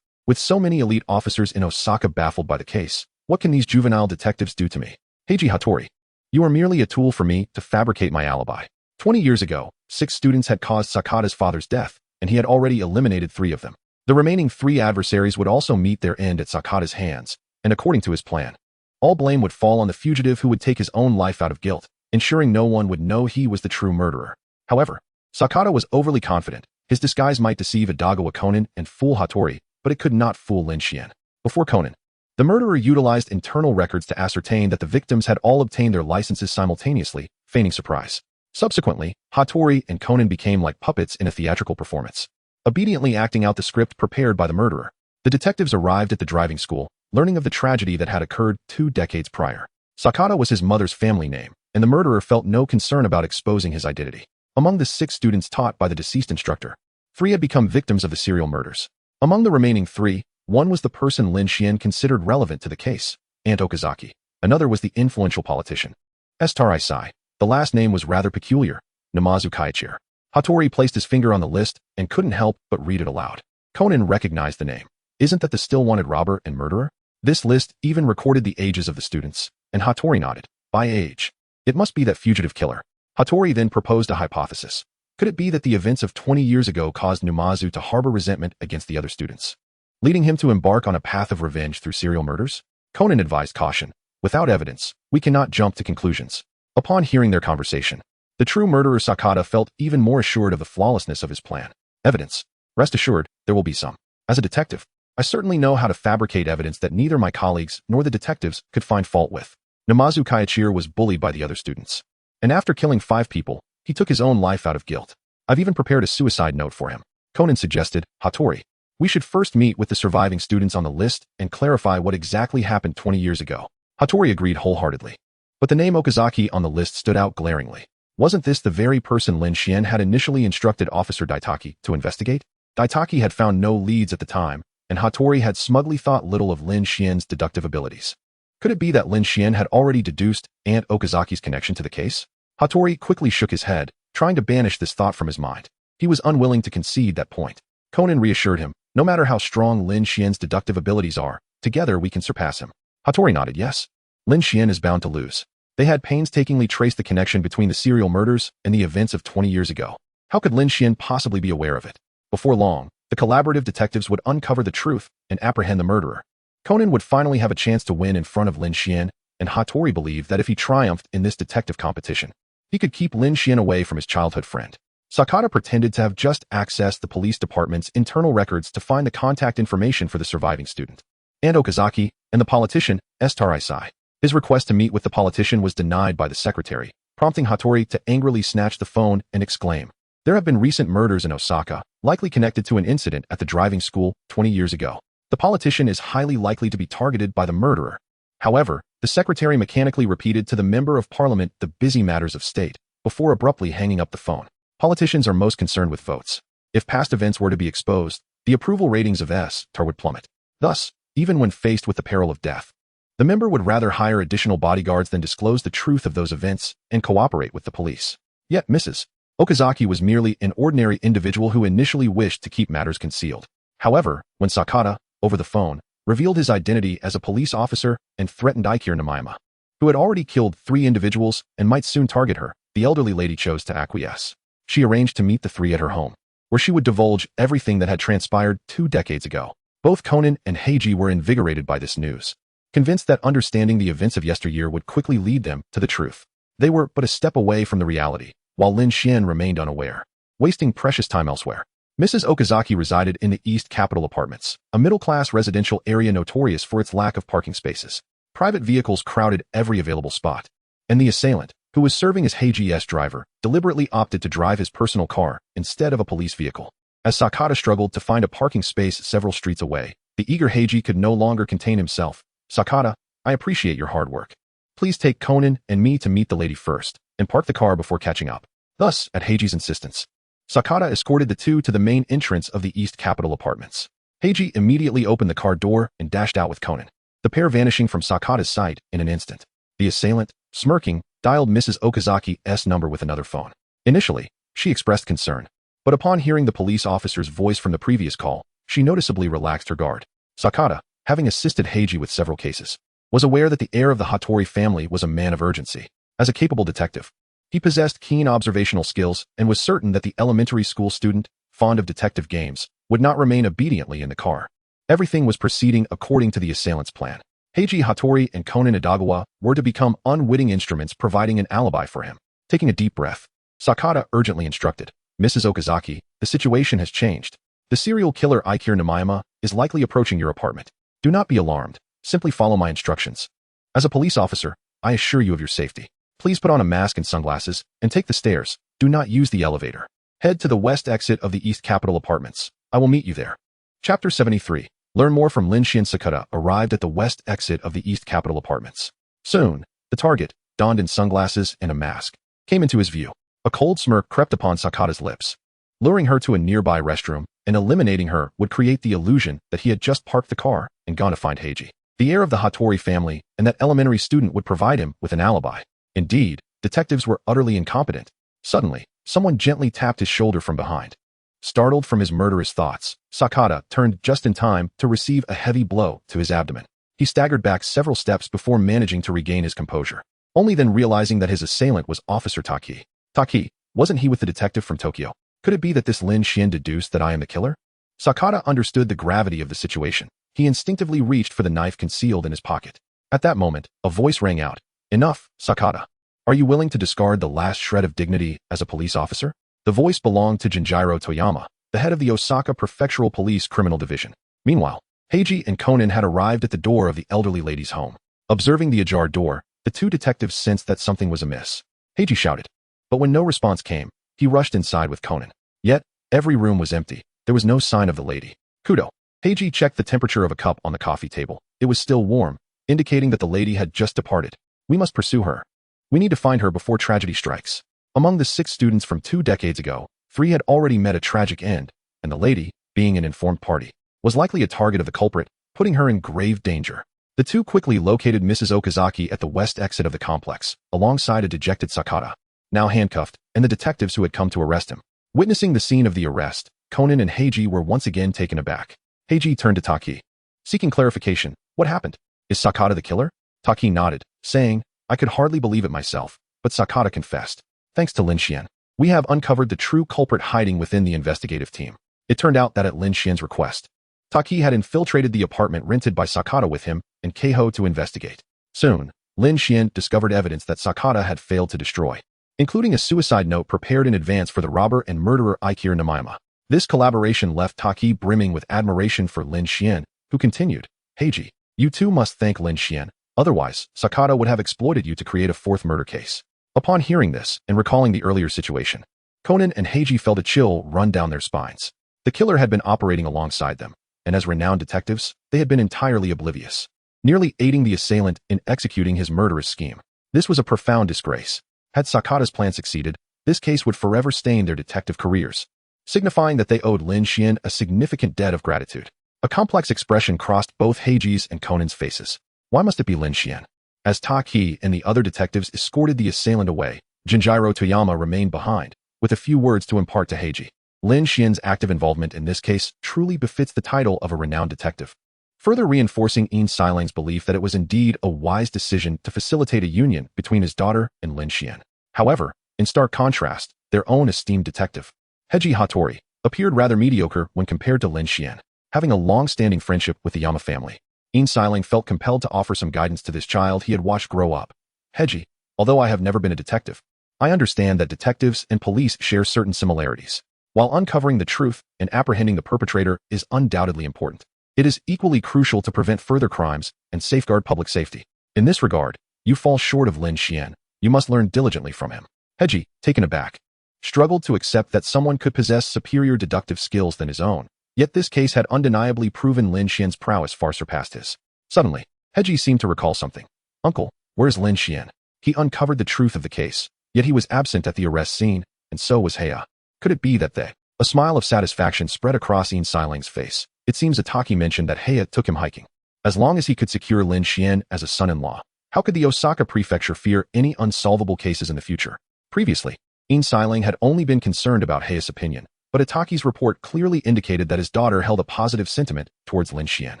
With so many elite officers in Osaka baffled by the case, what can these juvenile detectives do to me? Heiji Hattori, you are merely a tool for me to fabricate my alibi. 20 years ago, 6 students had caused Sakata's father's death, and he had already eliminated 3 of them. The remaining 3 adversaries would also meet their end at Sakata's hands, and according to his plan, all blame would fall on the fugitive who would take his own life out of guilt, ensuring no one would know he was the true murderer. However, Sakata was overly confident. His disguise might deceive Adagawa Conan and fool Hattori, but it could not fool Lin Xuan. Before Conan, the murderer utilized internal records to ascertain that the victims had all obtained their licenses simultaneously, feigning surprise. Subsequently, Hattori and Conan became like puppets in a theatrical performance, obediently acting out the script prepared by the murderer. The detectives arrived at the driving school, learning of the tragedy that had occurred 2 decades prior. Sakata was his mother's family name, and the murderer felt no concern about exposing his identity. Among the 6 students taught by the deceased instructor, 3 had become victims of the serial murders. Among the remaining 3, one was the person Lin Xuan considered relevant to the case, Aunt Okazaki. Another was the influential politician, Hattori Sai. The last name was rather peculiar, Namazu Kaichir. Hattori placed his finger on the list and couldn't help but read it aloud. Conan recognized the name. Isn't that the still-wanted robber and murderer? This list even recorded the ages of the students, and Hattori nodded. By age. It must be that fugitive killer. Hattori then proposed a hypothesis. Could it be that the events of 20 years ago caused Namazu to harbor resentment against the other students, leading him to embark on a path of revenge through serial murders? Conan advised caution. Without evidence, we cannot jump to conclusions. Upon hearing their conversation, the true murderer Sakata felt even more assured of the flawlessness of his plan. Evidence. Rest assured, there will be some. As a detective, I certainly know how to fabricate evidence that neither my colleagues nor the detectives could find fault with. Namazu Kaichir was bullied by the other students, and after killing 5 people, he took his own life out of guilt. I've even prepared a suicide note for him. Conan suggested. Hattori, we should first meet with the surviving students on the list and clarify what exactly happened 20 years ago. Hattori agreed wholeheartedly. But the name Okazaki on the list stood out glaringly. Wasn't this the very person Lin Xuan had initially instructed Officer Daitaki to investigate? Daitaki had found no leads at the time, and Hattori had smugly thought little of Lin Xuan's deductive abilities. Could it be that Lin Xuan had already deduced Aunt Okazaki's connection to the case? Hattori quickly shook his head, trying to banish this thought from his mind. He was unwilling to concede that point. Conan reassured him, no matter how strong Lin Xuan's deductive abilities are, together we can surpass him. Hattori nodded yes. Lin Xuan is bound to lose. They had painstakingly traced the connection between the serial murders and the events of 20 years ago. How could Lin Xuan possibly be aware of it? Before long, the collaborative detectives would uncover the truth and apprehend the murderer. Conan would finally have a chance to win in front of Lin Xuan, and Hattori believed that if he triumphed in this detective competition, he could keep Lin Xuan away from his childhood friend. Sakata pretended to have just accessed the police department's internal records to find the contact information for the surviving student, and Okazaki, and the politician, Hattori Sai. His request to meet with the politician was denied by the secretary, prompting Hattori to angrily snatch the phone and exclaim, there have been recent murders in Osaka, likely connected to an incident at the driving school 20 years ago. The politician is highly likely to be targeted by the murderer. However, the secretary mechanically repeated to the member of parliament the busy matters of state, before abruptly hanging up the phone. Politicians are most concerned with votes. If past events were to be exposed, the approval ratings of Tar would plummet. Thus, even when faced with the peril of death, the member would rather hire additional bodyguards than disclose the truth of those events and cooperate with the police. Yet Mrs. Okazaki was merely an ordinary individual who initially wished to keep matters concealed. However, when Sakata, over the phone, revealed his identity as a police officer and threatened Ikir Namayama, who had already killed 3 individuals and might soon target her, the elderly lady chose to acquiesce. She arranged to meet the 3 at her home, where she would divulge everything that had transpired 2 decades ago. Both Conan and Heiji were invigorated by this news, convinced that understanding the events of yesteryear would quickly lead them to the truth. They were but a step away from the reality, while Lin Xuan remained unaware, wasting precious time elsewhere. Mrs. Okazaki resided in the East Capitol Apartments, a middle-class residential area notorious for its lack of parking spaces. Private vehicles crowded every available spot, and the assailant, who was serving as Heiji's driver, deliberately opted to drive his personal car instead of a police vehicle. As Sakata struggled to find a parking space several streets away, the eager Heiji could no longer contain himself. Sakata, I appreciate your hard work. Please take Conan and me to meet the lady first, and park the car before catching up. Thus, at Heiji's insistence, Sakata escorted the 2 to the main entrance of the East Capitol Apartments. Heiji immediately opened the car door and dashed out with Conan, the pair vanishing from Sakata's sight in an instant. The assailant, smirking, dialed Mrs. Okazaki's number with another phone. Initially, she expressed concern, but upon hearing the police officer's voice from the previous call, she noticeably relaxed her guard. Sakata, having assisted Heiji with several cases, was aware that the heir of the Hattori family was a man of urgency. As a capable detective, he possessed keen observational skills and was certain that the elementary school student, fond of detective games, would not remain obediently in the car. Everything was proceeding according to the assailant's plan. Heiji Hattori and Conan Edagawa were to become unwitting instruments providing an alibi for him. Taking a deep breath, Sakata urgently instructed, "Mrs. Okazaki, the situation has changed. The serial killer Ikir Namayama is likely approaching your apartment. Do not be alarmed. Simply follow my instructions. As a police officer, I assure you of your safety. Please put on a mask and sunglasses and take the stairs. Do not use the elevator. Head to the west exit of the East Capitol Apartments. I will meet you there." Chapter 73. Learn more from Lin Xuan. Sakata arrived at the west exit of the East Capitol Apartments. Soon, the target, donned in sunglasses and a mask, came into his view. A cold smirk crept upon Sakata's lips. Luring her to a nearby restroom and eliminating her would create the illusion that he had just parked the car and gone to find Heiji. The heir of the Hattori family and that elementary student would provide him with an alibi. Indeed, detectives were utterly incompetent. Suddenly, someone gently tapped his shoulder from behind. Startled from his murderous thoughts, Sakata turned just in time to receive a heavy blow to his abdomen. He staggered back several steps before managing to regain his composure, only then realizing that his assailant was Officer Taki. Taki, wasn't he with the detective from Tokyo? Could it be that this Lin Xuan deduced that I am the killer? Sakata understood the gravity of the situation. He instinctively reached for the knife concealed in his pocket. At that moment, a voice rang out. "Enough, Sakata. Are you willing to discard the last shred of dignity as a police officer?" The voice belonged to Junjiro Toyama, the head of the Osaka Prefectural Police Criminal Division. Meanwhile, Heiji and Conan had arrived at the door of the elderly lady's home. Observing the ajar door, the two detectives sensed that something was amiss. Heiji shouted. But when no response came, he rushed inside with Conan. Yet, every room was empty. There was no sign of the lady. Kudou. Heiji checked the temperature of a cup on the coffee table. It was still warm, indicating that the lady had just departed. "We must pursue her. We need to find her before tragedy strikes." Among the 6 students from 2 decades ago, 3 had already met a tragic end, and the lady, being an informed party, was likely a target of the culprit, putting her in grave danger. The 2 quickly located Mrs. Okazaki at the west exit of the complex, alongside a dejected Sakata, now handcuffed, and the detectives who had come to arrest him. Witnessing the scene of the arrest, Conan and Heiji were once again taken aback. Heiji turned to Taki. Seeking clarification, "What happened? Is Sakata the killer?" Taki nodded, saying, "I could hardly believe it myself, but Sakata confessed. Thanks to Lin Xuan, we have uncovered the true culprit hiding within the investigative team." It turned out that at Lin Xuan's request, Taki had infiltrated the apartment rented by Sakata with him and Keiho to investigate. Soon, Lin Xuan discovered evidence that Sakata had failed to destroy, including a suicide note prepared in advance for the robber and murderer Ikir Namayama. This collaboration left Taki brimming with admiration for Lin Xuan, who continued, "Heiji, you too must thank Lin Xuan, otherwise Sakata would have exploited you to create a 4th murder case." Upon hearing this and recalling the earlier situation, Conan and Heiji felt a chill run down their spines. The killer had been operating alongside them, and as renowned detectives, they had been entirely oblivious, nearly aiding the assailant in executing his murderous scheme. This was a profound disgrace. Had Sakata's plan succeeded, this case would forever stain their detective careers, signifying that they owed Lin Xuan a significant debt of gratitude. A complex expression crossed both Heiji's and Conan's faces. Why must it be Lin Xuan? As Taki and the other detectives escorted the assailant away, Junjiro Toyama remained behind, with a few words to impart to Heiji. Lin Xuan's active involvement in this case truly befits the title of a renowned detective, further reinforcing In Silang's belief that it was indeed a wise decision to facilitate a union between his daughter and Lin Xuan. However, in stark contrast, their own esteemed detective, Heiji Hattori, appeared rather mediocre when compared to Lin Xuan, having a long-standing friendship with the Yama family. In Silang felt compelled to offer some guidance to this child he had watched grow up. "Heiji, although I have never been a detective, I understand that detectives and police share certain similarities. While uncovering the truth and apprehending the perpetrator is undoubtedly important, it is equally crucial to prevent further crimes and safeguard public safety. In this regard, you fall short of Lin Xuan. You must learn diligently from him." Heiji, taken aback, struggled to accept that someone could possess superior deductive skills than his own. Yet this case had undeniably proven Lin Xuan's prowess far surpassed his. Suddenly, Heiji seemed to recall something. "Uncle, where's Lin Xuan?" He uncovered the truth of the case, yet he was absent at the arrest scene, and so was Heya. Could it be that they? A smile of satisfaction spread across In Silang's face. It seems Ataki mentioned that Heya took him hiking. As long as he could secure Lin Xuan as a son-in-law, how could the Osaka prefecture fear any unsolvable cases in the future? Previously, In Silang had only been concerned about Heya's opinion, but Ataki's report clearly indicated that his daughter held a positive sentiment towards Lin Xuan.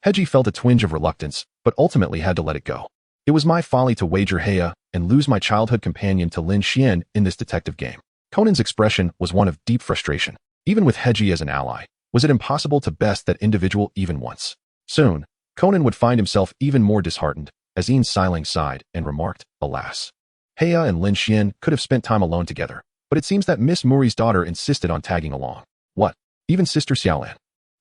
Heiji felt a twinge of reluctance, but ultimately had to let it go. It was my folly to wager Heya and lose my childhood companion to Lin Xuan in this detective game. Conan's expression was one of deep frustration. Even with Heiji as an ally, Was it impossible to best that individual even once? Soon, Conan would find himself even more disheartened, as Yin Xiling sighed and remarked, alas. Heya and Lin Xuan could have spent time alone together, but it seems that Miss Muri's daughter insisted on tagging along. What? Even Sister Xiaolan?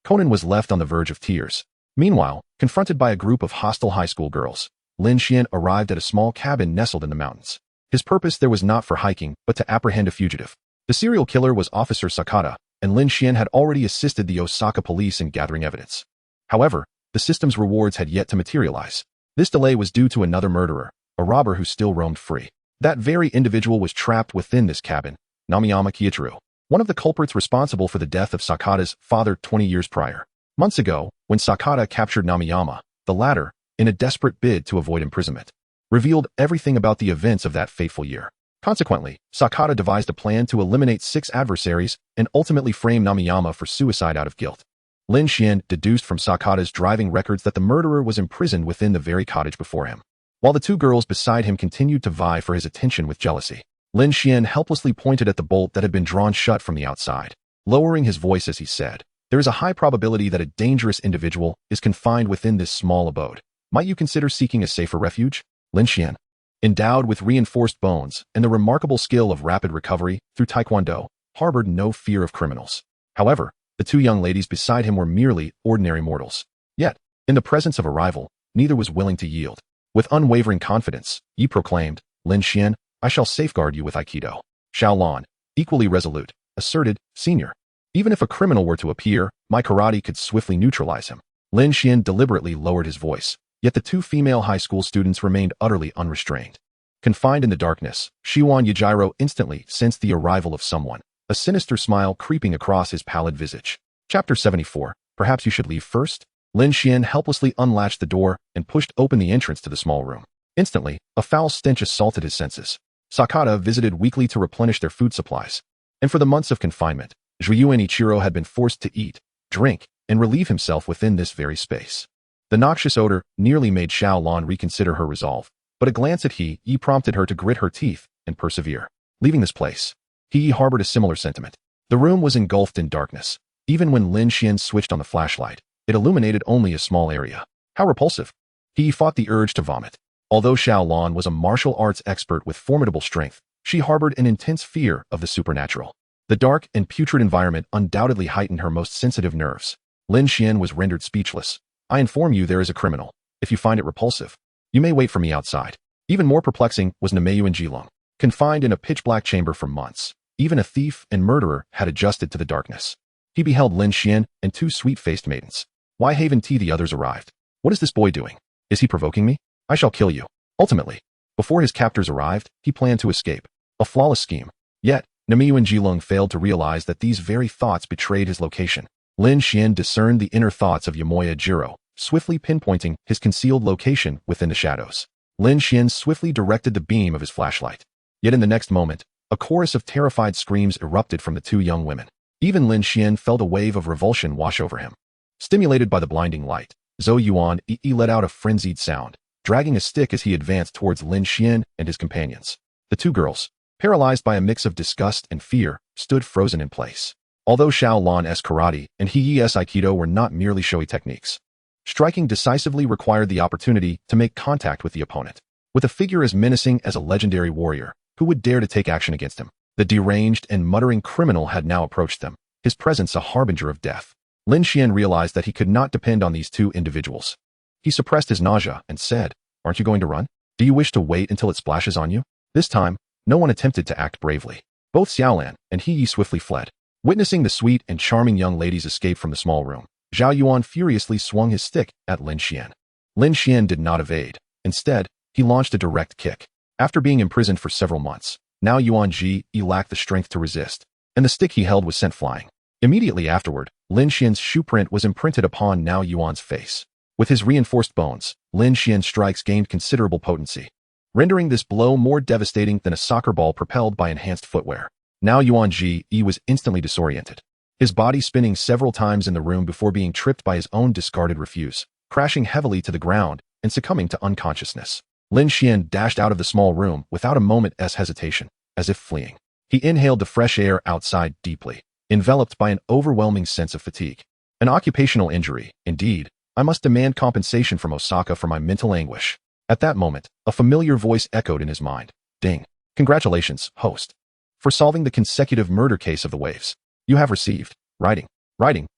Conan was left on the verge of tears. Meanwhile, confronted by a group of hostile high school girls, Lin Xuan arrived at a small cabin nestled in the mountains. His purpose there was not for hiking, but to apprehend a fugitive. The serial killer was Officer Sakata, and Lin Xuan had already assisted the Osaka police in gathering evidence. However, the system's rewards had yet to materialize. This delay was due to another murderer, a robber who still roamed free. That very individual was trapped within this cabin, Namiyama Kiichiro, one of the culprits responsible for the death of Sakata's father 20 years prior. Months ago, when Sakata captured Namiyama, the latter, in a desperate bid to avoid imprisonment, revealed everything about the events of that fateful year. Consequently, Sakata devised a plan to eliminate 6 adversaries and ultimately frame Namiyama for suicide out of guilt. Lin Xuan deduced from Sakata's driving records that the murderer was imprisoned within the very cottage before him. While the 2 girls beside him continued to vie for his attention with jealousy, Lin Xuan helplessly pointed at the bolt that had been drawn shut from the outside, lowering his voice as he said, "There is a high probability that a dangerous individual is confined within this small abode. Might you consider seeking a safer refuge?" Lin Xuan, endowed with reinforced bones and the remarkable skill of rapid recovery through Taekwondo, harbored no fear of criminals. However, the 2 young ladies beside him were merely ordinary mortals. Yet, in the presence of a rival, neither was willing to yield. With unwavering confidence, he proclaimed, "Lin Xuan, I shall safeguard you with Aikido." Xiaolan, equally resolute, asserted, "Senior, even if a criminal were to appear, my karate could swiftly neutralize him." Lin Xuan deliberately lowered his voice, yet the 2 female high school students remained utterly unrestrained. Confined in the darkness, Shiwan Yujiro instantly sensed the arrival of someone, a sinister smile creeping across his pallid visage. Chapter 74, Perhaps you should leave first? Lin Xuan helplessly unlatched the door and pushed open the entrance to the small room. Instantly, a foul stench assaulted his senses. Sakata visited weekly to replenish their food supplies. And for the months of confinement, Zhuyu and Ichiro had been forced to eat, drink, and relieve himself within this very space. The noxious odor nearly made Xiaolan reconsider her resolve, but a glance at He prompted her to grit her teeth and persevere. Leaving this place, He harbored a similar sentiment. The room was engulfed in darkness. Even when Lin Xuan switched on the flashlight, it illuminated only a small area. How repulsive. He fought the urge to vomit. Although Xiaolan was a martial arts expert with formidable strength, she harbored an intense fear of the supernatural. The dark and putrid environment undoubtedly heightened her most sensitive nerves. Lin Xuan was rendered speechless. "I inform you there is a criminal. If you find it repulsive, you may wait for me outside." Even more perplexing was Nameu and Jilong. Confined in a pitch-black chamber for months, even a thief and murderer had adjusted to the darkness. He beheld Lin Xuan and 2 sweet-faced maidens. Why haven't the others arrived? What is this boy doing? Is he provoking me? I shall kill you. Ultimately, before his captors arrived, he planned to escape. A flawless scheme. Yet, Nameu and Jilong failed to realize that these very thoughts betrayed his location. Lin Xuan discerned the inner thoughts of Yamoya Jiro, swiftly pinpointing his concealed location within the shadows. Lin Xuan swiftly directed the beam of his flashlight. Yet in the next moment, a chorus of terrified screams erupted from the 2 young women. Even Lin Xuan felt a wave of revulsion wash over him. Stimulated by the blinding light, Zhou Yuan let out a frenzied sound, dragging a stick as he advanced towards Lin Xuan and his companions. The 2 girls, paralyzed by a mix of disgust and fear, stood frozen in place. Although Xiaolan's karate and He's aikido were not merely showy techniques, striking decisively required the opportunity to make contact with the opponent. With a figure as menacing as a legendary warrior, who would dare to take action against him? The deranged and muttering criminal had now approached them, his presence a harbinger of death. Lin Xuan realized that he could not depend on these 2 individuals. He suppressed his nausea and said, "Aren't you going to run? Do you wish to wait until it splashes on you?" This time, no one attempted to act bravely. Both Xiaolan and He swiftly fled. Witnessing the sweet and charming young ladies escape from the small room, Zhao Yuan furiously swung his stick at Lin Xuan. Lin Xuan did not evade. Instead, he launched a direct kick. After being imprisoned for several months, now Yuan Ji lacked the strength to resist, and the stick he held was sent flying. Immediately afterward, Lin Xuan's shoe print was imprinted upon Now Yuan's face. With his reinforced bones, Lin Xuan's strikes gained considerable potency, rendering this blow more devastating than a soccer ball propelled by enhanced footwear. Now Yuan Ji was instantly disoriented, his body spinning several times in the room before being tripped by his own discarded refuse, crashing heavily to the ground and succumbing to unconsciousness. Lin Xuan dashed out of the small room without a moment's hesitation, as if fleeing. He inhaled the fresh air outside deeply, enveloped by an overwhelming sense of fatigue. An occupational injury, indeed. I must demand compensation from Osaka for my mental anguish. At that moment, a familiar voice echoed in his mind. Ding. Congratulations, host. For solving the consecutive murder case of the waves. You have received. Writing,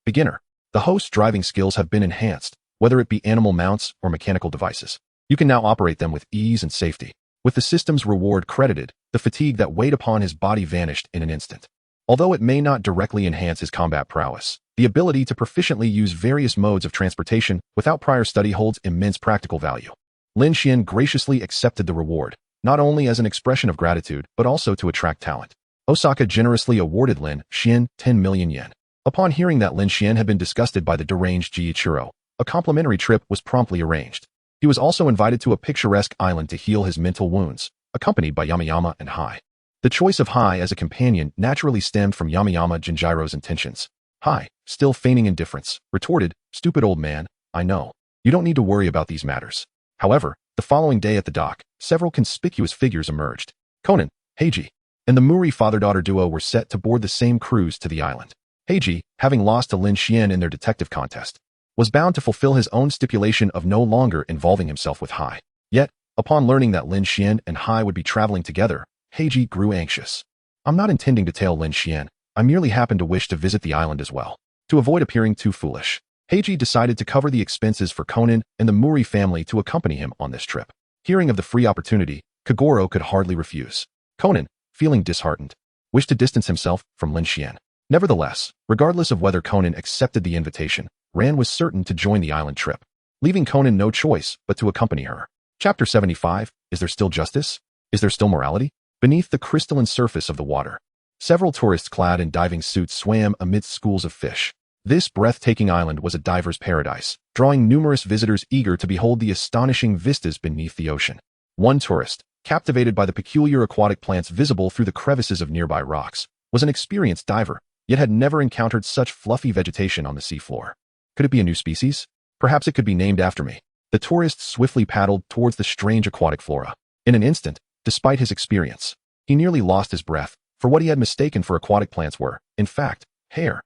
beginner. The host's driving skills have been enhanced, whether it be animal mounts or mechanical devices. You can now operate them with ease and safety. With the system's reward credited, the fatigue that weighed upon his body vanished in an instant. Although it may not directly enhance his combat prowess, the ability to proficiently use various modes of transportation without prior study holds immense practical value. Lin Xuan graciously accepted the reward, not only as an expression of gratitude, but also to attract talent. Osaka generously awarded Lin Xuan 10 million yen. Upon hearing that Lin Xuan had been disgusted by the deranged Jiichiro, a complimentary trip was promptly arranged. He was also invited to a picturesque island to heal his mental wounds, accompanied by Yamayama and Hai. The choice of Hai as a companion naturally stemmed from Yamayama Jinjiro's intentions. Hai, still feigning indifference, retorted, "Stupid old man, I know. You don't need to worry about these matters." However, the following day at the dock, several conspicuous figures emerged. Conan, Heiji, and the Muri father-daughter duo were set to board the same cruise to the island. Heiji, having lost to Lin Xuan in their detective contest, was bound to fulfill his own stipulation of no longer involving himself with Hai. Yet, upon learning that Lin Xuan and Hai would be traveling together, Heiji grew anxious. "I'm not intending to tail Lin Xuan. I merely happen to wish to visit the island as well." To avoid appearing too foolish, Heiji decided to cover the expenses for Conan and the Muri family to accompany him on this trip. Hearing of the free opportunity, Kagoro could hardly refuse. Conan, feeling disheartened, wished to distance himself from Lin Xuan. Nevertheless, regardless of whether Conan accepted the invitation, Ran was certain to join the island trip, leaving Conan no choice but to accompany her. Chapter 75, Is there still justice? Is there still morality? Beneath the crystalline surface of the water, several tourists clad in diving suits swam amidst schools of fish. This breathtaking island was a diver's paradise, drawing numerous visitors eager to behold the astonishing vistas beneath the ocean. One tourist, captivated by the peculiar aquatic plants visible through the crevices of nearby rocks, was an experienced diver, yet had never encountered such fluffy vegetation on the seafloor. Could it be a new species? Perhaps it could be named after me. The tourist swiftly paddled towards the strange aquatic flora. In an instant, despite his experience, he nearly lost his breath, for what he had mistaken for aquatic plants were, in fact, hair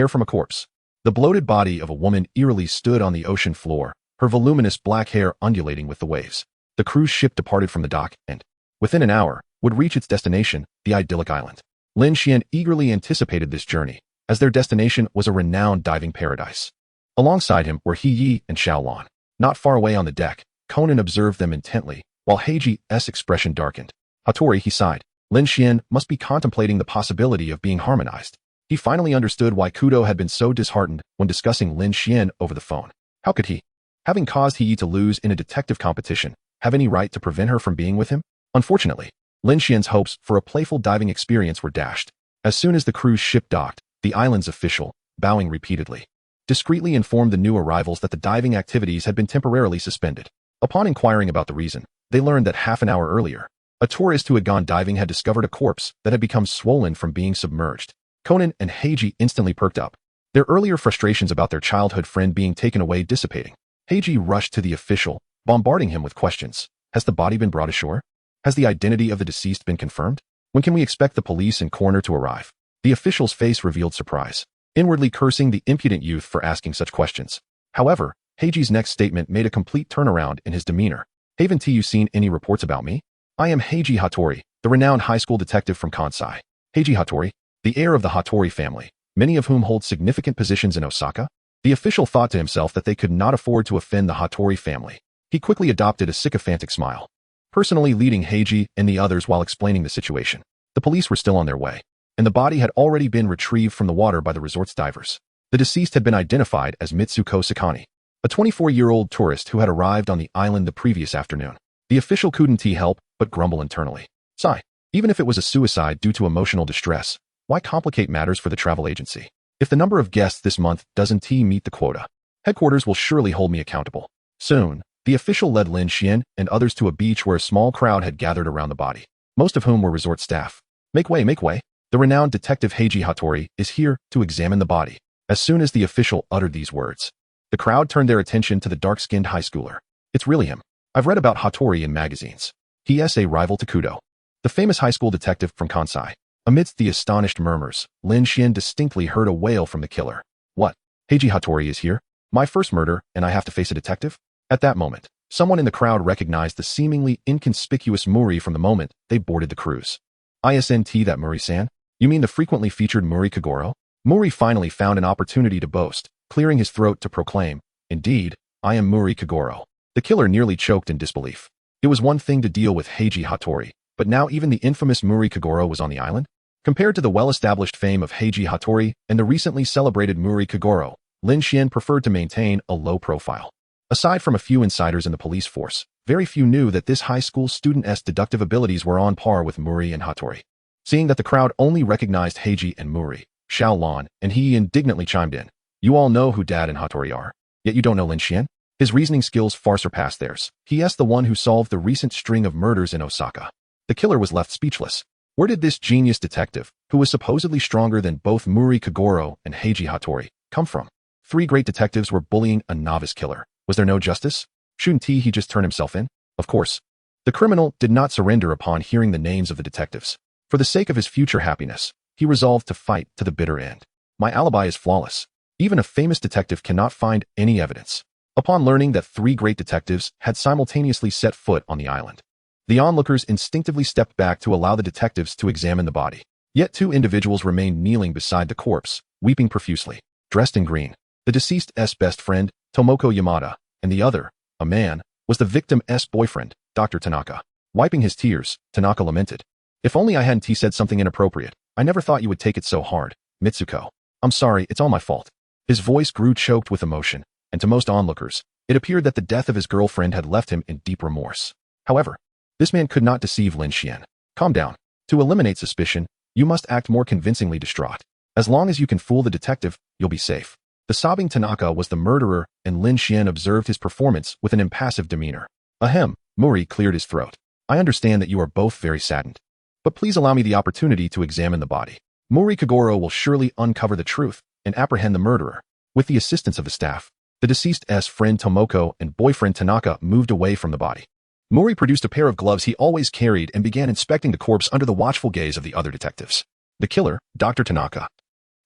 from a corpse. The bloated body of a woman eerily stood on the ocean floor, her voluminous black hair undulating with the waves. The cruise ship departed from the dock and, within an hour, would reach its destination, the idyllic island. Lin Xuan eagerly anticipated this journey, as their destination was a renowned diving paradise. Alongside him were He Yi and Xiaolon. Not far away on the deck, Conan observed them intently, while Heiji's expression darkened. Hattori, he sighed. Lin Xuan must be contemplating the possibility of being harmonized. He finally understood why Kudou had been so disheartened when discussing Lin Xuan over the phone. How could he, having caused He Yi to lose in a detective competition, have any right to prevent her from being with him? Unfortunately, Lin Xuan's hopes for a playful diving experience were dashed. As soon as the cruise ship docked, the island's official, bowing repeatedly, discreetly informed the new arrivals that the diving activities had been temporarily suspended. Upon inquiring about the reason, they learned that half an hour earlier, a tourist who had gone diving had discovered a corpse that had become swollen from being submerged. Conan and Heiji instantly perked up, their earlier frustrations about their childhood friend being taken away dissipating. Heiji rushed to the official, bombarding him with questions. Has the body been brought ashore? Has the identity of the deceased been confirmed? When can we expect the police and coroner to arrive? The official's face revealed surprise, inwardly cursing the impudent youth for asking such questions. However, Heiji's next statement made a complete turnaround in his demeanor. Haven't you seen any reports about me? I am Heiji Hattori, the renowned high school detective from Kansai. Heiji Hattori, the heir of the Hattori family, many of whom hold significant positions in Osaka. The official thought to himself that they could not afford to offend the Hattori family. He quickly adopted a sycophantic smile, personally leading Heiji and the others while explaining the situation. The police were still on their way, and the body had already been retrieved from the water by the resort's divers. The deceased had been identified as Mitsuko Sakani, a 24-year-old tourist who had arrived on the island the previous afternoon. The official couldn't help but grumble internally. Sigh. Even if it was a suicide due to emotional distress, why complicate matters for the travel agency? If the number of guests this month doesn't meet the quota, headquarters will surely hold me accountable. Soon, the official led Lin Xuan and others to a beach where a small crowd had gathered around the body, most of whom were resort staff. Make way, make way. The renowned detective Heiji Hattori is here to examine the body. As soon as the official uttered these words, the crowd turned their attention to the dark-skinned high schooler. It's really him. I've read about Hattori in magazines. He is a rival to Kudou, the famous high school detective from Kansai. Amidst the astonished murmurs, Lin Xuan distinctly heard a wail from the killer. What? Heiji Hattori is here? My first murder, and I have to face a detective? At that moment, someone in the crowd recognized the seemingly inconspicuous Muri from the moment they boarded the cruise. Isn't that Muri-san? You mean the frequently featured Muri Kagoro? Muri finally found an opportunity to boast, clearing his throat to proclaim, "Indeed, I am Muri Kagoro." The killer nearly choked in disbelief. It was one thing to deal with Heiji Hattori, but now even the infamous Muri Kagoro was on the island? Compared to the well-established fame of Heiji Hattori and the recently celebrated Muri Kagoro, Lin Xuan preferred to maintain a low profile. Aside from a few insiders in the police force, very few knew that this high school student's deductive abilities were on par with Muri and Hattori. Seeing that the crowd only recognized Heiji and Muri, Xiaolon and he indignantly chimed in. You all know who Dad and Hattori are, yet you don't know Lin Xuan? His reasoning skills far surpass theirs. He is the one who solved the recent string of murders in Osaka. The killer was left speechless. Where did this genius detective, who was supposedly stronger than both Muri Kagoro and Heiji Hattori, come from? 3 great detectives were bullying a novice killer. Was there no justice? Shouldn't he just turn himself in? Of course. The criminal did not surrender upon hearing the names of the detectives. For the sake of his future happiness, he resolved to fight to the bitter end. My alibi is flawless. Even a famous detective cannot find any evidence. Upon learning that 3 great detectives had simultaneously set foot on the island, the onlookers instinctively stepped back to allow the detectives to examine the body. Yet 2 individuals remained kneeling beside the corpse, weeping profusely. Dressed in green, the deceased's best friend, Tomoko Yamada, and the other, a man, was the victim's boyfriend, Dr. Tanaka. Wiping his tears, Tanaka lamented. If only I hadn't said something inappropriate. I never thought you would take it so hard, Mitsuko. I'm sorry, it's all my fault. His voice grew choked with emotion, and to most onlookers, it appeared that the death of his girlfriend had left him in deep remorse. However, this man could not deceive Lin Xuan. Calm down. To eliminate suspicion, you must act more convincingly distraught. As long as you can fool the detective, you'll be safe. The sobbing Tanaka was the murderer, and Lin Xuan observed his performance with an impassive demeanor. Ahem, Muri cleared his throat. I understand that you are both very saddened. But please allow me the opportunity to examine the body. Muri Kagoro will surely uncover the truth and apprehend the murderer. With the assistance of the staff, the deceased's friend Tomoko and boyfriend Tanaka moved away from the body. Muri produced a pair of gloves he always carried and began inspecting the corpse under the watchful gaze of the other detectives. The killer, Dr. Tanaka,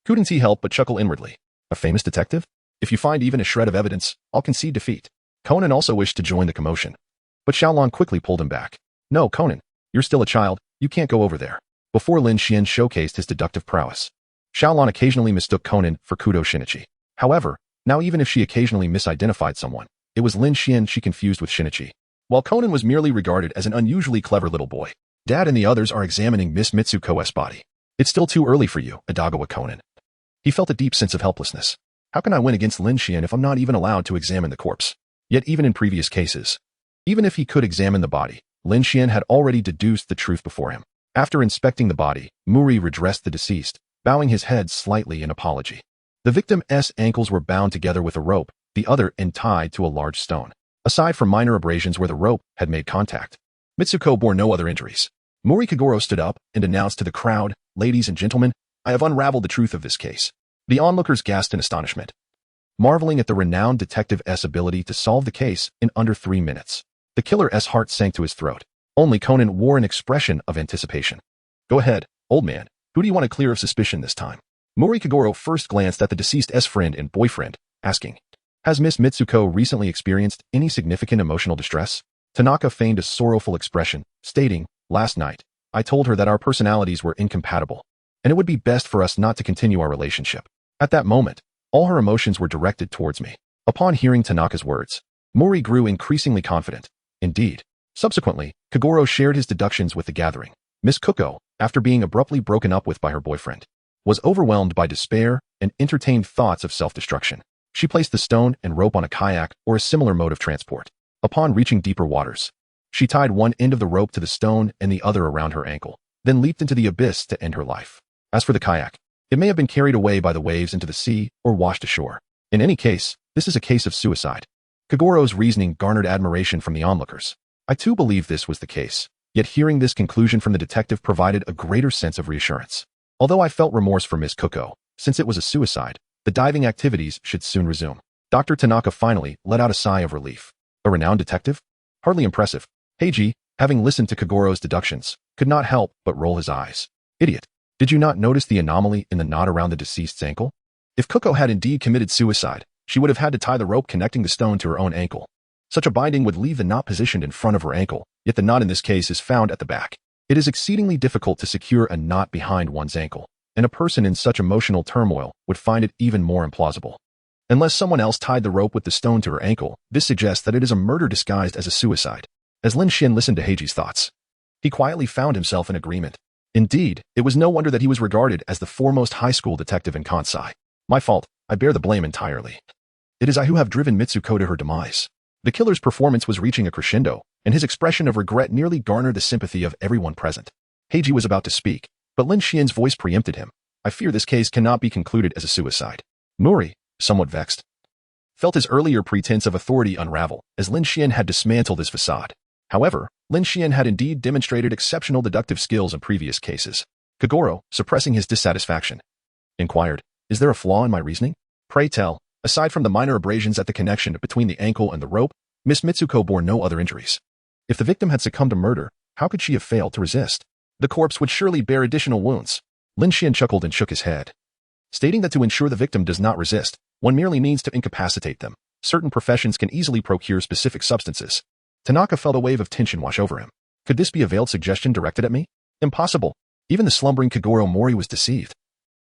couldn't he help but chuckle inwardly. A famous detective? If you find even a shred of evidence, I'll concede defeat. Conan also wished to join the commotion, but Xiaolon quickly pulled him back. No, Conan, you're still a child, you can't go over there. Before Lin Xuan showcased his deductive prowess, Xiaolon occasionally mistook Conan for Kudou Shinichi. However, now even if she occasionally misidentified someone, it was Lin Xuan she confused with Shinichi. While Conan was merely regarded as an unusually clever little boy, Dad and the others are examining Miss Mitsuko's body. It's still too early for you, Adagawa Conan. He felt a deep sense of helplessness. How can I win against Lin Xuan if I'm not even allowed to examine the corpse? Yet even in previous cases, even if he could examine the body, Lin Xuan had already deduced the truth before him. After inspecting the body, Muri redressed the deceased, bowing his head slightly in apology. The victim's ankles were bound together with a rope, the other end tied to a large stone. Aside from minor abrasions where the rope had made contact, Mitsuko bore no other injuries. Muri Kagoro stood up and announced to the crowd, "Ladies and gentlemen, I have unraveled the truth of this case." The onlookers gasped in astonishment, marveling at the renowned detective's ability to solve the case in under 3 minutes. The killer's heart sank to his throat. Only Conan wore an expression of anticipation. Go ahead, old man. Who do you want to clear of suspicion this time? Muri Kagoro first glanced at the deceased's friend and boyfriend, asking, has Miss Mitsuko recently experienced any significant emotional distress? Tanaka feigned a sorrowful expression, stating, last night, I told her that our personalities were incompatible, and it would be best for us not to continue our relationship. At that moment, all her emotions were directed towards me. Upon hearing Tanaka's words, Muri grew increasingly confident. Indeed. Subsequently, Kagoro shared his deductions with the gathering. Miss Kuko, after being abruptly broken up with by her boyfriend, was overwhelmed by despair and entertained thoughts of self-destruction. She placed the stone and rope on a kayak or a similar mode of transport. Upon reaching deeper waters, she tied one end of the rope to the stone and the other around her ankle, then leaped into the abyss to end her life. As for the kayak, it may have been carried away by the waves into the sea or washed ashore. In any case, this is a case of suicide. Kagoro's reasoning garnered admiration from the onlookers. I too believe this was the case, yet hearing this conclusion from the detective provided a greater sense of reassurance. Although I felt remorse for Miss Kuko, since it was a suicide, the diving activities should soon resume. Dr. Tanaka finally let out a sigh of relief. A renowned detective? Hardly impressive. Heiji, having listened to Kagoro's deductions, could not help but roll his eyes. Idiot. Did you not notice the anomaly in the knot around the deceased's ankle? If Kudou had indeed committed suicide, she would have had to tie the rope connecting the stone to her own ankle. Such a binding would leave the knot positioned in front of her ankle, yet the knot in this case is found at the back. It is exceedingly difficult to secure a knot behind one's ankle, and a person in such emotional turmoil would find it even more implausible. Unless someone else tied the rope with the stone to her ankle, this suggests that it is a murder disguised as a suicide. As Lin Xuan listened to Heiji's thoughts, he quietly found himself in agreement. Indeed, it was no wonder that he was regarded as the foremost high school detective in Kansai. My fault, I bear the blame entirely. It is I who have driven Mitsuko to her demise. The killer's performance was reaching a crescendo, and his expression of regret nearly garnered the sympathy of everyone present. Heiji was about to speak, but Lin Xuan's voice preempted him. I fear this case cannot be concluded as a suicide. Mori, somewhat vexed, felt his earlier pretense of authority unravel, as Lin Xuan had dismantled his facade. However, Lin Xuan had indeed demonstrated exceptional deductive skills in previous cases. Kagoro, suppressing his dissatisfaction, inquired, is there a flaw in my reasoning? Pray tell, aside from the minor abrasions at the connection between the ankle and the rope, Miss Mitsuko bore no other injuries. If the victim had succumbed to murder, how could she have failed to resist? The corpse would surely bear additional wounds. Lin Xuan chuckled and shook his head, stating that to ensure the victim does not resist, one merely needs to incapacitate them. Certain professions can easily procure specific substances. Tanaka felt a wave of tension wash over him. Could this be a veiled suggestion directed at me? Impossible. Even the slumbering Kagoro Mori was deceived.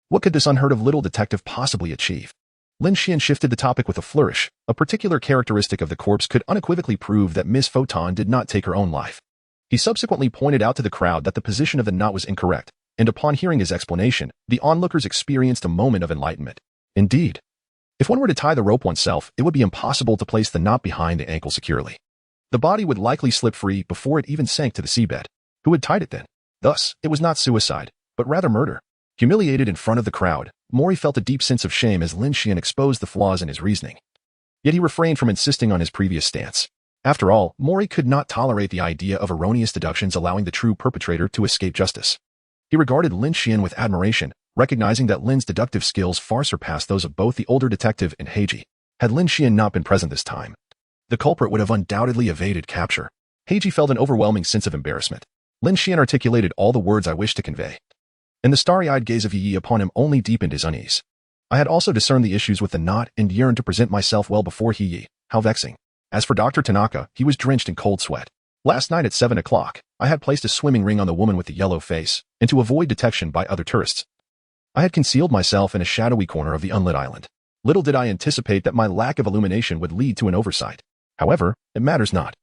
What could this unheard-of little detective possibly achieve? Lin Xuan shifted the topic with a flourish. A particular characteristic of the corpse could unequivocally prove that Miss Photon did not take her own life. He subsequently pointed out to the crowd that the position of the knot was incorrect, and upon hearing his explanation, the onlookers experienced a moment of enlightenment. Indeed, if one were to tie the rope oneself, it would be impossible to place the knot behind the ankle securely. The body would likely slip free before it even sank to the seabed. Who had tied it then? Thus, it was not suicide, but rather murder. Humiliated in front of the crowd, Mori felt a deep sense of shame as Lin Xuan exposed the flaws in his reasoning. Yet he refrained from insisting on his previous stance. After all, Mori could not tolerate the idea of erroneous deductions allowing the true perpetrator to escape justice. He regarded Lin Xuan with admiration, recognizing that Lin's deductive skills far surpassed those of both the older detective and Heiji. Had Lin Xuan not been present this time, the culprit would have undoubtedly evaded capture. Heiji felt an overwhelming sense of embarrassment. Lin Xuan articulated all the words I wished to convey, and the starry-eyed gaze of Yi upon him only deepened his unease. I had also discerned the issues with the knot and yearned to present myself well before Yi. How vexing. As for Dr. Tanaka, he was drenched in cold sweat. Last night at 7 o'clock, I had placed a swimming ring on the woman with the yellow face, and to avoid detection by other tourists, I had concealed myself in a shadowy corner of the unlit island. Little did I anticipate that my lack of illumination would lead to an oversight. However, it matters not.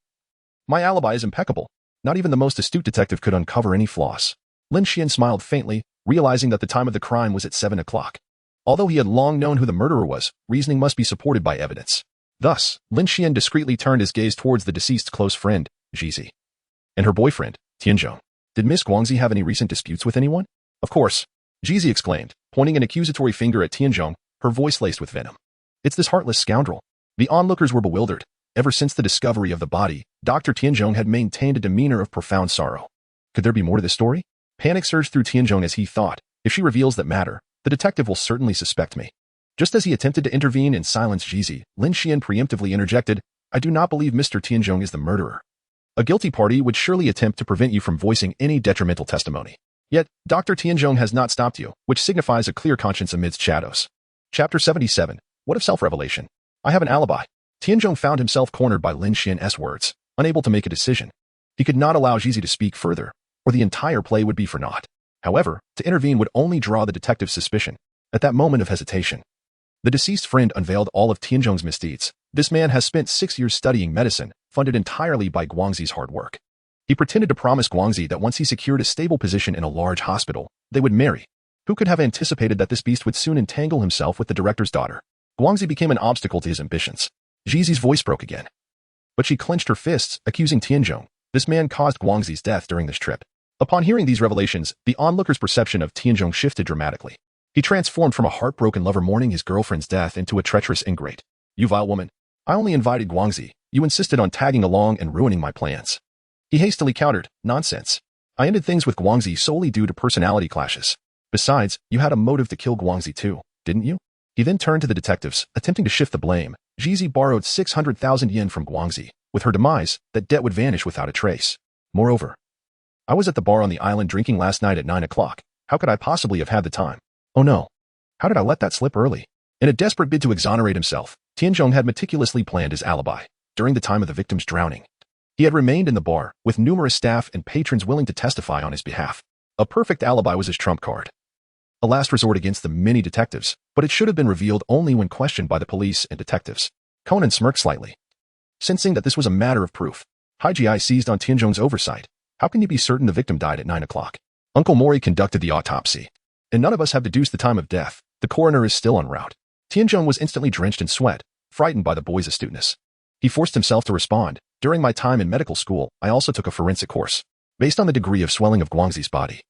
My alibi is impeccable. Not even the most astute detective could uncover any flaws. Lin Xuan smiled faintly, realizing that the time of the crime was at 7 o'clock. Although he had long known who the murderer was, reasoning must be supported by evidence. Thus, Lin Xuan discreetly turned his gaze towards the deceased's close friend, Youzi, and her boyfriend, Tianzhong. Did Miss Guangxi have any recent disputes with anyone? Of course, Youzi exclaimed, pointing an accusatory finger at Tianzhong, her voice laced with venom. It's this heartless scoundrel. The onlookers were bewildered. Ever since the discovery of the body, Dr. Tianzhong had maintained a demeanor of profound sorrow. Could there be more to this story? Panic surged through Tianzhong as he thought, if she reveals that matter, the detective will certainly suspect me. Just as he attempted to intervene and silence Youzi, Lin Xuan preemptively interjected, I do not believe Mr. Tianzhong is the murderer. A guilty party would surely attempt to prevent you from voicing any detrimental testimony. Yet, Dr. Tianzhong has not stopped you, which signifies a clear conscience amidst shadows. Chapter 77. What of self-revelation? I have an alibi. Tianzhong found himself cornered by Lin Xuan's words, unable to make a decision. He could not allow Youzi to speak further, or the entire play would be for naught. However, to intervene would only draw the detective's suspicion. At that moment of hesitation, the deceased friend unveiled all of Tianzhong's misdeeds. This man has spent 6 years studying medicine, funded entirely by Guangxi's hard work. He pretended to promise Guangxi that once he secured a stable position in a large hospital, they would marry. Who could have anticipated that this beast would soon entangle himself with the director's daughter? Guangxi became an obstacle to his ambitions. Youzi's voice broke again, but she clenched her fists, accusing Tianzhong. This man caused Guangxi's death during this trip. Upon hearing these revelations, the onlooker's perception of Tianzhong shifted dramatically. He transformed from a heartbroken lover mourning his girlfriend's death into a treacherous ingrate. You vile woman. I only invited Guangxi. You insisted on tagging along and ruining my plans. He hastily countered, nonsense. I ended things with Guangxi solely due to personality clashes. Besides, you had a motive to kill Guangxi too, didn't you? He then turned to the detectives, attempting to shift the blame. Youzi borrowed 600,000 yen from Guangxi. With her demise, that debt would vanish without a trace. Moreover, I was at the bar on the island drinking last night at 9 o'clock. How could I possibly have had the time? Oh no. How did I let that slip early? In a desperate bid to exonerate himself, Tianzhong had meticulously planned his alibi. During the time of the victim's drowning, he had remained in the bar, with numerous staff and patrons willing to testify on his behalf. A perfect alibi was his trump card. A last resort against the many detectives, but it should have been revealed only when questioned by the police and detectives. Conan smirked slightly. Sensing that this was a matter of proof, Haiji seized on Tianzhong's oversight. How can you be certain the victim died at 9 o'clock? Uncle Mori conducted the autopsy, and none of us have deduced the time of death. The coroner is still en route. Tianzhong was instantly drenched in sweat, frightened by the boy's astuteness. He forced himself to respond. During my time in medical school, I also took a forensic course. Based on the degree of swelling of Guangxi's body,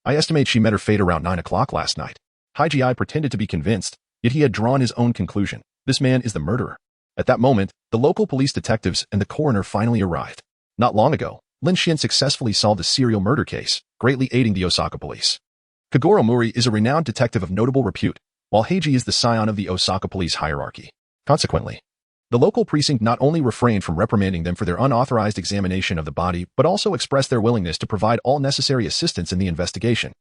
I estimate she met her fate around 9 o'clock last night. Haiji pretended to be convinced, yet he had drawn his own conclusion. This man is the murderer. At that moment, the local police detectives and the coroner finally arrived. Not long ago, Lin Xuan successfully solved a serial murder case, greatly aiding the Osaka police. Kagoro Mori is a renowned detective of notable repute, while Haiji is the scion of the Osaka police hierarchy. Consequently, the local precinct not only refrained from reprimanding them for their unauthorized examination of the body, but also expressed their willingness to provide all necessary assistance in the investigation.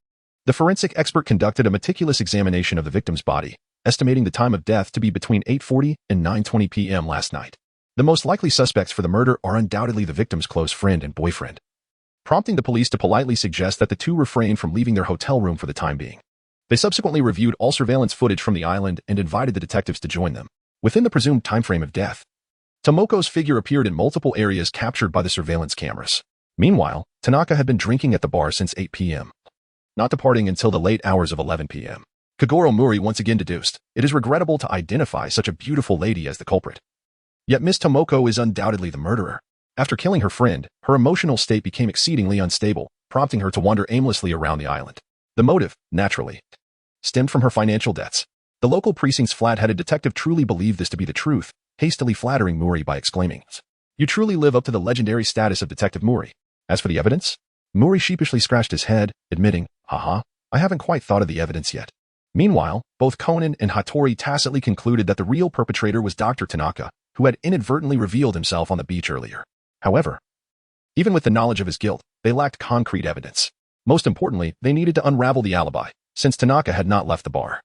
The forensic expert conducted a meticulous examination of the victim's body, estimating the time of death to be between 8:40 and 9:20 p.m. last night. The most likely suspects for the murder are undoubtedly the victim's close friend and boyfriend, prompting the police to politely suggest that the two refrain from leaving their hotel room for the time being. They subsequently reviewed all surveillance footage from the island and invited the detectives to join them. Within the presumed timeframe of death, Tomoko's figure appeared in multiple areas captured by the surveillance cameras. Meanwhile, Tanaka had been drinking at the bar since 8 p.m., not departing until the late hours of 11 p.m. Kagoro Mori once again deduced, it is regrettable to identify such a beautiful lady as the culprit. Yet Miss Tomoko is undoubtedly the murderer. After killing her friend, her emotional state became exceedingly unstable, prompting her to wander aimlessly around the island. The motive, naturally, stemmed from her financial debts. The local precinct's flat-headed detective truly believed this to be the truth, hastily flattering Mori by exclaiming, "You truly live up to the legendary status of Detective Mori." As for the evidence, Mori sheepishly scratched his head, admitting, "Haha, I haven't quite thought of the evidence yet." Meanwhile, both Conan and Hattori tacitly concluded that the real perpetrator was Dr. Tanaka, who had inadvertently revealed himself on the beach earlier. However, even with the knowledge of his guilt, they lacked concrete evidence. Most importantly, they needed to unravel the alibi, since Tanaka had not left the bar.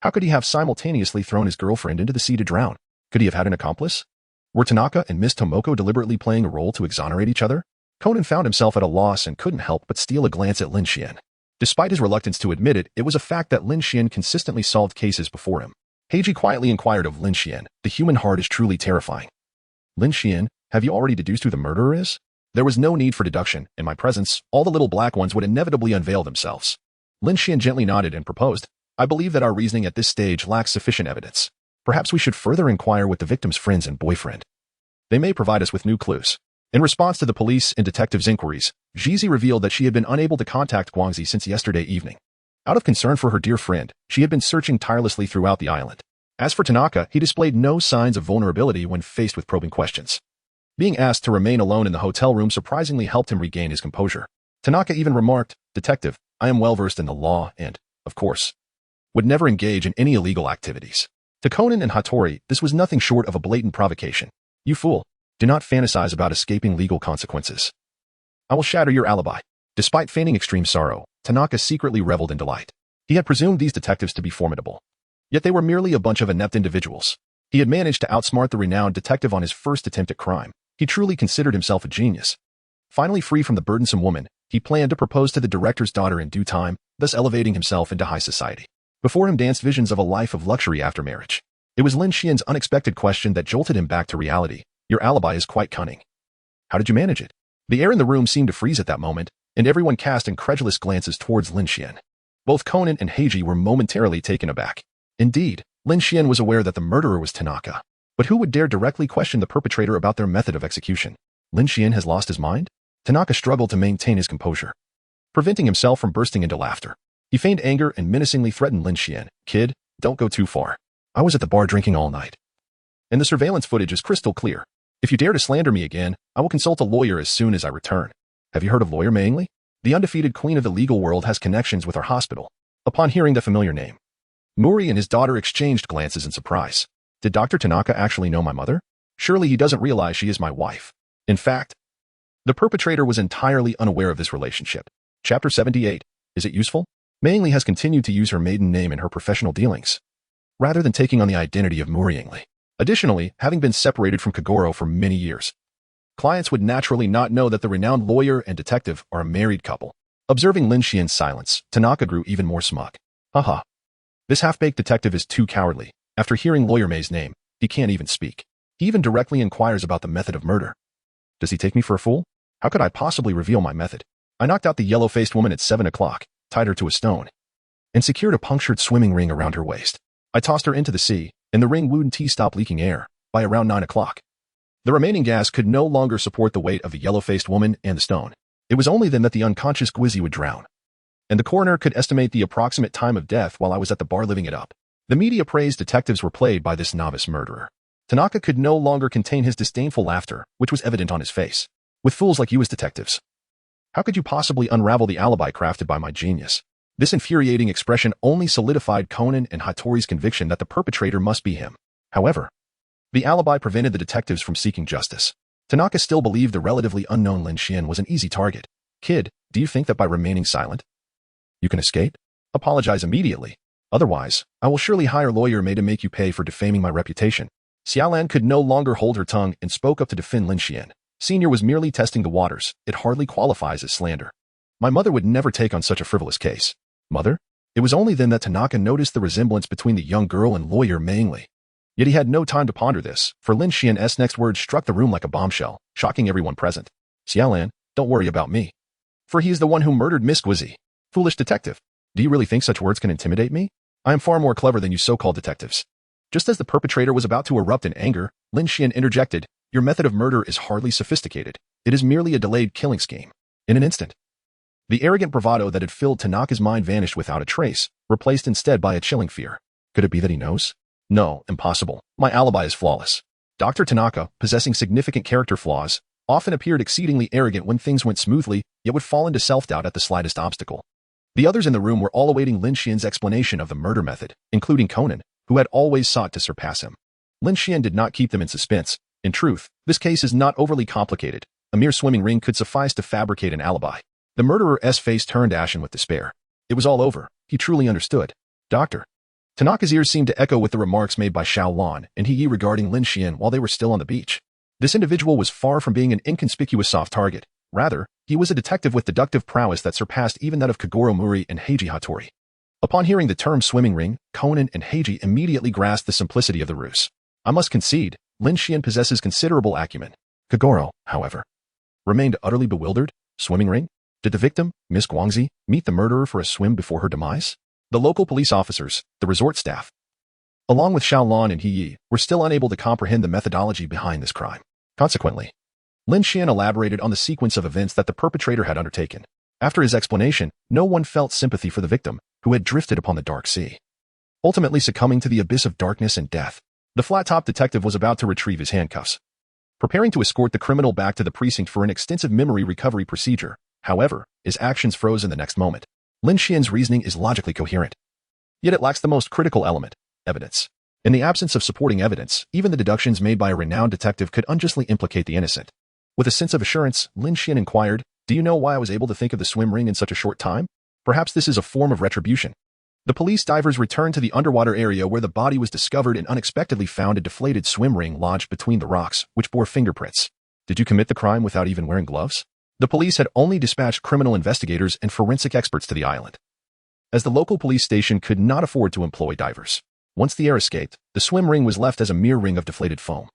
How could he have simultaneously thrown his girlfriend into the sea to drown? Could he have had an accomplice? Were Tanaka and Miss Tomoko deliberately playing a role to exonerate each other? Conan found himself at a loss and couldn't help but steal a glance at Lin Xuan. Despite his reluctance to admit it, it was a fact that Lin Xuan consistently solved cases before him. Haiji quietly inquired of Lin Xuan, "The human heart is truly terrifying. Lin Xuan, have you already deduced who the murderer is?" There was no need for deduction. In my presence, all the little black ones would inevitably unveil themselves. Lin Xuan gently nodded and proposed, "I believe that our reasoning at this stage lacks sufficient evidence. Perhaps we should further inquire with the victim's friends and boyfriend. They may provide us with new clues." In response to the police and detectives' inquiries, Youzi revealed that she had been unable to contact Guangxi since yesterday evening. Out of concern for her dear friend, she had been searching tirelessly throughout the island. As for Tanaka, he displayed no signs of vulnerability when faced with probing questions. Being asked to remain alone in the hotel room surprisingly helped him regain his composure. Tanaka even remarked, "Detective, I am well versed in the law and, of course, would never engage in any illegal activities." To Conan and Hattori, this was nothing short of a blatant provocation. "You fool. Do not fantasize about escaping legal consequences. I will shatter your alibi." Despite feigning extreme sorrow, Tanaka secretly reveled in delight. He had presumed these detectives to be formidable. Yet they were merely a bunch of inept individuals. He had managed to outsmart the renowned detective on his first attempt at crime. He truly considered himself a genius. Finally free from the burdensome woman, he planned to propose to the director's daughter in due time, thus elevating himself into high society. Before him danced visions of a life of luxury after marriage. It was Lin Xuan's unexpected question that jolted him back to reality. "Your alibi is quite cunning. How did you manage it?" The air in the room seemed to freeze at that moment, and everyone cast incredulous glances towards Lin Xuan. Both Conan and Haiji were momentarily taken aback. Indeed, Lin Xuan was aware that the murderer was Tanaka. But who would dare directly question the perpetrator about their method of execution? Lin Xuan has lost his mind? Tanaka struggled to maintain his composure, preventing himself from bursting into laughter. He feigned anger and menacingly threatened Lin Xuan, "Kid, don't go too far. I was at the bar drinking all night. And the surveillance footage is crystal clear. If you dare to slander me again, I will consult a lawyer as soon as I return." Have you heard of Lawyer Fei Yingli? The undefeated queen of the legal world has connections with our hospital. Upon hearing the familiar name, Mori and his daughter exchanged glances in surprise. Did Dr. Tanaka actually know my mother? Surely he doesn't realize she is my wife. In fact, the perpetrator was entirely unaware of this relationship. Chapter 78. Is it useful? Mei Yingli has continued to use her maiden name in her professional dealings, rather than taking on the identity of Fei Yingli. Additionally, having been separated from Kogoro for many years, clients would naturally not know that the renowned lawyer and detective are a married couple. Observing Lin Xuan's silence, Tanaka grew even more smug. Haha. This half-baked detective is too cowardly. After hearing Lawyer Mei's name, he can't even speak. He even directly inquires about the method of murder. Does he take me for a fool? How could I possibly reveal my method? I knocked out the yellow-faced woman at 7 o'clock, tied her to a stone, and secured a punctured swimming ring around her waist. I tossed her into the sea, and the ring wouldn't stop leaking air by around 9 o'clock. The remaining gas could no longer support the weight of the yellow-faced woman and the stone. It was only then that the unconscious Youzi would drown, and the coroner could estimate the approximate time of death while I was at the bar living it up. The media-praised detectives were played by this novice murderer. Tanaka could no longer contain his disdainful laughter, which was evident on his face. With fools like you as detectives, how could you possibly unravel the alibi crafted by my genius? This infuriating expression only solidified Conan and Hattori's conviction that the perpetrator must be him. However, the alibi prevented the detectives from seeking justice. Tanaka still believed the relatively unknown Lin Xuan was an easy target. Kid, do you think that by remaining silent, you can escape? Apologize immediately. Otherwise, I will surely hire Lawyer Mei to make you pay for defaming my reputation. Xiaolan could no longer hold her tongue and spoke up to defend Lin Xuan. Senior was merely testing the waters. It hardly qualifies as slander. My mother would never take on such a frivolous case. Mother? It was only then that Tanaka noticed the resemblance between the young girl and Lawyer Mei Yingli. Yet he had no time to ponder this, for Lin Xuan's next words struck the room like a bombshell, shocking everyone present. Xiaolan, don't worry about me, for he is the one who murdered Miss Youzi. Foolish detective. Do you really think such words can intimidate me? I am far more clever than you so-called detectives. Just as the perpetrator was about to erupt in anger, Lin Xuan interjected, your method of murder is hardly sophisticated. It is merely a delayed killing scheme. In an instant, the arrogant bravado that had filled Tanaka's mind vanished without a trace, replaced instead by a chilling fear. Could it be that he knows? No, impossible. My alibi is flawless. Dr. Tanaka, possessing significant character flaws, often appeared exceedingly arrogant when things went smoothly, yet would fall into self-doubt at the slightest obstacle. The others in the room were all awaiting Lin Xuan's explanation of the murder method, including Conan, who had always sought to surpass him. Lin Xuan did not keep them in suspense. In truth, this case is not overly complicated. A mere swimming ring could suffice to fabricate an alibi. The murderer's face turned ashen with despair. It was all over. He truly understood. Doctor. Tanaka's ears seemed to echo with the remarks made by Xiaolan and He regarding Lin Xuan while they were still on the beach. This individual was far from being an inconspicuous soft target. Rather, he was a detective with deductive prowess that surpassed even that of Kogoro Muri and Heiji Hattori. Upon hearing the term swimming ring, Conan and Heiji immediately grasped the simplicity of the ruse. I must concede, Lin Xuan possesses considerable acumen. Kogoro, however, remained utterly bewildered. Swimming ring? Did the victim, Miss Guangzi, meet the murderer for a swim before her demise? The local police officers, the resort staff, along with Xiaolan and He were still unable to comprehend the methodology behind this crime. Consequently, Lin Xuan elaborated on the sequence of events that the perpetrator had undertaken. After his explanation, no one felt sympathy for the victim, who had drifted upon the dark sea, ultimately succumbing to the abyss of darkness and death. The flat-top detective was about to retrieve his handcuffs, preparing to escort the criminal back to the precinct for an extensive memory recovery procedure. However, his actions froze in the next moment. Lin Xuan's reasoning is logically coherent, yet it lacks the most critical element, evidence. In the absence of supporting evidence, even the deductions made by a renowned detective could unjustly implicate the innocent. With a sense of assurance, Lin Xuan inquired, do you know why I was able to think of the swim ring in such a short time? Perhaps this is a form of retribution. The police divers returned to the underwater area where the body was discovered and unexpectedly found a deflated swim ring lodged between the rocks, which bore fingerprints. Did you commit the crime without even wearing gloves? The police had only dispatched criminal investigators and forensic experts to the island, as the local police station could not afford to employ divers. Once the air escaped, the swim ring was left as a mere ring of deflated foam,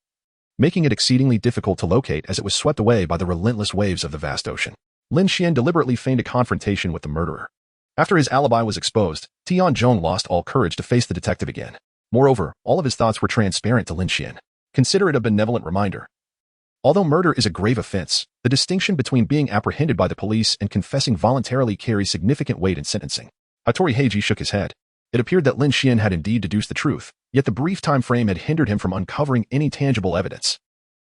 making it exceedingly difficult to locate as it was swept away by the relentless waves of the vast ocean. Lin Xuan deliberately feigned a confrontation with the murderer. After his alibi was exposed, Tianzhong lost all courage to face the detective again. Moreover, all of his thoughts were transparent to Lin Xuan. Consider it a benevolent reminder. Although murder is a grave offense, the distinction between being apprehended by the police and confessing voluntarily carries significant weight in sentencing. Hattori Heiji shook his head. It appeared that Lin Xuan had indeed deduced the truth, yet the brief time frame had hindered him from uncovering any tangible evidence.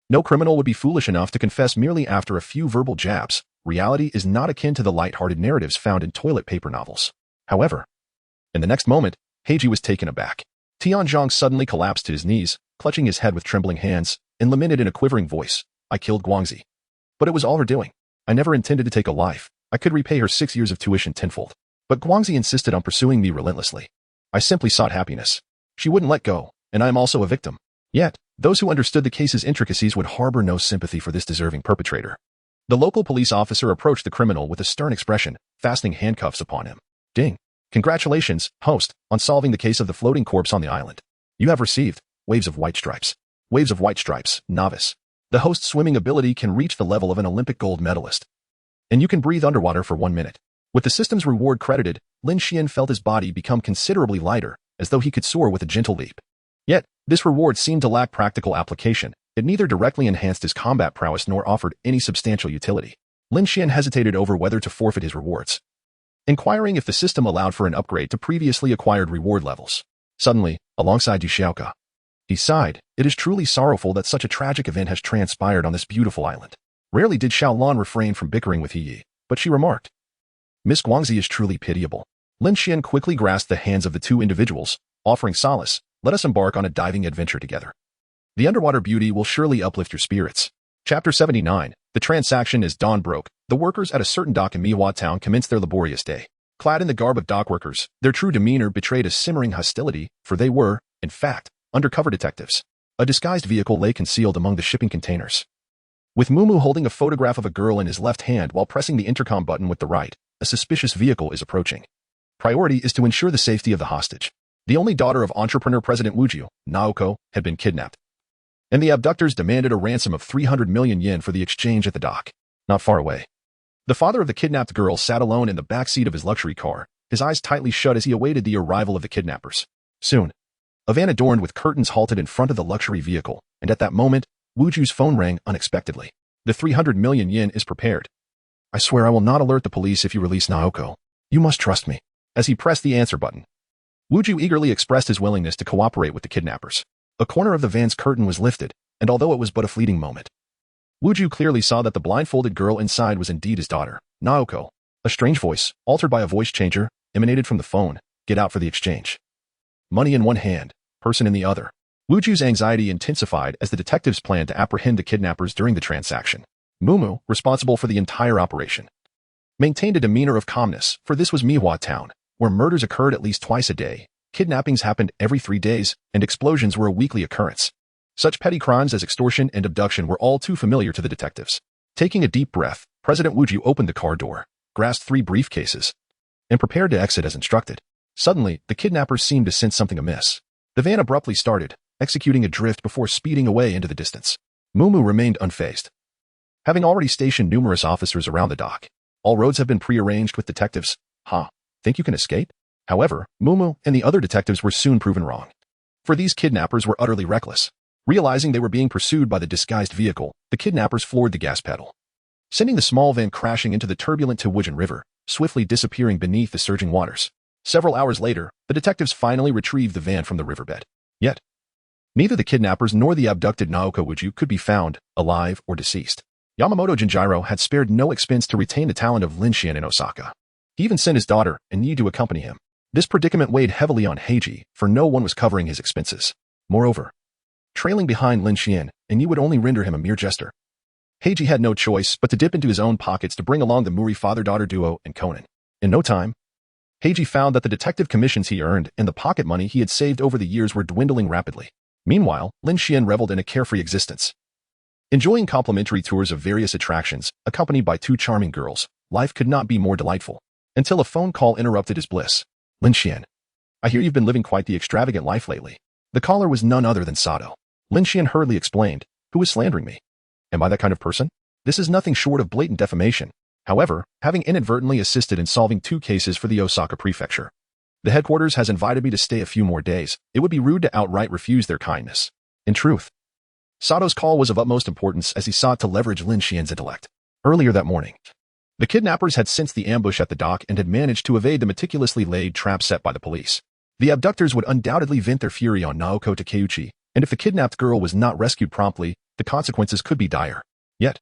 No criminal would be foolish enough to confess merely after a few verbal jabs. Reality is not akin to the light-hearted narratives found in toilet paper novels. However, in the next moment, Heiji was taken aback. Tianzhong suddenly collapsed to his knees, clutching his head with trembling hands, and lamented in a quivering voice, I killed Guangzi. But it was all her doing. I never intended to take a life. I could repay her 6 years of tuition tenfold. But Guangxi insisted on pursuing me relentlessly. I simply sought happiness. She wouldn't let go, and I am also a victim. Yet, those who understood the case's intricacies would harbor no sympathy for this deserving perpetrator. The local police officer approached the criminal with a stern expression, fastening handcuffs upon him. Ding. Congratulations, host, on solving the case of the floating corpse on the island. You have received waves of white stripes. Waves of white stripes, novice. The host's swimming ability can reach the level of an Olympic gold medalist. And you can breathe underwater for 1 minute. With the system's reward credited, Lin Xuan felt his body become considerably lighter, as though he could soar with a gentle leap. Yet, this reward seemed to lack practical application. It neither directly enhanced his combat prowess nor offered any substantial utility. Lin Xuan hesitated over whether to forfeit his rewards, inquiring if the system allowed for an upgrade to previously acquired reward levels. Suddenly, alongside Xiaoka, he sighed. It is truly sorrowful that such a tragic event has transpired on this beautiful island. Rarely did Xiaolan refrain from bickering with Yi, but she remarked, Miss Guangxi is truly pitiable. Lin Xuan quickly grasped the hands of the two individuals, offering solace. Let us embark on a diving adventure together. The underwater beauty will surely uplift your spirits. Chapter 79. The transaction as dawn broke, the workers at a certain dock in Miwa town commenced their laborious day. Clad in the garb of dock workers, their true demeanor betrayed a simmering hostility, for they were, in fact, undercover detectives. A disguised vehicle lay concealed among the shipping containers. With Mumu holding a photograph of a girl in his left hand while pressing the intercom button with the right, a suspicious vehicle is approaching. Priority is to ensure the safety of the hostage. The only daughter of entrepreneur President Wuju, Naoko, had been kidnapped, and the abductors demanded a ransom of 300 million yen for the exchange at the dock. Not far away, the father of the kidnapped girl sat alone in the back seat of his luxury car, his eyes tightly shut as he awaited the arrival of the kidnappers. Soon, a van adorned with curtains halted in front of the luxury vehicle, and at that moment, Wuju's phone rang unexpectedly. The 300 million yen is prepared. I swear I will not alert the police if you release Naoko. You must trust me. As he pressed the answer button, Wuju eagerly expressed his willingness to cooperate with the kidnappers. A corner of the van's curtain was lifted, and although it was but a fleeting moment, Wuju clearly saw that the blindfolded girl inside was indeed his daughter, Naoko. A strange voice, altered by a voice changer, emanated from the phone. Get out for the exchange. Money in one hand, person in the other. Wuju's anxiety intensified as the detectives planned to apprehend the kidnappers during the transaction. Mumu, responsible for the entire operation, maintained a demeanor of calmness, for this was Miwa town, where murders occurred at least twice a day, kidnappings happened every 3 days, and explosions were a weekly occurrence. Such petty crimes as extortion and abduction were all too familiar to the detectives. Taking a deep breath, President Wuju opened the car door, grasped 3 briefcases, and prepared to exit as instructed. Suddenly, the kidnappers seemed to sense something amiss. The van abruptly started, executing a drift before speeding away into the distance. Mumu remained unfazed, having already stationed numerous officers around the dock. All roads have been prearranged with detectives. Think you can escape? However, Mumu and the other detectives were soon proven wrong. For these kidnappers were utterly reckless. Realizing they were being pursued by the disguised vehicle, the kidnappers floored the gas pedal, sending the small van crashing into the turbulent Tawujan River, swiftly disappearing beneath the surging waters. Several hours later, the detectives finally retrieved the van from the riverbed. Yet, neither the kidnappers nor the abducted Naoko Wuju could be found, alive or deceased. Yamamoto Jinjiro had spared no expense to retain the talent of Lin Xuan in Osaka. He even sent his daughter and Yi to accompany him. This predicament weighed heavily on Heiji, for no one was covering his expenses. Moreover, trailing behind Lin Xuan, and Yi would only render him a mere jester. Heiji had no choice but to dip into his own pockets to bring along the Muri father-daughter duo and Conan. In no time, Heiji found that the detective commissions he earned and the pocket money he had saved over the years were dwindling rapidly. Meanwhile, Lin Xuan reveled in a carefree existence, enjoying complimentary tours of various attractions, accompanied by 2 charming girls. Life could not be more delightful. Until a phone call interrupted his bliss. Lin Xuan, I hear you've been living quite the extravagant life lately. The caller was none other than Sato. Lin Xuan hurriedly explained, who is slandering me? Am I that kind of person? This is nothing short of blatant defamation. However, having inadvertently assisted in solving 2 cases for the Osaka prefecture, the headquarters has invited me to stay a few more days. It would be rude to outright refuse their kindness. In truth, Sato's call was of utmost importance as he sought to leverage Lin Xuan's intellect. Earlier that morning, the kidnappers had sensed the ambush at the dock and had managed to evade the meticulously laid trap set by the police. The abductors would undoubtedly vent their fury on Naoko Takeuchi, and if the kidnapped girl was not rescued promptly, the consequences could be dire. Yet,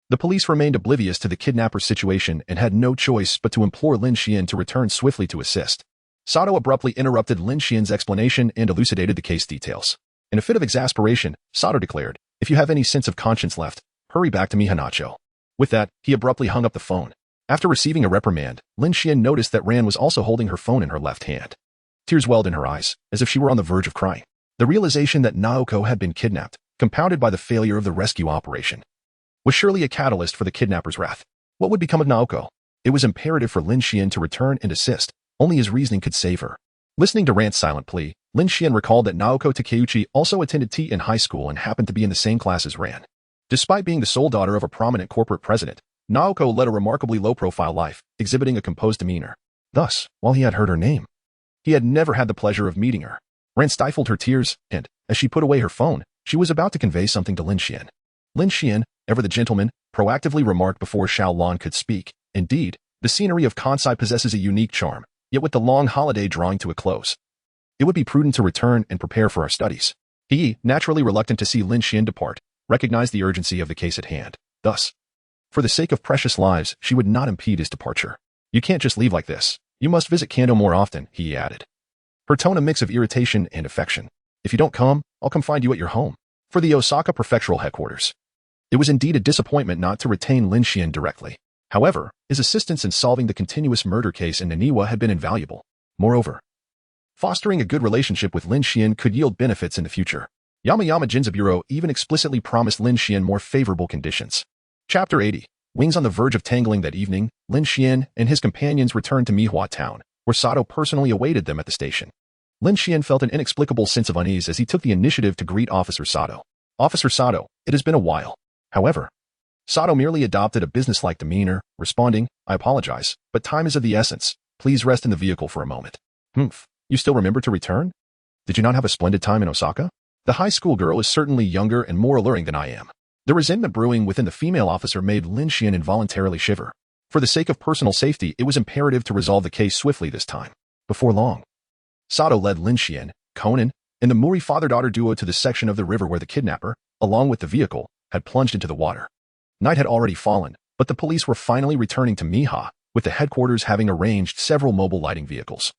the police remained oblivious to the kidnapper's situation and had no choice but to implore Lin Xuan to return swiftly to assist. Sato abruptly interrupted Lin Xuan's explanation and elucidated the case details. In a fit of exasperation, Sato declared, if you have any sense of conscience left, hurry back to Mihanacho. With that, he abruptly hung up the phone. After receiving a reprimand, Lin Xuan noticed that Ran was also holding her phone in her left hand. Tears welled in her eyes, as if she were on the verge of crying. The realization that Naoko had been kidnapped, compounded by the failure of the rescue operation, was surely a catalyst for the kidnapper's wrath. What would become of Naoko? It was imperative for Lin Xuan to return and assist. Only his reasoning could save her. Listening to Ran's silent plea, Lin Xuan recalled that Naoko Takeuchi also attended T in high school and happened to be in the same class as Ran. Despite being the sole daughter of a prominent corporate president, Naoko led a remarkably low-profile life, exhibiting a composed demeanor. Thus, while he had heard her name, he had never had the pleasure of meeting her. Ran stifled her tears, and, as she put away her phone, she was about to convey something to Lin Xuan. Lin Xuan, ever the gentleman, proactively remarked before Xiaolan could speak. Indeed, the scenery of Kansai possesses a unique charm, yet with the long holiday drawing to a close, it would be prudent to return and prepare for our studies. He, naturally reluctant to see Lin Xuan depart, recognized the urgency of the case at hand. Thus, for the sake of precious lives, she would not impede his departure. You can't just leave like this. You must visit Kando more often, he added. Her tone a mix of irritation and affection. If you don't come, I'll come find you at your home. For the Osaka prefectural headquarters. It was indeed a disappointment not to retain Lin Xuan directly. However, his assistance in solving the continuous murder case in Naniwa had been invaluable. Moreover, fostering a good relationship with Lin Xuan could yield benefits in the future. Yamayama Jinzaburo even explicitly promised Lin Xuan more favorable conditions. Chapter 80. Wings on the verge of tangling that evening, Lin Xuan and his companions returned to Mihua Town, where Sato personally awaited them at the station. Lin Xuan felt an inexplicable sense of unease as he took the initiative to greet Officer Sato. Officer Sato, it has been a while. However, Sato merely adopted a businesslike demeanor, responding, I apologize, but time is of the essence. Please rest in the vehicle for a moment. You still remember to return? Did you not have a splendid time in Osaka? The high school girl is certainly younger and more alluring than I am. The resentment brewing within the female officer made Lin Xuan involuntarily shiver. For the sake of personal safety, it was imperative to resolve the case swiftly this time. Before long, Sato led Lin Xuan, Conan, and the Muri father-daughter duo to the section of the river where the kidnapper, along with the vehicle, had plunged into the water. Night had already fallen, but the police were finally returning to Mihua, with the headquarters having arranged several mobile lighting vehicles,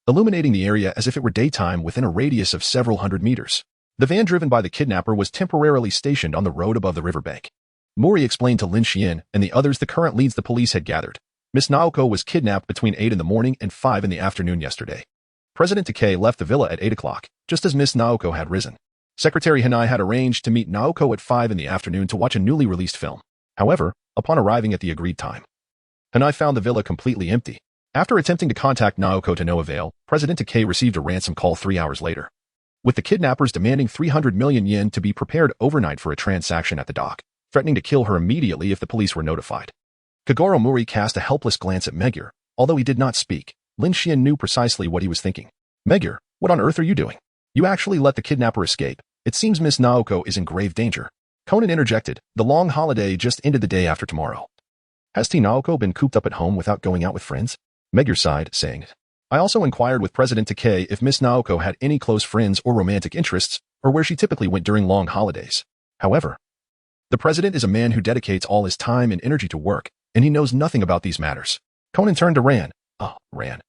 illuminating the area as if it were daytime within a radius of several hundred meters. The van driven by the kidnapper was temporarily stationed on the road above the riverbank. Mori explained to Lin Xuan and the others the current leads the police had gathered. Miss Naoko was kidnapped between 8 in the morning and 5 in the afternoon yesterday. President Takei left the villa at 8 o'clock, just as Miss Naoko had risen. Secretary Hanai had arranged to meet Naoko at 5 in the afternoon to watch a newly released film. However, upon arriving at the agreed time, Hanai found the villa completely empty. After attempting to contact Naoko to no avail, President Takei received a ransom call 3 hours later, with the kidnappers demanding 300 million yen to be prepared overnight for a transaction at the dock, threatening to kill her immediately if the police were notified. Kagoro Mori cast a helpless glance at Megure. Although he did not speak, Lin Xuan knew precisely what he was thinking. Megure, what on earth are you doing? You actually let the kidnapper escape. It seems Miss Naoko is in grave danger. Conan interjected, the long holiday just ended the day after tomorrow. Has T. Naoko been cooped up at home without going out with friends? Megure sighed, saying, I also inquired with President Takei if Miss Naoko had any close friends or romantic interests, or where she typically went during long holidays. However, the president is a man who dedicates all his time and energy to work, and he knows nothing about these matters. Conan turned to Ran. Ran.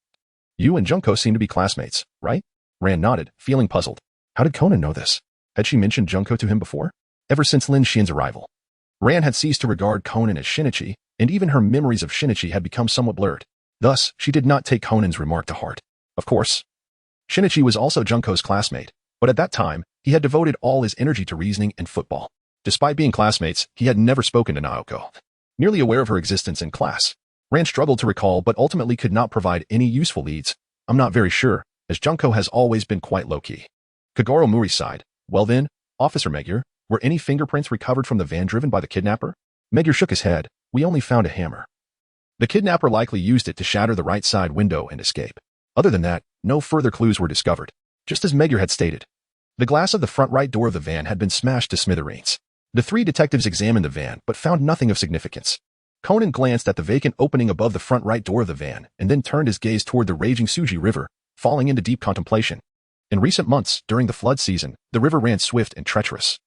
You and Junko seem to be classmates, right? Ran nodded, feeling puzzled. How did Conan know this? Had she mentioned Junko to him before? Ever since Lin Xuan's arrival, Ran had ceased to regard Conan as Shinichi, and even her memories of Shinichi had become somewhat blurred. Thus, she did not take Conan's remark to heart. Of course, Shinichi was also Junko's classmate, but at that time, he had devoted all his energy to reasoning and football. Despite being classmates, he had never spoken to Naoko. Nearly aware of her existence in class, Ran struggled to recall but ultimately could not provide any useful leads. I'm not very sure, as Junko has always been quite low-key. Kagoro Mori sighed. Well then, Officer Megure, were any fingerprints recovered from the van driven by the kidnapper? Megure shook his head. We only found a hammer. The kidnapper likely used it to shatter the right side window and escape. Other than that, no further clues were discovered. Just as Megure had stated, the glass of the front right door of the van had been smashed to smithereens. The three detectives examined the van but found nothing of significance. Conan glanced at the vacant opening above the front right door of the van and then turned his gaze toward the raging Suji River, falling into deep contemplation. In recent months, during the flood season, the river ran swift and treacherous.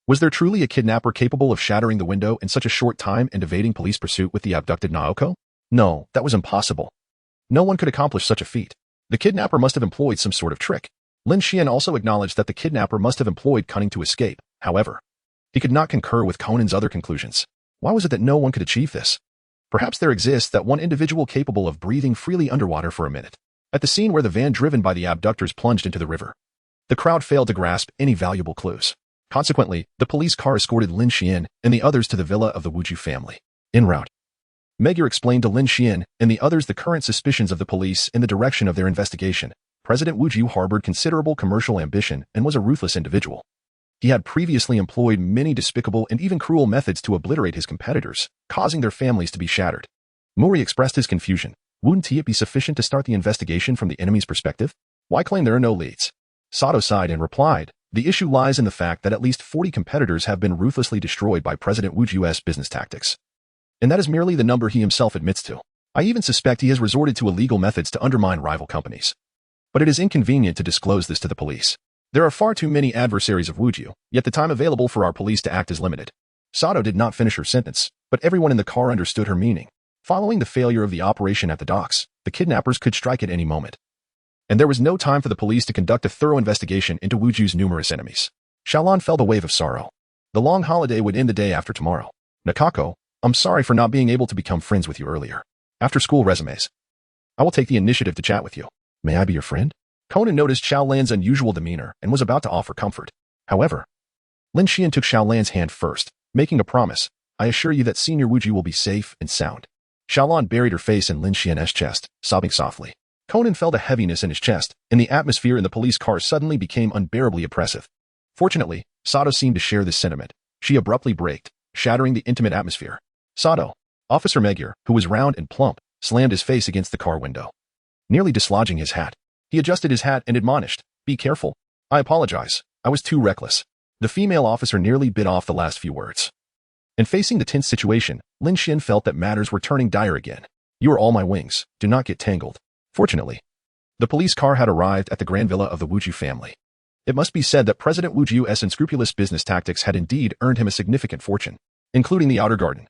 Was there truly a kidnapper capable of shattering the window in such a short time and evading police pursuit with the abducted Naoko? No, that was impossible. No one could accomplish such a feat. The kidnapper must have employed some sort of trick. Lin Xuan also acknowledged that the kidnapper must have employed cunning to escape. However, he could not concur with Conan's other conclusions. Why was it that no one could achieve this? Perhaps there exists that one individual capable of breathing freely underwater for a minute. At the scene where the van driven by the abductors plunged into the river, the crowd failed to grasp any valuable clues. Consequently, the police car escorted Lin Xuan and the others to the villa of the Wuju family. En route, Magyar explained to Lin Xuan and the others the current suspicions of the police in the direction of their investigation. President Wuju harbored considerable commercial ambition and was a ruthless individual. He had previously employed many despicable and even cruel methods to obliterate his competitors, causing their families to be shattered. Muri expressed his confusion. Wouldn't it be sufficient to start the investigation from the enemy's perspective? Why claim there are no leads? Sato sighed and replied, the issue lies in the fact that at least 40 competitors have been ruthlessly destroyed by President Wuju's business tactics. And that is merely the number he himself admits to. I even suspect he has resorted to illegal methods to undermine rival companies. But it is inconvenient to disclose this to the police. There are far too many adversaries of Wuju, yet the time available for our police to act is limited. Sato did not finish her sentence, but everyone in the car understood her meaning. Following the failure of the operation at the docks, the kidnappers could strike at any moment. And there was no time for the police to conduct a thorough investigation into Wuju's numerous enemies. Xiaolan felt a wave of sorrow. The long holiday would end the day after tomorrow. Nikako, I'm sorry for not being able to become friends with you earlier. After school resumes. I will take the initiative to chat with you. May I be your friend? Conan noticed Xiaolan's unusual demeanor and was about to offer comfort. However, Lin Xuan took Xiaolan's hand first, making a promise. I assure you that Senior Wuju will be safe and sound. Xiaolan buried her face in Lin Xian's chest, sobbing softly. Conan felt a heaviness in his chest, and the atmosphere in the police car suddenly became unbearably oppressive. Fortunately, Sato seemed to share this sentiment. She abruptly braked, shattering the intimate atmosphere. Sato, Officer Magyar, who was round and plump, slammed his face against the car window, nearly dislodging his hat. He adjusted his hat and admonished, be careful. I apologize. I was too reckless. The female officer nearly bit off the last few words. And facing the tense situation, Lin Xuan felt that matters were turning dire again. You are all my wings. Do not get tangled. Fortunately, the police car had arrived at the grand villa of the Wuju family. It must be said that President Wuju's unscrupulous business tactics had indeed earned him a significant fortune, including the outer garden.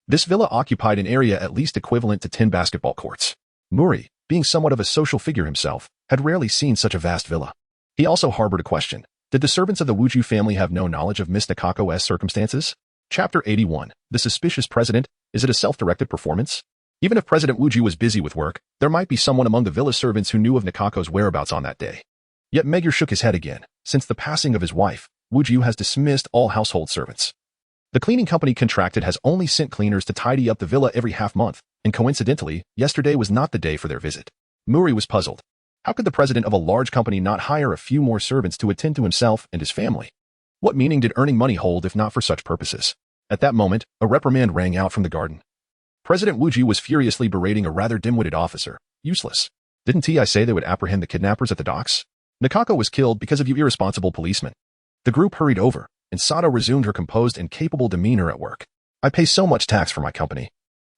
This villa occupied an area at least equivalent to 10 basketball courts. Muri, being somewhat of a social figure himself, had rarely seen such a vast villa. He also harbored a question. Did the servants of the Wuju family have no knowledge of Miss Nikako's circumstances? Chapter 81. The Suspicious President. Is it a self-directed performance? Even if President Wuju was busy with work, there might be someone among the villa servants who knew of Nikako's whereabouts on that day. Yet Magyar shook his head again. Since the passing of his wife, Wuju has dismissed all household servants. The cleaning company contracted has only sent cleaners to tidy up the villa every half-month, and coincidentally, yesterday was not the day for their visit. Muri was puzzled. How could the president of a large company not hire a few more servants to attend to himself and his family? What meaning did earning money hold if not for such purposes? At that moment, a reprimand rang out from the garden. President Wuju was furiously berating a rather dim-witted officer. Useless. Didn't I say they would apprehend the kidnappers at the docks? Nikako was killed because of you irresponsible policemen. The group hurried over, and Sato resumed her composed and capable demeanor at work. I pay so much tax for my company.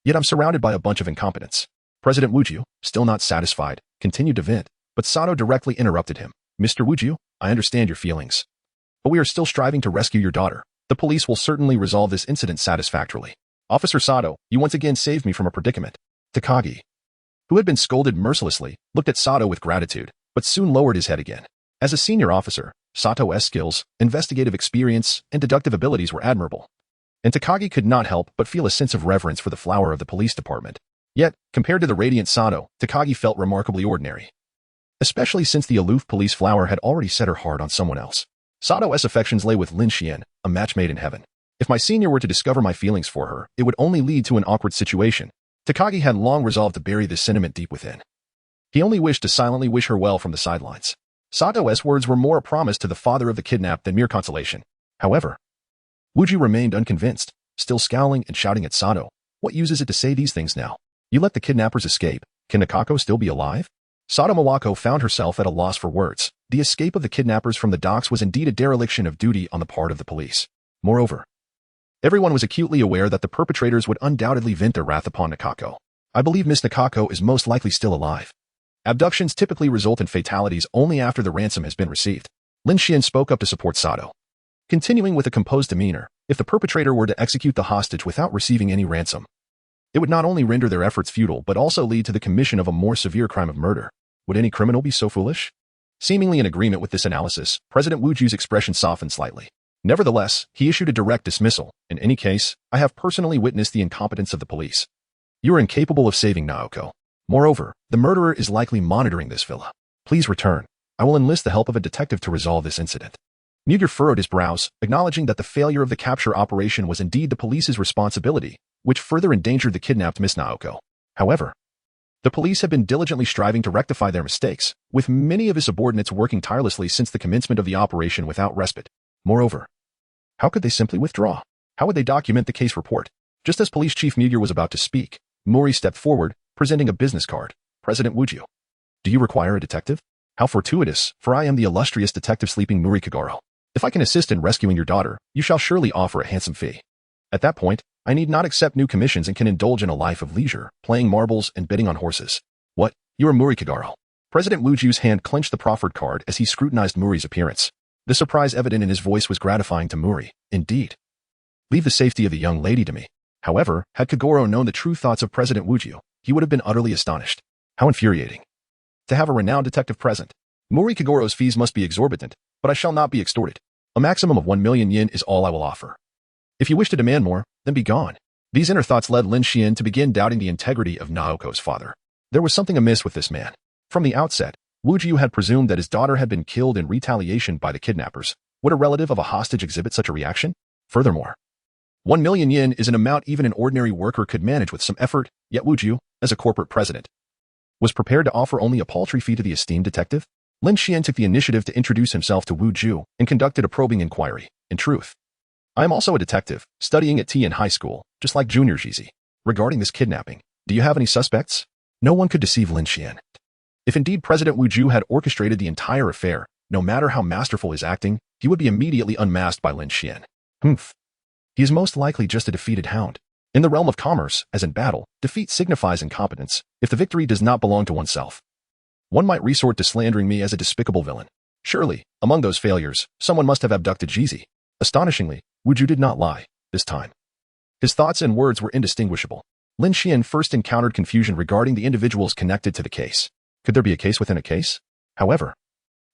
Yet I'm surrounded by a bunch of incompetents. President Wuju, still not satisfied, continued to vent, but Sato directly interrupted him. Mr. Wuju, I understand your feelings. But we are still striving to rescue your daughter. The police will certainly resolve this incident satisfactorily. Officer Sato, you once again saved me from a predicament. Takagi, who had been scolded mercilessly, looked at Sato with gratitude, but soon lowered his head again. As a senior officer, Sato's skills, investigative experience, and deductive abilities were admirable. And Takagi could not help but feel a sense of reverence for the flower of the police department. Yet, compared to the radiant Sato, Takagi felt remarkably ordinary. Especially since the aloof police flower had already set her heart on someone else. Sato's affections lay with Lin Xuan, a match made in heaven. If my senior were to discover my feelings for her, it would only lead to an awkward situation. Takagi had long resolved to bury this sentiment deep within. He only wished to silently wish her well from the sidelines. Sato's words were more a promise to the father of the kidnapped than mere consolation. However, Wuju remained unconvinced, still scowling and shouting at Sato. What use is it to say these things now? You let the kidnappers escape. Can Nikako still be alive? Sato Mawako found herself at a loss for words. The escape of the kidnappers from the docks was indeed a dereliction of duty on the part of the police. Moreover, everyone was acutely aware that the perpetrators would undoubtedly vent their wrath upon Nikako. I believe Miss Nikako is most likely still alive. Abductions typically result in fatalities only after the ransom has been received. Lin Xuan spoke up to support Sato. Continuing with a composed demeanor, if the perpetrator were to execute the hostage without receiving any ransom, it would not only render their efforts futile but also lead to the commission of a more severe crime of murder. Would any criminal be so foolish? Seemingly in agreement with this analysis, President Wuju's expression softened slightly. Nevertheless, he issued a direct dismissal. In any case, I have personally witnessed the incompetence of the police. You are incapable of saving Naoko. Moreover, the murderer is likely monitoring this villa. Please return. I will enlist the help of a detective to resolve this incident. Muir furrowed his brows, acknowledging that the failure of the capture operation was indeed the police's responsibility, which further endangered the kidnapped Miss Naoko. However, the police have been diligently striving to rectify their mistakes, with many of his subordinates working tirelessly since the commencement of the operation without respite. Moreover, how could they simply withdraw? How would they document the case report? Just as Police Chief Muir was about to speak, Mori stepped forward, presenting a business card. President Wuju. Do you require a detective? How fortuitous, for I am the illustrious Detective Sleeping Muri Kagoro. If I can assist in rescuing your daughter, you shall surely offer a handsome fee. At that point, I need not accept new commissions and can indulge in a life of leisure, playing marbles and betting on horses. What? You are Muri Kagoro. President Wuju's hand clenched the proffered card as he scrutinized Muri's appearance. The surprise evident in his voice was gratifying to Muri. Indeed. Leave the safety of the young lady to me. However, had Kagoro known the true thoughts of President Wuju, he would have been utterly astonished. How infuriating. To have a renowned detective present. Muri Kagoro's fees must be exorbitant, but I shall not be extorted. A maximum of 1 million yen is all I will offer. If you wish to demand more, then be gone. These inner thoughts led Lin Xuan to begin doubting the integrity of Naoko's father. There was something amiss with this man. From the outset, Wuju had presumed that his daughter had been killed in retaliation by the kidnappers. Would a relative of a hostage exhibit such a reaction? Furthermore, 1 million yen is an amount even an ordinary worker could manage with some effort, yet Wuju, as a corporate president, was prepared to offer only a paltry fee to the esteemed detective? Lin Xuan took the initiative to introduce himself to Wuju and conducted a probing inquiry. In truth, I am also a detective, studying at T in high school, just like Junior Youzi. Regarding this kidnapping, do you have any suspects? No one could deceive Lin Xuan. If indeed President Wuju had orchestrated the entire affair, no matter how masterful his acting, he would be immediately unmasked by Lin Xuan. Humph. He is most likely just a defeated hound. In the realm of commerce, as in battle, defeat signifies incompetence, if the victory does not belong to oneself. One might resort to slandering me as a despicable villain. Surely, among those failures, someone must have abducted Youzi. Astonishingly, Wuju did not lie, this time. His thoughts and words were indistinguishable. Lin Xuan first encountered confusion regarding the individuals connected to the case. Could there be a case within a case? However,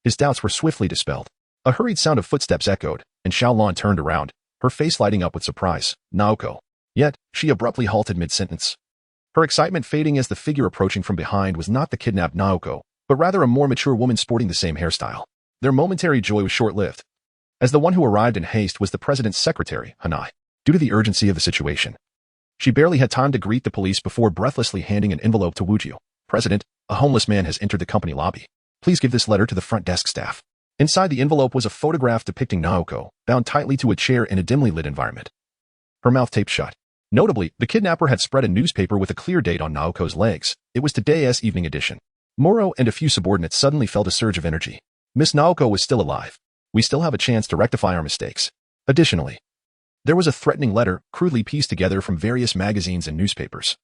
his doubts were swiftly dispelled. A hurried sound of footsteps echoed, and Xiaolon turned around, her face lighting up with surprise. Naoko. Yet, she abruptly halted mid-sentence. Her excitement fading as the figure approaching from behind was not the kidnapped Naoko, but rather a more mature woman sporting the same hairstyle. Their momentary joy was short-lived, as the one who arrived in haste was the president's secretary, Hanai. Due to the urgency of the situation, she barely had time to greet the police before breathlessly handing an envelope to Wuju. President, a homeless man has entered the company lobby. Please give this letter to the front desk staff. Inside the envelope was a photograph depicting Naoko, bound tightly to a chair in a dimly lit environment. Her mouth taped shut. Notably, the kidnapper had spread a newspaper with a clear date on Naoko's legs. It was today's evening edition. Moro and a few subordinates suddenly felt a surge of energy. Miss Naoko was still alive. We still have a chance to rectify our mistakes. Additionally, there was a threatening letter, crudely pieced together from various magazines and newspapers.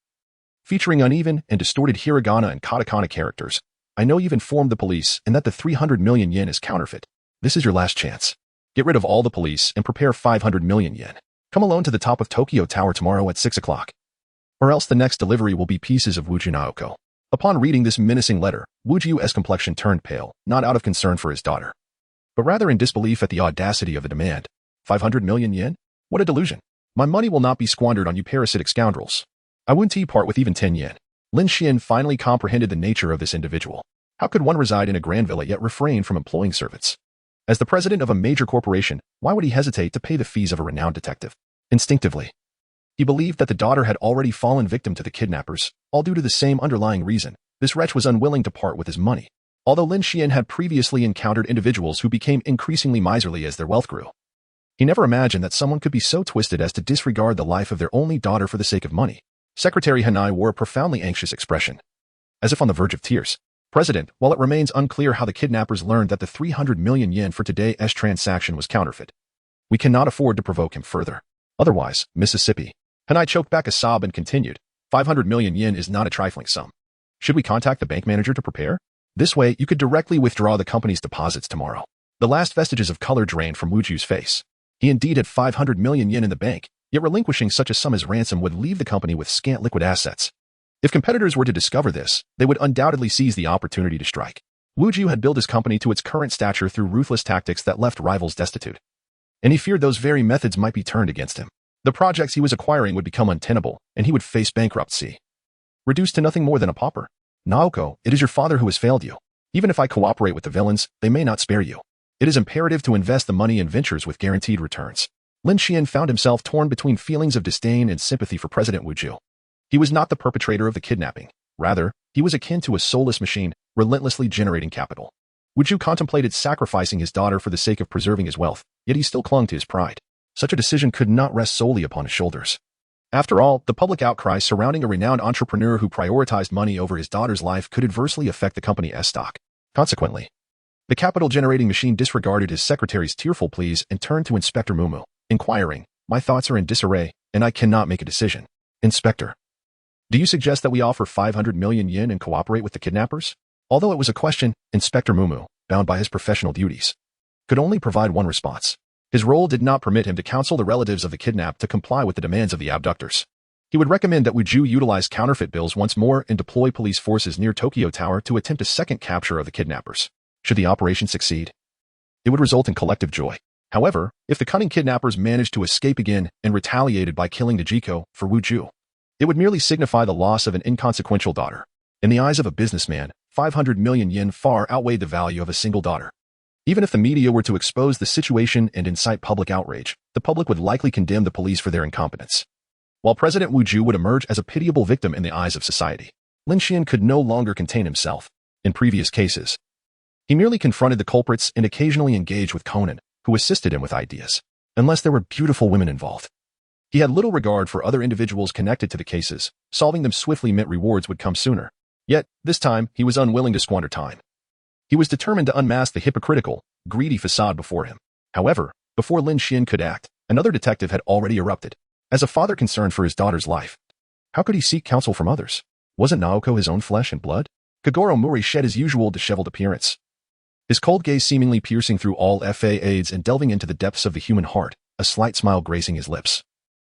Featuring uneven and distorted hiragana and katakana characters, I know you've informed the police and that the 300 million yen is counterfeit. This is your last chance. Get rid of all the police and prepare 500 million yen. Come alone to the top of Tokyo Tower tomorrow at 6 o'clock. Or else the next delivery will be pieces of Wuju Naoko. Upon reading this menacing letter, Wuju's complexion turned pale, not out of concern for his daughter, but rather in disbelief at the audacity of the demand. 500 million yen? What a delusion. My money will not be squandered on you parasitic scoundrels. I wouldn't part with even 10 yen. Lin Xuan finally comprehended the nature of this individual. How could one reside in a grand villa yet refrain from employing servants? As the president of a major corporation, why would he hesitate to pay the fees of a renowned detective? Instinctively, he believed that the daughter had already fallen victim to the kidnappers, all due to the same underlying reason. This wretch was unwilling to part with his money. Although Lin Xuan had previously encountered individuals who became increasingly miserly as their wealth grew, he never imagined that someone could be so twisted as to disregard the life of their only daughter for the sake of money. Secretary Hanai wore a profoundly anxious expression, as if on the verge of tears. President, while it remains unclear how the kidnappers learned that the 300 million yen for today's transaction was counterfeit, we cannot afford to provoke him further. Otherwise, Mississippi. Hanai choked back a sob and continued, 500 million yen is not a trifling sum. Should we contact the bank manager to prepare? This way, you could directly withdraw the company's deposits tomorrow. The last vestiges of color drained from Wuju's face. He indeed had 500 million yen in the bank, yet relinquishing such a sum as ransom would leave the company with scant liquid assets. If competitors were to discover this, they would undoubtedly seize the opportunity to strike. Wuju had built his company to its current stature through ruthless tactics that left rivals destitute, and he feared those very methods might be turned against him. The projects he was acquiring would become untenable, and he would face bankruptcy. reduced to nothing more than a pauper. Naoko, it is your father who has failed you. Even if I cooperate with the villains, they may not spare you. It is imperative to invest the money in ventures with guaranteed returns. Lin Xuan found himself torn between feelings of disdain and sympathy for President Wu Ju. He was not the perpetrator of the kidnapping. Rather, he was akin to a soulless machine, relentlessly generating capital. Wu Ju contemplated sacrificing his daughter for the sake of preserving his wealth, yet he still clung to his pride. Such a decision could not rest solely upon his shoulders. After all, the public outcry surrounding a renowned entrepreneur who prioritized money over his daughter's life could adversely affect the company's stock. Consequently, the capital-generating machine disregarded his secretary's tearful pleas and turned to Inspector Mumu, inquiring, "My thoughts are in disarray, and I cannot make a decision. Inspector, do you suggest that we offer 500 million yen and cooperate with the kidnappers?" Although it was a question, Inspector Mumu, bound by his professional duties, could only provide one response. His role did not permit him to counsel the relatives of the kidnapped to comply with the demands of the abductors. He would recommend that Wu Ju utilize counterfeit bills once more and deploy police forces near Tokyo Tower to attempt a second capture of the kidnappers. Should the operation succeed, it would result in collective joy. However, if the cunning kidnappers managed to escape again and retaliated by killing Nijiko for Wu Ju, it would merely signify the loss of an inconsequential daughter. In the eyes of a businessman, 500 million yen far outweighed the value of a single daughter. Even if the media were to expose the situation and incite public outrage, the public would likely condemn the police for their incompetence. While President Wu Ju would emerge as a pitiable victim in the eyes of society, Lin Xuan could no longer contain himself. In previous cases, he merely confronted the culprits and occasionally engaged with Conan, who assisted him with ideas. Unless there were beautiful women involved, he had little regard for other individuals connected to the cases. Solving them swiftly meant rewards would come sooner. Yet, this time, he was unwilling to squander time. He was determined to unmask the hypocritical, greedy facade before him. However, before Lin Xuan could act, another detective had already erupted. As a father concerned for his daughter's life, how could he seek counsel from others? Wasn't Naoko his own flesh and blood? Kagoro Mori shed his usual disheveled appearance, his cold gaze seemingly piercing through all facades and delving into the depths of the human heart, a slight smile gracing his lips,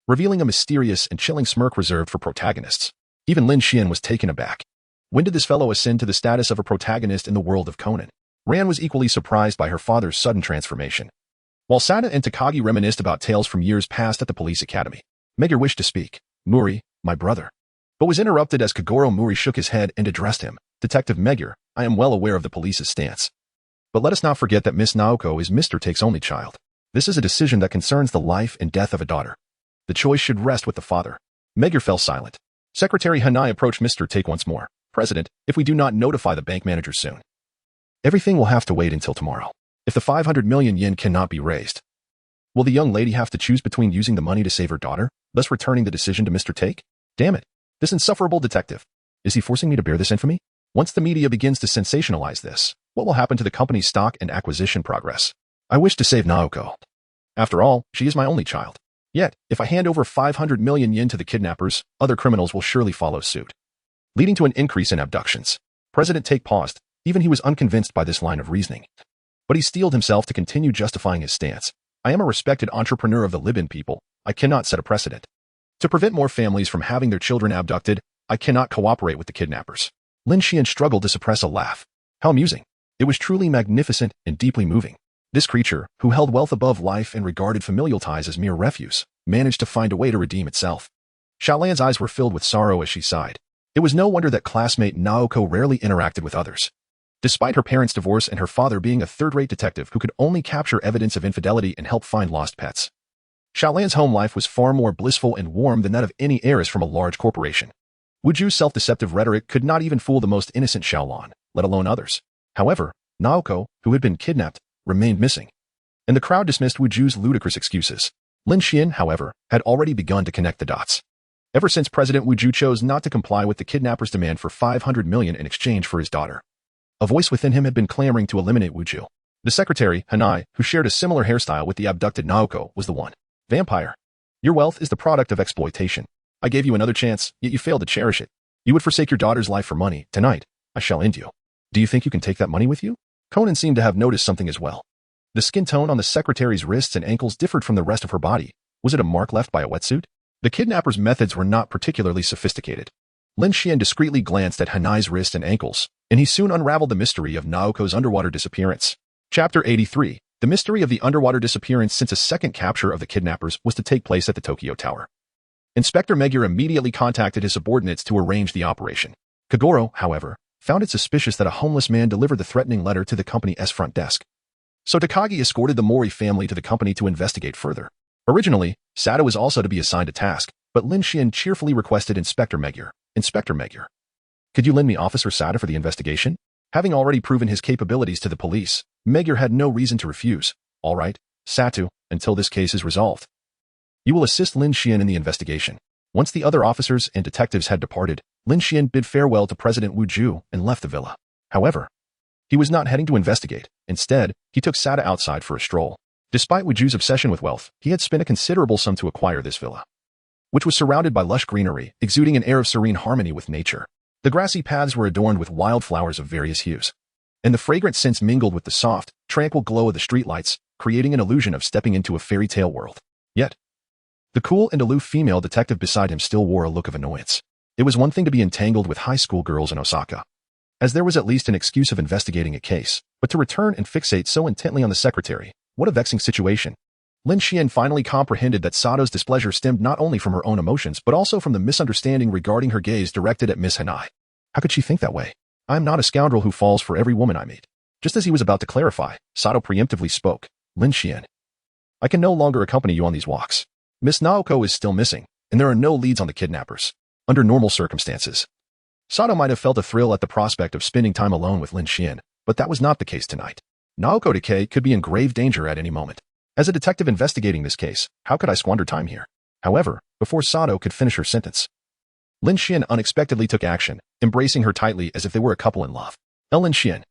revealing a mysterious and chilling smirk reserved for protagonists. Even Lin Xuan was taken aback. When did this fellow ascend to the status of a protagonist in the world of Conan? Ran was equally surprised by her father's sudden transformation. While Sato and Takagi reminisced about tales from years past at the police academy, Megure wished to speak. "Muri, my brother," but was interrupted as Kagoro Mori shook his head and addressed him. "Detective Megure, I am well aware of the police's stance. But let us not forget that Miss Naoko is Mr. Take's only child. This is a decision that concerns the life and death of a daughter. The choice should rest with the father." Megure fell silent. Secretary Hanai approached Mr. Take once more. "President, if we do not notify the bank manager soon, everything will have to wait until tomorrow. If the 500 million yen cannot be raised, will the young lady have to choose between using the money to save her daughter, thus returning the decision to Mr. Take? Damn it. This insufferable detective. Is he forcing me to bear this infamy? Once the media begins to sensationalize this, what will happen to the company's stock and acquisition progress? I wish to save Naoko. After all, she is my only child. Yet, if I hand over 500 million yen to the kidnappers, other criminals will surely follow suit, leading to an increase in abductions." President Take paused. Even he was unconvinced by this line of reasoning. But he steeled himself to continue justifying his stance. "I am a respected entrepreneur of the Libyan people. I cannot set a precedent. To prevent more families from having their children abducted, I cannot cooperate with the kidnappers." Lin Xuan struggled to suppress a laugh. How amusing. It was truly magnificent and deeply moving. This creature, who held wealth above life and regarded familial ties as mere refuse, managed to find a way to redeem itself. Xiaolan's eyes were filled with sorrow as she sighed. It was no wonder that classmate Naoko rarely interacted with others. Despite her parents' divorce and her father being a third-rate detective who could only capture evidence of infidelity and help find lost pets, Xiaolan's home life was far more blissful and warm than that of any heiress from a large corporation. Wu Ju's self-deceptive rhetoric could not even fool the most innocent Xiaolan, let alone others. However, Naoko, who had been kidnapped, remained missing, and the crowd dismissed Wu Ju's ludicrous excuses. Lin Xuan, however, had already begun to connect the dots. Ever since President Wu Ju chose not to comply with the kidnappers' demand for 500 million in exchange for his daughter, a voice within him had been clamoring to eliminate Wu Ju. The secretary, Hanai, who shared a similar hairstyle with the abducted Naoko, was the one. "Vampire, your wealth is the product of exploitation. I gave you another chance, yet you failed to cherish it. You would forsake your daughter's life for money. Tonight, I shall end you. Do you think you can take that money with you?" Conan seemed to have noticed something as well. The skin tone on the secretary's wrists and ankles differed from the rest of her body. Was it a mark left by a wetsuit? The kidnapper's methods were not particularly sophisticated. Lin Xuan discreetly glanced at Hanai's wrist and ankles, and he soon unraveled the mystery of Naoko's underwater disappearance. Chapter 83. The mystery of the underwater disappearance since a second capture of the kidnappers was to take place at the Tokyo Tower. Inspector Magyar immediately contacted his subordinates to arrange the operation. Kogoro, however, found it suspicious that a homeless man delivered the threatening letter to the company's front desk. So Takagi escorted the Mori family to the company to investigate further. Originally, Sato was also to be assigned a task, but Lin Xuan cheerfully requested Inspector Magyar. Inspector Magyar, could you lend me Officer Sato for the investigation? Having already proven his capabilities to the police, Magyar had no reason to refuse. All right, Sato, until this case is resolved. You will assist Lin Xuan in the investigation. Once the other officers and detectives had departed, Lin Xuan bid farewell to President Wu Ju and left the villa. However, he was not heading to investigate. Instead, he took Sato outside for a stroll. Despite Wu Ju's obsession with wealth, he had spent a considerable sum to acquire this villa, which was surrounded by lush greenery, exuding an air of serene harmony with nature. The grassy paths were adorned with wildflowers of various hues, and the fragrant scents mingled with the soft, tranquil glow of the streetlights, creating an illusion of stepping into a fairy tale world. Yet, the cool and aloof female detective beside him still wore a look of annoyance. It was one thing to be entangled with high school girls in Osaka, as there was at least an excuse of investigating a case, but to return and fixate so intently on the secretary, what a vexing situation. Lin Xuan finally comprehended that Sato's displeasure stemmed not only from her own emotions but also from the misunderstanding regarding her gaze directed at Miss Hanai. How could she think that way? I am not a scoundrel who falls for every woman I meet. Just as he was about to clarify, Sato preemptively spoke. Lin Xuan, I can no longer accompany you on these walks. Miss Naoko is still missing, and there are no leads on the kidnappers. Under normal circumstances, Sato might have felt a thrill at the prospect of spending time alone with Lin Xuan, but that was not the case tonight. Naoko Takei could be in grave danger at any moment. As a detective investigating this case, how could I squander time here? However, before Sato could finish her sentence, Lin Xuan unexpectedly took action, embracing her tightly as if they were a couple in love. Lin Xuan,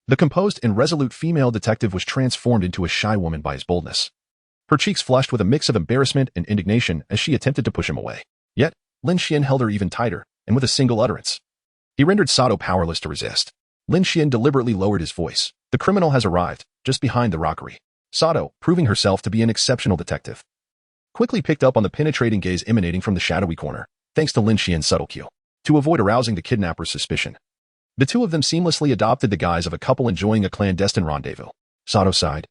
the composed and resolute female detective, was transformed into a shy woman by his boldness. Her cheeks flushed with a mix of embarrassment and indignation as she attempted to push him away. Yet, Lin Xuan held her even tighter, and with a single utterance, he rendered Sato powerless to resist. Lin Xuan deliberately lowered his voice. The criminal has arrived, just behind the rockery. Sato, proving herself to be an exceptional detective, quickly picked up on the penetrating gaze emanating from the shadowy corner, thanks to Lin Xuan's subtle cue. To avoid arousing the kidnapper's suspicion, the two of them seamlessly adopted the guise of a couple enjoying a clandestine rendezvous. Sato sighed,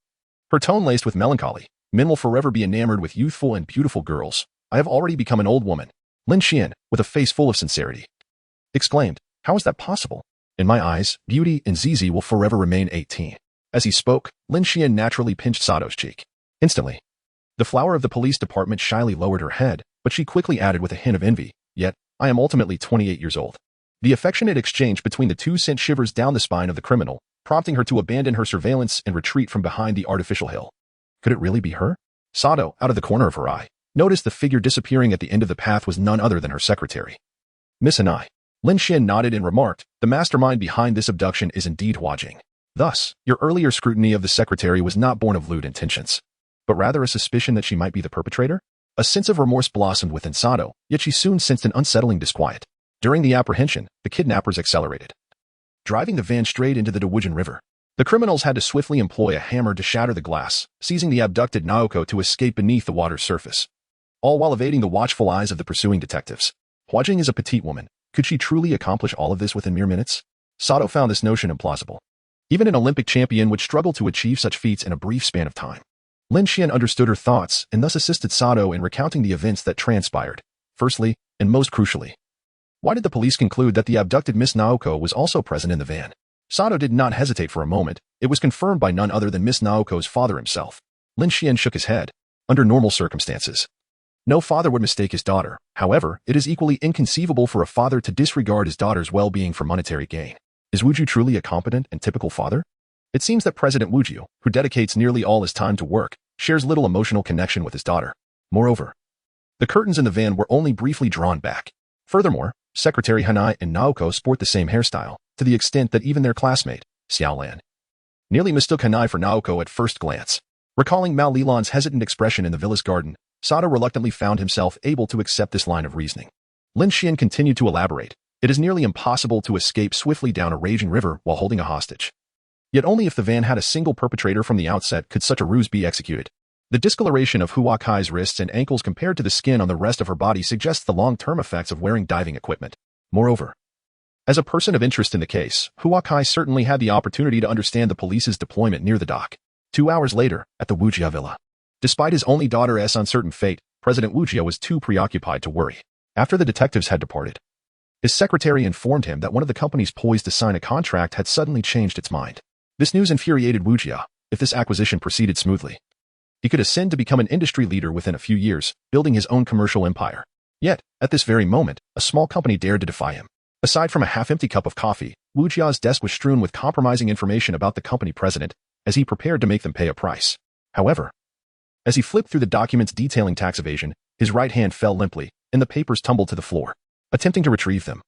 her tone laced with melancholy. Men will forever be enamored with youthful and beautiful girls. I have already become an old woman. Lin Xuan, with a face full of sincerity, exclaimed, how is that possible? In my eyes, beauty and Zizi will forever remain 18. As he spoke, Lin Xuan naturally pinched Sato's cheek. Instantly, the flower of the police department shyly lowered her head, but she quickly added with a hint of envy, yet, I am ultimately 28 years old. The affectionate exchange between the two sent shivers down the spine of the criminal, prompting her to abandon her surveillance and retreat from behind the artificial hill. Could it really be her? Sato, out of the corner of her eye, noticed the figure disappearing at the end of the path was none other than her secretary, Miss Hanai. Lin Xuan nodded and remarked, the mastermind behind this abduction is indeed Huajing. Thus, your earlier scrutiny of the secretary was not born of lewd intentions, but rather a suspicion that she might be the perpetrator? A sense of remorse blossomed within Sato, yet she soon sensed an unsettling disquiet. During the apprehension, the kidnappers accelerated, driving the van straight into the Dewujian River. The criminals had to swiftly employ a hammer to shatter the glass, seizing the abducted Naoko to escape beneath the water's surface, all while evading the watchful eyes of the pursuing detectives. Huajing is a petite woman. Could she truly accomplish all of this within mere minutes? Sato found this notion implausible. Even an Olympic champion would struggle to achieve such feats in a brief span of time. Lin Xuan understood her thoughts and thus assisted Sato in recounting the events that transpired. Firstly, and most crucially, why did the police conclude that the abducted Miss Naoko was also present in the van? Sato did not hesitate for a moment. It was confirmed by none other than Miss Naoko's father himself. Lin Xuan shook his head. Under normal circumstances, no father would mistake his daughter. However, it is equally inconceivable for a father to disregard his daughter's well-being for monetary gain. Is Wuju truly a competent and typical father? It seems that President Wuju, who dedicates nearly all his time to work, shares little emotional connection with his daughter. Moreover, the curtains in the van were only briefly drawn back. Furthermore, Secretary Hanai and Naoko sport the same hairstyle, to the extent that even their classmate, Xiaolan, nearly mistook Hanai for Naoko at first glance. Recalling Mao Lilan's hesitant expression in the villa's garden, Sato reluctantly found himself able to accept this line of reasoning. Lin Xuan continued to elaborate. It is nearly impossible to escape swiftly down a raging river while holding a hostage. Yet only if the van had a single perpetrator from the outset could such a ruse be executed. The discoloration of Huakai's wrists and ankles compared to the skin on the rest of her body suggests the long-term effects of wearing diving equipment. Moreover, as a person of interest in the case, Huakai certainly had the opportunity to understand the police's deployment near the dock. 2 hours later, at the Wujia villa, despite his only daughter's uncertain fate, President Wu Jia was too preoccupied to worry. After the detectives had departed, his secretary informed him that one of the companies poised to sign a contract had suddenly changed its mind. This news infuriated Wu Jia. If this acquisition proceeded smoothly, he could ascend to become an industry leader within a few years, building his own commercial empire. Yet, at this very moment, a small company dared to defy him. Aside from a half-empty cup of coffee, Wu Jia's desk was strewn with compromising information about the company president as he prepared to make them pay a price. However, as he flipped through the documents detailing tax evasion, his right hand fell limply, and the papers tumbled to the floor. Attempting to retrieve them,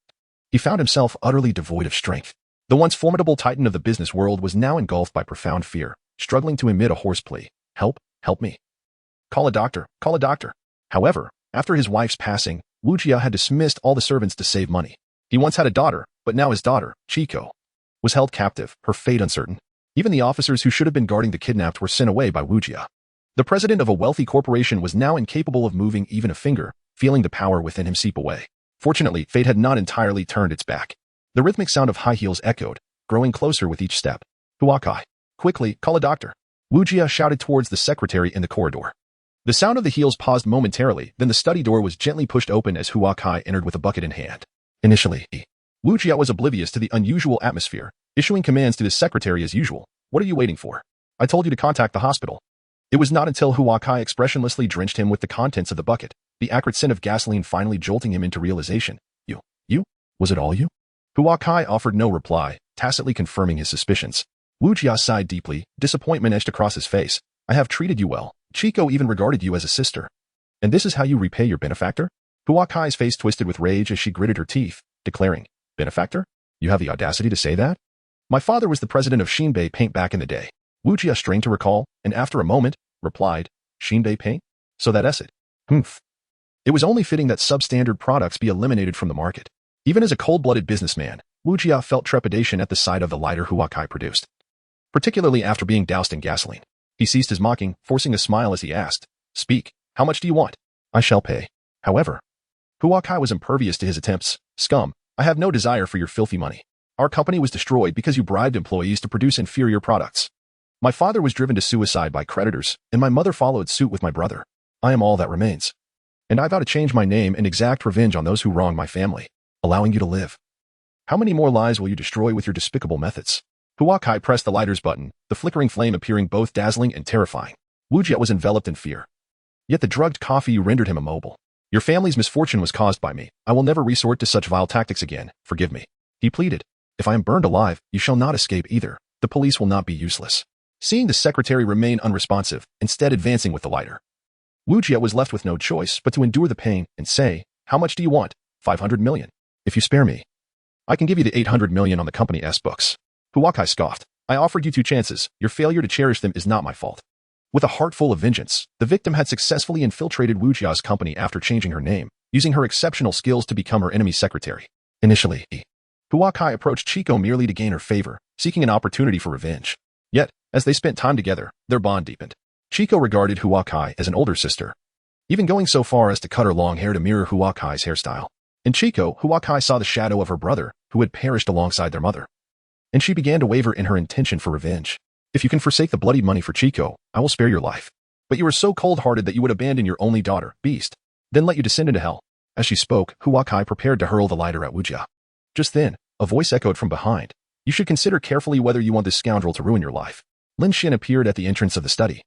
he found himself utterly devoid of strength. The once formidable titan of the business world was now engulfed by profound fear, struggling to emit a hoarse plea. Help, help me. Call a doctor, call a doctor. However, after his wife's passing, Wu Jia had dismissed all the servants to save money. He once had a daughter, but now his daughter, Chico, was held captive, her fate uncertain. Even the officers who should have been guarding the kidnapped were sent away by Wu Jia. The president of a wealthy corporation was now incapable of moving even a finger, feeling the power within him seep away. Fortunately, fate had not entirely turned its back. The rhythmic sound of high heels echoed, growing closer with each step. Huakai. Quickly, call a doctor. Wu Jia shouted towards the secretary in the corridor. The sound of the heels paused momentarily, then the study door was gently pushed open as Huakai entered with a bucket in hand. Initially, Wu Jia was oblivious to the unusual atmosphere, issuing commands to the secretary as usual. What are you waiting for? I told you to contact the hospital. It was not until Huakai expressionlessly drenched him with the contents of the bucket, the acrid scent of gasoline finally jolting him into realization. You? Was it all you? Huakai offered no reply, tacitly confirming his suspicions. Wu Jia sighed deeply, disappointment etched across his face. I have treated you well. Chico even regarded you as a sister. And this is how you repay your benefactor? Huakai's face twisted with rage as she gritted her teeth, declaring, Benefactor? You have the audacity to say that? My father was the president of Shinbei Paint back in the day. Wu Jia strained to recall, and after a moment, replied, Shinbei Paint? So that's it. Humph. It was only fitting that substandard products be eliminated from the market. Even as a cold-blooded businessman, Wu Jia felt trepidation at the sight of the lighter Huakai produced, particularly after being doused in gasoline. He ceased his mocking, forcing a smile as he asked, Speak, how much do you want? I shall pay. However, Huakai was impervious to his attempts. Scum, I have no desire for your filthy money. Our company was destroyed because you bribed employees to produce inferior products. My father was driven to suicide by creditors, and my mother followed suit with my brother. I am all that remains. And I vow to change my name and exact revenge on those who wronged my family, allowing you to live. How many more lives will you destroy with your despicable methods? Huakai pressed the lighter's button, the flickering flame appearing both dazzling and terrifying. Wu Jia was enveloped in fear. Yet the drugged coffee rendered him immobile. Your family's misfortune was caused by me. I will never resort to such vile tactics again. Forgive me. He pleaded. If I am burned alive, you shall not escape either. The police will not be useless. Seeing the secretary remain unresponsive, instead advancing with the lighter, Wu Jia was left with no choice but to endure the pain and say, How much do you want? 500 million. If you spare me, I can give you the 800 million on the company's books. Huakai scoffed. I offered you 2 chances. Your failure to cherish them is not my fault. With a heart full of vengeance, the victim had successfully infiltrated Wu Jia's company after changing her name, using her exceptional skills to become her enemy's secretary. Initially, Huakai approached Chico merely to gain her favor, seeking an opportunity for revenge. Yet, as they spent time together, their bond deepened. Chico regarded Huakai as an older sister, even going so far as to cut her long hair to mirror Huakai's hairstyle. In Chico, Huakai saw the shadow of her brother, who had perished alongside their mother. And she began to waver in her intention for revenge. If you can forsake the bloody money for Chico, I will spare your life. But you are so cold-hearted that you would abandon your only daughter, Beast, then let you descend into hell. As she spoke, Huakai prepared to hurl the lighter at Wu Jia. Just then, a voice echoed from behind. You should consider carefully whether you want this scoundrel to ruin your life. Lin Xuan appeared at the entrance of the study,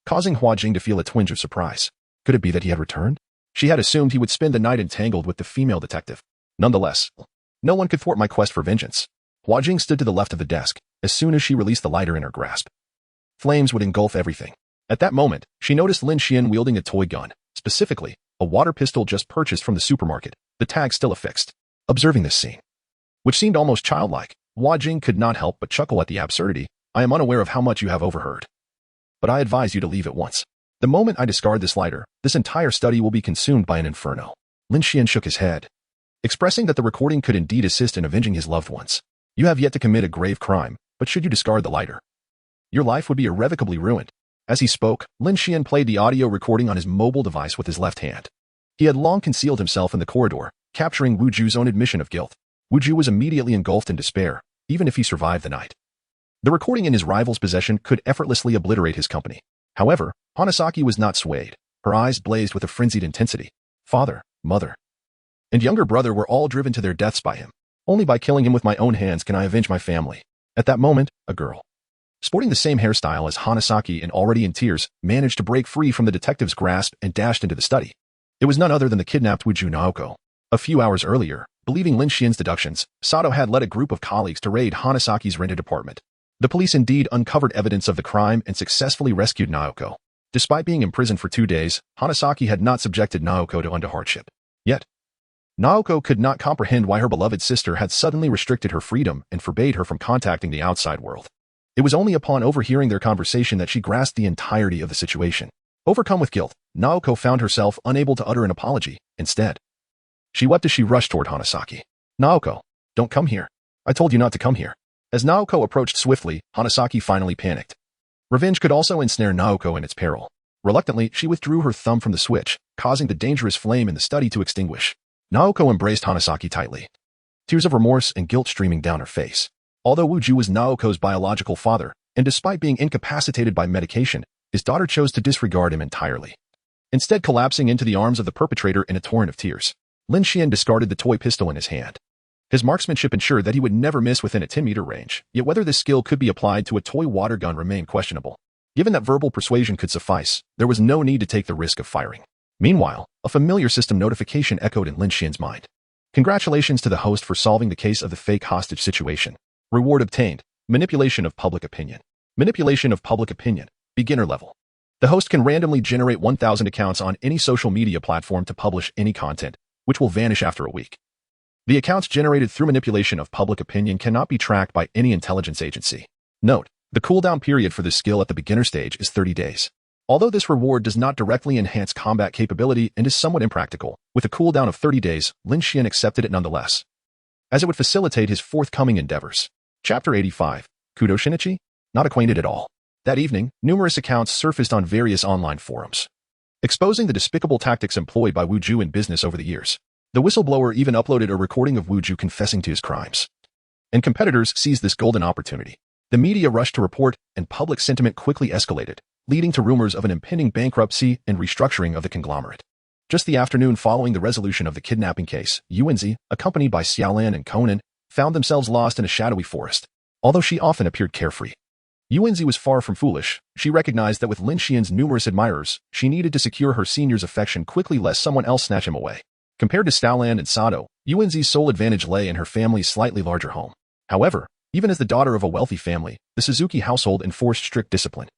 causing Hua Jing to feel a twinge of surprise. Could it be that he had returned? She had assumed he would spend the night entangled with the female detective. Nonetheless, no one could thwart my quest for vengeance. Hua Jing stood to the left of the desk, as soon as she released the lighter in her grasp. Flames would engulf everything. At that moment, she noticed Lin Xuan wielding a toy gun, specifically, a water pistol just purchased from the supermarket, the tag still affixed. Observing this scene, which seemed almost childlike, Hua Jing could not help but chuckle at the absurdity. I am unaware of how much you have overheard, but I advise you to leave at once. The moment I discard this lighter, this entire study will be consumed by an inferno. Lin Xuan shook his head, expressing that the recording could indeed assist in avenging his loved ones. You have yet to commit a grave crime, but should you discard the lighter, your life would be irrevocably ruined. As he spoke, Lin Xuan played the audio recording on his mobile device with his left hand. He had long concealed himself in the corridor, capturing Wu Ju's own admission of guilt. Wu Ju was immediately engulfed in despair, even if he survived the night. The recording in his rival's possession could effortlessly obliterate his company. However, Hanasaki was not swayed. Her eyes blazed with a frenzied intensity. Father, mother, and younger brother were all driven to their deaths by him. Only by killing him with my own hands can I avenge my family. At that moment, a girl, sporting the same hairstyle as Hanasaki and already in tears, managed to break free from the detective's grasp and dashed into the study. It was none other than the kidnapped Wuju Naoko. A few hours earlier, believing Lin Xuan's deductions, Sato had led a group of colleagues to raid Hanasaki's rented apartment. The police indeed uncovered evidence of the crime and successfully rescued Naoko. Despite being imprisoned for 2 days, Hanasaki had not subjected Naoko to undue hardship. Yet, Naoko could not comprehend why her beloved sister had suddenly restricted her freedom and forbade her from contacting the outside world. It was only upon overhearing their conversation that she grasped the entirety of the situation. Overcome with guilt, Naoko found herself unable to utter an apology. Instead, she wept as she rushed toward Hanasaki. Naoko, don't come here. I told you not to come here. As Naoko approached swiftly, Hanasaki finally panicked. Revenge could also ensnare Naoko in its peril. Reluctantly, she withdrew her thumb from the switch, causing the dangerous flame in the study to extinguish. Naoko embraced Hanasaki tightly, tears of remorse and guilt streaming down her face. Although Wuju was Naoko's biological father, and despite being incapacitated by medication, his daughter chose to disregard him entirely. Instead collapsing into the arms of the perpetrator in a torrent of tears, Lin Xuan discarded the toy pistol in his hand. His marksmanship ensured that he would never miss within a 10-meter range, yet whether this skill could be applied to a toy water gun remained questionable. Given that verbal persuasion could suffice, there was no need to take the risk of firing. Meanwhile, a familiar system notification echoed in Lin Xuan's mind. Congratulations to the host for solving the case of the fake hostage situation. Reward obtained. Manipulation of public opinion. Manipulation of public opinion. Beginner level. The host can randomly generate 1,000 accounts on any social media platform to publish any content, which will vanish after a week. The accounts generated through manipulation of public opinion cannot be tracked by any intelligence agency. Note, the cooldown period for this skill at the beginner stage is 30 days. Although this reward does not directly enhance combat capability and is somewhat impractical, with a cooldown of 30 days, Lin Xuan accepted it nonetheless, as it would facilitate his forthcoming endeavors. Chapter 85. Kudou Shinichi? Not acquainted at all. That evening, numerous accounts surfaced on various online forums, exposing the despicable tactics employed by Wuju in business over the years. The whistleblower even uploaded a recording of Wuju confessing to his crimes. And competitors seized this golden opportunity. The media rushed to report, and public sentiment quickly escalated, leading to rumors of an impending bankruptcy and restructuring of the conglomerate. Just the afternoon following the resolution of the kidnapping case, Youzi, accompanied by Xiaolan and Conan, found themselves lost in a shadowy forest. Although she often appeared carefree, Youzi was far from foolish. She recognized that with Lin Xuan's numerous admirers, she needed to secure her senior's affection quickly lest someone else snatch him away. Compared to Xiaolan and Sato, Youzi's sole advantage lay in her family's slightly larger home. However, even as the daughter of a wealthy family, the Suzuki household enforced strict discipline.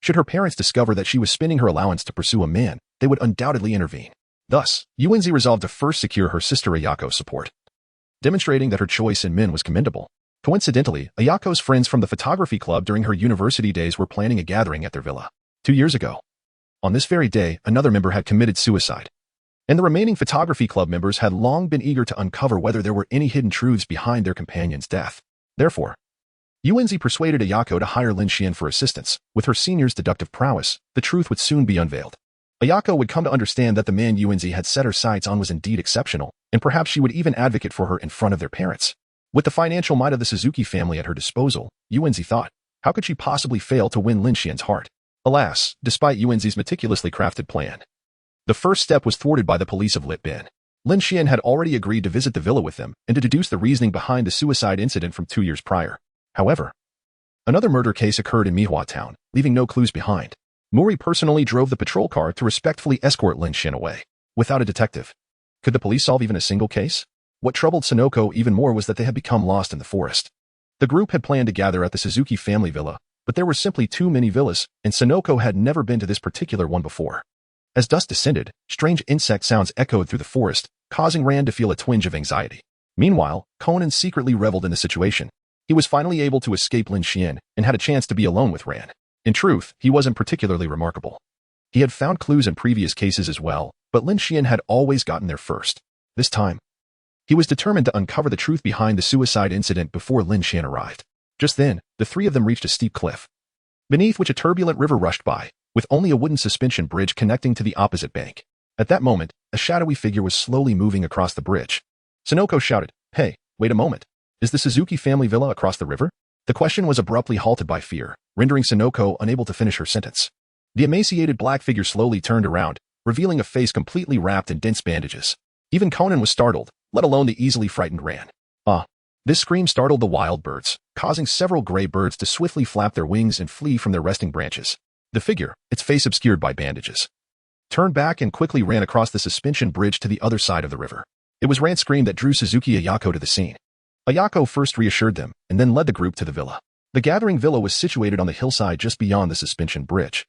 Should her parents discover that she was spending her allowance to pursue a man, they would undoubtedly intervene. Thus, Youzi resolved to first secure her sister Ayako's support, demonstrating that her choice in men was commendable. Coincidentally, Ayako's friends from the photography club during her university days were planning a gathering at their villa. 2 years ago, on this very day, another member had committed suicide, and the remaining photography club members had long been eager to uncover whether there were any hidden truths behind their companion's death. Therefore, Youzi persuaded Ayako to hire Lin Xuan for assistance. With her senior's deductive prowess, the truth would soon be unveiled. Ayako would come to understand that the man Youzi had set her sights on was indeed exceptional, and perhaps she would even advocate for her in front of their parents. With the financial might of the Suzuki family at her disposal, Youzi thought, how could she possibly fail to win Lin Xuan's heart? Alas, despite Yuzi's meticulously crafted plan, the first step was thwarted by the police of Litbin. Lin Xuan had already agreed to visit the villa with them and to deduce the reasoning behind the suicide incident from 2 years prior. However, another murder case occurred in Mihua Town, leaving no clues behind. Mori personally drove the patrol car to respectfully escort Lin Xuan away. Without a detective, could the police solve even a single case? What troubled Sonoko even more was that they had become lost in the forest. The group had planned to gather at the Suzuki family villa, but there were simply too many villas, and Sonoko had never been to this particular one before. As dusk descended, strange insect sounds echoed through the forest, causing Rand to feel a twinge of anxiety. Meanwhile, Conan secretly reveled in the situation. He was finally able to escape Lin Xuan and had a chance to be alone with Rand. In truth, he wasn't particularly remarkable. He had found clues in previous cases as well, but Lin Xuan had always gotten there first. This time, he was determined to uncover the truth behind the suicide incident before Lin Xuan arrived. Just then, the three of them reached a steep cliff, beneath which a turbulent river rushed by, with only a wooden suspension bridge connecting to the opposite bank. At that moment, a shadowy figure was slowly moving across the bridge. Sonoko shouted, "Hey, wait a moment. Is the Suzuki family villa across the river?" The question was abruptly halted by fear, rendering Sonoko unable to finish her sentence. The emaciated black figure slowly turned around, revealing a face completely wrapped in dense bandages. Even Conan was startled, let alone the easily frightened Ran. This scream startled the wild birds, causing several gray birds to swiftly flap their wings and flee from their resting branches. The figure, its face obscured by bandages, turned back and quickly ran across the suspension bridge to the other side of the river. It was Ran's scream that drew Suzuki Ayako to the scene. Ayako first reassured them, and then led the group to the villa. The gathering villa was situated on the hillside just beyond the suspension bridge,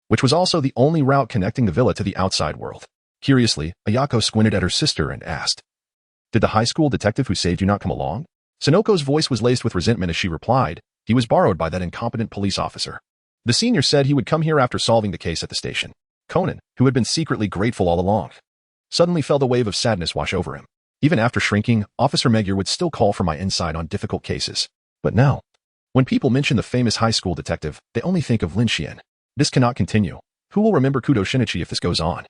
which was also the only route connecting the villa to the outside world. Curiously, Ayako squinted at her sister and asked, "Did the high school detective who saved you not come along?" Sunoko's voice was laced with resentment as she replied, "He was borrowed by that incompetent police officer. The senior said he would come here after solving the case at the station." Conan, who had been secretly grateful all along, suddenly felt a wave of sadness wash over him. Even after shrinking, Officer Magyar would still call for my insight on difficult cases. But now, when people mention the famous high school detective, they only think of Lin Xuan. This cannot continue. Who will remember Kudou Shinichi if this goes on?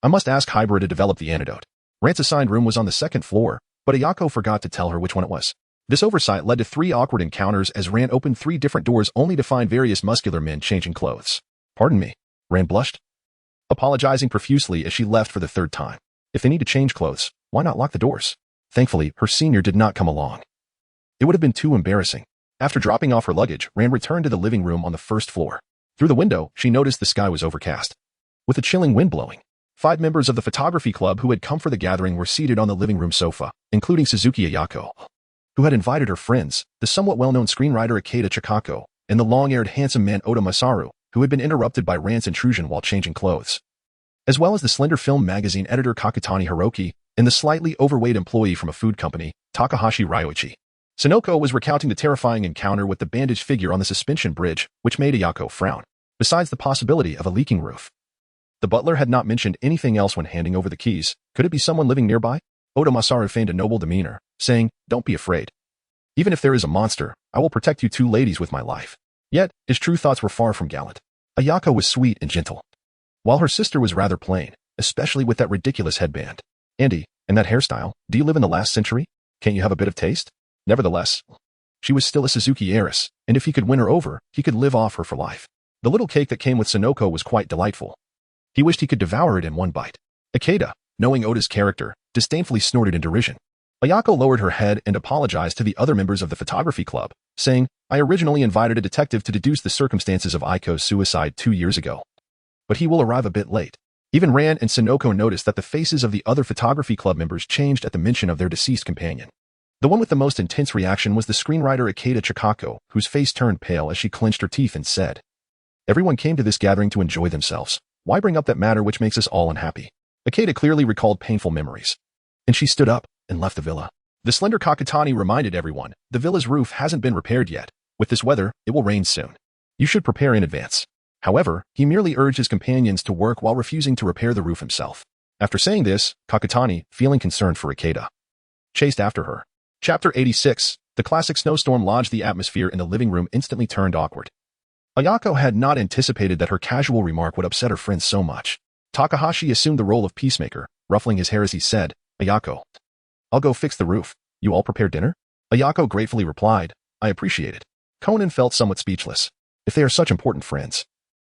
I must ask Hybrid to develop the antidote. Rant's assigned room was on the second floor, but Ayako forgot to tell her which one it was. This oversight led to 3 awkward encounters as Ran opened 3 different doors only to find various muscular men changing clothes. "Pardon me," Ran blushed, apologizing profusely as she left for the 3rd time. If they need to change clothes, why not lock the doors? Thankfully, her senior did not come along. It would have been too embarrassing. After dropping off her luggage, Ran returned to the living room on the 1st floor. Through the window, she noticed the sky was overcast, with a chilling wind blowing. 5 members of the photography club who had come for the gathering were seated on the living room sofa, including Suzuki Ayako, who had invited her friends, the somewhat well-known screenwriter Ikeda Chikako, and the long-haired handsome man Oda Masaru, who had been interrupted by Ran's intrusion while changing clothes, as well as the slender film magazine editor Kakutani Hiroki and the slightly overweight employee from a food company, Takahashi Ryoichi. Sonoko was recounting the terrifying encounter with the bandaged figure on the suspension bridge, which made Ayako frown, besides the possibility of a leaking roof. The butler had not mentioned anything else when handing over the keys. Could it be someone living nearby? Oda Masaru feigned a noble demeanor, saying, "Don't be afraid. Even if there is a monster, I will protect you 2 ladies with my life." Yet, his true thoughts were far from gallant. Ayako was sweet and gentle, while her sister was rather plain, especially with that ridiculous headband. "Andy, and that hairstyle, do you live in the last century? Can't you have a bit of taste?" Nevertheless, she was still a Suzuki heiress, and if he could win her over, he could live off her for life. The little cake that came with Sonoko was quite delightful. He wished he could devour it in one bite. Ikeda, knowing Oda's character, disdainfully snorted in derision. Ayako lowered her head and apologized to the other members of the photography club, saying, "I originally invited a detective to deduce the circumstances of Aiko's suicide 2 years ago, but he will arrive a bit late." Even Ran and Sonoko noticed that the faces of the other photography club members changed at the mention of their deceased companion. The one with the most intense reaction was the screenwriter Ikeda Chikako, whose face turned pale as she clenched her teeth and said, "Everyone came to this gathering to enjoy themselves. Why bring up that matter which makes us all unhappy?" Ikeda clearly recalled painful memories, and she stood up and left the villa. The slender Kakutani reminded everyone, the villa's roof hasn't been repaired yet. With this weather, it will rain soon. You should prepare in advance. However, he merely urged his companions to work while refusing to repair the roof himself. After saying this, Kakutani, feeling concerned for Ikeda, chased after her. Chapter 86, the classic snowstorm lodged. The atmosphere in the living room instantly turned awkward. Ayako had not anticipated that her casual remark would upset her friends so much. Takahashi assumed the role of peacemaker, ruffling his hair as he said, "Ayako, I'll go fix the roof. You all prepare dinner?" Ayako gratefully replied, "I appreciate it." Conan felt somewhat speechless. If they are such important friends,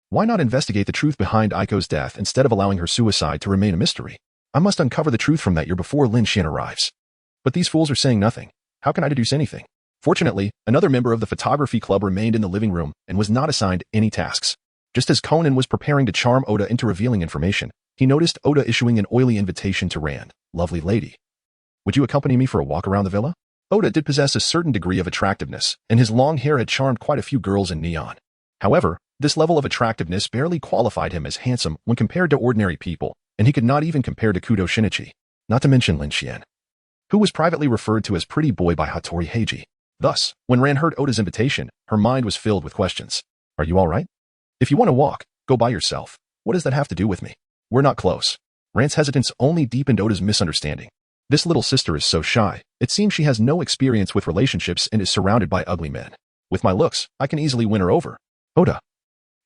why not investigate the truth behind Aiko's death instead of allowing her suicide to remain a mystery? I must uncover the truth from that year before Lin Xuan arrives. But these fools are saying nothing. How can I deduce anything? Fortunately, another member of the photography club remained in the living room and was not assigned any tasks. Just as Conan was preparing to charm Oda into revealing information, he noticed Oda issuing an oily invitation to Rand. "Lovely lady, would you accompany me for a walk around the villa?" Oda did possess a certain degree of attractiveness, and his long hair had charmed quite a few girls in Neon. However, this level of attractiveness barely qualified him as handsome when compared to ordinary people, and he could not even compare to Kudou Shinichi, not to mention Lin Xuan, who was privately referred to as Pretty Boy by Hattori Heiji. Thus, when Ran heard Oda's invitation, her mind was filled with questions. "Are you all right? If you want to walk, go by yourself. What does that have to do with me? We're not close." Ran's hesitance only deepened Oda's misunderstanding. This little sister is so shy. It seems she has no experience with relationships and is surrounded by ugly men. With my looks, I can easily win her over. Oda,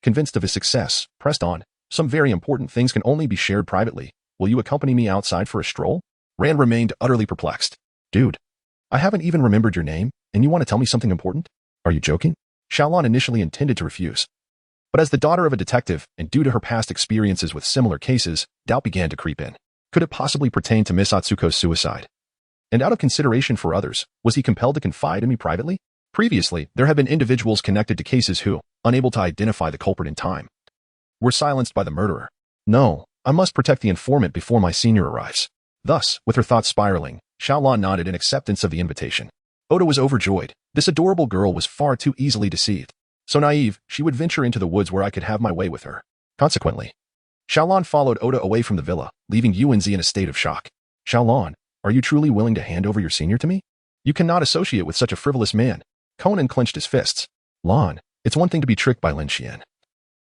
convinced of his success, pressed on. "Some very important things can only be shared privately. Will you accompany me outside for a stroll?" Ran remained utterly perplexed. "Dude, I haven't even remembered your name, and you want to tell me something important? Are you joking?" Xiaolon initially intended to refuse, But as the daughter of a detective, and due to her past experiences with similar cases, doubt began to creep in. Could it possibly pertain to Miss Atsuko's suicide? And out of consideration for others, was he compelled to confide in me privately? Previously, there had been individuals connected to cases who, unable to identify the culprit in time, were silenced by the murderer. No, I must protect the informant before my senior arrives. Thus, with her thoughts spiraling, Xiaolan nodded in acceptance of the invitation. Oda was overjoyed. This adorable girl was far too easily deceived. So naive, she would venture into the woods where I could have my way with her. Consequently, Xiaolan followed Oda away from the villa, leaving Yuanzi in a state of shock. Xiaolan, are you truly willing to hand over your senior to me? You cannot associate with such a frivolous man. Conan clenched his fists. Lan, it's one thing to be tricked by Lin Xuan,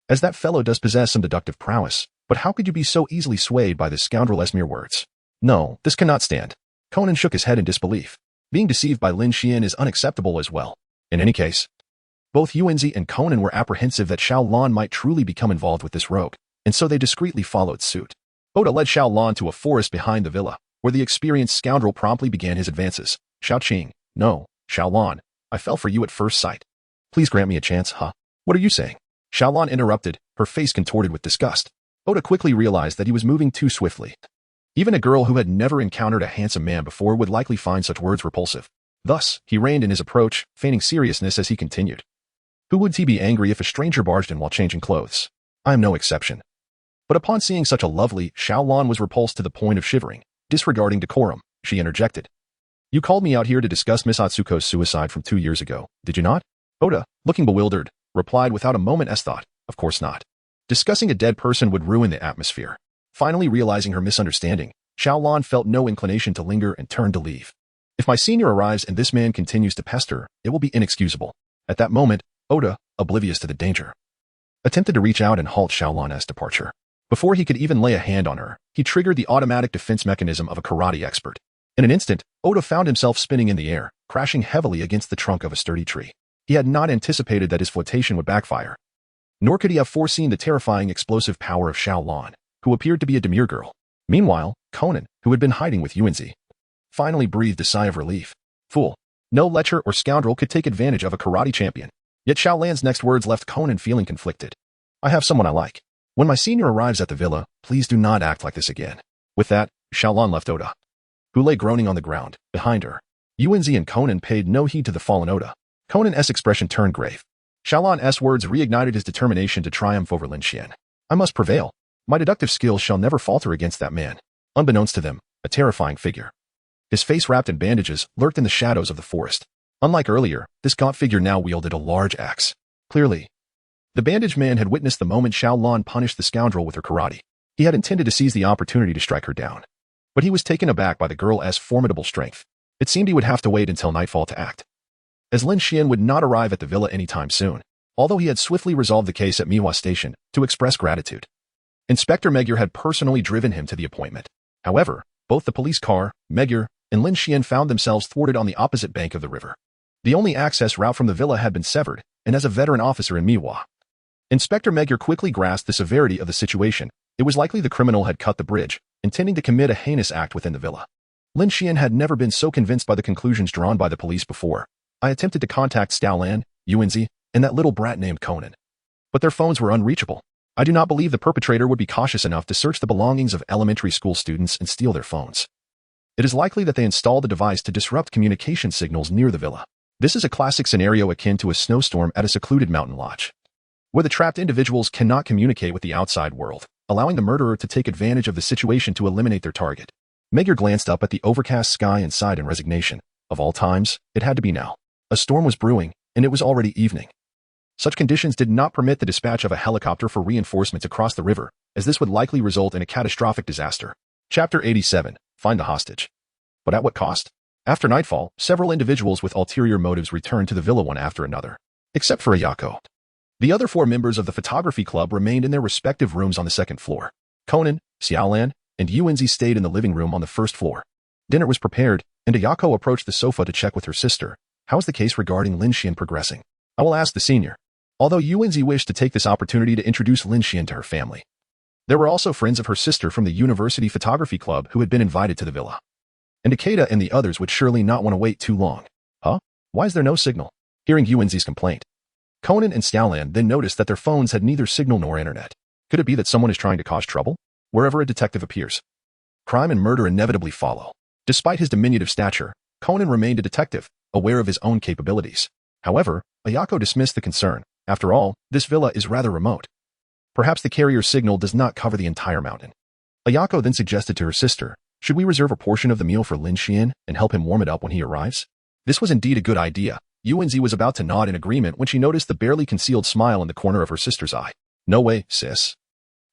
as that fellow does possess some deductive prowess, but how could you be so easily swayed by this scoundrel's mere words? No, this cannot stand. Conan shook his head in disbelief. Being deceived by Lin Xuan is unacceptable as well. In any case, both Yuanzi and Conan were apprehensive that Xiaolan might truly become involved with this rogue, and so they discreetly followed suit. Oda led Xiaolan to a forest behind the villa, where the experienced scoundrel promptly began his advances. Xiaoqing, no, Xiaolan, I fell for you at first sight. Please grant me a chance, huh? What are you saying? Xiaolan interrupted, her face contorted with disgust. Oda quickly realized that he was moving too swiftly. Even a girl who had never encountered a handsome man before would likely find such words repulsive. Thus, he reined in his approach, feigning seriousness as he continued. Who would he be angry if a stranger barged in while changing clothes? I am no exception. But upon seeing such a lovely, Xiaolan was repulsed to the point of shivering. Disregarding decorum, she interjected. You called me out here to discuss Miss Atsuko's suicide from 2 years ago, did you not? Oda, looking bewildered, replied without a moment's thought, of course not. Discussing a dead person would ruin the atmosphere. Finally realizing her misunderstanding, Xiaolan felt no inclination to linger and turned to leave. If my senior arrives and this man continues to pester, it will be inexcusable. At that moment, Oda, oblivious to the danger, attempted to reach out and halt Xiaolan's departure. Before he could even lay a hand on her, he triggered the automatic defense mechanism of a karate expert. In an instant, Oda found himself spinning in the air, crashing heavily against the trunk of a sturdy tree. He had not anticipated that his flotation would backfire. Nor could he have foreseen the terrifying explosive power of Xiaolan, who appeared to be a demure girl. Meanwhile, Conan, who had been hiding with Yuanzi, finally breathed a sigh of relief. Fool. No lecher or scoundrel could take advantage of a karate champion. Yet Xiaolan's next words left Conan feeling conflicted. I have someone I like. When my senior arrives at the villa, please do not act like this again. With that, Xiaolan left Oda, who lay groaning on the ground, behind her. Yuanzi and Conan paid no heed to the fallen Oda. Conan's expression turned grave. Xiaolan's words reignited his determination to triumph over Lin Xuan. I must prevail. My deductive skills shall never falter against that man. Unbeknownst to them, a terrifying figure, his face wrapped in bandages, lurked in the shadows of the forest. Unlike earlier, this gaunt figure now wielded a large axe. Clearly, the bandaged man had witnessed the moment Xiaolan punished the scoundrel with her karate. He had intended to seize the opportunity to strike her down. But he was taken aback by the girl's formidable strength. It seemed he would have to wait until nightfall to act, as Lin Xuan would not arrive at the villa anytime soon, although he had swiftly resolved the case at Miwa Station to express gratitude. Inspector Magyar had personally driven him to the appointment. However, both the police car, Magyar, and Lin Xuan found themselves thwarted on the opposite bank of the river. The only access route from the villa had been severed, and as a veteran officer in Miwa, Inspector Magyar quickly grasped the severity of the situation. It was likely the criminal had cut the bridge, intending to commit a heinous act within the villa. Lin Xuan had never been so convinced by the conclusions drawn by the police before. I attempted to contact Xiaolan, Yuanzi, and that little brat named Conan, but their phones were unreachable. I do not believe the perpetrator would be cautious enough to search the belongings of elementary school students and steal their phones. It is likely that they installed the device to disrupt communication signals near the villa. This is a classic scenario akin to a snowstorm at a secluded mountain lodge, where the trapped individuals cannot communicate with the outside world, allowing the murderer to take advantage of the situation to eliminate their target. Magyar glanced up at the overcast sky and sighed in resignation. Of all times, it had to be now. A storm was brewing, and it was already evening. Such conditions did not permit the dispatch of a helicopter for reinforcements across the river, as this would likely result in a catastrophic disaster. Chapter 87. Find the hostage. But at what cost? After nightfall, several individuals with ulterior motives returned to the villa one after another, except for Yuanko. The other 4 members of the photography club remained in their respective rooms on the second floor. Conan, Xiaolan, and Yuanzi stayed in the living room on the first floor. Dinner was prepared, and Yuanko approached the sofa to check with her sister. How is the case regarding Lin Xuan progressing? I will ask the senior. Although Yuanzi wished to take this opportunity to introduce Lin Xuan to her family, there were also friends of her sister from the university photography club who had been invited to the villa. And Ikeda and the others would surely not want to wait too long. Huh? Why is there no signal? Hearing Yuanzi's complaint, Conan and Xiaolan then noticed that their phones had neither signal nor internet. Could it be that someone is trying to cause trouble? Wherever a detective appears, crime and murder inevitably follow. Despite his diminutive stature, Conan remained a detective, aware of his own capabilities. However, Ayako dismissed the concern. After all, this villa is rather remote. Perhaps the carrier's signal does not cover the entire mountain. Ayako then suggested to her sister, should we reserve a portion of the meal for Lin Xuan and help him warm it up when he arrives? This was indeed a good idea. Yuanzi was about to nod in agreement when she noticed the barely concealed smile in the corner of her sister's eye. No way, sis.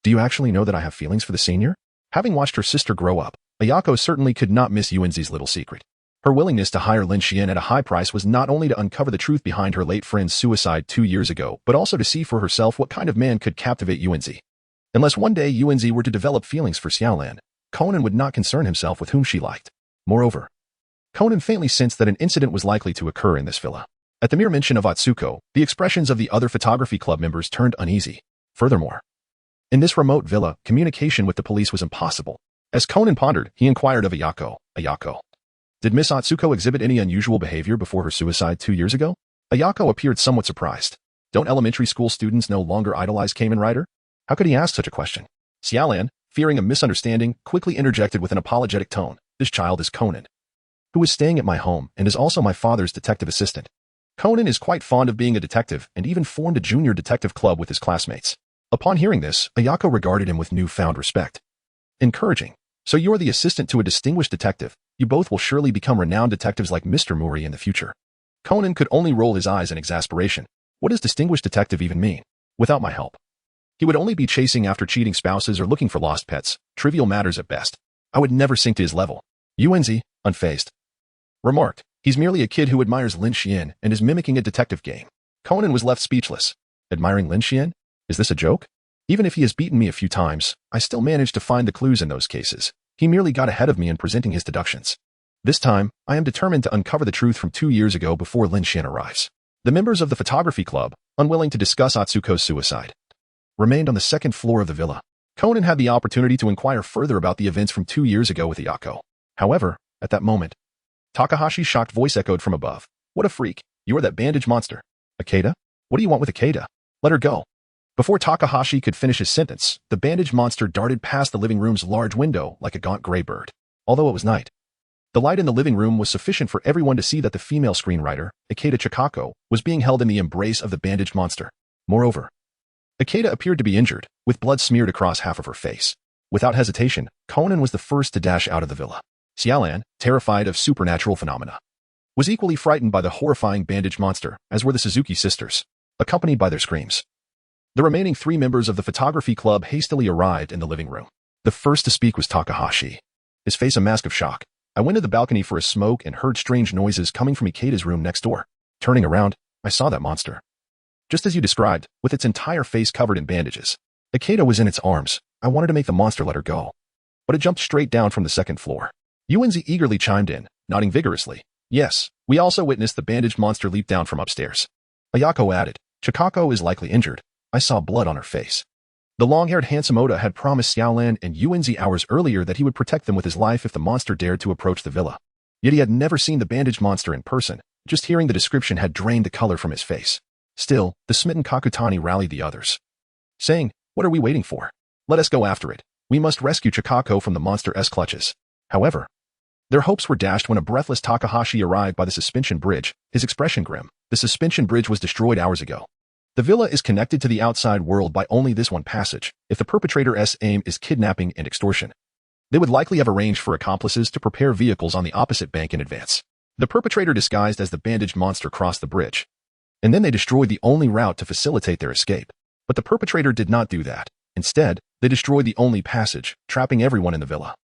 Do you actually know that I have feelings for the senior? Having watched her sister grow up, Ayako certainly could not miss Yuanzi's little secret. Her willingness to hire Lin Xuan at a high price was not only to uncover the truth behind her late friend's suicide 2 years ago, but also to see for herself what kind of man could captivate Yuanzi. Unless one day Yuanzi were to develop feelings for Xiaolan, Conan would not concern himself with whom she liked. Moreover, Conan faintly sensed that an incident was likely to occur in this villa. At the mere mention of Atsuko, the expressions of the other photography club members turned uneasy. Furthermore, in this remote villa, communication with the police was impossible. As Conan pondered, he inquired of Ayako, did Miss Atsuko exhibit any unusual behavior before her suicide 2 years ago? Ayako appeared somewhat surprised. Don't elementary school students no longer idolize Kamen Rider? How could he ask such a question? Xiaolan, fearing a misunderstanding, quickly interjected with an apologetic tone. This child is Conan, who is staying at my home and is also my father's detective assistant. Conan is quite fond of being a detective and even formed a junior detective club with his classmates. Upon hearing this, Ayako regarded him with newfound respect. Encouraging. So you are the assistant to a distinguished detective. You both will surely become renowned detectives like Mr. Muri in the future. Conan could only roll his eyes in exasperation. What does distinguished detective even mean? Without my help, he would only be chasing after cheating spouses or looking for lost pets, trivial matters at best. I would never sink to his level. Yuanzi, unfazed, remarked, he's merely a kid who admires Lin Xuan and is mimicking a detective game. Conan was left speechless. Admiring Lin Xuan? Is this a joke? Even if he has beaten me a few times, I still managed to find the clues in those cases. He merely got ahead of me in presenting his deductions. This time, I am determined to uncover the truth from 2 years ago before Lin Xuan arrives. The members of the photography club, unwilling to discuss Atsuko's suicide, remained on the second floor of the villa. Conan had the opportunity to inquire further about the events from 2 years ago with Ayako. However, at that moment, Takahashi's shocked voice echoed from above. What a freak. You are that bandage monster. Ikeda? What do you want with Ikeda? Let her go. Before Takahashi could finish his sentence, the bandage monster darted past the living room's large window like a gaunt gray bird. Although it was night, the light in the living room was sufficient for everyone to see that the female screenwriter, Ikeda Chikako, was being held in the embrace of the bandaged monster. Moreover, Ikeda appeared to be injured, with blood smeared across half of her face. Without hesitation, Conan was the first to dash out of the villa. Xiaolan, terrified of supernatural phenomena, was equally frightened by the horrifying bandaged monster, as were the Suzuki sisters, accompanied by their screams. The remaining 3 members of the photography club hastily arrived in the living room. The first to speak was Takahashi, his face a mask of shock. I went to the balcony for a smoke and heard strange noises coming from Ikeda's room next door. Turning around, I saw that monster, just as you described, with its entire face covered in bandages. Ikeda was in its arms. I wanted to make the monster let her go, but it jumped straight down from the second floor. Yuanzi eagerly chimed in, nodding vigorously. Yes, we also witnessed the bandaged monster leap down from upstairs. Ayako added, Chikako is likely injured. I saw blood on her face. The long-haired handsome Oda had promised Xiaolan and Yuanzi hours earlier that he would protect them with his life if the monster dared to approach the villa. Yet he had never seen the bandaged monster in person. Just hearing the description had drained the color from his face. Still, the smitten Kakutani rallied the others, saying, what are we waiting for? Let us go after it. We must rescue Chikako from the monster's clutches. However, their hopes were dashed when a breathless Takahashi arrived by the suspension bridge, his expression grim. The suspension bridge was destroyed hours ago. The villa is connected to the outside world by only this one passage. If the perpetrator's aim is kidnapping and extortion, they would likely have arranged for accomplices to prepare vehicles on the opposite bank in advance. The perpetrator disguised as the bandaged monster crossed the bridge, and then they destroyed the only route to facilitate their escape. But the perpetrator did not do that. Instead, they destroyed the only passage, trapping everyone in the villa.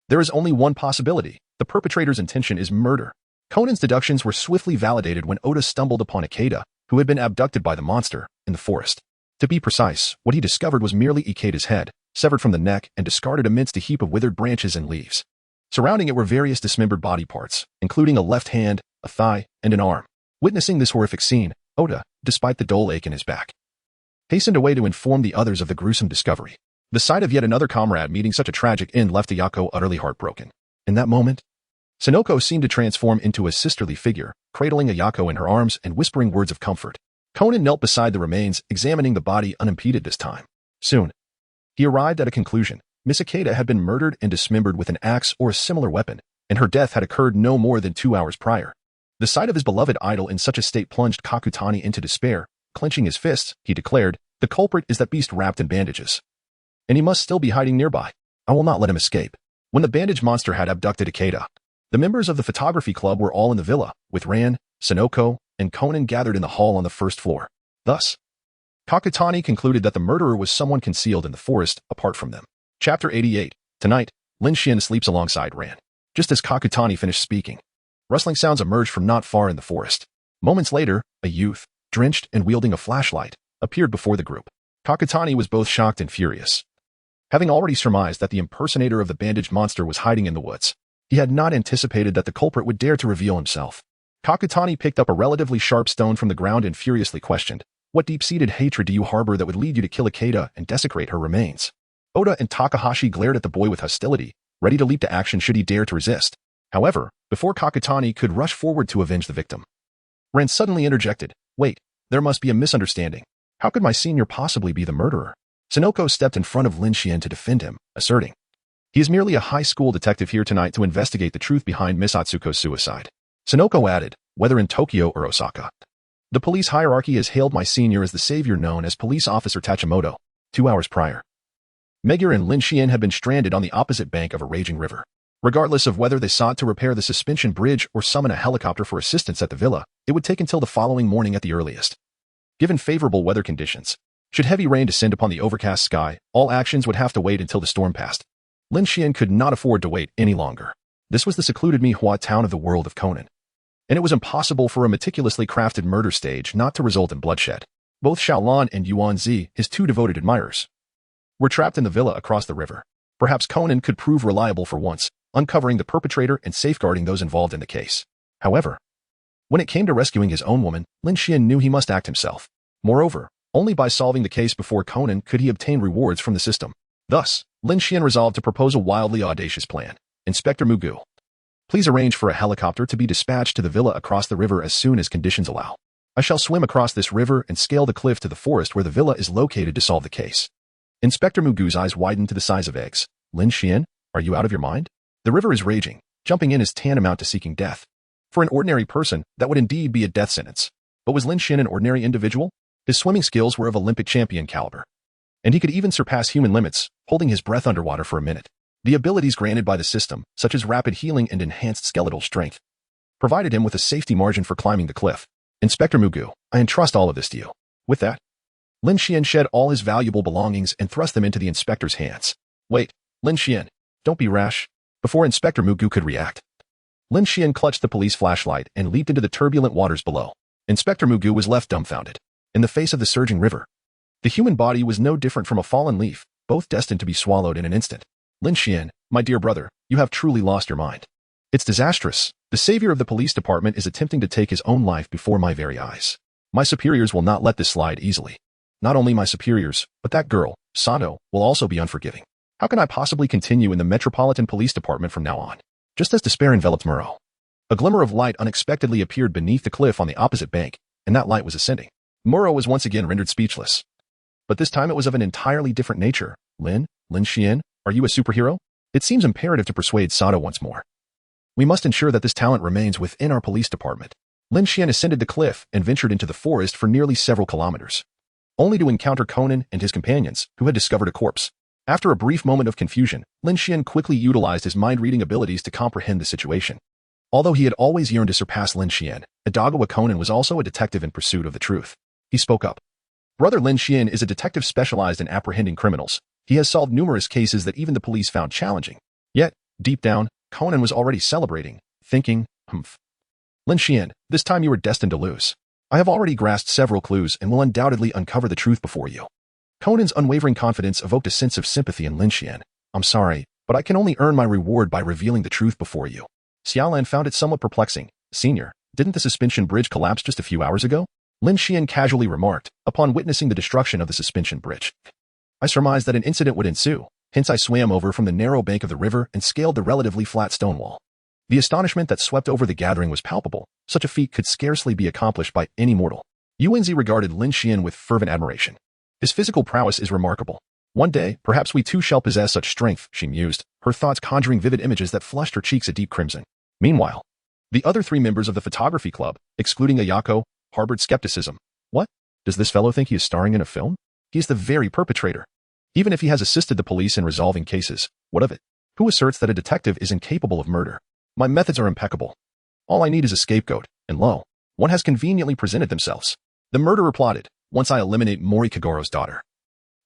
There is only one possibility. The perpetrator's intention is murder. Conan's deductions were swiftly validated when Oda stumbled upon Ikeda, who had been abducted by the monster, in the forest. To be precise, what he discovered was merely Ikeda's head, severed from the neck and discarded amidst a heap of withered branches and leaves. Surrounding it were various dismembered body parts, including a left hand, a thigh, and an arm. Witnessing this horrific scene, Oda, despite the dull ache in his back, hastened away to inform the others of the gruesome discovery. The sight of yet another comrade meeting such a tragic end left Ayako utterly heartbroken. In that moment, Sonoko seemed to transform into a sisterly figure, cradling Ayako in her arms and whispering words of comfort. Conan knelt beside the remains, examining the body unimpeded this time. Soon, he arrived at a conclusion. Miss Ikeda had been murdered and dismembered with an axe or a similar weapon, and her death had occurred no more than 2 hours prior. The sight of his beloved idol in such a state plunged Kakutani into despair. Clenching his fists, he declared, "The culprit is that beast wrapped in bandages. And he must still be hiding nearby. I will not let him escape." When the bandage monster had abducted Ikeda, the members of the photography club were all in the villa, with Ran, Sonoko, and Conan gathered in the hall on the first floor. Thus, Kakutani concluded that the murderer was someone concealed in the forest apart from them. Chapter 88. Tonight, Lin Xuan sleeps alongside Ran. Just as Kakutani finished speaking, rustling sounds emerged from not far in the forest. Moments later, a youth, drenched and wielding a flashlight, appeared before the group. Kakutani was both shocked and furious. Having already surmised that the impersonator of the bandaged monster was hiding in the woods, he had not anticipated that the culprit would dare to reveal himself. Kakutani picked up a relatively sharp stone from the ground and furiously questioned, "What deep-seated hatred do you harbor that would lead you to kill Ikeda and desecrate her remains?" Oda and Takahashi glared at the boy with hostility, ready to leap to action should he dare to resist. However, before Kakutani could rush forward to avenge the victim, Ran suddenly interjected, "Wait, there must be a misunderstanding. How could my senior possibly be the murderer?" Sonoko stepped in front of Lin Xuan to defend him, asserting, "He is merely a high school detective here tonight to investigate the truth behind Miss Atsuko's suicide." Sonoko added, "Whether in Tokyo or Osaka, the police hierarchy has hailed my senior as the savior known as Police Officer Tachimoto. 2 hours prior, Megure and Lin Xuan had been stranded on the opposite bank of a raging river. Regardless of whether they sought to repair the suspension bridge or summon a helicopter for assistance at the villa, it would take until the following morning at the earliest. Given favorable weather conditions, should heavy rain descend upon the overcast sky, all actions would have to wait until the storm passed. Lin Xuan could not afford to wait any longer. This was the secluded Mihua town of the world of Conan, and it was impossible for a meticulously crafted murder stage not to result in bloodshed. Both Xiaolan and Yuanzi, his 2 devoted admirers, were trapped in the villa across the river. Perhaps Conan could prove reliable for once, uncovering the perpetrator and safeguarding those involved in the case. However, when it came to rescuing his own woman, Lin Xuan knew he must act himself. Moreover, only by solving the case before Conan could he obtain rewards from the system. Thus, Lin Xuan resolved to propose a wildly audacious plan. "Inspector Mugu, please arrange for a helicopter to be dispatched to the villa across the river as soon as conditions allow. I shall swim across this river and scale the cliff to the forest where the villa is located to solve the case." Inspector Mugu's eyes widened to the size of eggs. "Lin Xuan, are you out of your mind? The river is raging. Jumping in is tantamount to seeking death. For an ordinary person, that would indeed be a death sentence. But was Lin Xuan an ordinary individual? His swimming skills were of Olympic champion caliber, and he could even surpass human limits, holding his breath underwater for a minute. The abilities granted by the system, such as rapid healing and enhanced skeletal strength, provided him with a safety margin for climbing the cliff. "Inspector Mugu, I entrust all of this to you." With that, Lin Xuan shed all his valuable belongings and thrust them into the inspector's hands. "Wait, Lin Xuan, don't be rash." Before Inspector Mugu could react, Lin Xuan clutched the police flashlight and leaped into the turbulent waters below. Inspector Mugu was left dumbfounded. In the face of the surging river, the human body was no different from a fallen leaf, both destined to be swallowed in an instant. "Lin Xuan, my dear brother, you have truly lost your mind. It's disastrous. The savior of the police department is attempting to take his own life before my very eyes. My superiors will not let this slide easily. Not only my superiors, but that girl, Sato, will also be unforgiving. How can I possibly continue in the Metropolitan Police Department from now on?" Just as despair enveloped Muro, a glimmer of light unexpectedly appeared beneath the cliff on the opposite bank, and that light was ascending. Muro was once again rendered speechless. But this time it was of an entirely different nature. Lin Xuan, are you a superhero? It seems imperative to persuade Sato once more. We must ensure that this talent remains within our police department. Lin Xuan ascended the cliff and ventured into the forest for nearly several kilometers, only to encounter Conan and his companions, who had discovered a corpse. After a brief moment of confusion, Lin Xuan quickly utilized his mind-reading abilities to comprehend the situation. Although he had always yearned to surpass Lin Xuan, Adagawa Conan was also a detective in pursuit of the truth. He spoke up. "Brother Lin Xuan is a detective specialized in apprehending criminals. He has solved numerous cases that even the police found challenging. Yet, deep down, Conan was already celebrating, thinking, Lin Xuan, this time you are destined to lose. I have already grasped several clues and will undoubtedly uncover the truth before you." Conan's unwavering confidence evoked a sense of sympathy in Lin Xuan. "I'm sorry, but I can only earn my reward by revealing the truth before you." Xiaolan found it somewhat perplexing. "Senior, didn't the suspension bridge collapse just a few hours ago?" Lin Xuan casually remarked, upon witnessing the destruction of the suspension bridge. "I surmised that an incident would ensue, hence I swam over from the narrow bank of the river and scaled the relatively flat stone wall." The astonishment that swept over the gathering was palpable. Such a feat could scarcely be accomplished by any mortal. Yuanzi regarded Lin Xuan with fervent admiration. His physical prowess is remarkable. One day, perhaps we too shall possess such strength, she mused, her thoughts conjuring vivid images that flushed her cheeks a deep crimson. Meanwhile, the other 3 members of the photography club, excluding Yuanko, harbored skepticism. What? Does this fellow think he is starring in a film? He is the very perpetrator. Even if he has assisted the police in resolving cases, what of it? Who asserts that a detective is incapable of murder? My methods are impeccable. All I need is a scapegoat, and lo, one has conveniently presented themselves. The murderer plotted, once I eliminate Mori Kagoro's daughter,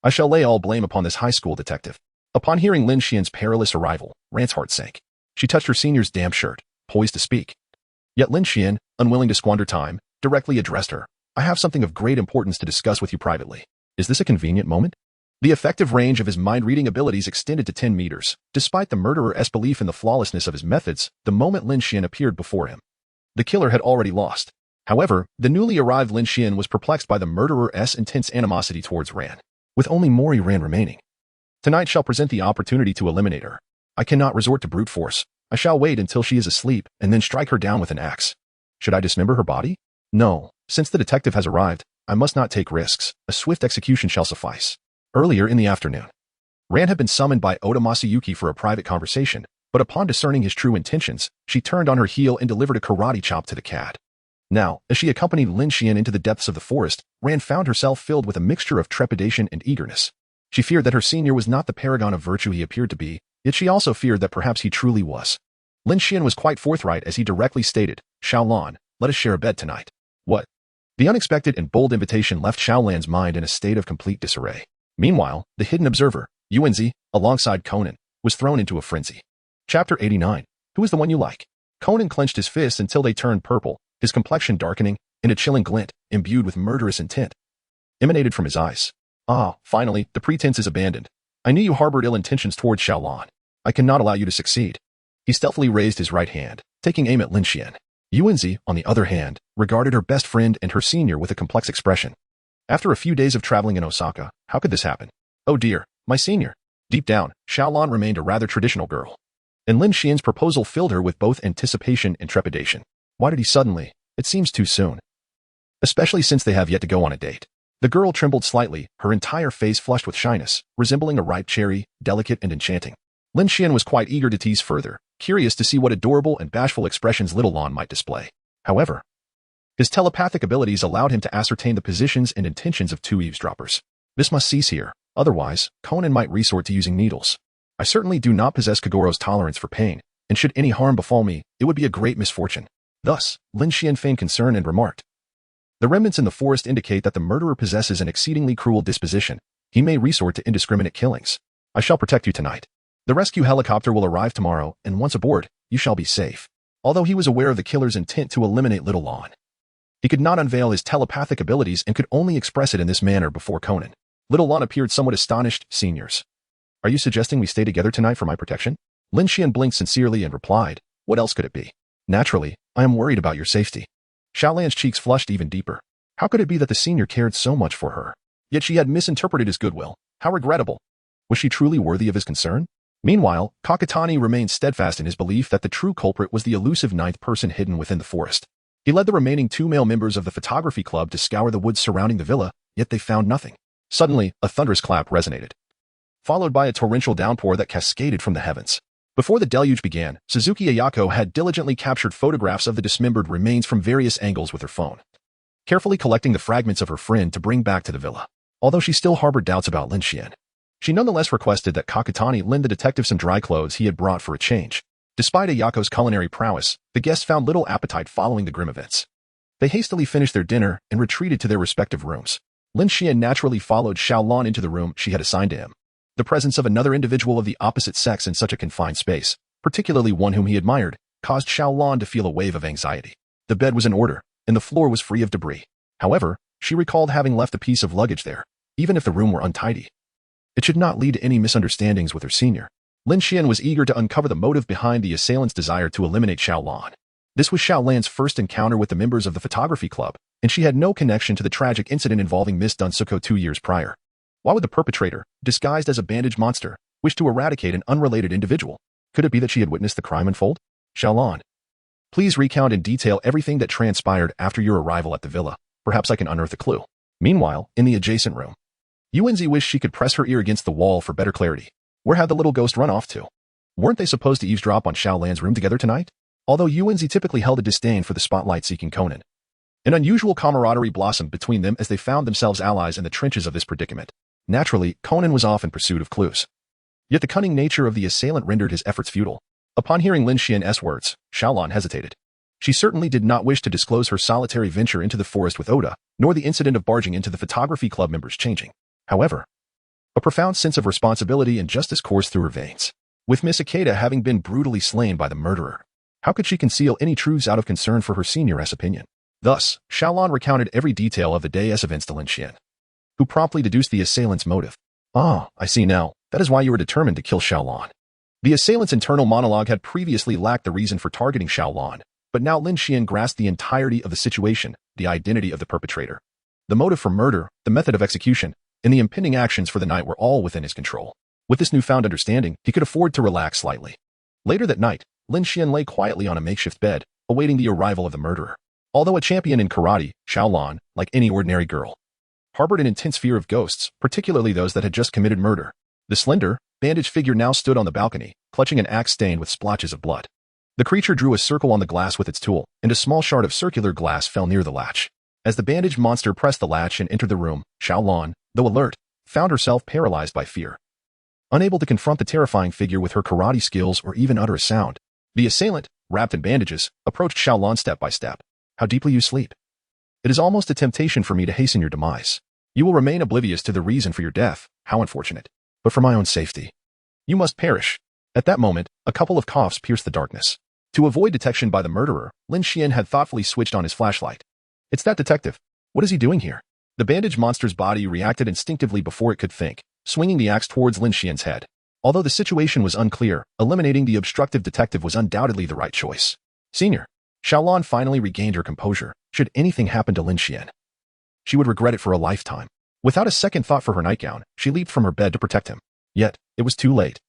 I shall lay all blame upon this high school detective. Upon hearing Lin Xuan's perilous arrival, Ran's heart sank. She touched her senior's damp shirt, poised to speak. Yet Lin Xuan, unwilling to squander time, directly addressed her. I have something of great importance to discuss with you privately. Is this a convenient moment? The effective range of his mind-reading abilities extended to 10 meters. Despite the murderer's belief in the flawlessness of his methods, the moment Lin Xuan appeared before him, the killer had already lost. However, the newly arrived Lin Xuan was perplexed by the murderer's intense animosity towards Ran, with only Mori Ran remaining. Tonight shall present the opportunity to eliminate her. I cannot resort to brute force. I shall wait until she is asleep and then strike her down with an axe. Should I dismember her body? No. Since the detective has arrived, I must not take risks. A swift execution shall suffice. Earlier in the afternoon, Ran had been summoned by Oda Masayuki for a private conversation, but upon discerning his true intentions, she turned on her heel and delivered a karate chop to the cat. Now, as she accompanied Lin Xuan into the depths of the forest, Ran found herself filled with a mixture of trepidation and eagerness. She feared that her senior was not the paragon of virtue he appeared to be, yet she also feared that perhaps he truly was. Lin Xuan was quite forthright as he directly stated, Xiaolan, let us share a bed tonight. What? The unexpected and bold invitation left Xiaolan's mind in a state of complete disarray. Meanwhile, the hidden observer, Yuanzi, alongside Conan, was thrown into a frenzy. Chapter 89. Who is the one you like? Conan clenched his fists until they turned purple, his complexion darkening, and a chilling glint, imbued with murderous intent, emanated from his eyes. Ah, finally, the pretense is abandoned. I knew you harbored ill intentions towards Xiaolan. I cannot allow you to succeed. He stealthily raised his right hand, taking aim at Lin Xuan. Yuanzi, on the other hand, regarded her best friend and her senior with a complex expression. After a few days of traveling in Osaka, how could this happen? Oh dear, my senior. Deep down, Xiaolan remained a rather traditional girl, and Lin Xuan's proposal filled her with both anticipation and trepidation. Why did he suddenly? It seems too soon. Especially since they have yet to go on a date. The girl trembled slightly, her entire face flushed with shyness, resembling a ripe cherry, delicate and enchanting. Lin Xuan was quite eager to tease further, curious to see what adorable and bashful expressions little Lon might display. However, his telepathic abilities allowed him to ascertain the positions and intentions of 2 eavesdroppers. This must cease here, otherwise, Conan might resort to using needles. I certainly do not possess Kagoro's tolerance for pain, and should any harm befall me, it would be a great misfortune. Thus, Lin Xuan feigned concern and remarked, the remnants in the forest indicate that the murderer possesses an exceedingly cruel disposition. He may resort to indiscriminate killings. I shall protect you tonight. The rescue helicopter will arrive tomorrow, and once aboard, you shall be safe. Although he was aware of the killer's intent to eliminate little Lon, he could not unveil his telepathic abilities and could only express it in this manner before Conan. Little Lon appeared somewhat astonished. Seniors, are you suggesting we stay together tonight for my protection? Lin Xuan blinked sincerely and replied, what else could it be? Naturally, I am worried about your safety. Xiaolan's cheeks flushed even deeper. How could it be that the senior cared so much for her? Yet she had misinterpreted his goodwill. How regrettable. Was she truly worthy of his concern? Meanwhile, Kakatani remained steadfast in his belief that the true culprit was the elusive 9th person hidden within the forest. He led the remaining 2 male members of the photography club to scour the woods surrounding the villa, yet they found nothing. Suddenly, a thunderous clap resonated, followed by a torrential downpour that cascaded from the heavens. Before the deluge began, Suzuki Ayako had diligently captured photographs of the dismembered remains from various angles with her phone, carefully collecting the fragments of her friend to bring back to the villa. Although she still harbored doubts about Lin Xuan, she nonetheless requested that Kakatani lend the detective some dry clothes he had brought for a change. Despite Ayako's culinary prowess, the guests found little appetite following the grim events. They hastily finished their dinner and retreated to their respective rooms. Lin Xuan naturally followed Xiaolan into the room she had assigned to him. The presence of another individual of the opposite sex in such a confined space, particularly one whom he admired, caused Xiaolan to feel a wave of anxiety. The bed was in order, and the floor was free of debris. However, she recalled having left a piece of luggage there, even if the room were untidy. It should not lead to any misunderstandings with her senior. Lin Xuan was eager to uncover the motive behind the assailant's desire to eliminate Xiaolan. This was Xiaolan's first encounter with the members of the photography club, and she had no connection to the tragic incident involving Miss Dunsuko 2 years prior. Why would the perpetrator, disguised as a bandaged monster, wish to eradicate an unrelated individual? Could it be that she had witnessed the crime unfold? Xiaolan, please recount in detail everything that transpired after your arrival at the villa. Perhaps I can unearth a clue. Meanwhile, in the adjacent room, Yuanzi wished she could press her ear against the wall for better clarity. Where had the little ghost run off to? Weren't they supposed to eavesdrop on Xiaolan's room together tonight? Although Yuanzi typically held a disdain for the spotlight-seeking Conan, an unusual camaraderie blossomed between them as they found themselves allies in the trenches of this predicament. Naturally, Conan was off in pursuit of clues. Yet the cunning nature of the assailant rendered his efforts futile. Upon hearing Lin Xuan's words, Xiaolan hesitated. She certainly did not wish to disclose her solitary venture into the forest with Oda, nor the incident of barging into the photography club members' changing. However, a profound sense of responsibility and justice coursed through her veins. With Miss Ikeda having been brutally slain by the murderer, how could she conceal any truths out of concern for her senior's opinion? Thus, Xiaolan recounted every detail of the day's events to Lin Xuan, who promptly deduced the assailant's motive. Ah, I see now. That is why you were determined to kill Xiaolan. The assailant's internal monologue had previously lacked the reason for targeting Xiaolan, but now Lin Xuan grasped the entirety of the situation, the identity of the perpetrator, the motive for murder, the method of execution, and the impending actions for the night were all within his control. With this newfound understanding, he could afford to relax slightly. Later that night, Lin Xuan lay quietly on a makeshift bed, awaiting the arrival of the murderer. Although a champion in karate, Xiaolan, like any ordinary girl, harbored an intense fear of ghosts, particularly those that had just committed murder. The slender, bandaged figure now stood on the balcony, clutching an axe stained with splotches of blood. The creature drew a circle on the glass with its tool, and a small shard of circular glass fell near the latch. As the bandaged monster pressed the latch and entered the room, Xiaolan, though alert, found herself paralyzed by fear. Unable to confront the terrifying figure with her karate skills or even utter a sound, the assailant, wrapped in bandages, approached Xiaolan step by step. How deeply you sleep. It is almost a temptation for me to hasten your demise. You will remain oblivious to the reason for your death. How unfortunate. But for my own safety, you must perish. At that moment, a couple of coughs pierced the darkness. To avoid detection by the murderer, Lin Xuan had thoughtfully switched on his flashlight. It's that detective. What is he doing here? The bandaged monster's body reacted instinctively before it could think, swinging the axe towards Lin Xuan's head. Although the situation was unclear, eliminating the obstructive detective was undoubtedly the right choice. Senior. Xiaolan finally regained her composure. Should anything happen to Lin Xuan, she would regret it for a lifetime. Without a second thought for her nightgown, she leaped from her bed to protect him. Yet, it was too late.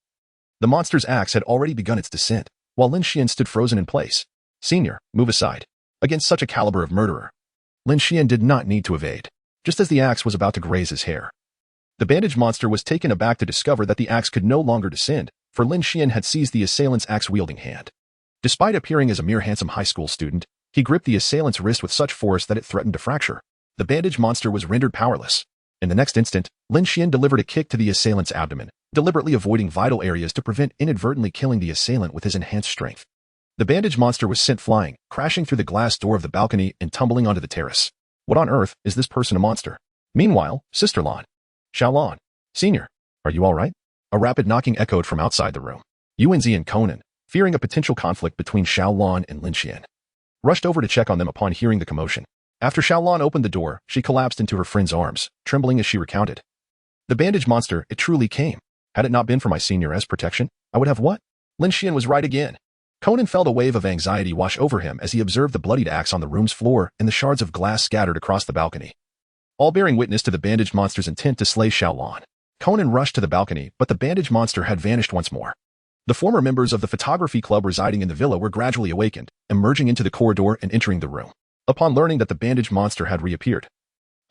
The monster's axe had already begun its descent, while Lin Xuan stood frozen in place. Senior, move aside. Against such a caliber of murderer, Lin Xuan did not need to evade. Just as the axe was about to graze his hair, the bandaged monster was taken aback to discover that the axe could no longer descend, for Lin Xuan had seized the assailant's axe-wielding hand. Despite appearing as a mere handsome high school student, he gripped the assailant's wrist with such force that it threatened to fracture. The bandaged monster was rendered powerless. In the next instant, Lin Xuan delivered a kick to the assailant's abdomen, deliberately avoiding vital areas to prevent inadvertently killing the assailant with his enhanced strength. The bandaged monster was sent flying, crashing through the glass door of the balcony and tumbling onto the terrace. What on earth is this person a monster? Meanwhile, Sister Lan. Xiaolan. Senior. Are you all right? A rapid knocking echoed from outside the room. Yuanzi and Conan, fearing a potential conflict between Xiaolan and Lin Xuan, rushed over to check on them upon hearing the commotion. After Xiaolan opened the door, she collapsed into her friend's arms, trembling as she recounted. The bandaged monster, it truly came. Had it not been for my senior's protection, I would have what? Lin Xuan was right again. Conan felt a wave of anxiety wash over him as he observed the bloodied axe on the room's floor and the shards of glass scattered across the balcony, all bearing witness to the bandaged monster's intent to slay Xiaolan. Conan rushed to the balcony, but the bandaged monster had vanished once more. The former members of the photography club residing in the villa were gradually awakened, emerging into the corridor and entering the room. Upon learning that the bandaged monster had reappeared,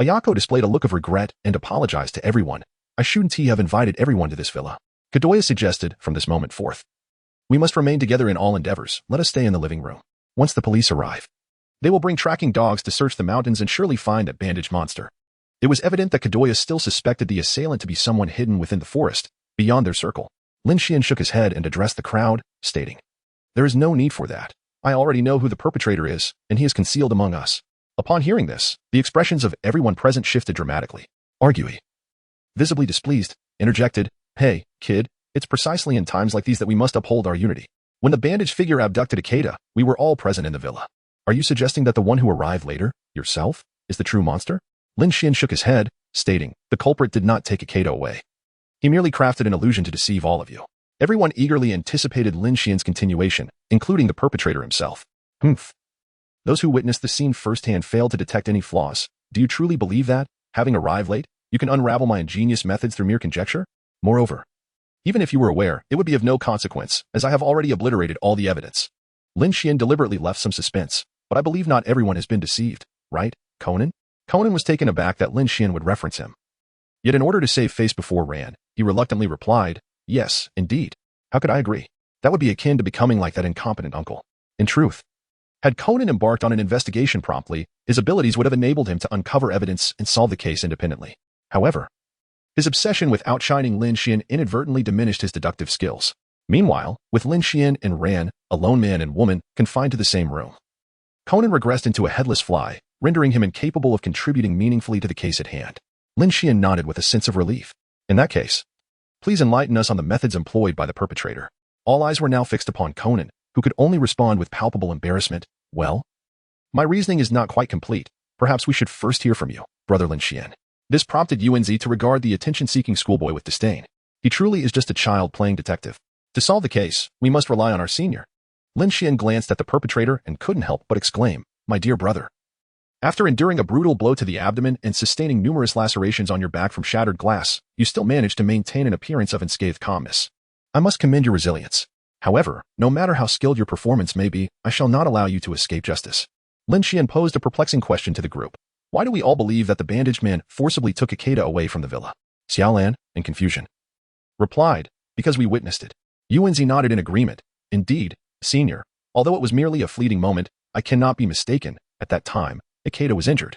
Ayako displayed a look of regret and apologized to everyone. I shouldn't have invited everyone to this villa. Kudou suggested, from this moment forth, we must remain together in all endeavors. Let us stay in the living room. Once the police arrive, they will bring tracking dogs to search the mountains and surely find that bandaged monster. It was evident that Kudou still suspected the assailant to be someone hidden within the forest, beyond their circle. Lin Xuan shook his head and addressed the crowd, stating, there is no need for that. I already know who the perpetrator is, and he is concealed among us. Upon hearing this, the expressions of everyone present shifted dramatically. Argui, visibly displeased, interjected, hey, kid, it's precisely in times like these that we must uphold our unity. When the bandaged figure abducted Ikeda, we were all present in the villa. Are you suggesting that the one who arrived later, yourself, is the true monster? Lin Xuan shook his head, stating, the culprit did not take Ikeda away. He merely crafted an illusion to deceive all of you. Everyone eagerly anticipated Lin Xuan's continuation, including the perpetrator himself. Humph. Those who witnessed the scene firsthand failed to detect any flaws. Do you truly believe that, having arrived late, you can unravel my ingenious methods through mere conjecture? Moreover, even if you were aware, it would be of no consequence, as I have already obliterated all the evidence. Lin Xuan deliberately left some suspense, but I believe not everyone has been deceived, right, Conan? Conan was taken aback that Lin Xuan would reference him. Yet in order to save face before Ran, he reluctantly replied, "Yes, indeed. How could I agree? That would be akin to becoming like that incompetent uncle." In truth, had Conan embarked on an investigation promptly, his abilities would have enabled him to uncover evidence and solve the case independently. However, his obsession with outshining Lin Xuan inadvertently diminished his deductive skills. Meanwhile, with Lin Xuan and Ran, a lone man and woman, confined to the same room, Conan regressed into a headless fly, rendering him incapable of contributing meaningfully to the case at hand. Lin Xuan nodded with a sense of relief. In that case, please enlighten us on the methods employed by the perpetrator. All eyes were now fixed upon Conan, who could only respond with palpable embarrassment. Well, my reasoning is not quite complete. Perhaps we should first hear from you, Brother Lin Xuan. This prompted Yuanzi to regard the attention-seeking schoolboy with disdain. He truly is just a child playing detective. To solve the case, we must rely on our senior. Lin Xuan glanced at the perpetrator and couldn't help but exclaim, "My dear brother. After enduring a brutal blow to the abdomen and sustaining numerous lacerations on your back from shattered glass, you still managed to maintain an appearance of unscathed calmness. I must commend your resilience. However, no matter how skilled your performance may be, I shall not allow you to escape justice." Lin Xuan posed a perplexing question to the group. Why do we all believe that the bandaged man forcibly took Ikeda away from the villa? Xiaolan, in confusion, replied, "Because we witnessed it." Yuanzi nodded in agreement. "Indeed, senior, although it was merely a fleeting moment, I cannot be mistaken. At that time, Ikeda was injured,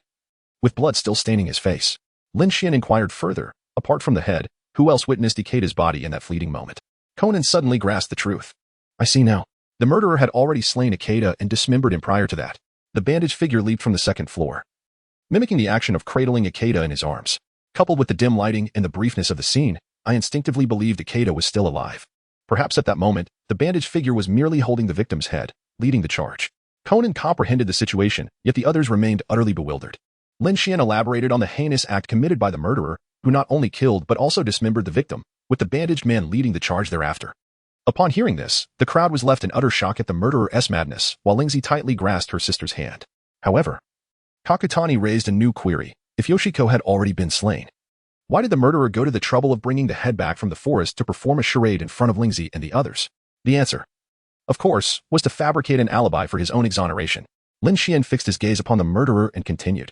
with blood still staining his face." Lin Xuan inquired further, apart from the head, who else witnessed Ikeda's body in that fleeting moment? Conan suddenly grasped the truth. "I see now. The murderer had already slain Ikeda and dismembered him prior to that." The bandaged figure leaped from the second floor, mimicking the action of cradling Ikeda in his arms. Coupled with the dim lighting and the briefness of the scene, I instinctively believed Ikeda was still alive. Perhaps at that moment, the bandaged figure was merely holding the victim's head, leading the charge. Conan comprehended the situation, yet the others remained utterly bewildered. Lin Xuan elaborated on the heinous act committed by the murderer, who not only killed but also dismembered the victim, with the bandaged man leading the charge thereafter. Upon hearing this, the crowd was left in utter shock at the murderer's madness, while Lingzi tightly grasped her sister's hand. However, Kakutani raised a new query. If Yoshiko had already been slain, why did the murderer go to the trouble of bringing the head back from the forest to perform a charade in front of Lingzi and the others? The answer, of course, was to fabricate an alibi for his own exoneration. Lin Xuan fixed his gaze upon the murderer and continued.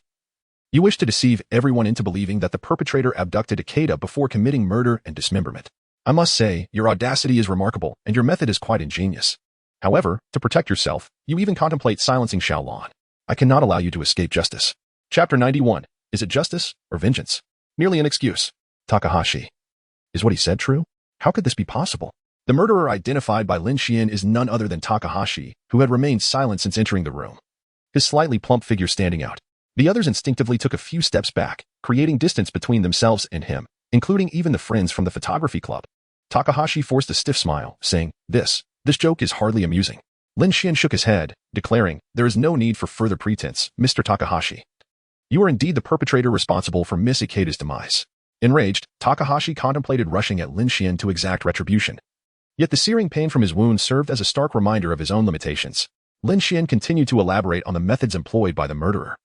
"You wish to deceive everyone into believing that the perpetrator abducted Ikeda before committing murder and dismemberment. I must say, your audacity is remarkable, and your method is quite ingenious. However, to protect yourself, you even contemplate silencing Xiaolan. I cannot allow you to escape justice." Chapter 91. Is it justice or vengeance? Merely an excuse. Takahashi. Is what he said true? How could this be possible? The murderer identified by Lin Xuan is none other than Takahashi, who had remained silent since entering the room, his slightly plump figure standing out. The others instinctively took a few steps back, creating distance between themselves and him, including even the friends from the photography club. Takahashi forced a stiff smile, saying, This joke is hardly amusing." Lin Xuan shook his head, declaring, "There is no need for further pretense, Mr. Takahashi. You are indeed the perpetrator responsible for Miss Ikeda's demise." Enraged, Takahashi contemplated rushing at Lin Xuan to exact retribution. Yet the searing pain from his wound served as a stark reminder of his own limitations. Lin Xuan continued to elaborate on the methods employed by the murderer.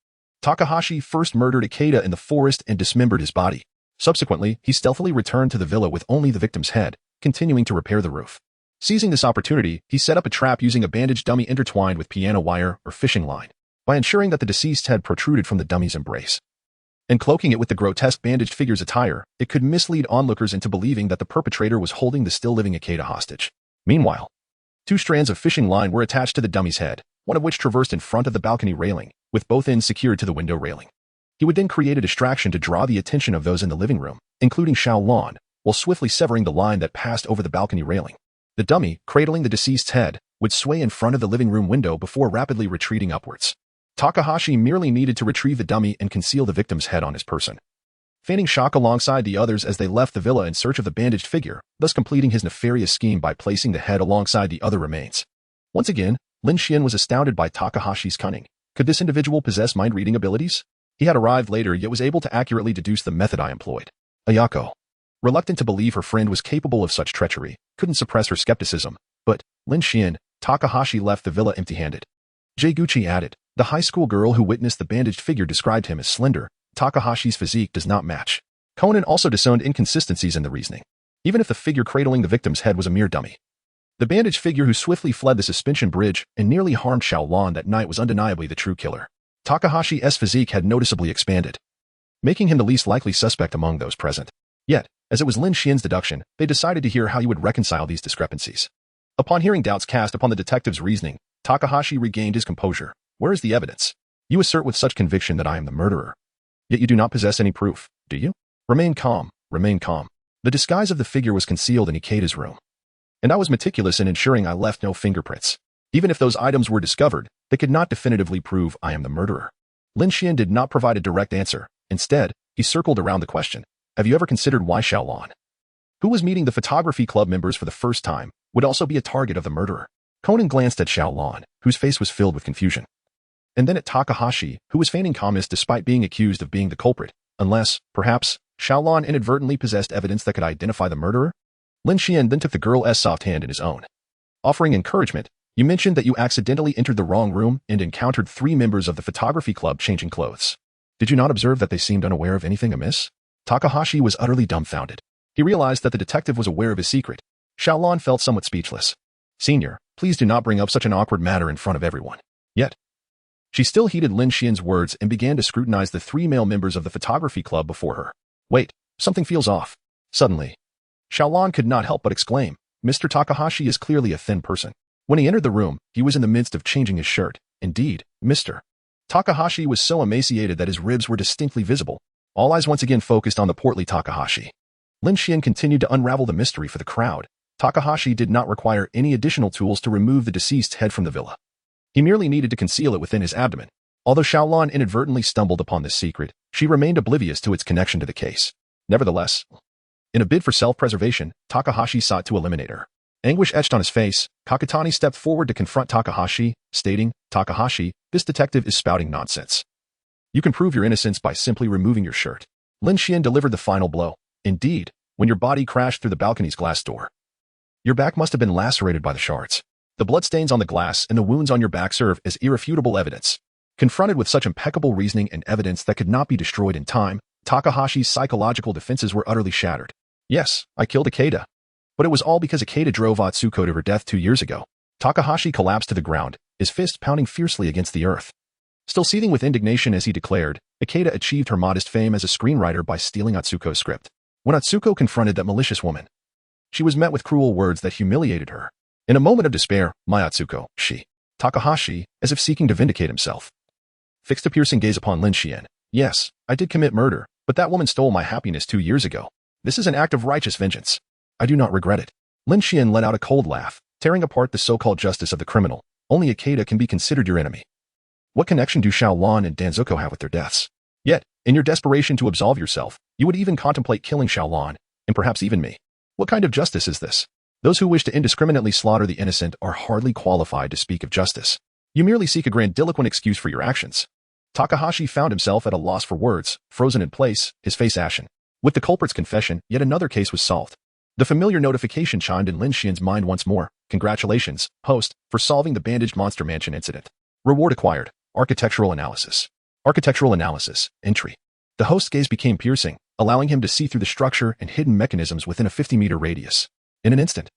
Takahashi first murdered Ikeda in the forest and dismembered his body. Subsequently, he stealthily returned to the villa with only the victim's head, continuing to repair the roof. Seizing this opportunity, he set up a trap using a bandage dummy intertwined with piano wire or fishing line, by ensuring that the deceased's head protruded from the dummy's embrace. And cloaking it with the grotesque bandaged figure's attire, it could mislead onlookers into believing that the perpetrator was holding the still-living Ikeda hostage. Meanwhile, 2 strands of fishing line were attached to the dummy's head, one of which traversed in front of the balcony railing, with both ends secured to the window railing. He would then create a distraction to draw the attention of those in the living room, including Xiaolan, while swiftly severing the line that passed over the balcony railing. The dummy, cradling the deceased's head, would sway in front of the living room window before rapidly retreating upwards. Takahashi merely needed to retrieve the dummy and conceal the victim's head on his person, feigning shock alongside the others as they left the villa in search of the bandaged figure, thus completing his nefarious scheme by placing the head alongside the other remains. Once again, Lin Xuan was astounded by Takahashi's cunning. Could this individual possess mind-reading abilities? He had arrived later yet was able to accurately deduce the method I employed. Ayako, reluctant to believe her friend was capable of such treachery, couldn't suppress her skepticism. But, Lin Xuan, Takahashi left the villa empty-handed. Jaguchi added, "The high school girl who witnessed the bandaged figure described him as slender. Takahashi's physique does not match." Conan also discerned inconsistencies in the reasoning. Even if the figure cradling the victim's head was a mere dummy, the bandaged figure who swiftly fled the suspension bridge and nearly harmed Xiaolan that night was undeniably the true killer. Takahashi's physique had noticeably expanded, making him the least likely suspect among those present. Yet, as it was Lin Xuan's deduction, they decided to hear how he would reconcile these discrepancies. Upon hearing doubts cast upon the detective's reasoning, Takahashi regained his composure. Where is the evidence? You assert with such conviction that I am the murderer. Yet you do not possess any proof, do you? Remain calm, remain calm. The disguise of the figure was concealed in Ikeda's room, and I was meticulous in ensuring I left no fingerprints. Even if those items were discovered, they could not definitively prove I am the murderer. Lin Xuan did not provide a direct answer. Instead, he circled around the question. Have you ever considered why Xiaolon, who was meeting the photography club members for the first time, would also be a target of the murderer? Conan glanced at Xiaolon, whose face was filled with confusion, and then at Takahashi, who was feigning calmness despite being accused of being the culprit, unless, perhaps, Xiaolon inadvertently possessed evidence that could identify the murderer? Lin Xuan then took the girl's soft hand in his own. Offering encouragement, you mentioned that you accidentally entered the wrong room and encountered 3 members of the photography club changing clothes. Did you not observe that they seemed unaware of anything amiss? Takahashi was utterly dumbfounded. He realized that the detective was aware of his secret. Xiaolon felt somewhat speechless. Senior, please do not bring up such an awkward matter in front of everyone. Yet, she still heeded Lin Xuan's words and began to scrutinize the 3 male members of the photography club before her. Wait, something feels off. Suddenly, Xiaolon could not help but exclaim, Mr. Takahashi is clearly a thin person. When he entered the room, he was in the midst of changing his shirt. Indeed, Mr. Takahashi was so emaciated that his ribs were distinctly visible. All eyes once again focused on the portly Takahashi. Lin Xuan continued to unravel the mystery for the crowd. Takahashi did not require any additional tools to remove the deceased's head from the villa. He merely needed to conceal it within his abdomen. Although Xiaolon inadvertently stumbled upon this secret, she remained oblivious to its connection to the case. Nevertheless, in a bid for self-preservation, Takahashi sought to eliminate her. Anguish etched on his face, Kakutani stepped forward to confront Takahashi, stating, Takahashi, this detective is spouting nonsense. You can prove your innocence by simply removing your shirt. Lin Xuan delivered the final blow. Indeed, when your body crashed through the balcony's glass door, your back must have been lacerated by the shards. The bloodstains on the glass and the wounds on your back serve as irrefutable evidence. Confronted with such impeccable reasoning and evidence that could not be destroyed in time, Takahashi's psychological defenses were utterly shattered. Yes, I killed Ikeda. But it was all because Ikeda drove Atsuko to her death 2 years ago. Takahashi collapsed to the ground, his fist pounding fiercely against the earth. Still seething with indignation as he declared, Ikeda achieved her modest fame as a screenwriter by stealing Atsuko's script. When Atsuko confronted that malicious woman, she was met with cruel words that humiliated her. In a moment of despair, my Atsuko, Takahashi, as if seeking to vindicate himself, fixed a piercing gaze upon Lin Xuan. Yes, I did commit murder, but that woman stole my happiness 2 years ago. This is an act of righteous vengeance. I do not regret it. Lin Xuan let out a cold laugh, tearing apart the so-called justice of the criminal. Only Ikeda can be considered your enemy. What connection do Xiaolon and Danzuko have with their deaths? Yet, in your desperation to absolve yourself, you would even contemplate killing Xiaolon, and perhaps even me. What kind of justice is this? Those who wish to indiscriminately slaughter the innocent are hardly qualified to speak of justice. You merely seek a grandiloquent excuse for your actions. Takahashi found himself at a loss for words, frozen in place, his face ashen. With the culprit's confession, yet another case was solved. The familiar notification chimed in Lin Xuan's mind once more. Congratulations, host, for solving the bandaged Monster Mansion incident. Reward acquired. Architectural analysis. Architectural analysis. Entry. The host's gaze became piercing, allowing him to see through the structure and hidden mechanisms within a 50-meter radius. In an instant,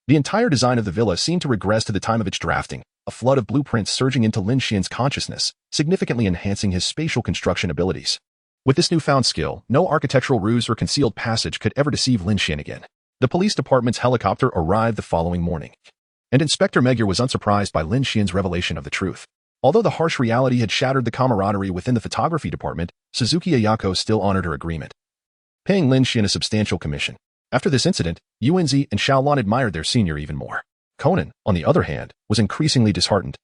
the entire design of the villa seemed to regress to the time of its drafting, a flood of blueprints surging into Lin Xuan's consciousness, significantly enhancing his spatial construction abilities. With this newfound skill, no architectural ruse or concealed passage could ever deceive Lin Xuan again. The police department's helicopter arrived the following morning, and Inspector Magyar was unsurprised by Lin Xuan's revelation of the truth. Although the harsh reality had shattered the camaraderie within the photography department, Suzuki Ayako still honored her agreement, paying Lin Xuan a substantial commission. After this incident, Youzi and Xiaolon admired their senior even more. Conan, on the other hand, was increasingly disheartened,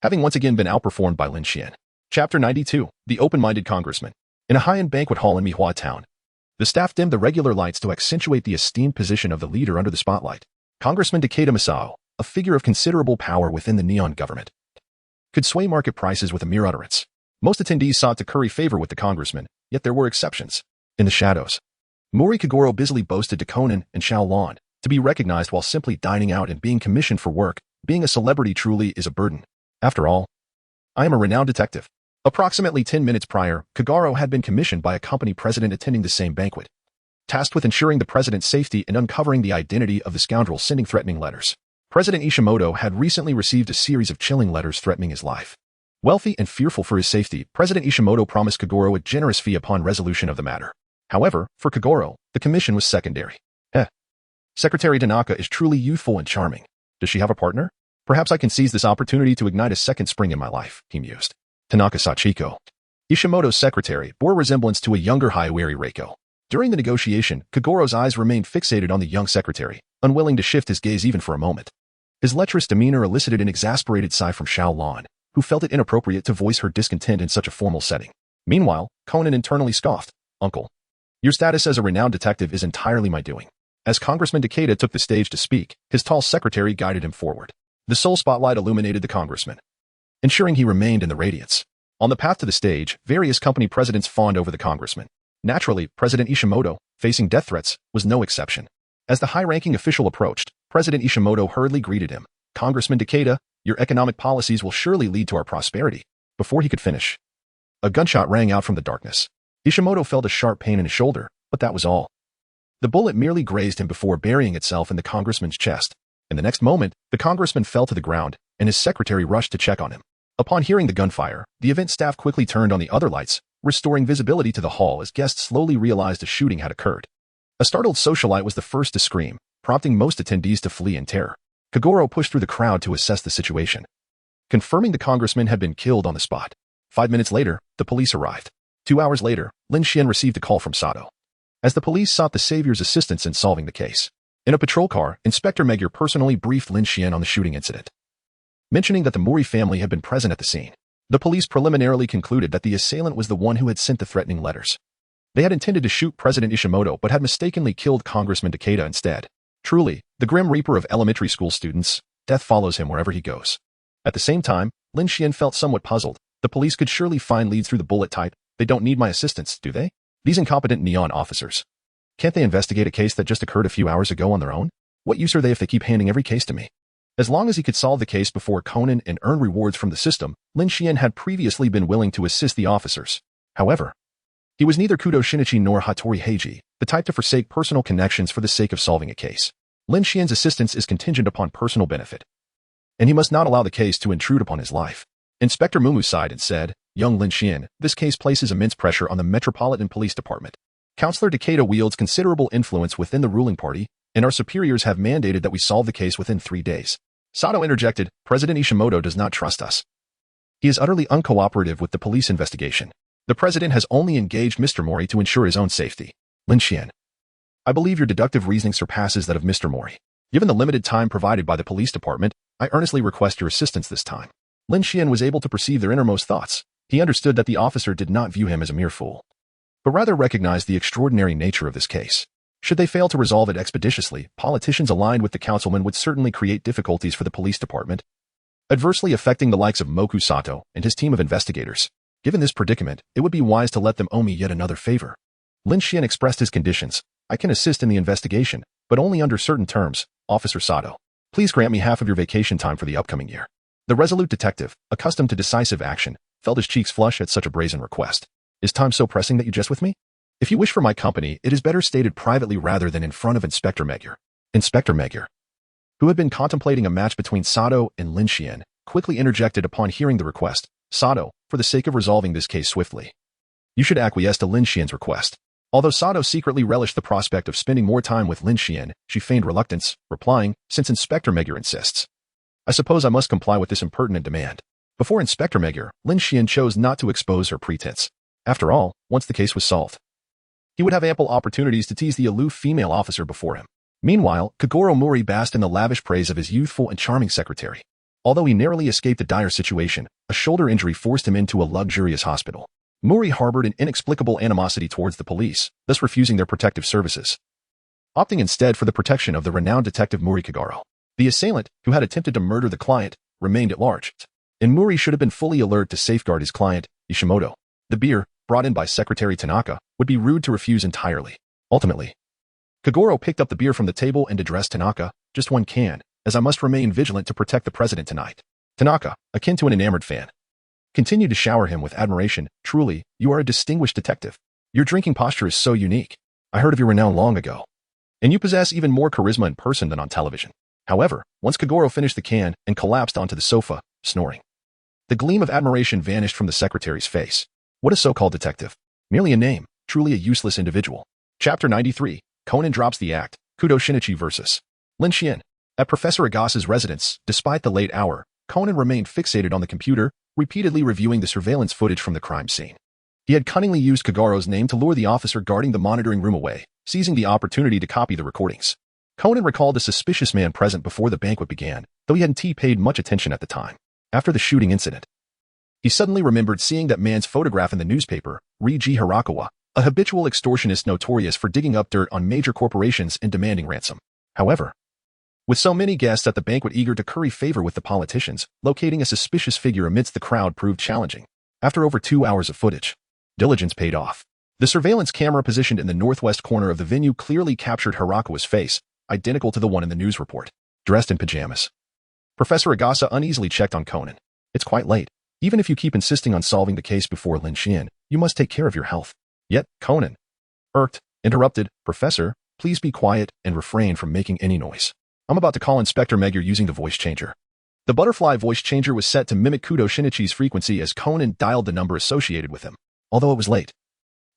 having once again been outperformed by Lin Xuan. Chapter 92, The Open-Minded Congressman. In a high-end banquet hall in Mihua Town, the staff dimmed the regular lights to accentuate the esteemed position of the leader under the spotlight. Congressman Takeda Masao, a figure of considerable power within the Neon government, could sway market prices with a mere utterance. Most attendees sought to curry favor with the congressman, yet there were exceptions. In the shadows, Mori Kagoro busily boasted to Conan and Xiaolon, to be recognized while simply dining out and being commissioned for work, being a celebrity truly is a burden. After all, I am a renowned detective. Approximately 10 minutes prior, Kagoro had been commissioned by a company president attending the same banquet, tasked with ensuring the president's safety and uncovering the identity of the scoundrel sending threatening letters. President Ishimoto had recently received a series of chilling letters threatening his life. Wealthy and fearful for his safety, President Ishimoto promised Kogoro a generous fee upon resolution of the matter. However, for Kogoro, the commission was secondary. Secretary Tanaka is truly youthful and charming. Does she have a partner? Perhaps I can seize this opportunity to ignite a second spring in my life, he mused. Tanaka Sachiko. Ishimoto's secretary bore resemblance to a younger Haiwari Reiko. During the negotiation, Kogoro's eyes remained fixated on the young secretary, unwilling to shift his gaze even for a moment. His lecherous demeanor elicited an exasperated sigh from Xiao Lan, who felt it inappropriate to voice her discontent in such a formal setting. Meanwhile, Conan internally scoffed. Uncle, your status as a renowned detective is entirely my doing. As Congressman Takeda took the stage to speak, his tall secretary guided him forward. The sole spotlight illuminated the congressman, ensuring he remained in the radiance. On the path to the stage, various company presidents fawned over the congressman. Naturally, President Ishimoto, facing death threats, was no exception. As the high-ranking official approached, President Ishimoto hurriedly greeted him. Congressman Takeda, your economic policies will surely lead to our prosperity. Before he could finish, a gunshot rang out from the darkness. Ishimoto felt a sharp pain in his shoulder, but that was all. The bullet merely grazed him before burying itself in the congressman's chest. In the next moment, the congressman fell to the ground, and his secretary rushed to check on him. Upon hearing the gunfire, the event staff quickly turned on the other lights, restoring visibility to the hall as guests slowly realized a shooting had occurred. A startled socialite was the first to scream, prompting most attendees to flee in terror. Kogoro pushed through the crowd to assess the situation, confirming the congressman had been killed on the spot. 5 minutes later, the police arrived. 2 hours later, Lin Xuan received a call from Sato, as the police sought the savior's assistance in solving the case. In a patrol car, Inspector Magyar personally briefed Lin Xuan on the shooting incident, mentioning that the Mori family had been present at the scene. The police preliminarily concluded that the assailant was the one who had sent the threatening letters. They had intended to shoot President Ishimoto but had mistakenly killed Congressman Takeda instead. Truly, the grim reaper of elementary school students, death follows him wherever he goes. At the same time, Lin Xuan felt somewhat puzzled. The police could surely find leads through the bullet type. They don't need my assistance, do they? These incompetent neon officers. Can't they investigate a case that just occurred a few hours ago on their own? What use are they if they keep handing every case to me? As long as he could solve the case before Conan and earn rewards from the system, Lin Xuan had previously been willing to assist the officers. However, he was neither Kudou Shinichi nor Hattori Heiji, the type to forsake personal connections for the sake of solving a case. Lin Xuan's assistance is contingent upon personal benefit, and he must not allow the case to intrude upon his life. Inspector Mumu sighed and said, Young Lin Xuan, this case places immense pressure on the Metropolitan Police Department. Councillor Takeda wields considerable influence within the ruling party, and our superiors have mandated that we solve the case within 3 days. Sato interjected, President Ishimoto does not trust us. He is utterly uncooperative with the police investigation. The president has only engaged Mr. Mori to ensure his own safety. Lin Xuan, I believe your deductive reasoning surpasses that of Mr. Mori. Given the limited time provided by the police department, I earnestly request your assistance this time. Lin Xuan was able to perceive their innermost thoughts. He understood that the officer did not view him as a mere fool, but rather recognized the extraordinary nature of this case. Should they fail to resolve it expeditiously, politicians aligned with the councilman would certainly create difficulties for the police department, adversely affecting the likes of Moku Sato and his team of investigators. Given this predicament, it would be wise to let them owe me yet another favor. Lin Xuan expressed his conditions. I can assist in the investigation, but only under certain terms. Officer Sato, please grant me half of your vacation time for the upcoming year. The resolute detective, accustomed to decisive action, felt his cheeks flush at such a brazen request. Is time so pressing that you jest with me? If you wish for my company, it is better stated privately rather than in front of Inspector Magyar. Inspector Magyar, who had been contemplating a match between Sato and Lin Xuan, quickly interjected upon hearing the request. Sato, for the sake of resolving this case swiftly, you should acquiesce to Lin Xuan's request. Although Sato secretly relished the prospect of spending more time with Lin Xuan, she feigned reluctance, replying, since Inspector Magyar insists, I suppose I must comply with this impertinent demand. Before Inspector Magyar, Lin Xuan chose not to expose her pretense. After all, once the case was solved, he would have ample opportunities to tease the aloof female officer before him. Meanwhile, Kogoro Mori basked in the lavish praise of his youthful and charming secretary. Although he narrowly escaped a dire situation, a shoulder injury forced him into a luxurious hospital. Mori harbored an inexplicable animosity towards the police, thus refusing their protective services, opting instead for the protection of the renowned detective Mori Kogoro. The assailant, who had attempted to murder the client, remained at large, and Mori should have been fully alert to safeguard his client, Ishimoto. The beer, brought in by Secretary Tanaka, would be rude to refuse entirely. Ultimately, Kogoro picked up the beer from the table and addressed Tanaka, just one can, as I must remain vigilant to protect the president tonight. Tanaka, akin to an enamored fan, continued to shower him with admiration. Truly, you are a distinguished detective. Your drinking posture is so unique. I heard of your renown long ago, and you possess even more charisma in person than on television. However, once Kogoro finished the can and collapsed onto the sofa, snoring, The gleam of admiration vanished from the secretary's face. What a so-called detective. Merely a name, truly a useless individual. Chapter 93. Conan drops the act. Kudou Shinichi vs. Lin Xuan. At Professor Agasa's residence, despite the late hour, Conan remained fixated on the computer, repeatedly reviewing the surveillance footage from the crime scene. He had cunningly used Kagaro's name to lure the officer guarding the monitoring room away, seizing the opportunity to copy the recordings. Conan recalled a suspicious man present before the banquet began, though he hadn't paid much attention at the time. After the shooting incident, he suddenly remembered seeing that man's photograph in the newspaper, Reiji Hirakawa, a habitual extortionist notorious for digging up dirt on major corporations and demanding ransom. However, with so many guests at the banquet eager to curry favor with the politicians, locating a suspicious figure amidst the crowd proved challenging. After over 2 hours of footage, diligence paid off. The surveillance camera positioned in the northwest corner of the venue clearly captured Hirakawa's face, identical to the one in the news report, dressed in pajamas. Professor Agasa uneasily checked on Conan. It's quite late. Even if you keep insisting on solving the case before Lin Xuan, you must take care of your health. Yet, Conan, irked, interrupted, Professor, please be quiet and refrain from making any noise. I'm about to call Inspector Magyar using the voice changer. The butterfly voice changer was set to mimic Kudou Shinichi's frequency as Conan dialed the number associated with him, although it was late.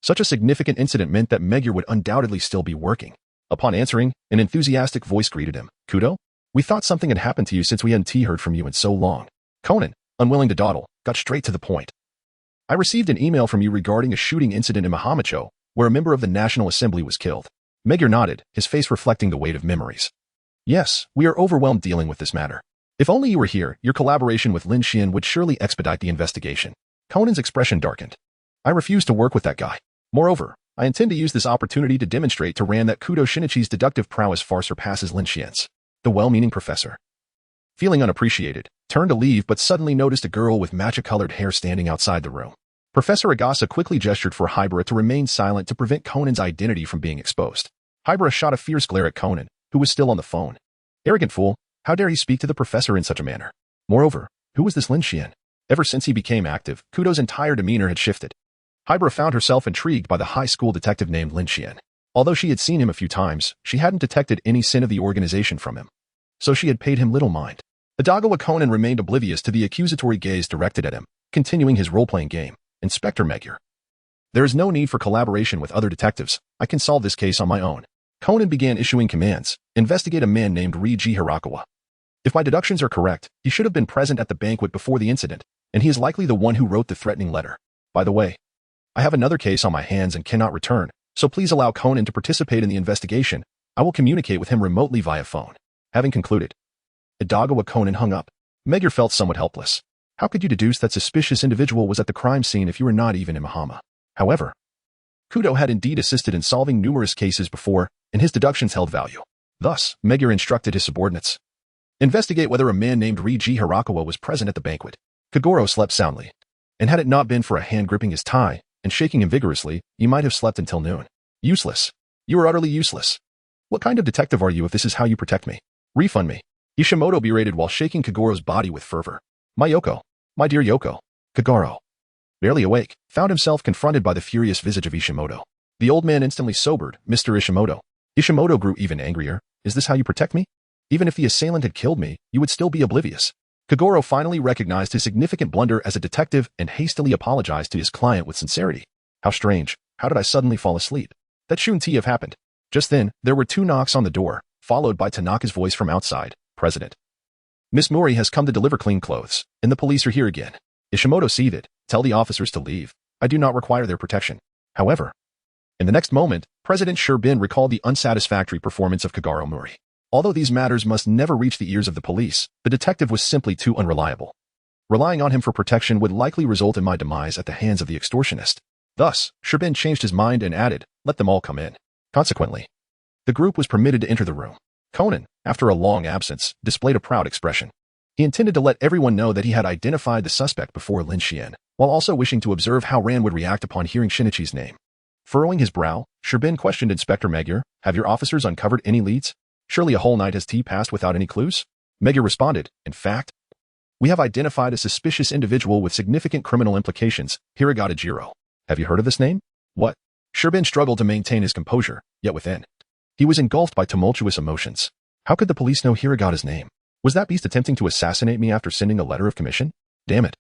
Such a significant incident meant that Magyar would undoubtedly still be working. Upon answering, an enthusiastic voice greeted him. Kudou? We thought something had happened to you since we hadn't heard from you in so long. Conan, unwilling to dawdle, got straight to the point. I received an email from you regarding a shooting incident in Mahamacho, where a member of the National Assembly was killed. Magyar nodded, his face reflecting the weight of memories. Yes, we are overwhelmed dealing with this matter. If only you were here, your collaboration with Lin Xuan would surely expedite the investigation. Conan's expression darkened. I refuse to work with that guy. Moreover, I intend to use this opportunity to demonstrate to Rand that Kudou Shinichi's deductive prowess far surpasses Lin Xuan's. The well-meaning professor, feeling unappreciated, turned to leave but suddenly noticed a girl with matcha-colored hair standing outside the room. Professor Agasa quickly gestured for Hybera to remain silent to prevent Conan's identity from being exposed. Hybera shot a fierce glare at Conan, who was still on the phone. Arrogant fool, how dare he speak to the professor in such a manner? Moreover, who was this Lin Xuan? Ever since he became active, Kudou's entire demeanor had shifted. Hybera found herself intrigued by the high school detective named Lin Xuan. Although she had seen him a few times, she hadn't detected any sin of the organization from him. So she had paid him little mind. Adagawa Conan remained oblivious to the accusatory gaze directed at him, continuing his role-playing game. Inspector Magyar. There is no need for collaboration with other detectives. I can solve this case on my own. Conan began issuing commands. Investigate a man named Reiji Hirakawa. If my deductions are correct, he should have been present at the banquet before the incident, and he is likely the one who wrote the threatening letter. By the way, I have another case on my hands and cannot return, so please allow Conan to participate in the investigation. I will communicate with him remotely via phone. Having concluded, Adagawa Conan hung up. Magyar felt somewhat helpless. How could you deduce that suspicious individual was at the crime scene if you were not even in Mahama? However, Kudou had indeed assisted in solving numerous cases before, and his deductions held value. Thus, Magyar instructed his subordinates. Investigate whether a man named Reiji Hirakawa was present at the banquet. Kagoro slept soundly, and had it not been for a hand gripping his tie and shaking him vigorously, he might have slept until noon. Useless. You are utterly useless. What kind of detective are you if this is how you protect me? Refund me. Ishimoto berated while shaking Kagoro's body with fervor. My Yoko. My dear Yoko. Kagoro, barely awake, found himself confronted by the furious visage of Ishimoto. The old man instantly sobered. Mr. Ishimoto. Ishimoto grew even angrier. Is this how you protect me? Even if the assailant had killed me, you would still be oblivious. Kagoro finally recognized his significant blunder as a detective and hastily apologized to his client with sincerity. How strange. How did I suddenly fall asleep? That shouldn't have happened. Just then, there were 2 knocks on the door, followed by Tanaka's voice from outside. President. Miss Mori has come to deliver clean clothes, and the police are here again. Ishimoto seethed. Tell the officers to leave. I do not require their protection. However, in the next moment, President Sherbin recalled the unsatisfactory performance of Kagoro Mori. Although these matters must never reach the ears of the police, the detective was simply too unreliable. Relying on him for protection would likely result in my demise at the hands of the extortionist. Thus, Sherbin changed his mind and added, let them all come in. Consequently, the group was permitted to enter the room. Conan, after a long absence, displayed a proud expression. He intended to let everyone know that he had identified the suspect before Lin Xuan, while also wishing to observe how Rand would react upon hearing Shinichi's name. Furrowing his brow, Sherbin questioned Inspector Magyar, have your officers uncovered any leads? Surely a whole night has passed without any clues? Magyar responded, in fact, we have identified a suspicious individual with significant criminal implications, Hiragata Jiro. Have you heard of this name? What? Sherbin struggled to maintain his composure, yet within, he was engulfed by tumultuous emotions. How could the police know Hiragata's name? Was that beast attempting to assassinate me after sending a letter of commission? Damn it.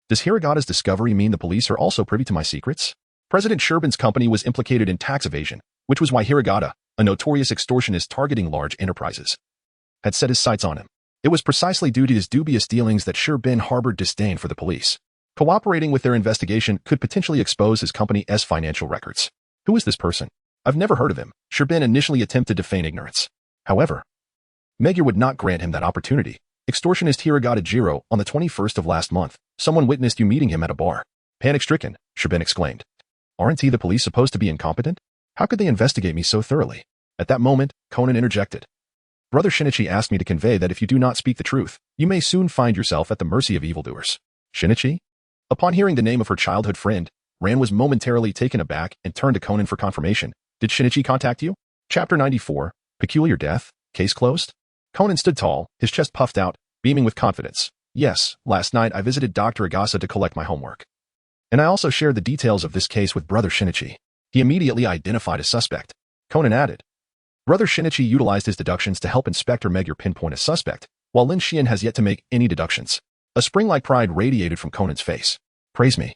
Does Hiragata's discovery mean the police are also privy to my secrets? President Sherbin's company was implicated in tax evasion, which was why Hiragata, a notorious extortionist targeting large enterprises, had set his sights on him. It was precisely due to his dubious dealings that Sherbin harbored disdain for the police. Cooperating with their investigation could potentially expose his company's financial records. Who is this person? I've never heard of him. Sherbin initially attempted to feign ignorance. However, Magyar would not grant him that opportunity. Extortionist Hiragata Jiro, on the 21st of last month, someone witnessed you meeting him at a bar. Panic-stricken, Sherbin exclaimed. Aren't the police supposed to be incompetent? How could they investigate me so thoroughly? At that moment, Conan interjected. Brother Shinichi asked me to convey that if you do not speak the truth, you may soon find yourself at the mercy of evildoers. Shinichi? Upon hearing the name of her childhood friend, Ran was momentarily taken aback and turned to Conan for confirmation. Did Shinichi contact you? Chapter 94, Peculiar Death, Case Closed? Conan stood tall, his chest puffed out, beaming with confidence. Yes, last night I visited Dr. Agasa to collect my homework. And I also shared the details of this case with Brother Shinichi. He immediately identified a suspect. Conan added. Brother Shinichi utilized his deductions to help Inspector Magyar pinpoint a suspect, while Lin Xuan has yet to make any deductions. A spring-like pride radiated from Conan's face. Praise me.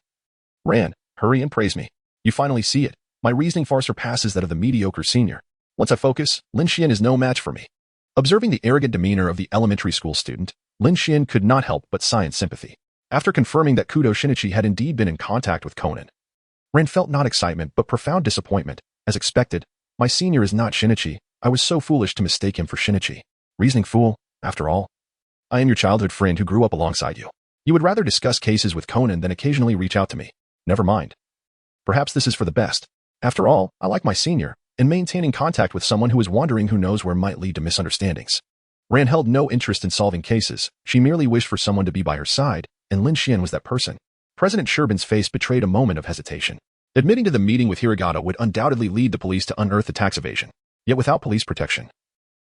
Ran, hurry and praise me. You finally see it. My reasoning far surpasses that of the mediocre senior. Once I focus, Lin Xuan is no match for me. Observing the arrogant demeanor of the elementary school student, Lin Xuan could not help but sigh in sympathy. After confirming that Kudou Shinichi had indeed been in contact with Conan, Ran felt not excitement but profound disappointment. As expected, my senior is not Shinichi. I was so foolish to mistake him for Shinichi. Reasoning fool, after all. I am your childhood friend who grew up alongside you. You would rather discuss cases with Conan than occasionally reach out to me. Never mind. Perhaps this is for the best. After all, I like my senior, and maintaining contact with someone who is wandering who knows where might lead to misunderstandings. Ran held no interest in solving cases. She merely wished for someone to be by her side, and Lin Xuan was that person. President Sherbin's face betrayed a moment of hesitation. Admitting to the meeting with Hiragata would undoubtedly lead the police to unearth the tax evasion, yet without police protection.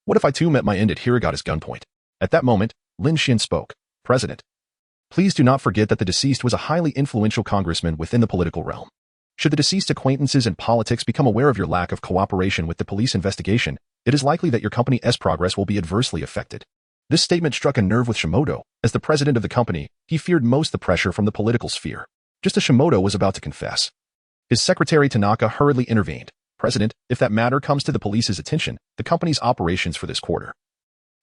What if I too met my end at Hiragata's gunpoint? At that moment, Lin Xuan spoke. President, please do not forget that the deceased was a highly influential congressman within the political realm. Should the deceased's acquaintances in politics become aware of your lack of cooperation with the police investigation, it is likely that your company's progress will be adversely affected. This statement struck a nerve with Shimoto. As the president of the company, he feared most the pressure from the political sphere. Just as Shimoto was about to confess, his secretary Tanaka hurriedly intervened. President, if that matter comes to the police's attention, the company's operations for this quarter,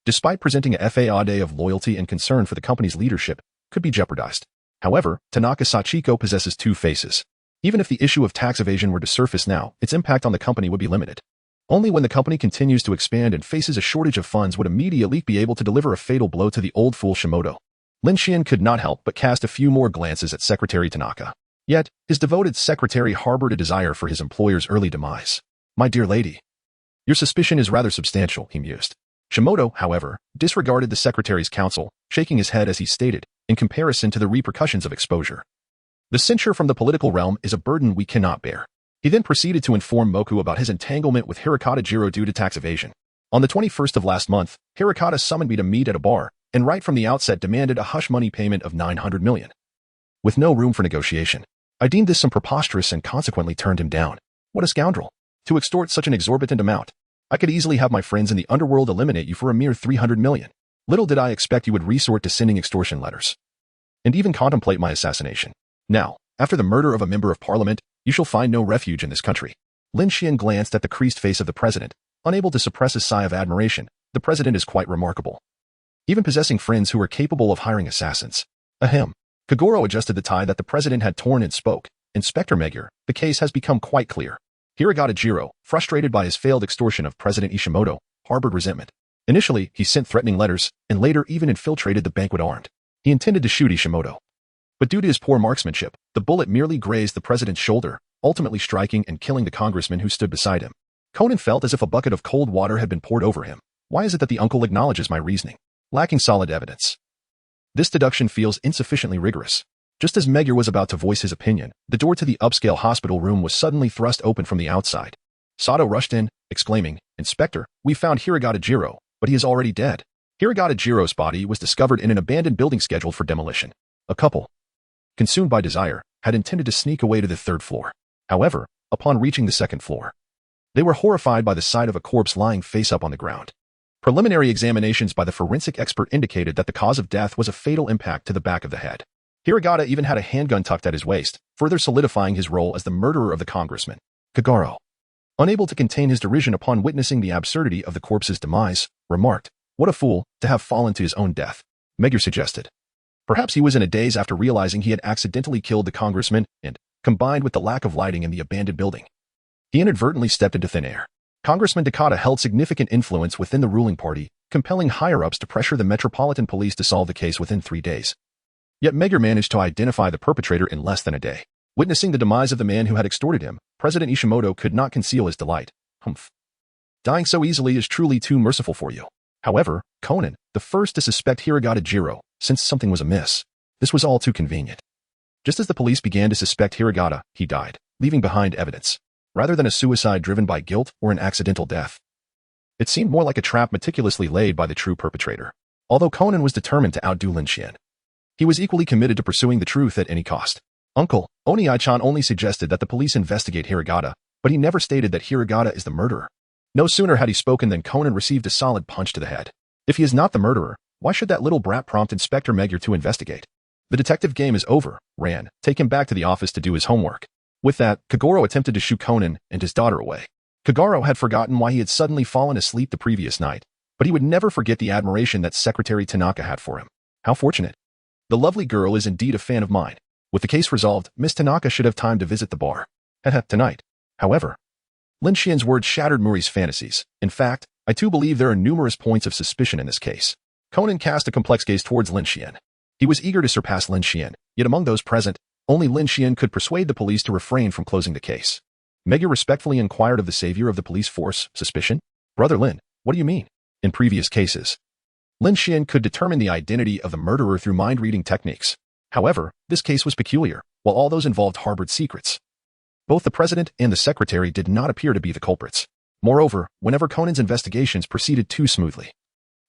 despite presenting a facade of loyalty and concern for the company's leadership, could be jeopardized. However, Tanaka Sachiko possesses two faces. Even if the issue of tax evasion were to surface now, its impact on the company would be limited. Only when the company continues to expand and faces a shortage of funds would immediately be able to deliver a fatal blow to the old fool Shimoto. Lin Xuan could not help but cast a few more glances at Secretary Tanaka. Yet, his devoted secretary harbored a desire for his employer's early demise. My dear lady, your suspicion is rather substantial, he mused. Shimoto, however, disregarded the secretary's counsel, shaking his head as he stated, in comparison to the repercussions of exposure. The censure from the political realm is a burden we cannot bear. He then proceeded to inform Moku about his entanglement with Hiragata Jiro due to tax evasion. On the 21st of last month, Hiragata summoned me to meet at a bar, and right from the outset demanded a hush money payment of 900 million. With no room for negotiation. I deemed this some preposterous and consequently turned him down. What a scoundrel. To extort such an exorbitant amount. I could easily have my friends in the underworld eliminate you for a mere 300 million. Little did I expect you would resort to sending extortion letters. And even contemplate my assassination. Now, after the murder of a member of parliament, you shall find no refuge in this country. Lin Xuan glanced at the creased face of the president, unable to suppress a sigh of admiration. The president is quite remarkable. Even possessing friends who are capable of hiring assassins. Ahem. Kagoro adjusted the tie that the president had torn and spoke. Inspector Magyar, the case has become quite clear. Hiragata Jiro, frustrated by his failed extortion of President Ishimoto, harbored resentment. Initially, he sent threatening letters, and later even infiltrated the banquet armed. He intended to shoot Ishimoto. But due to his poor marksmanship, the bullet merely grazed the president's shoulder, ultimately striking and killing the congressman who stood beside him. Conan felt as if a bucket of cold water had been poured over him. Why is it that the uncle acknowledges my reasoning? Lacking solid evidence. This deduction feels insufficiently rigorous. Just as Magyar was about to voice his opinion, the door to the upscale hospital room was suddenly thrust open from the outside. Sato rushed in, exclaiming, Inspector, we found Hiragata Jiro, but he is already dead. Hiragata Jiro's body was discovered in an abandoned building scheduled for demolition. A couple, consumed by desire, had intended to sneak away to the third floor. However, upon reaching the second floor, they were horrified by the sight of a corpse lying face up on the ground. Preliminary examinations by the forensic expert indicated that the cause of death was a fatal impact to the back of the head. Hiragata even had a handgun tucked at his waist, further solidifying his role as the murderer of the congressman. Kagaro, unable to contain his derision upon witnessing the absurdity of the corpse's demise, remarked, "What a fool to have fallen to his own death," Megure suggested. Perhaps he was in a daze after realizing he had accidentally killed the congressman and, combined with the lack of lighting in the abandoned building, he inadvertently stepped into thin air. Congressman Takata held significant influence within the ruling party, compelling higher-ups to pressure the Metropolitan Police to solve the case within 3 days. Yet Megure managed to identify the perpetrator in less than a day. Witnessing the demise of the man who had extorted him, President Ishimoto could not conceal his delight. Humph. Dying so easily is truly too merciful for you. However, Conan, the first to suspect Hiragata Jiro, sensed something was amiss. This was all too convenient. Just as the police began to suspect Hiragata, he died, leaving behind evidence, rather than a suicide driven by guilt or an accidental death. It seemed more like a trap meticulously laid by the true perpetrator. Although Conan was determined to outdo Lin Xuan, he was equally committed to pursuing the truth at any cost. Uncle Oni-chan only suggested that the police investigate Hiragata, but he never stated that Hiragata is the murderer. No sooner had he spoken than Conan received a solid punch to the head. If he is not the murderer, why should that little brat prompt Inspector Megure to investigate? The detective game is over, Ran. Take him back to the office to do his homework. With that, Kagoro attempted to shoo Conan and his daughter away. Kagoro had forgotten why he had suddenly fallen asleep the previous night, but he would never forget the admiration that Secretary Tanaka had for him. How fortunate. The lovely girl is indeed a fan of mine. With the case resolved, Miss Tanaka should have time to visit the bar. Tonight. However, Lin Xuan's words shattered Muri's fantasies. In fact, I too believe there are numerous points of suspicion in this case. Conan cast a complex gaze towards Lin Xuan. He was eager to surpass Lin Xuan, yet among those present, only Lin Xuan could persuade the police to refrain from closing the case. Megure respectfully inquired of the savior of the police force, suspicion? Brother Lin, what do you mean? In previous cases, Lin Xuan could determine the identity of the murderer through mind-reading techniques. However, this case was peculiar, while all those involved harbored secrets. Both the president and the secretary did not appear to be the culprits. Moreover, whenever Conan's investigations proceeded too smoothly,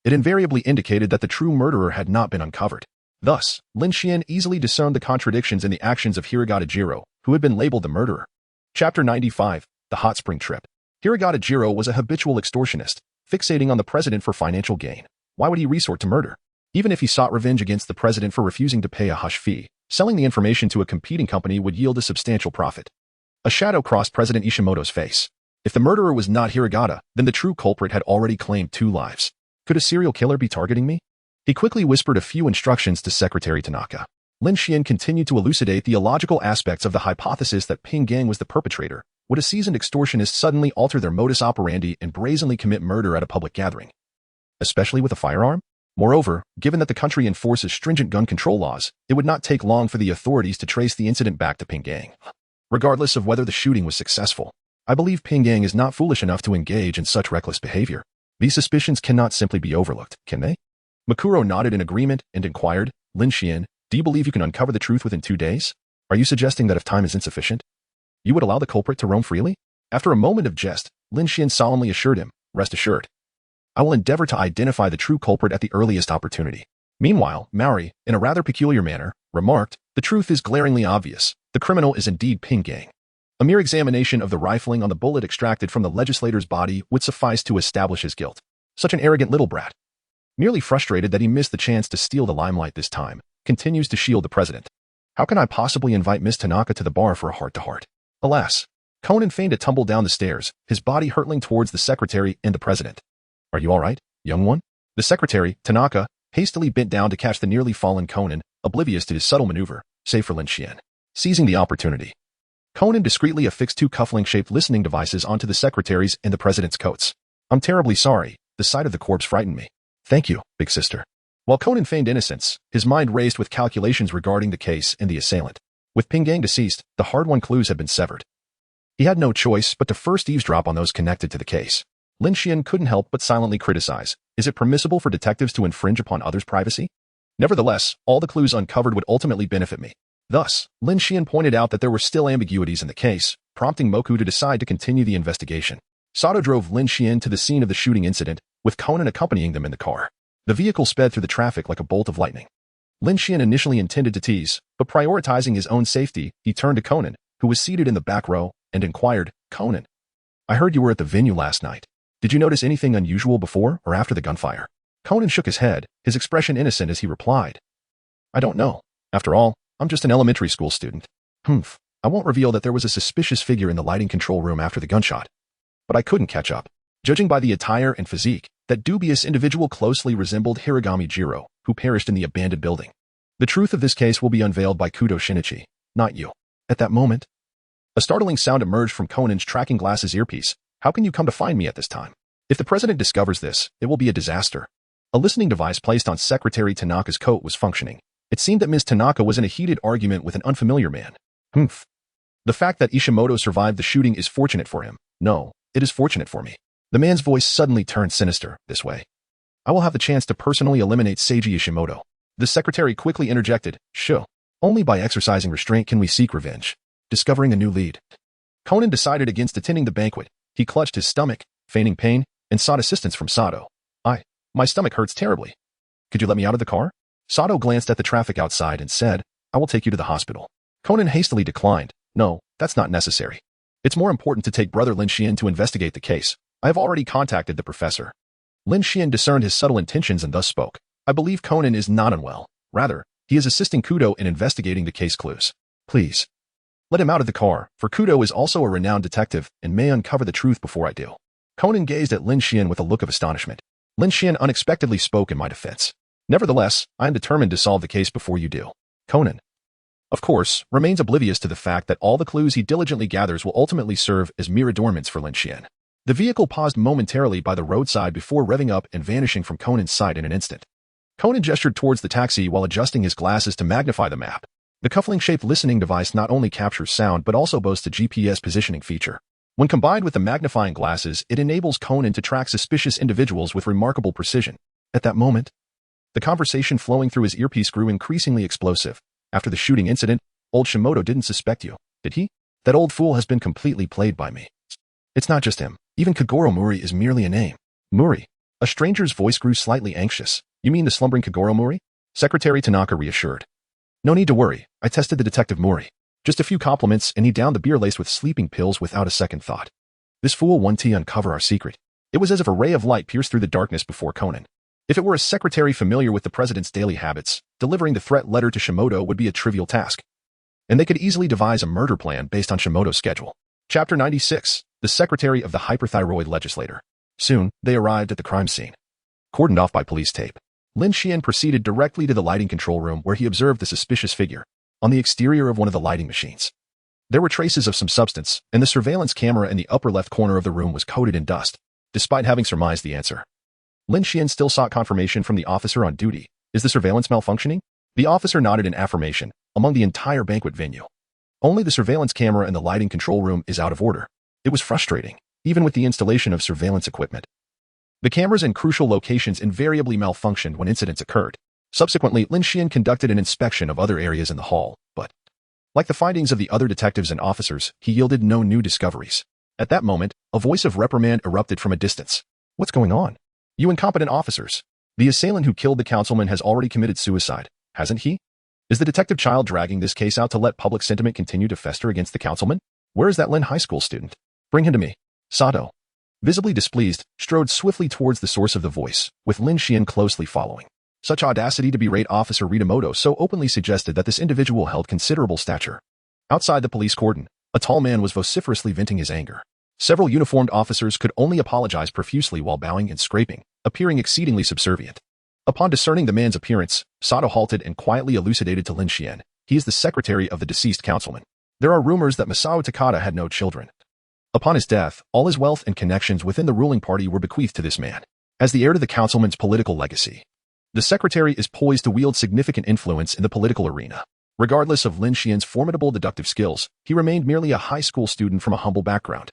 it invariably indicated that the true murderer had not been uncovered. Thus, Lin Xuan easily discerned the contradictions in the actions of Hiragata Jiro, who had been labeled the murderer. Chapter 95, The Hot Spring Trip. Hiragata Jiro was a habitual extortionist, fixating on the president for financial gain. Why would he resort to murder? Even if he sought revenge against the president for refusing to pay a hush fee, selling the information to a competing company would yield a substantial profit. A shadow crossed President Ishimoto's face. If the murderer was not Hiragata, then the true culprit had already claimed 2 lives. Could a serial killer be targeting me? He quickly whispered a few instructions to Secretary Tanaka. Lin Xuan continued to elucidate the illogical aspects of the hypothesis that Ping Gang was the perpetrator. Would a seasoned extortionist suddenly alter their modus operandi and brazenly commit murder at a public gathering? Especially with a firearm? Moreover, given that the country enforces stringent gun control laws, it would not take long for the authorities to trace the incident back to Ping Gang. Regardless of whether the shooting was successful, I believe Ping Gang is not foolish enough to engage in such reckless behavior. These suspicions cannot simply be overlooked, can they? Makuro nodded in agreement and inquired, Lin Xuan, do you believe you can uncover the truth within 2 days? Are you suggesting that if time is insufficient, you would allow the culprit to roam freely? After a moment of jest, Lin Xuan solemnly assured him, rest assured, I will endeavor to identify the true culprit at the earliest opportunity. Meanwhile, Maori, in a rather peculiar manner, remarked, the truth is glaringly obvious. The criminal is indeed Ping Gang. A mere examination of the rifling on the bullet extracted from the legislator's body would suffice to establish his guilt. Such an arrogant little brat, merely frustrated that he missed the chance to steal the limelight this time, continues to shield the president. How can I possibly invite Miss Tanaka to the bar for a heart-to-heart? Alas, Conan feigned a tumble down the stairs, his body hurtling towards the secretary and the president. Are you all right, young one? The secretary, Tanaka, hastily bent down to catch the nearly fallen Conan, oblivious to his subtle maneuver, save for Lin Xuan. Seizing the opportunity, Conan discreetly affixed 2 cufflink-shaped listening devices onto the secretary's and the president's coats. I'm terribly sorry, the sight of the corpse frightened me. Thank you, big sister. While Conan feigned innocence, his mind raced with calculations regarding the case and the assailant. With Ping Gang deceased, the hard-won clues had been severed. He had no choice but to first eavesdrop on those connected to the case. Lin Xuan couldn't help but silently criticize. Is it permissible for detectives to infringe upon others' privacy? Nevertheless, all the clues uncovered would ultimately benefit me. Thus, Lin Xuan pointed out that there were still ambiguities in the case, prompting Moku to decide to continue the investigation. Sato drove Lin Xuan to the scene of the shooting incident, with Conan accompanying them in the car. The vehicle sped through the traffic like a bolt of lightning. Lin Xuan initially intended to tease, but prioritizing his own safety, he turned to Conan, who was seated in the back row, and inquired, Conan, I heard you were at the venue last night. Did you notice anything unusual before or after the gunfire? Conan shook his head, his expression innocent as he replied, I don't know. After all, I'm just an elementary school student. Humph. I won't reveal that there was a suspicious figure in the lighting control room after the gunshot. But I couldn't catch up. Judging by the attire and physique, that dubious individual closely resembled Hiragami Jiro, who perished in the abandoned building. The truth of this case will be unveiled by Kudou Shinichi, not you. At that moment, a startling sound emerged from Conan's tracking glasses earpiece. How can you come to find me at this time? If the president discovers this, it will be a disaster. A listening device placed on Secretary Tanaka's coat was functioning. It seemed that Ms. Tanaka was in a heated argument with an unfamiliar man. Humph. The fact that Ishimoto survived the shooting is fortunate for him. No, it is fortunate for me. The man's voice suddenly turned sinister. This way, I will have the chance to personally eliminate Seiji Ishimoto. The secretary quickly interjected, Sure. Only by exercising restraint can we seek revenge. Discovering a new lead. Conan decided against attending the banquet. He clutched his stomach, feigning pain, and sought assistance from Sato. My stomach hurts terribly. Could you let me out of the car? Sato glanced at the traffic outside and said, I will take you to the hospital. Conan hastily declined. No, that's not necessary. It's more important to take brother Lin Xuan to investigate the case. I have already contacted the professor. Lin Xuan discerned his subtle intentions and thus spoke. I believe Conan is not unwell. Rather, he is assisting Kudou in investigating the case clues. Please, let him out of the car, for Kudou is also a renowned detective and may uncover the truth before I do. Conan gazed at Lin Xuan with a look of astonishment. Lin Xuan unexpectedly spoke in my defense. Nevertheless, I am determined to solve the case before you do. Conan, of course, remains oblivious to the fact that all the clues he diligently gathers will ultimately serve as mere adornments for Lin Xuan. The vehicle paused momentarily by the roadside before revving up and vanishing from Conan's sight in an instant. Conan gestured towards the taxi while adjusting his glasses to magnify the map. The cufflink-shaped listening device not only captures sound but also boasts a GPS positioning feature. When combined with the magnifying glasses, it enables Conan to track suspicious individuals with remarkable precision. At that moment, the conversation flowing through his earpiece grew increasingly explosive. After the shooting incident, old Shimoto didn't suspect you, did he? That old fool has been completely played by me. It's not just him. Even Kagoro Mori is merely a name. Mori. A stranger's voice grew slightly anxious. You mean the slumbering Kagoro Mori? Secretary Tanaka reassured. No need to worry. I tested the detective Mori. Just a few compliments and he downed the beer laced with sleeping pills without a second thought. This fool wanted to uncover our secret. It was as if a ray of light pierced through the darkness before Conan. If it were a secretary familiar with the president's daily habits, delivering the threat letter to Shimoto would be a trivial task. And they could easily devise a murder plan based on Shimoto's schedule. Chapter 96. The Secretary of the Hyperthyroid Legislator. Soon, they arrived at the crime scene. Cordoned off by police tape, Lin Xuan proceeded directly to the lighting control room where he observed the suspicious figure on the exterior of one of the lighting machines. There were traces of some substance, and the surveillance camera in the upper left corner of the room was coated in dust. Despite having surmised the answer, Lin Xuan still sought confirmation from the officer on duty. Is the surveillance malfunctioning? The officer nodded in affirmation. Among the entire banquet venue, only the surveillance camera in the lighting control room is out of order. It was frustrating, even with the installation of surveillance equipment. The cameras in crucial locations invariably malfunctioned when incidents occurred. Subsequently, Lin Xuan conducted an inspection of other areas in the hall, but, like the findings of the other detectives and officers, he yielded no new discoveries. At that moment, a voice of reprimand erupted from a distance. What's going on? You incompetent officers. The assailant who killed the councilman has already committed suicide, hasn't he? Is the detective child dragging this case out to let public sentiment continue to fester against the councilman? Where is that Lin High School student? Bring him to me. Sato, visibly displeased, strode swiftly towards the source of the voice, with Lin Xuan closely following. Such audacity to berate Officer Ritamoto so openly suggested that this individual held considerable stature. Outside the police cordon, a tall man was vociferously venting his anger. Several uniformed officers could only apologize profusely while bowing and scraping, appearing exceedingly subservient. Upon discerning the man's appearance, Sato halted and quietly elucidated to Lin Xuan. He is the secretary of the deceased councilman. There are rumors that Masao Takada had no children. Upon his death, all his wealth and connections within the ruling party were bequeathed to this man. As the heir to the councilman's political legacy, the secretary is poised to wield significant influence in the political arena. Regardless of Lin Xuan's formidable deductive skills, he remained merely a high school student from a humble background.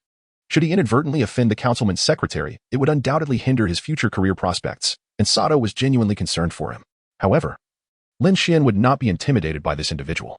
Should he inadvertently offend the councilman's secretary, it would undoubtedly hinder his future career prospects, and Sato was genuinely concerned for him. However, Lin Xuan would not be intimidated by this individual.